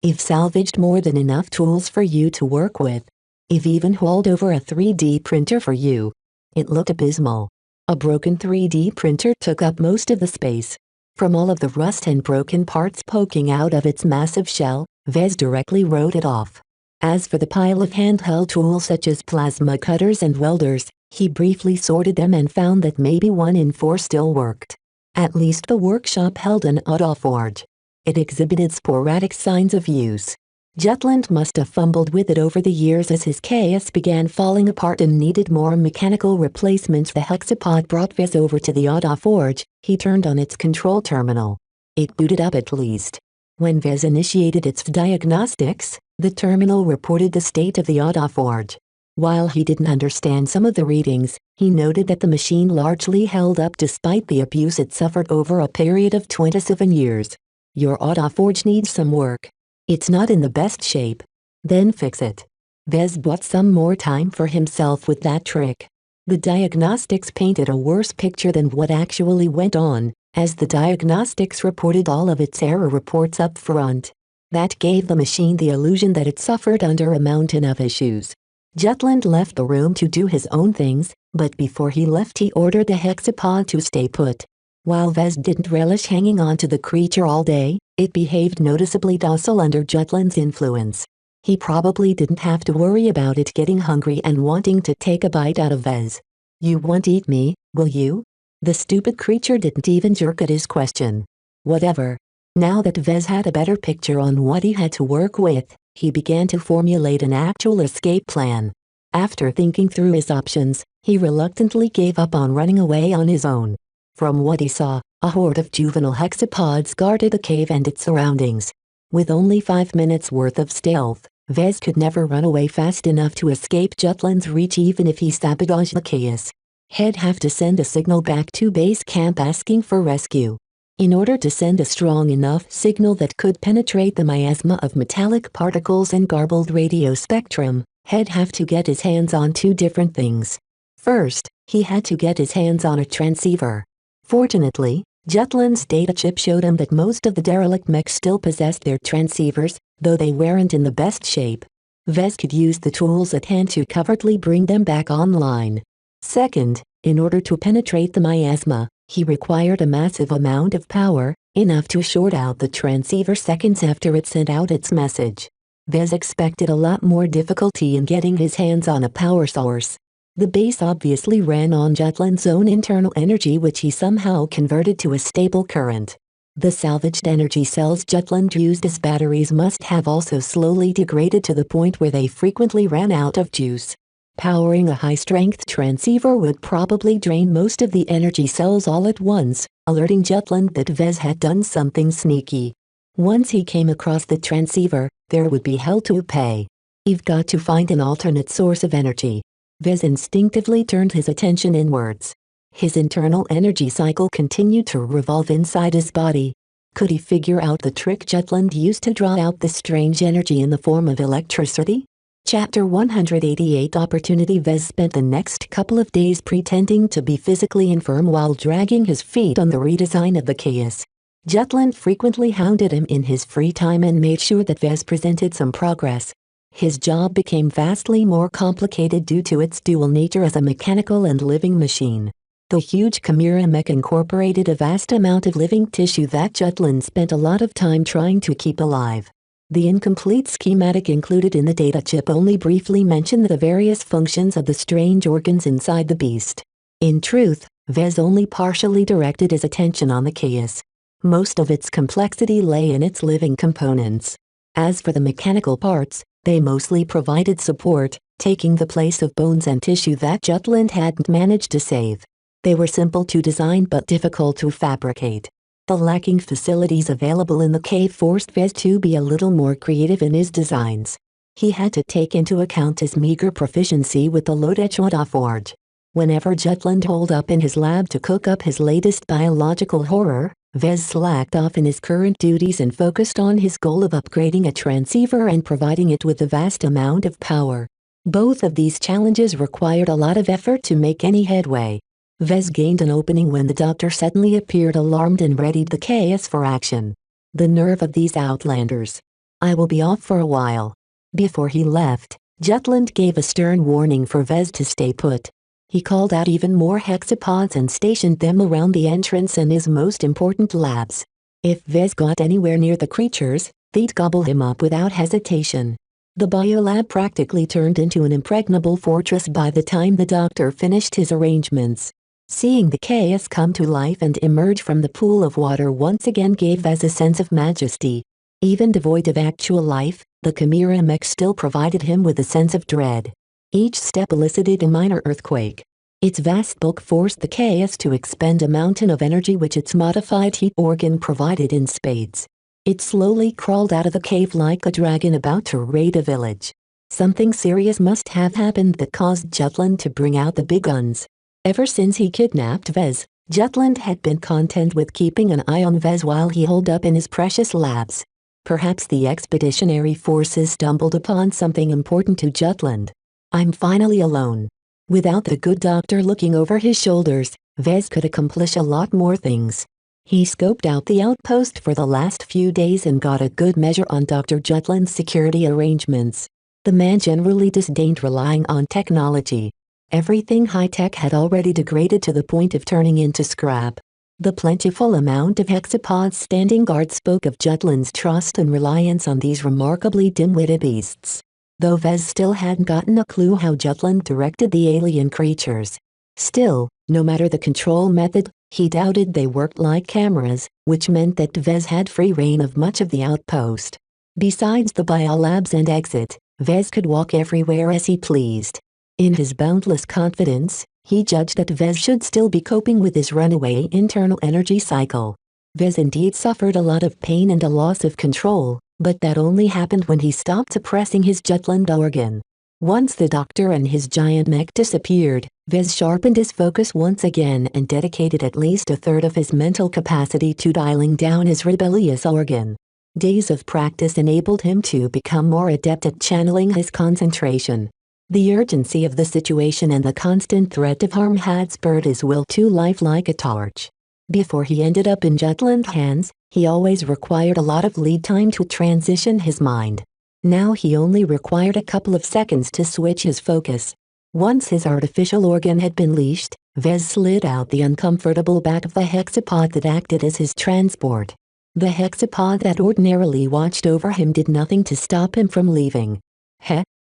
I've salvaged more than enough tools for you to work with. I've even hauled over a 3D printer for you. It looked abysmal. A broken 3D printer took up most of the space. From all of the rust and broken parts poking out of its massive shell, Vez directly wrote it off. As for the pile of handheld tools such as plasma cutters and welders, he briefly sorted them and found that maybe 1 in 4 still worked. At least the workshop held an autoforge. It exhibited sporadic signs of use. Jutland must have fumbled with it over the years as his chaos began falling apart and needed more mechanical replacements. The hexapod brought Vez over to the autoforge. He turned on its control terminal. It booted up at least. When Vez initiated its diagnostics, the terminal reported the state of the autoforge. While he didn't understand some of the readings, he noted that the machine largely held up despite the abuse it suffered over a period of 27 years. Your autoforge needs some work. It's not in the best shape. Then fix it. Vez bought some more time for himself with that trick. The diagnostics painted a worse picture than what actually went on, as the diagnostics reported all of its error reports up front. That gave the machine the illusion that it suffered under a mountain of issues. Jutland left the room to do his own things, but before he left he ordered the hexapod to stay put. While Vez didn't relish hanging on to the creature all day, it behaved noticeably docile under Jutland's influence. He probably didn't have to worry about it getting hungry and wanting to take a bite out of Vez. "You won't eat me, will you?" The stupid creature didn't even jerk at his question. Whatever. Now that Vez had a better picture on what he had to work with, he began to formulate an actual escape plan. After thinking through his options, he reluctantly gave up on running away on his own. From what he saw, a horde of juvenile hexapods guarded the cave and its surroundings. With only 5 minutes worth of stealth, Vez could never run away fast enough to escape Jutland's reach even if he sabotaged the chaos. He'd have to send a signal back to base camp asking for rescue. In order to send a strong enough signal that could penetrate the miasma of metallic particles and garbled radio spectrum, he'd have to get his hands on 2 different things. First, he had to get his hands on a transceiver. Fortunately, Jutland's data chip showed him that most of the derelict mechs still possessed their transceivers, though they weren't in the best shape. Vez could use the tools at hand to covertly bring them back online. Second, in order to penetrate the miasma, he required a massive amount of power, enough to short out the transceiver seconds after it sent out its message. Vez expected a lot more difficulty in getting his hands on a power source. The base obviously ran on Jutland's own internal energy, which he somehow converted to a stable current. The salvaged energy cells Jutland used as batteries must have also slowly degraded to the point where they frequently ran out of juice. Powering a high-strength transceiver would probably drain most of the energy cells all at once, alerting Jutland that Vez had done something sneaky. Once he came across the transceiver, there would be hell to pay. "You've got to find an alternate source of energy." Vez instinctively turned his attention inwards. His internal energy cycle continued to revolve inside his body. Could he figure out the trick Jutland used to draw out the strange energy in the form of electricity? Chapter 188 Opportunity. Vez spent the next couple of days pretending to be physically infirm while dragging his feet on the redesign of the chaos. Jutland frequently hounded him in his free time and made sure that Vez presented some progress. His job became vastly more complicated due to its dual nature as a mechanical and living machine. The huge Chimera mech incorporated a vast amount of living tissue that Jutland spent a lot of time trying to keep alive. The incomplete schematic included in the data chip only briefly mentioned the various functions of the strange organs inside the beast. In truth, Vez only partially directed his attention on the chaos. Most of its complexity lay in its living components. As for the mechanical parts, they mostly provided support, taking the place of bones and tissue that Jutland hadn't managed to save. They were simple to design but difficult to fabricate. The lacking facilities available in the cave forced Vez to be a little more creative in his designs. He had to take into account his meager proficiency with the Lodechwada forge. Whenever Jutland holed up in his lab to cook up his latest biological horror, Vez slacked off in his current duties and focused on his goal of upgrading a transceiver and providing it with a vast amount of power. Both of these challenges required a lot of effort to make any headway. Vez gained an opening when the doctor suddenly appeared alarmed and readied the chaos for action. The nerve of these outlanders. "I will be off for a while." Before he left, Jutland gave a stern warning for Vez to stay put. He called out even more hexapods and stationed them around the entrance and his most important labs. If Vez got anywhere near the creatures, they'd gobble him up without hesitation. The biolab practically turned into an impregnable fortress by the time the doctor finished his arrangements. Seeing the chaos come to life and emerge from the pool of water once again gave Vez a sense of majesty. Even devoid of actual life, the Chimera mech still provided him with a sense of dread. Each step elicited a minor earthquake. Its vast bulk forced the chaos to expend a mountain of energy which its modified heat organ provided in spades. It slowly crawled out of the cave like a dragon about to raid a village. Something serious must have happened that caused Jutland to bring out the big guns. Ever since he kidnapped Vez, Jutland had been content with keeping an eye on Vez while he holed up in his precious labs. Perhaps the expeditionary forces stumbled upon something important to Jutland. "I'm finally alone." Without the good doctor looking over his shoulders, Vez could accomplish a lot more things. He scoped out the outpost for the last few days and got a good measure on Dr. Jutland's security arrangements. The man generally disdained relying on technology. Everything high-tech had already degraded to the point of turning into scrap. The plentiful amount of hexapods standing guard spoke of Jutland's trust and reliance on these remarkably dim-witted beasts. Though Vez still hadn't gotten a clue how Jutland directed the alien creatures. Still, no matter the control method, he doubted they worked like cameras, which meant that Vez had free reign of much of the outpost. Besides the biolabs and exit, Vez could walk everywhere as he pleased. In his boundless confidence, he judged that Vez should still be coping with his runaway internal energy cycle. Vez indeed suffered a lot of pain and a loss of control, but that only happened when he stopped suppressing his Jutland organ. Once the doctor and his giant mech disappeared, Vez sharpened his focus once again and dedicated at least a third of his mental capacity to dialing down his rebellious organ. Days of practice enabled him to become more adept at channeling his concentration. The urgency of the situation and the constant threat of harm had spurred his will to life like a torch. Before he ended up in Jutland hands, he always required a lot of lead time to transition his mind. Now he only required a couple of seconds to switch his focus. Once his artificial organ had been leashed, Vez slid out the uncomfortable back of the hexapod that acted as his transport. The hexapod that ordinarily watched over him did nothing to stop him from leaving.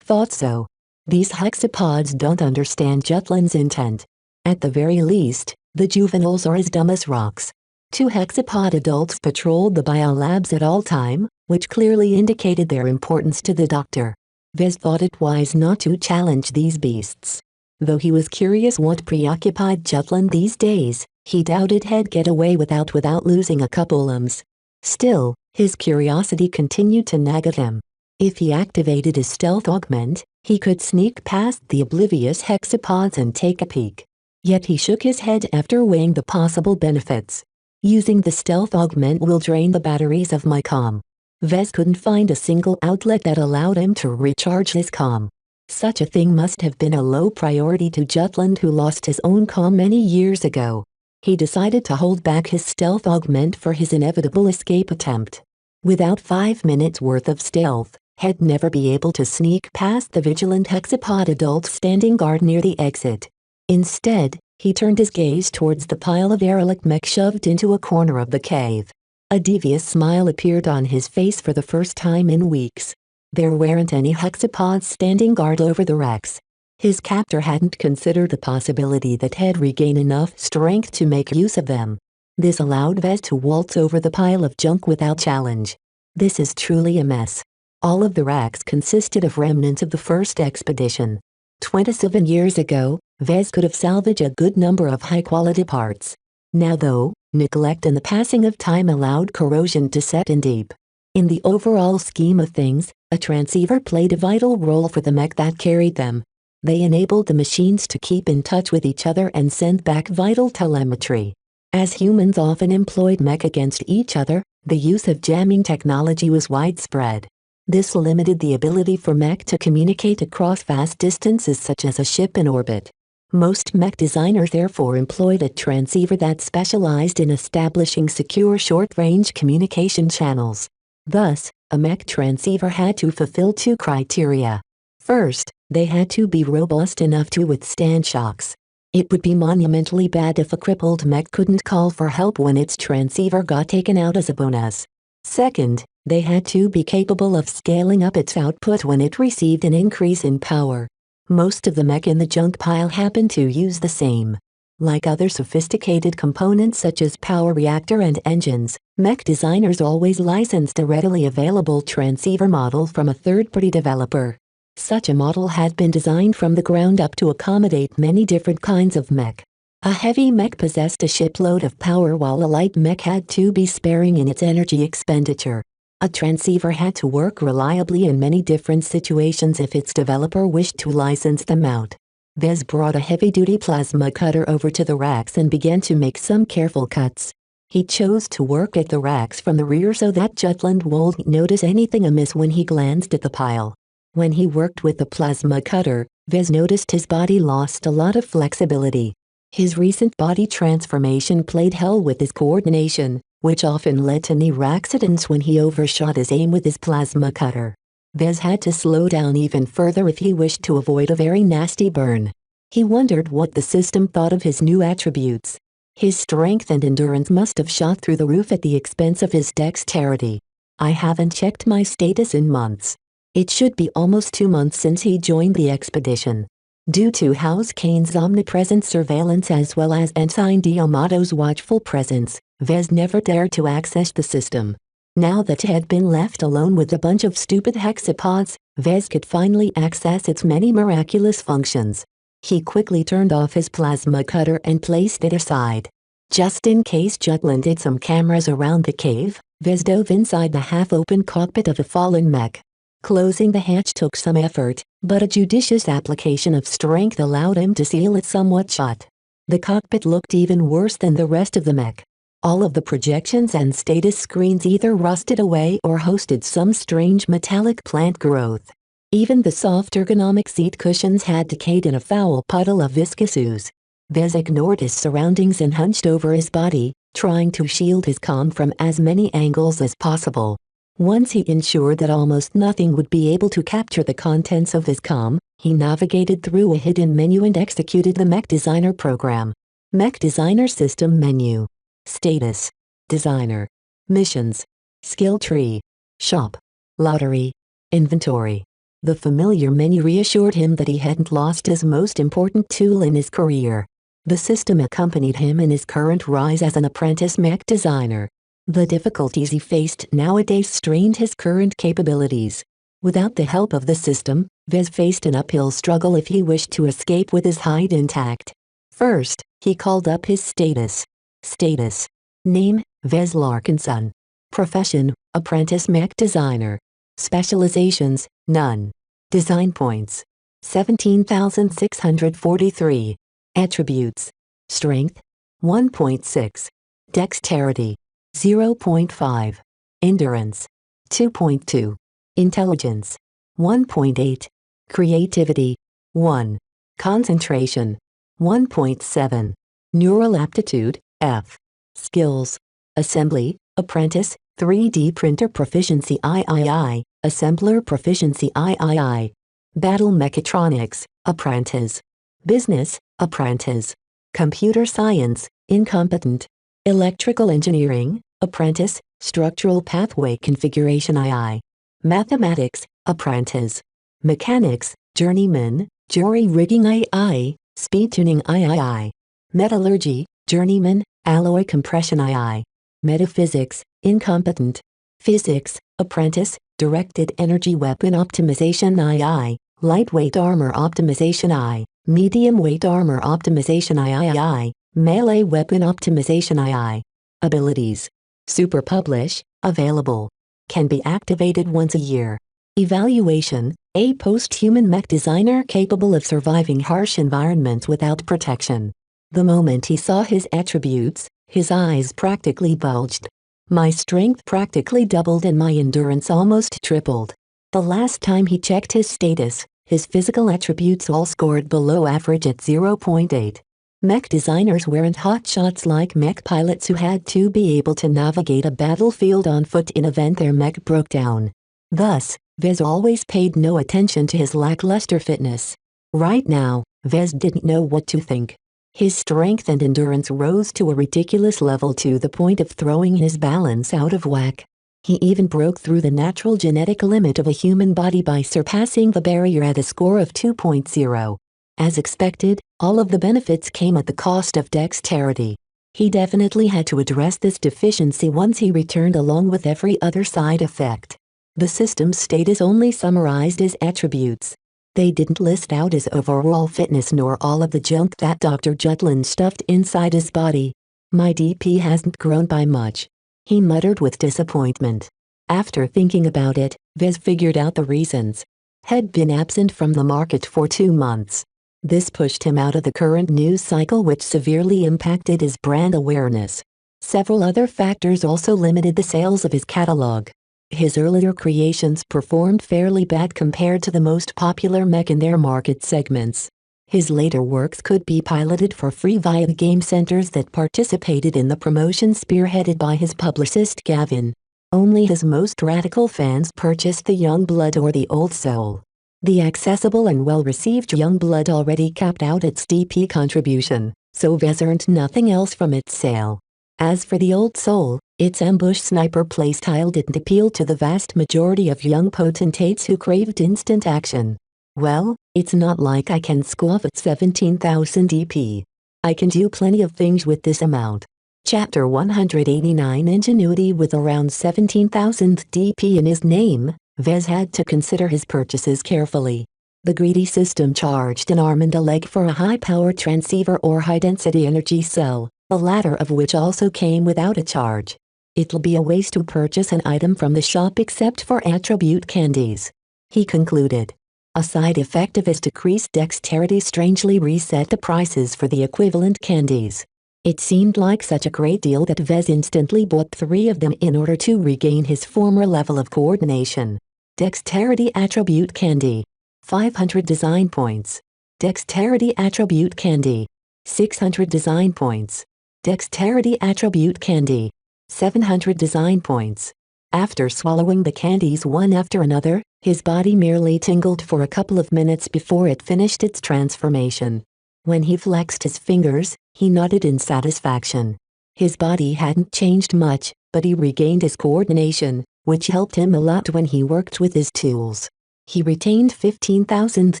Thought so. These hexapods don't understand Jutland's intent. At the very least, the juveniles are as dumb as rocks. 2 hexapod adults patrolled the biolabs at all time, which clearly indicated their importance to the doctor. Vez thought it wise not to challenge these beasts. Though he was curious what preoccupied Jutland these days, he doubted he'd get away without losing a couple limbs. Still, his curiosity continued to nag at him. If he activated his stealth augment, he could sneak past the oblivious hexapods and take a peek. Yet he shook his head after weighing the possible benefits. Using the stealth augment will drain the batteries of my comm. Vez couldn't find a single outlet that allowed him to recharge his comm. Such a thing must have been a low priority to Jutland, who lost his own comm many years ago. He decided to hold back his stealth augment for his inevitable escape attempt. Without 5 minutes worth of stealth, he'd never be able to sneak past the vigilant hexapod adults standing guard near the exit. Instead, he turned his gaze towards the pile of derelict mech shoved into a corner of the cave. A devious smile appeared on his face for the first time in weeks. There weren't any hexapods standing guard over the wrecks. His captor hadn't considered the possibility that he'd regain enough strength to make use of them. This allowed Vez to waltz over the pile of junk without challenge. This is truly a mess. All of the racks consisted of remnants of the first expedition. 27 years ago, Vez could have salvaged a good number of high-quality parts. Now though, neglect and the passing of time allowed corrosion to set in deep. In the overall scheme of things, a transceiver played a vital role for the mech that carried them. They enabled the machines to keep in touch with each other and send back vital telemetry. As humans often employed mech against each other, the use of jamming technology was widespread. This limited the ability for mech to communicate across vast distances such as a ship in orbit. Most mech designers therefore employed a transceiver that specialized in establishing secure short-range communication channels. Thus, a mech transceiver had to fulfill 2 criteria. First, they had to be robust enough to withstand shocks. It would be monumentally bad if a crippled mech couldn't call for help when its transceiver got taken out as a bonus. Second, they had to be capable of scaling up its output when it received an increase in power. Most of the mech in the junk pile happened to use the same. Like other sophisticated components such as power reactor and engines, mech designers always licensed a readily available transceiver model from a third-party developer. Such a model had been designed from the ground up to accommodate many different kinds of mech. A heavy mech possessed a shipload of power while a light mech had to be sparing in its energy expenditure. A transceiver had to work reliably in many different situations if its developer wished to license them out. Vez brought a heavy-duty plasma cutter over to the racks and began to make some careful cuts. He chose to work at the racks from the rear so that Jutland wouldn't notice anything amiss when he glanced at the pile. When he worked with the plasma cutter, Vez noticed his body lost a lot of flexibility. His recent body transformation played hell with his coordination, which often led to near accidents when he overshot his aim with his plasma cutter. Vez had to slow down even further if he wished to avoid a very nasty burn. He wondered what the system thought of his new attributes. His strength and endurance must have shot through the roof at the expense of his dexterity. I haven't checked my status in months. It should be almost 2 months since he joined the expedition. Due to House Kane's omnipresent surveillance as well as Ensign Diamato's watchful presence, Vez never dared to access the system. Now that he had been left alone with a bunch of stupid hexapods, Vez could finally access its many miraculous functions. He quickly turned off his plasma cutter and placed it aside. Just in case Jutland hid some cameras around the cave, Vez dove inside the half-open cockpit of a fallen mech. Closing the hatch took some effort, but a judicious application of strength allowed him to seal it somewhat shut. The cockpit looked even worse than the rest of the mech. All of the projections and status screens either rusted away or hosted some strange metallic plant growth. Even the soft ergonomic seat cushions had decayed in a foul puddle of viscous ooze. Vez ignored his surroundings and hunched over his body, trying to shield his comm from as many angles as possible. Once he ensured that almost nothing would be able to capture the contents of his comm, he navigated through a hidden menu and executed the Mech Designer program. Mech Designer System Menu. Status. Designer. Missions. Skill Tree. Shop. Lottery. Inventory. The familiar menu reassured him that he hadn't lost his most important tool in his career. The system accompanied him in his current rise as an apprentice mech designer. The difficulties he faced nowadays strained his current capabilities. Without the help of the system, Vez faced an uphill struggle if he wished to escape with his hide intact. First, he called up his status. Status. Name, Vez Larkinson. Profession, apprentice mech designer. Specializations, none. Design points. 17,643. Attributes. Strength. 1.6. Dexterity. 0.5. Endurance. 2.2. Intelligence. 1.8. Creativity. 1. Concentration. 1.7. Neural aptitude, F. Skills. Assembly, apprentice, 3D printer proficiency III, assembler proficiency III. Battle mechatronics, apprentice. Business, apprentice. Computer science, incompetent. Electrical engineering, apprentice, structural pathway configuration II. Mathematics, apprentice. Mechanics, journeyman, jury rigging II, speed tuning III. Metallurgy, journeyman, alloy compression II. Metaphysics, incompetent. Physics, apprentice, directed energy weapon optimization II. Lightweight armor optimization I. Medium weight armor optimization III. Melee weapon optimization II. Abilities. Super Publish, available. Can be activated once a year. Evaluation, a post-human mech designer capable of surviving harsh environments without protection. The moment he saw his attributes, his eyes practically bulged. My strength practically doubled and my endurance almost tripled. The last time he checked his status, his physical attributes all scored below average at 0.8. Mech designers weren't hotshots like mech pilots who had to be able to navigate a battlefield on foot in event their mech broke down. Thus, Vez always paid no attention to his lackluster fitness. Right now, Vez didn't know what to think. His strength and endurance rose to a ridiculous level to the point of throwing his balance out of whack. He even broke through the natural genetic limit of a human body by surpassing the barrier at a score of 2.0. As expected, all of the benefits came at the cost of dexterity. He definitely had to address this deficiency once he returned along with every other side effect. The system's status only summarized his attributes. They didn't list out his overall fitness nor all of the junk that Dr. Jutland stuffed inside his body. My DP hasn't grown by much. He muttered with disappointment. After thinking about it, Vez figured out the reasons. Had been absent from the market for 2 months. This pushed him out of the current news cycle, which severely impacted his brand awareness. Several other factors also limited the sales of his catalog. His earlier creations performed fairly bad compared to the most popular mech in their market segments. His later works could be piloted for free via the game centers that participated in the promotion spearheaded by his publicist Gavin. Only his most radical fans purchased the Young Blood or the Old Soul. The accessible and well-received Young Blood already capped out its DP contribution. so Vez earned nothing else from its sale. As for the Old Soul, its ambush sniper playstyle didn't appeal to the vast majority of young potentates who craved instant action. Well, it's not like I can squaff at 17,000 DP. I can do plenty of things with this amount. Chapter 189 Ingenuity. With around 17,000 DP in his name, Vez had to consider his purchases carefully. The greedy system charged an arm and a leg for a high-power transceiver or high-density energy cell, the latter of which also came without a charge. It'll be a waste to purchase an item from the shop except for attribute candies, he concluded. A side effect of his decreased dexterity strangely reset the prices for the equivalent candies. It seemed like such a great deal that Vez instantly bought 3 of them in order to regain his former level of coordination. Dexterity attribute candy. 500 design points. Dexterity attribute candy. 600 design points. Dexterity attribute candy. 700 design points. After swallowing the candies one after another, his body merely tingled for a couple of minutes before it finished its transformation. When he flexed his fingers, he nodded in satisfaction. His body hadn't changed much, but he regained his coordination, which helped him a lot when he worked with his tools. He retained 15,000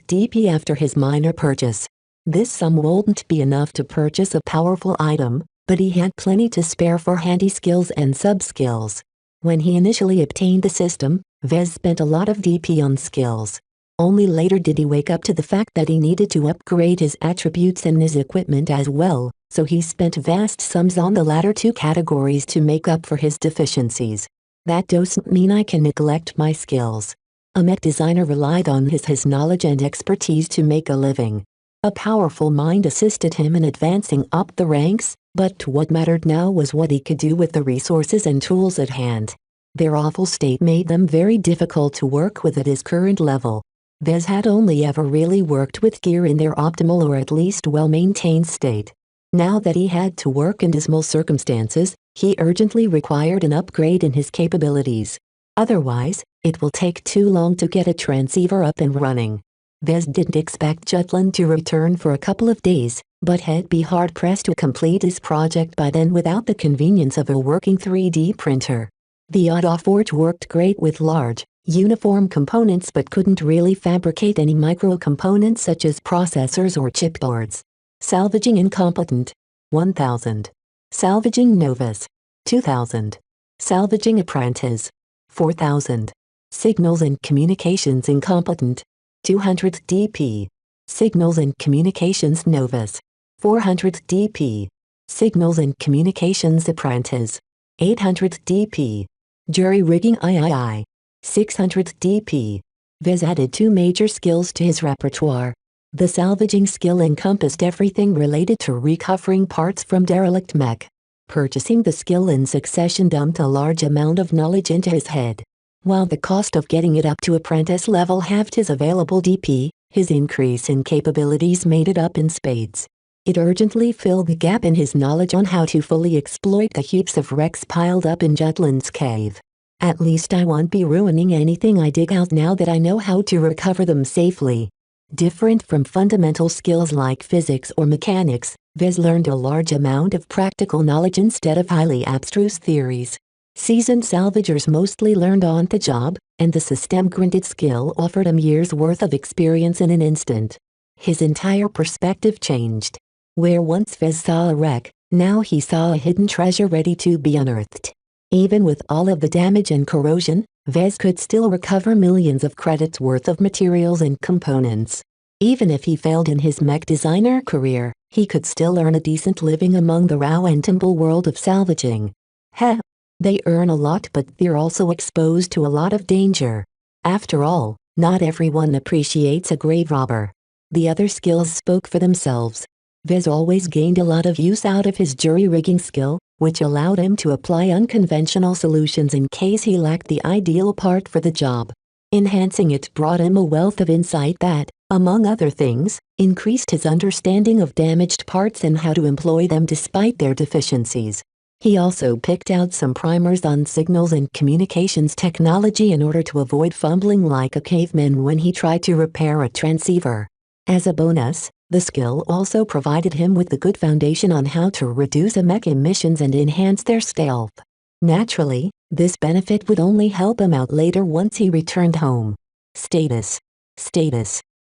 DP after his minor purchase. This sum wouldn't be enough to purchase a powerful item, but he had plenty to spare for handy skills and sub-skills. When he initially obtained the system, Vez spent a lot of DP on skills. Only later did he wake up to the fact that he needed to upgrade his attributes and his equipment as well, so he spent vast sums on the latter 2 categories to make up for his deficiencies. That doesn't mean I can neglect my skills. A mech designer relied on his knowledge and expertise to make a living. A powerful mind assisted him in advancing up the ranks, but what mattered now was what he could do with the resources and tools at hand. Their awful state made them very difficult to work with at his current level. Vez had only ever really worked with gear in their optimal or at least well-maintained state. Now that he had to work in dismal circumstances, he urgently required an upgrade in his capabilities. Otherwise, it will take too long to get a transceiver up and running. Vez didn't expect Jutland to return for a couple of days, but he'd be hard-pressed to complete his project by then without the convenience of a working 3D printer. The Audioforge worked great with large, uniform components but couldn't really fabricate any micro-components such as processors or chipboards. Salvaging incompetent. 1,000. Salvaging novice. 2,000. Salvaging apprentice. 4,000. Signals and communications incompetent. 200 DP. Signals and communications novice. 400 DP. Signals and communications apprentice. 800 DP. Jury rigging III. 600 DP. Vez added 2 major skills to his repertoire. The salvaging skill encompassed everything related to recovering parts from derelict mech. Purchasing the skill in succession dumped a large amount of knowledge into his head. While the cost of getting it up to apprentice level halved his available DP, his increase in capabilities made it up in spades. It urgently filled the gap in his knowledge on how to fully exploit the heaps of wrecks piled up in Jutland's cave. At least I won't be ruining anything I dig out now that I know how to recover them safely. Different from fundamental skills like physics or mechanics, Vez learned a large amount of practical knowledge instead of highly abstruse theories. Seasoned salvagers mostly learned on the job, and the system-granted skill offered him years' worth of experience in an instant. His entire perspective changed. Where once Vez saw a wreck, now he saw a hidden treasure ready to be unearthed. Even with all of the damage and corrosion, Vez could still recover millions of credits worth of materials and components. Even if he failed in his mech designer career, he could still earn a decent living among the raw and tumble world of salvaging. Heh! They earn a lot, but they're also exposed to a lot of danger. After all, not everyone appreciates a grave robber. The other skills spoke for themselves. Vez always gained a lot of use out of his jury rigging skill, which allowed him to apply unconventional solutions in case he lacked the ideal part for the job. Enhancing it brought him a wealth of insight that, among other things, increased his understanding of damaged parts and how to employ them despite their deficiencies. He also picked out some primers on signals and communications technology in order to avoid fumbling like a caveman when he tried to repair a transceiver. As a bonus, The skill also provided him with the good foundation on how to reduce mech emissions and enhance their stealth. Naturally, this benefit would only help him out later once he returned home. Status.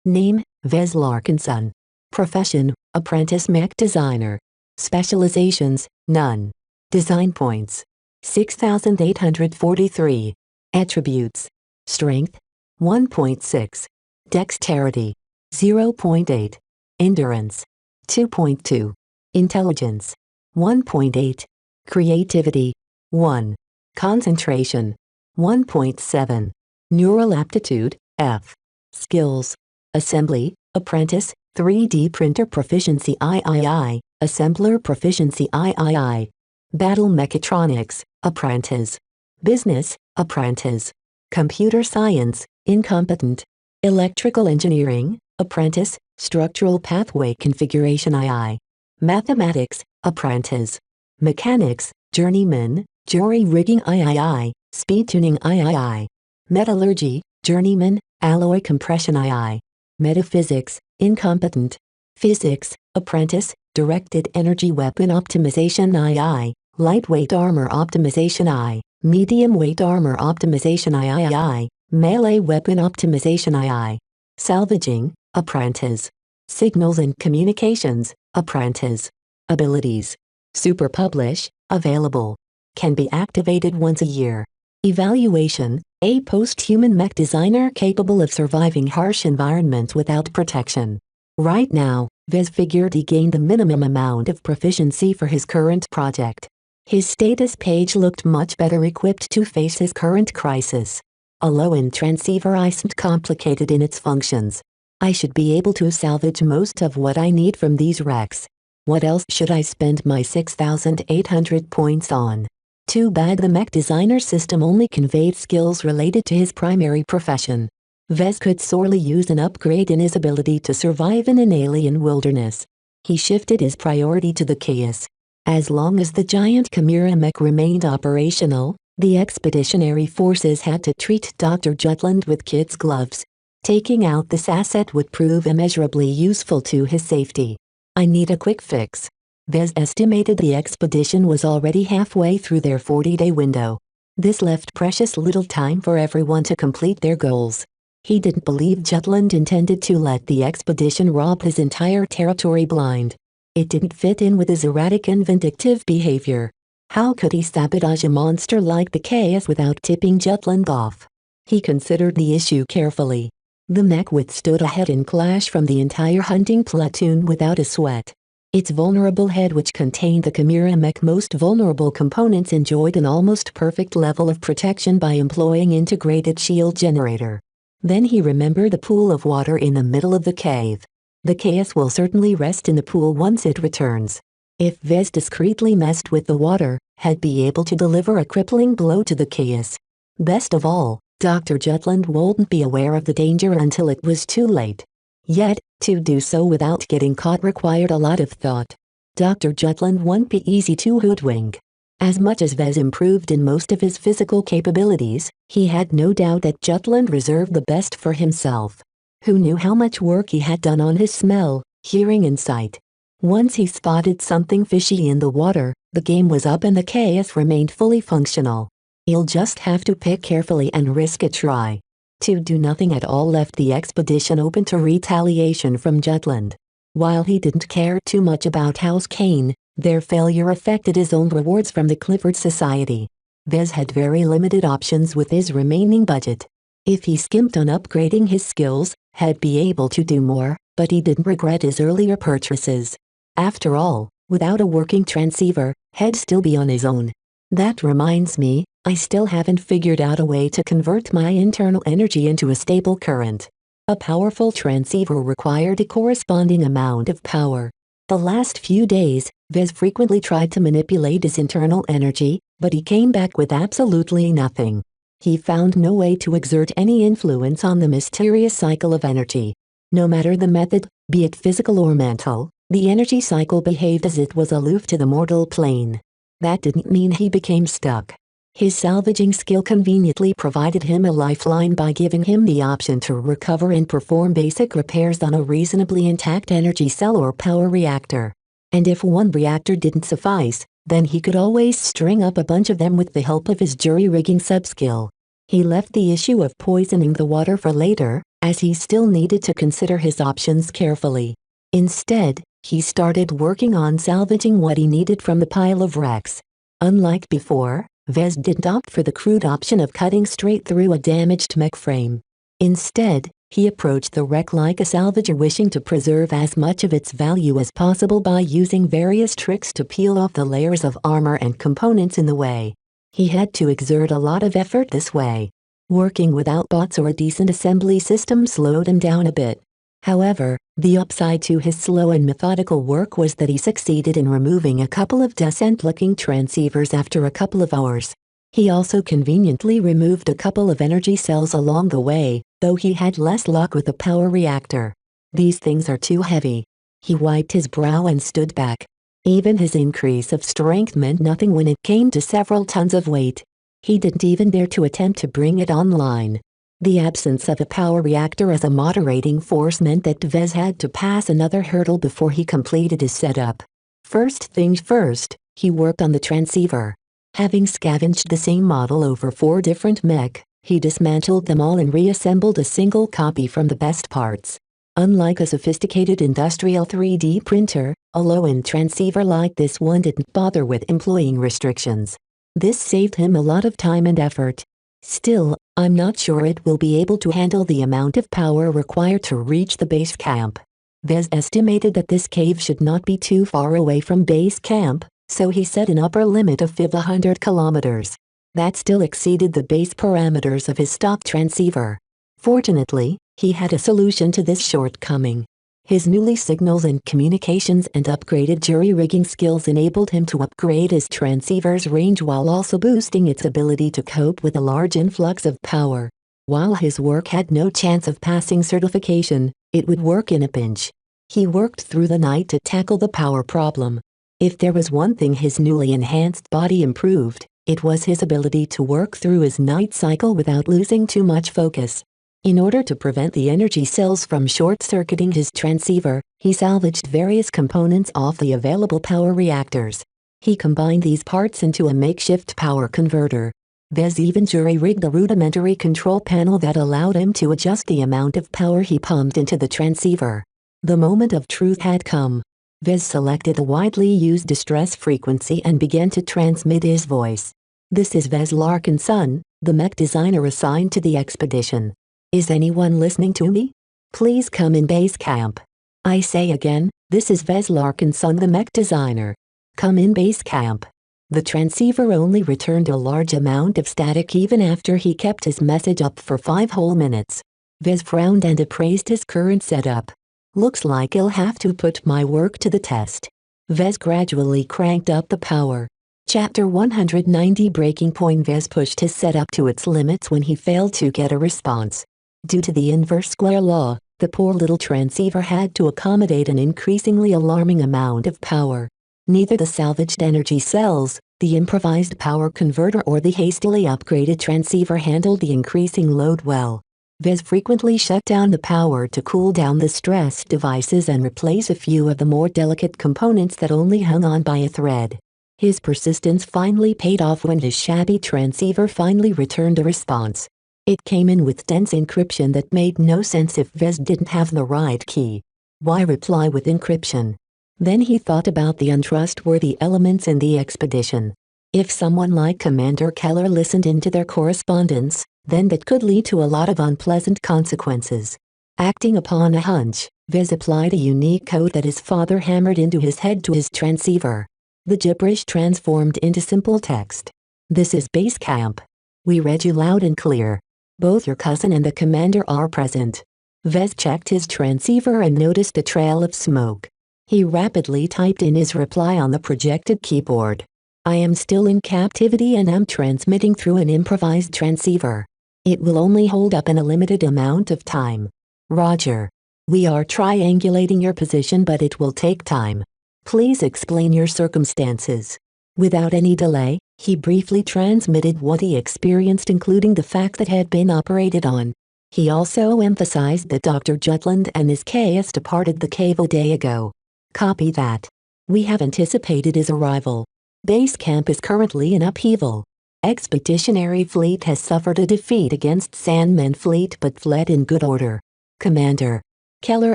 Name, Vez Larkinson. Profession, apprentice mech designer. Specializations, none. Design points, 6,843. Attributes. Strength, 1.6. Dexterity, 0.8. Endurance, 2.2. Intelligence, 1.8. Creativity, 1. Concentration, 1.7. Neural aptitude, F. Skills. Assembly, apprentice, 3D printer proficiency III, assembler proficiency III. Battle mechatronics, apprentice. Business, apprentice. Computer science, incompetent. Electrical engineering, apprentice, structural pathway configuration II. Mathematics, apprentice. Mechanics, journeyman, jury rigging III, speed tuning III. Metallurgy, journeyman, alloy compression II. Metaphysics, incompetent. Physics, apprentice, directed energy weapon optimization II, lightweight armor optimization I, medium weight armor optimization III, melee weapon optimization II. Salvaging, apprentice. Signals and communications, apprentice. Abilities. Super Publish, available. Can be activated once a year. Evaluation, a post-human mech designer capable of surviving harsh environments without protection. Right now, Vez figured he gained the minimum amount of proficiency for his current project. His status page looked much better equipped to face his current crisis. A low-end transceiver isn't complicated in its functions. I should be able to salvage most of what I need from these wrecks. What else should I spend my 6,800 points on? Too bad the mech designer system only conveyed skills related to his primary profession. Vez could sorely use an upgrade in his ability to survive in an alien wilderness. He shifted his priority to the chaos. As long as the giant Chimera mech remained operational, the expeditionary forces had to treat Dr. Jutland with kid's gloves. Taking out this asset would prove immeasurably useful to his safety. I need a quick fix. Vez estimated the expedition was already halfway through their 40-day window. This left precious little time for everyone to complete their goals. He didn't believe Jutland intended to let the expedition rob his entire territory blind. It didn't fit in with his erratic and vindictive behavior. How could he sabotage a monster like the Chaos without tipping Jutland off? He considered the issue carefully. The mech withstood a head-on clash from the entire hunting platoon without a sweat. Its vulnerable head, which contained the Chimera mech most vulnerable components, enjoyed an almost perfect level of protection by employing integrated shield generator. Then he remembered the pool of water in the middle of the cave. The Chaos will certainly rest in the pool once it returns. If Vez discreetly messed with the water, he'd be able to deliver a crippling blow to the Chaos. Best of all, Dr. Jutland wouldn't be aware of the danger until it was too late. Yet, to do so without getting caught required a lot of thought. Dr. Jutland won't be easy to hoodwink. As much as Vez improved in most of his physical capabilities, he had no doubt that Jutland reserved the best for himself. Who knew how much work he had done on his smell, hearing and sight? Once he spotted something fishy in the water, the game was up and the Chaos remained fully functional. He'll just have to pick carefully and risk a try. To do nothing at all left the expedition open to retaliation from Jutland. While he didn't care too much about House Kane, their failure affected his own rewards from the Clifford Society. Vez had very limited options with his remaining budget. If he skimped on upgrading his skills, he'd be able to do more, but he didn't regret his earlier purchases. After all, without a working transceiver, he'd still be on his own. That reminds me, I still haven't figured out a way to convert my internal energy into a stable current. A powerful transceiver required a corresponding amount of power. The last few days, Vez frequently tried to manipulate his internal energy, but he came back with absolutely nothing. He found no way to exert any influence on the mysterious cycle of energy. No matter the method, be it physical or mental, the energy cycle behaved as it was aloof to the mortal plane. That didn't mean he became stuck. His salvaging skill conveniently provided him a lifeline by giving him the option to recover and perform basic repairs on a reasonably intact energy cell or power reactor. And if one reactor didn't suffice, then he could always string up a bunch of them with the help of his jury-rigging sub-skill. He left the issue of poisoning the water for later, as he still needed to consider his options carefully. Instead, he started working on salvaging what he needed from the pile of wrecks. Unlike before, Vez didn't opt for the crude option of cutting straight through a damaged mech frame. Instead, he approached the wreck like a salvager wishing to preserve as much of its value as possible by using various tricks to peel off the layers of armor and components in the way. He had to exert a lot of effort this way. Working without bots or a decent assembly system slowed him down a bit. However, the upside to his slow and methodical work was that he succeeded in removing a couple of decent-looking transceivers after a couple of hours. He also conveniently removed a couple of energy cells along the way, though he had less luck with the power reactor. These things are too heavy. He wiped his brow and stood back. Even his increase of strength meant nothing when it came to several tons of weight. He didn't even dare to attempt to bring it online. The absence of a power reactor as a moderating force meant that Vez had to pass another hurdle before he completed his setup. First things first, he worked on the transceiver. Having scavenged the same model over 4 different mech, he dismantled them all and reassembled a single copy from the best parts. Unlike a sophisticated industrial 3D printer, a low-end transceiver like this one didn't bother with employing restrictions. This saved him a lot of time and effort. Still, I'm not sure it will be able to handle the amount of power required to reach the base camp. Vez estimated that this cave should not be too far away from base camp, so he set an upper limit of 100 kilometers. That still exceeded the base parameters of his stock transceiver. Fortunately, he had a solution to this shortcoming. His newly signals and communications and upgraded jury-rigging skills enabled him to upgrade his transceiver's range while also boosting its ability to cope with a large influx of power. While his work had no chance of passing certification, it would work in a pinch. He worked through the night to tackle the power problem. If there was one thing his newly enhanced body improved, it was his ability to work through his night cycle without losing too much focus. In order to prevent the energy cells from short-circuiting his transceiver, he salvaged various components off the available power reactors. He combined these parts into a makeshift power converter. Vez even jury-rigged a rudimentary control panel that allowed him to adjust the amount of power he pumped into the transceiver. The moment of truth had come. Vez selected a widely used distress frequency and began to transmit his voice. "This is Vez Larkinson, the mech designer assigned to the expedition. Is anyone listening to me? Please come in base camp. I say again, this is Vez Larkinson, the mech designer. Come in base camp." The transceiver only returned a large amount of static even after he kept his message up for 5 whole minutes. Vez frowned and appraised his current setup. "Looks like I'll have to put my work to the test." Vez gradually cranked up the power. Chapter 190 Breaking Point. Vez pushed his setup to its limits when he failed to get a response. Due to the inverse square law, the poor little transceiver had to accommodate an increasingly alarming amount of power. Neither the salvaged energy cells, the improvised power converter or the hastily upgraded transceiver handled the increasing load well. Vez frequently shut down the power to cool down the stressed devices and replace a few of the more delicate components that only hung on by a thread. His persistence finally paid off when his shabby transceiver finally returned a response. It came in with dense encryption that made no sense if Vez didn't have the right key. Why reply with encryption? Then he thought about the untrustworthy elements in the expedition. If someone like Commander Keller listened into their correspondence, then that could lead to a lot of unpleasant consequences. Acting upon a hunch, Vez applied a unique code that his father hammered into his head to his transceiver. The gibberish transformed into simple text. "This is base camp. We read you loud and clear. Both your cousin and the commander are present." Vez checked his transceiver and noticed a trail of smoke. He rapidly typed in his reply on the projected keyboard. "I am still in captivity and am transmitting through an improvised transceiver. It will only hold up in a limited amount of time. Roger. We are triangulating your position, but it will take time. Please explain your circumstances." Without any delay, He briefly transmitted what he experienced, including the fact that had been operated on. He also emphasized that Dr. Jutland and his case departed the cave a day ago. Copy that. We have anticipated his arrival. Base camp is currently in upheaval. Expeditionary Fleet has suffered a defeat against Sandman Fleet but fled in good order. Commander Keller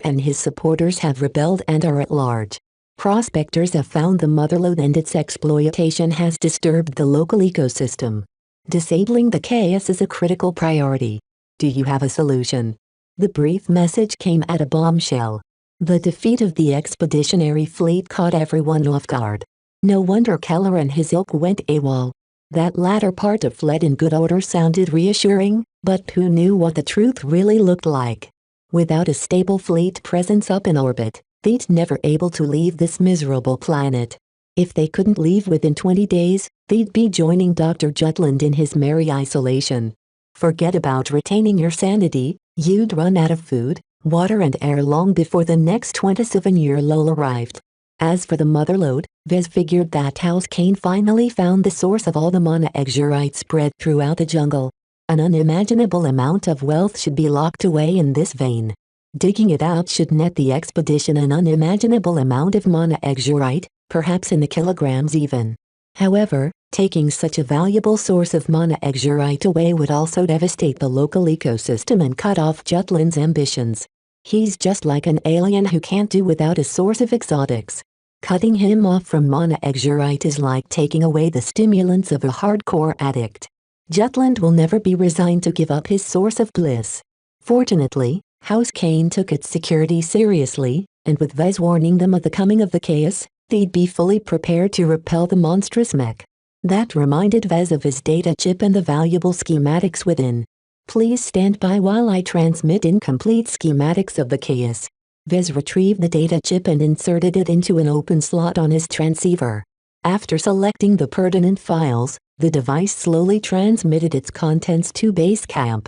and his supporters have rebelled and are at large. Prospectors have found the Motherlode and its exploitation has disturbed the local ecosystem. Disabling the chaos is a critical priority. Do you have a solution? The brief message came at a bombshell. The defeat of the Expeditionary Fleet caught everyone off guard. No wonder Keller and his ilk went AWOL. That latter part of fled in good order sounded reassuring, but who knew what the truth really looked like? Without a stable fleet presence up in orbit, they'd never able to leave this miserable planet. If they couldn't leave within 20 days, they'd be joining Dr. Jutland in his merry isolation. Forget about retaining your sanity, you'd run out of food, water and air long before the next 27-year lull arrived. As for the Motherlode, Vez figured that House Kane finally found the source of all the mana exurite spread throughout the jungle. An unimaginable amount of wealth should be locked away in this vein. Digging it out should net the expedition an unimaginable amount of mana exurite, perhaps in the kilograms even. However, taking such a valuable source of mana exurite away would also devastate the local ecosystem and cut off Jutland's ambitions. He's just like an alien who can't do without a source of exotics. Cutting him off from mana exurite is like taking away the stimulants of a hardcore addict. Jutland will never be resigned to give up his source of bliss. Fortunately, House Kane took its security seriously, and with Vez warning them of the coming of the chaos, they'd be fully prepared to repel the monstrous mech. That reminded Vez of his data chip and the valuable schematics within. Please stand by while I transmit incomplete schematics of the chaos. Vez retrieved the data chip and inserted it into an open slot on his transceiver. After selecting the pertinent files, the device slowly transmitted its contents to base camp.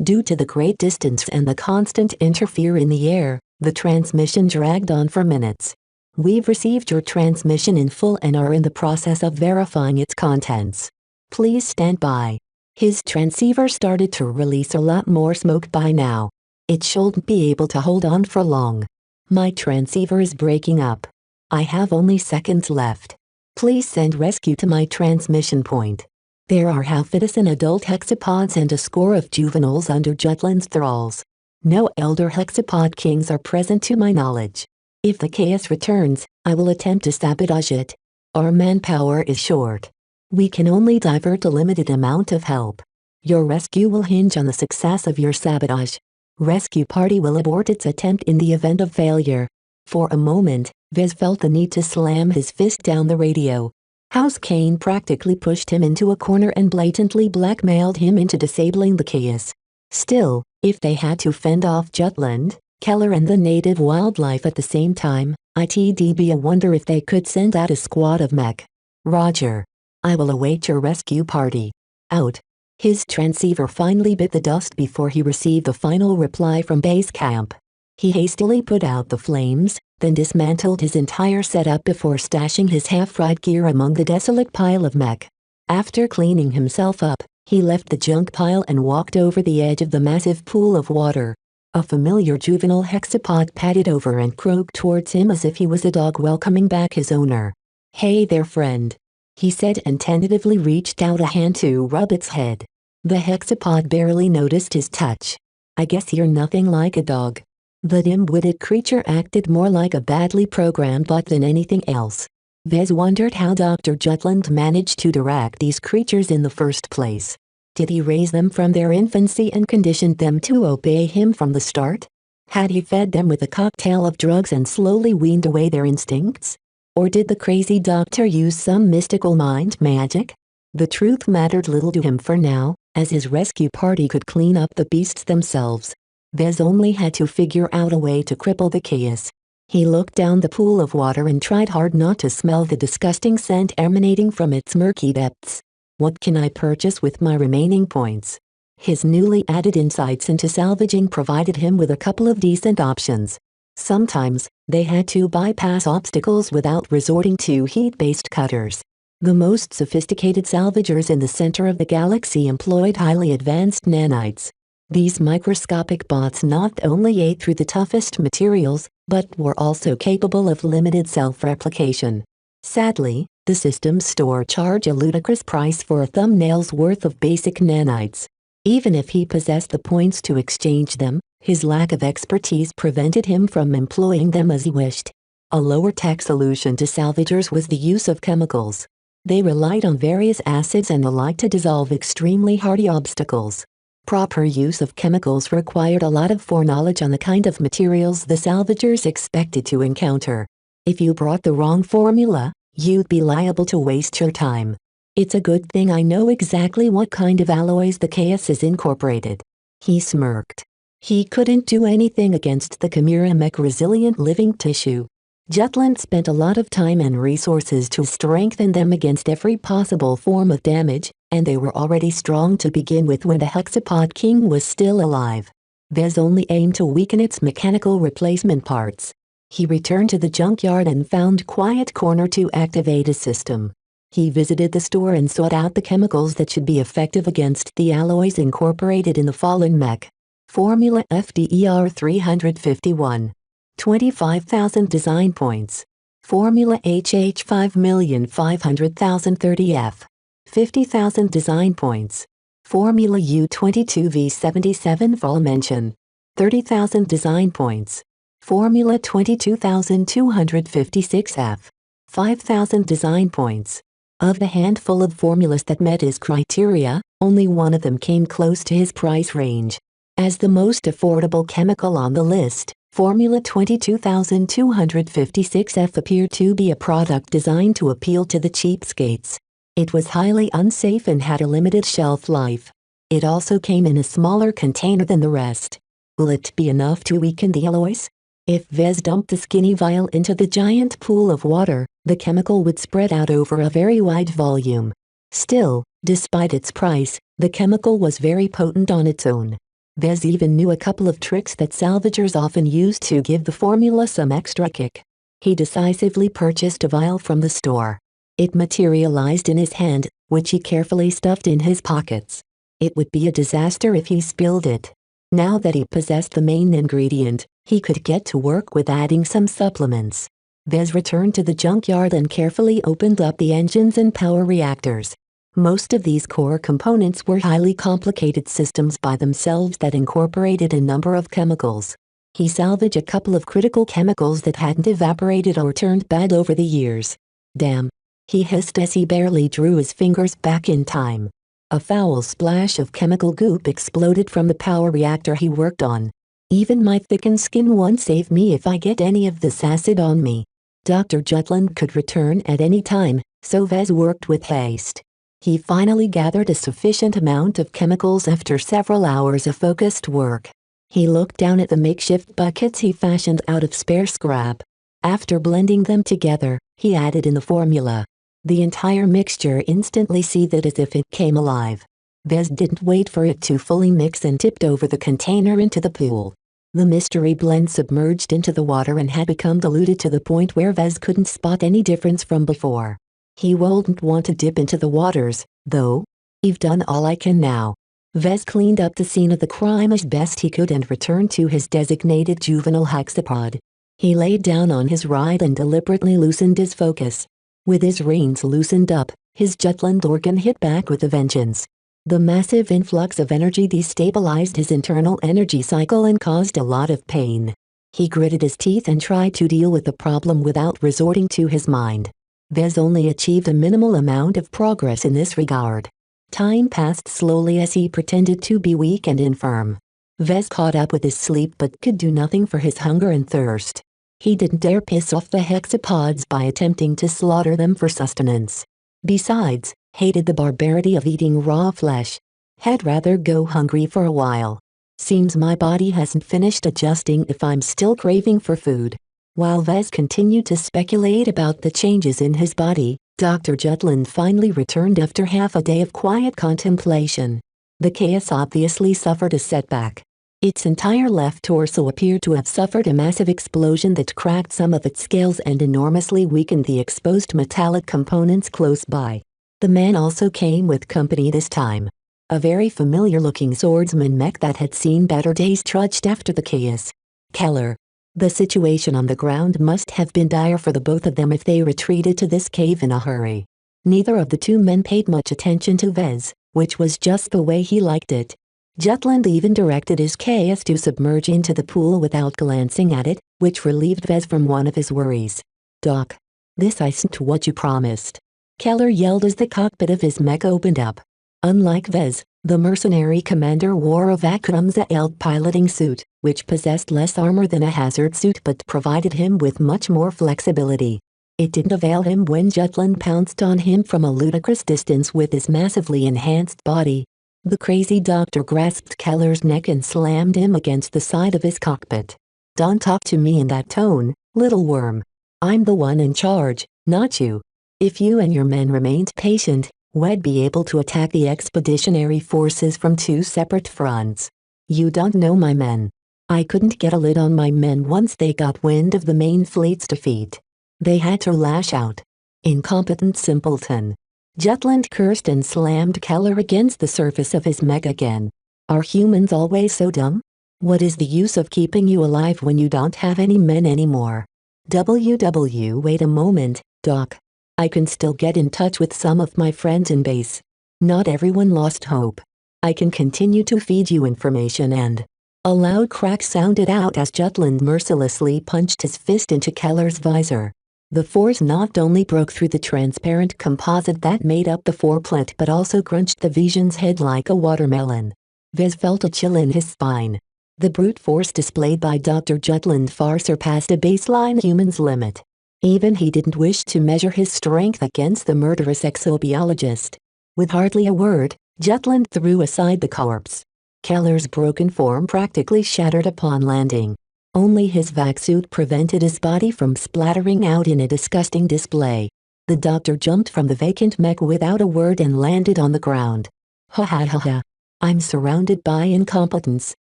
Due to the great distance and the constant interference in the air, the transmission dragged on for minutes. We've received your transmission in full and are in the process of verifying its contents. Please stand by. His transceiver started to release a lot more smoke by now. It shouldn't be able to hold on for long. My transceiver is breaking up. I have only seconds left. Please send rescue to my transmission point. There are half-citizen adult hexapods and a score of juveniles under Jutland's thralls. No elder hexapod kings are present to my knowledge. If the chaos returns, I will attempt to sabotage it. Our manpower is short. We can only divert a limited amount of help. Your rescue will hinge on the success of your sabotage. Rescue party will abort its attempt in the event of failure. For a moment, Vez felt the need to slam his fist down the radio. House Kane practically pushed him into a corner and blatantly blackmailed him into disabling the chaos. Still, if they had to fend off Jutland, Keller and the native wildlife at the same time, it'd be a wonder if they could send out a squad of mech. Roger. I will await your rescue party. Out. His transceiver finally bit the dust before he received the final reply from base camp. He hastily put out the flames, then dismantled his entire setup before stashing his half-fried gear among the desolate pile of mech. After cleaning himself up, he left the junk pile and walked over the edge of the massive pool of water. A familiar juvenile hexapod padded over and croaked towards him as if he was a dog welcoming back his owner. Hey there, friend, he said and tentatively reached out a hand to rub its head. The hexapod barely noticed his touch. I guess you're nothing like a dog. The dim-witted creature acted more like a badly programmed bot than anything else. Vez wondered how Dr. Jutland managed to direct these creatures in the first place. Did he raise them from their infancy and conditioned them to obey him from the start? Had he fed them with a cocktail of drugs and slowly weaned away their instincts? Or did the crazy doctor use some mystical mind magic? The truth mattered little to him for now, as his rescue party could clean up the beasts themselves. Vez only had to figure out a way to cripple the chaos. He looked down the pool of water and tried hard not to smell the disgusting scent emanating from its murky depths. What can I purchase with my remaining points? His newly added insights into salvaging provided him with a couple of decent options. Sometimes, they had to bypass obstacles without resorting to heat-based cutters. The most sophisticated salvagers in the center of the galaxy employed highly advanced nanites. These microscopic bots not only ate through the toughest materials, but were also capable of limited self-replication. Sadly, the system store charged a ludicrous price for a thumbnail's worth of basic nanites. Even if he possessed the points to exchange them, his lack of expertise prevented him from employing them as he wished. A lower-tech solution to salvagers was the use of chemicals. They relied on various acids and the like to dissolve extremely hardy obstacles. Proper use of chemicals required a lot of foreknowledge on the kind of materials the salvagers expected to encounter. If you brought the wrong formula, you'd be liable to waste your time. It's a good thing I know exactly what kind of alloys the chaos is incorporated. He smirked. He couldn't do anything against the Chimera Mech resilient living tissue. Jutland spent a lot of time and resources to strengthen them against every possible form of damage, and they were already strong to begin with when the Hexapod King was still alive. Vez only aimed to weaken its mechanical replacement parts. He returned to the junkyard and found quiet corner to activate his system. He visited the store and sought out the chemicals that should be effective against the alloys incorporated in the fallen mech. Formula FDER 351. 25,000 design points. Formula HH 5,500,030F. 50,000 design points. Formula U22V77 Vol mention. 30,000 design points. Formula 22,256F. 5,000 design points. Of the handful of formulas that met his criteria, only one of them came close to his price range. As the most affordable chemical on the list, Formula 22,256F appeared to be a product designed to appeal to the cheapskates. It was highly unsafe and had a limited shelf life. It also came in a smaller container than the rest. Will it be enough to weaken the alloys? If Vez dumped the skinny vial into the giant pool of water, the chemical would spread out over a very wide volume. Still, despite its price, the chemical was very potent on its own. Vez even knew a couple of tricks that salvagers often used to give the formula some extra kick. He decisively purchased a vial from the store. It materialized in his hand, which he carefully stuffed in his pockets. It would be a disaster if he spilled it. Now that he possessed the main ingredient, he could get to work with adding some supplements. Vez returned to the junkyard and carefully opened up the engines and power reactors. Most of these core components were highly complicated systems by themselves that incorporated a number of chemicals. He salvaged a couple of critical chemicals that hadn't evaporated or turned bad over the years. Damn! He hissed as he barely drew his fingers back in time. A foul splash of chemical goop exploded from the power reactor he worked on. Even my thickened skin won't save me if I get any of this acid on me. Dr. Jutland could return at any time, so Vez worked with haste. He finally gathered a sufficient amount of chemicals after several hours of focused work. He looked down at the makeshift buckets he fashioned out of spare scrap. After blending them together, he added in the formula. The entire mixture instantly seethed as if it came alive. Vez didn't wait for it to fully mix and tipped over the container into the pool. The mystery blend submerged into the water and had become diluted to the point where Vez couldn't spot any difference from before. He wouldn't want to dip into the waters, though. I've done all I can now. Vez cleaned up the scene of the crime as best he could and returned to his designated juvenile hexapod. He laid down on his ride and deliberately loosened his focus. With his reins loosened up, his Jutland organ hit back with a vengeance. The massive influx of energy destabilized his internal energy cycle and caused a lot of pain. He gritted his teeth and tried to deal with the problem without resorting to his mind. Vez only achieved a minimal amount of progress in this regard. Time passed slowly as he pretended to be weak and infirm. Vez caught up with his sleep but could do nothing for his hunger and thirst. He didn't dare piss off the hexapods by attempting to slaughter them for sustenance. Besides, hated the barbarity of eating raw flesh. Had rather go hungry for a while. Seems my body hasn't finished adjusting if I'm still craving for food. While Vez continued to speculate about the changes in his body, Dr. Jutland finally returned after half a day of quiet contemplation. The chaos obviously suffered a setback. Its entire left torso appeared to have suffered a massive explosion that cracked some of its scales and enormously weakened the exposed metallic components close by. The man also came with company this time. A very familiar-looking swordsman mech that had seen better days trudged after the chaos. Keller. The situation on the ground must have been dire for the both of them if they retreated to this cave in a hurry. Neither of the two men paid much attention to Vez, which was just the way he liked it. Jutland even directed his chaos to submerge into the pool without glancing at it, which relieved Vez from one of his worries. "Doc. This isn't what you promised," Keller yelled as the cockpit of his mech opened up. Unlike Vez, the mercenary commander wore a vacuum-sealed piloting suit, which possessed less armor than a hazard suit but provided him with much more flexibility. It didn't avail him when Jutland pounced on him from a ludicrous distance with his massively enhanced body. The crazy doctor grasped Keller's neck and slammed him against the side of his cockpit. "Don't talk to me in that tone, little worm. I'm the one in charge, not you. If you and your men remained patient, we'd be able to attack the expeditionary forces from two separate fronts. You don't know my men. I couldn't get a lid on my men once they got wind of the main fleet's defeat. They had to lash out. Incompetent simpleton." Jutland cursed and slammed Keller against the surface of his mech again. "Are humans always so dumb? What is the use of keeping you alive when you don't have any men anymore? Wait a moment, Doc. I can still get in touch with some of my friends in base. Not everyone lost hope. I can continue to feed you information and..." A loud crack sounded out as Jutland mercilessly punched his fist into Keller's visor. The force not only broke through the transparent composite that made up the foreplate but also crunched the Vision's head like a watermelon. Vez felt a chill in his spine. The brute force displayed by Dr. Jutland far surpassed a baseline human's limit. Even he didn't wish to measure his strength against the murderous exobiologist. With hardly a word, Jutland threw aside the corpse. Keller's broken form practically shattered upon landing. Only his vac suit prevented his body from splattering out in a disgusting display. The doctor jumped from the vacant mech without a word and landed on the ground. "Ha ha ha ha. I'm surrounded by incompetence.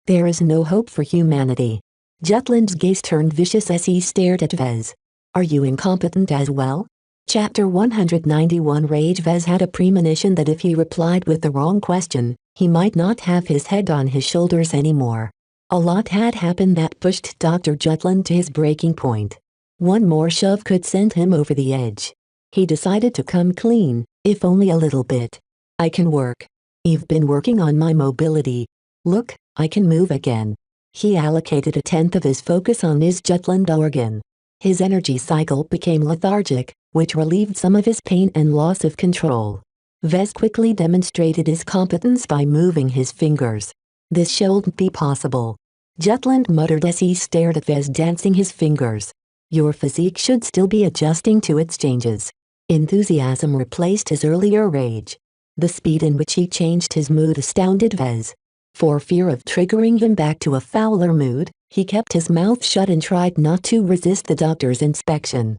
There is no hope for humanity." Jutland's gaze turned vicious as he stared at Vez. "Are you incompetent as well?" Chapter 191. Rage. Vez had a premonition that if he replied with the wrong question, he might not have his head on his shoulders anymore. A lot had happened that pushed Dr. Jutland to his breaking point. One more shove could send him over the edge. He decided to come clean, if only a little bit. "I can work. I've been working on my mobility. Look, I can move again." He allocated a tenth of his focus on his Jutland organ. His energy cycle became lethargic, which relieved some of his pain and loss of control. Vez quickly demonstrated his competence by moving his fingers. "This shouldn't be possible," Jutland muttered as he stared at Vez dancing his fingers. "Your physique should still be adjusting to its changes." Enthusiasm replaced his earlier rage. The speed in which he changed his mood astounded Vez. For fear of triggering him back to a fouler mood, he kept his mouth shut and tried not to resist the doctor's inspection.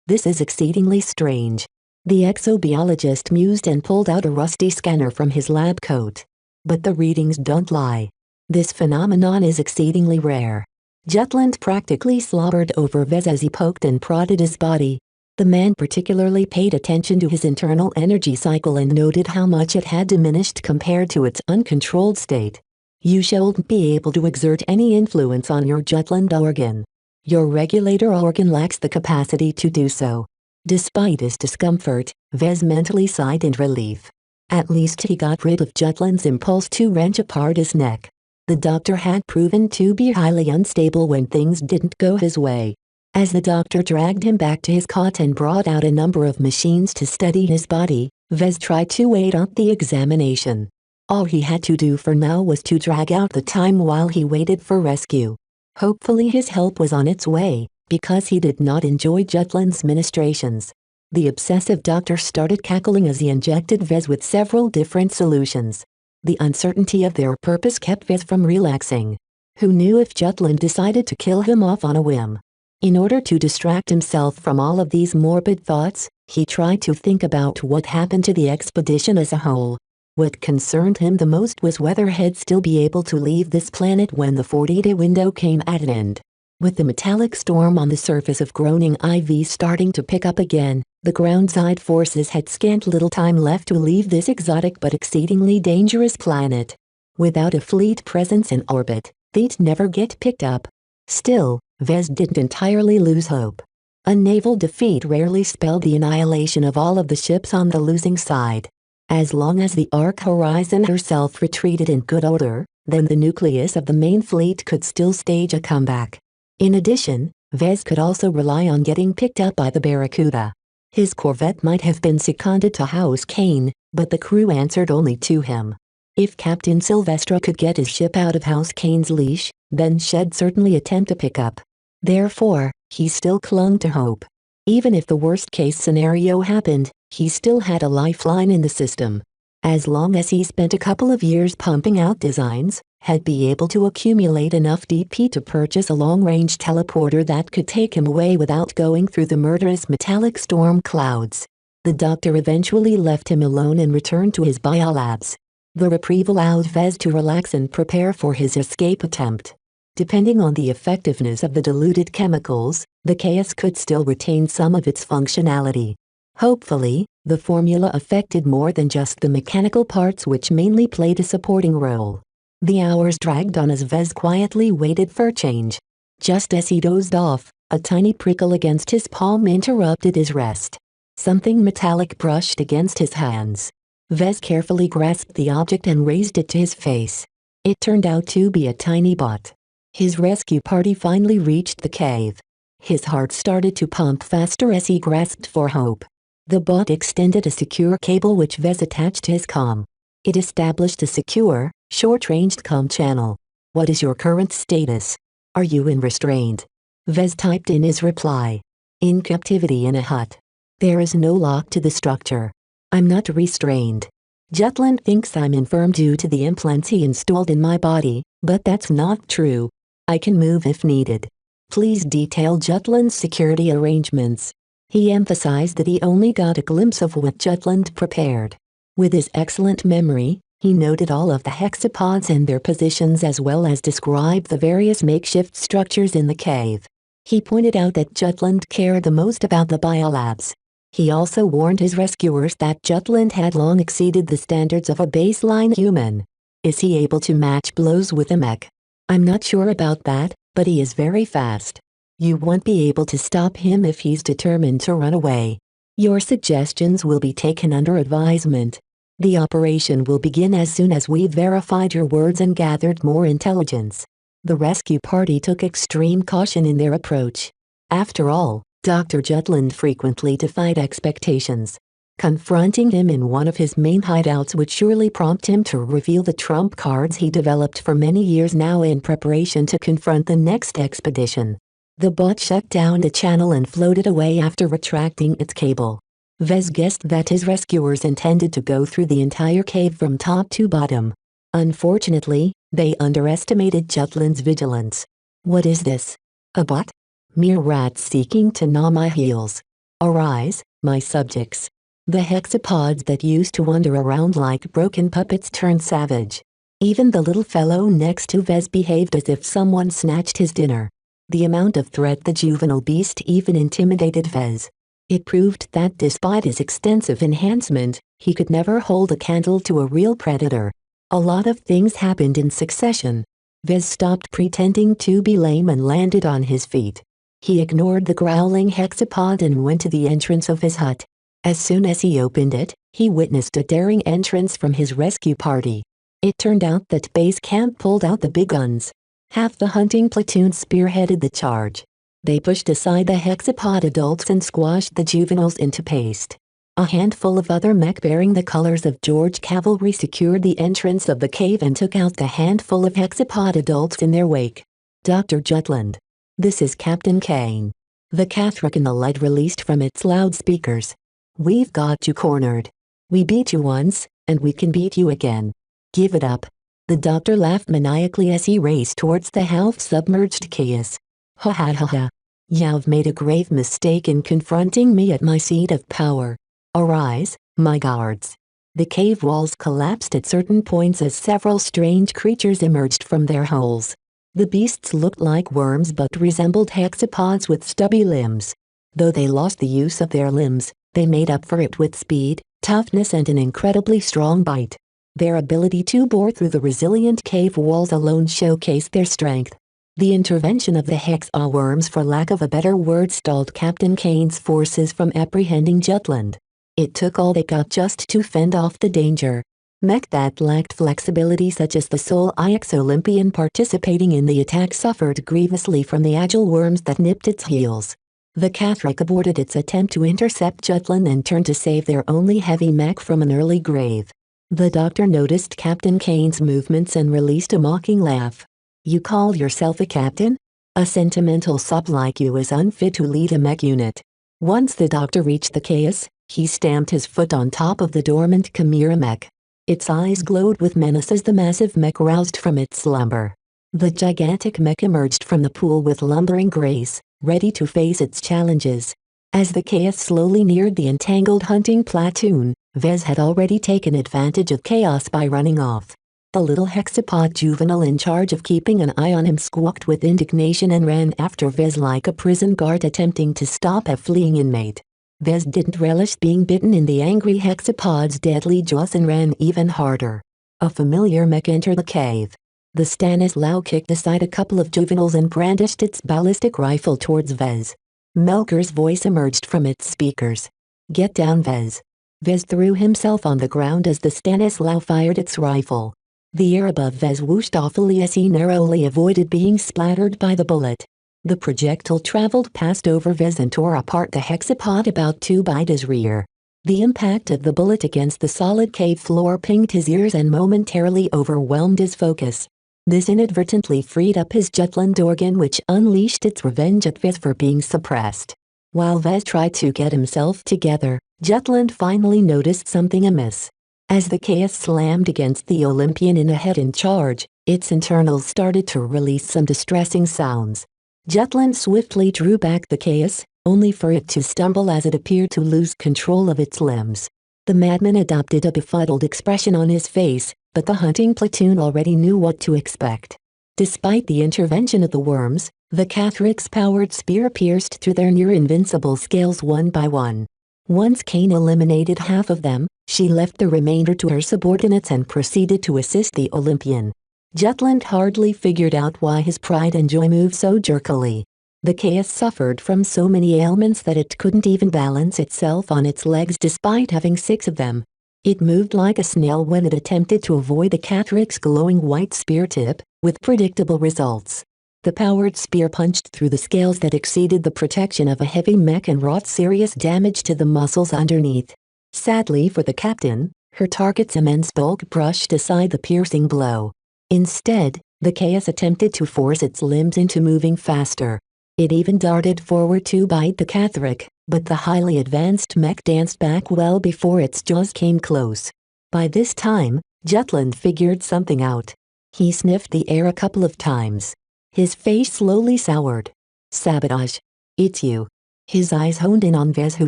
This is exceedingly strange." The exobiologist mused and pulled out a rusty scanner from his lab coat. "But the readings don't lie. This phenomenon is exceedingly rare." Jutland practically slobbered over Vez as he poked and prodded his body. The man particularly paid attention to his internal energy cycle and noted how much it had diminished compared to its uncontrolled state. "You shouldn't be able to exert any influence on your Jutland organ. Your regulator organ lacks the capacity to do so." Despite his discomfort, Vez mentally sighed in relief. At least he got rid of Jutland's impulse to wrench apart his neck. The doctor had proven to be highly unstable when things didn't go his way. As the doctor dragged him back to his cot and brought out a number of machines to study his body, Vez tried to wait out the examination. All he had to do for now was to drag out the time while he waited for rescue. Hopefully his help was on its way, because he did not enjoy Jutland's ministrations. The obsessive doctor started cackling as he injected Vez with several different solutions. The uncertainty of their purpose kept Vez from relaxing. Who knew if Jutland decided to kill him off on a whim? In order to distract himself from all of these morbid thoughts, he tried to think about what happened to the expedition as a whole. What concerned him the most was whether he'd still be able to leave this planet when the 40-day window came at an end. With the metallic storm on the surface of groaning IV starting to pick up again, the ground-side forces had scant little time left to leave this exotic but exceedingly dangerous planet. Without a fleet presence in orbit, they'd never get picked up. Still, Vez didn't entirely lose hope. A naval defeat rarely spelled the annihilation of all of the ships on the losing side. As long as the Ark Horizon herself retreated in good order, then the nucleus of the main fleet could still stage a comeback. In addition, Vez could also rely on getting picked up by the Barracuda. His corvette might have been seconded to House Kane, but the crew answered only to him. If Captain Silvestre could get his ship out of House Kane's leash, then she'd certainly attempt a pickup. Therefore, he still clung to hope. Even if the worst-case scenario happened, he still had a lifeline in the system. As long as he spent a couple of years pumping out designs, he'd be able to accumulate enough DP to purchase a long-range teleporter that could take him away without going through the murderous metallic storm clouds. The doctor eventually left him alone and returned to his biolabs. The reprieve allowed Vez to relax and prepare for his escape attempt. Depending on the effectiveness of the diluted chemicals, the chaos could still retain some of its functionality. Hopefully, the formula affected more than just the mechanical parts which mainly played a supporting role. The hours dragged on as Vez quietly waited for change. Just as he dozed off, a tiny prickle against his palm interrupted his rest. Something metallic brushed against his hands. Vez carefully grasped the object and raised it to his face. It turned out to be a tiny bot. His rescue party finally reached the cave. His heart started to pump faster as he grasped for hope. The bot extended a secure cable which Vez attached to his comm. It established a secure, short-range comm channel. "What is your current status? Are you in restraint?" Vez typed in his reply. "In captivity in a hut. There is no lock to the structure. I'm not restrained. Jutland thinks I'm infirm due to the implants he installed in my body, but that's not true. I can move if needed. Please detail Jutland's security arrangements." He emphasized that he only got a glimpse of what Jutland prepared. With his excellent memory, he noted all of the hexapods and their positions as well as described the various makeshift structures in the cave. He pointed out that Jutland cared the most about the biolabs. He also warned his rescuers that Jutland had long exceeded the standards of a baseline human. "Is he able to match blows with a mech? I'm not sure about that, but he is very fast. You won't be able to stop him if he's determined to run away. Your suggestions will be taken under advisement. The operation will begin as soon as we've verified your words and gathered more intelligence." The rescue party took extreme caution in their approach. After all, Dr. Jutland frequently defied expectations. Confronting him in one of his main hideouts would surely prompt him to reveal the trump cards he developed for many years now in preparation to confront the next expedition. The bot shut down the channel and floated away after retracting its cable. Vez guessed that his rescuers intended to go through the entire cave from top to bottom. Unfortunately, they underestimated Jutland's vigilance. "What is this? A bot? Mere rats seeking to gnaw my heels. Arise, my subjects." The hexapods that used to wander around like broken puppets turned savage. Even the little fellow next to Vez behaved as if someone snatched his dinner. The amount of threat the juvenile beast even intimidated Vez. It proved that despite his extensive enhancement, he could never hold a candle to a real predator. A lot of things happened in succession. Vez stopped pretending to be lame and landed on his feet. He ignored the growling hexapod and went to the entrance of his hut. As soon as he opened it, he witnessed a daring entrance from his rescue party. It turned out that base camp pulled out the big guns. Half the hunting platoon spearheaded the charge. They pushed aside the hexapod adults and squashed the juveniles into paste. A handful of other mech bearing the colors of George cavalry secured the entrance of the cave and took out the handful of hexapod adults in their wake. "Dr. Jutland. This is Captain Kane." The Catholic in the lead released from its loudspeakers. "We've got you cornered. We beat you once, and we can beat you again. Give it up." The doctor laughed maniacally as he raced towards the half-submerged chaos. "Ha ha ha ha. You've made a grave mistake in confronting me at my seat of power. Arise, my guards." The cave walls collapsed at certain points as several strange creatures emerged from their holes. The beasts looked like worms but resembled hexapods with stubby limbs. Though they lost the use of their limbs, they made up for it with speed, toughness and an incredibly strong bite. Their ability to bore through the resilient cave walls alone showcased their strength. The intervention of the hexa worms, for lack of a better word, stalled Captain Kane's forces from apprehending Jutland. It took all they got just to fend off the danger. Mech that lacked flexibility, such as the sole IX Olympian participating in the attack, suffered grievously from the agile worms that nipped its heels. The Cathric aborted its attempt to intercept Jutland and turned to save their only heavy mech from an early grave. The doctor noticed Captain Kane's movements and released a mocking laugh. "You call yourself a captain? A sentimental sub like you is unfit to lead a mech unit." Once the doctor reached the chaos, he stamped his foot on top of the dormant Chimera mech. Its eyes glowed with menace as the massive mech roused from its slumber. The gigantic mech emerged from the pool with lumbering grace, ready to face its challenges. As the chaos slowly neared the entangled hunting platoon, Vez had already taken advantage of chaos by running off. The little hexapod juvenile in charge of keeping an eye on him squawked with indignation and ran after Vez like a prison guard attempting to stop a fleeing inmate. Vez didn't relish being bitten in the angry hexapod's deadly jaws and ran even harder. A familiar mech entered the cave. The Stanislaw kicked aside a couple of juveniles and brandished its ballistic rifle towards Vez. Melker's voice emerged from its speakers. "Get down, Vez." Vez threw himself on the ground as the Stanislaw fired its rifle. The air above Vez whooshed awfully as he narrowly avoided being splattered by the bullet. The projectile traveled past over Vez and tore apart the hexapod about 2 by his rear. The impact of the bullet against the solid cave floor pinged his ears and momentarily overwhelmed his focus. This inadvertently freed up his Jutland organ, which unleashed its revenge at Vez for being suppressed. While Vez tried to get himself together, Jutland finally noticed something amiss. As the chaos slammed against the Olympian in a head in charge, its internals started to release some distressing sounds. Jutland swiftly drew back the chaos, only for it to stumble as it appeared to lose control of its limbs. The madman adopted a befuddled expression on his face, but the hunting platoon already knew what to expect. Despite the intervention of the worms, the Cathric's powered spear pierced through their near-invincible scales one by one. Once Kane eliminated half of them, she left the remainder to her subordinates and proceeded to assist the Olympian. Jutland hardly figured out why his pride and joy moved so jerkily. The chaos suffered from so many ailments that it couldn't even balance itself on its legs despite having 6 of them. It moved like a snail when it attempted to avoid the Cathric's glowing white spear tip, with predictable results. The powered spear punched through the scales that exceeded the protection of a heavy mech and wrought serious damage to the muscles underneath. Sadly for the captain, her target's immense bulk brushed aside the piercing blow. Instead, the chaos attempted to force its limbs into moving faster. It even darted forward to bite the Cathric, but the highly advanced mech danced back well before its jaws came close. By this time, Jutland figured something out. He sniffed the air a couple of times. His face slowly soured. "Sabotage. It's you." His eyes honed in on Vez, who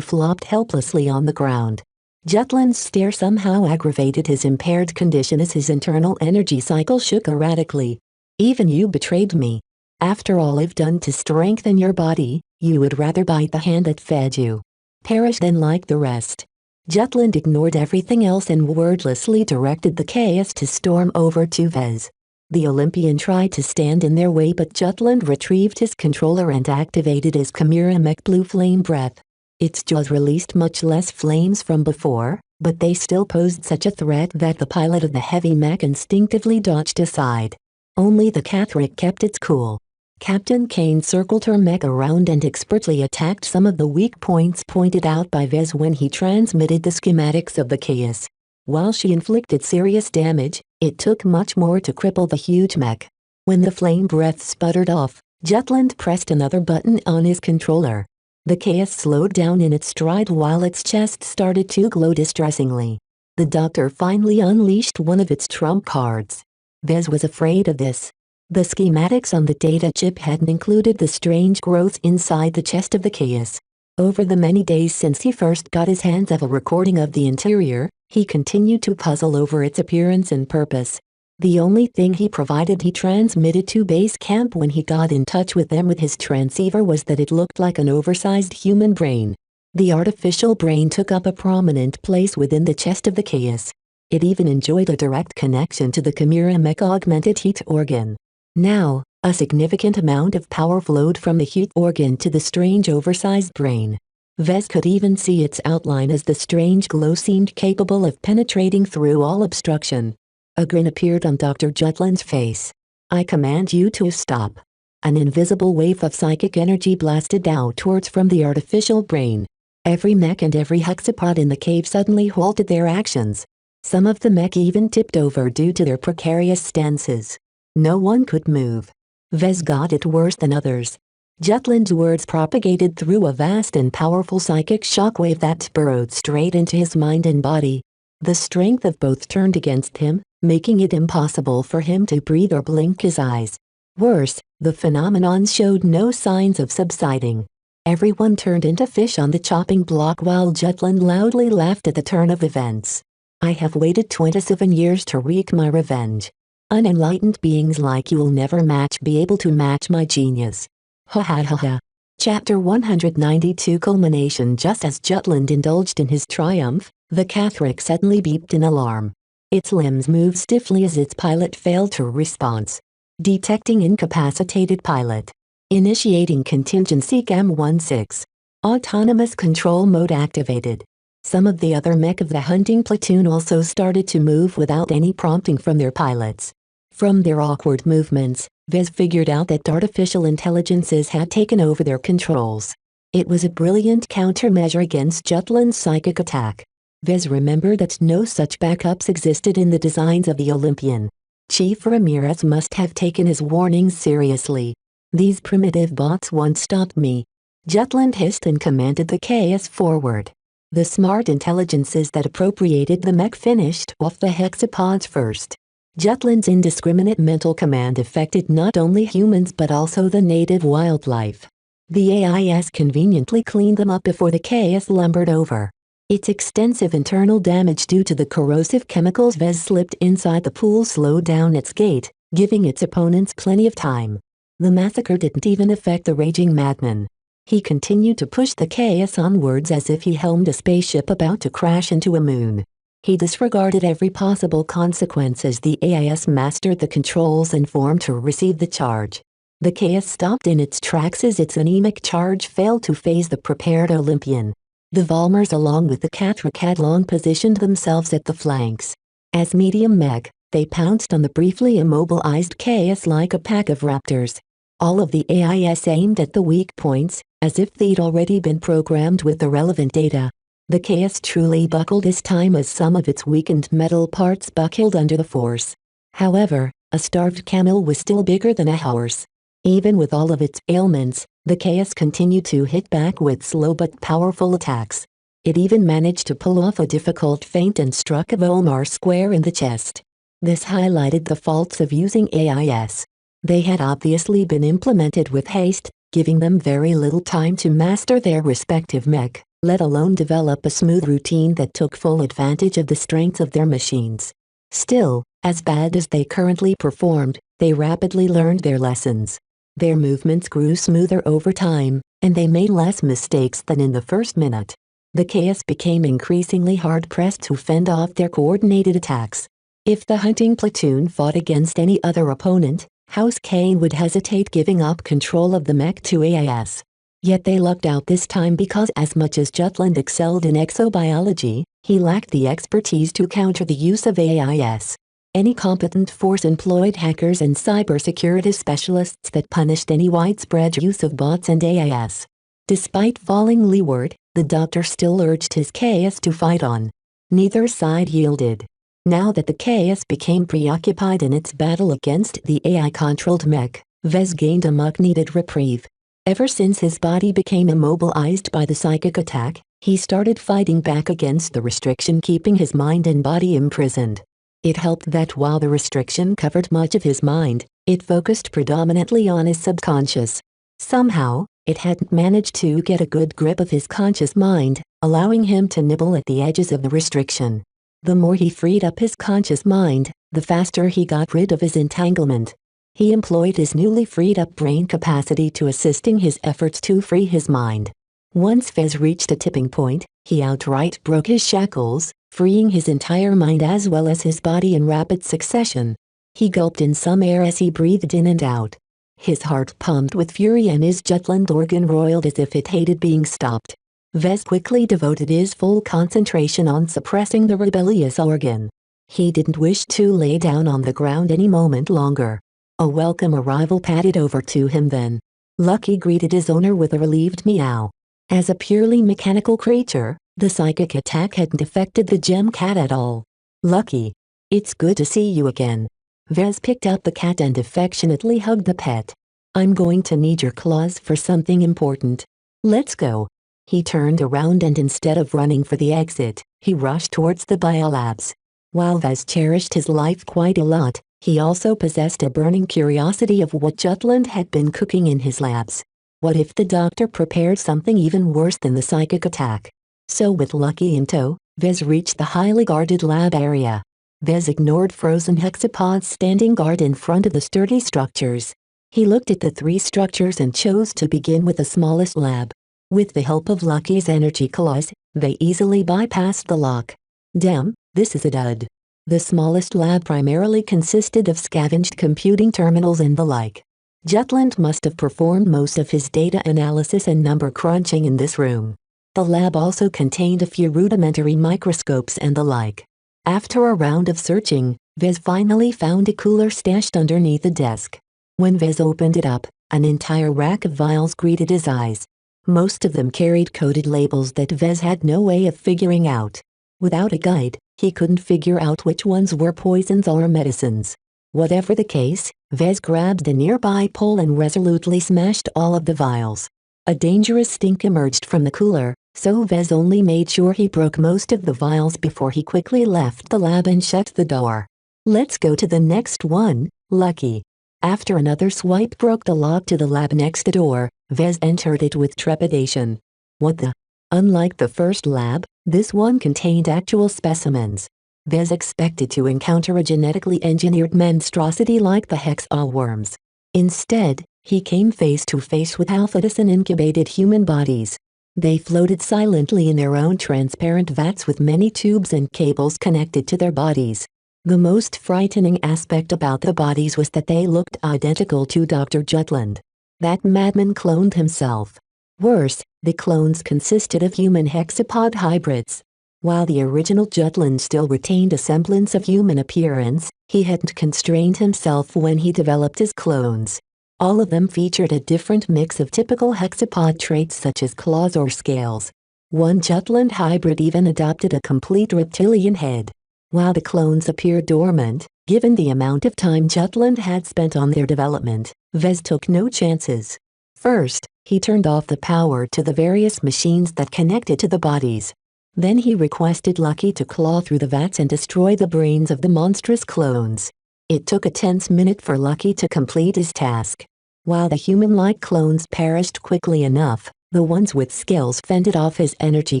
flopped helplessly on the ground. Jutland's stare somehow aggravated his impaired condition as his internal energy cycle shook erratically. "Even you betrayed me. After all I've done to strengthen your body, you would rather bite the hand that fed you. Perish then like the rest." Jutland ignored everything else and wordlessly directed the chaos to storm over to Vez. The Olympian tried to stand in their way, but Jutland retrieved his controller and activated his Chimera mech blue flame breath. Its jaws released much less flames from before, but they still posed such a threat that the pilot of the heavy mech instinctively dodged aside. Only the Cathric kept its cool. Captain Kane circled her mech around and expertly attacked some of the weak points pointed out by Vez when he transmitted the schematics of the chaos. While she inflicted serious damage, it took much more to cripple the huge mech. When the flame breath sputtered off, Jutland pressed another button on his controller. The chaos slowed down in its stride while its chest started to glow distressingly. The doctor finally unleashed one of its trump cards. Vez was afraid of this. The schematics on the data chip hadn't included the strange growths inside the chest of the chaos. Over the many days since he first got his hands on a recording of the interior, He continued to puzzle over its appearance and purpose. The only thing he provided he transmitted to base camp when he got in touch with them with his transceiver was that it looked like an oversized human brain. The artificial brain took up a prominent place within the chest of the chaos. It even enjoyed a direct connection to the Chimera Mech augmented heat organ. Now, a significant amount of power flowed from the heat organ to the strange oversized brain. Vez could even see its outline as the strange glow seemed capable of penetrating through all obstruction. A grin appeared on Dr. Jutland's face. "I command you to stop." An invisible wave of psychic energy blasted outwards from the artificial brain. Every mech and every hexapod in the cave suddenly halted their actions. Some of the mech even tipped over due to their precarious stances. No one could move. Vez got it worse than others. Jutland's words propagated through a vast and powerful psychic shockwave that burrowed straight into his mind and body. The strength of both turned against him, making it impossible for him to breathe or blink his eyes. Worse, the phenomenon showed no signs of subsiding. Everyone turned into fish on the chopping block while Jutland loudly laughed at the turn of events. "I have waited 27 years to wreak my revenge. Unenlightened beings like you will never be able to match my genius." Ha ha ha ha. Chapter 192 Culmination. Just as Jutland indulged in his triumph, the Cathric suddenly beeped in alarm. Its limbs moved stiffly as its pilot failed to respond. Detecting incapacitated pilot. Initiating contingency CAM-16. Autonomous control mode activated. Some of the other mech of the hunting platoon also started to move without any prompting from their pilots. From their awkward movements, Vez figured out that artificial intelligences had taken over their controls. It was a brilliant countermeasure against Jutland's psychic attack. Vez remembered that no such backups existed in the designs of the Olympian. Chief Ramirez must have taken his warnings seriously. "These primitive bots won't stop me." Jutland hissed and commanded the chaos forward. The smart intelligences that appropriated the mech finished off the hexapods first. Jutland's indiscriminate mental command affected not only humans but also the native wildlife. The AIS conveniently cleaned them up before the chaos lumbered over. Its extensive internal damage due to the corrosive chemicals Vez slipped inside the pool slowed down its gait, giving its opponents plenty of time. The massacre didn't even affect the raging madman. He continued to push the chaos onwards as if he helmed a spaceship about to crash into a moon. He disregarded every possible consequence as the AIS mastered the controls and formed to receive the charge. The chaos stopped in its tracks as its anemic charge failed to phase the prepared Olympian. The Volmers along with the Cathric had long positioned themselves at the flanks. As medium mech, they pounced on the briefly immobilized chaos like a pack of raptors. All of the AIS aimed at the weak points, as if they'd already been programmed with the relevant data. The chaos truly buckled this time as some of its weakened metal parts buckled under the force. However, a starved camel was still bigger than a horse. Even with all of its ailments, the chaos continued to hit back with slow but powerful attacks. It even managed to pull off a difficult feint and struck a Volmar square in the chest. This highlighted the faults of using AIS. They had obviously been implemented with haste, giving them very little time to master their respective mech, let alone develop a smooth routine that took full advantage of the strengths of their machines. Still, as bad as they currently performed, they rapidly learned their lessons. Their movements grew smoother over time, and they made less mistakes than in the first minute. The chaos became increasingly hard-pressed to fend off their coordinated attacks. If the hunting platoon fought against any other opponent, House Kane would hesitate giving up control of the mech to AIS. Yet they lucked out this time because as much as Jutland excelled in exobiology, he lacked the expertise to counter the use of AIS. Any competent force employed hackers and cybersecurity specialists that punished any widespread use of bots and AIS. Despite falling leeward, the doctor still urged his chaos to fight on. Neither side yielded. Now that the chaos became preoccupied in its battle against the AI-controlled mech, Vez gained a much-needed reprieve. Ever since his body became immobilized by the psychic attack, he started fighting back against the restriction keeping his mind and body imprisoned. It helped that while the restriction covered much of his mind, it focused predominantly on his subconscious. Somehow, it hadn't managed to get a good grip of his conscious mind, allowing him to nibble at the edges of the restriction. The more he freed up his conscious mind, the faster he got rid of his entanglement. He employed his newly freed up brain capacity to assisting his efforts to free his mind. Once Vez reached a tipping point, he outright broke his shackles, freeing his entire mind as well as his body in rapid succession. He gulped in some air as he breathed in and out. His heart pumped with fury and his Jutland organ roiled as if it hated being stopped. Vez quickly devoted his full concentration on suppressing the rebellious organ. He didn't wish to lay down on the ground any moment longer. A welcome arrival padded over to him then. Lucky greeted his owner with a relieved meow. As a purely mechanical creature, the psychic attack hadn't affected the gem cat at all. Lucky. It's good to see you again. Vez picked up the cat and affectionately hugged the pet. I'm going to need your claws for something important. Let's go. He turned around and instead of running for the exit, he rushed towards the biolabs. While Vez cherished his life quite a lot, he also possessed a burning curiosity of what Jutland had been cooking in his labs. What if the doctor prepared something even worse than the psychic attack? So with Lucky in tow, Vez reached the highly guarded lab area. Vez ignored frozen hexapods standing guard in front of the sturdy structures. He looked at the 3 structures and chose to begin with the smallest lab. With the help of Lucky's energy claws, they easily bypassed the lock. Damn, this is a dud. The smallest lab primarily consisted of scavenged computing terminals and the like. Jutland must have performed most of his data analysis and number crunching in this room. The lab also contained a few rudimentary microscopes and the like. After a round of searching, Vez finally found a cooler stashed underneath the desk. When Vez opened it up, an entire rack of vials greeted his eyes. Most of them carried coded labels that Vez had no way of figuring out. Without a guide, he couldn't figure out which ones were poisons or medicines. Whatever the case, Vez grabbed a nearby pole and resolutely smashed all of the vials. A dangerous stink emerged from the cooler, so Vez only made sure he broke most of the vials before he quickly left the lab and shut the door. Let's go to the next one, Lucky. After another swipe broke the lock to the lab next door, Vez entered it with trepidation. What the? Unlike the first lab, this one contained actual specimens. Vez expected to encounter a genetically engineered monstrosity like the hexaw worms. Instead, he came face to face with alpha-incubated human bodies. They floated silently in their own transparent vats with many tubes and cables connected to their bodies. The most frightening aspect about the bodies was that they looked identical to Dr. Jutland. That madman cloned himself. Worse, the clones consisted of human hexapod hybrids. While the original Jutland still retained a semblance of human appearance, he hadn't constrained himself when he developed his clones. All of them featured a different mix of typical hexapod traits such as claws or scales. One Jutland hybrid even adopted a complete reptilian head. While the clones appeared dormant, given the amount of time Jutland had spent on their development, Vez took no chances. First, he turned off the power to the various machines that connected to the bodies. Then he requested Lucky to claw through the vats and destroy the brains of the monstrous clones. It took a tense minute for Lucky to complete his task. While the human-like clones perished quickly enough, the ones with scales fended off his energy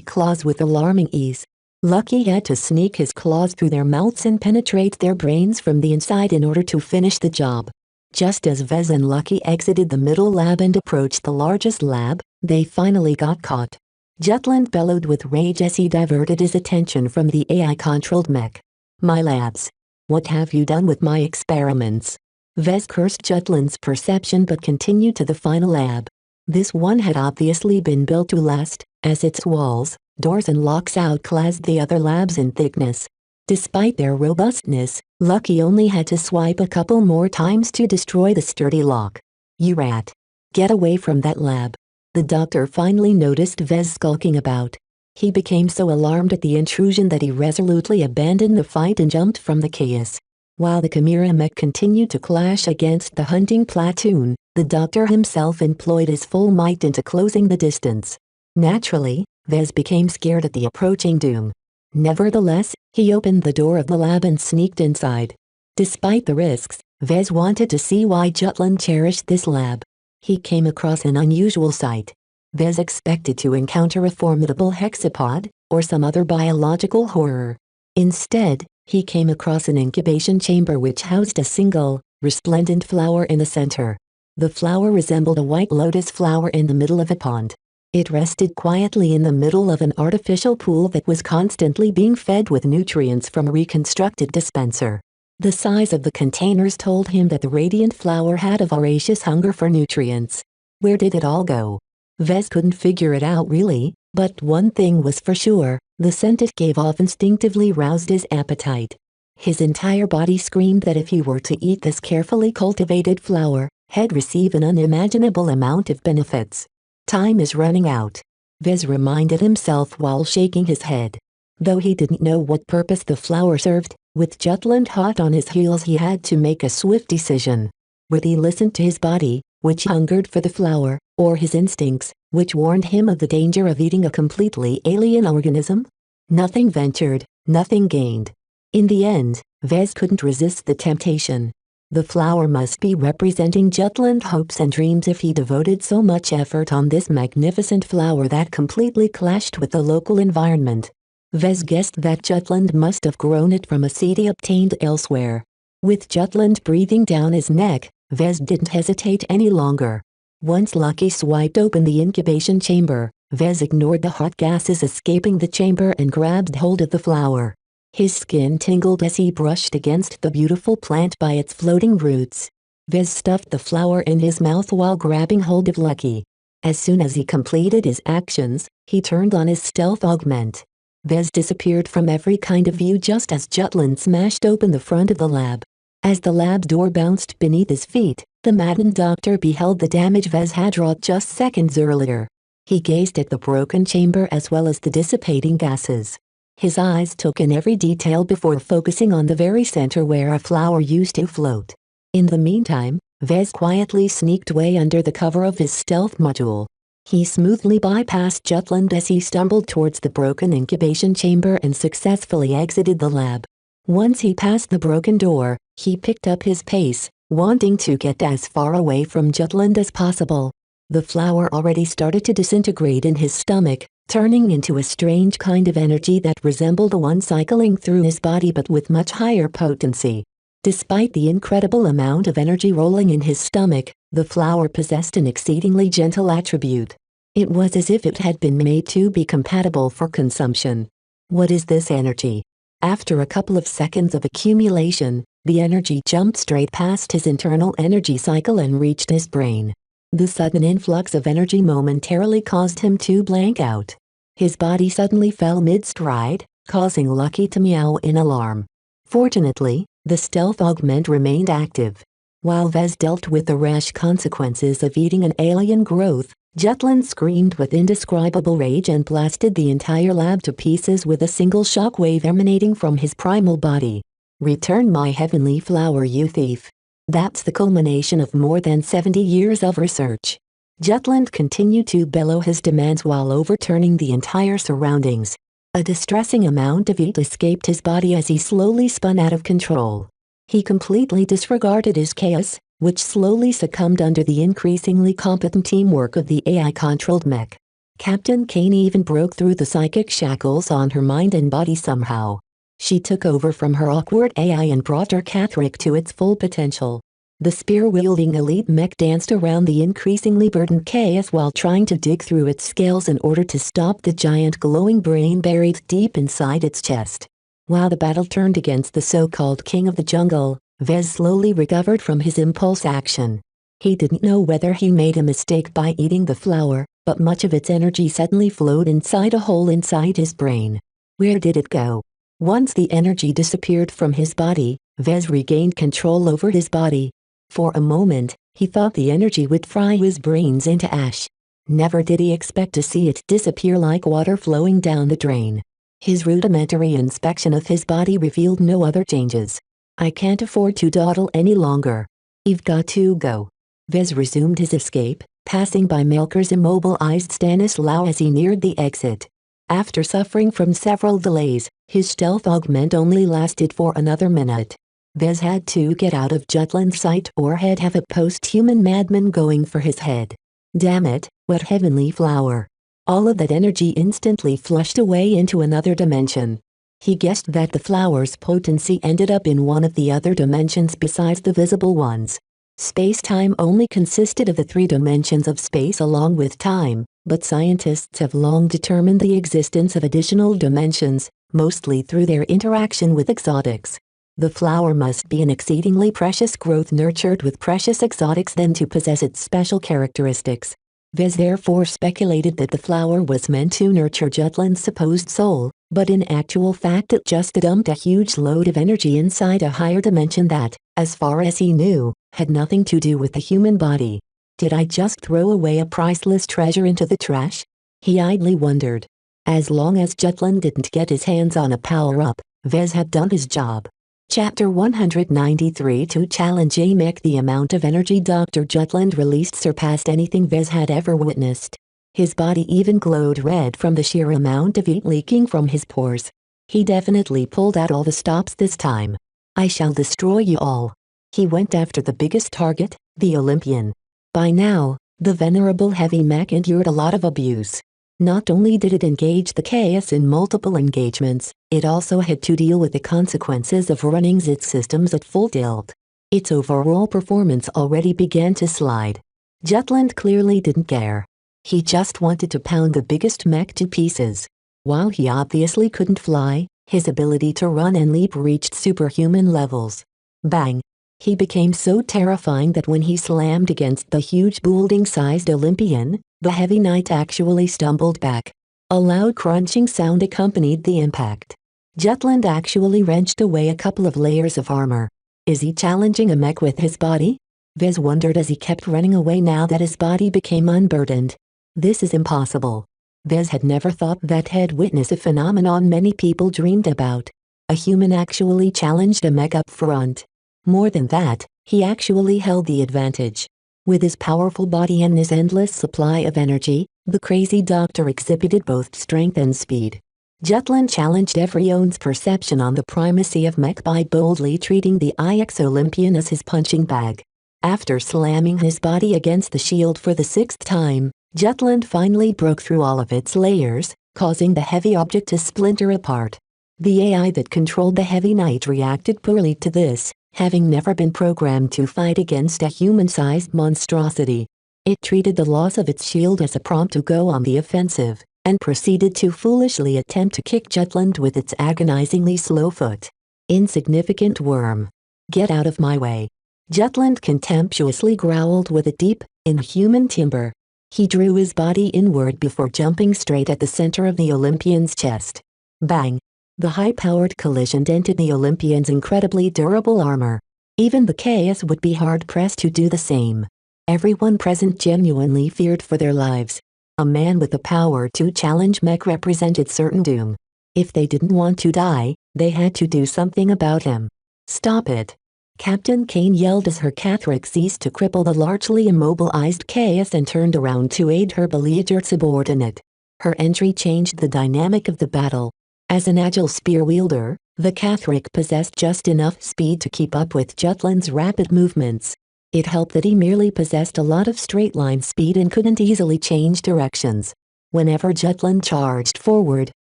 claws with alarming ease. Lucky had to sneak his claws through their mouths and penetrate their brains from the inside in order to finish the job. Just as Vez and Lucky exited the middle lab and approached the largest lab, they finally got caught. Jutland bellowed with rage as he diverted his attention from the AI-controlled mech. My labs. What have you done with my experiments? Vez cursed Jutland's perception but continued to the final lab. This one had obviously been built to last, as its walls, doors and locks outclassed the other labs in thickness. Despite their robustness, Lucky only had to swipe a couple more times to destroy the sturdy lock. You rat. Get away from that lab. The doctor finally noticed Vez skulking about. He became so alarmed at the intrusion that he resolutely abandoned the fight and jumped from the chaos. While the Chimera mech continued to clash against the hunting platoon, the doctor himself employed his full might into closing the distance. Naturally, Vez became scared at the approaching doom. Nevertheless, he opened the door of the lab and sneaked inside. Despite the risks, Vez wanted to see why Jutland cherished this lab. He came across an unusual sight. Vez expected to encounter a formidable hexapod, or some other biological horror. Instead, he came across an incubation chamber which housed a single, resplendent flower in the center. The flower resembled a white lotus flower in the middle of a pond. It rested quietly in the middle of an artificial pool that was constantly being fed with nutrients from a reconstructed dispenser. The size of the containers told him that the radiant flower had a voracious hunger for nutrients. Where did it all go? Vez couldn't figure it out really, but one thing was for sure, the scent it gave off instinctively roused his appetite. His entire body screamed that if he were to eat this carefully cultivated flower, he'd receive an unimaginable amount of benefits. Time is running out, Vez reminded himself while shaking his head. Though he didn't know what purpose the flower served, with Jutland hot on his heels he had to make a swift decision. Would he listen to his body, which hungered for the flower, or his instincts, which warned him of the danger of eating a completely alien organism? Nothing ventured, nothing gained. In the end, Vez couldn't resist the temptation. The flower must be representing Jutland's hopes and dreams if he devoted so much effort on this magnificent flower that completely clashed with the local environment. Vez guessed that Jutland must have grown it from a seed he obtained elsewhere. With Jutland breathing down his neck, Vez didn't hesitate any longer. Once Lucky swiped open the incubation chamber, Vez ignored the hot gases escaping the chamber and grabbed hold of the flower. His skin tingled as he brushed against the beautiful plant by its floating roots. Vez stuffed the flower in his mouth while grabbing hold of Lucky. As soon as he completed his actions, he turned on his stealth augment. Vez disappeared from every kind of view just as Jutland smashed open the front of the lab. As the lab door bounced beneath his feet, the maddened doctor beheld the damage Vez had wrought just seconds earlier. He gazed at the broken chamber as well as the dissipating gases. His eyes took in every detail before focusing on the very center where a flower used to float. In the meantime, Vez quietly sneaked away under the cover of his stealth module. He smoothly bypassed Jutland as he stumbled towards the broken incubation chamber and successfully exited the lab. Once he passed the broken door, he picked up his pace, wanting to get as far away from Jutland as possible. The flower already started to disintegrate in his stomach, turning into a strange kind of energy that resembled the one cycling through his body but with much higher potency. Despite the incredible amount of energy rolling in his stomach, the flower possessed an exceedingly gentle attribute. It was as if it had been made to be compatible for consumption. What is this energy? After a couple of seconds of accumulation, the energy jumped straight past his internal energy cycle and reached his brain. The sudden influx of energy momentarily caused him to blank out. His body suddenly fell mid-stride, causing Lucky to meow in alarm. Fortunately, the stealth augment remained active. While Vez dealt with the rash consequences of eating an alien growth, Jutland screamed with indescribable rage and blasted the entire lab to pieces with a single shockwave emanating from his primal body. "Return my heavenly flower, you thief." That's the culmination of more than 70 years of research. Jutland continued to bellow his demands while overturning the entire surroundings. A distressing amount of heat escaped his body as he slowly spun out of control. He completely disregarded his chaos, which slowly succumbed under the increasingly competent teamwork of the AI-controlled mech. Captain Kane even broke through the psychic shackles on her mind and body somehow. She took over from her awkward AI and brought her Cathric to its full potential. The spear-wielding elite mech danced around the increasingly burdened chaos while trying to dig through its scales in order to stop the giant glowing brain buried deep inside its chest. While the battle turned against the so-called king of the jungle, Vez slowly recovered from his impulse action. He didn't know whether he made a mistake by eating the flower, but much of its energy suddenly flowed inside a hole inside his brain. Where did it go? Once the energy disappeared from his body, Vez regained control over his body. For a moment, he thought the energy would fry his brains into ash. Never did he expect to see it disappear like water flowing down the drain. His rudimentary inspection of his body revealed no other changes. "I can't afford to dawdle any longer. You've got to go." Vez resumed his escape, passing by Melker's immobilized Stanislaw as he neared the exit. After suffering from several delays, his stealth augment only lasted for another minute. Vez had to get out of Jutland's sight or he'd have a post-human madman going for his head. Damn it, what heavenly flower. All of that energy instantly flushed away into another dimension. He guessed that the flower's potency ended up in one of the other dimensions besides the visible ones. Space-time only consisted of the 3 dimensions of space along with time, but scientists have long determined the existence of additional dimensions, mostly through their interaction with exotics. The flower must be an exceedingly precious growth nurtured with precious exotics then to possess its special characteristics. Vez therefore speculated that the flower was meant to nurture Jutland's supposed soul, but in actual fact it just dumped a huge load of energy inside a higher dimension that, as far as he knew, had nothing to do with the human body. Did I just throw away a priceless treasure into the trash? He idly wondered. As long as Jutland didn't get his hands on a power-up, Vez had done his job. Chapter 193 To challenge a mech. The amount of energy Dr. Jutland released surpassed anything Vez had ever witnessed. His body even glowed red from the sheer amount of heat leaking from his pores. He definitely pulled out all the stops this time. I shall destroy you all. He went after the biggest target, the Olympian. By now, the venerable heavy mech endured a lot of abuse. Not only did it engage the chaos in multiple engagements, it also had to deal with the consequences of running its systems at full tilt. Its overall performance already began to slide. Jutland clearly didn't care. He just wanted to pound the biggest mech to pieces. While he obviously couldn't fly, his ability to run and leap reached superhuman levels. Bang! He became so terrifying that when he slammed against the huge building-sized Olympian, the heavy knight actually stumbled back. A loud crunching sound accompanied the impact. Jutland actually wrenched away a couple of layers of armor. Is he challenging a mech with his body? Vez wondered as he kept running away now that his body became unburdened. This is impossible. Vez had never thought that he'd witness a phenomenon many people dreamed about. A human actually challenged a mech up front. More than that, he actually held the advantage. With his powerful body and his endless supply of energy, the crazy doctor exhibited both strength and speed. Jutland challenged everyone's perception on the primacy of mech by boldly treating the IX Olympian as his punching bag. After slamming his body against the shield for the 6th time, Jutland finally broke through all of its layers, causing the heavy object to splinter apart. The AI that controlled the heavy knight reacted poorly to this, having never been programmed to fight against a human-sized monstrosity. It treated the loss of its shield as a prompt to go on the offensive, and proceeded to foolishly attempt to kick Jutland with its agonizingly slow foot. Insignificant worm. Get out of my way. Jutland contemptuously growled with a deep, inhuman timbre. He drew his body inward before jumping straight at the center of the Olympian's chest. Bang! The high-powered collision dented the Olympian's incredibly durable armor. Even the chaos would be hard-pressed to do the same. Everyone present genuinely feared for their lives. A man with the power to challenge mech represented certain doom. If they didn't want to die, they had to do something about him. Stop it! Captain Kane yelled as her Catherick ceased to cripple the largely immobilized chaos and turned around to aid her beleaguered subordinate. Her entry changed the dynamic of the battle. As an agile spear wielder, the Catherick possessed just enough speed to keep up with Jutland's rapid movements. It helped that he merely possessed a lot of straight-line speed and couldn't easily change directions. Whenever Jutland charged forward,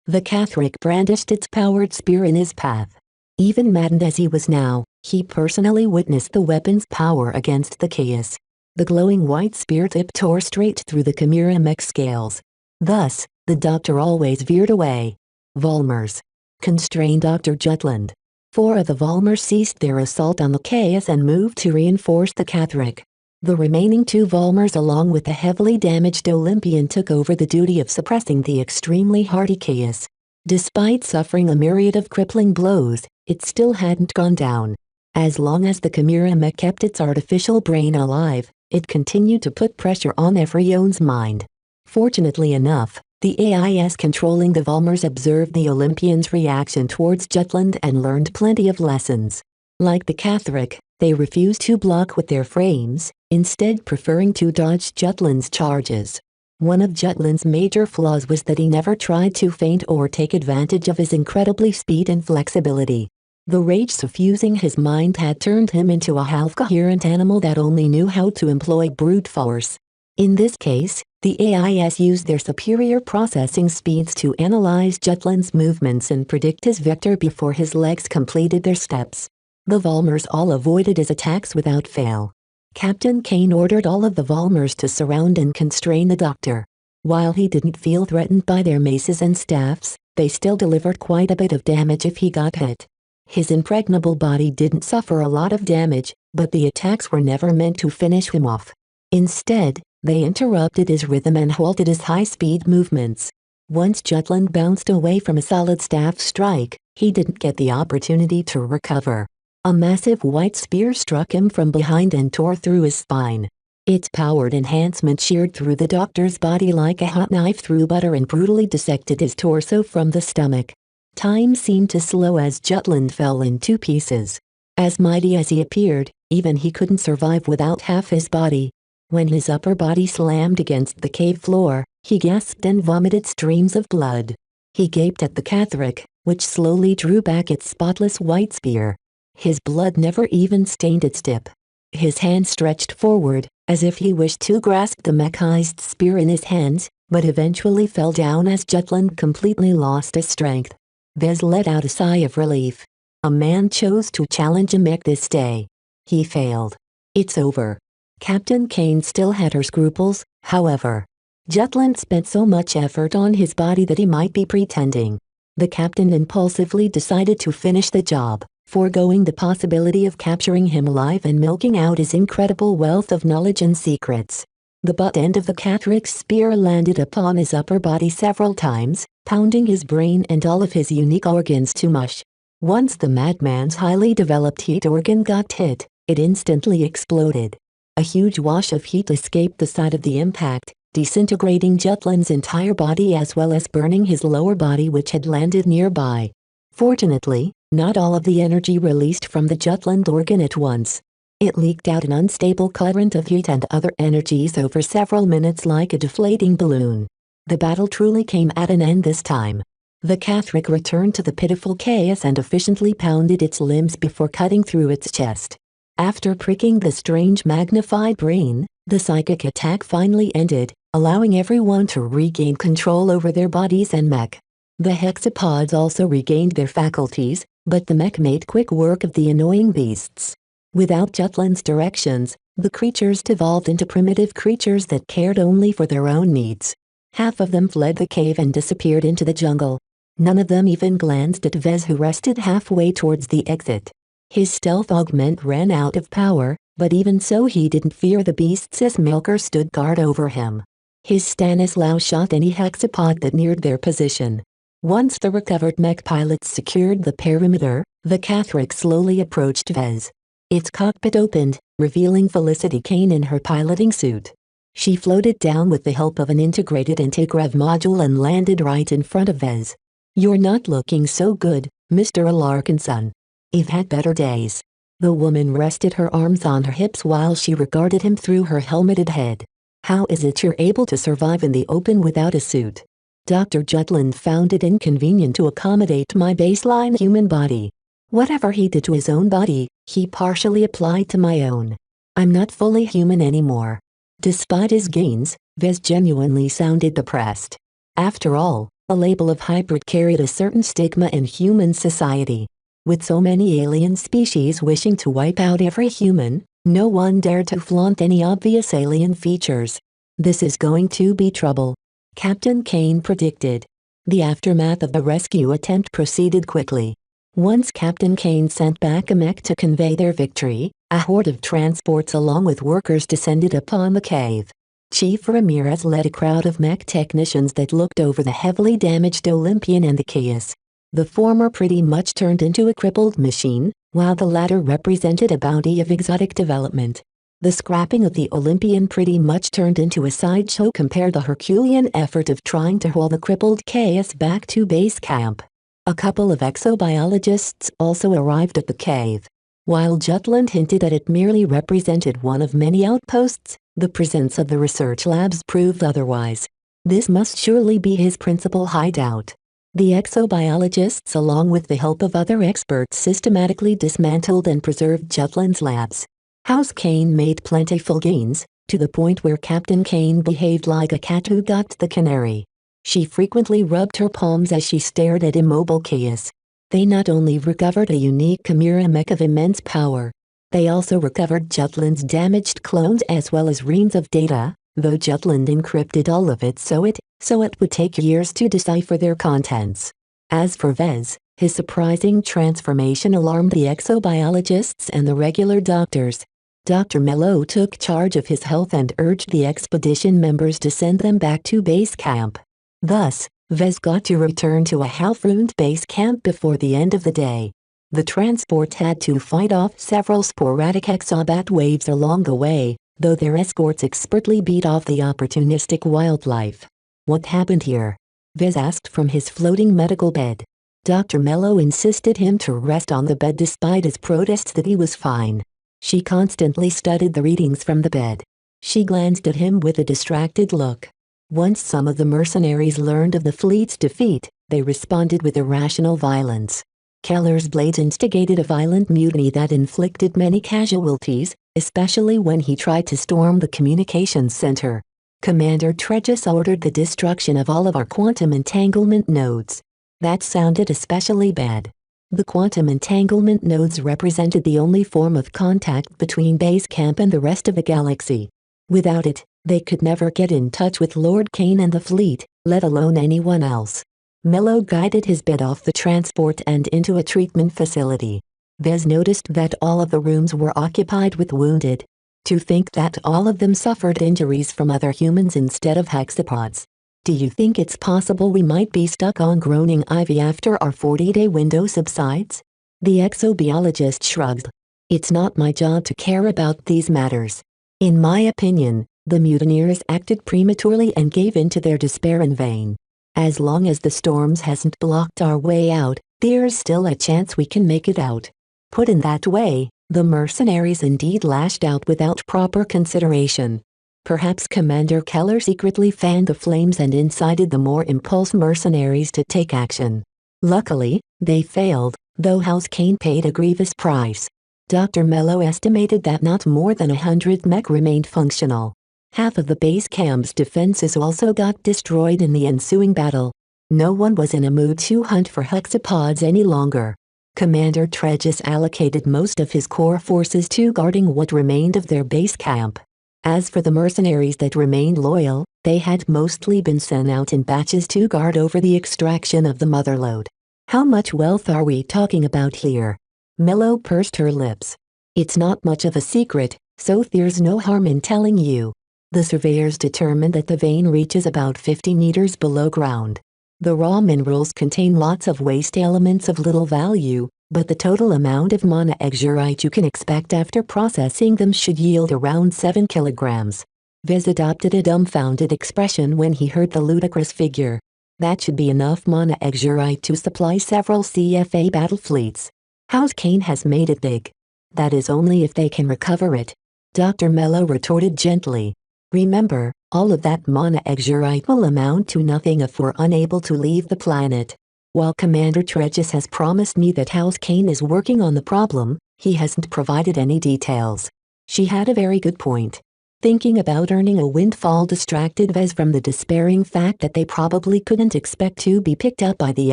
the Catherick brandished its powered spear in his path. Even maddened as he was now, he personally witnessed the weapon's power against the chaos. The glowing white spear tip tore straight through the Chimera mech scales. Thus, the doctor always veered away. Volmers. Constrained Dr. Jutland. 4 of the Volmers ceased their assault on the chaos and moved to reinforce the Catherick. The remaining 2 Volmers along with the heavily damaged Olympian took over the duty of suppressing the extremely hardy chaos. Despite suffering a myriad of crippling blows, it still hadn't gone down. As long as the Chimera mech kept its artificial brain alive, it continued to put pressure on everyone's mind. Fortunately enough, the AIS controlling the Volmers observed the Olympians' reaction towards Jutland and learned plenty of lessons. Like the Catherick, they refused to block with their frames, instead preferring to dodge Jutland's charges. One of Jutland's major flaws was that he never tried to feint or take advantage of his incredibly speed and flexibility. The rage suffusing his mind had turned him into a half-coherent animal that only knew how to employ brute force. In this case, The AIS used their superior processing speeds to analyze Jutland's movements and predict his vector before his legs completed their steps. The Volmers all avoided his attacks without fail. Captain Kane ordered all of the Volmers to surround and constrain the doctor. While he didn't feel threatened by their maces and staffs, they still delivered quite a bit of damage if he got hit. His impregnable body didn't suffer a lot of damage, but the attacks were never meant to finish him off. Instead, they interrupted his rhythm and halted his high-speed movements. Once Jutland bounced away from a solid staff strike, he didn't get the opportunity to recover. A massive white spear struck him from behind and tore through his spine. Its powered enhancement sheared through the doctor's body like a hot knife through butter and brutally dissected his torso from the stomach. Time seemed to slow as Jutland fell in 2 pieces. As mighty as he appeared, even he couldn't survive without half his body. When his upper body slammed against the cave floor, he gasped and vomited streams of blood. He gaped at the Catherick, which slowly drew back its spotless white spear. His blood never even stained its tip. His hand stretched forward, as if he wished to grasp the mechanized spear in his hands, but eventually fell down as Jutland completely lost his strength. Vez let out a sigh of relief. A man chose to challenge a mech this day. He failed. It's over. Captain Kane still had her scruples, however. Jutland spent so much effort on his body that he might be pretending. The captain impulsively decided to finish the job, foregoing the possibility of capturing him alive and milking out his incredible wealth of knowledge and secrets. The butt end of the Catherick's spear landed upon his upper body several times, pounding his brain and all of his unique organs to mush. Once the madman's highly developed heat organ got hit, it instantly exploded. A huge wash of heat escaped the side of the impact, disintegrating Jutland's entire body as well as burning his lower body which had landed nearby. Fortunately, not all of the energy released from the Jutland organ at once. It leaked out an unstable current of heat and other energies over several minutes like a deflating balloon. The battle truly came at an end this time. The Catherick returned to the pitiful chaos and efficiently pounded its limbs before cutting through its chest. After pricking the strange magnified brain, the psychic attack finally ended, allowing everyone to regain control over their bodies and mech. The hexapods also regained their faculties, but the mech made quick work of the annoying beasts. Without Jutland's directions, the creatures devolved into primitive creatures that cared only for their own needs. Half of them fled the cave and disappeared into the jungle. None of them even glanced at Vez, who rested halfway towards the exit. His stealth augment ran out of power, but even so he didn't fear the beasts as Milker stood guard over him. His Stanislaw shot any hexapod that neared their position. Once the recovered mech pilots secured the perimeter, the Catherick slowly approached Vez. Its cockpit opened, revealing Felicity Kane in her piloting suit. She floated down with the help of an integrated anti-grav module and landed right in front of Vez. "You're not looking so good, Mr. Alarkinson. I've had better days." The woman rested her arms on her hips while she regarded him through her helmeted head. "How is it you're able to survive in the open without a suit?" Dr. Jutland found it inconvenient to accommodate my baseline human body. Whatever he did to his own body, he partially applied to my own. I'm not fully human anymore. Despite his gains, Vez genuinely sounded depressed. After all, a label of hybrid carried a certain stigma in human society. With so many alien species wishing to wipe out every human, no one dared to flaunt any obvious alien features. "This is going to be trouble," Captain Kane predicted. The aftermath of the rescue attempt proceeded quickly. Once Captain Kane sent back a mech to convey their victory, a horde of transports along with workers descended upon the cave. Chief Ramirez led a crowd of mech technicians that looked over the heavily damaged Olympian and the chaos. The former pretty much turned into a crippled machine, while the latter represented a bounty of exotic development. The scrapping of the Olympian pretty much turned into a sideshow compared to the Herculean effort of trying to haul the crippled chaos back to base camp. A couple of exobiologists also arrived at the cave. While Jutland hinted that it merely represented one of many outposts, the presence of the research labs proved otherwise. This must surely be his principal hideout. The exobiologists, along with the help of other experts, systematically dismantled and preserved Jutland's labs. House Kane made plentiful gains, to the point where Captain Kane behaved like a cat who got the canary. She frequently rubbed her palms as she stared at immobile chaos. They not only recovered a unique Chimera mech of immense power, they also recovered Jutland's damaged clones as well as reams of data, though Jutland encrypted all of it so it would take years to decipher their contents. As for Vez, his surprising transformation alarmed the exobiologists and the regular doctors. Dr. Mello took charge of his health and urged the expedition members to send them back to base camp. Thus, Vez got to return to a half-ruined base camp before the end of the day. The transport had to fight off several sporadic exobat waves along the way, though their escorts expertly beat off the opportunistic wildlife. "What happened here?" Vez asked from his floating medical bed. Dr. Mello insisted him to rest on the bed despite his protests that he was fine. She constantly studied the readings from the bed. She glanced at him with a distracted look. Once some of the mercenaries learned of the fleet's defeat, they responded with irrational violence. Keller's blades instigated a violent mutiny that inflicted many casualties, especially when he tried to storm the communications center. Commander Tregis ordered the destruction of all of our quantum entanglement nodes. That sounded especially bad. The quantum entanglement nodes represented the only form of contact between base camp and the rest of the galaxy. Without it, they could never get in touch with Lord Kane and the fleet, let alone anyone else. Mello guided his bed off the transport and into a treatment facility. Vez noticed that all of the rooms were occupied with wounded. To think that all of them suffered injuries from other humans instead of hexapods. "Do you think it's possible we might be stuck on Groaning Ivy after our 40-day window subsides?" The exobiologist shrugged. "It's not my job to care about these matters. In my opinion, the mutineers acted prematurely and gave in to their despair in vain. As long as the storms hasn't blocked our way out, there's still a chance we can make it out." Put in that way, the mercenaries indeed lashed out without proper consideration. Perhaps Commander Keller secretly fanned the flames and incited the more impulsive mercenaries to take action. Luckily, they failed, though House Kane paid a grievous price. Dr. Mello estimated that not more than 100 mech remained functional. Half of the base camp's defenses also got destroyed in the ensuing battle. No one was in a mood to hunt for hexapods any longer. Commander Tregis allocated most of his core forces to guarding what remained of their base camp. As for the mercenaries that remained loyal, they had mostly been sent out in batches to guard over the extraction of the motherlode. "How much wealth are we talking about here?" Mello pursed her lips. "It's not much of a secret, so there's no harm in telling you. The surveyors determined that the vein reaches about 50 meters below ground. The raw minerals contain lots of waste elements of little value, but the total amount of monoxyrite you can expect after processing them should yield around 7 kilograms. Vez adopted a dumbfounded expression when he heard the ludicrous figure. That should be enough monoxyrite to supply several CFA battle fleets. House Kane has made it big. That is only if they can recover it. Dr. Mello retorted gently. Remember, all of that monoxyrite will amount to nothing if we're unable to leave the planet. While Commander Tregis has promised me that House Kane is working on the problem, he hasn't provided any details. She had a very good point. Thinking about earning a windfall distracted Vez from the despairing fact that they probably couldn't expect to be picked up by the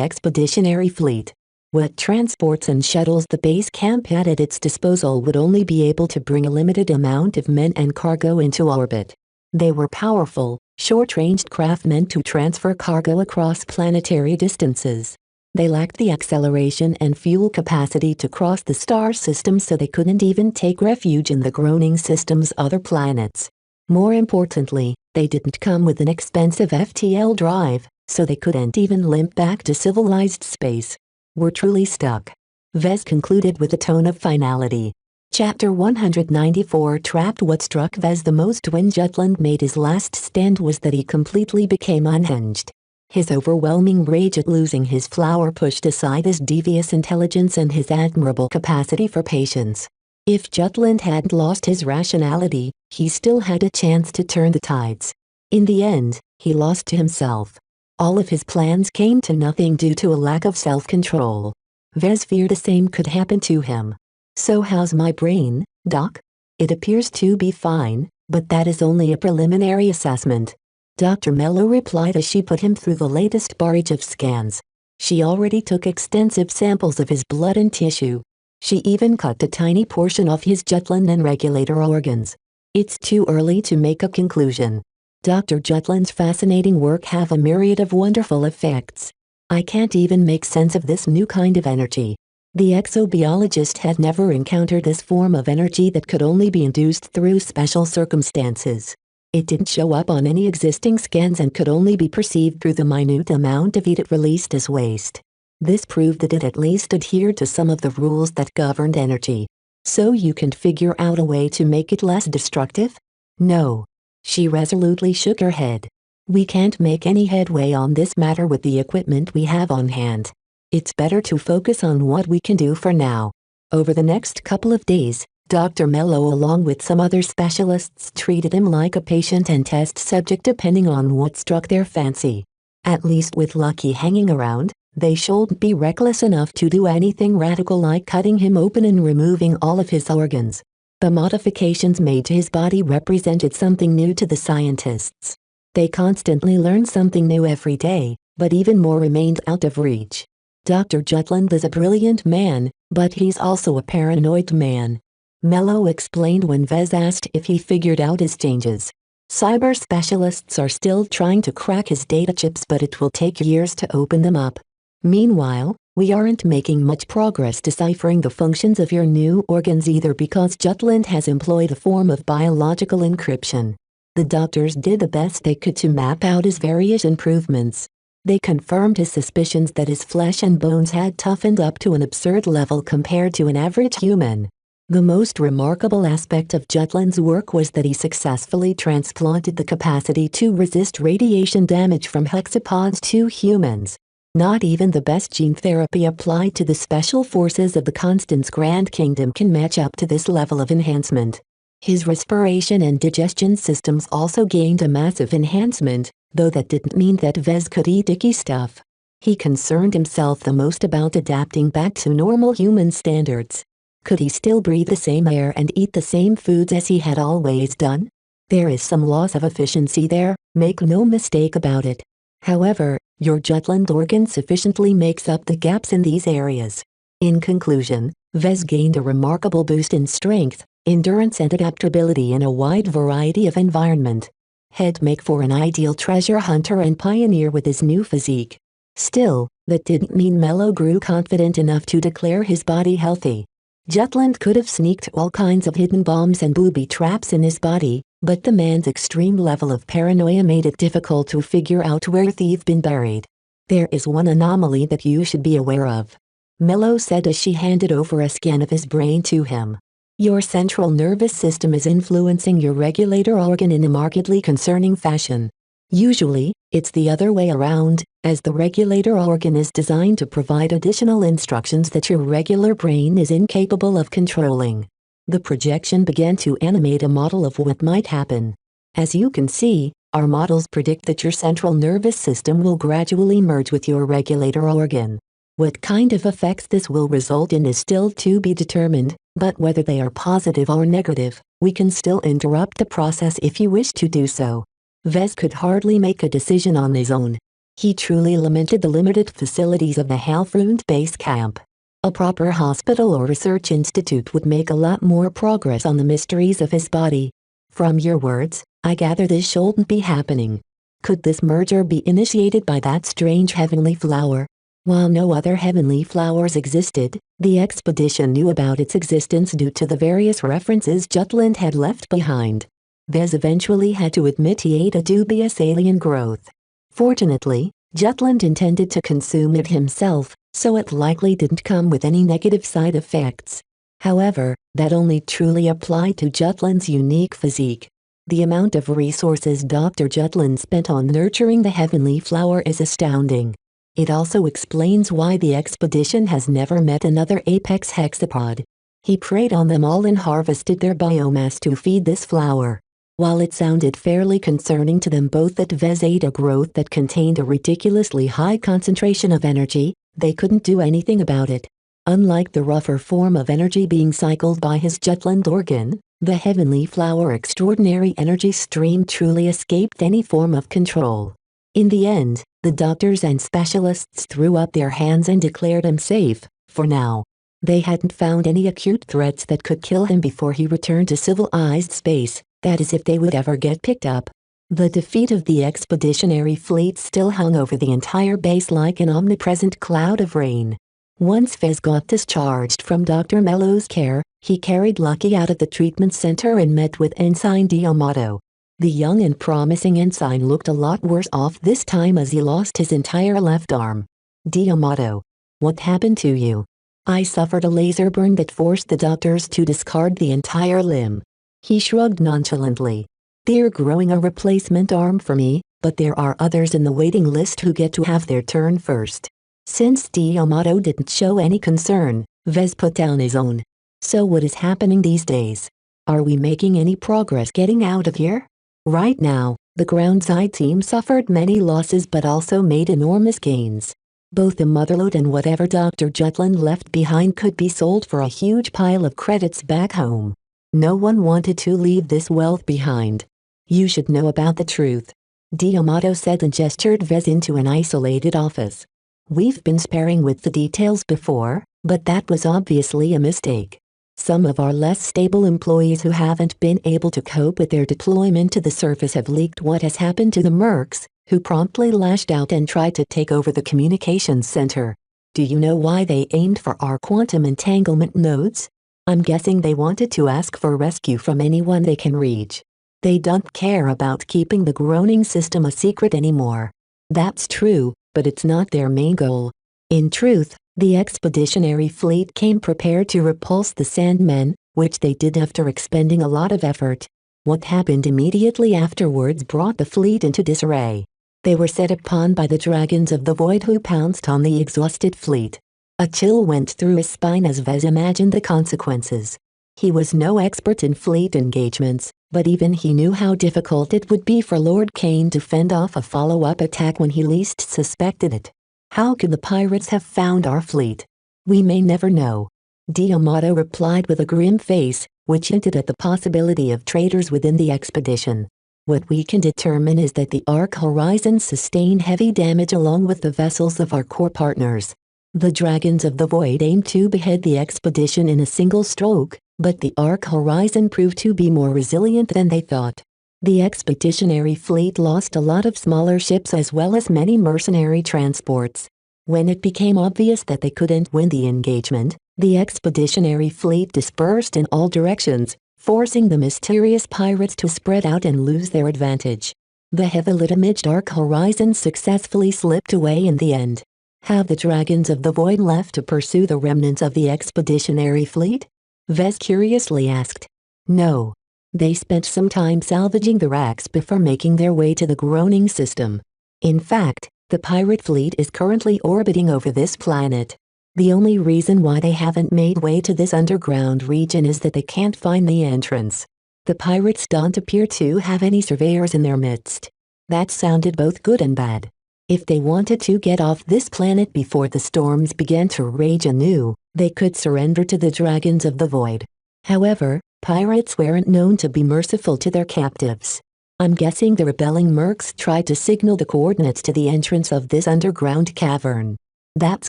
expeditionary fleet. What transports and shuttles the base camp had at its disposal would only be able to bring a limited amount of men and cargo into orbit. They were powerful, short-ranged craft meant to transfer cargo across planetary distances. They lacked the acceleration and fuel capacity to cross the star system, so they couldn't even take refuge in the Groaning system's other planets. More importantly, they didn't come with an expensive FTL drive, so they couldn't even limp back to civilized space. We're truly stuck. Vez concluded with a tone of finality. Chapter 194 Trapped. What struck Vez the most when Jutland made his last stand was that he completely became unhinged. His overwhelming rage at losing his flower pushed aside his devious intelligence and his admirable capacity for patience. If Jutland hadn't lost his rationality, he still had a chance to turn the tides. In the end, he lost to himself. All of his plans came to nothing due to a lack of self-control. Vez feared the same could happen to him. "So how's my brain, Doc?" "It appears to be fine," But that is only a preliminary assessment. Dr. Mello replied as she put him through the latest barrage of scans. She already took extensive samples of his blood and tissue. She even cut a tiny portion of his Jutland and regulator organs. It's too early to make a conclusion. Dr. Jutland's fascinating work have a myriad of wonderful effects. I can't even make sense of this new kind of energy. The exobiologist had never encountered this form of energy that could only be induced through special circumstances. It didn't show up on any existing scans and could only be perceived through the minute amount of heat it released as waste. This proved that it at least adhered to some of the rules that governed energy. So you can figure out a way to make it less destructive? No. She resolutely shook her head. We can't make any headway on this matter with the equipment we have on hand. It's better to focus on what we can do for now. Over the next couple of days, Dr. Mello along with some other specialists treated him like a patient and test subject depending on what struck their fancy. At least with Lucky hanging around, they shouldn't be reckless enough to do anything radical like cutting him open and removing all of his organs. The modifications made to his body represented something new to the scientists. They constantly learned something new every day, but even more remained out of reach. Dr. Jutland is a brilliant man, but he's also a paranoid man. Mello explained when Vez asked if he figured out his changes. Cyber specialists are still trying to crack his data chips, but it will take years to open them up. Meanwhile, we aren't making much progress deciphering the functions of your new organs either because Jutland has employed a form of biological encryption. The doctors did the best they could to map out his various improvements. They confirmed his suspicions that his flesh and bones had toughened up to an absurd level compared to an average human. The most remarkable aspect of Jutland's work was that he successfully transplanted the capacity to resist radiation damage from hexapods to humans. Not even the best gene therapy applied to the special forces of the Constance Grand Kingdom can match up to this level of enhancement. His respiration and digestion systems also gained a massive enhancement, though that didn't mean that Vez could eat icky stuff. He concerned himself the most about adapting back to normal human standards. Could he still breathe the same air and eat the same foods as he had always done? There is some loss of efficiency there, make no mistake about it. However, your Jutland organ sufficiently makes up the gaps in these areas. In conclusion, Vez gained a remarkable boost in strength, endurance and adaptability in a wide variety of environment. He'd make for an ideal treasure hunter and pioneer with his new physique. Still, that didn't mean Mello grew confident enough to declare his body healthy. Jutland could have sneaked all kinds of hidden bombs and booby traps in his body, but the man's extreme level of paranoia made it difficult to figure out where they've been buried. There is one anomaly that you should be aware of, Mello said as she handed over a scan of his brain to him. Your central nervous system is influencing your regulator organ in a markedly concerning fashion. Usually, it's the other way around, as the regulator organ is designed to provide additional instructions that your regular brain is incapable of controlling. The projection began to animate a model of what might happen. As you can see, our models predict that your central nervous system will gradually merge with your regulator organ. What kind of effects this will result in is still to be determined, but whether they are positive or negative, we can still interrupt the process if you wish to do so. Vez could hardly make a decision on his own. He truly lamented the limited facilities of the Halfrund base camp. A proper hospital or research institute would make a lot more progress on the mysteries of his body. From your words, I gather this shouldn't be happening. Could this merger be initiated by that strange heavenly flower? While no other heavenly flowers existed, the expedition knew about its existence due to the various references Jutland had left behind. Vez eventually had to admit he ate a dubious alien growth. Fortunately, Jutland intended to consume it himself, so it likely didn't come with any negative side effects. However, that only truly applied to Jutland's unique physique. The amount of resources Dr. Jutland spent on nurturing the heavenly flower is astounding. It also explains why the expedition has never met another apex hexapod. He preyed on them all and harvested their biomass to feed this flower. While it sounded fairly concerning to them both that Vez ate a growth that contained a ridiculously high concentration of energy, they couldn't do anything about it. Unlike the rougher form of energy being cycled by his Jutland organ, The heavenly flower extraordinary energy stream truly escaped any form of control. In the end, the doctors and specialists threw up their hands and declared him safe, for now. They hadn't found any acute threats that could kill him before he returned to civilized space, that is if they would ever get picked up. The defeat of the expeditionary fleet still hung over the entire base like an omnipresent cloud of rain. Once Fez got discharged from Dr. Mello's care, he carried Lucky out of the treatment center and met with Ensign D'Amato. The young and promising ensign looked a lot worse off this time as he lost his entire left arm. D'Amato. What happened to you? I suffered a laser burn that forced the doctors to discard the entire limb. He shrugged nonchalantly. They're growing a replacement arm for me, but there are others in the waiting list who get to have their turn first. Since D'Amato didn't show any concern, Vez put down his own. So what is happening these days? Are we making any progress getting out of here? Right now, the groundside team suffered many losses but also made enormous gains. Both the motherlode and whatever Dr. Jutland left behind could be sold for a huge pile of credits back home. No one wanted to leave this wealth behind. You should know about the truth, D'Amato said and gestured Vez into an isolated office. We've been sparing with the details before, but that was obviously a mistake. Some of our less stable employees who haven't been able to cope with their deployment to the surface have leaked what has happened to the mercs, who promptly lashed out and tried to take over the communications center. Do you know why they aimed for our quantum entanglement nodes? I'm guessing they wanted to ask for rescue from anyone they can reach. They don't care about keeping the groaning system a secret anymore. That's true, but it's not their main goal. In truth, the expeditionary fleet came prepared to repulse the Sandmen, which they did after expending a lot of effort. What happened immediately afterwards brought the fleet into disarray. They were set upon by the dragons of the void who pounced on the exhausted fleet. A chill went through his spine as Vez imagined the consequences. He was no expert in fleet engagements, but even he knew how difficult it would be for Lord Kane to fend off a follow-up attack when he least suspected it. How could the pirates have found our fleet? We may never know. D'Amato replied with a grim face, which hinted at the possibility of traitors within the expedition. What we can determine is that the Ark Horizon sustained heavy damage along with the vessels of our core partners. The Dragons of the Void aimed to behead the expedition in a single stroke, but the Ark Horizon proved to be more resilient than they thought. The expeditionary fleet lost a lot of smaller ships as well as many mercenary transports. When it became obvious that they couldn't win the engagement, the expeditionary fleet dispersed in all directions, forcing the mysterious pirates to spread out and lose their advantage. The heavily damaged Ark Horizon successfully slipped away in the end. Have the Dragons of the Void left to pursue the remnants of the expeditionary fleet? Vez curiously asked. No. They spent some time salvaging the wrecks before making their way to the groaning system. In fact, the pirate fleet is currently orbiting over this planet. The only reason why they haven't made way to this underground region is that they can't find the entrance. The pirates don't appear to have any surveyors in their midst. That sounded both good and bad. If they wanted to get off this planet before the storms began to rage anew, they could surrender to the Dragons of the Void. However, pirates weren't known to be merciful to their captives. I'm guessing the rebelling mercs tried to signal the coordinates to the entrance of this underground cavern. That's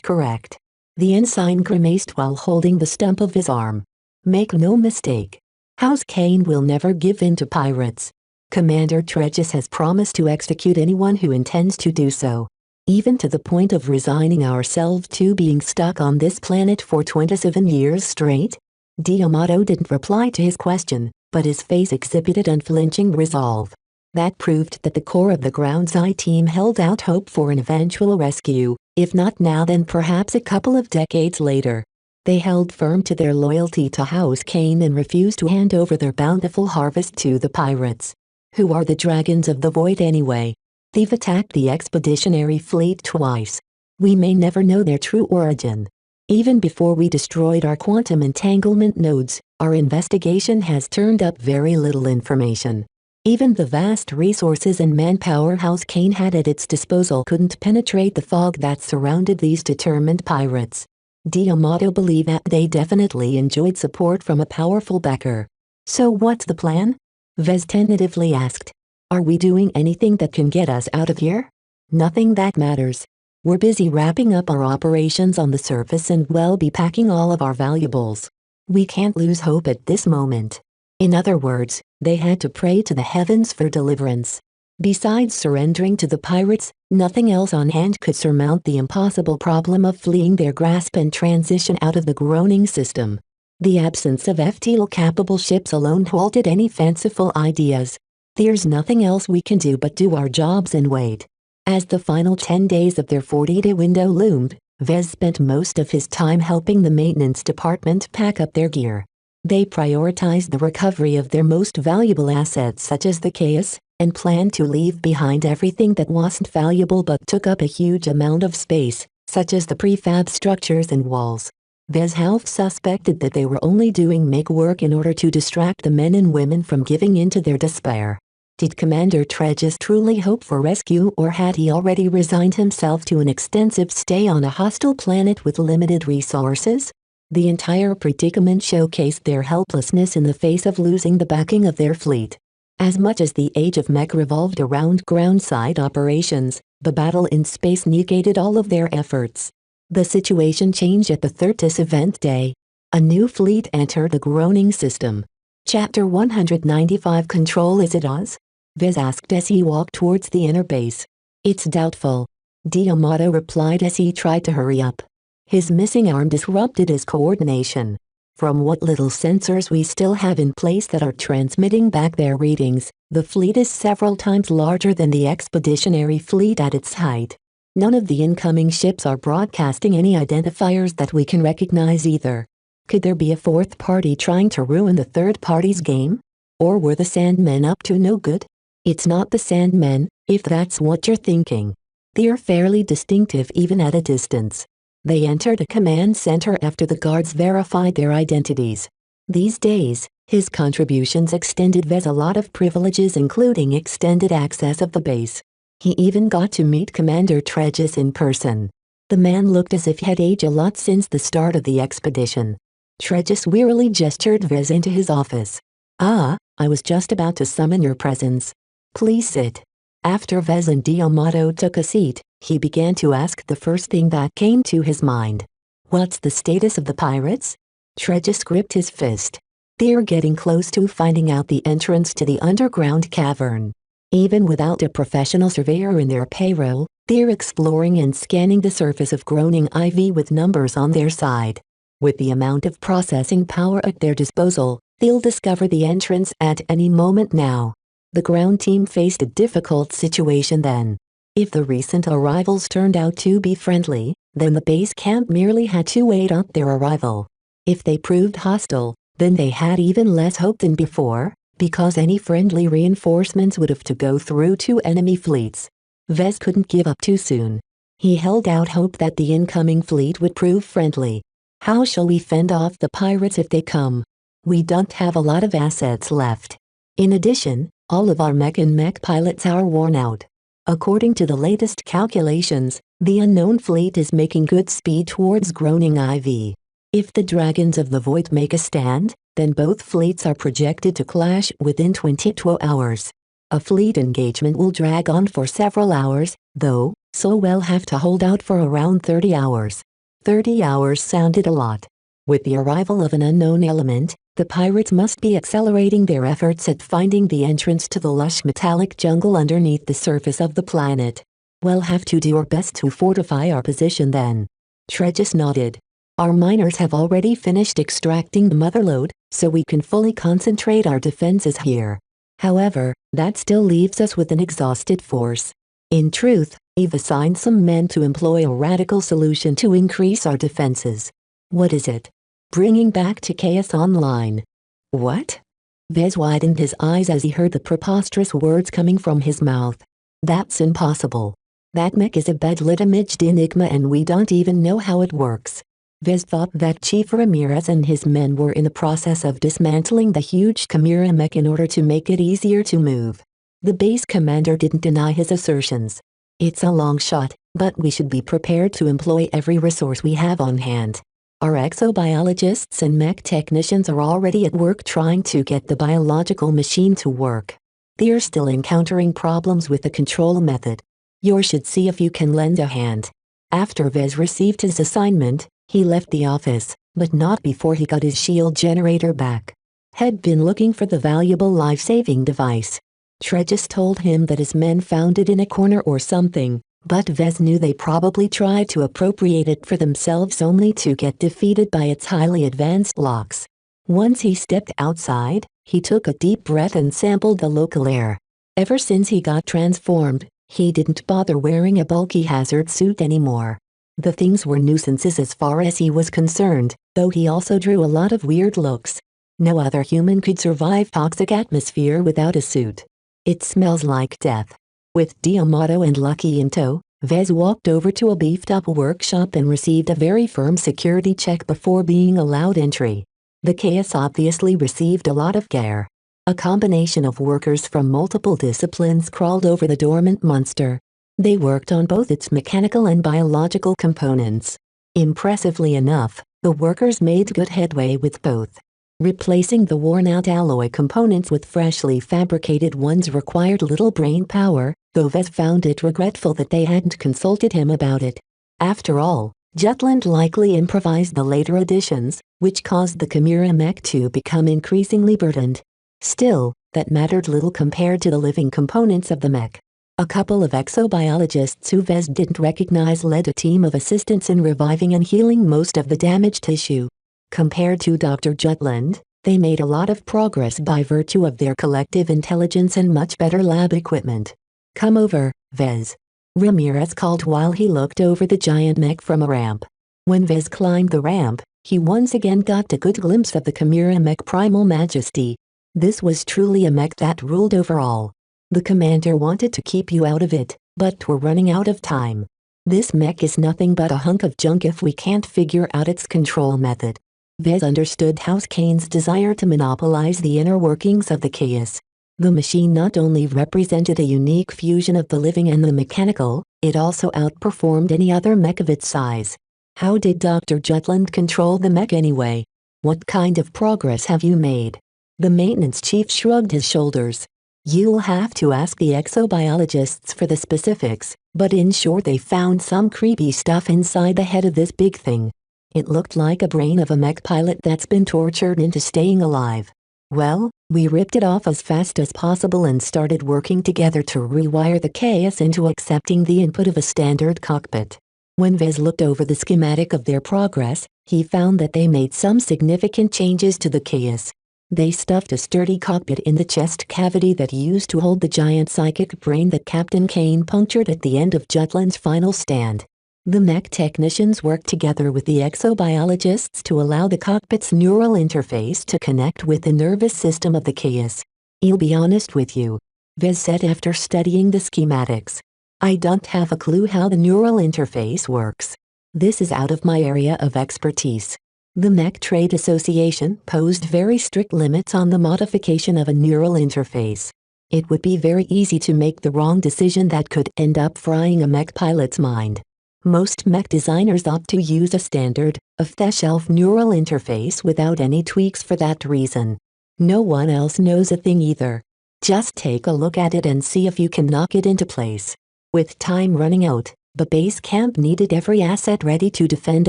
correct. The ensign grimaced while holding the stump of his arm. Make no mistake. House Kane will never give in to pirates. Commander Tregus has promised to execute anyone who intends to do so. Even to the point of resigning ourselves to being stuck on this planet for 27 years straight? D'Amato didn't reply to his question, but his face exhibited unflinching resolve. That proved that the core of the groundside team held out hope for an eventual rescue, if not now then perhaps a couple of decades later. They held firm to their loyalty to House Kane and refused to hand over their bountiful harvest to the pirates. Who are the Dragons of the Void anyway? They've attacked the expeditionary fleet twice. We may never know their true origin. Even before we destroyed our quantum entanglement nodes, our investigation has turned up very little information. Even the vast resources and manpower House Kane had at its disposal couldn't penetrate the fog that surrounded these determined pirates. D'Amato believed that they definitely enjoyed support from a powerful backer. So what's the plan? Vez tentatively asked. Are we doing anything that can get us out of here? Nothing that matters. We're busy wrapping up our operations on the surface and we'll be packing all of our valuables. We can't lose hope at this moment. In other words, they had to pray to the heavens for deliverance. Besides surrendering to the pirates, nothing else on hand could surmount the impossible problem of fleeing their grasp and transition out of the groaning system. The absence of FTL-capable ships alone halted any fanciful ideas. There's nothing else we can do but do our jobs and wait. As the final 10 days of their 40-day window loomed, Vez spent most of his time helping the maintenance department pack up their gear. They prioritized the recovery of their most valuable assets such as the chaos, and planned to leave behind everything that wasn't valuable but took up a huge amount of space, such as the prefab structures and walls. Vez half suspected that they were only doing make work in order to distract the men and women from giving in to their despair. Did Commander Tregis truly hope for rescue, or had he already resigned himself to an extensive stay on a hostile planet with limited resources? The entire predicament showcased their helplessness in the face of losing the backing of their fleet. As much as the age of mech revolved around groundside operations, the battle in space negated all of their efforts. The situation changed at the 30th event day. A new fleet entered the groaning system. Chapter 195 Control Is It Oz? Vez asked as he walked towards the inner base. It's doubtful. D'Amato replied as he tried to hurry up. His missing arm disrupted his coordination. From what little sensors we still have in place that are transmitting back their readings, the fleet is several times larger than the expeditionary fleet at its height. None of the incoming ships are broadcasting any identifiers that we can recognize either. Could there be a fourth party trying to ruin the third party's game? Or were the Sandmen up to no good? It's not the Sandmen, if that's what you're thinking. They're fairly distinctive even at a distance. They entered a command center after the guards verified their identities. These days, his contributions extended Vez a lot of privileges, including extended access of the base. He even got to meet Commander Tregis in person. The man looked as if he had aged a lot since the start of the expedition. Tregis wearily gestured Vez into his office. "Ah, I was just about to summon your presence. Please sit." After Vez and D'Amato took a seat, he began to ask the first thing that came to his mind. "What's the status of the pirates?" Tregis gripped his fist. "They're getting close to finding out the entrance to the underground cavern. Even without a professional surveyor in their payroll, they're exploring and scanning the surface of groaning IV with numbers on their side. With the amount of processing power at their disposal, they'll discover the entrance at any moment now." The ground team faced a difficult situation then. If the recent arrivals turned out to be friendly, then the base camp merely had to wait up their arrival. If they proved hostile, then they had even less hope than before, because any friendly reinforcements would have to go through two enemy fleets. Vez couldn't give up too soon. He held out hope that the incoming fleet would prove friendly. "How shall we fend off the pirates if they come? We don't have a lot of assets left. In addition, all of our mech and mech pilots are worn out. According to the latest calculations, the unknown fleet is making good speed towards groaning IV. If the Dragons of the Void make a stand, then both fleets are projected to clash within 22 hours. A fleet engagement will drag on for several hours, though, so we'll have to hold out for around 30 hours. 30 hours sounded a lot. With the arrival of an unknown element, the pirates must be accelerating their efforts at finding the entrance to the lush metallic jungle underneath the surface of the planet. We'll have to do our best to fortify our position then. Tregis nodded. Our miners have already finished extracting the motherlode, so we can fully concentrate our defenses here. However, that still leaves us with an exhausted force. In truth, I've assigned some men to employ a radical solution to increase our defenses. What is it? Bringing back to Chaos Online. What? Vez widened his eyes as he heard the preposterous words coming from his mouth. That's impossible. That mech is a bed-lit imaged enigma and we don't even know how it works. Vez thought that Chief Ramirez and his men were in the process of dismantling the huge Chimera mech in order to make it easier to move. The base commander didn't deny his assertions. It's a long shot, but we should be prepared to employ every resource we have on hand. Our exobiologists and mech technicians are already at work trying to get the biological machine to work. They are still encountering problems with the control method. You should see if you can lend a hand. After Vez received his assignment, he left the office, but not before he got his shield generator back. Had been looking for the valuable life-saving device. Tregus told him that his men found it in a corner or something, but Vez knew they probably tried to appropriate it for themselves only to get defeated by its highly advanced locks. Once he stepped outside, he took a deep breath and sampled the local air. Ever since he got transformed, he didn't bother wearing a bulky hazard suit anymore. The things were nuisances as far as he was concerned, though he also drew a lot of weird looks. No other human could survive toxic atmosphere without a suit. It smells like death. With Diamato and Lucky in tow, Vez walked over to a beefed-up workshop and received a very firm security check before being allowed entry. The chaos obviously received a lot of care. A combination of workers from multiple disciplines crawled over the dormant monster. They worked on both its mechanical and biological components. Impressively enough, the workers made good headway with both. Replacing the worn-out alloy components with freshly fabricated ones required little brain power, though Vez found it regretful that they hadn't consulted him about it. After all, Jutland likely improvised the later additions, which caused the Chimera mech to become increasingly burdened. Still, that mattered little compared to the living components of the mech. A couple of exobiologists who Vez didn't recognize led a team of assistants in reviving and healing most of the damaged tissue. Compared to Dr. Jutland, they made a lot of progress by virtue of their collective intelligence and much better lab equipment. "Come over, Vez," Ramirez called while he looked over the giant mech from a ramp. When Vez climbed the ramp, he once again got a good glimpse of the Chimera mech primal majesty. This was truly a mech that ruled over all. The commander wanted to keep you out of it, but we're running out of time. This mech is nothing but a hunk of junk if we can't figure out its control method. Vez understood House Kane's desire to monopolize the inner workings of the chaos. The machine not only represented a unique fusion of the living and the mechanical, it also outperformed any other mech of its size. How did Dr. Jutland control the mech anyway? What kind of progress have you made? The maintenance chief shrugged his shoulders. You'll have to ask the exobiologists for the specifics, but in short they found some creepy stuff inside the head of this big thing. It looked like a brain of a mech pilot that's been tortured into staying alive. Well, we ripped it off as fast as possible and started working together to rewire the chaos into accepting the input of a standard cockpit. When Vez looked over the schematic of their progress, he found that they made some significant changes to the chaos. They stuffed a sturdy cockpit in the chest cavity that used to hold the giant psychic brain that Captain Kane punctured at the end of Jutland's final stand. The mech technicians worked together with the exobiologists to allow the cockpit's neural interface to connect with the nervous system of the chaos. "I'll be honest with you," Vez said after studying the schematics. "I don't have a clue how the neural interface works. This is out of my area of expertise." The Mech Trade Association posed very strict limits on the modification of a neural interface. It would be very easy to make the wrong decision that could end up frying a mech pilot's mind. Most mech designers opt to use a standard, off-the-shelf neural interface without any tweaks for that reason. No one else knows a thing either. Just take a look at it and see if you can knock it into place. With time running out, the base camp needed every asset ready to defend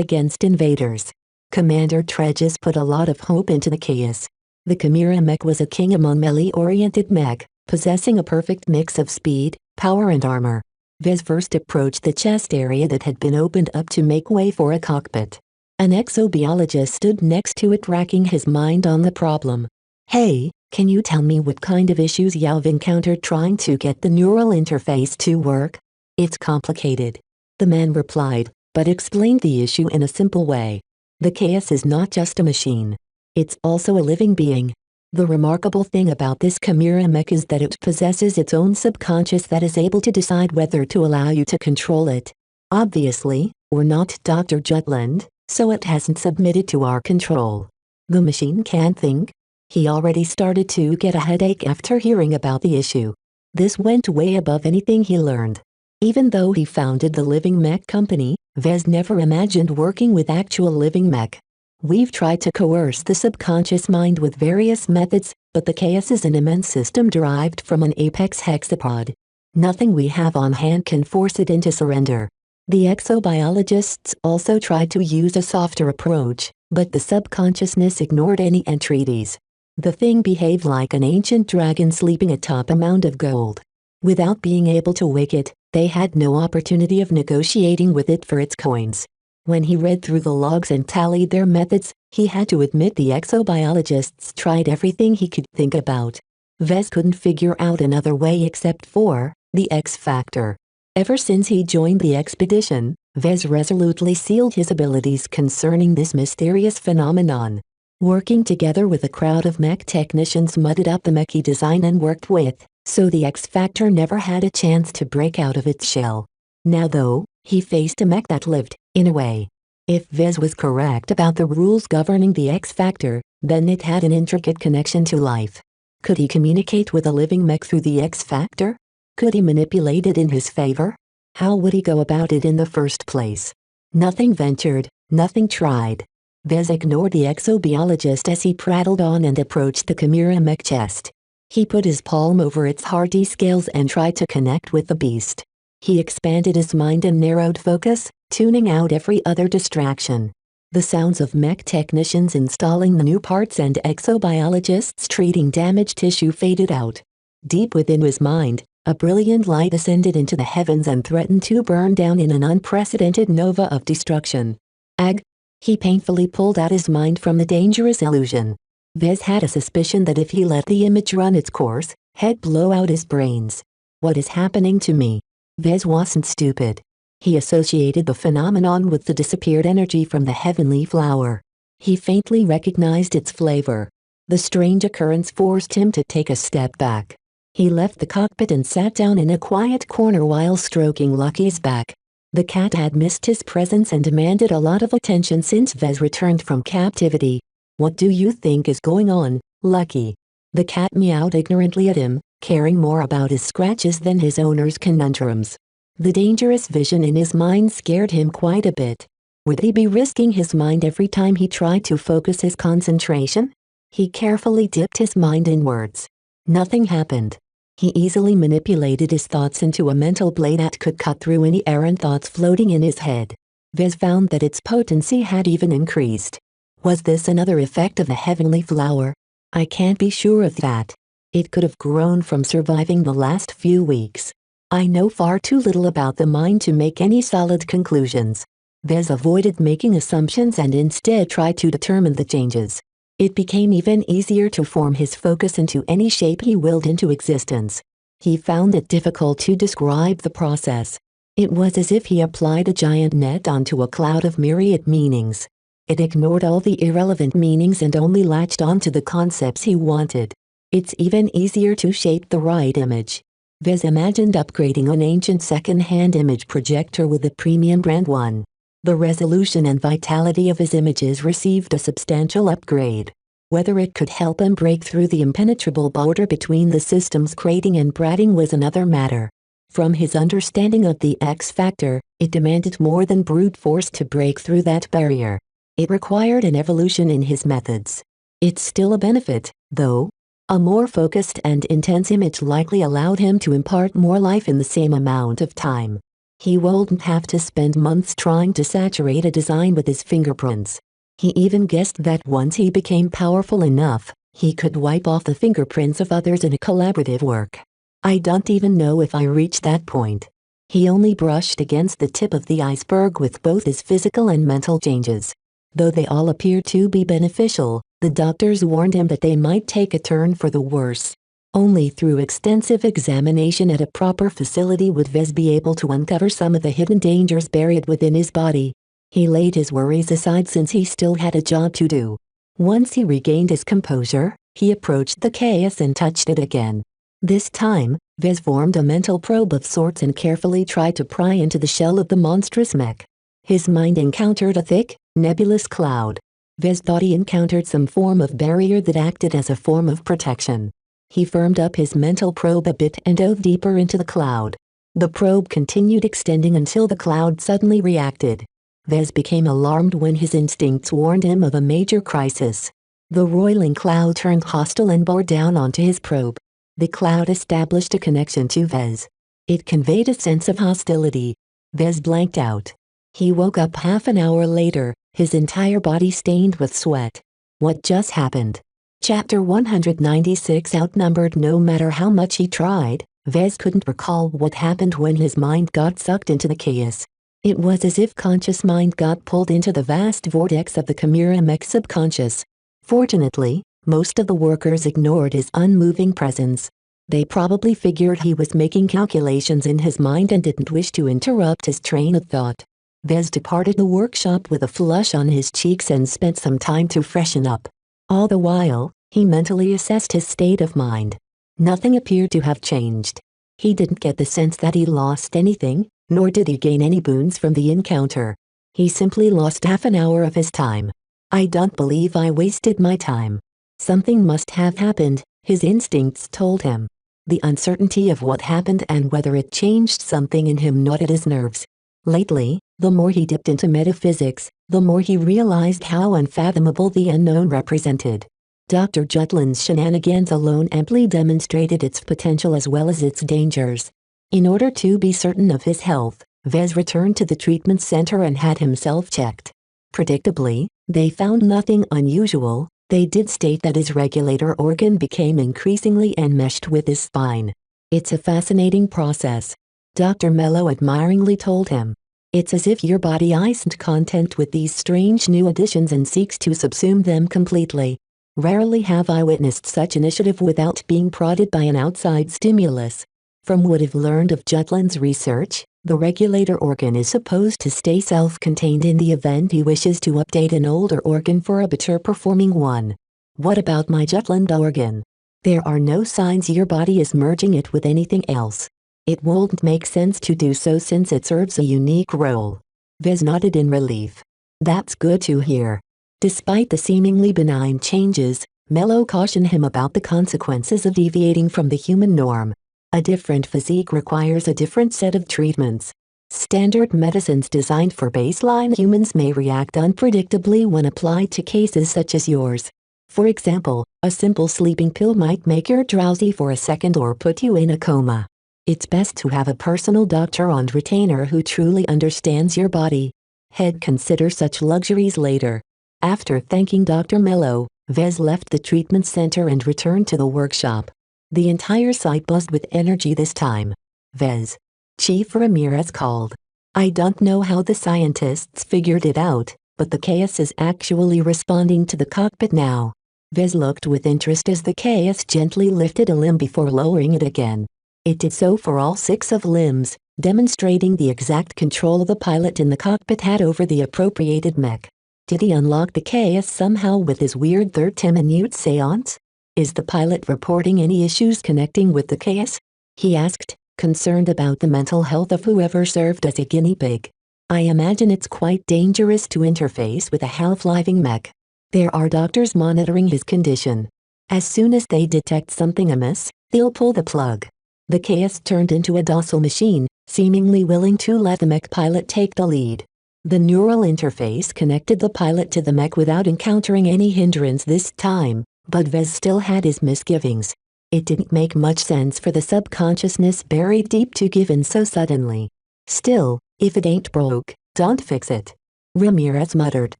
against invaders. Commander Tregus put a lot of hope into the chaos. The Chimera mech was a king among melee-oriented mech, possessing a perfect mix of speed, power and armor. Vez first approached the chest area that had been opened up to make way for a cockpit. An exobiologist stood next to it, racking his mind on the problem. "Hey, can you tell me what kind of issues you've encountered trying to get the neural interface to work?" "It's complicated," the man replied, but explained the issue in a simple way. "The chaos is not just a machine. It's also a living being. The remarkable thing about this Chimera mech is that it possesses its own subconscious that is able to decide whether to allow you to control it. Obviously, we're not Dr. Jutland, so it hasn't submitted to our control. The machine can't think." He already started to get a headache after hearing about the issue. This went way above anything he learned. Even though he founded the Living Mech Company, Vez never imagined working with actual living mech. We've tried to coerce the subconscious mind with various methods, but the chaos is an immense system derived from an apex hexapod. Nothing we have on hand can force it into surrender. The exobiologists also tried to use a softer approach, but the subconsciousness ignored any entreaties. The thing behaved like an ancient dragon sleeping atop a mound of gold. Without being able to wake it, they had no opportunity of negotiating with it for its coins. When he read through the logs and tallied their methods, he had to admit the exobiologists tried everything he could think about. Vez couldn't figure out another way except for the X factor. Ever since he joined the expedition, Vez resolutely sealed his abilities concerning this mysterious phenomenon. Working together with a crowd of mech technicians mudded up the mech he designed and worked with, so the X factor never had a chance to break out of its shell. Now though, he faced a mech that lived, in a way. If Vez was correct about the rules governing the X factor, then it had an intricate connection to life. Could he communicate with a living mech through the X factor? Could he manipulate it in his favor? How would he go about it in the first place? Nothing ventured, nothing tried. Vez ignored the exobiologist as he prattled on and approached the chimera mech chest. He put his palm over its hardy scales and tried to connect with the beast. He expanded his mind and narrowed focus, tuning out every other distraction. The sounds of mech technicians installing the new parts and exobiologists treating damaged tissue faded out. Deep within his mind, a brilliant light ascended into the heavens and threatened to burn down in an unprecedented nova of destruction. Ag! He painfully pulled out his mind from the dangerous illusion. Vez had a suspicion that if he let the image run its course, he'd blow out his brains. What is happening to me? Vez wasn't stupid. He associated the phenomenon with the disappeared energy from the heavenly flower. He faintly recognized its flavor. The strange occurrence forced him to take a step back. He left the cockpit and sat down in a quiet corner while stroking Lucky's back. The cat had missed his presence and demanded a lot of attention since Vez returned from captivity. "What do you think is going on, Lucky?" The cat meowed ignorantly at him, caring more about his scratches than his owner's conundrums. The dangerous vision in his mind scared him quite a bit. Would he be risking his mind every time he tried to focus his concentration? He carefully dipped his mind inwards. Nothing happened. He easily manipulated his thoughts into a mental blade that could cut through any errant thoughts floating in his head. Vez found that its potency had even increased. Was this another effect of the heavenly flower? I can't be sure of that. It could have grown from surviving the last few weeks. I know far too little about the mind to make any solid conclusions. Vez avoided making assumptions and instead tried to determine the changes. It became even easier to form his focus into any shape he willed into existence. He found it difficult to describe the process. It was as if he applied a giant net onto a cloud of myriad meanings. It ignored all the irrelevant meanings and only latched onto the concepts he wanted. It's even easier to shape the right image. Vez imagined upgrading an ancient second-hand image projector with a premium brand one. The resolution and vitality of his images received a substantial upgrade. Whether it could help him break through the impenetrable border between the systems crating and bratting was another matter. From his understanding of the X factor, it demanded more than brute force to break through that barrier. It required an evolution in his methods. It's still a benefit, though. A more focused and intense image likely allowed him to impart more life in the same amount of time. He wouldn't have to spend months trying to saturate a design with his fingerprints. He even guessed that once he became powerful enough, he could wipe off the fingerprints of others in a collaborative work. I don't even know if I reached that point. He only brushed against the tip of the iceberg with both his physical and mental changes. Though they all appeared to be beneficial, the doctors warned him that they might take a turn for the worse. Only through extensive examination at a proper facility would Vez be able to uncover some of the hidden dangers buried within his body. He laid his worries aside since he still had a job to do. Once he regained his composure, he approached the chaos and touched it again. This time, Vez formed a mental probe of sorts and carefully tried to pry into the shell of the monstrous mech. His mind encountered a thick, nebulous cloud. Vez thought he encountered some form of barrier that acted as a form of protection. He firmed up his mental probe a bit and dove deeper into the cloud. The probe continued extending until the cloud suddenly reacted. Vez became alarmed when his instincts warned him of a major crisis. The roiling cloud turned hostile and bore down onto his probe. The cloud established a connection to Vez. It conveyed a sense of hostility. Vez blanked out. He woke up half an hour later, his entire body stained with sweat. What just happened? Chapter 196. Outnumbered. No matter how much he tried, Vez couldn't recall what happened when his mind got sucked into the chaos. It was as if conscious mind got pulled into the vast vortex of the Chimera Mech subconscious. Fortunately, most of the workers ignored his unmoving presence. They probably figured he was making calculations in his mind and didn't wish to interrupt his train of thought. Vez departed the workshop with a flush on his cheeks and spent some time to freshen up. All the while, he mentally assessed his state of mind. Nothing appeared to have changed. He didn't get the sense that he lost anything, nor did he gain any boons from the encounter. He simply lost half an hour of his time. I don't believe I wasted my time. Something must have happened, his instincts told him. The uncertainty of what happened and whether it changed something in him gnawed at his nerves. Lately, the more he dipped into metaphysics, the more he realized how unfathomable the unknown represented. Dr. Jutland's shenanigans alone amply demonstrated its potential as well as its dangers. In order to be certain of his health, Vez returned to the treatment center and had himself checked. Predictably, they found nothing unusual. They did state that his regulator organ became increasingly enmeshed with his spine. It's a fascinating process. Dr. Mello admiringly told him. It's as if your body isn't content with these strange new additions and seeks to subsume them completely. Rarely have I witnessed such initiative without being prodded by an outside stimulus. From what I've learned of Jutland's research, the regulator organ is supposed to stay self-contained in the event he wishes to update an older organ for a better-performing one. What about my Jutland organ? There are no signs your body is merging it with anything else. It won't make sense to do so since it serves a unique role. Vez nodded in relief. That's good to hear. Despite the seemingly benign changes, Mello cautioned him about the consequences of deviating from the human norm. A different physique requires a different set of treatments. Standard medicines designed for baseline humans may react unpredictably when applied to cases such as yours. For example, a simple sleeping pill might make you drowsy for a second or put you in a coma. It's best to have a personal doctor on retainer who truly understands your body. He'd consider such luxuries later. After thanking Dr. Mello, Vez left the treatment center and returned to the workshop. The entire site buzzed with energy this time. Vez. Chief Ramirez called. I don't know how the scientists figured it out, but the chaos is actually responding to the cockpit now. Vez looked with interest as the chaos gently lifted a limb before lowering it again. It did so for all 6 of limbs, demonstrating the exact control the pilot in the cockpit had over the appropriated mech. Did he unlock the chaos somehow with his weird third-minute seance? Is the pilot reporting any issues connecting with the chaos? He asked, concerned about the mental health of whoever served as a guinea pig. I imagine it's quite dangerous to interface with a half-living mech. There are doctors monitoring his condition. As soon as they detect something amiss, they'll pull the plug. The chaos turned into a docile machine, seemingly willing to let the mech pilot take the lead. The neural interface connected the pilot to the mech without encountering any hindrance this time, but Vez still had his misgivings. It didn't make much sense for the subconsciousness buried deep to give in so suddenly. Still, if it ain't broke, don't fix it. Ramirez muttered.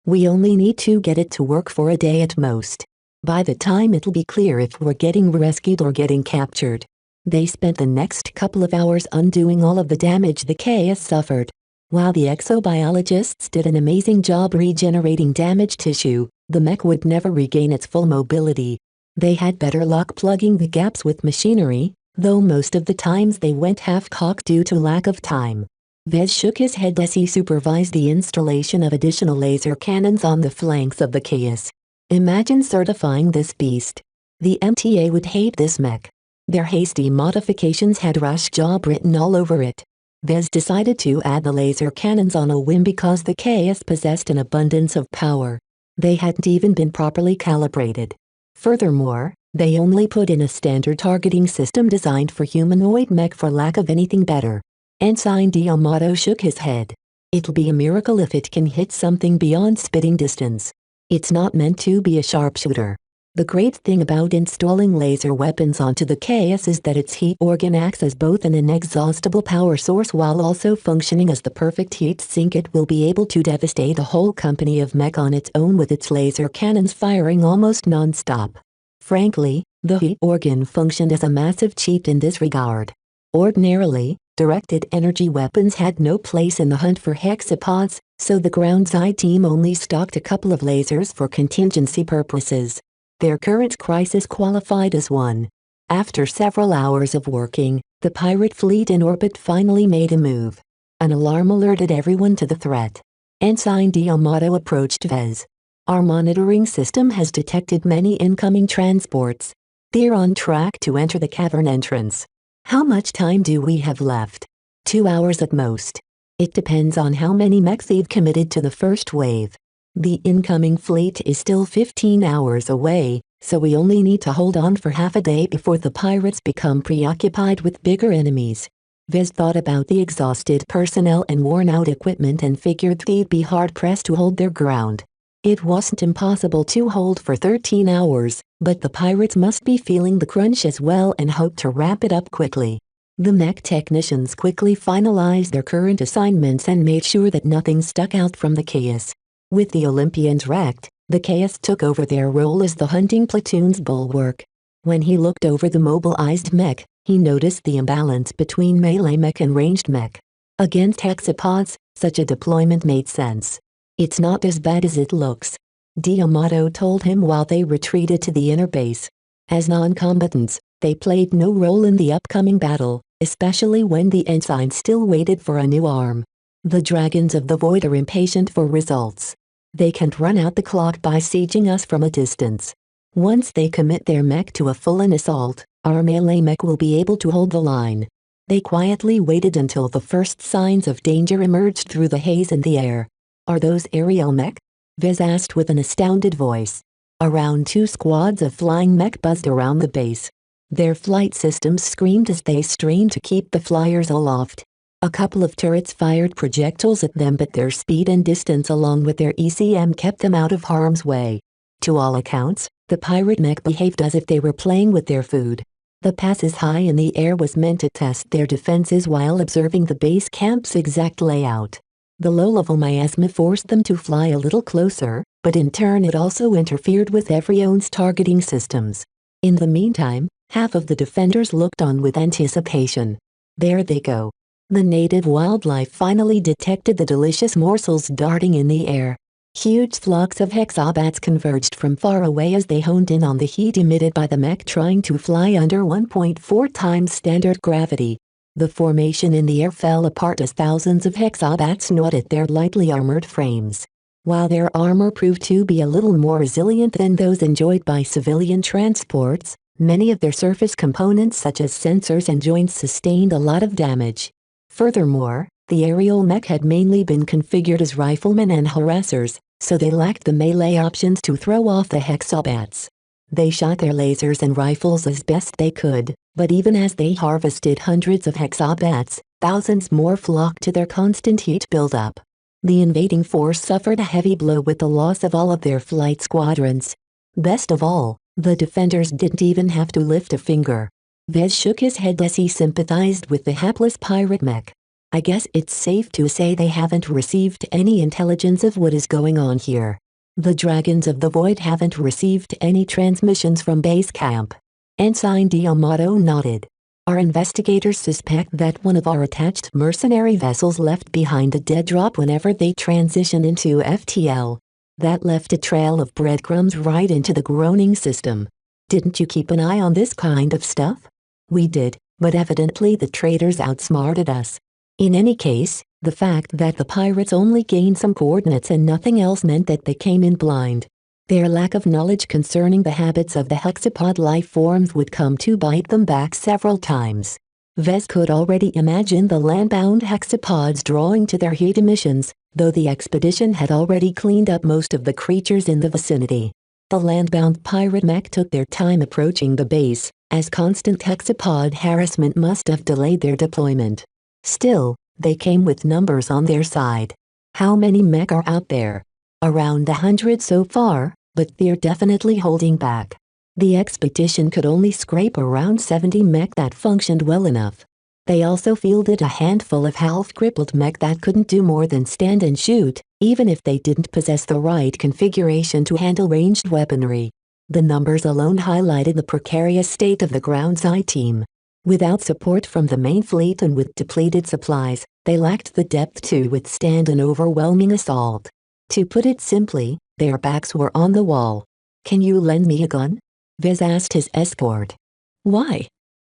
We only need to get it to work for a day at most. By the time it'll be clear if we're getting rescued or getting captured. They spent the next couple of hours undoing all of the damage the chaos suffered. While the exobiologists did an amazing job regenerating damaged tissue, the mech would never regain its full mobility. They had better luck plugging the gaps with machinery, though most of the times they went half-cocked due to lack of time. Vez shook his head as he supervised the installation of additional laser cannons on the flanks of the chaos. Imagine certifying this beast. The MTA would hate this mech. Their hasty modifications had rush job written all over it. Vez decided to add the laser cannons on a whim because the chaos possessed an abundance of power. They hadn't even been properly calibrated. Furthermore, They only put in a standard targeting system designed for humanoid mech for lack of anything better. Ensign D'Amato shook his head. It'll be a miracle if it can hit something beyond spitting distance. It's not meant to be a sharpshooter. The great thing about installing laser weapons onto the KS is that its heat organ acts as both an inexhaustible power source while also functioning as the perfect heat sink. It will be able to devastate a whole company of mech on its own with its laser cannons firing almost non-stop. Frankly, the heat organ functioned as a massive cheat in this regard. Ordinarily, directed energy weapons had no place in the hunt for hexapods, so the ground-side team only stocked a couple of lasers for contingency purposes. Their current crisis qualified as one. After several hours of working, the pirate fleet in orbit finally made a move. An alarm alerted everyone to the threat. Ensign D'Amato approached Vez. Our monitoring system has detected many incoming transports. They're on track to enter the cavern entrance. How much time do we have left? 2 hours at most. It depends on how many mechs they've committed to the first wave. The incoming fleet is still 15 hours away, so we only need to hold on for half a day before the pirates become preoccupied with bigger enemies. Vez thought about the exhausted personnel and worn-out equipment and figured they'd be hard-pressed to hold their ground. It wasn't impossible to hold for 13 hours, but the pirates must be feeling the crunch as well and hoped to wrap it up quickly. The mech technicians quickly finalized their current assignments and made sure that nothing stuck out from the chaos. With the Olympians wrecked, the chaos took over their role as the hunting platoon's bulwark. When he looked over the mobilized mech, he noticed the imbalance between melee mech and ranged mech. Against hexapods, such a deployment made sense. It's not as bad as it looks, D'Amato told him while they retreated to the inner base. As non-combatants, they played no role in the upcoming battle, especially when the ensign still waited for a new arm. The dragons of the void are impatient for results. They can't run out the clock by sieging us from a distance. Once they commit their mech to a full-on assault, our melee mech will be able to hold the line. They quietly waited until the first signs of danger emerged through the haze in the air. Are those aerial mech? Vez asked with an astounded voice. Around 2 squads of flying mech buzzed around the base. Their flight systems screamed as they strained to keep the flyers aloft. A couple of turrets fired projectiles at them, but their speed and distance along with their ECM kept them out of harm's way. To all accounts, the pirate mech behaved as if they were playing with their food. The passes high in the air was meant to test their defenses while observing the base camp's exact layout. The low-level miasma forced them to fly a little closer, but in turn it also interfered with everyone's targeting systems. In the meantime, half of the defenders looked on with anticipation. There they go. The native wildlife finally detected the delicious morsels darting in the air. Huge flocks of hexabats converged from far away as they honed in on the heat emitted by the mech trying to fly under 1.4 times standard gravity. The formation in the air fell apart as thousands of hexabats gnawed at their lightly armored frames. While their armor proved to be a little more resilient than those enjoyed by civilian transports, many of their surface components such as sensors and joints sustained a lot of damage. Furthermore, the aerial mech had mainly been configured as riflemen and harassers, so they lacked the melee options to throw off the hexabats. They shot their lasers and rifles as best they could, but even as they harvested hundreds of hexabats, thousands more flocked to their constant heat buildup. The invading force suffered a heavy blow with the loss of all of their flight squadrons. Best of all, the defenders didn't even have to lift a finger. Vez shook his head as he sympathized with the hapless pirate mech. I guess it's safe to say they haven't received any intelligence of what is going on here. The dragons of the void haven't received any transmissions from base camp. Ensign D'Amato nodded. Our investigators suspect that one of our attached mercenary vessels left behind a dead drop whenever they transitioned into FTL. That left a trail of breadcrumbs right into the groaning system. Didn't you keep an eye on this kind of stuff? We did, but evidently the traitors outsmarted us. In any case, the fact that the pirates only gained some coordinates and nothing else meant that they came in blind. Their lack of knowledge concerning the habits of the hexapod life forms would come to bite them back several times. Vez could already imagine the landbound hexapods drawing to their heat emissions, though the expedition had already cleaned up most of the creatures in the vicinity. The landbound pirate mech took their time approaching the base, as constant hexapod harassment must have delayed their deployment. Still, they came with numbers on their side. How many mech are out there? Around 100 so far, but they're definitely holding back. The expedition could only scrape around 70 mech that functioned well enough. They also fielded a handful of half-crippled mech that couldn't do more than stand and shoot, even if they didn't possess the right configuration to handle ranged weaponry. The numbers alone highlighted the precarious state of the ground's I team. Without support from the main fleet and with depleted supplies, they lacked the depth to withstand an overwhelming assault. To put it simply, their backs were on the wall. "Can you lend me a gun?" Vez asked his escort. "Why?"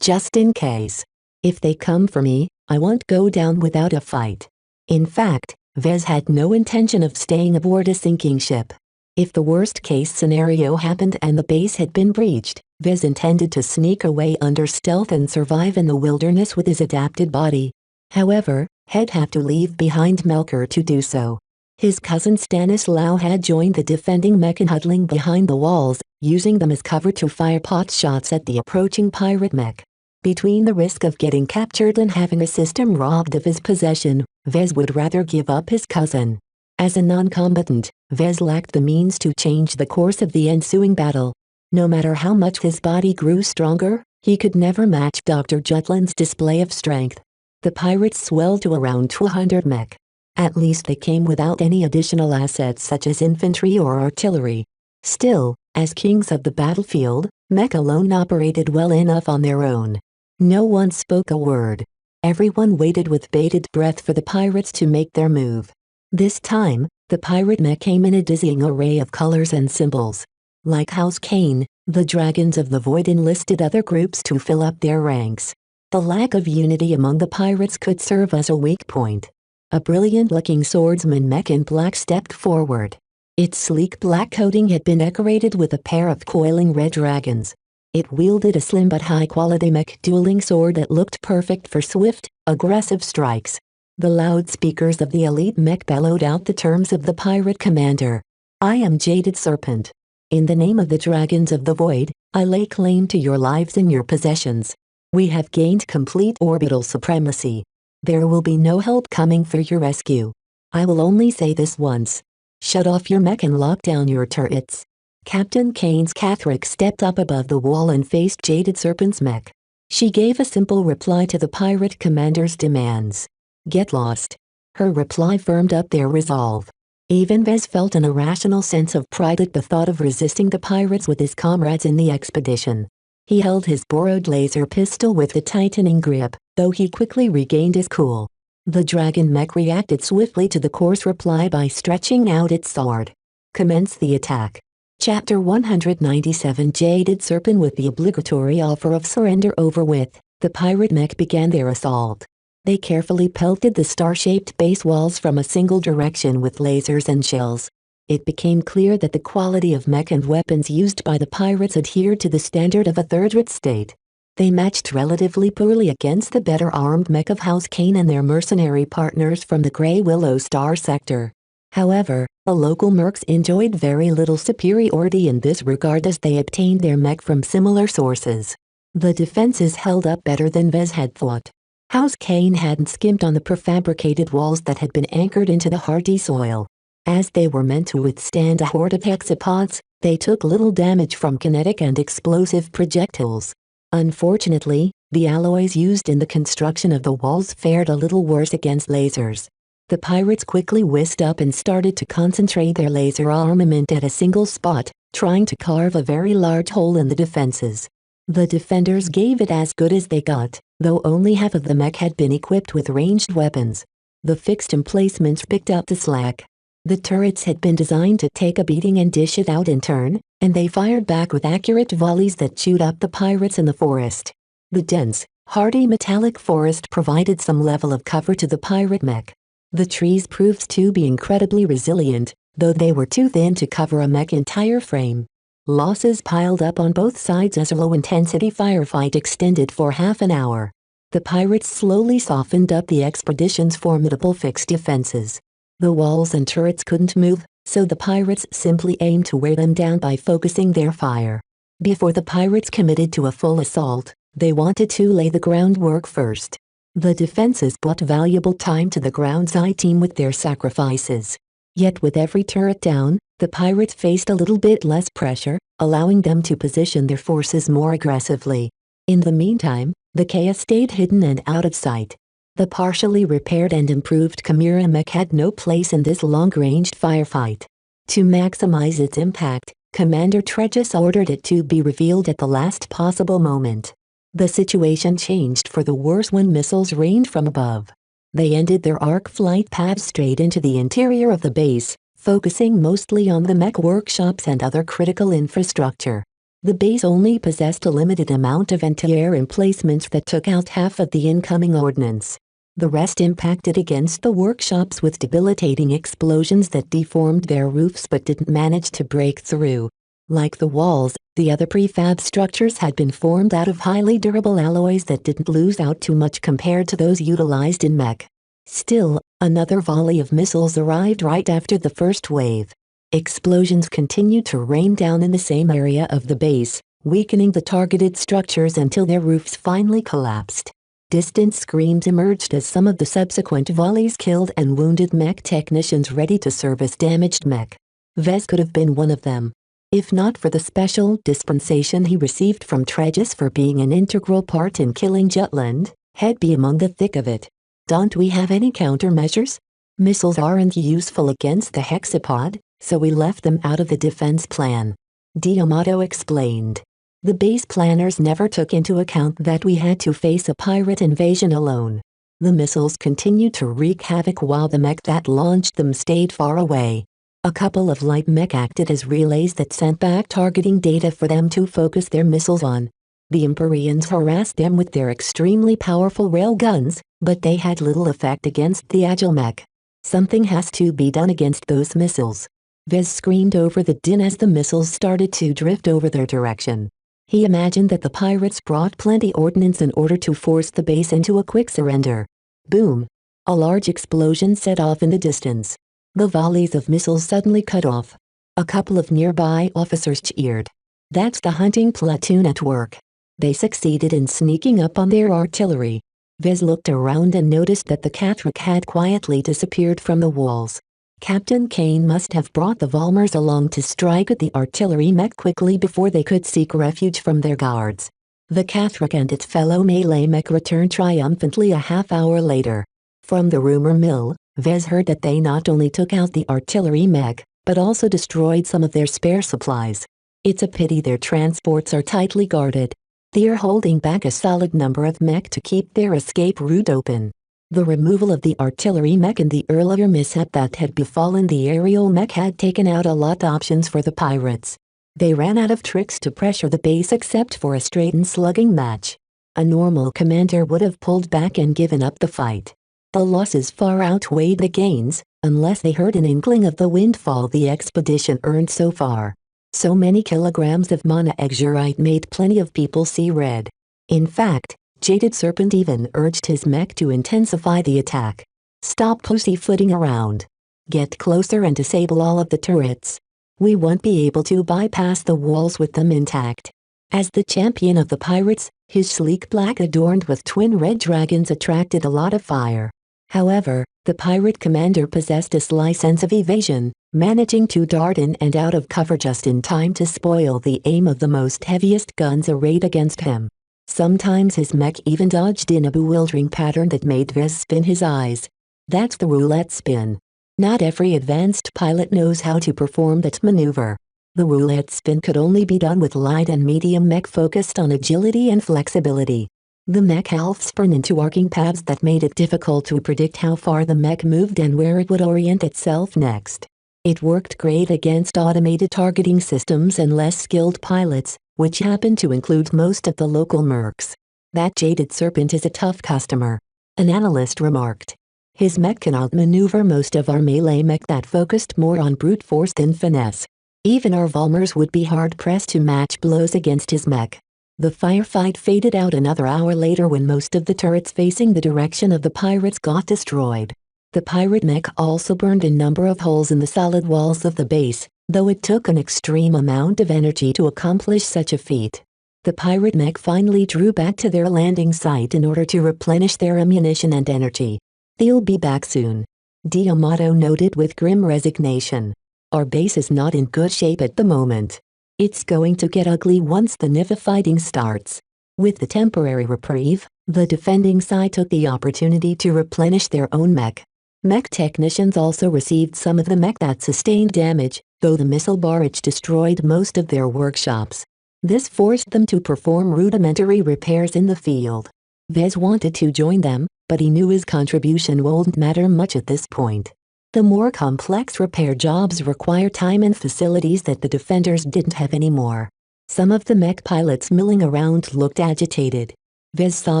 "Just in case. If they come for me, I won't go down without a fight." In fact, Vez had no intention of staying aboard a sinking ship. If the worst-case scenario happened and the base had been breached, Vez intended to sneak away under stealth and survive in the wilderness with his adapted body. However, he'd have to leave behind Melker to do so. His cousin Stanislaw had joined the defending mech and huddling behind the walls, using them as cover to fire pot shots at the approaching pirate mech. Between the risk of getting captured and having a system robbed of his possession, Vez would rather give up his cousin. As a non-combatant, Vez lacked the means to change the course of the ensuing battle. No matter how much his body grew stronger, he could never match Dr. Jutland's display of strength. The pirates swelled to around 200 mech. At least they came without any additional assets such as infantry or artillery. Still, as kings of the battlefield, mech alone operated well enough on their own. No one spoke a word. Everyone waited with bated breath for the pirates to make their move. This time, the pirate mech came in a dizzying array of colors and symbols. Like House Kane, the Dragons of the Void enlisted other groups to fill up their ranks. The lack of unity among the pirates could serve as a weak point. A brilliant-looking swordsman mech in black stepped forward. Its sleek black coating had been decorated with a pair of coiling red dragons. It wielded a slim but high-quality mech dueling sword that looked perfect for swift, aggressive strikes. The loudspeakers of the elite mech bellowed out the terms of the pirate commander. "I am Jaded Serpent. In the name of the Dragons of the Void, I lay claim to your lives and your possessions. We have gained complete orbital supremacy. There will be no help coming for your rescue. I will only say this once. Shut off your mech and lock down your turrets." Captain Kane's Catherick stepped up above the wall and faced Jaded Serpent's mech. She gave a simple reply to the pirate commander's demands. "Get lost." Her reply firmed up their resolve. Even Vez felt an irrational sense of pride at the thought of resisting the pirates with his comrades in the expedition. He held his borrowed laser pistol with a tightening grip, though he quickly regained his cool. The dragon mech reacted swiftly to the coarse reply by stretching out its sword. "Commence the attack." Chapter 197 Jaded Serpent. With the obligatory offer of surrender over with, the pirate mech began their assault. They carefully pelted the star-shaped base walls from a single direction with lasers and shells. It became clear that the quality of mech and weapons used by the pirates adhered to the standard of a third-rate state. They matched relatively poorly against the better-armed mech of House Kane and their mercenary partners from the Grey Willow Star sector. However, the local mercs enjoyed very little superiority in this regard as they obtained their mech from similar sources. The defenses held up better than Vez had thought. House Kane hadn't skimped on the prefabricated walls that had been anchored into the hardy soil. As they were meant to withstand a horde of hexapods, they took little damage from kinetic and explosive projectiles. Unfortunately, the alloys used in the construction of the walls fared a little worse against lasers. The pirates quickly whisked up and started to concentrate their laser armament at a single spot, trying to carve a very large hole in the defenses. The defenders gave it as good as they got, though only half of the mech had been equipped with ranged weapons. The fixed emplacements picked up the slack. The turrets had been designed to take a beating and dish it out in turn, and they fired back with accurate volleys that chewed up the pirates in the forest. The dense, hardy metallic forest provided some level of cover to the pirate mech. The trees proved to be incredibly resilient, though they were too thin to cover a mech's entire frame. Losses piled up on both sides as a low-intensity firefight extended for half an hour. The pirates slowly softened up the expedition's formidable fixed defenses. The walls and turrets couldn't move, so the pirates simply aimed to wear them down by focusing their fire. Before the pirates committed to a full assault, they wanted to lay the groundwork first. The defenses bought valuable time to the ground's eye team with their sacrifices. Yet with every turret down, the pirates faced a little bit less pressure, allowing them to position their forces more aggressively. In the meantime, the chaos stayed hidden and out of sight. The partially repaired and improved Chimera mech had no place in this long-ranged firefight. To maximize its impact, Commander Tregus ordered it to be revealed at the last possible moment. The situation changed for the worse when missiles rained from above. They ended their arc flight paths straight into the interior of the base, focusing mostly on the mech workshops and other critical infrastructure. The base only possessed a limited amount of anti-air emplacements that took out half of the incoming ordnance. The rest impacted against the workshops with debilitating explosions that deformed their roofs but didn't manage to break through. Like the walls, the other prefab structures had been formed out of highly durable alloys that didn't lose out too much compared to those utilized in mech. Still, another volley of missiles arrived right after the first wave. Explosions continued to rain down in the same area of the base, weakening the targeted structures until their roofs finally collapsed. Distant screams emerged as some of the subsequent volleys killed and wounded mech technicians ready to service damaged mech. Vez could have been one of them. If not for the special dispensation he received from Tregus for being an integral part in killing Jutland, he'd be among the thick of it. Don't we have any countermeasures? Missiles aren't useful against the hexapod, so we left them out of the defense plan. D'Amato explained. The base planners never took into account that we had to face a pirate invasion alone. The missiles continued to wreak havoc while the mech that launched them stayed far away. A couple of light mech acted as relays that sent back targeting data for them to focus their missiles on. The Empyreans harassed them with their extremely powerful railguns, but they had little effect against the agile mech. Something has to be done against those missiles. Vez screamed over the din as the missiles started to drift over their direction. He imagined that the pirates brought plenty ordnance in order to force the base into a quick surrender. Boom! A large explosion set off in the distance. The volleys of missiles suddenly cut off. A couple of nearby officers cheered. That's the hunting platoon at work. They succeeded in sneaking up on their artillery. Vez looked around and noticed that the Cathric had quietly disappeared from the walls. Captain Kane must have brought the Volmers along to strike at the artillery mech quickly before they could seek refuge from their guards. The Cathric and its fellow melee mech returned triumphantly a half-hour later. From the rumor mill, Vez heard that they not only took out the artillery mech, but also destroyed some of their spare supplies. It's a pity their transports are tightly guarded. They're holding back a solid number of mech to keep their escape route open. The removal of the artillery mech and the earlier mishap that had befallen the aerial mech had taken out a lot of options for the pirates. They ran out of tricks to pressure the base except for a straight and slugging match. A normal commander would have pulled back and given up the fight. The losses far outweighed the gains, unless they heard an inkling of the windfall the expedition earned so far. So many kilograms of monoxurite made plenty of people see red. In fact, Jaded Serpent even urged his mech to intensify the attack. Stop pussyfooting around. Get closer and disable all of the turrets. We won't be able to bypass the walls with them intact. As the champion of the pirates, his sleek black adorned with twin red dragons attracted a lot of fire. However, the pirate commander possessed a sly sense of evasion, managing to dart in and out of cover just in time to spoil the aim of the most heaviest guns arrayed against him. Sometimes his mech even dodged in a bewildering pattern that made Vez spin his eyes. That's the roulette spin. Not every advanced pilot knows how to perform that maneuver. The roulette spin could only be done with light and medium mech focused on agility and flexibility. The mech half spun into arcing paths that made it difficult to predict how far the mech moved and where it would orient itself next. It worked great against automated targeting systems and less skilled pilots, which happened to include most of the local mercs. That Jaded Serpent is a tough customer, an analyst remarked. His mech can outmaneuver most of our melee mech that focused more on brute force than finesse. Even our Volmers would be hard-pressed to match blows against his mech. The firefight faded out another hour later when most of the turrets facing the direction of the pirates got destroyed. The pirate mech also burned a number of holes in the solid walls of the base, though it took an extreme amount of energy to accomplish such a feat. The pirate mech finally drew back to their landing site in order to replenish their ammunition and energy. "They'll be back soon," D'Amato noted with grim resignation. "Our base is not in good shape at the moment. It's going to get ugly once the Nifa fighting starts." With the temporary reprieve, the defending side took the opportunity to replenish their own mech. Mech technicians also received some of the mech that sustained damage, though the missile barrage destroyed most of their workshops. This forced them to perform rudimentary repairs in the field. Vez wanted to join them, but he knew his contribution wouldn't matter much at this point. The more complex repair jobs require time and facilities that the defenders didn't have anymore. Some of the mech pilots milling around looked agitated. Vez saw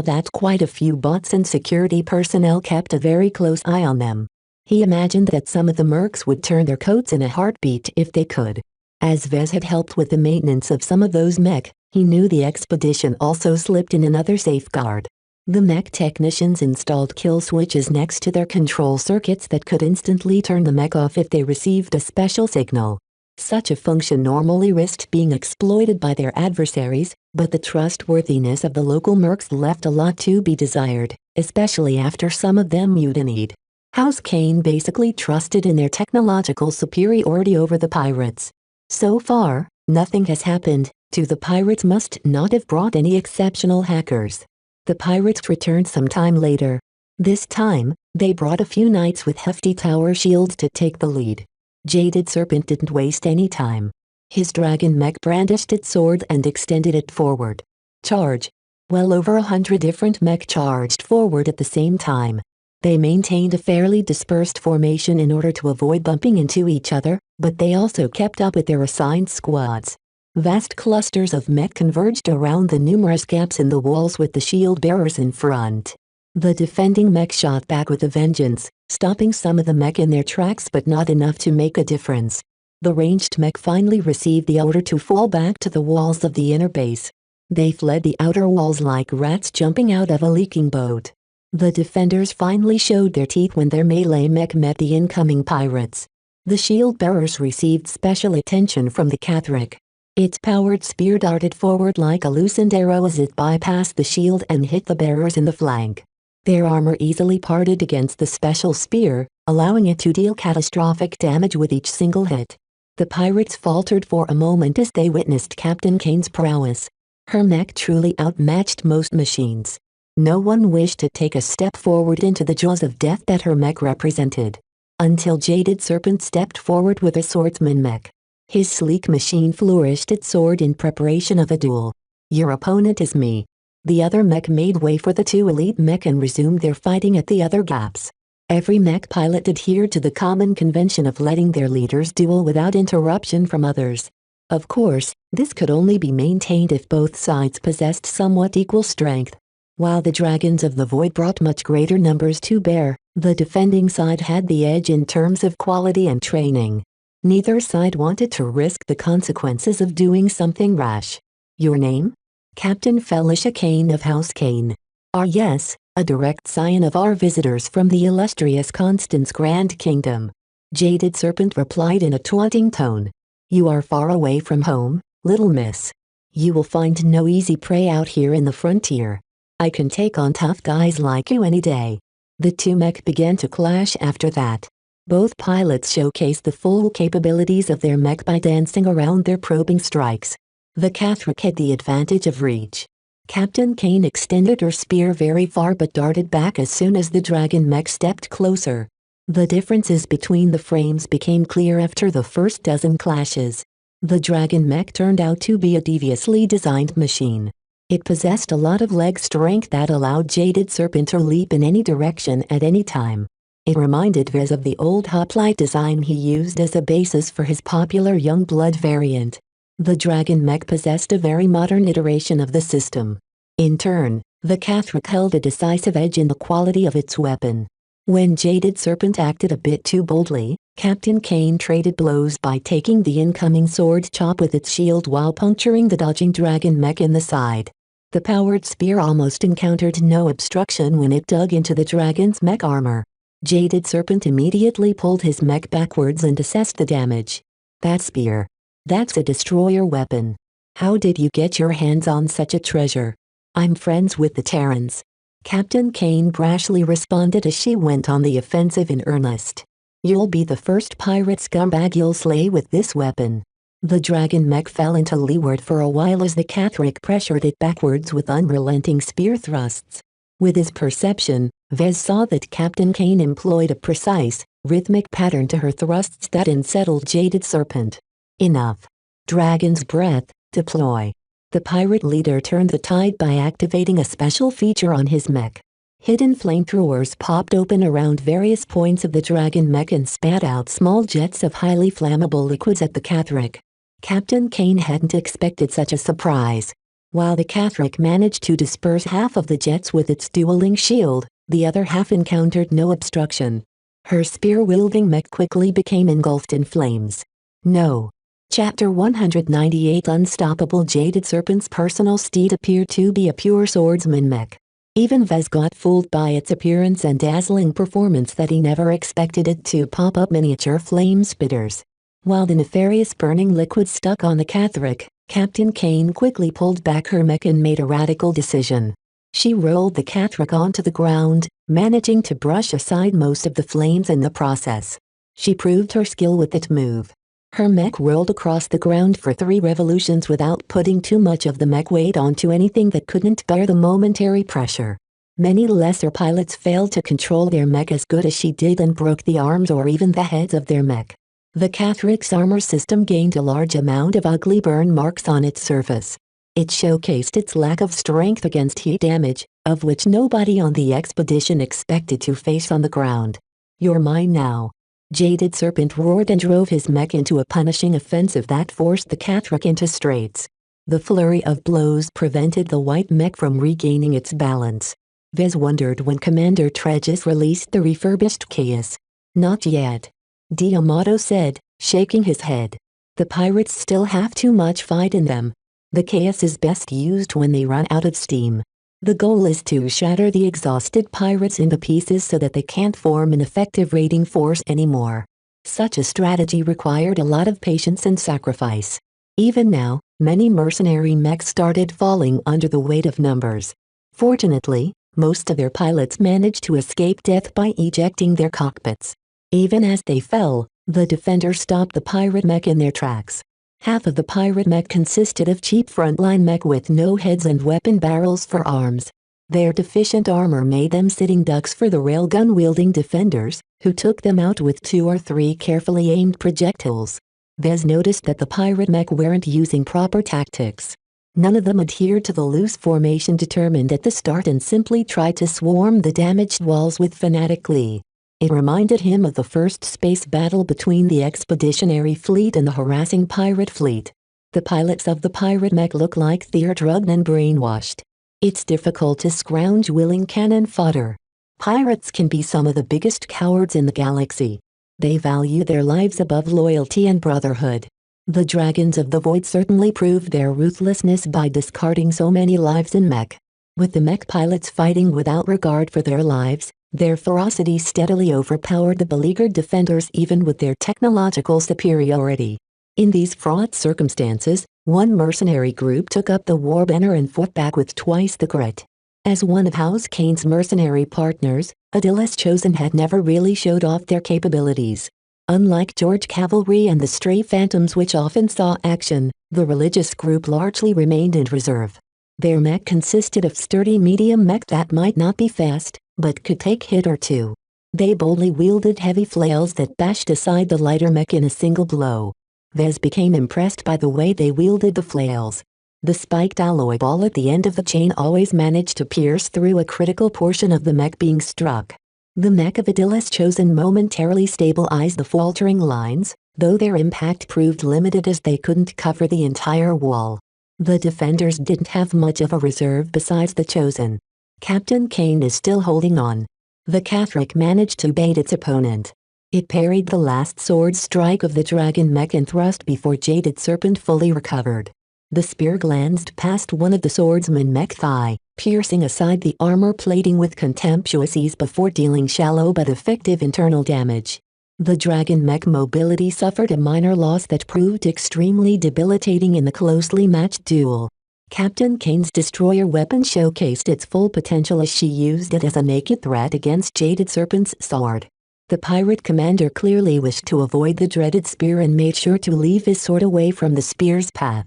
that quite a few bots and security personnel kept a very close eye on them. He imagined that some of the mercs would turn their coats in a heartbeat if they could. As Vez had helped with the maintenance of some of those mech, he knew the expedition also slipped in another safeguard. The mech technicians installed kill switches next to their control circuits that could instantly turn the mech off if they received a special signal. Such a function normally risked being exploited by their adversaries, but the trustworthiness of the local mercs left a lot to be desired, especially after some of them mutinied. House Kane basically trusted in their technological superiority over the pirates. So far, nothing has happened, so the pirates must not have brought any exceptional hackers. The pirates returned some time later. This time, they brought a few knights with hefty tower shields to take the lead. Jaded Serpent didn't waste any time. His dragon mech brandished its sword and extended it forward. Charge! Well over 100 different mech charged forward at the same time. They maintained a fairly dispersed formation in order to avoid bumping into each other, but they also kept up with their assigned squads. Vast clusters of mech converged around the numerous gaps in the walls with the shield bearers in front. The defending mech shot back with a vengeance, stopping some of the mech in their tracks but not enough to make a difference. The ranged mech finally received the order to fall back to the walls of the inner base. They fled the outer walls like rats jumping out of a leaking boat. The defenders finally showed their teeth when their melee mech met the incoming pirates. The shield bearers received special attention from the Cathric. Its powered spear darted forward like a loosened arrow as it bypassed the shield and hit the bearers in the flank. Their armor easily parted against the special spear, allowing it to deal catastrophic damage with each single hit. The pirates faltered for a moment as they witnessed Captain Kane's prowess. Her mech truly outmatched most machines. No one wished to take a step forward into the jaws of death that her mech represented. Until Jaded Serpent stepped forward with a swordsman mech. His sleek machine flourished its sword in preparation of a duel. "Your opponent is me." The other mech made way for the two elite mech and resumed their fighting at the other gaps. Every mech pilot adhered to the common convention of letting their leaders duel without interruption from others. Of course, this could only be maintained if both sides possessed somewhat equal strength. While the Dragons of the Void brought much greater numbers to bear, the defending side had the edge in terms of quality and training. Neither side wanted to risk the consequences of doing something rash. "Your name?" "Captain Felicia Kane of House Kane." "Ah yes, a direct scion of our visitors from the illustrious Constance Grand Kingdom." Jaded Serpent replied in a taunting tone. "You are far away from home, little miss. You will find no easy prey out here in the frontier. I can take on tough guys like you any day." The two mech began to clash after that. Both pilots showcased the full capabilities of their mech by dancing around their probing strikes. The Cathric had the advantage of reach. Captain Kane extended her spear very far but darted back as soon as the dragon mech stepped closer. The differences between the frames became clear after the first dozen clashes. The dragon mech turned out to be a deviously designed machine. It possessed a lot of leg strength that allowed Jaded Serpent to leap in any direction at any time. It reminded Vez of the old hoplite design he used as a basis for his popular Youngblood variant. The dragon mech possessed a very modern iteration of the system. In turn, the Cathric held a decisive edge in the quality of its weapon. When Jaded Serpent acted a bit too boldly, Captain Kane traded blows by taking the incoming sword chop with its shield while puncturing the dodging dragon mech in the side. The powered spear almost encountered no obstruction when it dug into the dragon's mech armor. Jaded Serpent immediately pulled his mech backwards and assessed the damage. That spear. That's a destroyer weapon. How did you get your hands on such a treasure? I'm friends with the Terrans. Captain Kane brashly responded as she went on the offensive in earnest. You'll be the first pirate scumbag you'll slay with this weapon. The dragon mech fell into leeward for a while as the Catherick pressured it backwards with unrelenting spear thrusts. With his perception, Vez saw that Captain Kane employed a precise, rhythmic pattern to her thrusts that unsettled Jaded Serpent. Enough. Dragon's Breath, deploy. The pirate leader turned the tide by activating a special feature on his mech. Hidden flamethrowers popped open around various points of the dragon mech and spat out small jets of highly flammable liquids at the Catherick. Captain Kane hadn't expected such a surprise. While the Catherick managed to disperse half of the jets with its dueling shield, the other half encountered no obstruction. Her spear-wielding mech quickly became engulfed in flames. No. Chapter 198 Unstoppable Jaded Serpent's personal steed appeared to be a pure swordsman mech. Even Vez got fooled by its appearance and dazzling performance that he never expected it to pop up miniature flame spitters. While the nefarious burning liquid stuck on the Catherick, Captain Kane quickly pulled back her mech and made a radical decision. She rolled the Catherick onto the ground, managing to brush aside most of the flames in the process. She proved her skill with that move. Her mech rolled across the ground for 3 revolutions without putting too much of the mech weight onto anything that couldn't bear the momentary pressure. Many lesser pilots failed to control their mech as good as she did and broke the arms or even the heads of their mech. The Catherick's armor system gained a large amount of ugly burn marks on its surface. It showcased its lack of strength against heat damage, of which nobody on the expedition expected to face on the ground. You're mine now. Jaded Serpent roared and drove his mech into a punishing offensive that forced the Catherick into straits. The flurry of blows prevented the white mech from regaining its balance. Vez wondered when Commander Tregis released the refurbished Chaos. Not yet. D'Amato said, shaking his head. The pirates still have too much fight in them. The Chaos is best used when they run out of steam. The goal is to shatter the exhausted pirates into pieces so that they can't form an effective raiding force anymore. Such a strategy required a lot of patience and sacrifice. Even now, many mercenary mechs started falling under the weight of numbers. Fortunately, most of their pilots managed to escape death by ejecting their cockpits. Even as they fell, the defenders stopped the pirate mech in their tracks. Half of the pirate mech consisted of cheap frontline mech with no heads and weapon barrels for arms. Their deficient armor made them sitting ducks for the railgun-wielding defenders, who took them out with 2 or 3 carefully aimed projectiles. Vez noticed that the pirate mech weren't using proper tactics. None of them adhered to the loose formation determined at the start and simply tried to swarm the damaged walls with fanatic glee. It reminded him of the first space battle between the expeditionary fleet and the harassing pirate fleet. The pilots of the pirate mech look like they're drugged and brainwashed. It's difficult to scrounge willing cannon fodder. Pirates can be some of the biggest cowards in the galaxy. They value their lives above loyalty and brotherhood. The Dragons of the Void certainly proved their ruthlessness by discarding so many lives in mech. With the mech pilots fighting without regard for their lives, their ferocity steadily overpowered the beleaguered defenders even with their technological superiority. In these fraught circumstances, one mercenary group took up the war banner and fought back with twice the grit. As one of House Kane's mercenary partners, Adilas Chosen had never really showed off their capabilities. Unlike George Cavalry and the Stray Phantoms which often saw action, the religious group largely remained in reserve. Their mech consisted of sturdy medium mech that might not be fast, but could take hit or two. They boldly wielded heavy flails that bashed aside the lighter mech in a single blow. Vez became impressed by the way they wielded the flails. The spiked alloy ball at the end of the chain always managed to pierce through a critical portion of the mech being struck. The mech of Adilas Chosen momentarily stabilized the faltering lines, though their impact proved limited as they couldn't cover the entire wall. The defenders didn't have much of a reserve besides the Chosen. Captain Kane is still holding on. The Catherick managed to bait its opponent. It parried the last sword strike of the dragon mech and thrust before Jaded Serpent fully recovered. The spear glanced past one of the swordsman mech thigh, piercing aside the armor plating with contemptuous ease before dealing shallow but effective internal damage. The dragon mech mobility suffered a minor loss that proved extremely debilitating in the closely matched duel. Captain Kane's destroyer weapon showcased its full potential as she used it as a naked threat against Jaded Serpent's sword. The pirate commander clearly wished to avoid the dreaded spear and made sure to leave his sword away from the spear's path.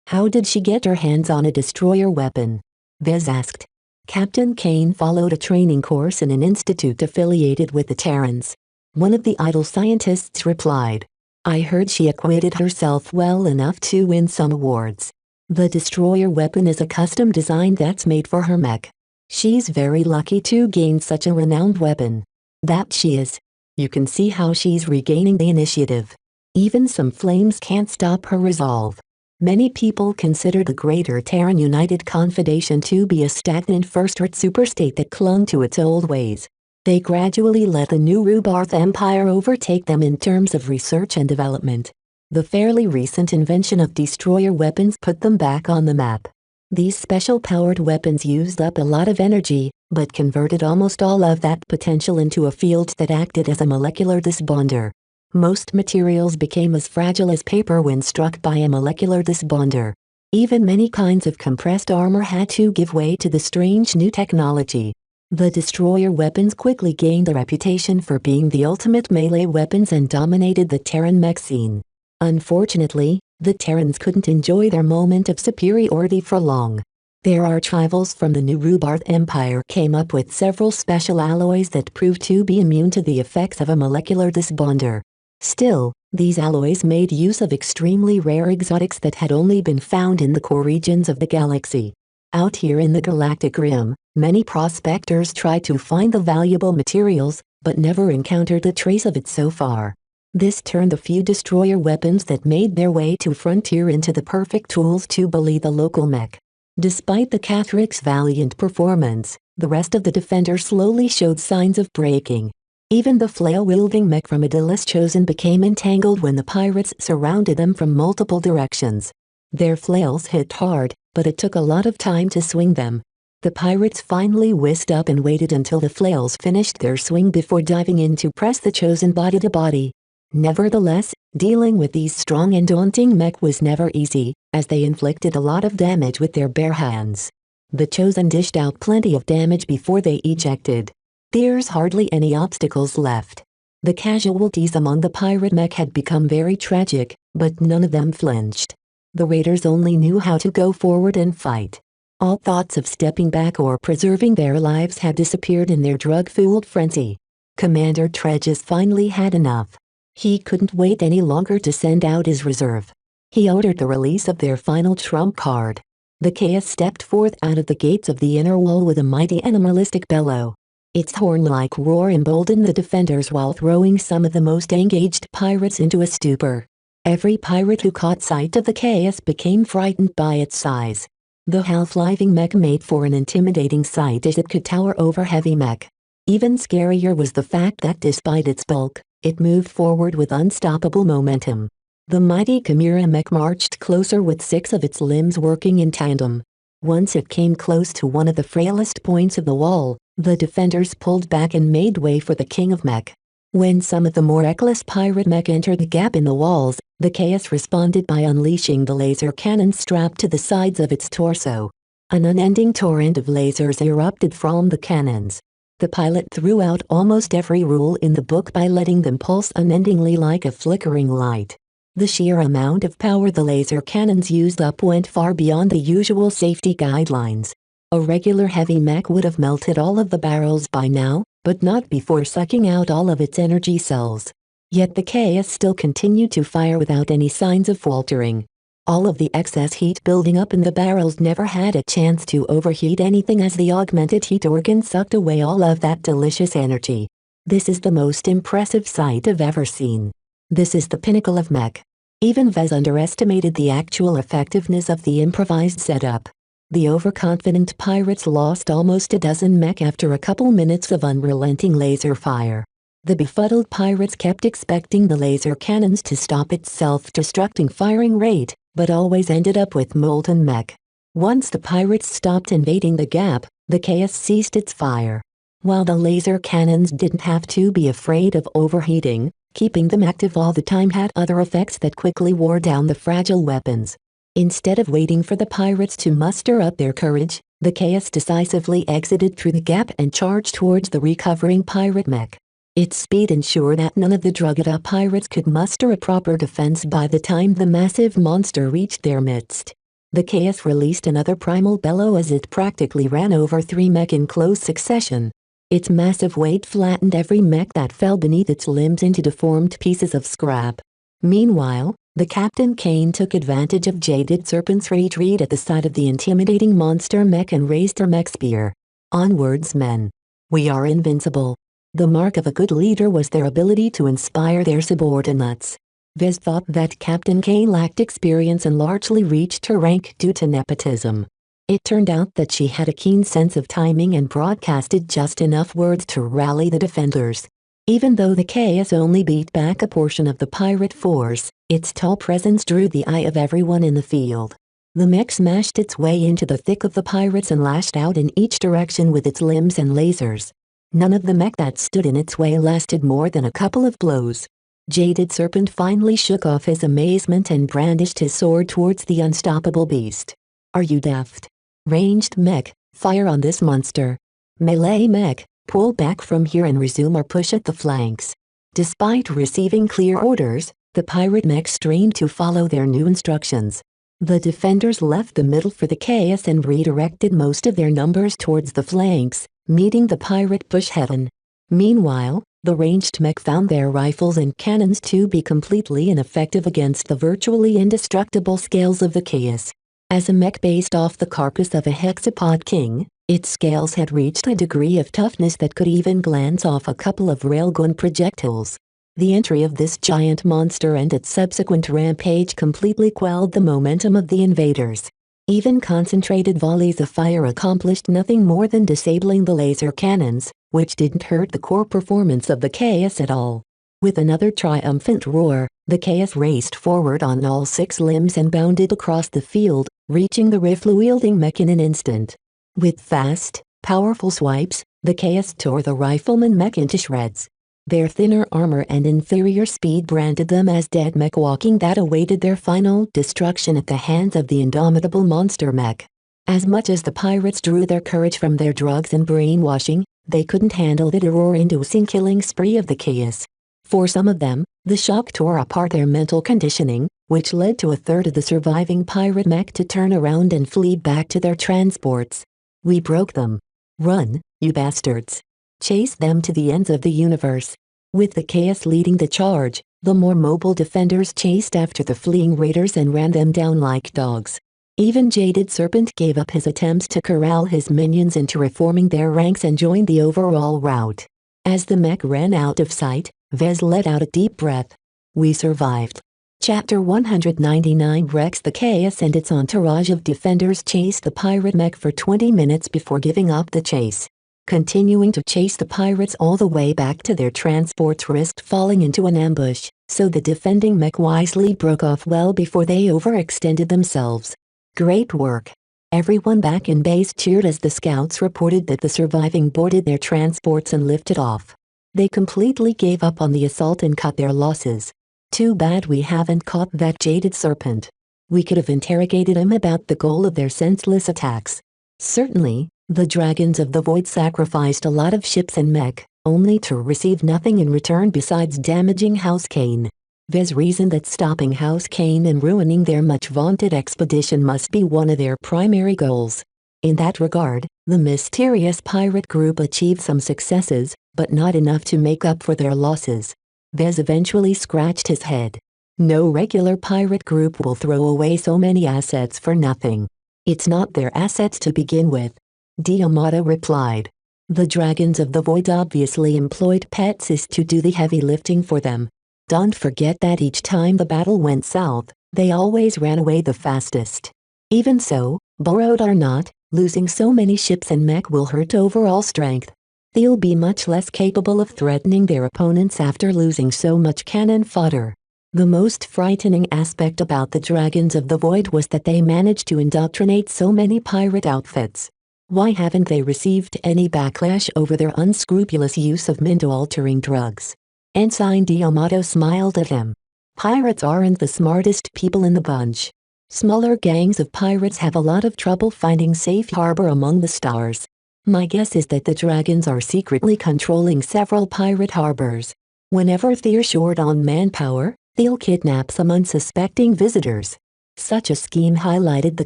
How did she get her hands on a destroyer weapon? Vez asked. Captain Kane followed a training course in an institute affiliated with the Terrans. One of the idle scientists replied. I heard she acquitted herself well enough to win some awards. The destroyer weapon is a custom design that's made for her mech. She's very lucky to gain such a renowned weapon. That she is. You can see how she's regaining the initiative. Even some flames can't stop her resolve. Many people consider the Greater Terran United Confederation to be a stagnant first-rate superstate that clung to its old ways. They gradually let the new Rubarth Empire overtake them in terms of research and development. The fairly recent invention of destroyer weapons put them back on the map. These special-powered weapons used up a lot of energy, but converted almost all of that potential into a field that acted as a molecular disbonder. Most materials became as fragile as paper when struck by a molecular disbonder. Even many kinds of compressed armor had to give way to the strange new technology. The destroyer weapons quickly gained a reputation for being the ultimate melee weapons and dominated the Terran mech scene. Unfortunately, the Terrans couldn't enjoy their moment of superiority for long. Their arch-rivals from the new Rubarth Empire came up with several special alloys that proved to be immune to the effects of a molecular disbonder. Still, these alloys made use of extremely rare exotics that had only been found in the core regions of the galaxy. Out here in the galactic rim, many prospectors tried to find the valuable materials, but never encountered a trace of it so far. This turned the few destroyer weapons that made their way to Frontier into the perfect tools to bully the local mech. Despite the Catharic's valiant performance, the rest of the defenders slowly showed signs of breaking. Even the flail-wielding mech from Idyllis Chosen became entangled when the pirates surrounded them from multiple directions. Their flails hit hard, but it took a lot of time to swing them. The pirates finally whisked up and waited until the flails finished their swing before diving in to press the Chosen body to body. Nevertheless, dealing with these strong and daunting mech was never easy, as they inflicted a lot of damage with their bare hands. The Chosen dished out plenty of damage before they ejected. There's hardly any obstacles left. The casualties among the pirate mech had become very tragic, but none of them flinched. The raiders only knew how to go forward and fight. All thoughts of stepping back or preserving their lives had disappeared in their drug-fueled frenzy. Commander Tredges finally had enough. He couldn't wait any longer to send out his reserve. He ordered the release of their final trump card. The chaos stepped forth out of the gates of the inner wall with a mighty animalistic bellow. Its horn-like roar emboldened the defenders while throwing some of the most engaged pirates into a stupor. Every pirate who caught sight of the chaos became frightened by its size. The half-living mech made for an intimidating sight as it could tower over heavy mech. Even scarier was the fact that despite its bulk, it moved forward with unstoppable momentum. The mighty Chimera mech marched closer with 6 of its limbs working in tandem. Once it came close to one of the frailest points of the wall, the defenders pulled back and made way for the king of mech. When some of the more reckless pirate mech entered the gap in the walls, the chaos responded by unleashing the laser cannon strapped to the sides of its torso. An unending torrent of lasers erupted from the cannons. The pilot threw out almost every rule in the book by letting them pulse unendingly like a flickering light. The sheer amount of power the laser cannons used up went far beyond the usual safety guidelines. A regular heavy mech would have melted all of the barrels by now, but not before sucking out all of its energy cells. Yet the chaos still continued to fire without any signs of faltering. All of the excess heat building up in the barrels never had a chance to overheat anything as the augmented heat organ sucked away all of that delicious energy. This is the most impressive sight I've ever seen. This is the pinnacle of mech. Even Vez underestimated the actual effectiveness of the improvised setup. The overconfident pirates lost almost a dozen mech after a couple minutes of unrelenting laser fire. The befuddled pirates kept expecting the laser cannons to stop its self-destructing firing rate, but always ended up with molten mech. Once the pirates stopped invading the gap, the chaos ceased its fire. While the laser cannons didn't have to be afraid of overheating, keeping them active all the time had other effects that quickly wore down the fragile weapons. Instead of waiting for the pirates to muster up their courage, the chaos decisively exited through the gap and charged towards the recovering pirate mech. Its speed ensured that none of the drugged-up pirates could muster a proper defense by the time the massive monster reached their midst. The chaos released another primal bellow as it practically ran over 3 mech in close succession. Its massive weight flattened every mech that fell beneath its limbs into deformed pieces of scrap. Meanwhile, the Captain Kane took advantage of Jaded Serpent's retreat at the sight of the intimidating monster mech and raised her mech spear. Onwards, men. We are invincible. The mark of a good leader was their ability to inspire their subordinates. Vez thought that Captain Kane lacked experience and largely reached her rank due to nepotism. It turned out that she had a keen sense of timing and broadcasted just enough words to rally the defenders. Even though the chaos only beat back a portion of the pirate force, its tall presence drew the eye of everyone in the field. The mech smashed its way into the thick of the pirates and lashed out in each direction with its limbs and lasers. None of the mech that stood in its way lasted more than a couple of blows. Jaded Serpent finally shook off his amazement and brandished his sword towards the unstoppable beast. Are you daft? Ranged mech, fire on this monster. Melee mech, pull back from here and resume our push at the flanks. Despite receiving clear orders, the pirate mech strained to follow their new instructions. The defenders left the middle for the chaos and redirected most of their numbers towards the flanks, meeting the pirate push head-on. Meanwhile, the ranged mech found their rifles and cannons to be completely ineffective against the virtually indestructible scales of the chaos. As a mech based off the carcass of a hexapod king, its scales had reached a degree of toughness that could even glance off a couple of railgun projectiles. The entry of this giant monster and its subsequent rampage completely quelled the momentum of the invaders. Even concentrated volleys of fire accomplished nothing more than disabling the laser cannons, which didn't hurt the core performance of the chaos at all. With another triumphant roar, the chaos raced forward on all 6 limbs and bounded across the field, reaching the rifle-wielding mech in an instant. With fast, powerful swipes, the chaos tore the rifleman mech into shreds. Their thinner armor and inferior speed branded them as dead mech walking that awaited their final destruction at the hands of the indomitable monster mech. As much as the pirates drew their courage from their drugs and brainwashing, they couldn't handle the terror-inducing killing spree of the chaos. For some of them, the shock tore apart their mental conditioning, which led to a third of the surviving pirate mech to turn around and flee back to their transports. We broke them. Run, you bastards. Chase them to the ends of the universe. With the chaos leading the charge, the more mobile defenders chased after the fleeing raiders and ran them down like dogs. Even Jaded Serpent gave up his attempts to corral his minions into reforming their ranks and joined the overall rout. As the mech ran out of sight, Vez let out a deep breath. We survived. Chapter 199 Rex. The chaos and its entourage of defenders chased the pirate mech for 20 minutes before giving up the chase. Continuing to chase the pirates all the way back to their transports risked falling into an ambush, so the defending mech wisely broke off well before they overextended themselves. Great work. Everyone back in base cheered as the scouts reported that the surviving boarded their transports and lifted off. They completely gave up on the assault and cut their losses. Too bad we haven't caught that Jaded Serpent. We could have interrogated him about the goal of their senseless attacks. Certainly, the Dragons of the Void sacrificed a lot of ships and mech, only to receive nothing in return besides damaging House Kane. Vez reasoned that stopping House Kane and ruining their much-vaunted expedition must be one of their primary goals. In that regard, the mysterious pirate group achieved some successes, but not enough to make up for their losses. Vez eventually scratched his head. No regular pirate group will throw away so many assets for nothing. It's not their assets to begin with. Diamata replied. The Dragons of the Void obviously employed Petsis to do the heavy lifting for them. Don't forget that each time the battle went south, they always ran away the fastest. Even so, borrowed or not, losing so many ships and mech will hurt overall strength. they'll be much less capable of threatening their opponents after losing so much cannon fodder. The most frightening aspect about the Dragons of the Void was that they managed to indoctrinate so many pirate outfits. Why haven't they received any backlash over their unscrupulous use of mind-altering drugs? Ensign D'Amato smiled at him. Pirates aren't the smartest people in the bunch. Smaller gangs of pirates have a lot of trouble finding safe harbor among the stars. My guess is that the Dragons are secretly controlling several pirate harbors. Whenever they're short on manpower, they'll kidnap some unsuspecting visitors. Such a scheme highlighted the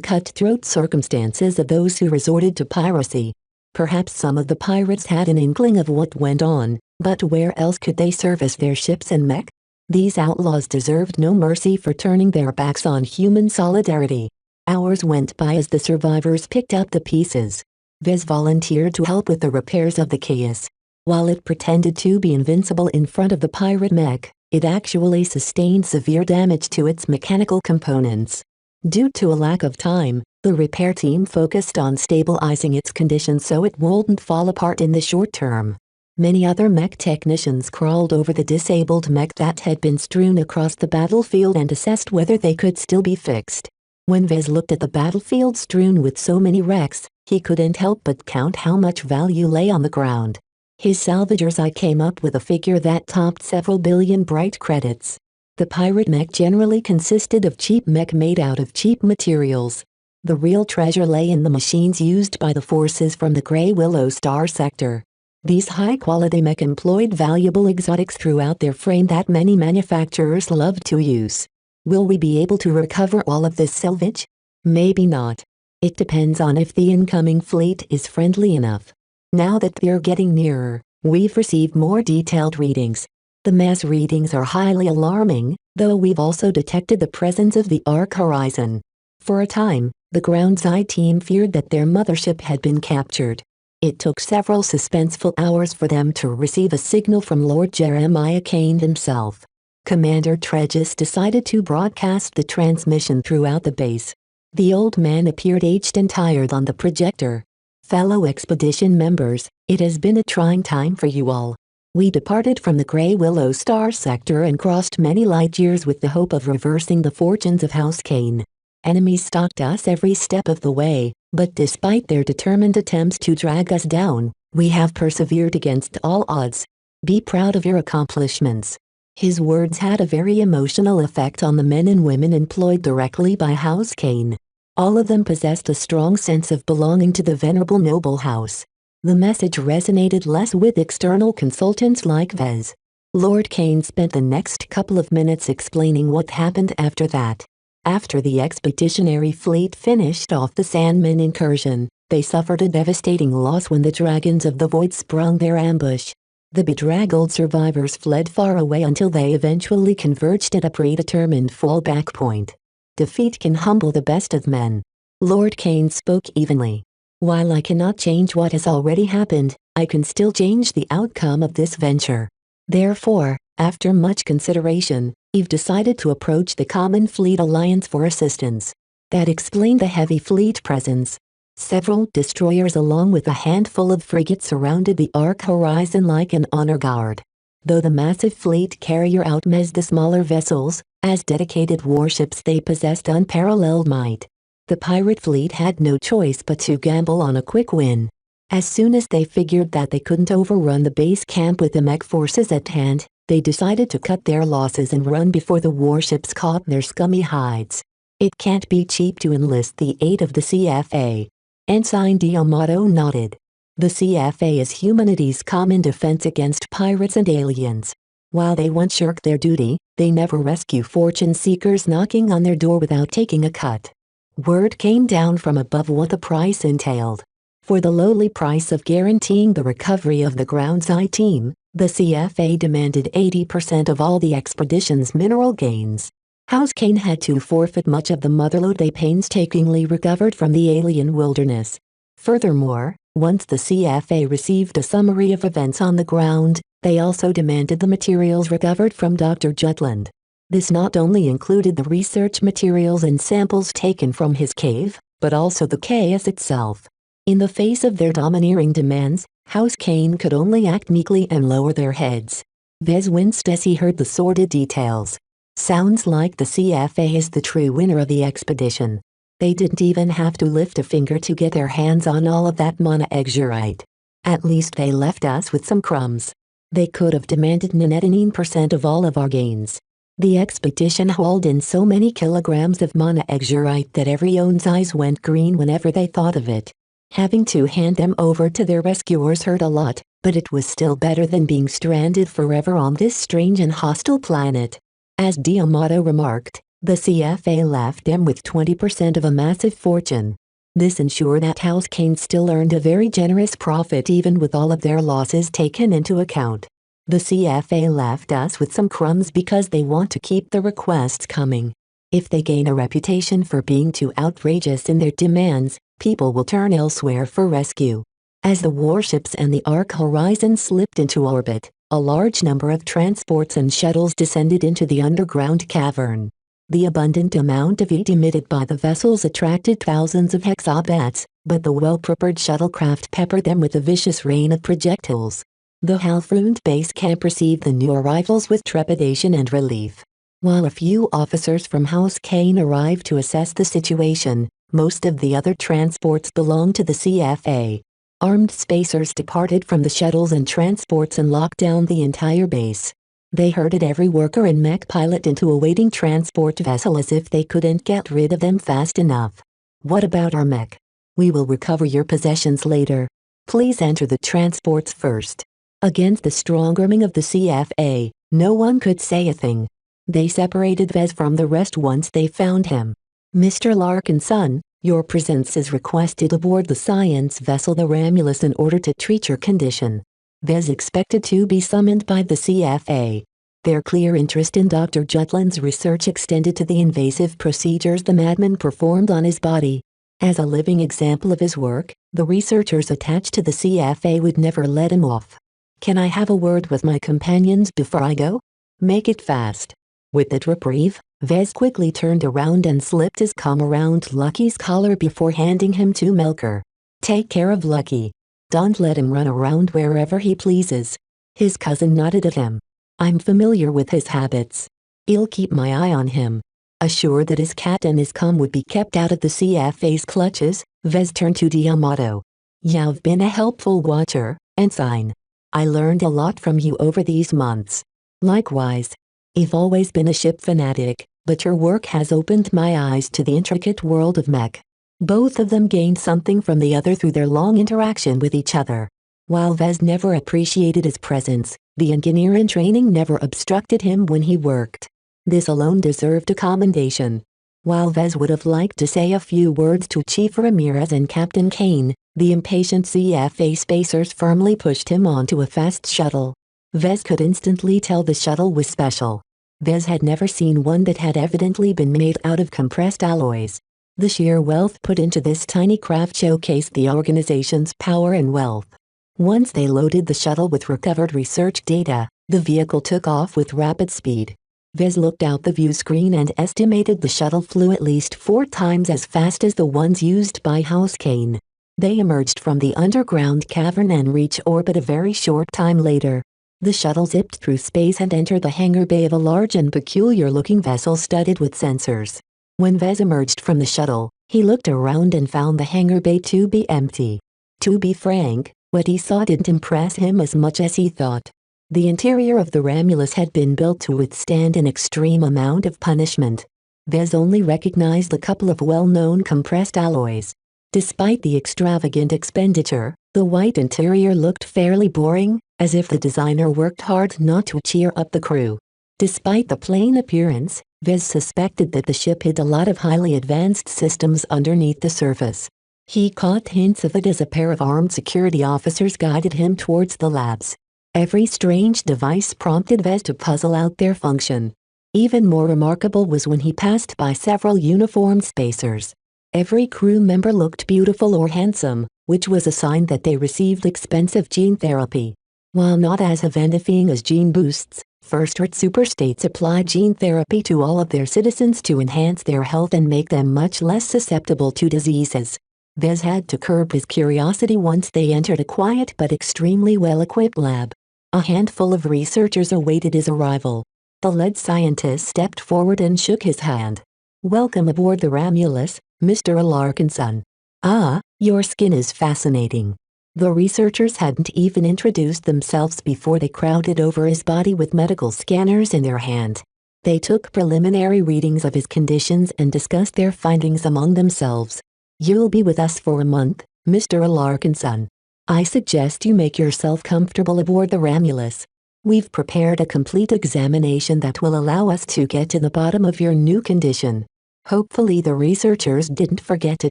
cutthroat circumstances of those who resorted to piracy. Perhaps some of the pirates had an inkling of what went on, but where else could they service their ships and mech? These outlaws deserved no mercy for turning their backs on human solidarity. Hours went by as the survivors picked up the pieces. Vez volunteered to help with the repairs of the chaos. While it pretended to be invincible in front of the pirate mech, it actually sustained severe damage to its mechanical components. Due to a lack of time, the repair team focused on stabilizing its condition so it wouldn't fall apart in the short term. Many other mech technicians crawled over the disabled mech that had been strewn across the battlefield and assessed whether they could still be fixed. When Vez looked at the battlefield strewn with so many wrecks, he couldn't help but count how much value lay on the ground. His salvager's eye came up with a figure that topped several billion bright credits. The pirate mech generally consisted of cheap mech made out of cheap materials. The real treasure lay in the machines used by the forces from the Grey Willow Star sector. These high-quality mech employed valuable exotics throughout their frame that many manufacturers loved to use. Will we be able to recover all of this salvage? Maybe not. It depends on if the incoming fleet is friendly enough. Now that they're getting nearer, we've received more detailed readings. The mass readings are highly alarming, though we've also detected the presence of the Ark Horizon. For a time, the Ground's Eye team feared that their mothership had been captured. It took several suspenseful hours for them to receive a signal from Lord Jeremiah Kane himself. Commander Tregis decided to broadcast the transmission throughout the base. The old man appeared aged and tired on the projector. Fellow expedition members, it has been a trying time for you all. We departed from the Grey Willow Star sector and crossed many light years with the hope of reversing the fortunes of House Kane. Enemies stalked us every step of the way, but despite their determined attempts to drag us down, we have persevered against all odds. Be proud of your accomplishments. His words had a very emotional effect on the men and women employed directly by House Kane. All of them possessed a strong sense of belonging to the venerable noble house. The message resonated less with external consultants like Vez. Lord Kane spent the next couple of minutes explaining what happened after that. After the expeditionary fleet finished off the Sandman incursion, they suffered a devastating loss when the Dragons of the Void sprung their ambush. The bedraggled survivors fled far away until they eventually converged at a predetermined fallback point. Defeat can humble the best of men. Lord Kane spoke evenly. While I cannot change what has already happened, I can still change the outcome of this venture. Therefore, after much consideration, Eve decided to approach the Common Fleet Alliance for assistance. That explained the heavy fleet presence. Several destroyers along with a handful of frigates surrounded the Ark Horizon like an honor guard. Though the massive fleet carrier outmessed the smaller vessels, as dedicated warships they possessed unparalleled might. The pirate fleet had no choice but to gamble on a quick win. As soon as they figured that they couldn't overrun the base camp with the mech forces at hand, they decided to cut their losses and run before the warships caught their scummy hides. It can't be cheap to enlist the aid of the CFA. Ensign D'Amato nodded. The CFA is humanity's common defense against pirates and aliens. While they won't shirk their duty, they never rescue fortune seekers knocking on their door without taking a cut. Word came down from above what the price entailed. For the lowly price of guaranteeing the recovery of the Ground's Eye team, the CFA demanded 80% of all the expedition's mineral gains. House Kane had to forfeit much of the motherlode they painstakingly recovered from the alien wilderness. Furthermore, once the CFA received a summary of events on the ground, they also demanded the materials recovered from Dr. Jutland. This not only included the research materials and samples taken from his cave, but also the chaos itself. In the face of their domineering demands, House Kane could only act meekly and lower their heads. Vez winced as he heard the sordid details. Sounds like the CFA is the true winner of the expedition. They didn't even have to lift a finger to get their hands on all of that monoxurite. At least they left us with some crumbs. They could have demanded 99% of all of our gains. The expedition hauled in so many kilograms of monoxurite that everyone's eyes went green whenever they thought of it. Having to hand them over to their rescuers hurt a lot, but it was still better than being stranded forever on this strange and hostile planet. As D'Amato remarked, the CFA left them with 20% of a massive fortune. This ensured that House Kane still earned a very generous profit even with all of their losses taken into account. The CFA left us with some crumbs because they want to keep the requests coming. If they gain a reputation for being too outrageous in their demands, people will turn elsewhere for rescue. As the warships and the Ark Horizon slipped into orbit, a large number of transports and shuttles descended into the underground cavern. The abundant amount of heat emitted by the vessels attracted thousands of hexabats, but the well-prepared shuttlecraft peppered them with a vicious rain of projectiles. The Halfrund base camp received the new arrivals with trepidation and relief. While a few officers from House Kane arrived to assess the situation, most of the other transports belonged to the CFA. Armed spacers departed from the shuttles and transports and locked down the entire base. They herded every worker and mech pilot into a waiting transport vessel as if they couldn't get rid of them fast enough. What about our mech? We will recover your possessions later. Please enter the transports first. Against the strong arming of the CFA, no one could say a thing. They separated Vez from the rest once they found him. Mr. Larkinson, your presence is requested aboard the science vessel the Ramulus in order to treat your condition. Vez expected to be summoned by the CFA. Their clear interest in Dr. Jutland's research extended to the invasive procedures the madman performed on his body. As a living example of his work, the researchers attached to the CFA would never let him off. Can I have a word with my companions before I go? Make it fast. With that reprieve, Vez quickly turned around and slipped his comb around Lucky's collar before handing him to Melker. Take care of Lucky. Don't let him run around wherever he pleases. His cousin nodded at him. I'm familiar with his habits. I'll keep my eye on him. Assured that his cat and his comb would be kept out of the CFA's clutches, Vez turned to D'Amato. You've been a helpful watcher, Ensign. I learned a lot from you over these months. Likewise. I've always been a ship fanatic, but your work has opened my eyes to the intricate world of mech. Both of them gained something from the other through their long interaction with each other. While Vez never appreciated his presence, the engineer in training never obstructed him when he worked. This alone deserved a commendation. While Vez would have liked to say a few words to Chief Ramirez and Captain Kane, the impatient CFA spacers firmly pushed him onto a fast shuttle. Vez could instantly tell the shuttle was special. Vez had never seen one that had evidently been made out of compressed alloys. The sheer wealth put into this tiny craft showcased the organization's power and wealth. Once they loaded the shuttle with recovered research data, the vehicle took off with rapid speed. Vez looked out the view screen and estimated the shuttle flew at least 4 times as fast as the ones used by House Kane. They emerged from the underground cavern and reached orbit a very short time later. The shuttle zipped through space and entered the hangar bay of a large and peculiar-looking vessel studded with sensors. When Vez emerged from the shuttle, he looked around and found the hangar bay to be empty. To be frank, what he saw didn't impress him as much as he thought. The interior of the Ramulus had been built to withstand an extreme amount of punishment. Vez only recognized a couple of well-known compressed alloys. Despite the extravagant expenditure, the white interior looked fairly boring, as if the designer worked hard not to cheer up the crew. Despite the plain appearance, Vez suspected that the ship hid a lot of highly advanced systems underneath the surface. He caught hints of it as a pair of armed security officers guided him towards the labs. Every strange device prompted Vez to puzzle out their function. Even more remarkable was when he passed by several uniformed spacers. Every crew member looked beautiful or handsome, which was a sign that they received expensive gene therapy. While not as eventifying as gene boosts, first-rate superstates applied gene therapy to all of their citizens to enhance their health and make them much less susceptible to diseases. Vez had to curb his curiosity once they entered a quiet but extremely well-equipped lab. A handful of researchers awaited his arrival. The lead scientist stepped forward and shook his hand. "Welcome aboard the Romulus, Mr. Alarkinson. Ah, your skin is fascinating." The researchers hadn't even introduced themselves before they crowded over his body with medical scanners in their hand. They took preliminary readings of his conditions and discussed their findings among themselves. "You'll be with us for a month, Mr. Alarkinson. I suggest you make yourself comfortable aboard the Romulus. We've prepared a complete examination that will allow us to get to the bottom of your new condition." Hopefully the researchers didn't forget to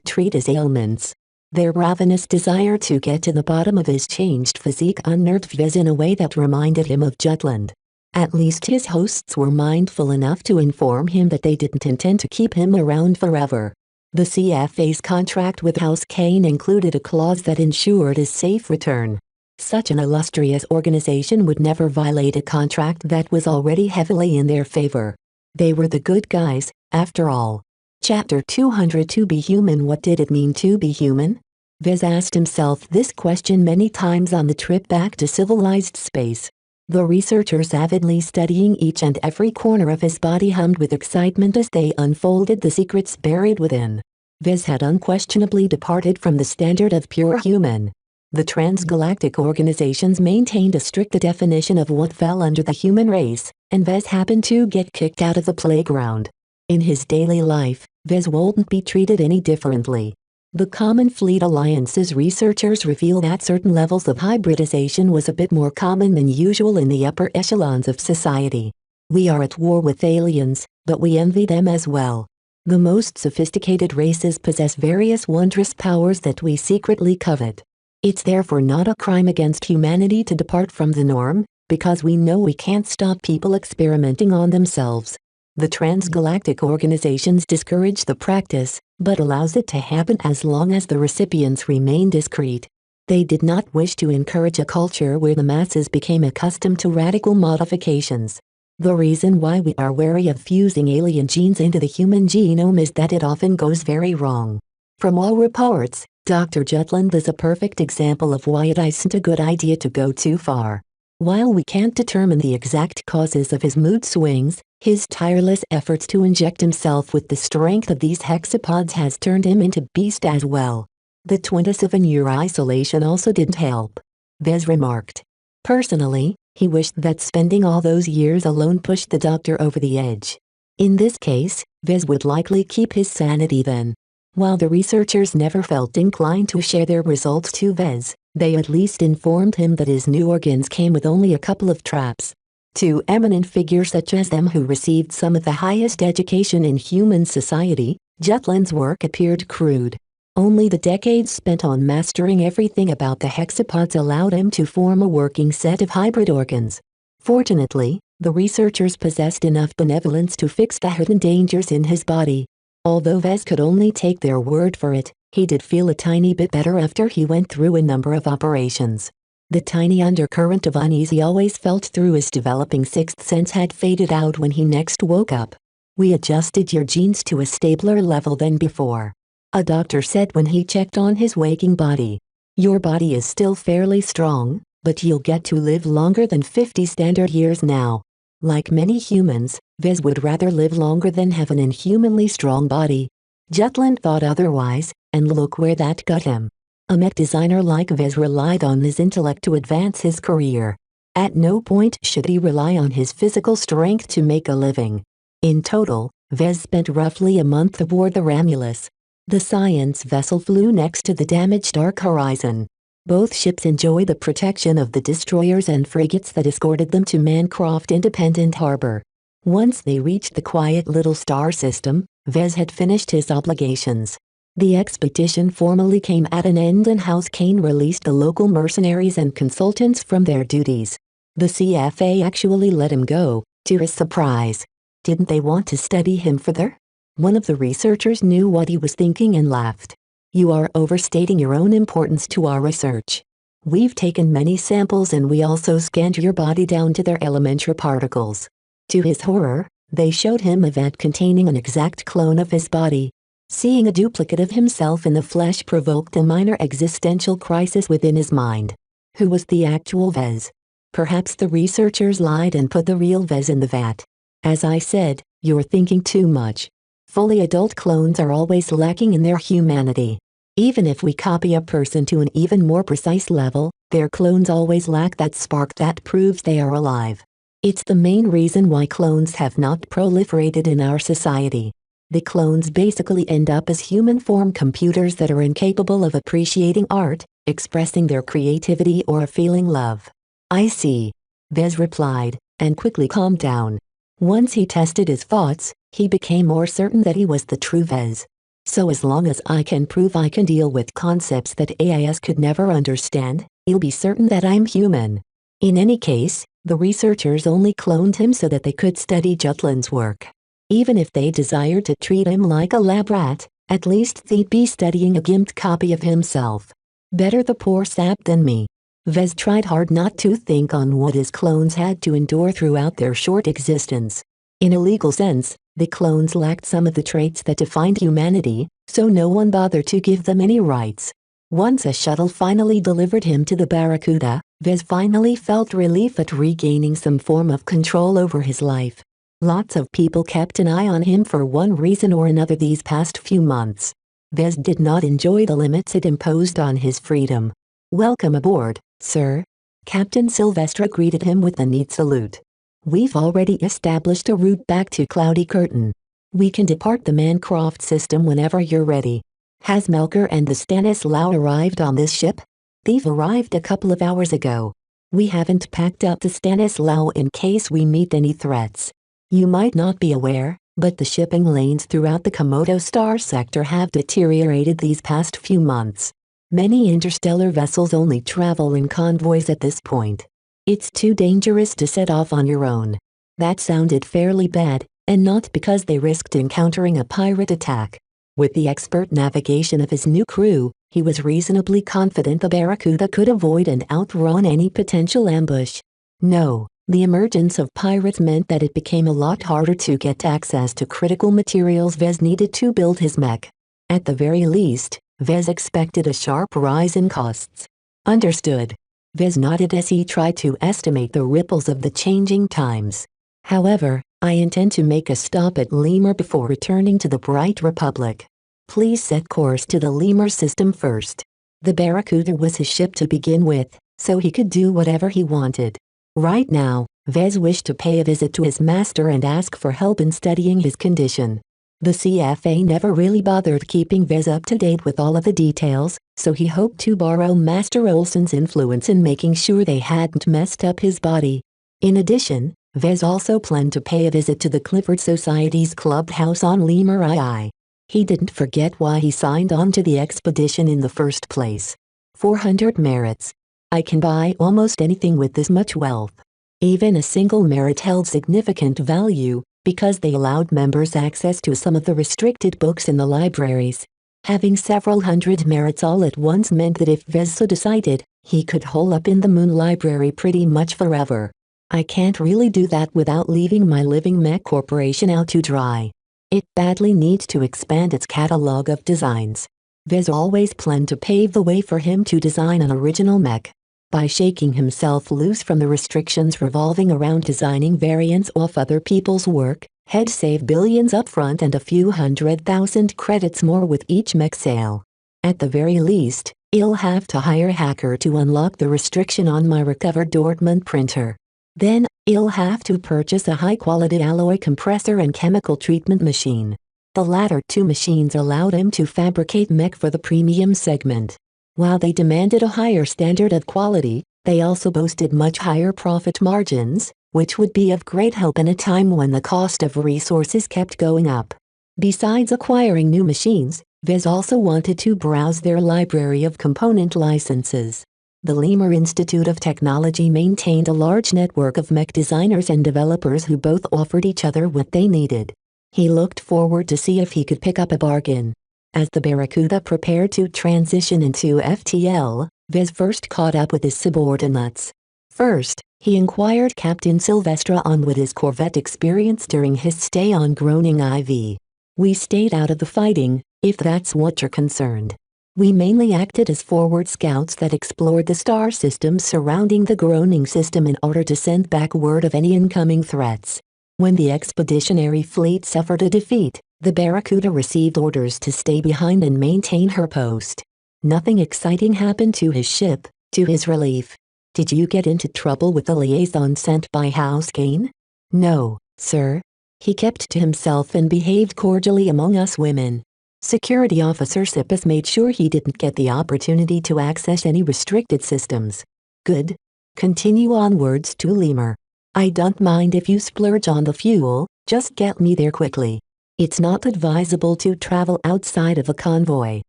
treat his ailments. Their ravenous desire to get to the bottom of his changed physique unnerved Vez in a way that reminded him of Jutland. At least his hosts were mindful enough to inform him that they didn't intend to keep him around forever. The CFA's contract with House Kane included a clause that ensured his safe return. Such an illustrious organization would never violate a contract that was already heavily in their favor. They were the good guys, after all. Chapter 200. To be human. What did it mean to be human? Vez asked himself this question many times on the trip back to civilized space. The researchers avidly studying each and every corner of his body hummed with excitement as they unfolded the secrets buried within. Vez had unquestionably departed from the standard of pure human. The transgalactic organizations maintained a strict definition of what fell under the human race, and Vez happened to get kicked out of the playground. In his daily life, Vez wouldn't be treated any differently. The Common Fleet Alliance's researchers reveal that certain levels of hybridization was a bit more common than usual in the upper echelons of society. "We are at war with aliens, but we envy them as well. The most sophisticated races possess various wondrous powers that we secretly covet. It's therefore not a crime against humanity to depart from the norm, because we know we can't stop people experimenting on themselves. The transgalactic organizations discourage the practice, but allows it to happen as long as the recipients remain discreet. They did not wish to encourage a culture where the masses became accustomed to radical modifications. The reason why we are wary of fusing alien genes into the human genome is that it often goes very wrong. From all reports, Dr. Jutland is a perfect example of why it isn't a good idea to go too far. While we can't determine the exact causes of his mood swings, his tireless efforts to inject himself with the strength of these hexapods has turned him into beast as well. The 27-year isolation also didn't help. Vez remarked. Personally, he wished that spending all those years alone pushed the doctor over the edge. In this case, Vez would likely keep his sanity then. While the researchers never felt inclined to share their results to Vez, they at least informed him that his new organs came with only a couple of traps. To eminent figures such as them who received some of the highest education in human society, Jutland's work appeared crude. Only the decades spent on mastering everything about the hexapods allowed him to form a working set of hybrid organs. Fortunately, the researchers possessed enough benevolence to fix the hidden dangers in his body. Although Vez could only take their word for it, he did feel a tiny bit better after he went through a number of operations. The tiny undercurrent of uneasy always felt through his developing sixth sense had faded out when he next woke up. "We adjusted your genes to a stabler level than before," a doctor said when he checked on his waking body. "Your body is still fairly strong, but you'll get to live longer than 50 standard years now." Like many humans, Vez would rather live longer than have an inhumanly strong body. Jutland thought otherwise, and look where that got him. A mech designer like Vez relied on his intellect to advance his career. At no point should he rely on his physical strength to make a living. In total, Vez spent roughly a month aboard the Romulus. The science vessel flew next to the damaged Dark Horizon. Both ships enjoy the protection of the destroyers and frigates that escorted them to Mancroft Independent Harbor. Once they reached the quiet little star system, Vez had finished his obligations. The expedition formally came at an end and House Kane released the local mercenaries and consultants from their duties. The CFA actually let him go, to his surprise. Didn't they want to study him further? One of the researchers knew what he was thinking and laughed. "You are overstating your own importance to our research. We've taken many samples and we also scanned your body down to their elementary particles." To his horror, they showed him a vat containing an exact clone of his body. Seeing a duplicate of himself in the flesh provoked a minor existential crisis within his mind. Who was the actual Vez? Perhaps the researchers lied and put the real Vez in the vat. As I said, you're thinking too much. Fully adult clones are always lacking in their humanity. Even if we copy a person to an even more precise level, their clones always lack that spark that proves they are alive. It's the main reason why clones have not proliferated in our society. The clones basically end up as human-form computers that are incapable of appreciating art, expressing their creativity or feeling love. I see. Vez replied, and quickly calmed down. Once he tested his thoughts, he became more certain that he was the true Vez. So as long as I can prove I can deal with concepts that AIs could never understand, you'll be certain that I'm human. In any case, the researchers only cloned him so that they could study Jutland's work. Even if they desired to treat him like a lab rat, at least they'd be studying a gimped copy of himself. Better the poor sap than me. Vez tried hard not to think on what his clones had to endure throughout their short existence. In a legal sense, the clones lacked some of the traits that defined humanity, so no one bothered to give them any rights. Once a shuttle finally delivered him to the Barracuda, Vez finally felt relief at regaining some form of control over his life. Lots of people kept an eye on him for one reason or another these past few months. Vez did not enjoy the limits it imposed on his freedom. Welcome aboard, sir. Captain Silvestre greeted him with a neat salute. We've already established a route back to Cloudy Curtain. We can depart the Mancroft system whenever you're ready. Has Melker and the Stanislaw arrived on this ship? They've arrived a couple of hours ago. We haven't packed up the Stanislaw in case we meet any threats. You might not be aware, but the shipping lanes throughout the Komodo Star sector have deteriorated these past few months. Many interstellar vessels only travel in convoys at this point. It's too dangerous to set off on your own. That sounded fairly bad, and not because they risked encountering a pirate attack. With the expert navigation of his new crew, he was reasonably confident the Barracuda could avoid and outrun any potential ambush. No. The emergence of pirates meant that it became a lot harder to get access to critical materials Vez needed to build his mech. At the very least, Vez expected a sharp rise in costs. Understood. Vez nodded as he tried to estimate the ripples of the changing times. However, I intend to make a stop at Lemur before returning to the Bright Republic. Please set course to the Lemur system first. The Barracuda was his ship to begin with, so he could do whatever he wanted. Right now, Vez wished to pay a visit to his master and ask for help in studying his condition. The CFA never really bothered keeping Vez up to date with all of the details, so he hoped to borrow Master Olson's influence in making sure they hadn't messed up his body. In addition, Vez also planned to pay a visit to the Clifford Society's clubhouse on Lemur II. He didn't forget why he signed on to the expedition in the first place. 400 merits. I can buy almost anything with this much wealth. Even a single merit held significant value, because they allowed members access to some of the restricted books in the libraries. Having several hundred merits all at once meant that if Vez so decided, he could hole up in the Moon Library pretty much forever. I can't really do that without leaving my living mech corporation out to dry. It badly needs to expand its catalog of designs. Vez always planned to pave the way for him to design an original mech. By shaking himself loose from the restrictions revolving around designing variants of other people's work, he'd save billions upfront and a few 100,000 credits more with each mech sale. At the very least, I'll have to hire a hacker to unlock the restriction on my recovered Dortmund printer. Then, I'll have to purchase a high-quality alloy compressor and chemical treatment machine. The latter two machines allowed him to fabricate mech for the premium segment. While they demanded a higher standard of quality, they also boasted much higher profit margins, which would be of great help in a time when the cost of resources kept going up. Besides acquiring new machines, Vez also wanted to browse their library of component licenses. The Lemur Institute of Technology maintained a large network of mech designers and developers who both offered each other what they needed. He looked forward to see if he could pick up a bargain. As the Barracuda prepared to transition into FTL, Vez first caught up with his subordinates. First, he inquired Captain Silvestre on what his corvette experienced during his stay on Groaning IV. We stayed out of the fighting, if that's what you're concerned. We mainly acted as forward scouts that explored the star systems surrounding the groaning system in order to send back word of any incoming threats. When the expeditionary fleet suffered a defeat, the Barracuda received orders to stay behind and maintain her post. Nothing exciting happened to his ship, to his relief. Did you get into trouble with the liaison sent by House Kane? No, sir. He kept to himself and behaved cordially among us women. Security Officer Sippus made sure he didn't get the opportunity to access any restricted systems. Good. Continue onwards to Lemur. I don't mind if you splurge on the fuel, just get me there quickly. It's not advisable to travel outside of a convoy,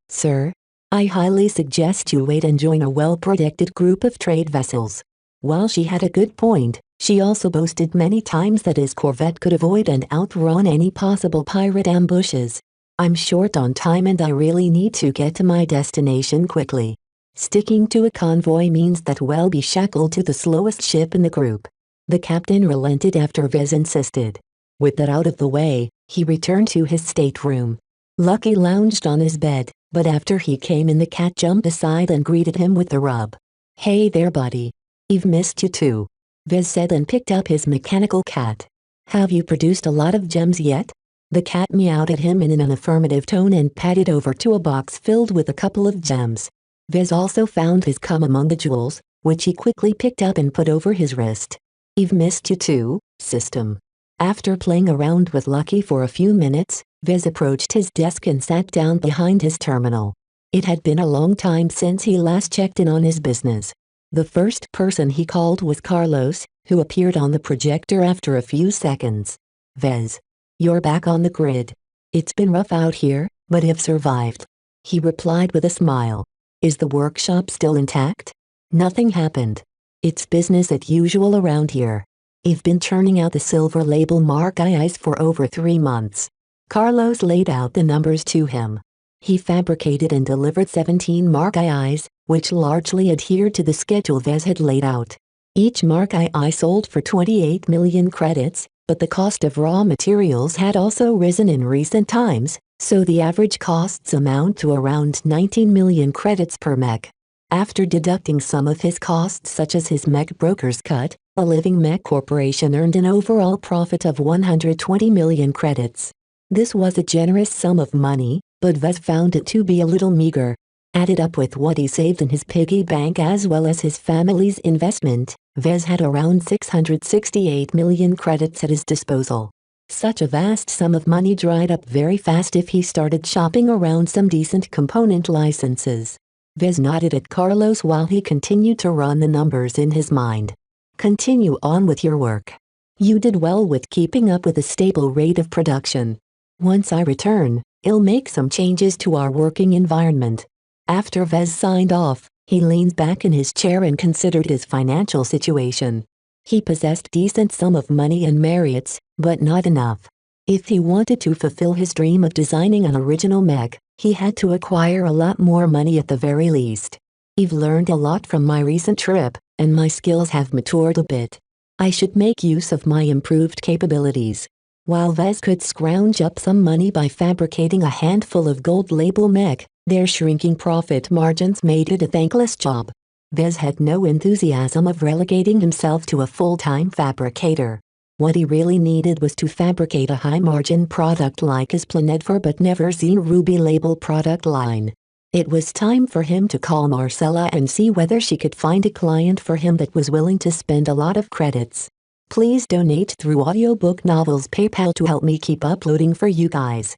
sir. I highly suggest you wait and join a well-protected group of trade vessels. While she had a good point, she also boasted many times that his corvette could avoid and outrun any possible pirate ambushes. I'm short on time and I really need to get to my destination quickly. Sticking to a convoy means that we'll be shackled to the slowest ship in the group. The captain relented after Vez insisted. With that out of the way, he returned to his stateroom. Lucky lounged on his bed, but after he came in the cat jumped aside and greeted him with a rub. Hey there buddy. Eve missed you too. Vez said and picked up his mechanical cat. Have you produced a lot of gems yet? The cat meowed at him in an affirmative tone and padded over to a box filled with a couple of gems. Vez also found his cum among the jewels, which he quickly picked up and put over his wrist. Eve missed you too, system. After playing around with Lucky for a few minutes, Vez approached his desk and sat down behind his terminal. It had been a long time since he last checked in on his business. The first person he called was Carlos, who appeared on the projector after a few seconds. Vez. You're back on the grid. It's been rough out here, but I've survived. He replied with a smile. Is the workshop still intact? Nothing happened. It's business as usual around here. I've been churning out the silver label Mark IIs for over 3 months. Carlos laid out the numbers to him. He fabricated and delivered 17 Mark IIs, which largely adhered to the schedule Vez had laid out. Each Mark II sold for 28 million credits, but the cost of raw materials had also risen in recent times, so the average costs amount to around 19 million credits per mech. After deducting some of his costs such as his mech broker's cut, a living mech corporation earned an overall profit of 120 million credits. This was a generous sum of money, but Vez found it to be a little meager. Added up with what he saved in his piggy bank as well as his family's investment, Vez had around 668 million credits at his disposal. Such a vast sum of money dried up very fast if he started shopping around some decent component licenses. Vez nodded at Carlos while he continued to run the numbers in his mind. Continue on with your work. You did well with keeping up with a stable rate of production. Once I return, I'll make some changes to our working environment. After Vez signed off, he leaned back in his chair and considered his financial situation. He possessed decent sum of money and merits, but not enough. If he wanted to fulfill his dream of designing an original mech, he had to acquire a lot more money at the very least. I've learned a lot from my recent trip, and my skills have matured a bit. I should make use of my improved capabilities. While Vez could scrounge up some money by fabricating a handful of gold label mech, their shrinking profit margins made it a thankless job. Vez had no enthusiasm of relegating himself to a full-time fabricator. What he really needed was to fabricate a high-margin product like his Planetfor but never seen Ruby label product line. It was time for him to call Marcella and see whether she could find a client for him that was willing to spend a lot of credits. Please donate through Audiobook Novels PayPal to help me keep uploading for you guys.